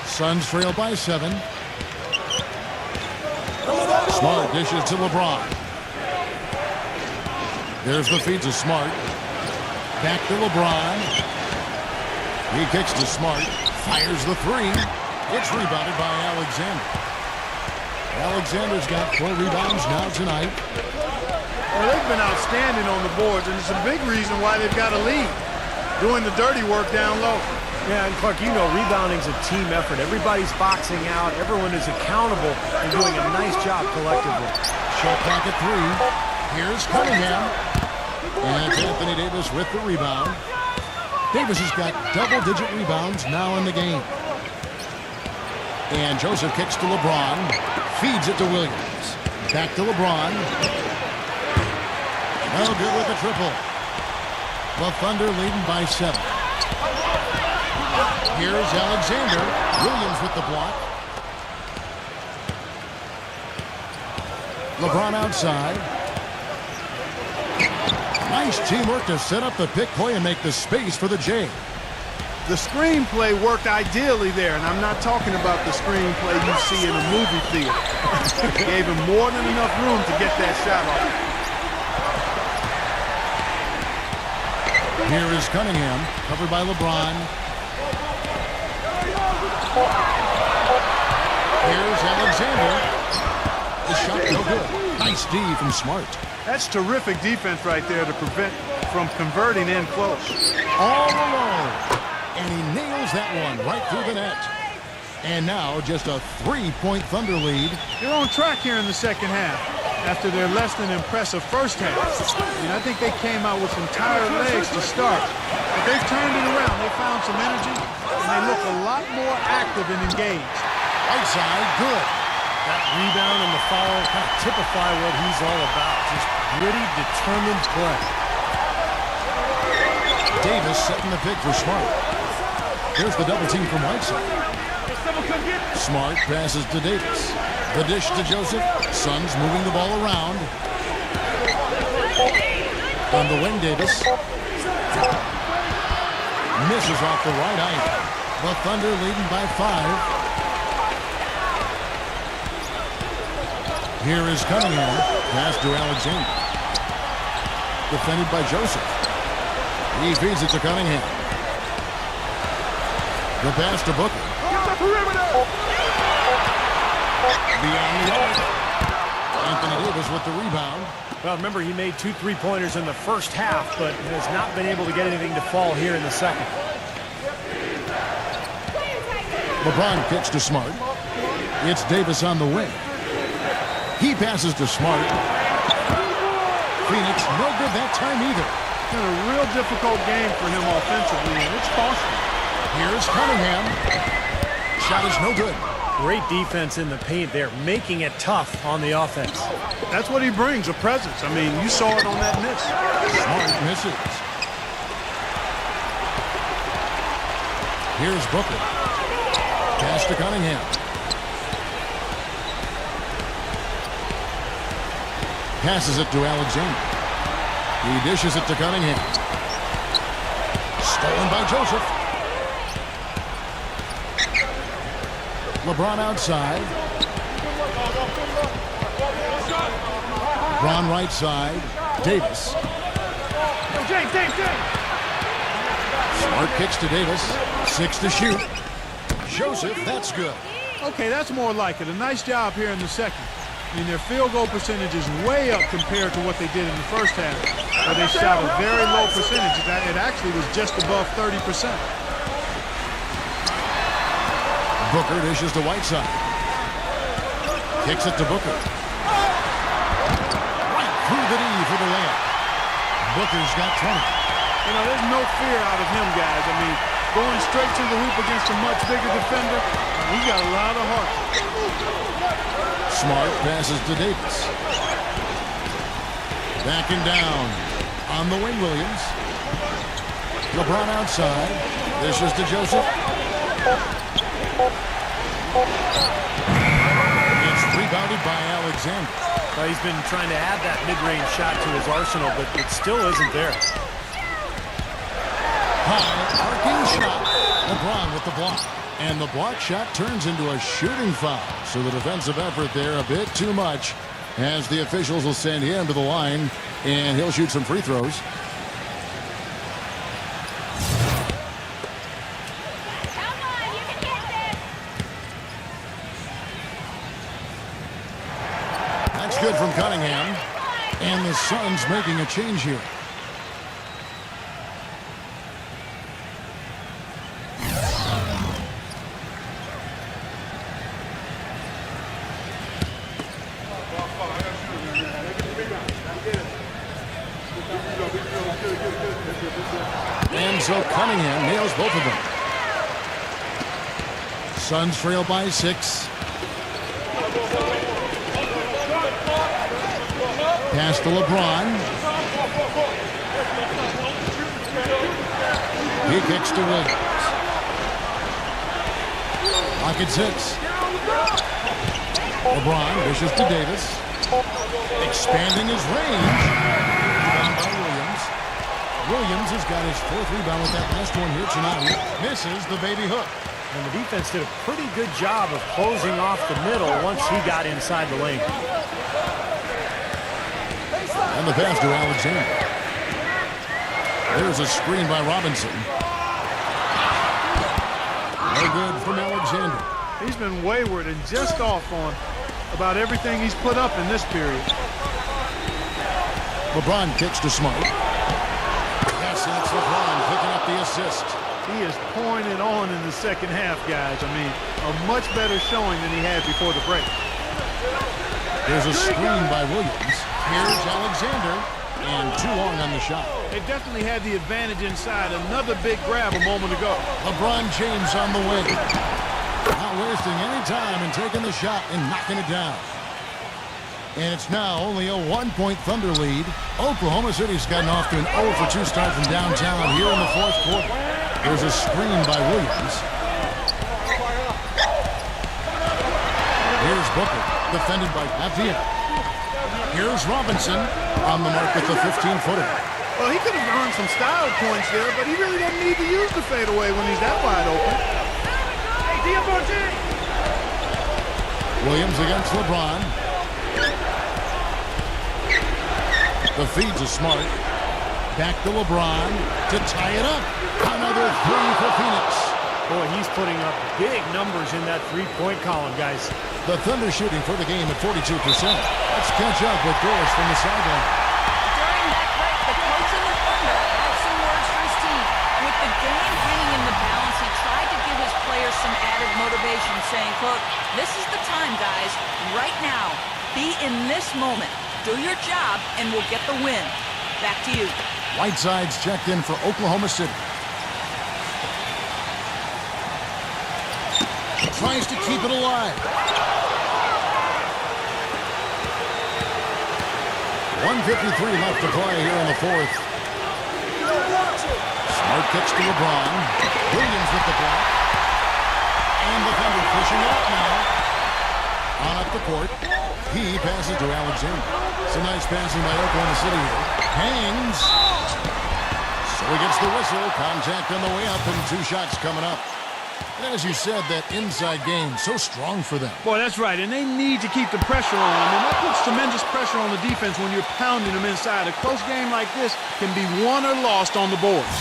Suns trail by 7. Smart dishes to LeBron. There's the feed to Smart. Back to LeBron. He kicks to Smart. Fires the 3. It's rebounded by Alexander. Alexander's got 4 rebounds now tonight. Well, they've been outstanding on the boards, and it's a big reason why they've got a lead. Doing the dirty work down low. Yeah, and Clark, you know, rebounding's a team effort. Everybody's boxing out. Everyone is accountable and doing a nice job collectively. Shot clock at 3. Here's Cunningham. And it's Anthony Davis with the rebound. Davis has got double-digit rebounds now in the game. And Joseph kicks to LeBron. Feeds it to Williams. Back to LeBron. No good with the triple. The Thunder leading by 7. Here's Alexander. Williams with the block. LeBron outside. Nice teamwork to set up the pick play and make the space for the J. The screenplay worked ideally there, and I'm not talking about the screenplay you see in a movie theater. Gave him more than enough room to get that shot off. Here is Cunningham, covered by LeBron. Here's Alexander. The shot no good. Nice D from Smart. That's terrific defense right there to prevent from converting in close. All alone. And he nails that one right through the net. And now just a 3-point Thunder lead. They're on track here in the second half after their less than impressive first half. I think they came out with some tired legs to start. But they've turned it around. They found some energy, and they look a lot more active and engaged. Right side, good. That rebound and the foul kind of typify what he's all about. Just gritty, determined play. Davis setting the pick for Smart. Here's the double team from Whiteside. Smart passes to Davis. The dish to Joseph. Suns moving the ball around. On the wing, Davis. Misses off the right eye. The Thunder leading by 5. Here is Cunningham. Pass to Alexander. Defended by Joseph. He feeds it to Cunningham. The pass to Booker. Beyond the arc. Anthony Davis with the rebound. Well, remember, he made 2 3-pointers in the first half, but has not been able to get anything to fall here in the second. LeBron kicks to Smart. It's Davis on the wing. He passes to Smart. Phoenix, no good that time either. It's been a real difficult game for him offensively, and it's costly. Here's Cunningham. Shot is no good. Great defense in the paint there, making it tough on the offense. That's what he brings, a presence. I mean, you saw it on that miss. Smart misses. Here's Booker. Pass to Cunningham. Passes it to Alexander. He dishes it to Cunningham. Stolen by Joseph. LeBron outside. LeBron right side. Davis. Smart kicks to Davis. 6 to shoot. Joseph, that's good. Okay, that's more like it. A nice job here in the second. I mean, their field goal percentage is way up compared to what they did in the first half, where they shot a very low percentage. It actually was just above 30%. Booker dishes to Whiteside. Kicks it to Booker. Right through the knee for the layup. Booker's got 20. You know, there's no fear out of him, guys. I mean, going straight to the hoop against a much bigger defender, he's got a lot of heart. Smart passes to Davis. Backing down on the wing, Williams. LeBron outside. This is to Joseph. It's rebounded by Alexander. Well, he's been trying to add that mid-range shot to his arsenal, but it still isn't there. High arcing shot. LeBron with the block. And the block shot turns into a shooting foul. So the defensive effort there a bit too much, as the officials will send him to the line, and he'll shoot some free throws. Come on, you can get this. That's good from Cunningham. And the Suns making a change here. And so Cunningham nails both of them. Suns trail by 6. Pass to LeBron. He kicks to Williams. Pocket 6. LeBron dishes to Davis. Expanding his range. Rebound by Williams. Williams has got his 4th rebound with that last one here tonight. Misses the baby hook. And the defense did a pretty good job of closing off the middle once he got inside the lane. And the pass to Alexander. There's a screen by Robinson. No good from Alexander. He's been wayward and just off on about everything he's put up in this period. LeBron kicks to Smart. Yes, and it's LeBron picking up the assist. He is pouring it on in the second half, guys. I mean, a much better showing than he had before the break. There's a screen by Williams. Here's Alexander, and too long on the shot. They definitely had the advantage inside. Another big grab a moment ago. LeBron James on the wing. Not wasting any time in taking the shot and knocking it down. And it's now only a 1-point Thunder lead. Oklahoma City's gotten off to an 0-for-2 start from downtown here in the 4th quarter. There's a screen by Williams. Here's Booker, defended by Avia. Here's Robinson on the mark with the 15-footer. Well, he could have earned some style points there, but he really doesn't need to use the fadeaway when he's that wide open. Williams against LeBron. The feed's a Smart. Back to LeBron to tie it up. Another 3 for Phoenix. Boy, he's putting up big numbers in that three-point column, guys. The Thunder shooting for the game at 42%. Let's catch up with Doris from the sideline. During that break, the coach and the Thunder had some words for his team. With the game hanging in the balance, he tried to give his players some added motivation, saying, quote, "This is the time, guys. Right now. Be in this moment. Do your job, and we'll get the win." Back to you. Whiteside's checked in for Oklahoma City. Tries to keep it alive. 1:53 left to play here in the 4th. Smart kicks to LeBron. Williams with the block. And the Thunder pushing it up now. On up the court. He passes to Alexander. Some nice passing by Oklahoma City here. Hangs. So he gets the whistle. Contact on the way up and 2 shots coming up. And as you said, that inside game, so strong for them. Boy, that's right, and they need to keep the pressure on. I mean, that puts tremendous pressure on the defense when you're pounding them inside. A close game like this can be won or lost on the boards.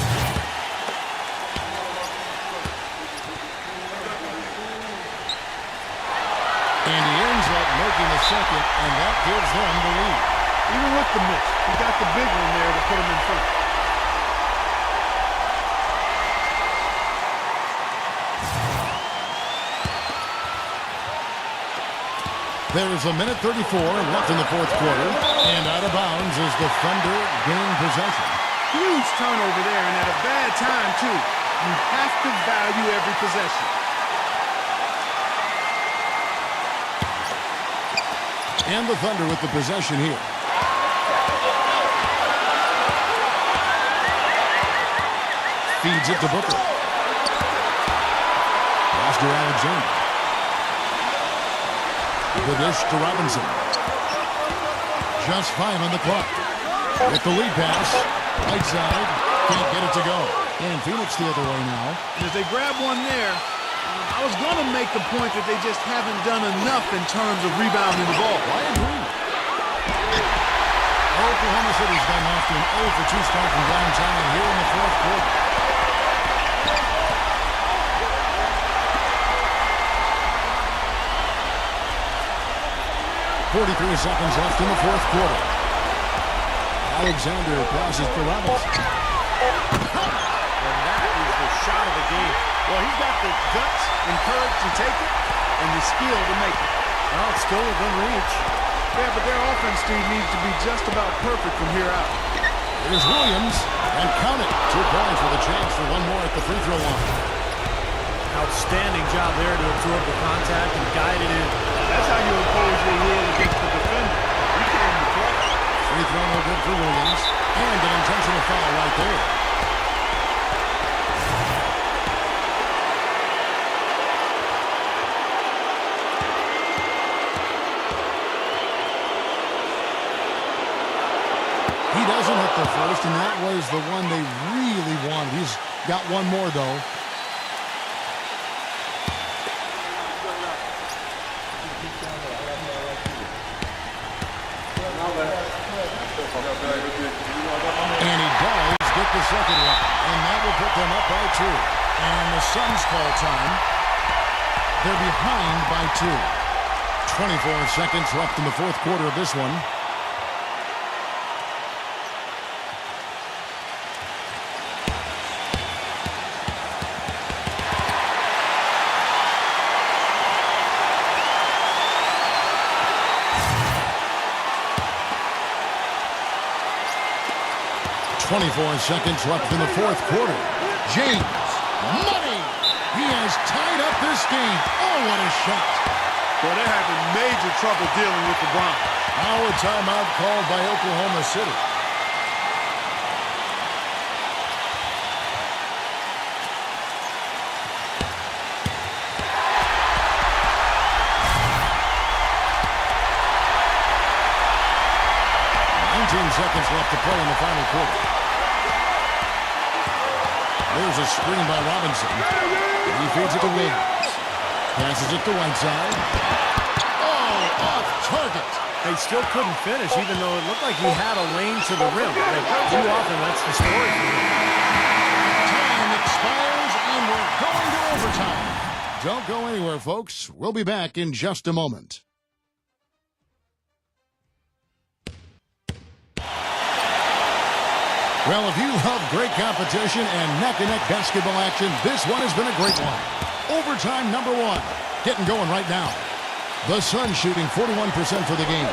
And he ends up making the second, and that gives them the lead. Even with the miss, he got the big one there to put him in front. There's a minute 34 left in the 4th quarter, and out of bounds as the Thunder gain possession. Huge turnover there, and at a bad time, too. You have to value every possession. And the Thunder with the possession here. Feeds it to Booker. Pass to Alexander. The dish to Robinson. Just 5 on the clock. With the lead pass. Right side. Can't get it to go. And Phoenix the other way now. And if they grab one there, I was going to make the point that they just haven't done enough in terms of rebounding the ball. I agree. Oklahoma City's gotten off to an 0 for 2 start from downtown here in the fourth quarter. .43 seconds left in the fourth quarter. Alexander passes to Robinson. And that is the shot of the game. Well, he's got the guts and courage to take it and the skill to make it. Well, it's still within reach. Yeah, but their offense, Steve, needs to be just about perfect from here out. Here's Williams, and count it. 2 points with a chance for one more at the free throw line. Outstanding job there to absorb the contact and guide it in. That's how you impose your will against the defender. You came to play. Free throw no good for Williams, and an intentional foul right there. He doesn't hit the first, and that was the one they really wanted. He's got one more, though. And he does get the second one, and that will put them up by 2. And the Suns call time. They're behind by 2. 24 seconds left in the fourth quarter of this one. Seconds left in the fourth quarter. James, money! He has tied up this game. Oh, what a shot. Well, they're having major trouble dealing with LeBron. Now a timeout called by Oklahoma City. Seconds left to play in the final quarter. There's a screen by Robinson. He feeds it to Williams. Passes it to Whiteside. Oh, off target. They still couldn't finish, even though it looked like he had a lane to the rim. Too often, that's the story for him. Time expires, and we're going to overtime. Don't go anywhere, folks. We'll be back in just a moment. Well, if you love great competition and neck-and-neck basketball action, this one has been a great one. Overtime number 1. Getting going right now. The Suns shooting 41% for the game.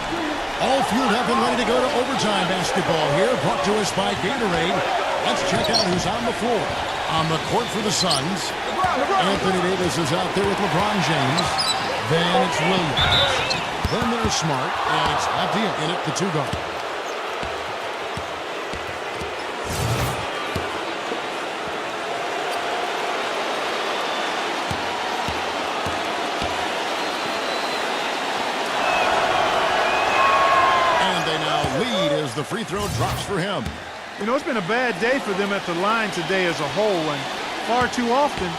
All fueled up and ready to go to overtime basketball here, brought to us by Gatorade. Let's check out who's on the floor. On the court for the Suns, Anthony Davis is out there with LeBron James. Then it's Williams. Then there's Smart, and it's Abdia in at the 2 guard. The free throw drops for him. You know, it's been a bad day for them at the line today as a whole, and far too often,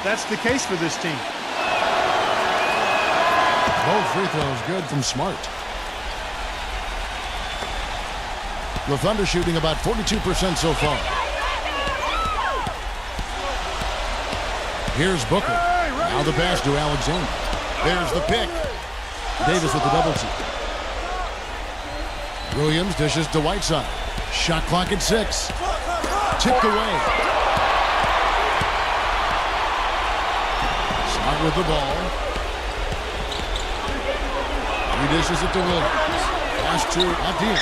that's the case for this team. Both free throws good from Smart. The Thunder shooting about 42% so far. Here's Booker. Now the pass to Alexander. There's the pick. Davis with the double team. Williams dishes to Whiteside. Shot clock at 6. Tipped away. Smart with the ball. He dishes it to Williams. Pass to Abdia.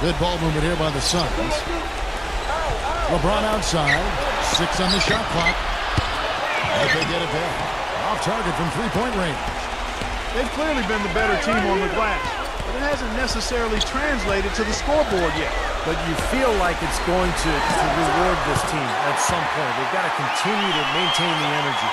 Good ball movement here by the Suns. LeBron outside. 6 on the shot clock. But they get it back. Off target from 3-point range. They've clearly been the better team on the glass. But but it hasn't necessarily translated to the scoreboard yet. But you feel like it's going to reward this team at some point. They've got to continue to maintain the energy.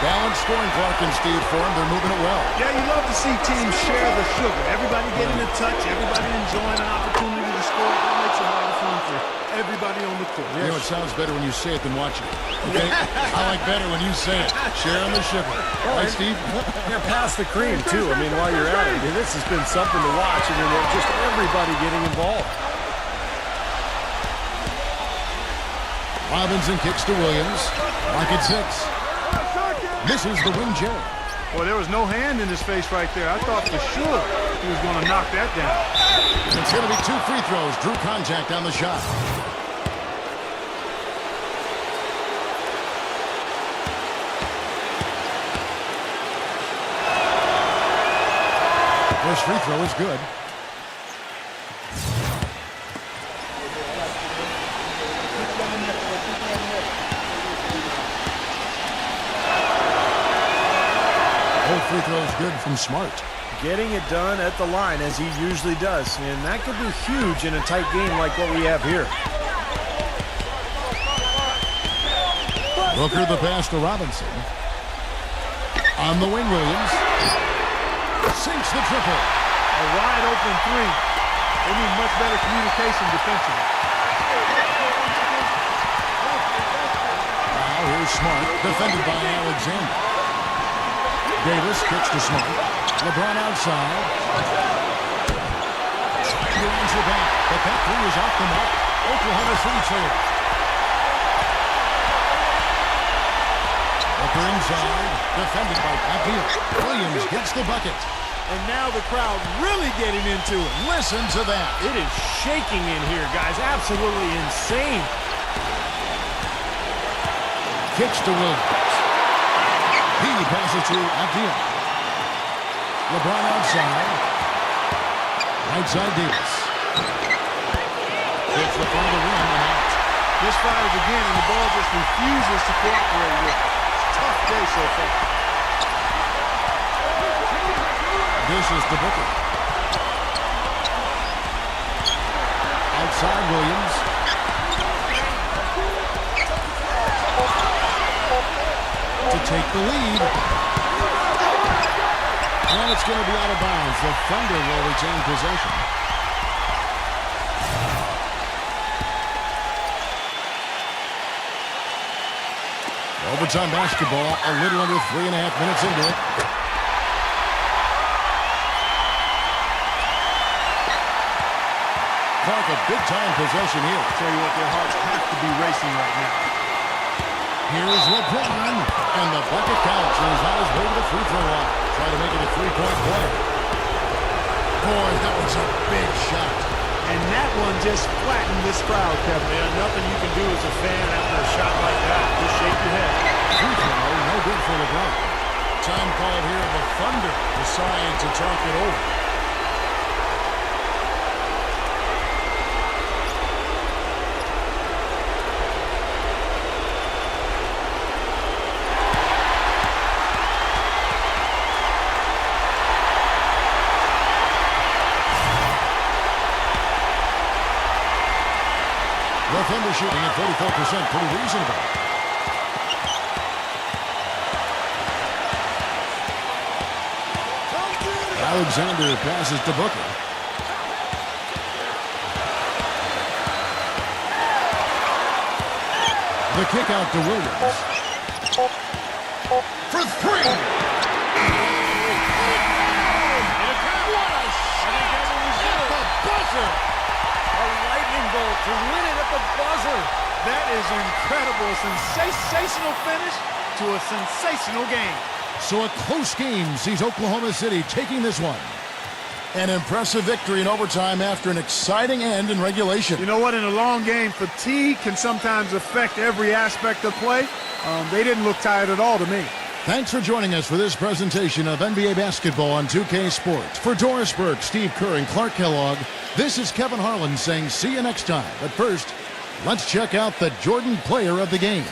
Balanced scoring, Clark and Steve, for them. They're moving it well. Yeah, you love to see teams share the sugar. Everybody getting a touch, everybody enjoying an opportunity to score. That makes it a lot of fun for everybody on the court. You know, it sounds better when you say it than watch it. Okay? I like better when you say it. Sharing the sugar. Right, Steve? Yeah, pass the cream, too. I mean, while you're at it, this has been something to watch. I mean, just everybody getting involved. Robinson kicks to Williams. Mark at 6. Misses the wing J. Well, there was no hand in his face right there. I thought for sure he was going to knock that down. It's going to be 2 free throws. Drew contact on the shot. First free throw is good. Both free throws good from Smart. Getting it done at the line as he usually does. And that could be huge in a tight game like what we have here. Booker the pass to Robinson. On the wing, Williams. Sinks the triple. A wide open three. They need much better communication defensively. Now here's Smart, defended by Alexander. Davis kicks to Smart. LeBron outside. He runs it back, but that three is off the mark. Oklahoma City trail. Booker inside, defended by Papia. Williams gets the bucket. And now the crowd really getting into it. Listen to that. It is shaking in here, guys. Absolutely insane. Kicks to Williams. He passes to Papia. LeBron outside. Right side Davis. Hits the front of the rim and out. This fires again, and the ball just refuses to cooperate with it. Tough day so far. This is to Booker. Outside Williams. To take the lead. And it's going to be out of bounds. The Thunder will retain possession. Overtime basketball, a little under 3.5 minutes into it. Clark, a big-time possession here. I'll tell you what, their hearts have to be racing right now. Here's LeBron, and the bucket counts, and he's on his way to the free throw line. Try to make it a 3-point play. Boy, that was a big shot. And that one just flattened this crowd, Kevin. Man, nothing you can do as a fan after a shot like that. Just shake your head. Free throw, no good for LeBron. Time called here. The Thunder decide to talk it over. The Thunder shooting at 44%, pretty reasonable. Alexander passes to Booker. The kick out to Williams. For three! The buzzer! A lightning bolt to win it at the buzzer. That is incredible. A sensational finish to a sensational game. So a close game sees Oklahoma City taking this one. An impressive victory in overtime after an exciting end in regulation. You know what? In a long game, fatigue can sometimes affect every aspect of play. They didn't look tired at all to me. Thanks for joining us for this presentation of NBA basketball on 2K Sports. For Doris Burke, Steve Kerr, and Clark Kellogg, this is Kevin Harlan saying see you next time. But first, let's check out the Jordan player of the game.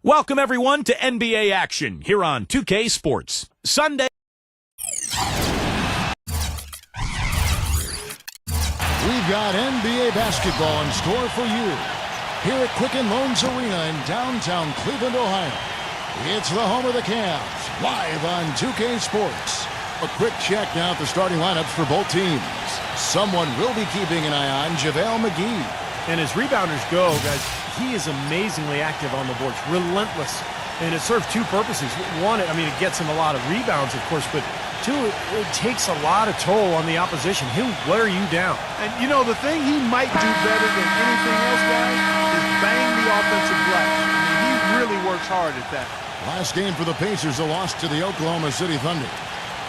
Welcome, everyone, to NBA action here on 2K Sports. Sunday. We've got NBA basketball in store for you here at Quicken Loans Arena in downtown Cleveland, Ohio. It's the home of the Cavs, live on 2K Sports. A quick check now at the starting lineups for both teams. Someone will be keeping an eye on JaVale McGee. And as rebounders go, guys, he is amazingly active on the boards, relentless. And it serves two purposes. One, I mean, it gets him a lot of rebounds, of course, but two, it takes a lot of toll on the opposition. He'll wear you down. And, you know, the thing he might do better than anything else, guys, is bang the offensive glass. I mean, he really works hard at that. Last game for the Pacers, a loss to the Oklahoma City Thunder.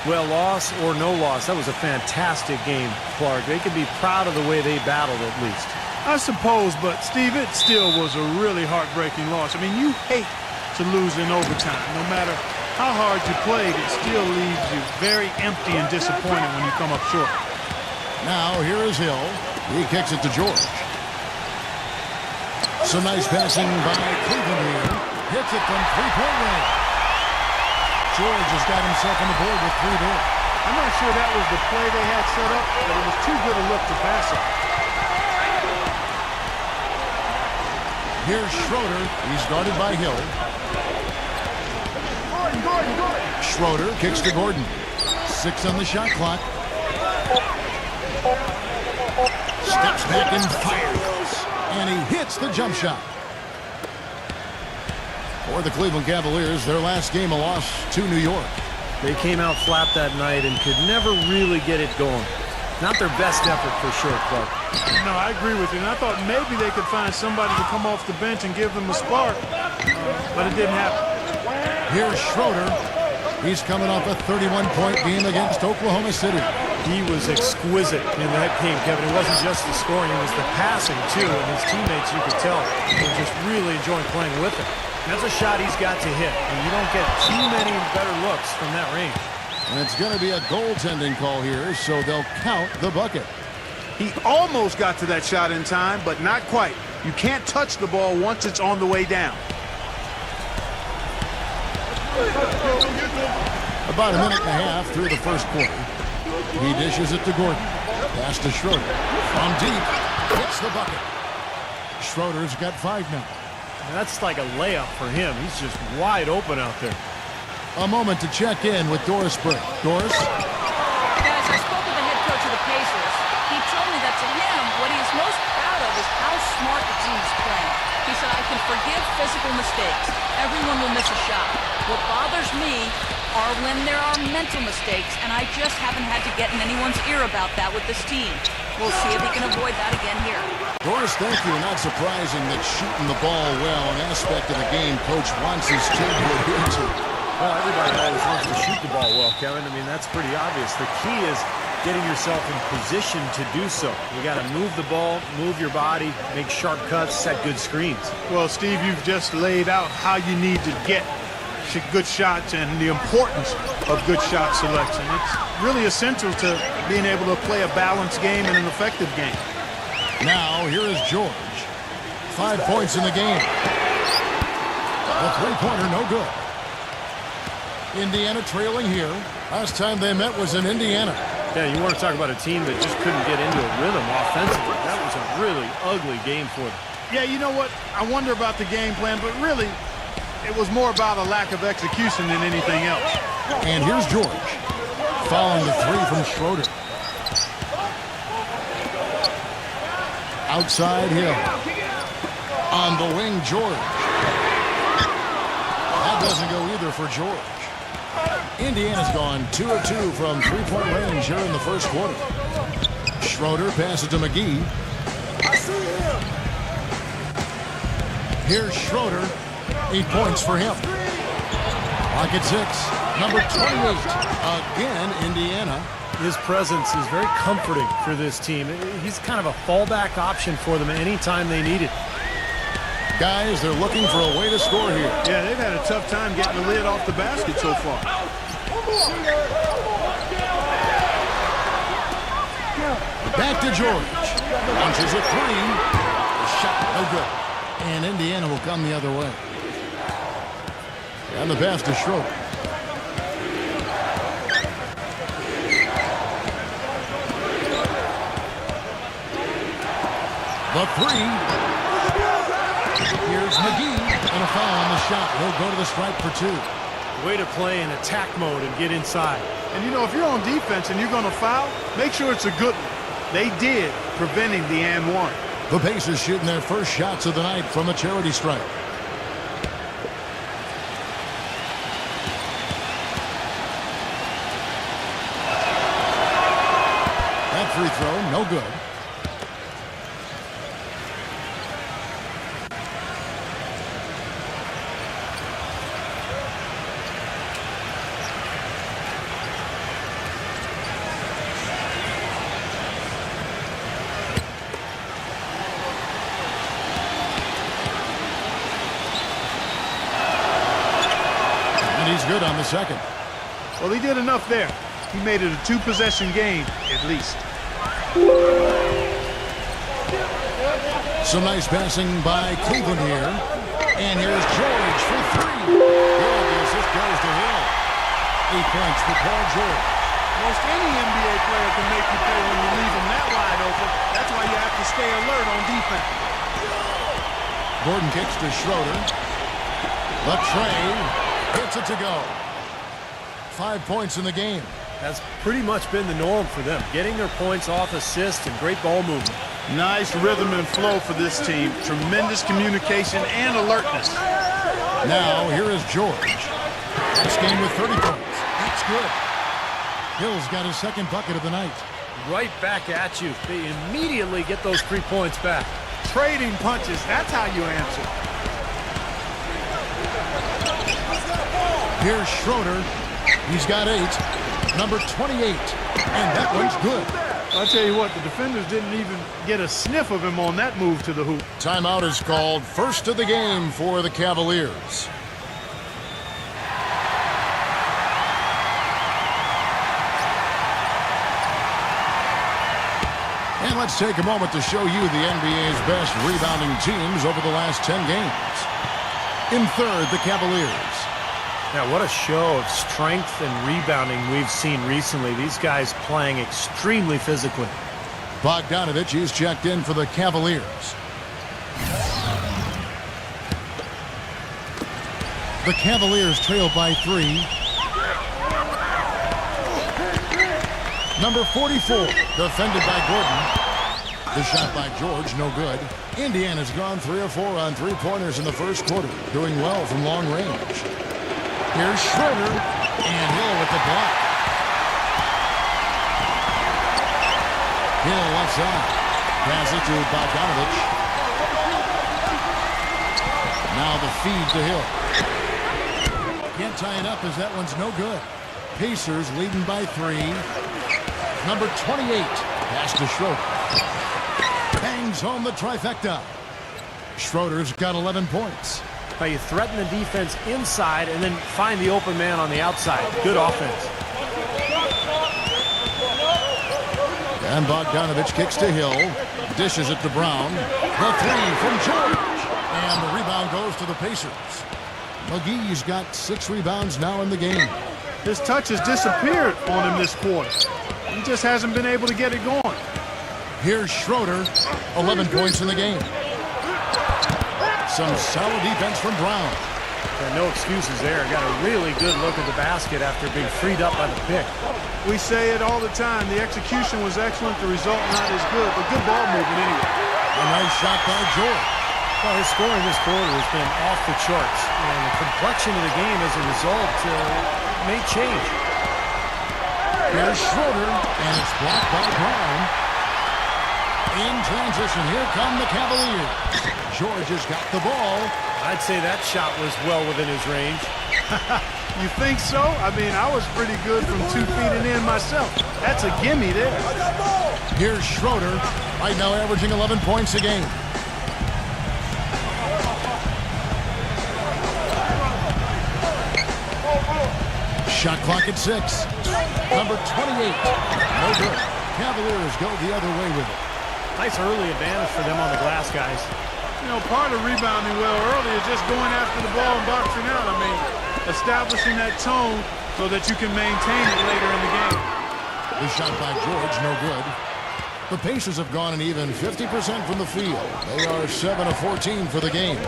Well, loss or no loss, that was a fantastic game, Clark. They can be proud of the way they battled, at least. I suppose, but, Steve, it still was a really heartbreaking loss. I mean, you hate to lose in overtime. No matter how hard you played, it still leaves you very empty and disappointed when you come up short. Now, here is Hill. He kicks it to George. Some nice passing by Cleveland here. Hits it from three-point range. George has got himself on the board with 3 there. I'm not sure that was the play they had set up, but it was too good a look to pass it. Here's Schroeder. He's guarded by Hill. Schroeder kicks to Gordon. 6 on the shot clock. Steps back and fires. And he hits the jump shot. For the Cleveland Cavaliers, their last game a loss to New York. They came out flat that night and could never really get it going. Not their best effort for sure, Clark. No, I agree with you. And I thought maybe they could find somebody to come off the bench and give them a spark, but it didn't happen. Here's Schroeder. He's coming off a 31-point game against Oklahoma City. He was exquisite in that game, Kevin. It wasn't just the scoring, it was the passing, too. And his teammates, you could tell, were just really enjoying playing with him. That's a shot he's got to hit, and you don't get too many better looks from that range. And it's going to be a goaltending call here, so they'll count the bucket. He almost got to that shot in time, but not quite. You can't touch the ball once it's on the way down. About a minute and a half through the first quarter. He dishes it to Gordon. Pass to Schroeder. From deep, hits the bucket. Schroeder's got 5 now. That's like a layup for him. He's just wide open out there. A moment to check in with Doris Burke. Doris? Guys, I spoke with the head coach of the Pacers. He told me that to him, what he is most proud of is how smart the team is playing. He said, I can forgive physical mistakes. Everyone will miss a shot. What bothers me are when there are mental mistakes, and I just haven't had to get in anyone's ear about that with this team. We'll see if he can avoid that again here. Doris, thank you. Not surprising that shooting the ball well, an aspect of the game Coach wants his team to adhere to. Well, everybody always wants to shoot the ball well, Kevin. I mean, that's pretty obvious. The key is getting yourself in position to do so. You got to move the ball, move your body, make sharp cuts, set good screens. Well, Steve, you've just laid out how you need to get good shots and the importance of good shot selection. It's really essential to being able to play a balanced game and an effective game. Now, here is George. 5 points in the game. The three-pointer, no good. Indiana trailing here. Last time they met was in Indiana. Yeah, you want to talk about a team that just couldn't get into a rhythm offensively. That was a really ugly game for them. Yeah, you know what? I wonder about the game plan, but really, it was more about a lack of execution than anything else. And here's George. Following the 3 from Schroeder. Outside Hill. On the wing, George. That doesn't go either for George. Indiana's gone 2 of 2 from three-point range here in the first quarter. Schroeder passes to McGee. Here's Schroeder. 8 points for him. Clock at 6. Number 28. Again, Indiana. His presence is very comforting for this team. He's kind of a fallback option for them anytime they need it. Guys, they're looking for a way to score here. Yeah, they've had a tough time getting the lid off the basket so far. Back to George. Launches a 3. The shot no good. And Indiana will come the other way. And the pass to Schroeder. The three. Here's McGee. And a foul on the shot. He'll go to the stripe for 2. Way to play in attack mode and get inside. And, you know, if you're on defense and you're going to foul, make sure it's a good one. They did, preventing the and one. The Pacers shooting their first shots of the night from the charity stripe. That free throw, no good. He's good on the second. Well, he did enough there. He made it a 2-possession game, at least. Some nice passing by Cleveland here. And here's George for 3. Good. The assist goes to Hill. 8 points for Paul George. Most any NBA player can make you pay when you leave them that wide open. That's why you have to stay alert on defense. Gordon kicks to Schroeder. The tray. Gets it to go. 5 points in the game. That's pretty much been the norm for them. Getting their points off assists and great ball movement. Nice rhythm and flow for this team. Tremendous communication and alertness. Now, here is George. This game with 30 points. That's good. Hill's got his second bucket of the night. Right back at you. They immediately get those 3 points back. Trading punches. That's how you answer. Here's Schroeder. He's got 8. Number 28. And that one's good. I'll tell you what, the defenders didn't even get a sniff of him on that move to the hoop. Timeout is called. First of the game for the Cavaliers. And let's take a moment to show you the NBA's best rebounding teams over the last 10 games. In third, the Cavaliers. Now, what a show of strength and rebounding we've seen recently. These guys playing extremely physically. Bogdanovich is checked in for the Cavaliers. The Cavaliers trail by 3. Number 44, defended by Gordon. The shot by George, no good. Indiana's gone 3 of 4 on 3-pointers in the first quarter, doing well from long range. Here's Schroeder, and Hill with the block. Hill left side. Pass it to Bogdanovich. Now the feed to Hill. Can't tie it up as that one's no good. Pacers leading by 3. Number 28, pass to Schroeder. Bangs home the trifecta. Schroeder's got 11 points. You threaten the defense inside and then find the open man on the outside. Good offense. And Bogdanovich kicks to Hill. Dishes it to Brown. The 3 from George. And the rebound goes to the Pacers. McGee's got 6 rebounds now in the game. His touch has disappeared on him this quarter. He just hasn't been able to get it going. Here's Schroeder. 11 points in the game. Some solid defense from Brown. No excuses there. Got a really good look at the basket after being freed up by the pick. We say it all the time. The execution was excellent. The result not as good, but good ball movement anyway. A nice shot by George. Well, his scoring this quarter has been off the charts. And the complexion of the game as a result may change. Here's Schroeder, and it's blocked by Brown. In transition, here come the Cavaliers. George has got the ball. I'd say that shot was well within his range. You think so? I mean, I was pretty good from 2 feet and in myself. That's a gimme there. Here's Schroeder, right now averaging 11 points a game. Shot clock at 6. Number 28. No good. Cavaliers go the other way with it. Nice early advantage for them on the glass, guys. You know, part of rebounding well early is just going after the ball and boxing out. I mean, establishing that tone so that you can maintain it later in the game. The shot by George, no good. The Pacers have gone an even 50% from the field. They are 7 of 14 for the game.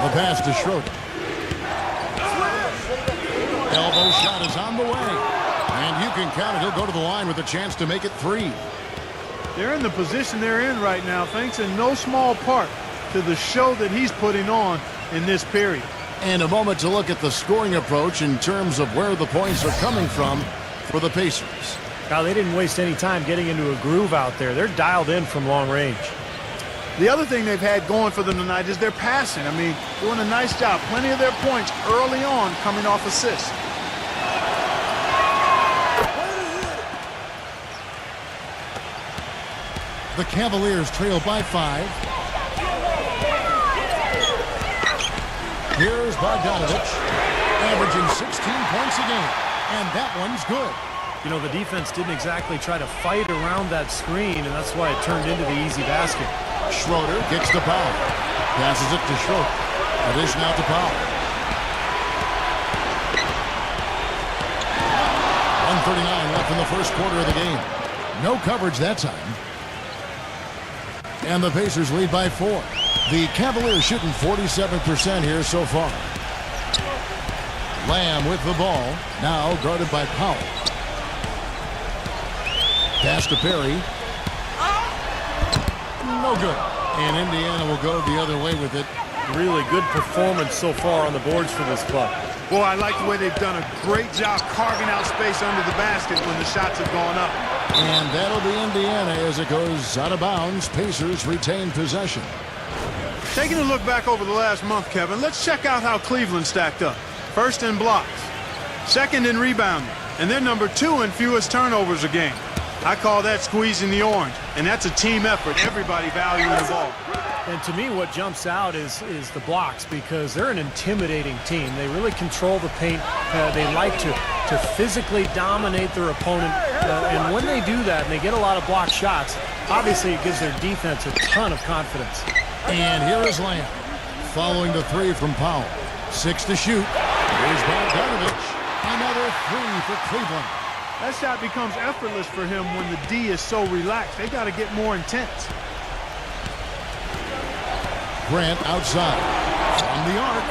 The pass to Schroeder. Elbow shot is on the way. And you can count it. He'll go to the line with a chance to make it 3. They're in the position they're in right now, thanks in no small part to the show that he's putting on in this period. And a moment to look at the scoring approach in terms of where the points are coming from for the Pacers. Now, they didn't waste any time getting into a groove out there. They're dialed in from long range. The other thing they've had going for them tonight is their passing. I mean, doing a nice job. Plenty of their points early on coming off assists. The Cavaliers trail by 5. Here's Bogdanovich, averaging 16 points a game, and that one's good. You know, the defense didn't exactly try to fight around that screen, and that's why it turned into the easy basket. Schroeder gets the Powell, passes it to Schroeder. A dish now to Powell. 1:39 left in the first quarter of the game. No coverage that time. And the Pacers lead by 4. The Cavaliers shooting 47% here so far. Lamb with the ball, now guarded by Powell. Pass to Perry. No good. And Indiana will go the other way with it. Really good performance so far on the boards for this club. Boy, I like the way they've done a great job carving out space under the basket when the shots have gone up. And that'll be Indiana as it goes out of bounds. Pacers retain possession. Taking a look back over the last month, Kevin, let's check out how Cleveland stacked up. First in blocks, second in rebounding, and they're number 2 in fewest turnovers a game. I call that squeezing the orange, and that's a team effort. Everybody valuing the ball. And to me, what jumps out is the blocks, because they're an intimidating team. They really control the paint. They like to physically dominate their opponent. And when they do that and they get a lot of block shots, obviously it gives their defense a ton of confidence. And here is Lamb, following the 3 from Powell. 6 to shoot. Here's Bogdanovich. Another 3 for Cleveland. That shot becomes effortless for him when the D is so relaxed. They got to get more intense. Grant outside. From the arc.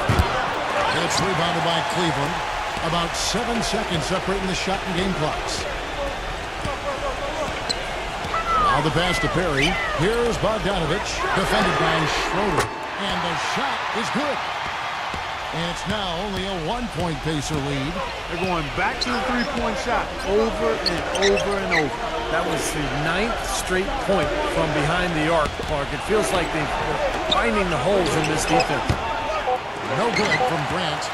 It's rebounded by Cleveland. About 7 seconds separating the shot and game clocks. Now the pass to Perry. Here's Bogdanovich, defended by Schroeder. And the shot is good. And it's now only a 1-point Pacer lead. They're going back to the three-point shot over and over and over. That was the 9th straight point from behind the arc, Clark. It feels like they're finding the holes in this defense. No good from Grant.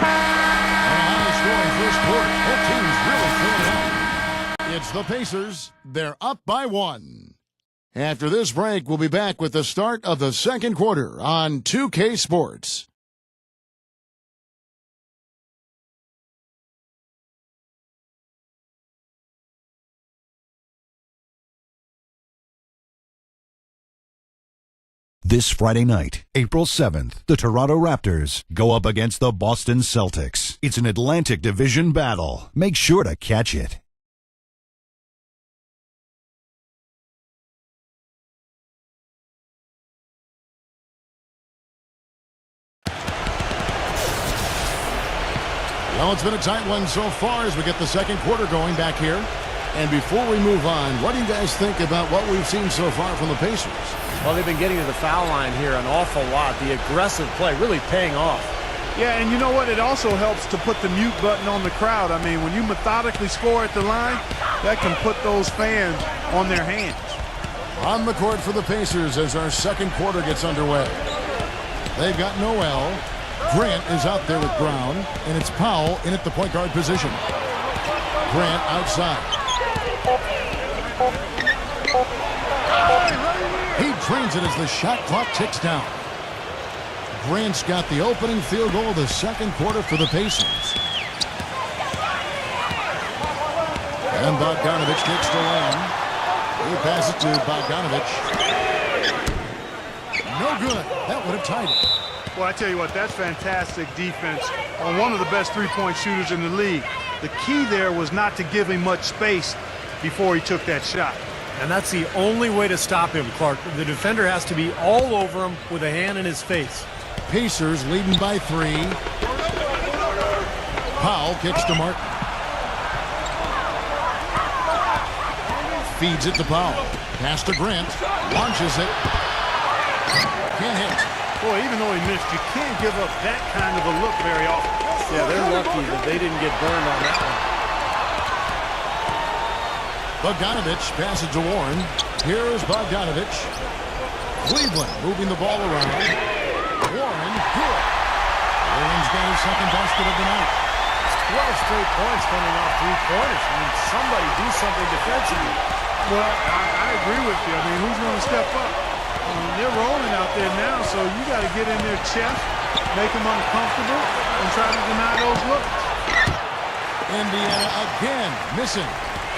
And a high-scoring first quarter. Both teams really filling up. It's the Pacers. They're up by 1. After this break, we'll be back with the start of the second quarter on 2K Sports. This Friday night, April 7th, the Toronto Raptors go up against the Boston Celtics. It's an Atlantic Division battle. Make sure to catch it. Well, it's been a tight one so far as we get the second quarter going back here. And before we move on, what do you guys think about what we've seen so far from the Pacers? Well, they've been getting to the foul line here an awful lot. The aggressive play really paying off. Yeah, and you know what? It also helps to put the mute button on the crowd. I mean, when you methodically score at the line, that can put those fans on their hands. On the court for the Pacers as our second quarter gets underway. They've got Noel. Grant is out there with Brown, and it's Powell in at the point guard position. Grant outside. He drains it as the shot clock ticks down. Grant's got the opening field goal of the second quarter for the Pacers. And Bogdanovich takes the lane. He passes to Bogdanovich. No good. That would have tied it. Well, I tell you what, that's fantastic defense on one of the best three-point shooters in the league. The key there was not to give him much space before he took that shot. And that's the only way to stop him, Clark. The defender has to be all over him with a hand in his face. Pacers leading by 3. Powell kicks to Martin. Feeds it to Powell. Pass to Grant. Launches it. Can't hit. Boy, even though he missed, you can't give up that kind of a look very often. Yeah, they're lucky that they didn't get burned on that one. Bogdanovich passes to Warren. Here's Bogdanovich. Cleveland moving the ball around. Warren, good. Warren's got his second basket of the night. 12 straight points coming off three-pointers. I mean, somebody do something defensively. Well, I agree with you. I mean, who's going to step up? I mean, they're rolling out there now, so you got to get in their chest, make them uncomfortable, and try to deny those looks. Indiana again missing.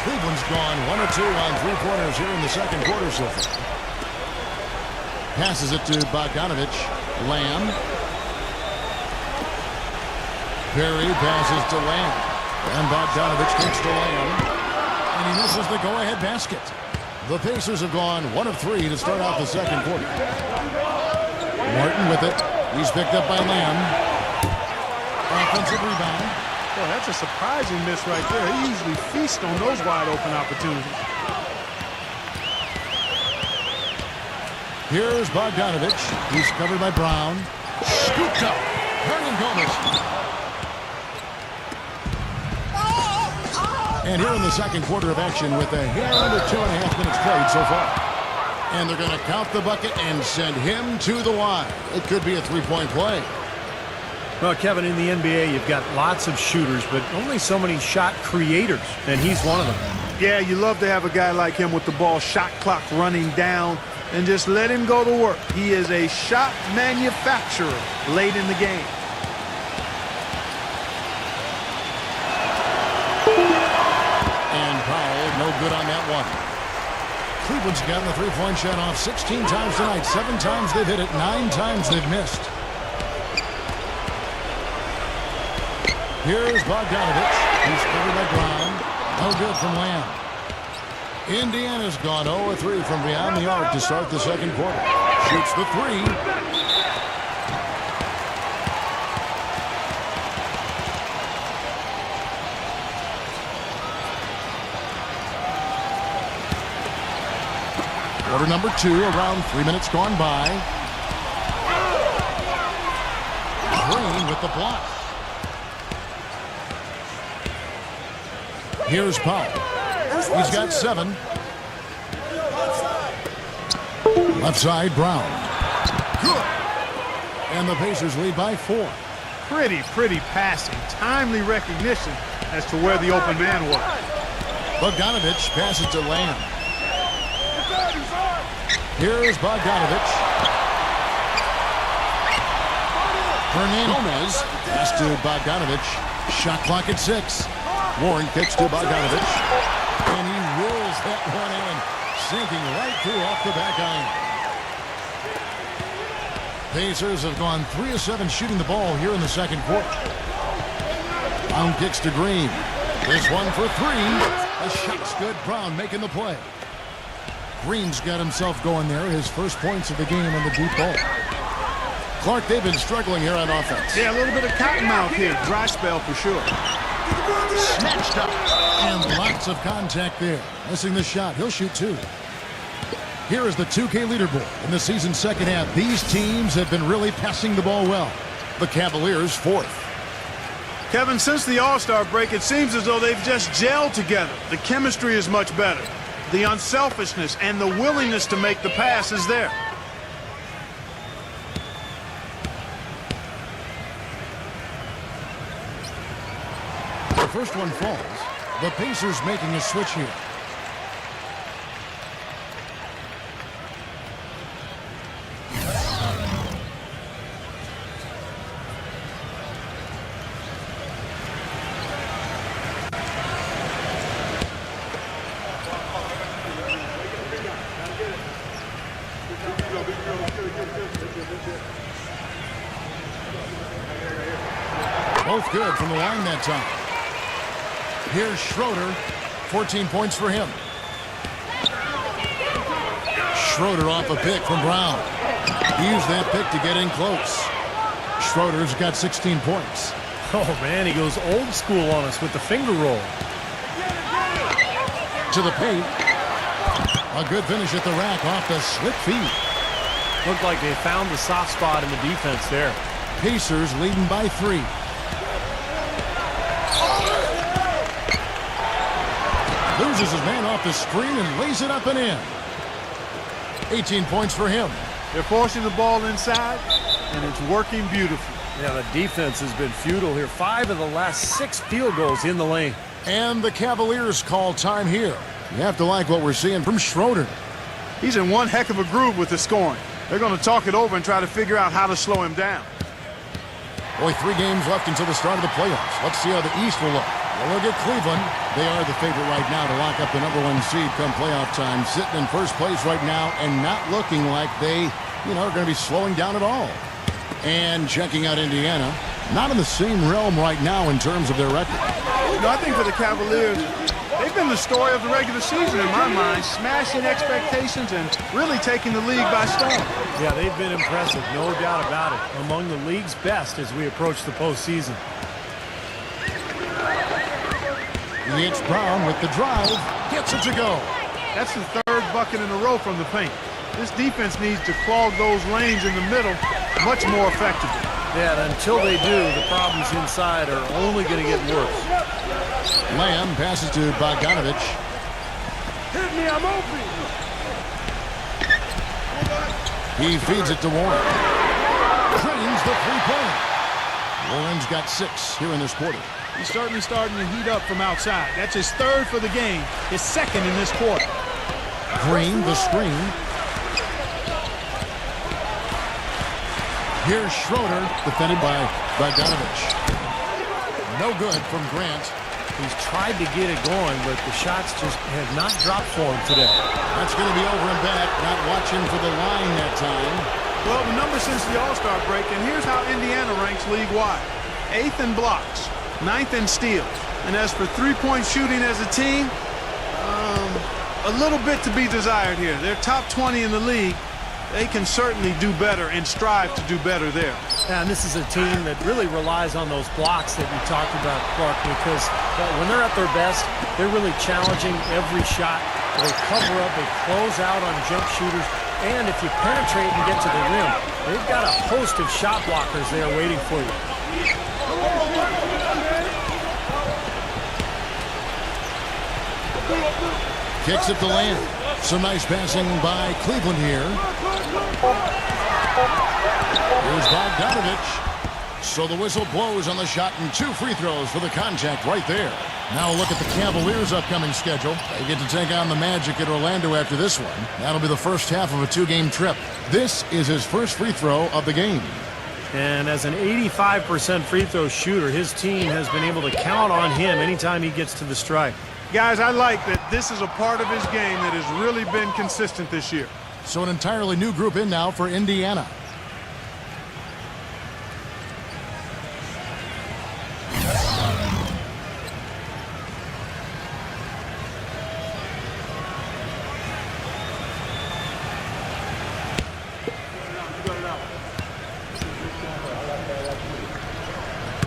Cleveland's gone 1 of 2 on three-pointers here in the second quarter so far. Passes it to Bogdanovich. Lamb. Perry passes to Lamb. And Bogdanovich kicks to Lamb. And he misses the go-ahead basket. The Pacers have gone 1 of 3 to start out the second quarter. Martin with it. He's picked up by Lamb. Offensive rebound. Boy, that's a surprising miss right there. He usually feasts on those wide-open opportunities. Here's Bogdanovich. He's covered by Brown. Scooped up. Hernan Gomez. And here in the second quarter of action with a hair under 2.5 minutes played so far. And they're going to count the bucket and send him to the line. It could be a three-point play. Well, Kevin, in the NBA, you've got lots of shooters, but only so many shot creators, and he's one of them. Yeah, you love to have a guy like him with the ball shot clock running down and just let him go to work. He is a shot manufacturer late in the game. And Powell, no good on that one. Cleveland's gotten the three-point shot off 16 times tonight. 7 times they've hit it, 9 times they've missed. Here's Bogdanovich. He's covered by Brown. No good from Lamb. Indiana's gone 0-3 from beyond the arc to start the second quarter. Shoots the 3. Quarter number 2, around 3 minutes gone by. Green with the block. Here's Powell. He's got 7. Left side, Brown. Good. And the Pacers lead by 4. Pretty passing. Timely recognition as to where the open man was. Bogdanovich passes to Lamb. Here's Bogdanovich. Hernan Gomez pass to Bogdanovich. Shot clock at 6. Warren kicks to Bogdanovich. And he wills that one in. Sinking right through off the back iron. Pacers have gone 3 of 7 shooting the ball here in the second quarter. Brown kicks to Green. This one for 3. The shot's good. Brown making the play. Green's got himself going there. His first points of the game on the deep ball. Clark, they've been struggling here on offense. Yeah, a little bit of cottonmouth here. Dry spell for sure. Snatched up. And lots of contact there. Missing the shot. He'll shoot 2. Here is the 2K leaderboard. In the season's second half, these teams have been really passing the ball well. The Cavaliers 4th. Kevin, since the All-Star break, it seems as though they've just gelled together. The chemistry is much better. The unselfishness and the willingness to make the pass is there. The first one falls. The Pacers making a switch here. Both good from the line that time. Here's Schroeder. 14 points for him. Schroeder off a pick from Brown. He used that pick to get in close. Schroeder's got 16 points. Oh, man, he goes old school on us with the finger roll. To the paint. A good finish at the rack off the slick feet. Looked like they found the soft spot in the defense there. Pacers leading by 3. Loses his man off the screen and lays it up and in. 18 points for him. They're forcing the ball inside, and it's working beautifully. Yeah, the defense has been futile here. 5 of the last 6 field goals in the lane. And the Cavaliers call time here. You have to like what we're seeing from Schroeder. He's in one heck of a groove with the scoring. They're going to talk it over and try to figure out how to slow him down. Boy, 3 games left until the start of the playoffs. Let's see how the East will look. Well, look at Cleveland. They are the favorite right now to lock up the #1 seed come playoff time. Sitting in first place right now and not looking like they, are going to be slowing down at all. And checking out Indiana. Not in the same realm right now in terms of their record. I think for the Cavaliers, they've been the story of the regular season in my mind, smashing expectations and really taking the league by storm. Yeah, they've been impressive, no doubt about it. Among the league's best as we approach the postseason. It's Brown with the drive. Gets it to go. That's the 3rd bucket in a row from the paint. This defense needs to clog those lanes in the middle much more effectively. Yeah, and until they do, the problems inside are only going to get worse. Lamb passes to Bogdanovich. Hit me, I'm open. He feeds it to Warren. Drains the 3-point. Warren's got 6 here in this quarter. He's certainly starting to heat up from outside. That's his 3rd for the game, his 2nd in this quarter. Green, the screen. Here's Schroeder, defended by Bogdanovich. No good from Grant. He's tried to get it going, but the shots just have not dropped for him today. That's going to be over and back. Not watching for the line that time. Well, the numbers since the All-Star break, and here's how Indiana ranks league-wide. 8th in blocks, 9th in steals. And as for three-point shooting as a team, a little bit to be desired here. They're top 20 in the league. They can certainly do better and strive to do better there. Yeah, and this is a team that really relies on those blocks that we talked about, Clark, because when they're at their best, they're really challenging every shot. They cover up, they close out on jump shooters, and if you penetrate and get to the rim, they've got a host of shot blockers there waiting for you. Kicks it to Lamb. Some nice passing by Cleveland here. Here's Bogdanovich. So the whistle blows on the shot and 2 free throws for the contact right there. Now look at the Cavaliers' upcoming schedule. They get to take on the Magic at Orlando after this one. That'll be the first half of a 2-game trip. This is his first free throw of the game. And as an 85% free throw shooter, his team has been able to count on him anytime he gets to the stripe. Guys, I like that this is a part of his game that has really been consistent this year. So an entirely new group in now for Indiana.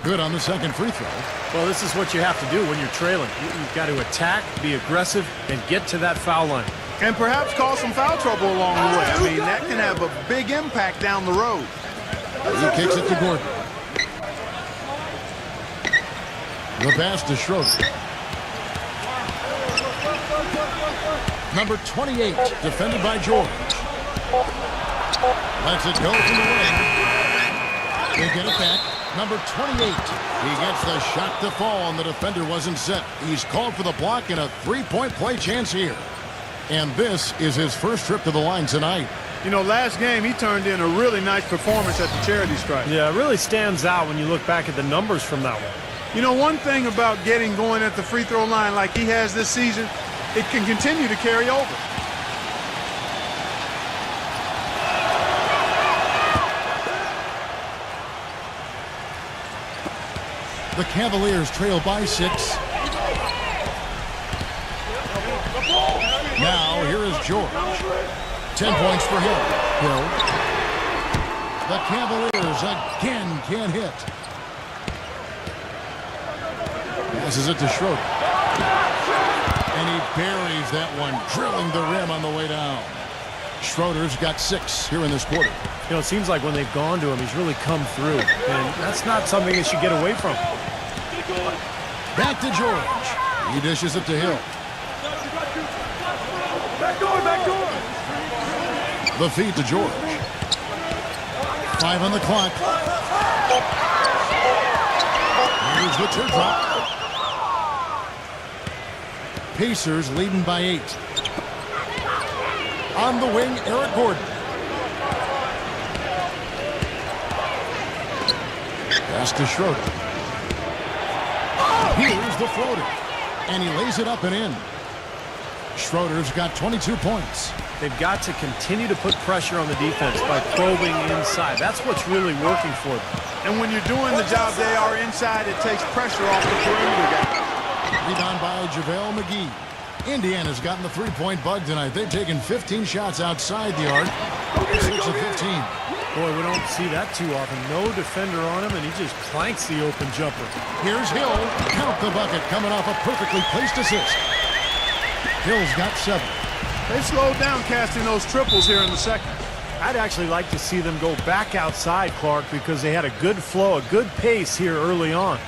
Good on the second free throw. Well, this is what you have to do when you're trailing. You've got to attack, be aggressive, and get to that foul line. And perhaps cause some foul trouble along the way. I mean, that can have a big impact down the road. He kicks it to Gordon. The pass to Schroeder. Number 28, defended by George. Lets it go from the ring. They get it back. Number 28. He gets the shot to fall, and the defender wasn't set. He's called for the block and a 3-point play chance here. And this is his first trip to the line tonight. You know, last game he turned in a really nice performance at the charity stripe. Yeah, it really stands out when you look back at the numbers from that one. You know, one thing about getting going at the free throw line like he has this season, it can continue to carry over. The Cavaliers trail by 6. Now, here is George. 10 points for him. Hill. The Cavaliers again can't hit. Passes it to Schroeder. And he buries that one, drilling the rim on the way down. Schroeder's got 6 here in this quarter. You know, it seems like when they've gone to him, he's really come through. And that's not something that you get away from. Back to George. He dishes it to Hill. Back door, back door. The feed to George. 5 on the clock. Here's the teardrop. Pacers leading by 8. On the wing, Eric Gordon. Pass to Schroeder. Here's the floater. And he lays it up and in. Schroeder's got 22 points. They've got to continue to put pressure on the defense by probing inside. That's what's really working for them. And when you're doing the job they are inside, it takes pressure off the perimeter guy. Rebound by JaVale McGee. Indiana's gotten the three-point bug tonight. They've taken 15 shots outside the arc. 6 of 15. Boy, we don't see that too often. No defender on him, and he just clanks the open jumper. Here's Hill. Count the bucket coming off a perfectly placed assist. Hill's got 7. They slowed down casting those triples here in the second. I'd actually like to see them go back outside, Clark, because they had a good flow, a good pace here early on.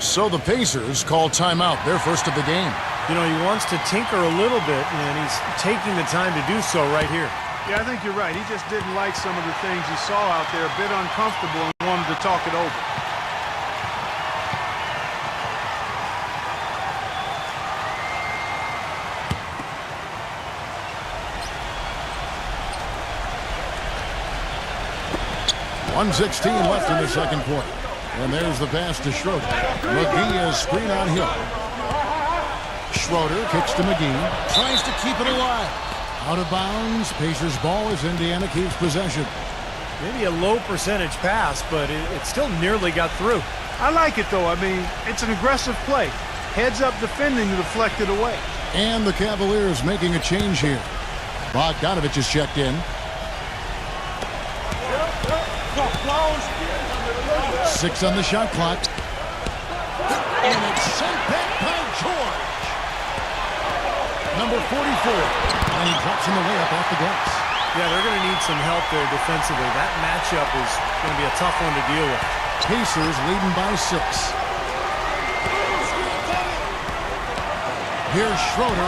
So the Pacers call timeout, their first of the game. You know, he wants to tinker a little bit, and he's taking the time to do so right here. Yeah, I think you're right. He just didn't like some of the things he saw out there, a bit uncomfortable, and wanted to talk it over. .116 left in the second quarter. And there's the pass to Schroeder. McGee is screen on Hill. Schroeder kicks to McGee. Tries to keep it alive. Out of bounds. Pacers ball as Indiana keeps possession. Maybe a low percentage pass, but it still nearly got through. I like it, though. I mean, it's an aggressive play. Heads up defending to deflect it away. And the Cavaliers making a change here. Bogdanovich is checked in. 6 on the shot clock. And it's sent back by George. Number 44. And he drops in the layup off the glass. Yeah, they're going to need some help there defensively. That matchup is going to be a tough one to deal with. Pacers leading by 6. Here's Schroeder.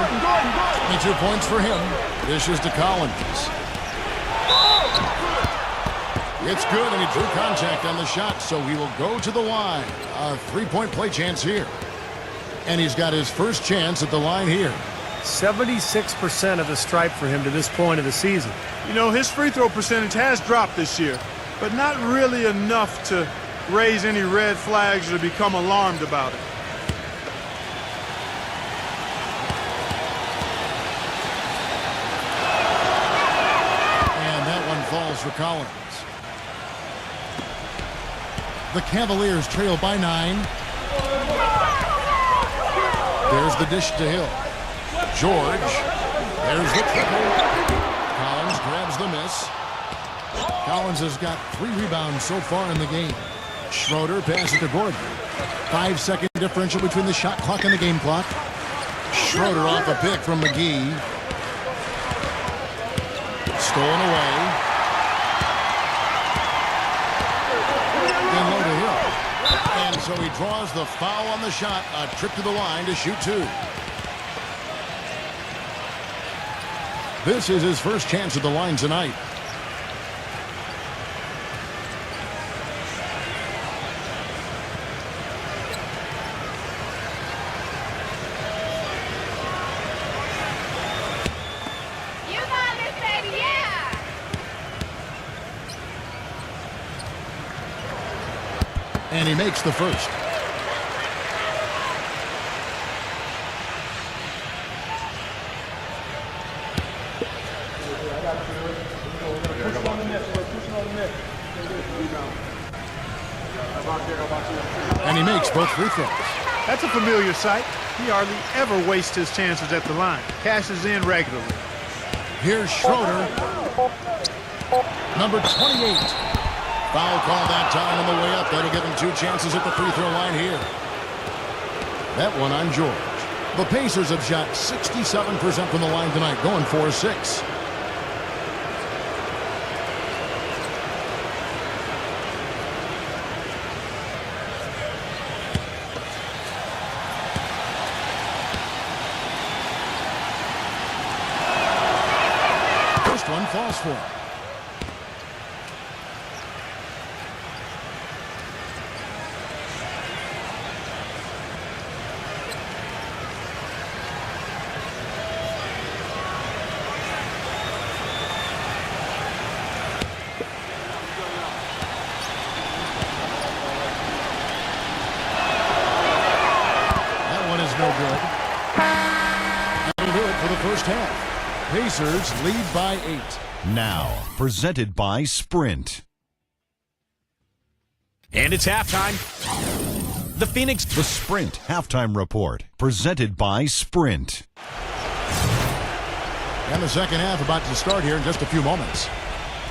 22 points for him. Dishes to Collins. It's good, and he drew contact on the shot, so he will go to the line. A three-point play chance here. And he's got his first chance at the line here. 76% of the stripe for him to this point of the season. You know, his free throw percentage has dropped this year, but not really enough to raise any red flags or become alarmed about it. And that one falls for Collins. The Cavaliers trail by 9. There's the dish to Hill. George. There's the triple. Collins grabs the miss. Collins has got 3 rebounds so far in the game. Schroeder passes to Gordon. 5-second differential between the shot clock and the game clock. Schroeder off a pick from McGee. Stolen away. Low to Hill. And so he draws the foul on the shot. A trip to the line to shoot 2. This is his first chance at the line tonight. You got this, baby, yeah! And he makes the first. And he makes both free throws. That's a familiar sight. He hardly ever wastes his chances at the line. Cashes in regularly. Here's Schroeder. Number 28. Foul call that time on the way up. That'll give him 2 chances at the free throw line here. That one on George. The Pacers have shot 67% from the line tonight, going 4-6. First one falls for him. No good. That'll do it for the first half. Pacers lead by 8. Now, presented by Sprint. And it's halftime. The Sprint Halftime Report, presented by Sprint. And the second half about to start here in just a few moments.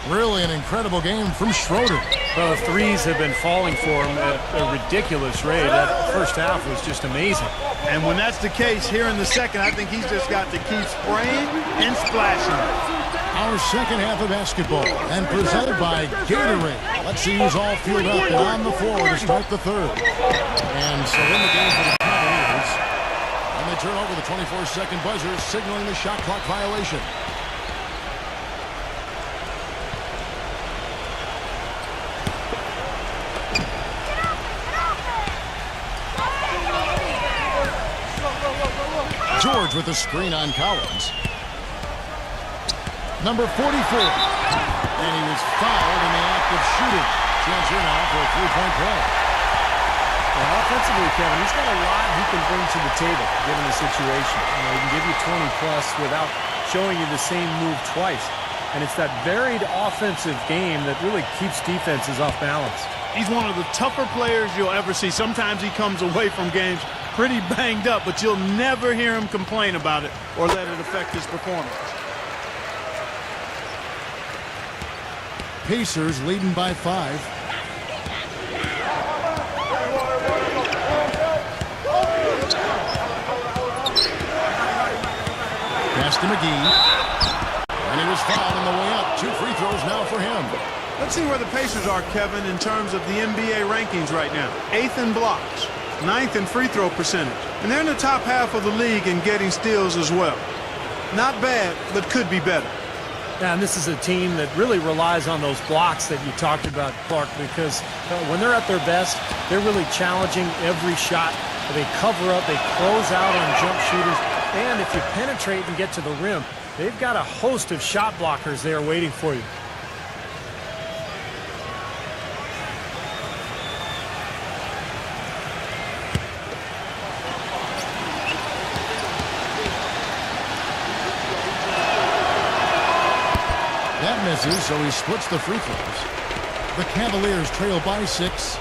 Really an incredible game from Schroeder. Well, the threes have been falling for him at a ridiculous rate. That first half was just amazing. And when that's the case here in the second, I think he's just got to keep spraying and splashing. Our second half of basketball, and presented by Gatorade. Let's see who's all fueled up and on the floor to start the third. And so in the game for the Cavaliers. And they turn over the 24-second buzzer, signaling the shot clock violation. George with a screen on Collins. Number 44. And he was fouled in the act of shooting. Chance here now for a three-point play. Well, offensively, Kevin, he's got a lot he can bring to the table given the situation. You know, he can give you 20-plus without showing you the same move twice. And it's that varied offensive game that really keeps defenses off balance. He's one of the tougher players you'll ever see. Sometimes he comes away from games pretty banged up, but you'll never hear him complain about it or let it affect his performance. Pacers leading by 5. Pass to McGee. And he was fouled on the way up. 2 free throws now for him. Let's see where the Pacers are, Kevin, in terms of the NBA rankings right now. 8th in blocks, 9th in free throw percentage. And they're in the top half of the league in getting steals as well. Not bad, but could be better. Yeah, and this is a team that really relies on those blocks that you talked about, Clark, because when they're at their best, they're really challenging every shot. They cover up, they close out on jump shooters, and if you penetrate and get to the rim, they've got a host of shot blockers there waiting for you. That misses, so he splits the free throws. The Cavaliers trail by 6.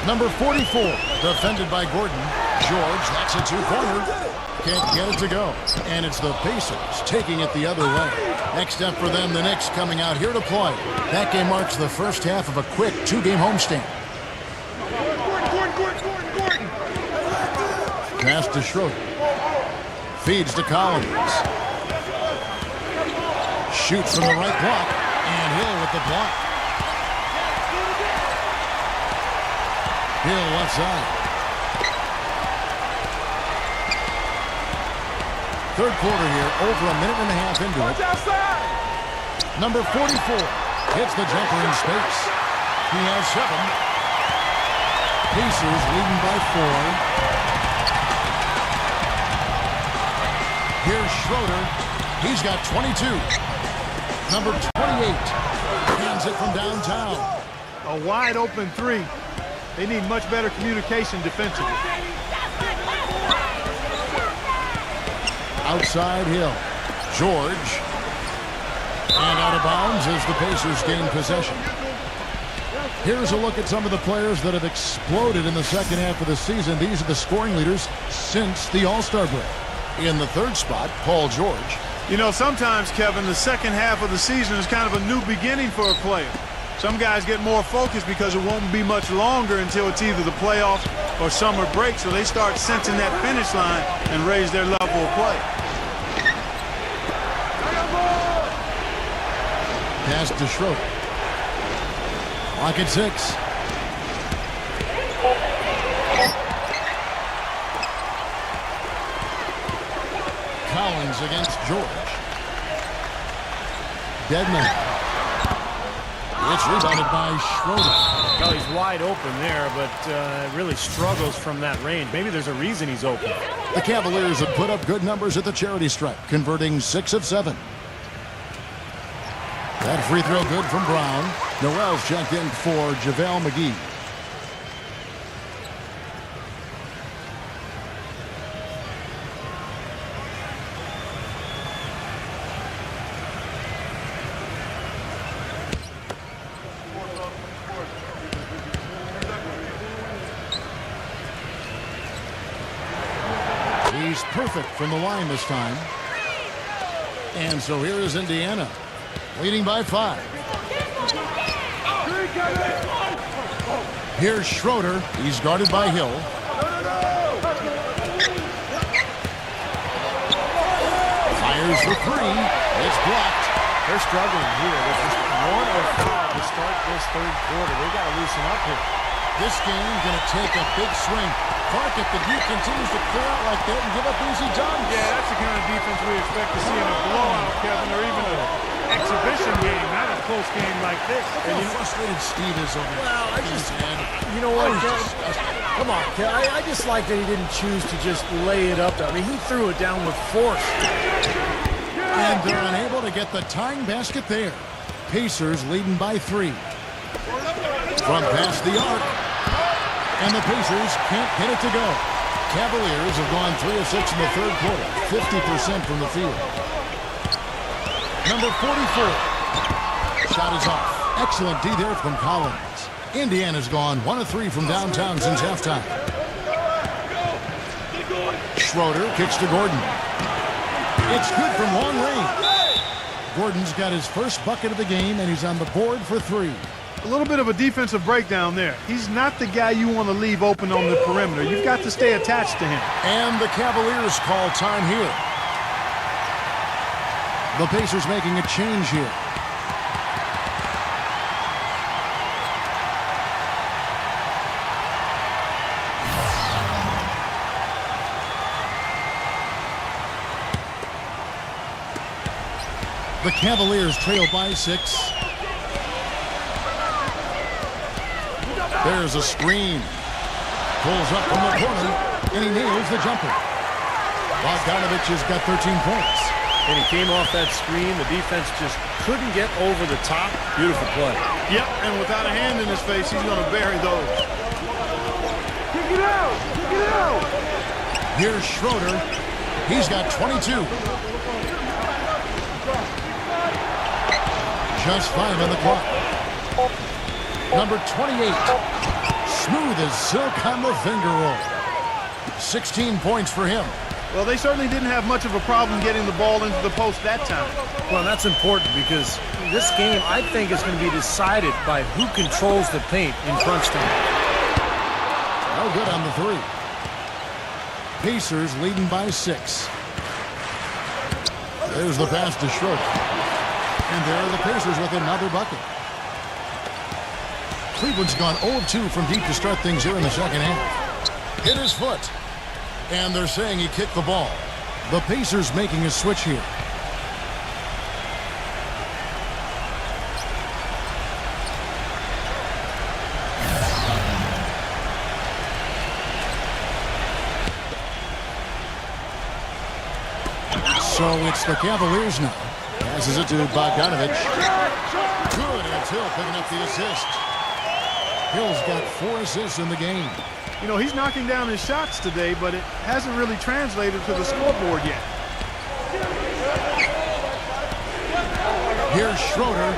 Number 44, defended by Gordon. George, that's a 2-pointer. Can't get it to go. And it's the Pacers taking it the other way. Next up for them, the Knicks coming out here to play. That game marks the first half of a quick 2-game homestand. Pass to Schroeder. Feeds to Collins. Shoots from the right block. And Hill with the block. Hill left side. Third quarter here, over a minute and a half into it. Number 44 hits the jumper in space. He has 7. Pacers leading by 4. Here's Schroeder. He's got 22. Number 28 hands it from downtown. A wide open 3. They need much better communication defensively. Outside Hill. George. And out of bounds as the Pacers gain possession. Here's a look at some of the players that have exploded in the second half of the season. These are the scoring leaders since the All-Star break. In the third spot, Paul George. You know, sometimes, Kevin, the second half of the season is kind of a new beginning for a player. Some guys get more focused because it won't be much longer until it's either the playoffs or summer break, so they start sensing that finish line and raise their level of play. Pass to Schroeder. Clock at 6. Collins against George. Deadman. It's rebounded by Schroeder. Well, he's wide open there, but really struggles from that range. Maybe there's a reason he's open. The Cavaliers have put up good numbers at the charity stripe, converting 6 of 7. That free throw good from Brown. Noel's checked in for JaVale McGee. He's perfect from the line this time. And so here is Indiana, leading by 5. Here's Schroeder. He's guarded by Hill. Fires for 3. It's blocked. They're struggling here. There's just 1 or 5 to start this third quarter. They got to loosen up here. This game going to take a big swing. Clark, if the Duke continues to clear out like that and give up easy dunks. Yeah, that's the kind of defense we expect to see in a blowout, Kevin, or even an exhibition game, not a close game like this. And how frustrated Steve is over Well, I just, you know what, come on, Kev, I just like that he didn't choose to just lay it up there. I mean, he threw it down with force. And they're unable to get the tying basket there. Pacers leading by 3. From past the arc. And the Pacers can't get it to go. Cavaliers have gone 3 of 6 in the third quarter. 50% from the field. Number 44. Shot is off. Excellent D there from Collins. Indiana's gone 1 of 3 from downtown since halftime. Schroeder kicks to Gordon. It's good from long range. Gordon's got his first bucket of the game, and he's on the board for 3. A little bit of a defensive breakdown there. He's not the guy you want to leave open on the perimeter. You've got to stay attached to him. And the Cavaliers call time here. The Pacers making a change here. The Cavaliers trail by 6. There's a screen. Pulls up from the corner, and he nails the jumper. Bogdanovich has got 13 points. And he came off that screen. The defense just couldn't get over the top. Beautiful play. Yep, and without a hand in his face, he's going to bury those. Kick it out! Kick it out! Here's Schroeder. He's got 22. Just 5 on the clock. Number 28. Smooth as silk on the finger roll. 16 points for him. Well, they certainly didn't have much of a problem getting the ball into the post that time. Well, that's important because this game, I think, is going to be decided by who controls the paint in crunch time. No good on the 3. Pacers leading by 6. There's the pass to Schroeder. And there are the Pacers with another bucket. Cleveland's gone 0 of 2 from deep to start things here in the second half. Hit his foot. And they're saying he kicked the ball. The Pacers making a switch here. So it's the Cavaliers now. Passes it to Bogdanovich. Good, and it's Hill picking up the assist. Hill's got 4 assists in the game. You know, he's knocking down his shots today, but it hasn't really translated to the scoreboard yet. Here's Schroeder.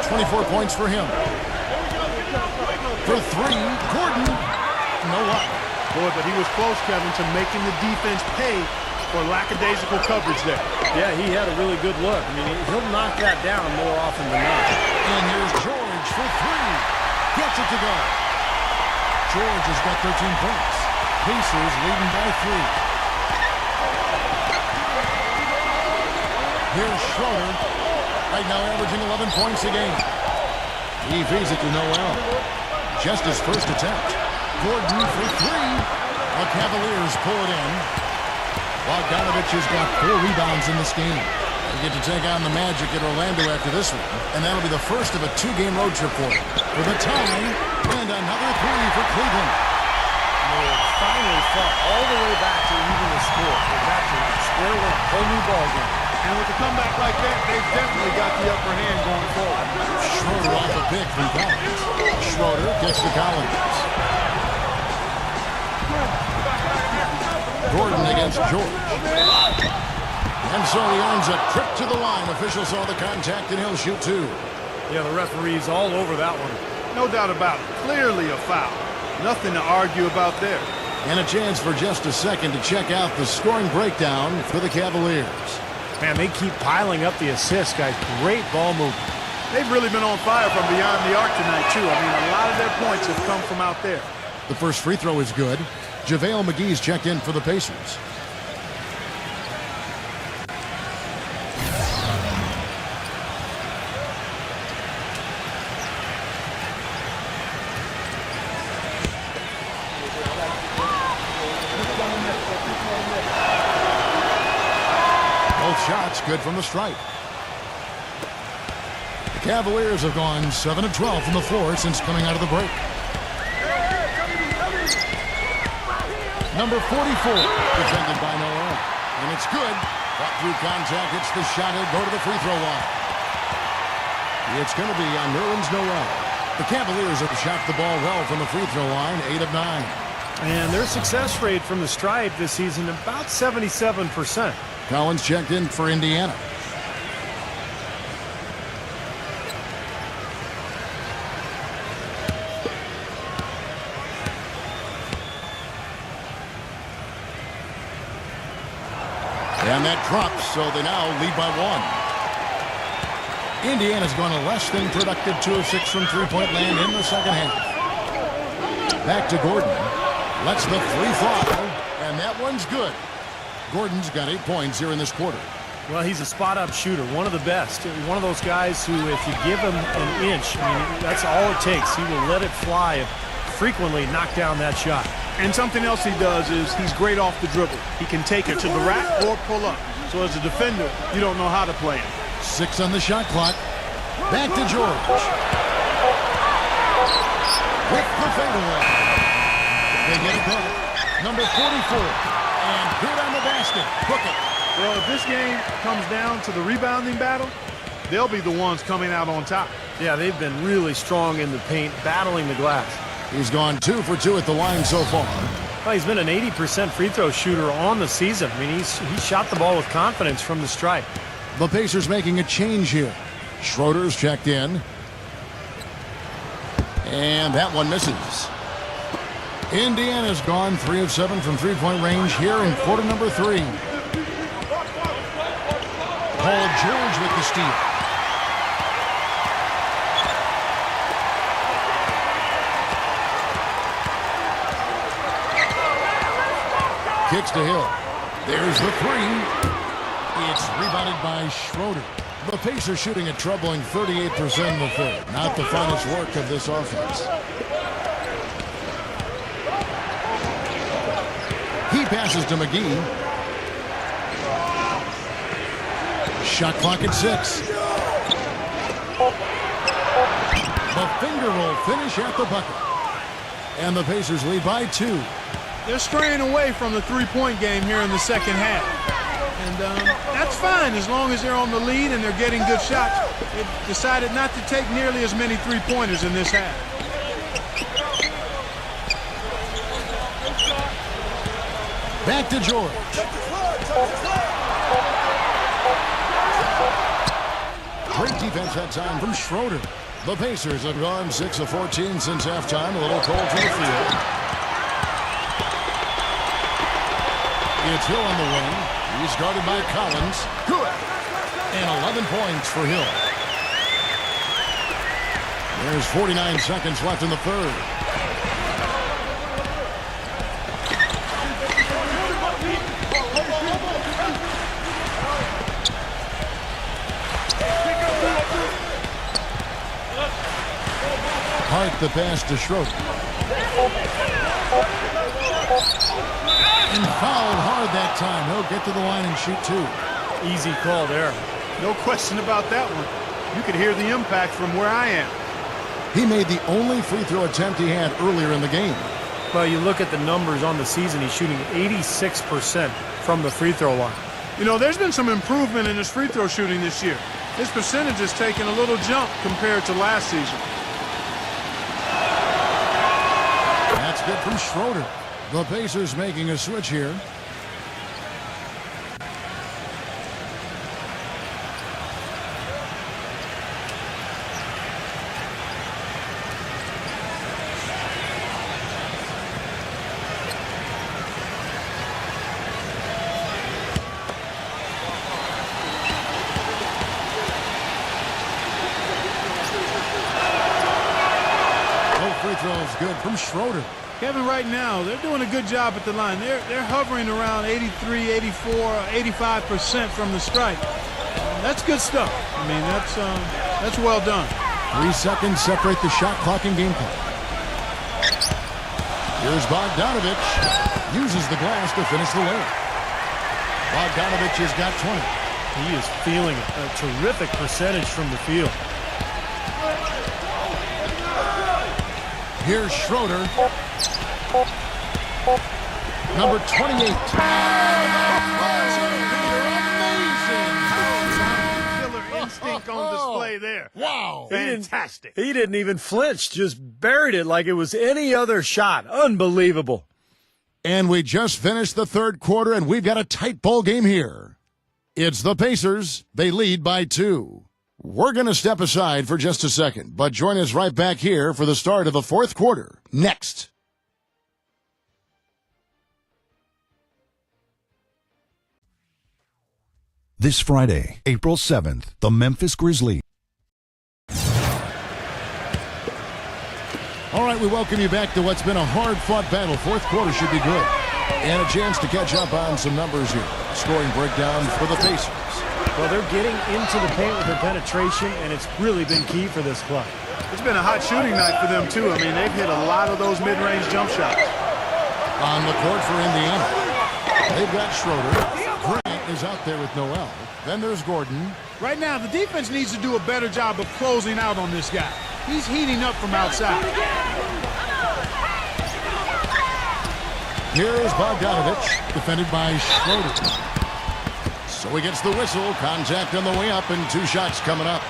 24 points for him. For three, Gordon. No luck. Boy, but he was close, Kevin, to making the defense pay for lackadaisical coverage there. Yeah, he had a really good look. I mean, he'll knock that down more often than not. And here's George for three. Gets it to go. George has got 13 points. Pacers leading by 3. Here's Schroeder. Right now averaging 11 points a game. He feeds it to Noel. Just his first attempt. Gordon for three. The Cavaliers pull it in. Bogdanovich has got 4 rebounds in this game. They get to take on the Magic at Orlando after this one. And that'll be the first of a 2-game road trip for them. For the tie, and another 3 for Cleveland. They finally fought all the way back to even the score. They're back to square one, whole new ball game. And with a comeback like that, they've definitely got the upper hand going forward. Schroeder off a pick from Collins. Schroeder gets to Collins. Gordon against George. And so he earns a trip to the line. Official saw the contact, and he'll shoot 2. Yeah, the referee's all over that one. No doubt about it. Clearly a foul. Nothing to argue about there. And a chance for just a second to check out the scoring breakdown for the Cavaliers. Man, they keep piling up the assists, guys. Great ball movement. They've really been on fire from beyond the arc tonight, too. I mean, a lot of their points have come from out there. The first free throw is good. JaVale McGee's checked in for the Pacers. Both shots good from the stripe. The Cavaliers have gone 7 of 12 from the floor since coming out of the break. Number 44, defended by Noel. And it's good. Fought through contact, hits the shot, he'll go to the free throw line. It's going to be on Nerlens Noel. The Cavaliers have shot the ball well from the free throw line, 8 of 9. And their success rate from the stripe this season, about 77%. Collins checked in for Indiana. And that drops, so they now lead by 1. Indiana's gone a less than productive 2 of 6 from three-point land in the second half. Back to Gordon. Lets the three fly, and that one's good. Gordon's got 8 points here in this quarter. Well, he's a spot-up shooter, one of the best. One of those guys who, if you give him an inch, I mean, that's all it takes. He will let it fly and frequently knock down that shot. And something else he does is he's great off the dribble. He can take it to the rack or pull up. So as a defender, you don't know how to play him. 6 on the shot clock. Back to George. With the fadeaway. They get it back. Number 44. And good on the basket. Hook it. Well, if this game comes down to the rebounding battle, they'll be the ones coming out on top. Yeah, they've been really strong in the paint, battling the glass. He's gone 2 for 2 at the line so far. Well, he's been an 80% free throw shooter on the season. I mean, he shot the ball with confidence from the stripe. The Pacers making a change here. Schroeder's checked in. And that one misses. Indiana's gone 3 of 7 from three-point range here in quarter number 3. Paul George with the steal. Kicks to Hill. There's the 3. It's rebounded by Schroeder. The Pacers shooting a troubling 38% in the third. Not the finest work of this offense. He passes to McGee. Shot clock at 6. The finger roll finish at the bucket. And the Pacers lead by 2. They're straying away from the three-point game here in the second half. And that's fine as long as they're on the lead and they're getting good shots. They've decided not to take nearly as many three-pointers in this half. Back to George. Great defense that time from Schroeder. The Pacers have gone 6 of 14 since halftime. A little cold to the field. It's Hill on the wing. He's guarded by Collins. Good. And 11 points for Hill. There's 49 seconds left in the third. Hart the pass to Schroeder. And fouled hard that time. He'll get to the line and shoot two. Easy call there. No question about that one. You could hear the impact from where I am. He made the only free throw attempt he had earlier in the game. Well, you look at the numbers on the season, he's shooting 86% from the free throw line. You know, there's been some improvement in his free throw shooting this year. His percentage has taken a little jump compared to last season. That's good from Schroeder. The Pacers making a switch here. Free throw is good from Schroeder. Kevin, right now, they're doing a good job at the line. They're hovering around 83, 84, 85% from the stripe. That's good stuff. I mean, that's well done. 3 seconds separate the shot clock and game clock. Here's Bogdanovich. Uses the glass to finish the layup. Bogdanovich has got 20. He is feeling it. A terrific percentage from the field. Here's Schroeder. Number 28. Killer instinct on display there. Wow. Fantastic. He didn't even flinch, just buried it like it was any other shot. Unbelievable. And we just finished the third quarter, and we've got a tight ball game here. It's the Pacers. They lead by 2. We're going to step aside for just a second, but join us right back here for the start of the fourth quarter. Next. This Friday, April 7th, the Memphis Grizzlies. All right, we welcome you back to what's been a hard-fought battle. Fourth quarter should be good. And a chance to catch up on some numbers here. Scoring breakdown for the Pacers. Well, they're getting into the paint with their penetration, and it's really been key for this club. It's been a hot shooting night for them, too. I mean, they've hit a lot of those mid-range jump shots. On the court for Indiana. They've got Schroeder. Grant is out there with Noel. Then there's Gordon. Right now, the defense needs to do a better job of closing out on this guy. He's heating up from outside. Here's Bogdanovich, defended by Schroeder. So he gets the whistle. Contact on the way up, and 2 shots coming up.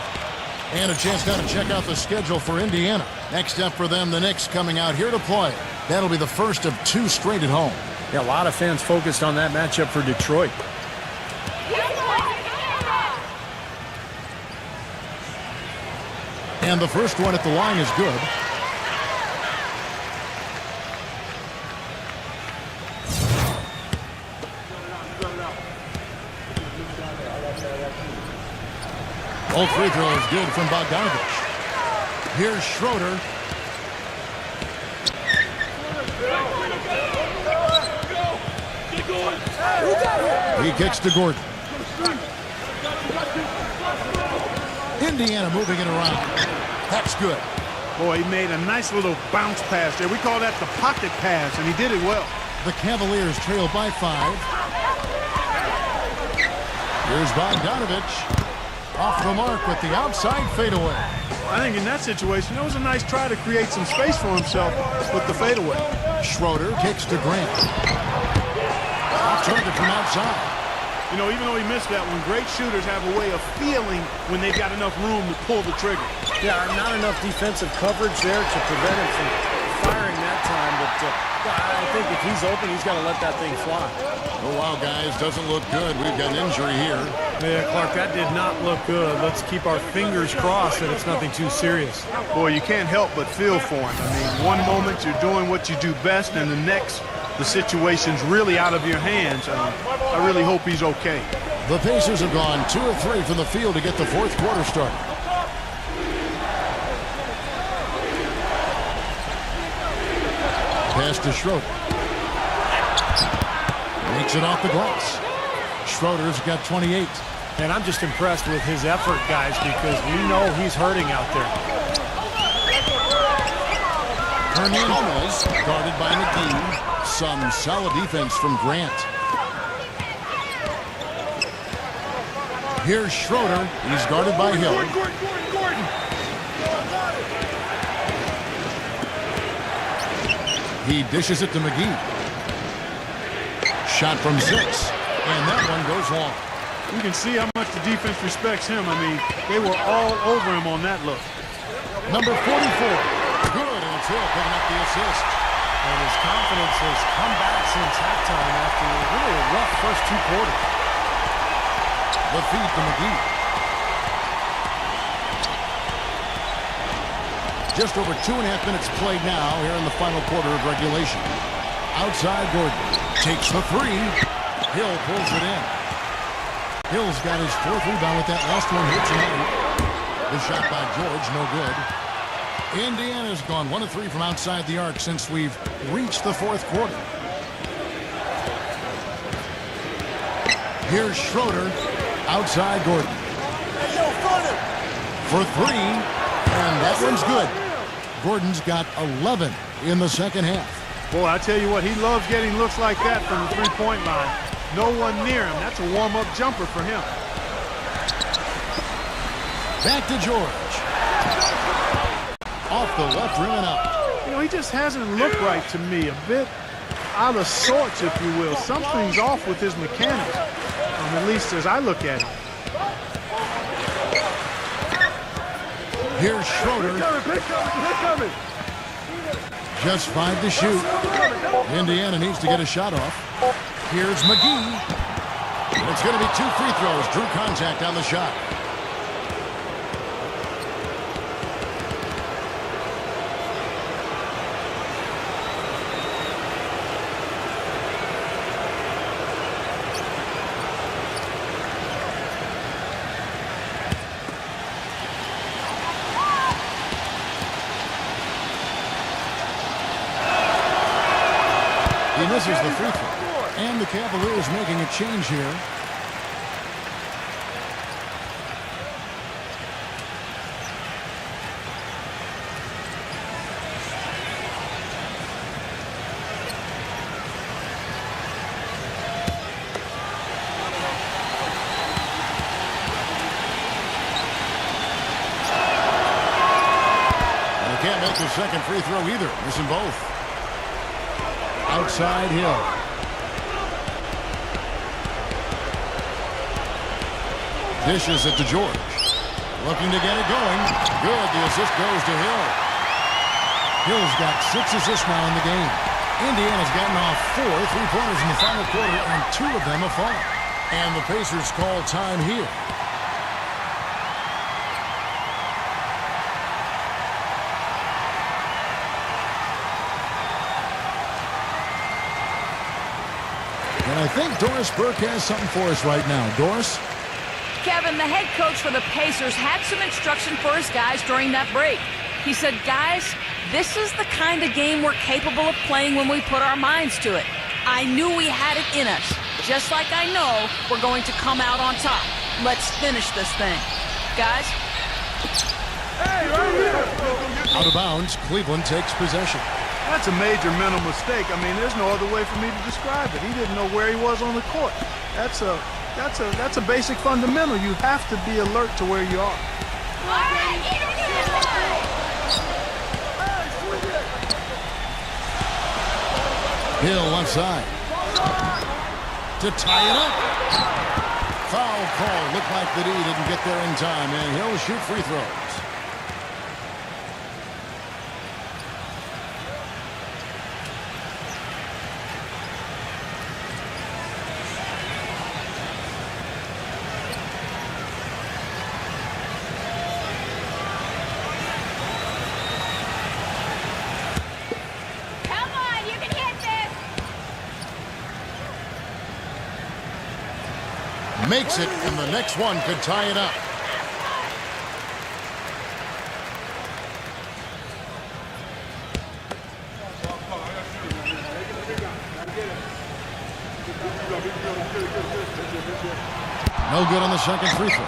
And a chance now to check out the schedule for Indiana. Next up for them, the Knicks coming out here to play. That'll be the first of 2 straight at home. Yeah, a lot of fans focused on that matchup for Detroit. And the first one at the line is good. All free throws good from Bogdanovich. Here's Schroeder. He kicks to Gordon. Indiana moving it around. That's good. Boy, he made a nice little bounce pass there. We call that the pocket pass, and he did it well. The Cavaliers trail by 5. Here's Bogdanovich. Off the mark with the outside fadeaway. I think in that situation, it was a nice try to create some space for himself with the fadeaway. Schroeder kicks to Grant. Off target from outside. You know, even though he missed that one, great shooters have a way of feeling when they've got enough room to pull the trigger. Yeah, not enough defensive coverage there to prevent him from firing that time, but I think if he's open, he's got to let that thing fly. Oh, wow, guys, doesn't look good. We've got an injury here. Yeah, Clark, that did not look good. Let's keep our fingers crossed that it's nothing too serious. Boy, you can't help but feel for him. I mean, one moment you're doing what you do best, and the next, the situation's really out of your hands. I really hope he's okay. The Pacers have gone 2 of 3 from the field to get the fourth quarter started. Pass to Schroeder. Makes it off the glass. Schroeder's got 28. And I'm just impressed with his effort, guys, because we know he's hurting out there. Hernandez guarded by McGee. Some solid defense from Grant. Here's Schroeder. He's guarded by Hill. He dishes it to McGee. Shot from 6. And that one goes long. You can see how much the defense respects him. I mean, they were all over him on that look. Number 44. Good, and it's Hill picking up the assist. And his confidence has come back since halftime after really a rough first 2 quarters. The feed to McGee. Just over 2.5 minutes played now here in the final quarter of regulation. Outside, Gordon takes the 3. Hill pulls it in. Hill's got his 4th rebound with that last one here tonight. The shot by George, no good. Indiana's gone 1 of 3 from outside the arc since we've reached the 4th quarter. Here's Schroeder. Outside Gordon. For 3. And that one's good. Gordon's got 11 in the second half. Boy, I tell you what, he loves getting looks like that from the three-point line. No one near him. That's a warm-up jumper for him. Back to George. Off the left rim and out. You know, he just hasn't looked right to me. A bit out of sorts, if you will. Something's off with his mechanics, at least as I look at him. Here's Schroeder. Just 5 to shoot. Indiana needs to get a shot off. Here's McGee. It's going to be 2 free throws. Drew contact on the shot. He misses the free throw. And the Cavaliers making a change here. And they can't make the second free throw either. Missing both. Outside Hill. Dishes it to George. Looking to get it going. Good. The assist goes to Hill. Hill's got 6 assists now in the game. Indiana's gotten off 4 3-pointers in the final quarter, and 2 of them have fallen. And the Pacers call time here. And I think Doris Burke has something for us right now. Doris? Kevin, the head coach for the Pacers had some instruction for his guys during that break. He said, guys, this is the kind of game we're capable of playing when we put our minds to it. I knew we had it in us, just like I know we're going to come out on top. Let's finish this thing. Guys? Hey, right here! Out of bounds, Cleveland takes possession. That's a major mental mistake. I mean, there's no other way for me to describe it. He didn't know where he was on the court. That's a basic fundamental. You have to be alert to where you are. Hill left side. To tie it up. Foul call. Looked like the D didn't get there in time, and Hill shoot free throws. Makes it, and the next one could tie it up. No good on the second free throw.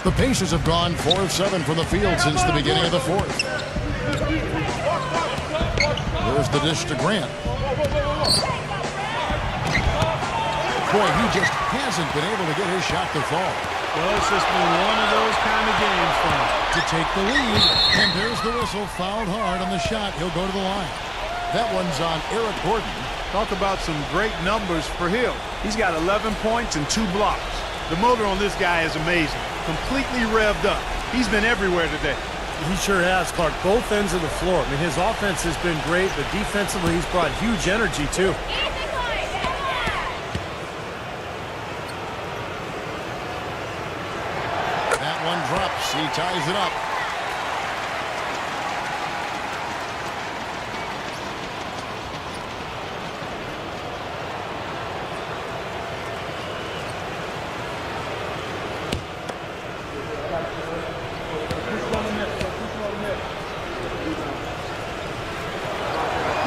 The Pacers have gone 4 of 7 from the field since the beginning of the fourth. There's the dish to Grant. Boy, he just hasn't been able to get his shot to fall. Well, it's just been one of those kind of games for him. To take the lead, and there's the whistle. Fouled hard on the shot. He'll go to the line. That one's on Eric Gordon. Talk about some great numbers for Hill. He's got 11 points and 2 blocks. The motor on this guy is amazing. Completely revved up. He's been everywhere today. He sure has, Clark. Both ends of the floor. I mean, his offense has been great, but defensively he's brought huge energy, too. That one drops. He ties it up.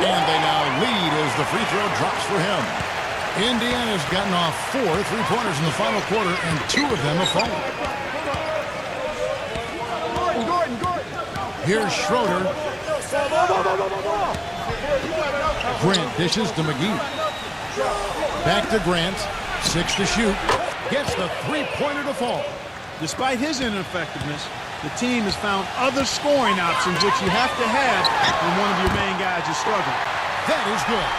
And they now lead as the free throw drops for him. Indiana's gotten off 4 3-pointers in the final quarter, and 2 of them have fallen. Here's Schroeder. Grant dishes to McGee. Back to Grant. 6 to shoot. Gets the 3-pointer to fall. Despite his ineffectiveness, the team has found other scoring options which you have to have when one of your main guys is struggling. That is good.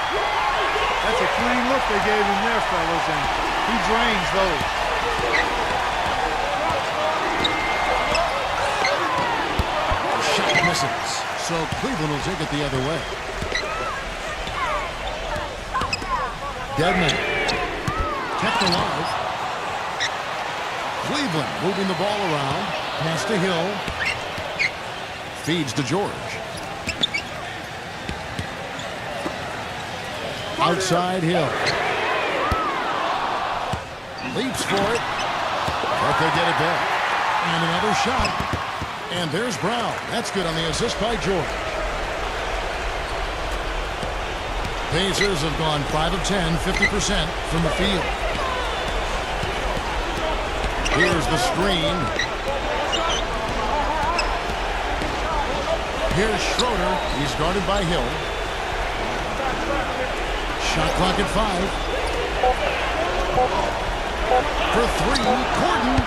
That's a clean look they gave him there, fellas, and he drains those. Shot misses. So Cleveland will take it the other way. Deadman. Kept alive. Cleveland moving the ball around. Pass to Hill. Feeds to George. Outside Hill. Leaps for it. But they get it back. And another shot. And there's Brown. That's good on the assist by George. Pacers have gone 5 of 10, 50% from the field. Here's the screen. Here's Schroeder. He's guarded by Hill. Shot clock at 5. For 3, Gordon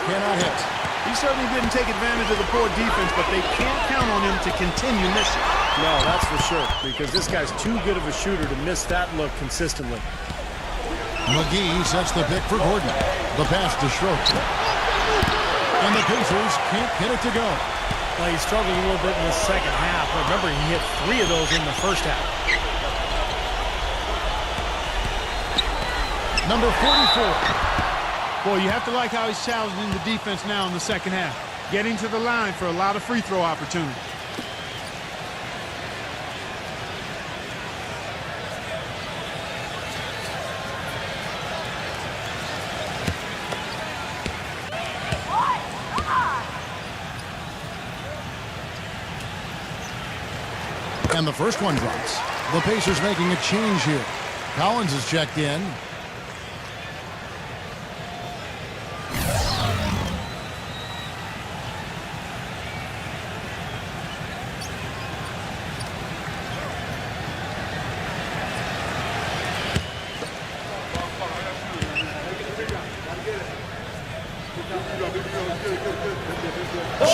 cannot hit. He certainly didn't take advantage of the poor defense, but they can't count on him to continue missing. No, that's for sure, because this guy's too good of a shooter to miss that look consistently. McGee sets the pick for Gordon. The pass to Schroeder. And the Pacers can't get it to go. Well, he struggled a little bit in the second half. But remember, he hit 3 of those in the first half. Number 44. Boy, you have to like how he's challenging the defense now in the second half. Getting to the line for a lot of free throw opportunities. And the first one drops. The Pacers making a change here. Collins is checked in.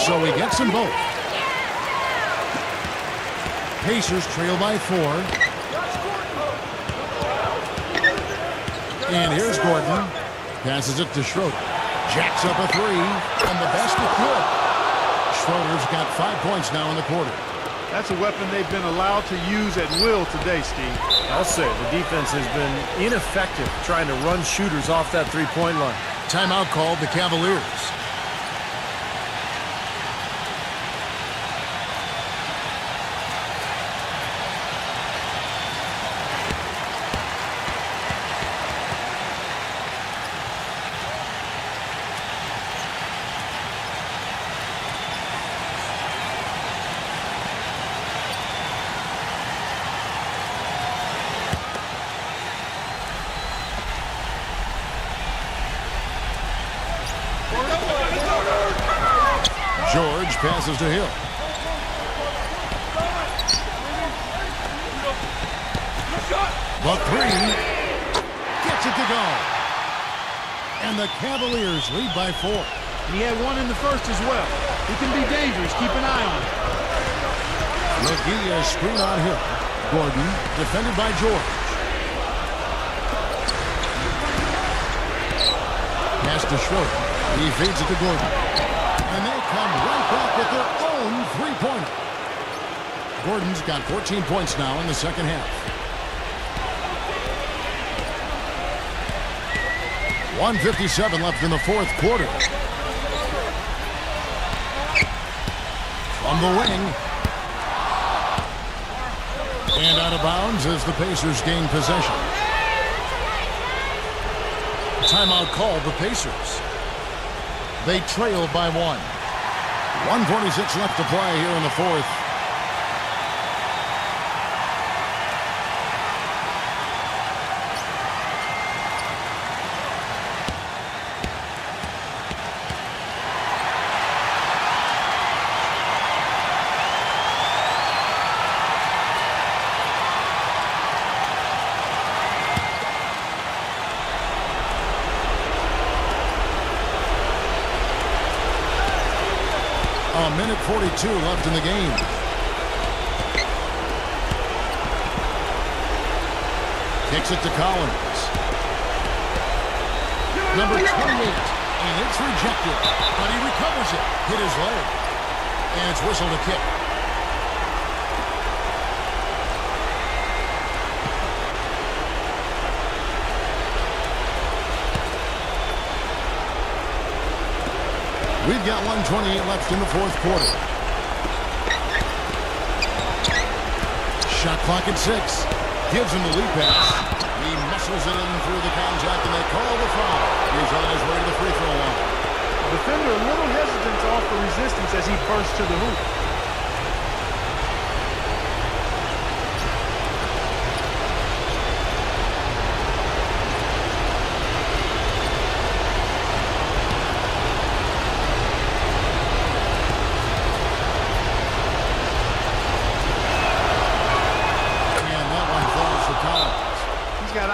So he gets them both. Pacers trail by 4. And here's Gordon. Passes it to Schroeder. Jacks up a 3. And the basket good. Schroeder's got 5 points now in the quarter. That's a weapon they've been allowed to use at will today, Steve. I'll say the defense has been ineffective trying to run shooters off that three-point line. Timeout called the Cavaliers. Edge passes to Hill. The three gets it to go. And the Cavaliers lead by 4. And he had one in the first as well. He can be dangerous. Keep an eye on him. McGee screen on Hill. Gordon defended by George. Pass to Schroeder. He feeds it to Gordon. And they come right back with their own three-pointer. Gordon's got 14 points now in the second half. 1:57 left in the fourth quarter. From the wing. And out of bounds as the Pacers gain possession. Timeout called the Pacers. They trail by 1. 1:46 left to play here in the fourth. A minute 42 left in the game. Kicks it to Collins. Number 28. And it's rejected. But he recovers it. Hit his leg. And it's whistled a kick. We've got 1:28 left in the fourth quarter. Shot clock at 6. Gives him the lead pass. He muscles it in through the contact, and they call the foul. He's on his way to the free throw line. Defender a little hesitant to offer resistance as he bursts to the hoop.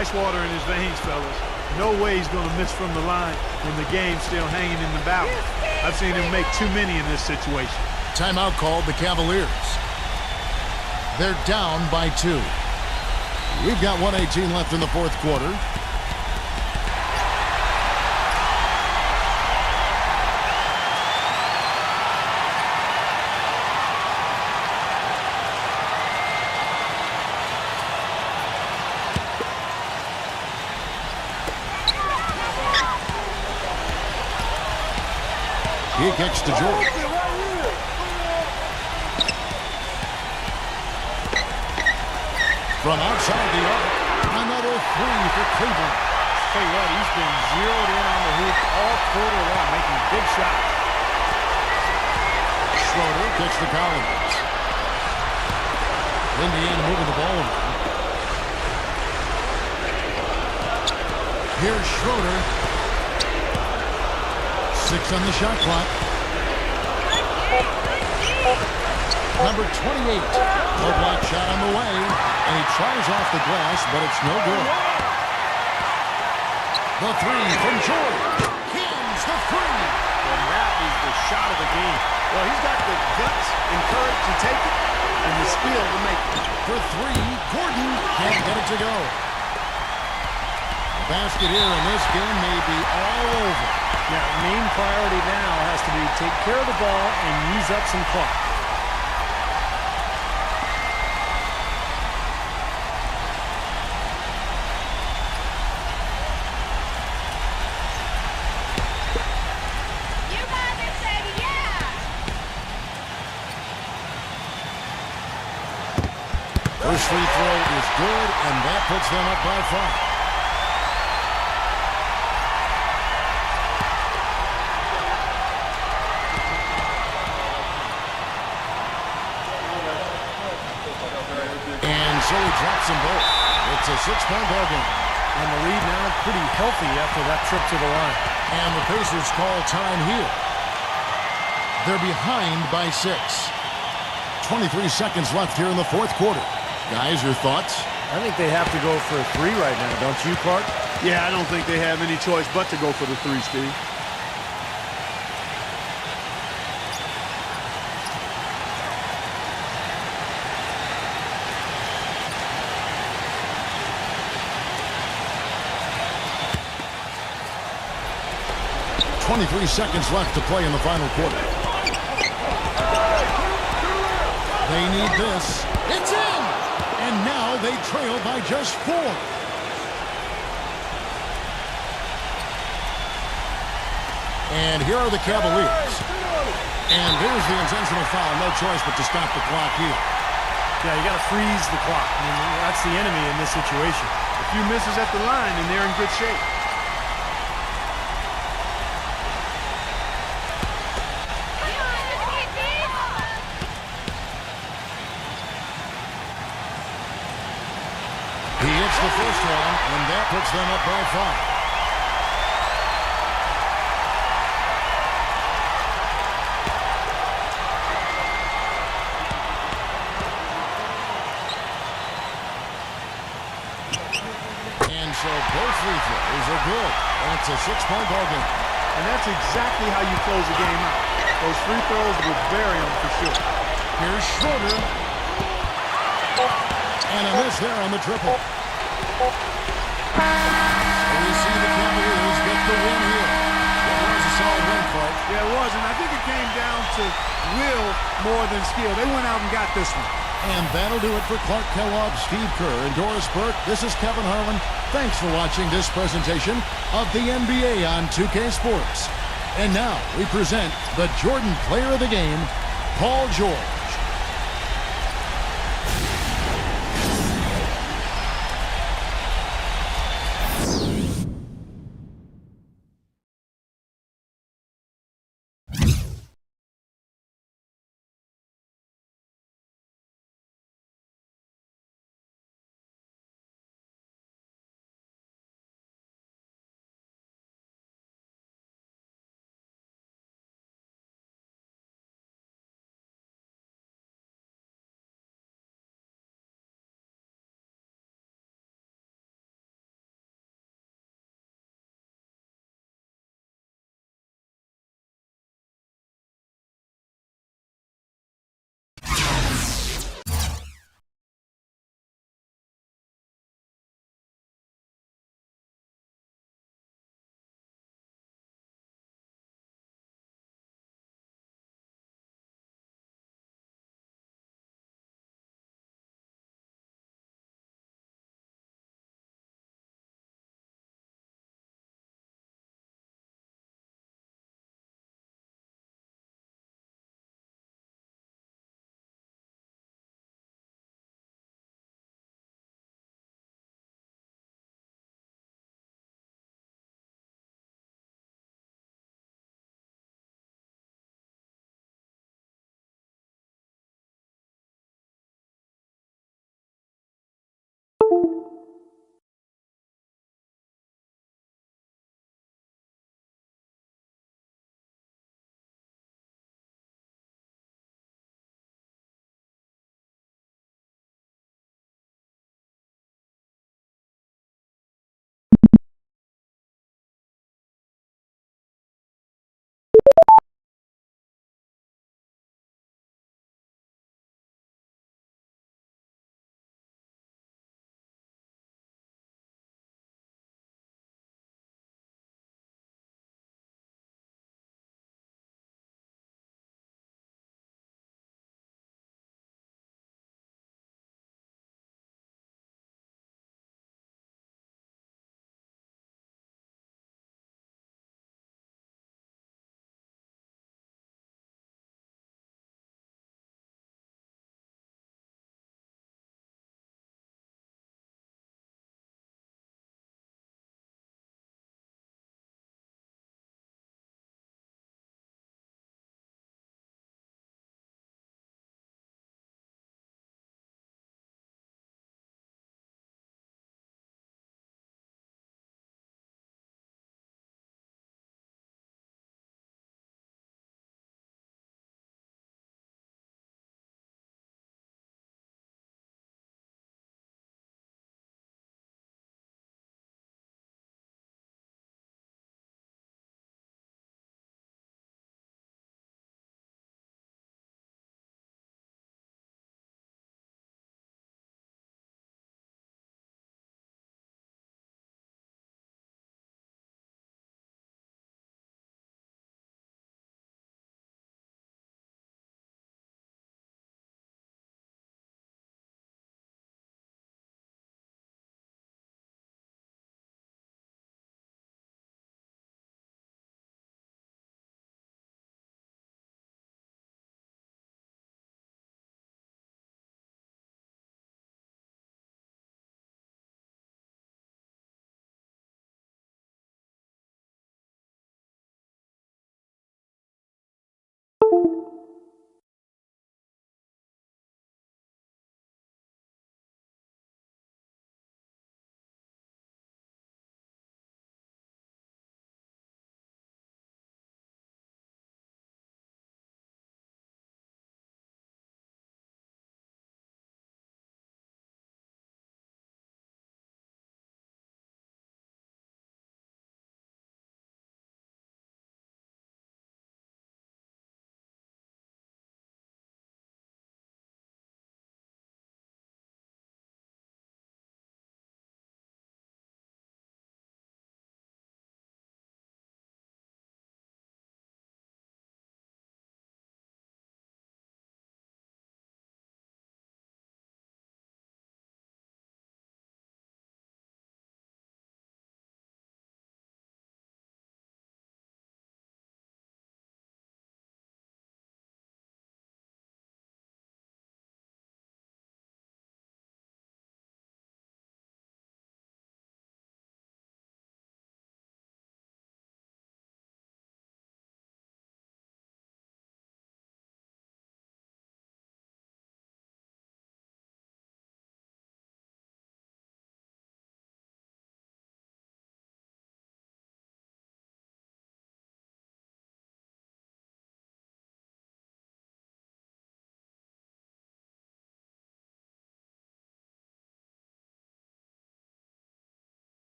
Ice water in his veins, fellas. No way he's going to miss from the line when the game's still hanging in the balance. I've seen him make too many in this situation. Timeout called the Cavaliers. They're down by 2. We've got 1:18 left in the fourth quarter. He kicks to George. From outside the arc, another 3 for Cleveland. Tell you what, he's been zeroed in on the hoop all quarter long, making big shots. Schroeder kicks to Collins. Indiana moving the ball over. Here's Schroeder. 6 on the shot clock. Number 28. Low block shot on the way. And he tries off the glass, but it's no good. The 3 from George. Hins the 3. And that is the shot of the game. Well, he's got the guts and courage to take it and the skill to make it. For 3, Gordon can't get it to go. The basket here in this game may be all over. Yeah, main priority now has to be take care of the ball and use up some clock. You got this, baby, yeah! First free throw is good, and that puts them up by 5. So he drops them both. It's a 6-point ball game. And the lead now pretty healthy after that trip to the line. And the Pacers call time here. They're behind by 6. 23 seconds left here in the fourth quarter. Guys, your thoughts? I think they have to go for a 3 right now, don't you, Clark? Yeah, I don't think they have any choice but to go for the 3, Steve. .23 seconds left to play in the final quarter. They need this. It's in! And now they trail by just 4. And here are the Cavaliers. And there's the intentional foul. No choice but to stop the clock here. Yeah, you got to freeze the clock. I mean, that's the enemy in this situation. A few misses at the line, and they're in good shape. He hits the first one, and that puts them up by 5. And so both free throws are good. That's a 6-point ball game. And that's exactly how you close a game out. Those free throws will bury them for sure. Here's Schroeder. And a miss there on the triple. And we see the Cavaliers get the win here. It was a solid win, Clark. Yeah, it was, and I think it came down to will more than skill. They went out and got this one. And that'll do it for Clark Kellogg, Steve Kerr, and Doris Burke. This is Kevin Harlan. Thanks for watching this presentation of the NBA on 2K Sports. And now we present the Jordan Player of the Game, Paul George.